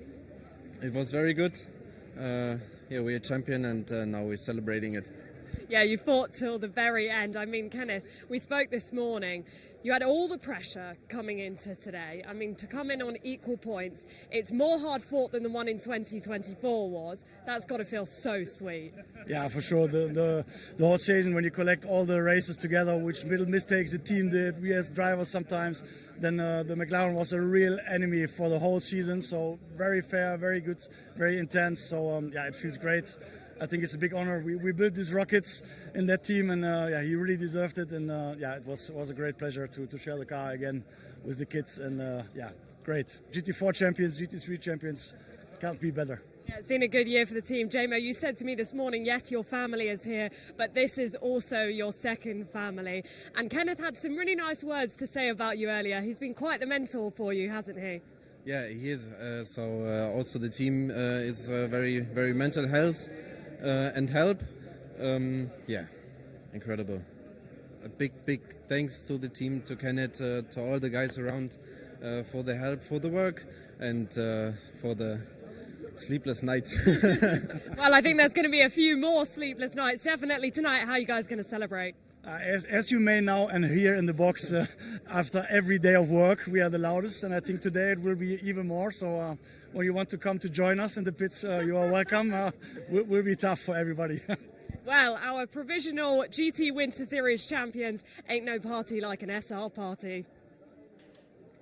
it was very good. Yeah, we're a champion, and now we're celebrating it. Yeah, you fought till the very end. I mean, Kenneth, we spoke this morning. You had all the pressure coming into today. I mean, to come in on equal points, it's more hard fought than the one in 2024 was. That's got to feel so sweet. Yeah, for sure. The whole season, when you collect all the races together, which little mistakes the team did, we as drivers sometimes, then the McLaren was a real enemy for the whole season. So very fair, very good, very intense. So yeah, it feels great. I think it's a big honor. We built these rockets in that team, and yeah, he really deserved it. And yeah, it was a great pleasure to share the car again with the kids. And yeah, great. GT4 champions, GT3 champions, can't be better. Yeah, it's been a good year for the team. Jamo, you said to me this morning, yes, your family is here, but this is also your second family. And Kenneth had some really nice words to say about you earlier. He's been quite the mentor for you, hasn't he? Yeah, he is. So also the team is very, very mental health and help. Yeah, incredible. A big thanks to the team, to Kenneth, to all the guys around for the help, for the work, and for the sleepless nights. Well, I think there's going to be a few more sleepless nights, definitely tonight. How are you guys going to celebrate? As you may know and hear in the box, after every day of work, we are the loudest, and I think today it will be even more. So when you want to come to join us in the pits, you are welcome. Will be tough for everybody. Well, our provisional GT Winter Series champions, ain't no party like an SR party.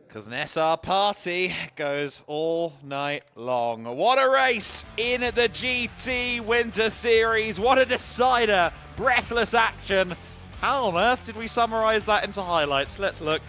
Because an SR party goes all night long. What a race in the GT Winter Series. What a decider. Breathless action. How on earth did we summarise that into highlights? Let's look.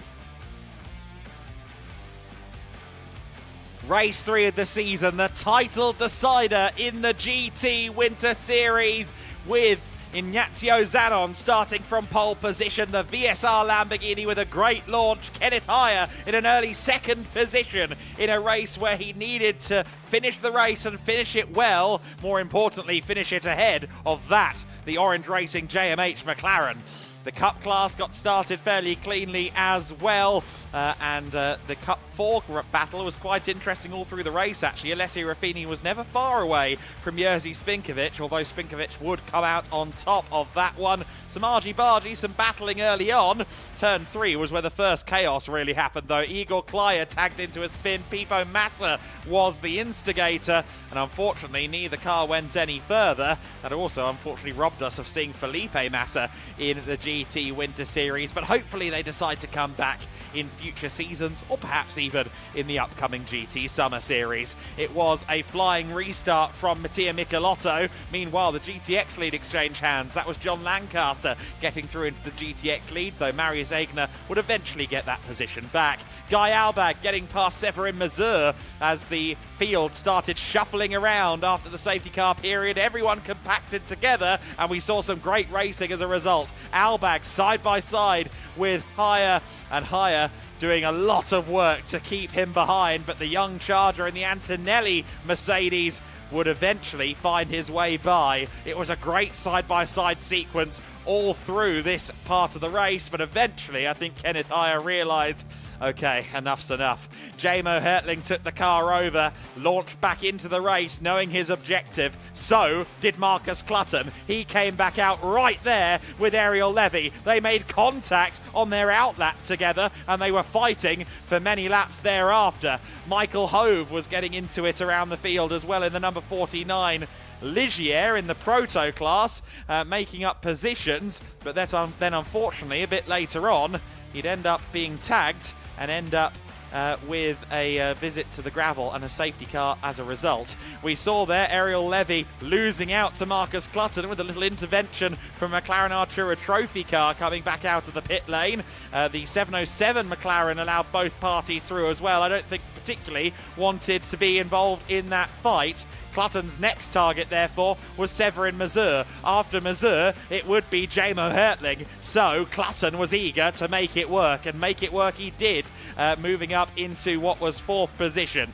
Race 3 of the season, the title decider in the GT Winter Series, with Ignazio Zanon starting from pole position. The VSR Lamborghini with a great launch. Kenneth Hire in an early second position in a race where he needed to finish the race and finish it well. More importantly, finish it ahead of that, the Orange Racing JMH McLaren. The Cup class got started fairly cleanly as well, and the Cup 4 battle was quite interesting all through the race, actually. Alessio Ruffini was never far away from Jerzy Spinkovic, although Spinkovic would come out on top of that one. Some argy-bargy, some battling early on. Turn 3 was where the first chaos really happened, though. Igor Klyer tagged into a spin. Pipo Massa was the instigator, and unfortunately neither car went any further. That also unfortunately robbed us of seeing Felipe Massa in the GT Winter Series, but hopefully they decide to come back in future seasons, or perhaps even in the upcoming GT Summer Series. It was a flying restart from Mattia Michelotto. Meanwhile, the GTX lead exchanged hands. That was John Lancaster getting through into the GTX lead, though Marius Egner would eventually get that position back. Guy Albag getting past Severin Mazur as the field started shuffling around after the safety car period. Everyone compacted together, and we saw some great racing as a result. Albag side by side with Hire, and Hire doing a lot of work to keep him behind, but the young charger in the Antonelli Mercedes would eventually find his way by. It was a great side-by-side sequence all through this part of the race, but eventually I think Kenneth Hire realised, okay, enough's enough. Jamo Hertling took the car over, launched back into the race knowing his objective. So did Marcus Clutton. He came back out right there with Ariel Levy. They made contact on their outlap together, and they were fighting for many laps thereafter. Michael Hove was getting into it around the field as well in the number 49 Ligier in the Proto class, making up positions, but then unfortunately a bit later on he'd end up being tagged and end up with a visit to the gravel and a safety car as a result. We saw there Ariel Levy losing out to Marcus Clutton with a little intervention from McLaren Artura trophy car coming back out of the pit lane. The 707 McLaren allowed both parties through as well. I don't think particularly wanted to be involved in that fight. Clutton's next target, therefore, was Severin Mazur. After Mazur, it would be Jamo Hertling. So Clutton was eager to make it work, and make it work he did, moving up into what was fourth position.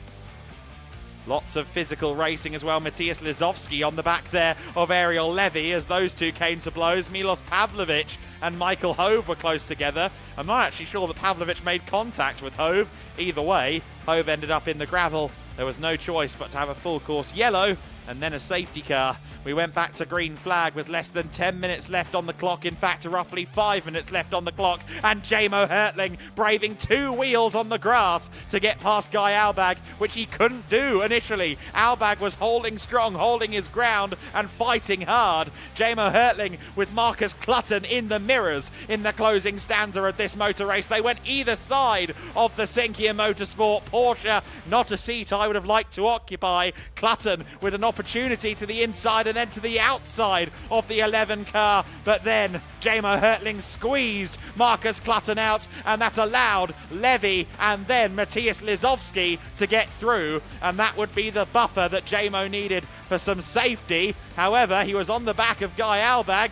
Lots of physical racing as well. Matthias Lizowski on the back there of Ariel Levy as those two came to blows. Milos Pavlovic and Michael Hove were close together. I'm not actually sure that Pavlovic made contact with Hove. Either way, Hove ended up in the gravel. There was no choice but to have a full course yellow and then a safety car. We went back to green flag with less than 10 minutes left on the clock. In fact, roughly 5 minutes left on the clock. And Jamo Hertling braving two wheels on the grass to get past Guy Albag, which he couldn't do initially. Albag was holding strong, holding his ground and fighting hard. Jamo Hertling with Marcus Clutton in the mirrors in the closing stanza of this motor race. They went either side of the Senkia Motorsport Porsche. Not a seat I would have liked to occupy. Clutton with an opportunity to the inside and then to the outside of the 11 car, but then Jamo Hertling squeezed Marcus Clutton out, and that allowed Levy and then Matthias Lizowski to get through, and that would be the buffer that Jamo needed for some safety. However, he was on the back of Guy Albag,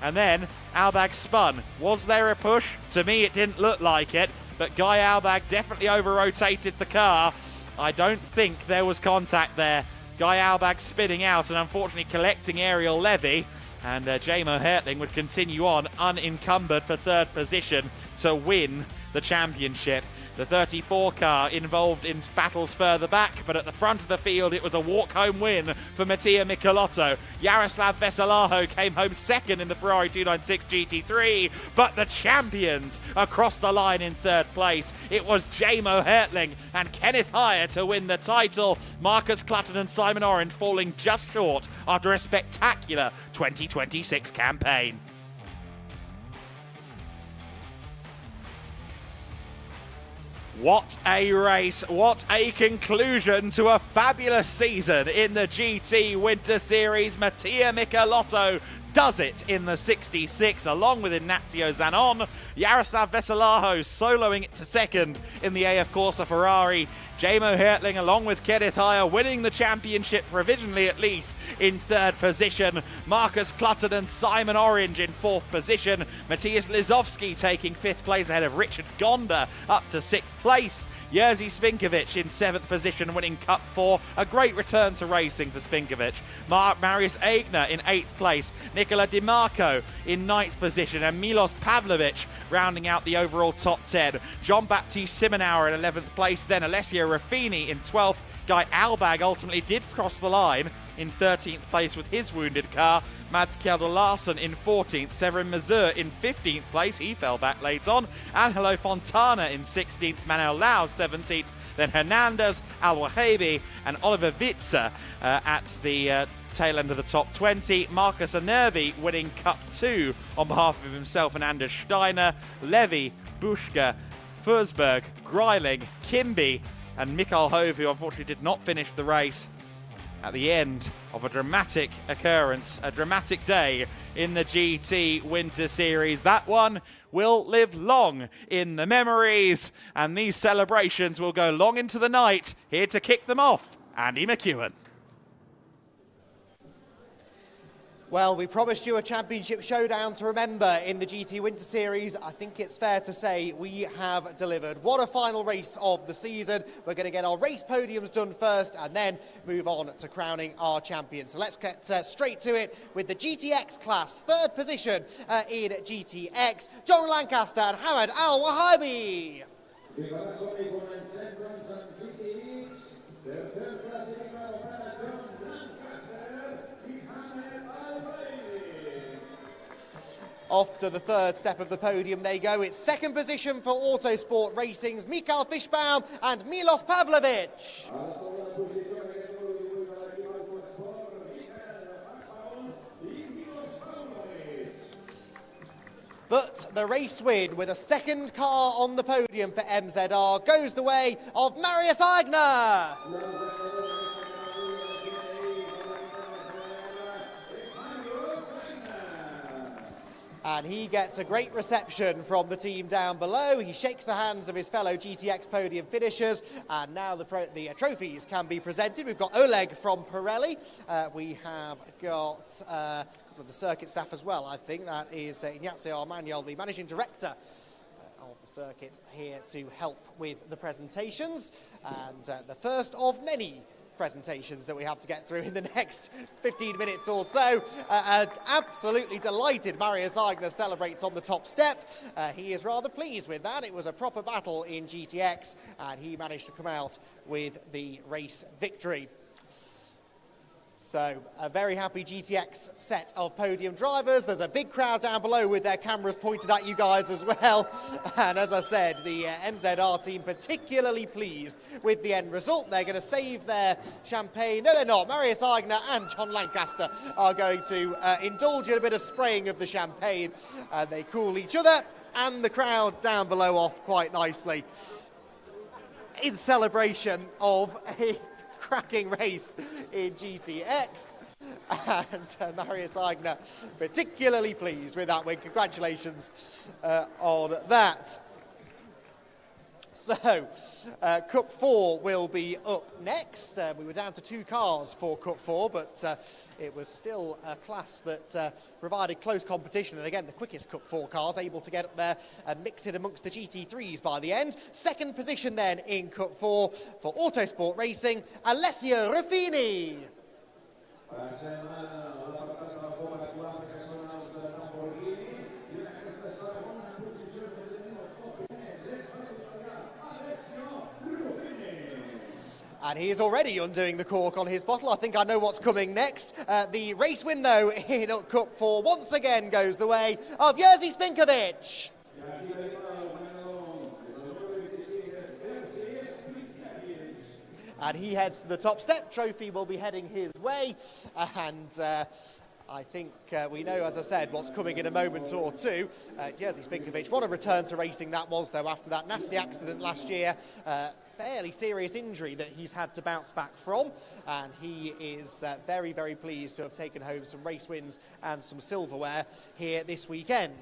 and then Albag spun. Was there a push? To me it didn't look like it, but Guy Albag definitely over-rotated the car. I don't think there was contact there. Guy Albag spinning out and unfortunately collecting Ariel Levy, and Jamo Hertling would continue on unencumbered for third position to win the championship. The 34 car involved in battles further back, but at the front of the field it was a walk-home win for Mattia Michelotto. Jaroslav Veselaho came home second in the Ferrari 296 GT3, but the champions across the line in third place. It was Jamo Hertling and Kenneth Hire to win the title. Marcus Clutton and Simon Orange falling just short after a spectacular 2026 campaign. What a race, what a conclusion to a fabulous season in the GT Winter Series. Mattia Michelotto does it in the 66 along with Ignazio Zanon. Jaroslav Veselaho soloing it to second in the AF Corsa Ferrari Jamo Hertling, along with Kenneth Heyer, winning the championship provisionally at least in 3rd position. Marcus Clutton and Simon Orange in 4th position. Matthias Lizowski taking 5th place ahead of Richard Gonda up to 6th place. Jerzy Spinkovic in 7th position, winning Cup 4. A great return to racing for Spinkovic. Marius Aigner in 8th place. Nicola Di Marco in 9th position. And Milos Pavlovic rounding out the overall top 10. Jean-Baptiste Simonauer in 11th place. Then Alessio Ruffini in 12th. Guy Albag ultimately did cross the line in 13th place with his wounded car. Mads Kjeldal Larsen in 14th. Severin Mazur in 15th place. He fell back late on. Angelo Fontana in 16th. Manuel Lau 17th. Then Hernandez, Al-Wahabi and Oliver Witzer at the tail end of the top 20. Marcus Anervi winning Cup 2 on behalf of himself and Anders Steiner. Levy, Buschke, Forsberg, Greiling, Kimby and Mikael Hove, who unfortunately did not finish the race at the end of a dramatic occurrence, a dramatic day in the GT Winter Series. That one will live long in the memories, and these celebrations will go long into the night. Here to kick them off, Andy McEwen. Well, we promised you a championship showdown to remember in the GT Winter Series. I think it's fair to say we have delivered. What a final race of the season. We're going to get our race podiums done first and then move on to crowning our champions. So let's get straight to it with the GTX class. 3rd position in GTX, John Lancaster and Hamad Al-Wahabi. Off to the 3rd step of the podium they go. It's 2nd position for Autosport Racing's Mikael Fischbaum and Milos Pavlovic. But the race win with a 2nd car on the podium for MZR goes the way of Marius Aigner. And he gets a great reception from the team down below. He shakes the hands of his fellow GTX podium finishers, and now the trophies can be presented. We've got Oleg from Pirelli. We have got a couple of the circuit staff as well. I think that is Ignazio Armagnol, the managing director of the circuit, here to help with the presentations. And the first of many presentations that we have to get through in the next 15 minutes or so. Absolutely delighted Marius Aigner celebrates on the top step. He is rather pleased with that. It was a proper battle in GTX and he managed to come out with the race victory. So a very happy GTX set of podium drivers. There's a big crowd down below with their cameras pointed at you guys as well. And as I said, the MZR team particularly pleased with the end result. They're going to save their champagne. No, they're not. Marius Aigner and John Lancaster are going to indulge in a bit of spraying of the champagne. They cool each other and the crowd down below off quite nicely in celebration of a cracking race in GTX, and Marius Aigner particularly pleased with that win. Congratulations on that. So, Cup 4 will be up next. We were down to 2 cars for Cup 4, but it was still a class that provided close competition. And again, the quickest Cup 4 cars able to get up there and mix it amongst the GT3s by the end. 2nd position then in Cup 4 for Autosport Racing, Alessio Ruffini. And he is already undoing the cork on his bottle. I think I know what's coming next. The race win, though, in Cup 4 once again goes the way of Jerzy Spinkovic. And he heads to the top step. Trophy will be heading his way. And I think we know, as I said, what's coming in a moment or two. Jerzy Spinkovic, what a return to racing that was, though, after that nasty accident last year. Fairly serious injury that he's had to bounce back from, and he is very, very pleased to have taken home some race wins and some silverware here this weekend.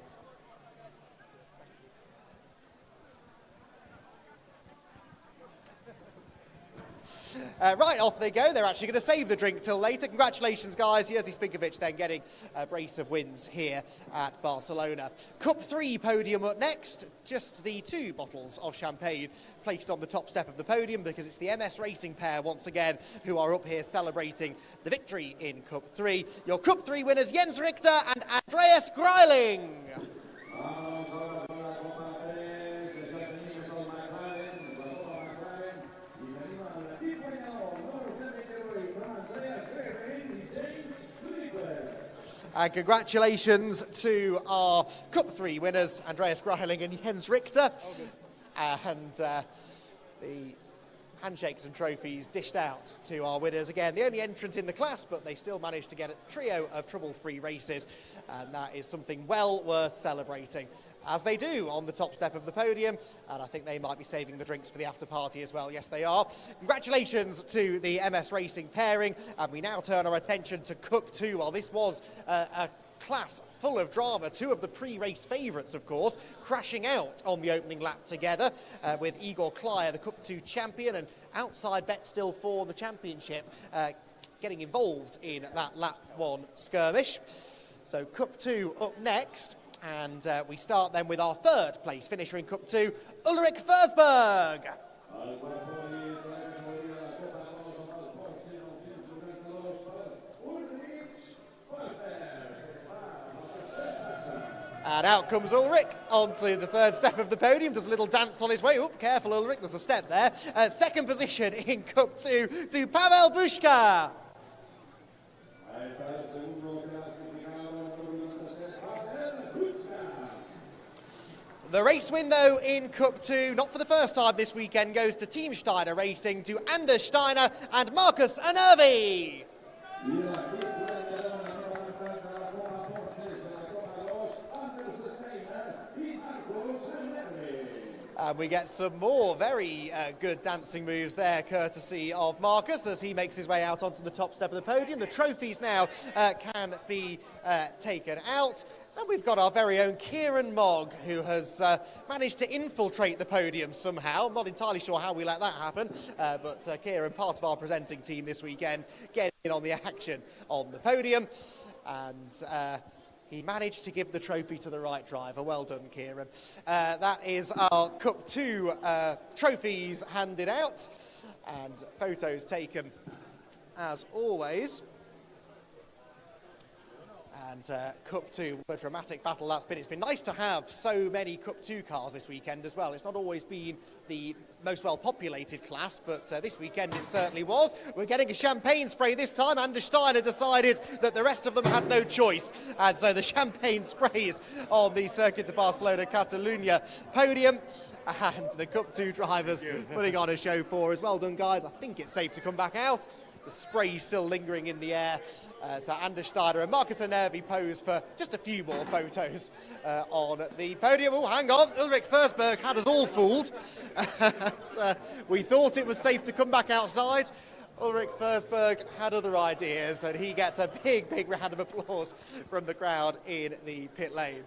Right, off they go. They're actually going to save the drink till later. Congratulations, guys. Jerzy Spinkovic then getting a brace of wins here at Barcelona. Cup 3 podium up next. Just the 2 bottles of champagne placed on the top step of the podium because it's the MS Racing pair once again who are up here celebrating the victory in Cup 3. Your Cup 3 winners, Jens Richter and Andreas Greiling. And congratulations to our Cup 3 winners, Andreas Greiling and Jens Richter. And the handshakes and trophies dished out to our winners. Again, the only entrant in the class, but they still managed to get a trio of trouble-free races. And that is something well worth celebrating, as they do on the top step of the podium. And I think they might be saving the drinks for the after party as well. Yes, they are. Congratulations to the MS Racing pairing. And we now turn our attention to Cup 2. Well, this was a class full of drama. 2 of the pre-race favourites, of course, crashing out on the opening lap together with Igor Klyer, the Cup 2 champion, and outside bet still for the championship, getting involved in that lap 1 skirmish. So Cup 2 up next. And we start then with our 3rd place finisher in Cup 2, Ulrich Forsberg. And out comes Ulrich onto the 3rd step of the podium, does a little dance on his way. Oop, careful Ulrich, there's a step there. 2nd position in Cup 2 to Pavel Bushka. The race win, though, in Cup 2, not for the first time this weekend, goes to Team Steiner Racing, to Anders Steiner and Marcus Anervi. And we get some more very good dancing moves there, courtesy of Marcus, as he makes his way out onto the top step of the podium. The trophies now can be taken out. And we've got our very own Kieran Mogg, who has managed to infiltrate the podium somehow. I'm not entirely sure how we let that happen, but Kieran, part of our presenting team this weekend, getting in on the action on the podium. And he managed to give the trophy to the right driver. Well done, Kieran. That is our Cup 2 trophies handed out, and photos taken as always. And Cup 2, what a dramatic battle that's been. It's been nice to have so many Cup 2 cars this weekend as well. It's not always been the most well-populated class, but this weekend it certainly was. We're getting a champagne spray this time. Anders Steiner decided that the rest of them had no choice. And so the champagne sprays on the Circuit de Barcelona-Catalunya podium. And the Cup 2 drivers putting on a show for us. Well done, guys. I think it's safe to come back out. The spray still lingering in the air. So Anders Steiner and Marcus Anervi pose for just a few more photos on the podium. Oh, hang on, Ulrich Forsberg had us all fooled. We thought it was safe to come back outside. Ulrich Forsberg had other ideas, and he gets a big, big round of applause from the crowd in the pit lane.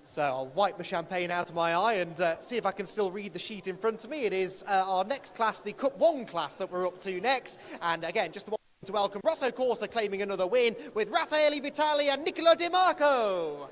So I'll wipe the champagne out of my eye and see if I can still read the sheet in front of me. It is our next class, the Cup 1 class that we're up to next. And again, just the one to welcome Rosso Corsa claiming another win with Raffaele Vitali and Nicola Di Marco.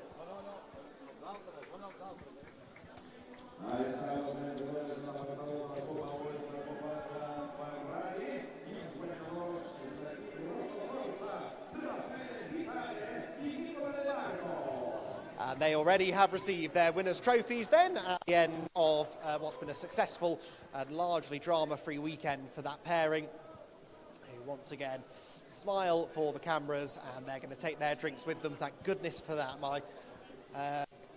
And they already have received their winners' trophies then at the end of what's been a successful and largely drama-free weekend for that pairing, who once again smile for the cameras, and they're going to take their drinks with them. Thank goodness for that. My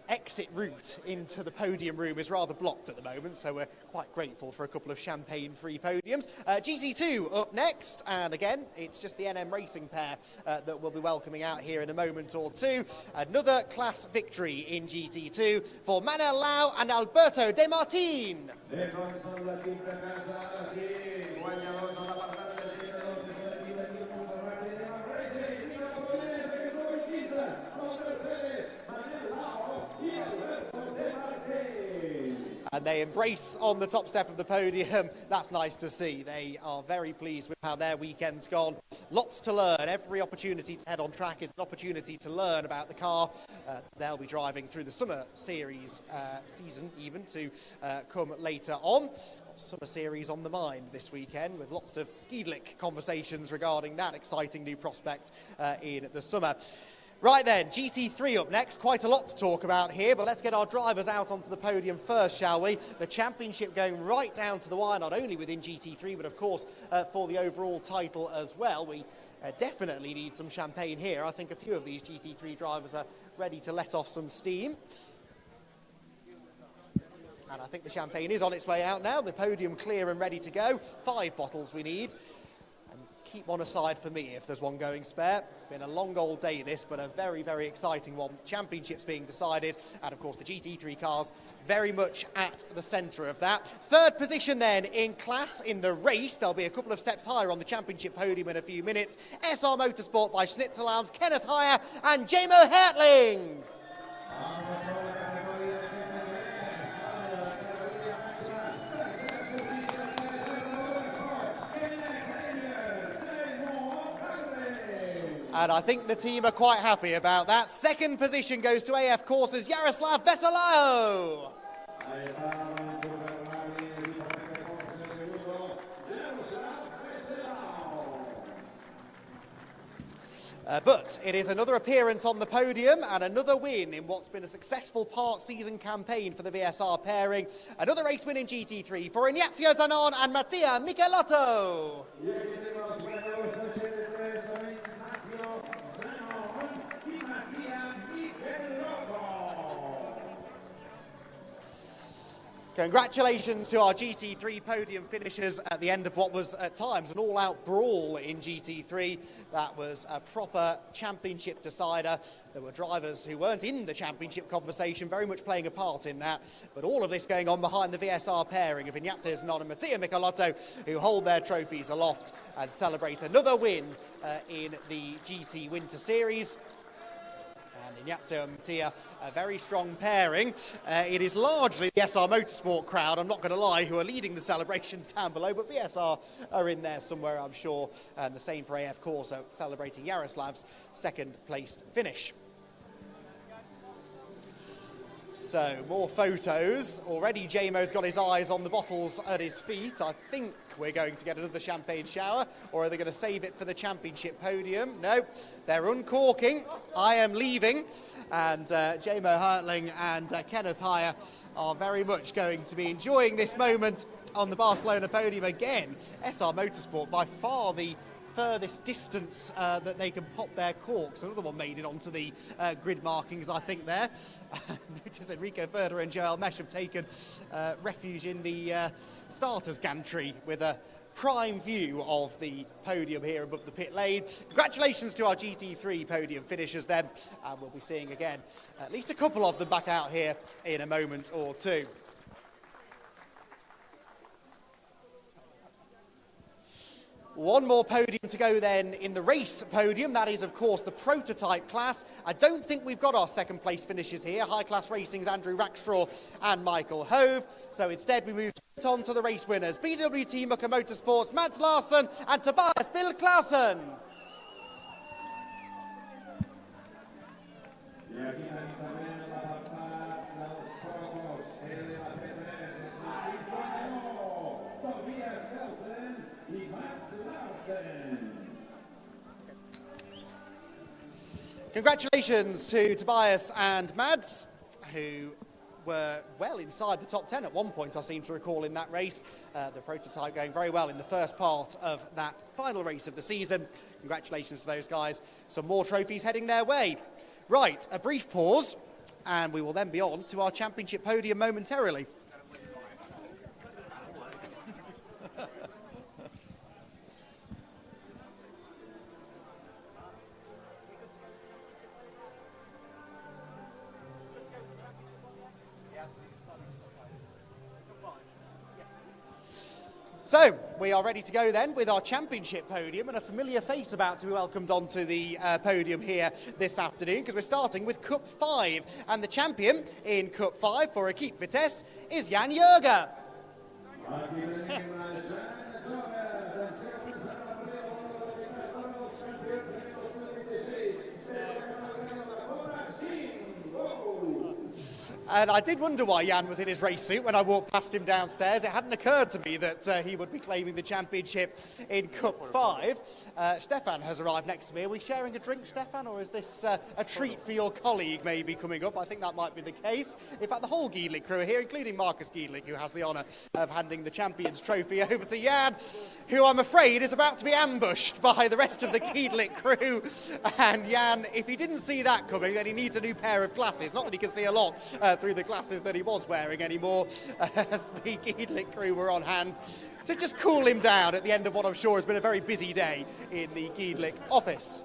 exit route into the podium room is rather blocked at the moment, so we're quite grateful for a couple of champagne-free podiums. GT2 up next, and again, it's just the NM Racing pair that we'll be welcoming out here in a moment or two. Another class victory in GT2 for Manel Lau and Alberto De Martin. And they embrace on the top step of the podium. That's nice to see. They are very pleased with how their weekend's gone. Lots to learn. Every opportunity to head on track is an opportunity to learn about the car. They'll be driving through the summer series season even to come later on. Summer series on the mind this weekend with lots of GEDLICH conversations regarding that exciting new prospect in the summer. Right then, GT3 up next. Quite a lot to talk about here, but let's get our drivers out onto the podium first, shall we? The championship going right down to the wire, not only within GT3, but of course for the overall title as well. We definitely need some champagne here. I think a few of these GT3 drivers are ready to let off some steam. And I think the champagne is on its way out now. The podium clear and ready to go. 5 bottles we need. Keep one aside for me if there's one going spare. It's been a long old day this, but a very, very exciting one. Championships being decided, and of course the GT3 cars very much at the centre of that. Third position then in class in the race. There'll be a couple of steps higher on the championship podium in a few minutes. SR Motorsport by Schnitzelarm's Kenneth Heyer and Jamo Hertling. And I think the team are quite happy about that. Second position goes to AF Corsa's Jaroslav Veselayo. But it is another appearance on the podium and another win in what's been a successful part-season campaign for the VSR pairing. Another race win in GT3 for Ignazio Zanon and Mattia Michelotto. Congratulations to our GT3 podium finishers at the end of what was at times an all-out brawl in GT3. That was a proper championship decider. There were drivers who weren't in the championship conversation very much playing a part in that. But all of this going on behind the VSR pairing of Ignazio Zanon and Mattia Michelotto, who hold their trophies aloft and celebrate another win in the GT Winter Series. Ignazio and Mattia, a very strong pairing. It is largely the SR Motorsport crowd, I'm not going to lie, who are leading the celebrations down below, but VSR are in there somewhere, I'm sure. The same for AF Corsa, celebrating Yaroslav's second-placed finish. So, more photos. Already Jamo's got his eyes on the bottles at his feet. I think we're going to get another champagne shower, or are they going to save it for the championship podium? No, they're uncorking. I am leaving. And Jamo Hertling and Kenneth Heyer are very much going to be enjoying this moment on the Barcelona podium again. SR Motorsport, by far the furthest distance that they can pop their corks. Another one made it onto the grid markings, I think, there. Notice Enrico Ferder and Joel Mesh have taken refuge in the starters gantry with a prime view of the podium here above the pit lane. Congratulations to our GT3 podium finishers then, and we'll be seeing again at least a couple of them back out here in a moment or two. One more podium to go then in the race podium. That is, of course, the prototype class. I don't think we've got our second place finishes here. High Class Racing's Andrew Rackstraw and Michael Hove. So instead we move on to the race winners. BWT Mucker Motorsports, Mads Larsson and Tobias Bill Clausen. Congratulations to Tobias and Mads, who were well inside the top 10 at one point, I seem to recall, in that race. The prototype going very well in the first part of that final race of the season. Congratulations to those guys. Some more trophies heading their way. Right, a brief pause, and we will then be on to our championship podium momentarily. So, we are ready to go then with our championship podium, and a familiar face about to be welcomed onto the podium here this afternoon, because we're starting with Cup 5, and the champion in Cup 5 for Equipe Vitesse is Jan Jurger. And I did wonder why Jan was in his race suit when I walked past him downstairs. It hadn't occurred to me that he would be claiming the championship in Cup 5. Stefan has arrived next to me. Are we sharing a drink, Stefan, or is this a treat for your colleague maybe coming up? I think that might be the case. In fact, the whole GEDLICH crew are here, including Marcus GEDLICH, who has the honour of handing the Champions Trophy over to Jan, who I'm afraid is about to be ambushed by the rest of the GEDLICH crew. And Jan, if he didn't see that coming, then he needs a new pair of glasses. Not that he can see a lot through the glasses that he was wearing anymore, as the GEDLICH crew were on hand to just cool him down at the end of what I'm sure has been a very busy day in the GEDLICH office.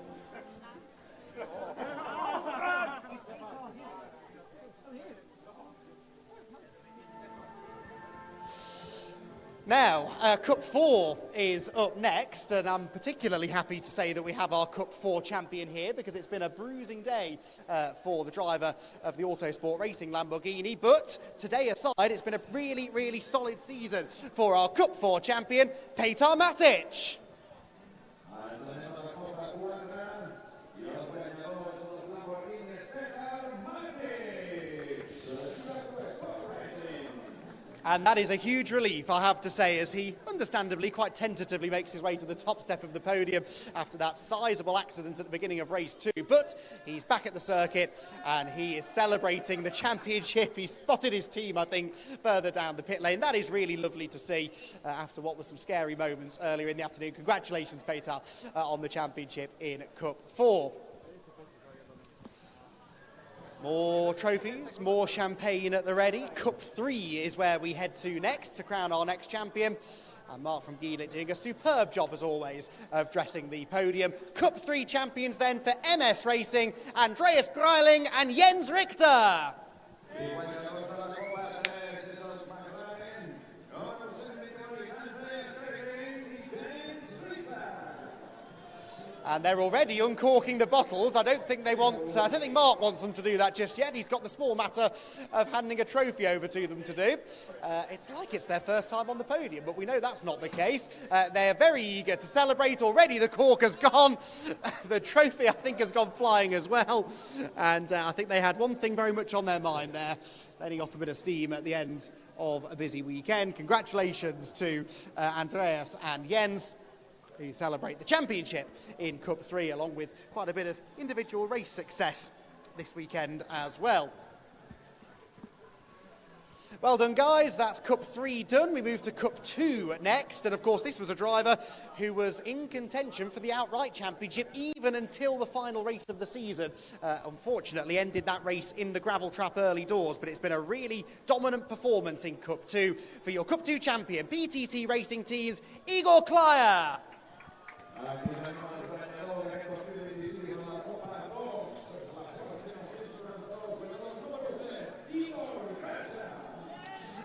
Now, Cup 4 is up next, and I'm particularly happy to say that we have our Cup 4 champion here, because it's been a bruising day for the driver of the Autosport Racing Lamborghini. But today aside, it's been a really, really solid season for our Cup 4 champion, Petar Matic. And that is a huge relief, I have to say, as he understandably quite tentatively makes his way to the top step of the podium after that sizable accident at the beginning of race 2. But he's back at the circuit and he is celebrating the championship. He spotted his team, I think, further down the pit lane. That is really lovely to see after what was some scary moments earlier in the afternoon. Congratulations, Petar, on the championship in Cup 4. More trophies, more champagne at the ready. Cup 3 is where we head to next to crown our next champion. And Mark from GEDLICH doing a superb job, as always, of dressing the podium. Cup 3 champions then for MS Racing, Andreas Greiling and Jens Richter. And they're already uncorking the bottles. I don't think Mark wants them to do that just yet. He's got the small matter of handing a trophy over to them to do. It's like it's their first time on the podium, but we know that's not the case. They're very eager to celebrate. Already the cork has gone. The trophy, I think, has gone flying as well. And I think they had one thing very much on their mind there, letting off a bit of steam at the end of a busy weekend. Congratulations to Andreas and Jens, who celebrate the championship in Cup 3, along with quite a bit of individual race success this weekend as well. Well done, guys. That's Cup 3 done. We move to Cup 2 next. And, of course, this was a driver who was in contention for the outright championship even until the final race of the season. Unfortunately, ended that race in the gravel trap early doors. But it's been a really dominant performance in Cup 2 for your Cup 2 champion, PTT Racing Team's Igor Klyer.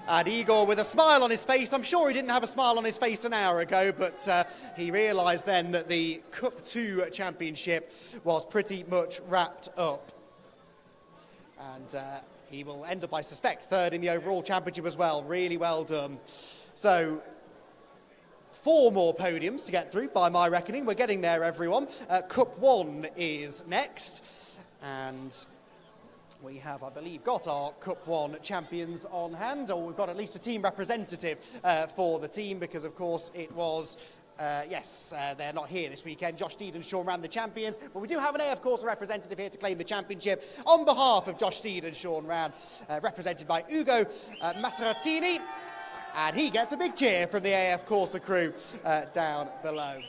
And Igor with a smile on his face. I'm sure he didn't have a smile on his face an hour ago, but he realised then that the Cup 2 championship was pretty much wrapped up. And he will end up, I suspect, third in the overall championship as well. Really well done. So 4 more podiums to get through, by my reckoning. We're getting there, everyone. Cup 1 is next. And we have, I believe, got our Cup 1 champions on hand, or we've got at least a team representative for the team, because, of course, it was... they're not here this weekend. Josh Steed and Sean Ran, the champions. But we do have an AF Corsa representative here to claim the championship on behalf of Josh Steed and Sean Ran, represented by Ugo Masseratini. And he gets a big cheer from the AF Corsa crew down below.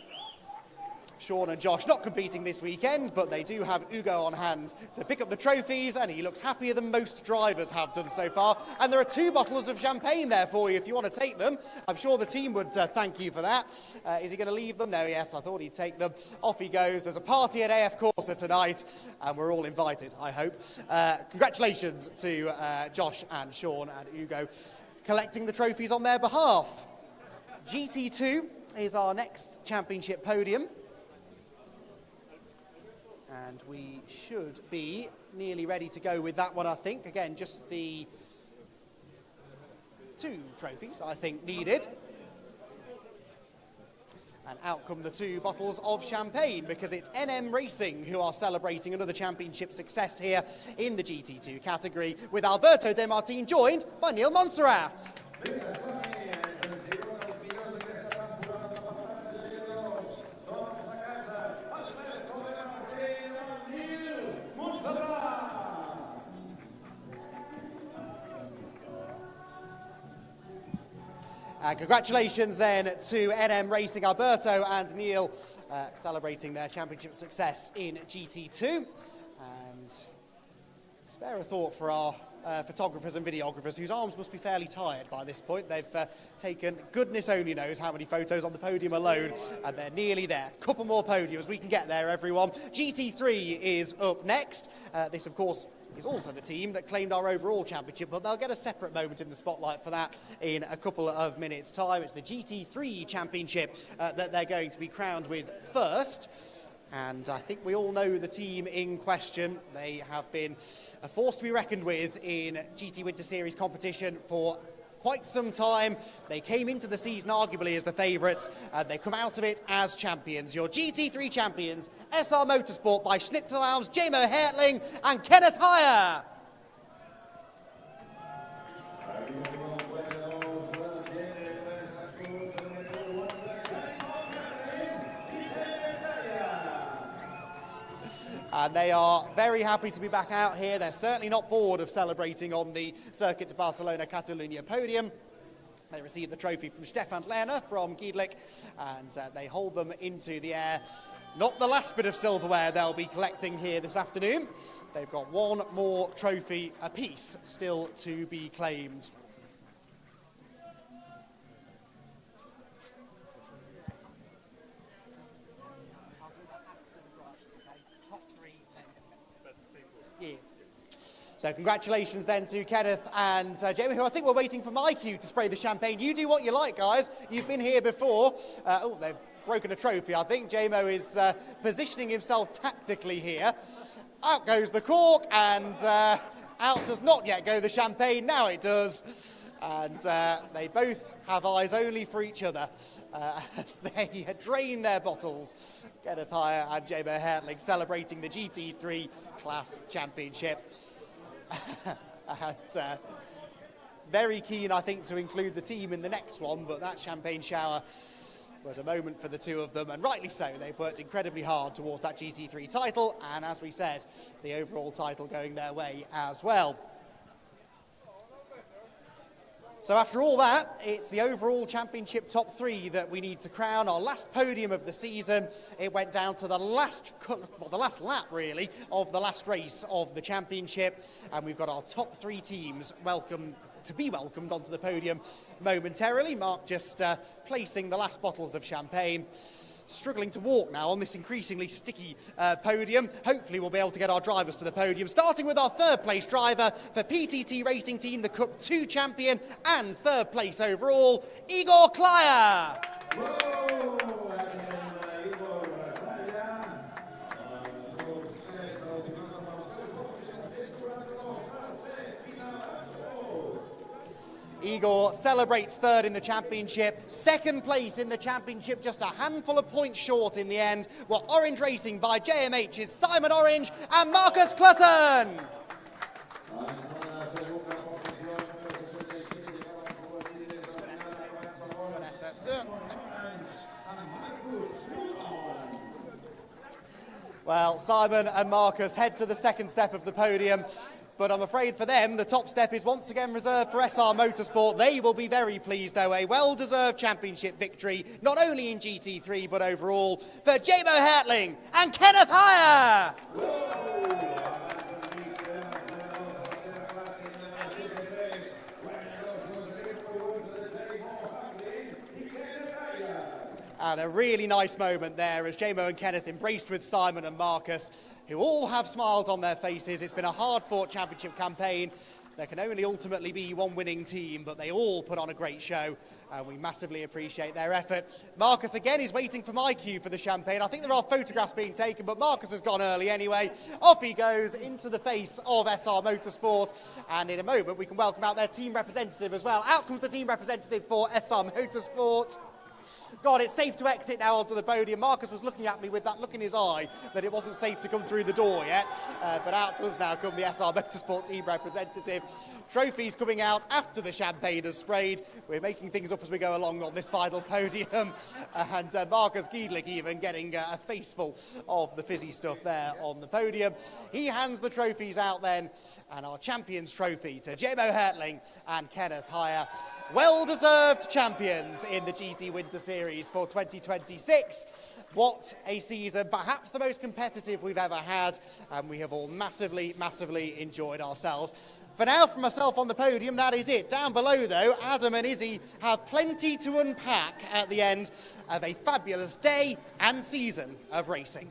Sean and Josh not competing this weekend, but they do have Ugo on hand to pick up the trophies, and he looks happier than most drivers have done so far. And there are 2 bottles of champagne there for you if you want to take them. I'm sure the team would thank you for that. Is he going to leave them? No, yes, I thought he'd take them. Off he goes. There's a party at AF Corsa tonight, and we're all invited, I hope. Congratulations to Josh and Sean and Ugo collecting the trophies on their behalf. GT2 is our next championship podium. And we should be nearly ready to go with that one, I think. Again, just the 2 trophies, I think, needed. And out come the 2 bottles of champagne, because it's NM Racing who are celebrating another championship success here in the GT2 category, with Alberto De Martin joined by Neil Montserrat. And congratulations then to NM Racing, Alberto and Neil, celebrating their championship success in GT2. And spare a thought for our photographers and videographers, whose arms must be fairly tired by this point. They've taken goodness only knows how many photos on the podium alone, and they're nearly there. Couple more podiums, we can get there, everyone. GT3 is up next. This, of course, is also the team that claimed our overall championship, but they'll get a separate moment in the spotlight for that in a couple of minutes' time. It's the GT3 championship that they're going to be crowned with first. And I think we all know the team in question. They have been a force to be reckoned with in GT Winter Series competition for quite some time. They came into the season arguably as the favourites, and they come out of it as champions. Your GT3 champions, SR Motorsport by Schnitzelalm's Jamo Hertling and Kenneth Heyer. And they are very happy to be back out here. They're certainly not bored of celebrating on the Circuit de Barcelona-Catalunya podium. They received the trophy from Stefan Lerner from GEDLICH, and they hold them into the air. Not the last bit of silverware they'll be collecting here this afternoon. They've got one more trophy apiece still to be claimed. So congratulations then to Kenneth and Jamie, who I think were waiting for my cue to spray the champagne. You do what you like, guys. You've been here before. Oh, they've broken a trophy, I think. Jamo is positioning himself tactically here. Out goes the cork, and out does not yet go the champagne. Now it does. And they both have eyes only for each other as they drain their bottles. Kenneth Heyer and Jamo Hertling celebrating the GT3 Class Championship. And very keen, I think, to include the team in the next one, but that champagne shower was a moment for the two of them, and rightly so. They've worked incredibly hard towards that GT3 title, and as we said, the overall title going their way as well. So after all that, it's the overall championship top 3 that we need to crown. Our last podium of the season. It went down to the last lap, really, of the last race of the championship. And we've got our top 3 teams to be welcomed onto the podium momentarily. Mark just placing the last bottles of champagne. Struggling to walk now on this increasingly sticky podium. Hopefully we'll be able to get our drivers to the podium, starting with our 3rd place driver for PTT Racing Team, the Cup 2 champion and 3rd place overall, Igor Klyer. Igor celebrates 3rd in the championship, 2nd place in the championship, just a handful of points short in the end. Well, Orange Racing by JMH's Simon Orange and Marcus Clutton. Well, Simon and Marcus head to the 2nd step of the podium. But I'm afraid for them, the top step is once again reserved for SR Motorsport. They will be very pleased, though. A well-deserved championship victory, not only in GT3, but overall, for Jamo Hertling and Kenneth Heyer. And a really nice moment there as Jamo and Kenneth embraced with Simon and Marcus, who all have smiles on their faces. It's been a hard-fought championship campaign, there can only ultimately be one winning team, but they all put on a great show, and we massively appreciate their effort. Marcus, again, is waiting for my cue for the champagne. I think there are photographs being taken, but Marcus has gone early anyway. Off he goes into the face of SR Motorsport, and in a moment we can welcome out their team representative as well. Out comes the team representative for SR Motorsport. God, it's safe to exit now onto the podium. Marcus was looking at me with that look in his eye that it wasn't safe to come through the door yet. But out does now come the SR Motorsport team representative. Trophies coming out after the champagne has sprayed. We're making things up as we go along on this final podium. And Marcus GEDLICH even getting a face full of the fizzy stuff there on the podium. He hands the trophies out then, and our champions trophy to Jemo Hertling and Kenneth Heyer. Well-deserved champions in the GT Winter Series for 2026. What a season, perhaps the most competitive we've ever had, and we have all massively, massively enjoyed ourselves. For now, from myself on the podium, that is it. Down below, though, Adam and Izzy have plenty to unpack at the end of a fabulous day and season of racing.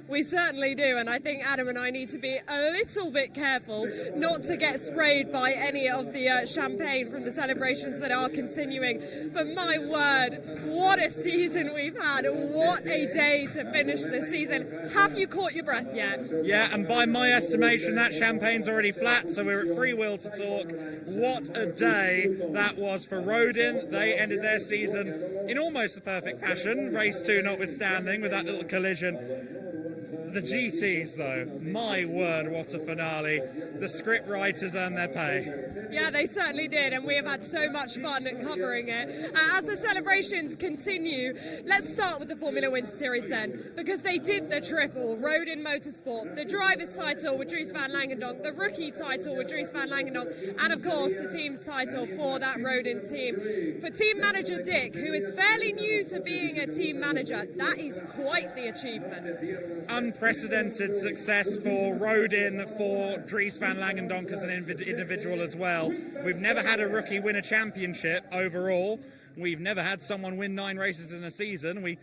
We certainly do, and I think Adam and I need to be a little bit careful not to get sprayed by any of the champagne from the celebrations that are continuing. But my word, what a season we've had. What a day to finish the season. Have you caught your breath yet? Yeah, and by my estimation, that champagne's already flat, so we're at free will to talk. What a day that was for Rodin. They ended their season in almost the perfect fashion, race 2 notwithstanding, with that little collision. The GTs, though, my word, what a finale. The script writers earned their pay. Yeah, they certainly did, and we have had so much fun covering it. As the celebrations continue, let's start with the Formula Winter Series then, because they did the triple. Rodin Motorsport, the driver's title with Dries van Langendonk, the rookie title with Dries van Langendonk, and of course the team's title for that Rodin team. For team manager Dick, who is fairly new to being a team manager, that is quite the achievement. Unprecedented success for Rodin, for Dries van Langendonk as an individual as well. We've never had a rookie win a championship overall. We've never had someone win 9 races in a season. We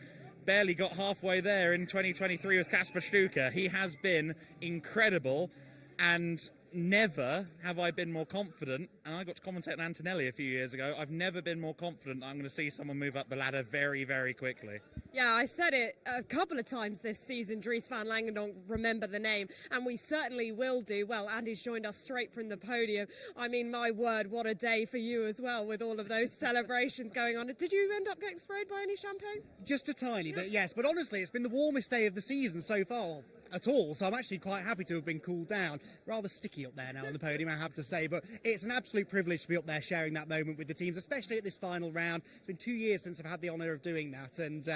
barely got halfway there in 2023 with Kasper Stuka. He has been incredible, and never have I been more confident, and I got to commentate on Antonelli a few years ago, I've never been more confident that I'm going to see someone move up the ladder very, very quickly. Yeah, I said it a couple of times this season, Dries van Langendonk, remember the name, and we certainly will do. Well, Andy's joined us straight from the podium. I mean, my word, what a day for you as well, with all of those celebrations going on. Did you end up getting sprayed by any champagne? Just a tiny bit, yes, but honestly, it's been the warmest day of the season so far. At all, so I'm actually quite happy to have been cooled down. Rather sticky up there now on the podium, I have to say, but it's an absolute privilege to be up there sharing that moment with the teams, especially at this final round. It's been 2 years since I've had the honour of doing that, and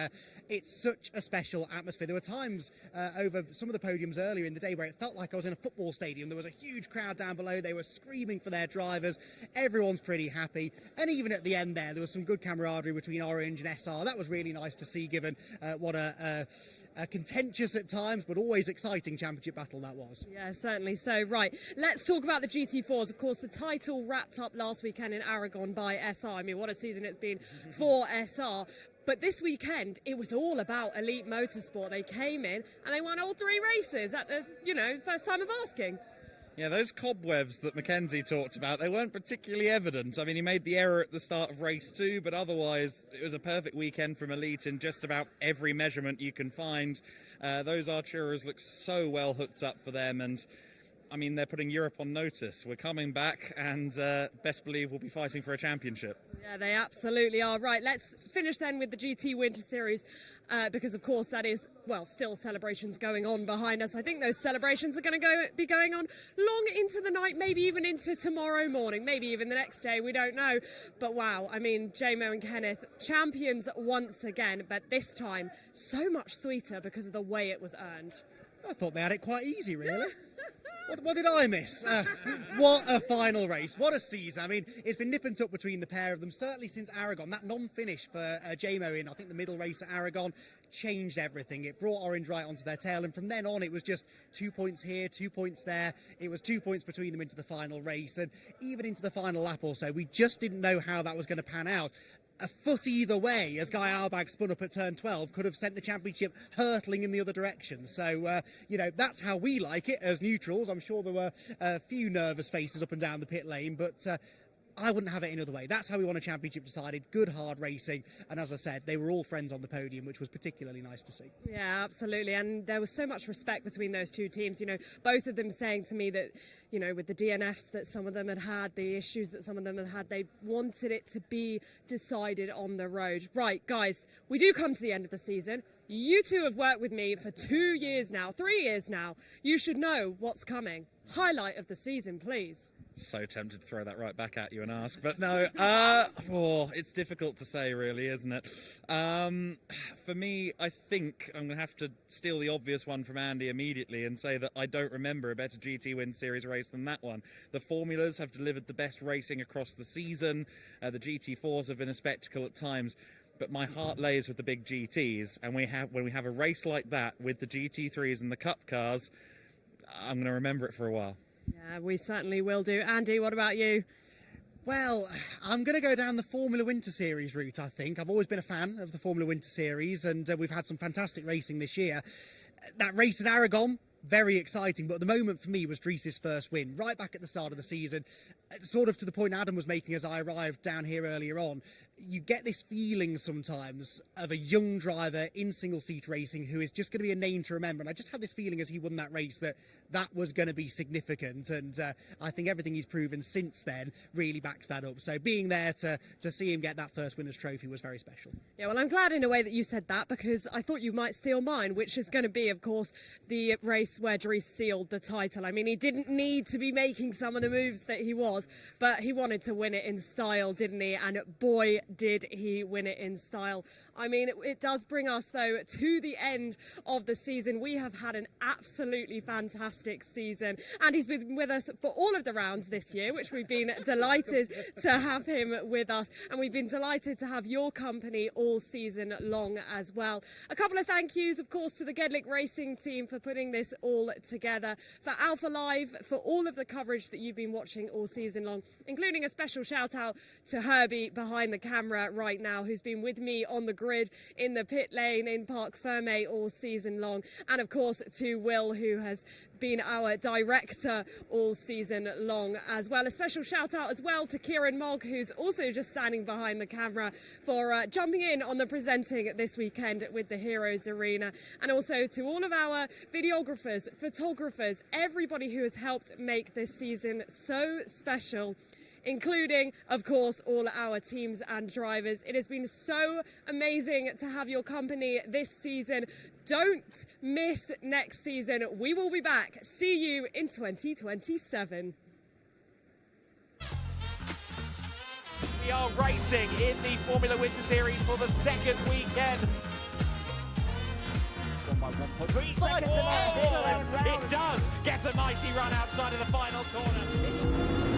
it's such a special atmosphere. There were times over some of the podiums earlier in the day where it felt like I was in a football stadium. There was a huge crowd down below. They were screaming for their drivers. Everyone's pretty happy, and even at the end there was some good camaraderie between Orange and SR. That was really nice to see, given what a contentious at times but always exciting championship battle that was. Yeah, certainly so. Right, let's talk about the GT4s. Of course, the title wrapped up last weekend in Aragon by SR. I mean, what a season it's been for SR. But this weekend, it was all about Elite Motorsport. They came in and they won all 3 races at the, first time of asking. Yeah, those cobwebs that Mackenzie talked about, they weren't particularly evident. I mean, he made the error at the start of race 2, but otherwise it was a perfect weekend from Elite in just about every measurement you can find. Those Arturos look so well hooked up for them, and I mean, they're putting Europe on notice. We're coming back, and best believe we'll be fighting for a championship. Yeah, they absolutely are. Right, let's finish then with the GT Winter Series, because of course that is, well, still celebrations going on behind us. I think those celebrations are going to be going on long into the night, maybe even into tomorrow morning, maybe even the next day, we don't know. But wow, I mean, Jamo and Kenneth, champions once again, but this time so much sweeter because of the way it was earned. I thought they had it quite easy, really. What did I miss? What a final race. What a season. I mean, it's been nip and tuck between the pair of them, certainly since Aragon. That non-finish for Jamo in, I think, the middle race at Aragon changed everything. It brought Orange right onto their tail, and from then on it was just 2 points here, 2 points there. It was 2 points between them into the final race, and even into the final lap or so, we just didn't know how that was going to pan out. a foot either way as Guy Albag spun up at turn 12 could have sent the championship hurtling in the other direction. So, you know, that's how we like it as neutrals. I'm sure there were a few nervous faces up and down the pit lane, but I wouldn't have it any other way. That's how we want a championship decided. Good, hard racing. And as I said, they were all friends on the podium, which was particularly nice to see. Yeah, absolutely. And there was so much respect between those two teams. You know, both of them saying to me that, you know, with the DNFs that some of them had, the issues that some of them had, they wanted it to be decided on the road. Right, guys, we do come to the end of the season. You two have worked with me for 2 years now, 3 years now. You should know what's coming. Highlight of the season, please. So tempted to throw that right back at you and ask, but no, it's difficult to say really, isn't it? For me, I think I'm going to have to steal the obvious one from Andy immediately and say that I don't remember a better GT Win Series race than that one. The formulas have delivered the best racing across the season. The GT4s have been a spectacle at times. But my heart lays with the big GTs, and when we have a race like that with the GT3s and the Cup cars, I'm going to remember it for a while. Yeah, we certainly will do. Andy, what about you? Well, I'm going to go down the Formula Winter Series route, I think. I've always been a fan of the Formula Winter Series, and we've had some fantastic racing this year. That race at Aragon, very exciting, but the moment for me was Dries's first win, right back at the start of the season, sort of to the point Adam was making as I arrived down here earlier on. You get this feeling sometimes of a young driver in single-seat racing who is just going to be a name to remember, and I just had this feeling as he won that race that was going to be significant, and I think everything he's proven since then really backs that up. So being there to see him get that first winner's trophy was very special. Yeah, well, I'm glad in a way that you said that, because I thought you might steal mine, which is going to be, of course, the race where Dries sealed the title. I mean, he didn't need to be making some of the moves that he was, but he wanted to win it in style, didn't he? And boy, did he win it in style. I mean, it does bring us, though, to the end of the season. We have had an absolutely fantastic season, and he's been with us for all of the rounds this year, which we've been delighted to have him with us, and we've been delighted to have your company all season long as well. A couple of thank yous, of course, to the GEDLICH Racing team for putting this all together, for alphalive, for all of the coverage that you've been watching all season long, including a special shout out to Herbie behind the camera right now, who's been with me on the grid in the pit lane in Parc Fermé all season long, and of course to Will, who has been our director all season long as well. A special shout out as well to Kieran Mogg, who's also just standing behind the camera, for jumping in on the presenting this weekend with the Heroes Arena, and also to all of our videographers, photographers, everybody who has helped make this season so special, including, of course, all our teams and drivers. It has been so amazing to have your company this season. Don't miss next season. We will be back. See you in 2027. We are racing in the Formula Winter Series for the second weekend. 3 seconds and it does get a mighty run outside of the final corner.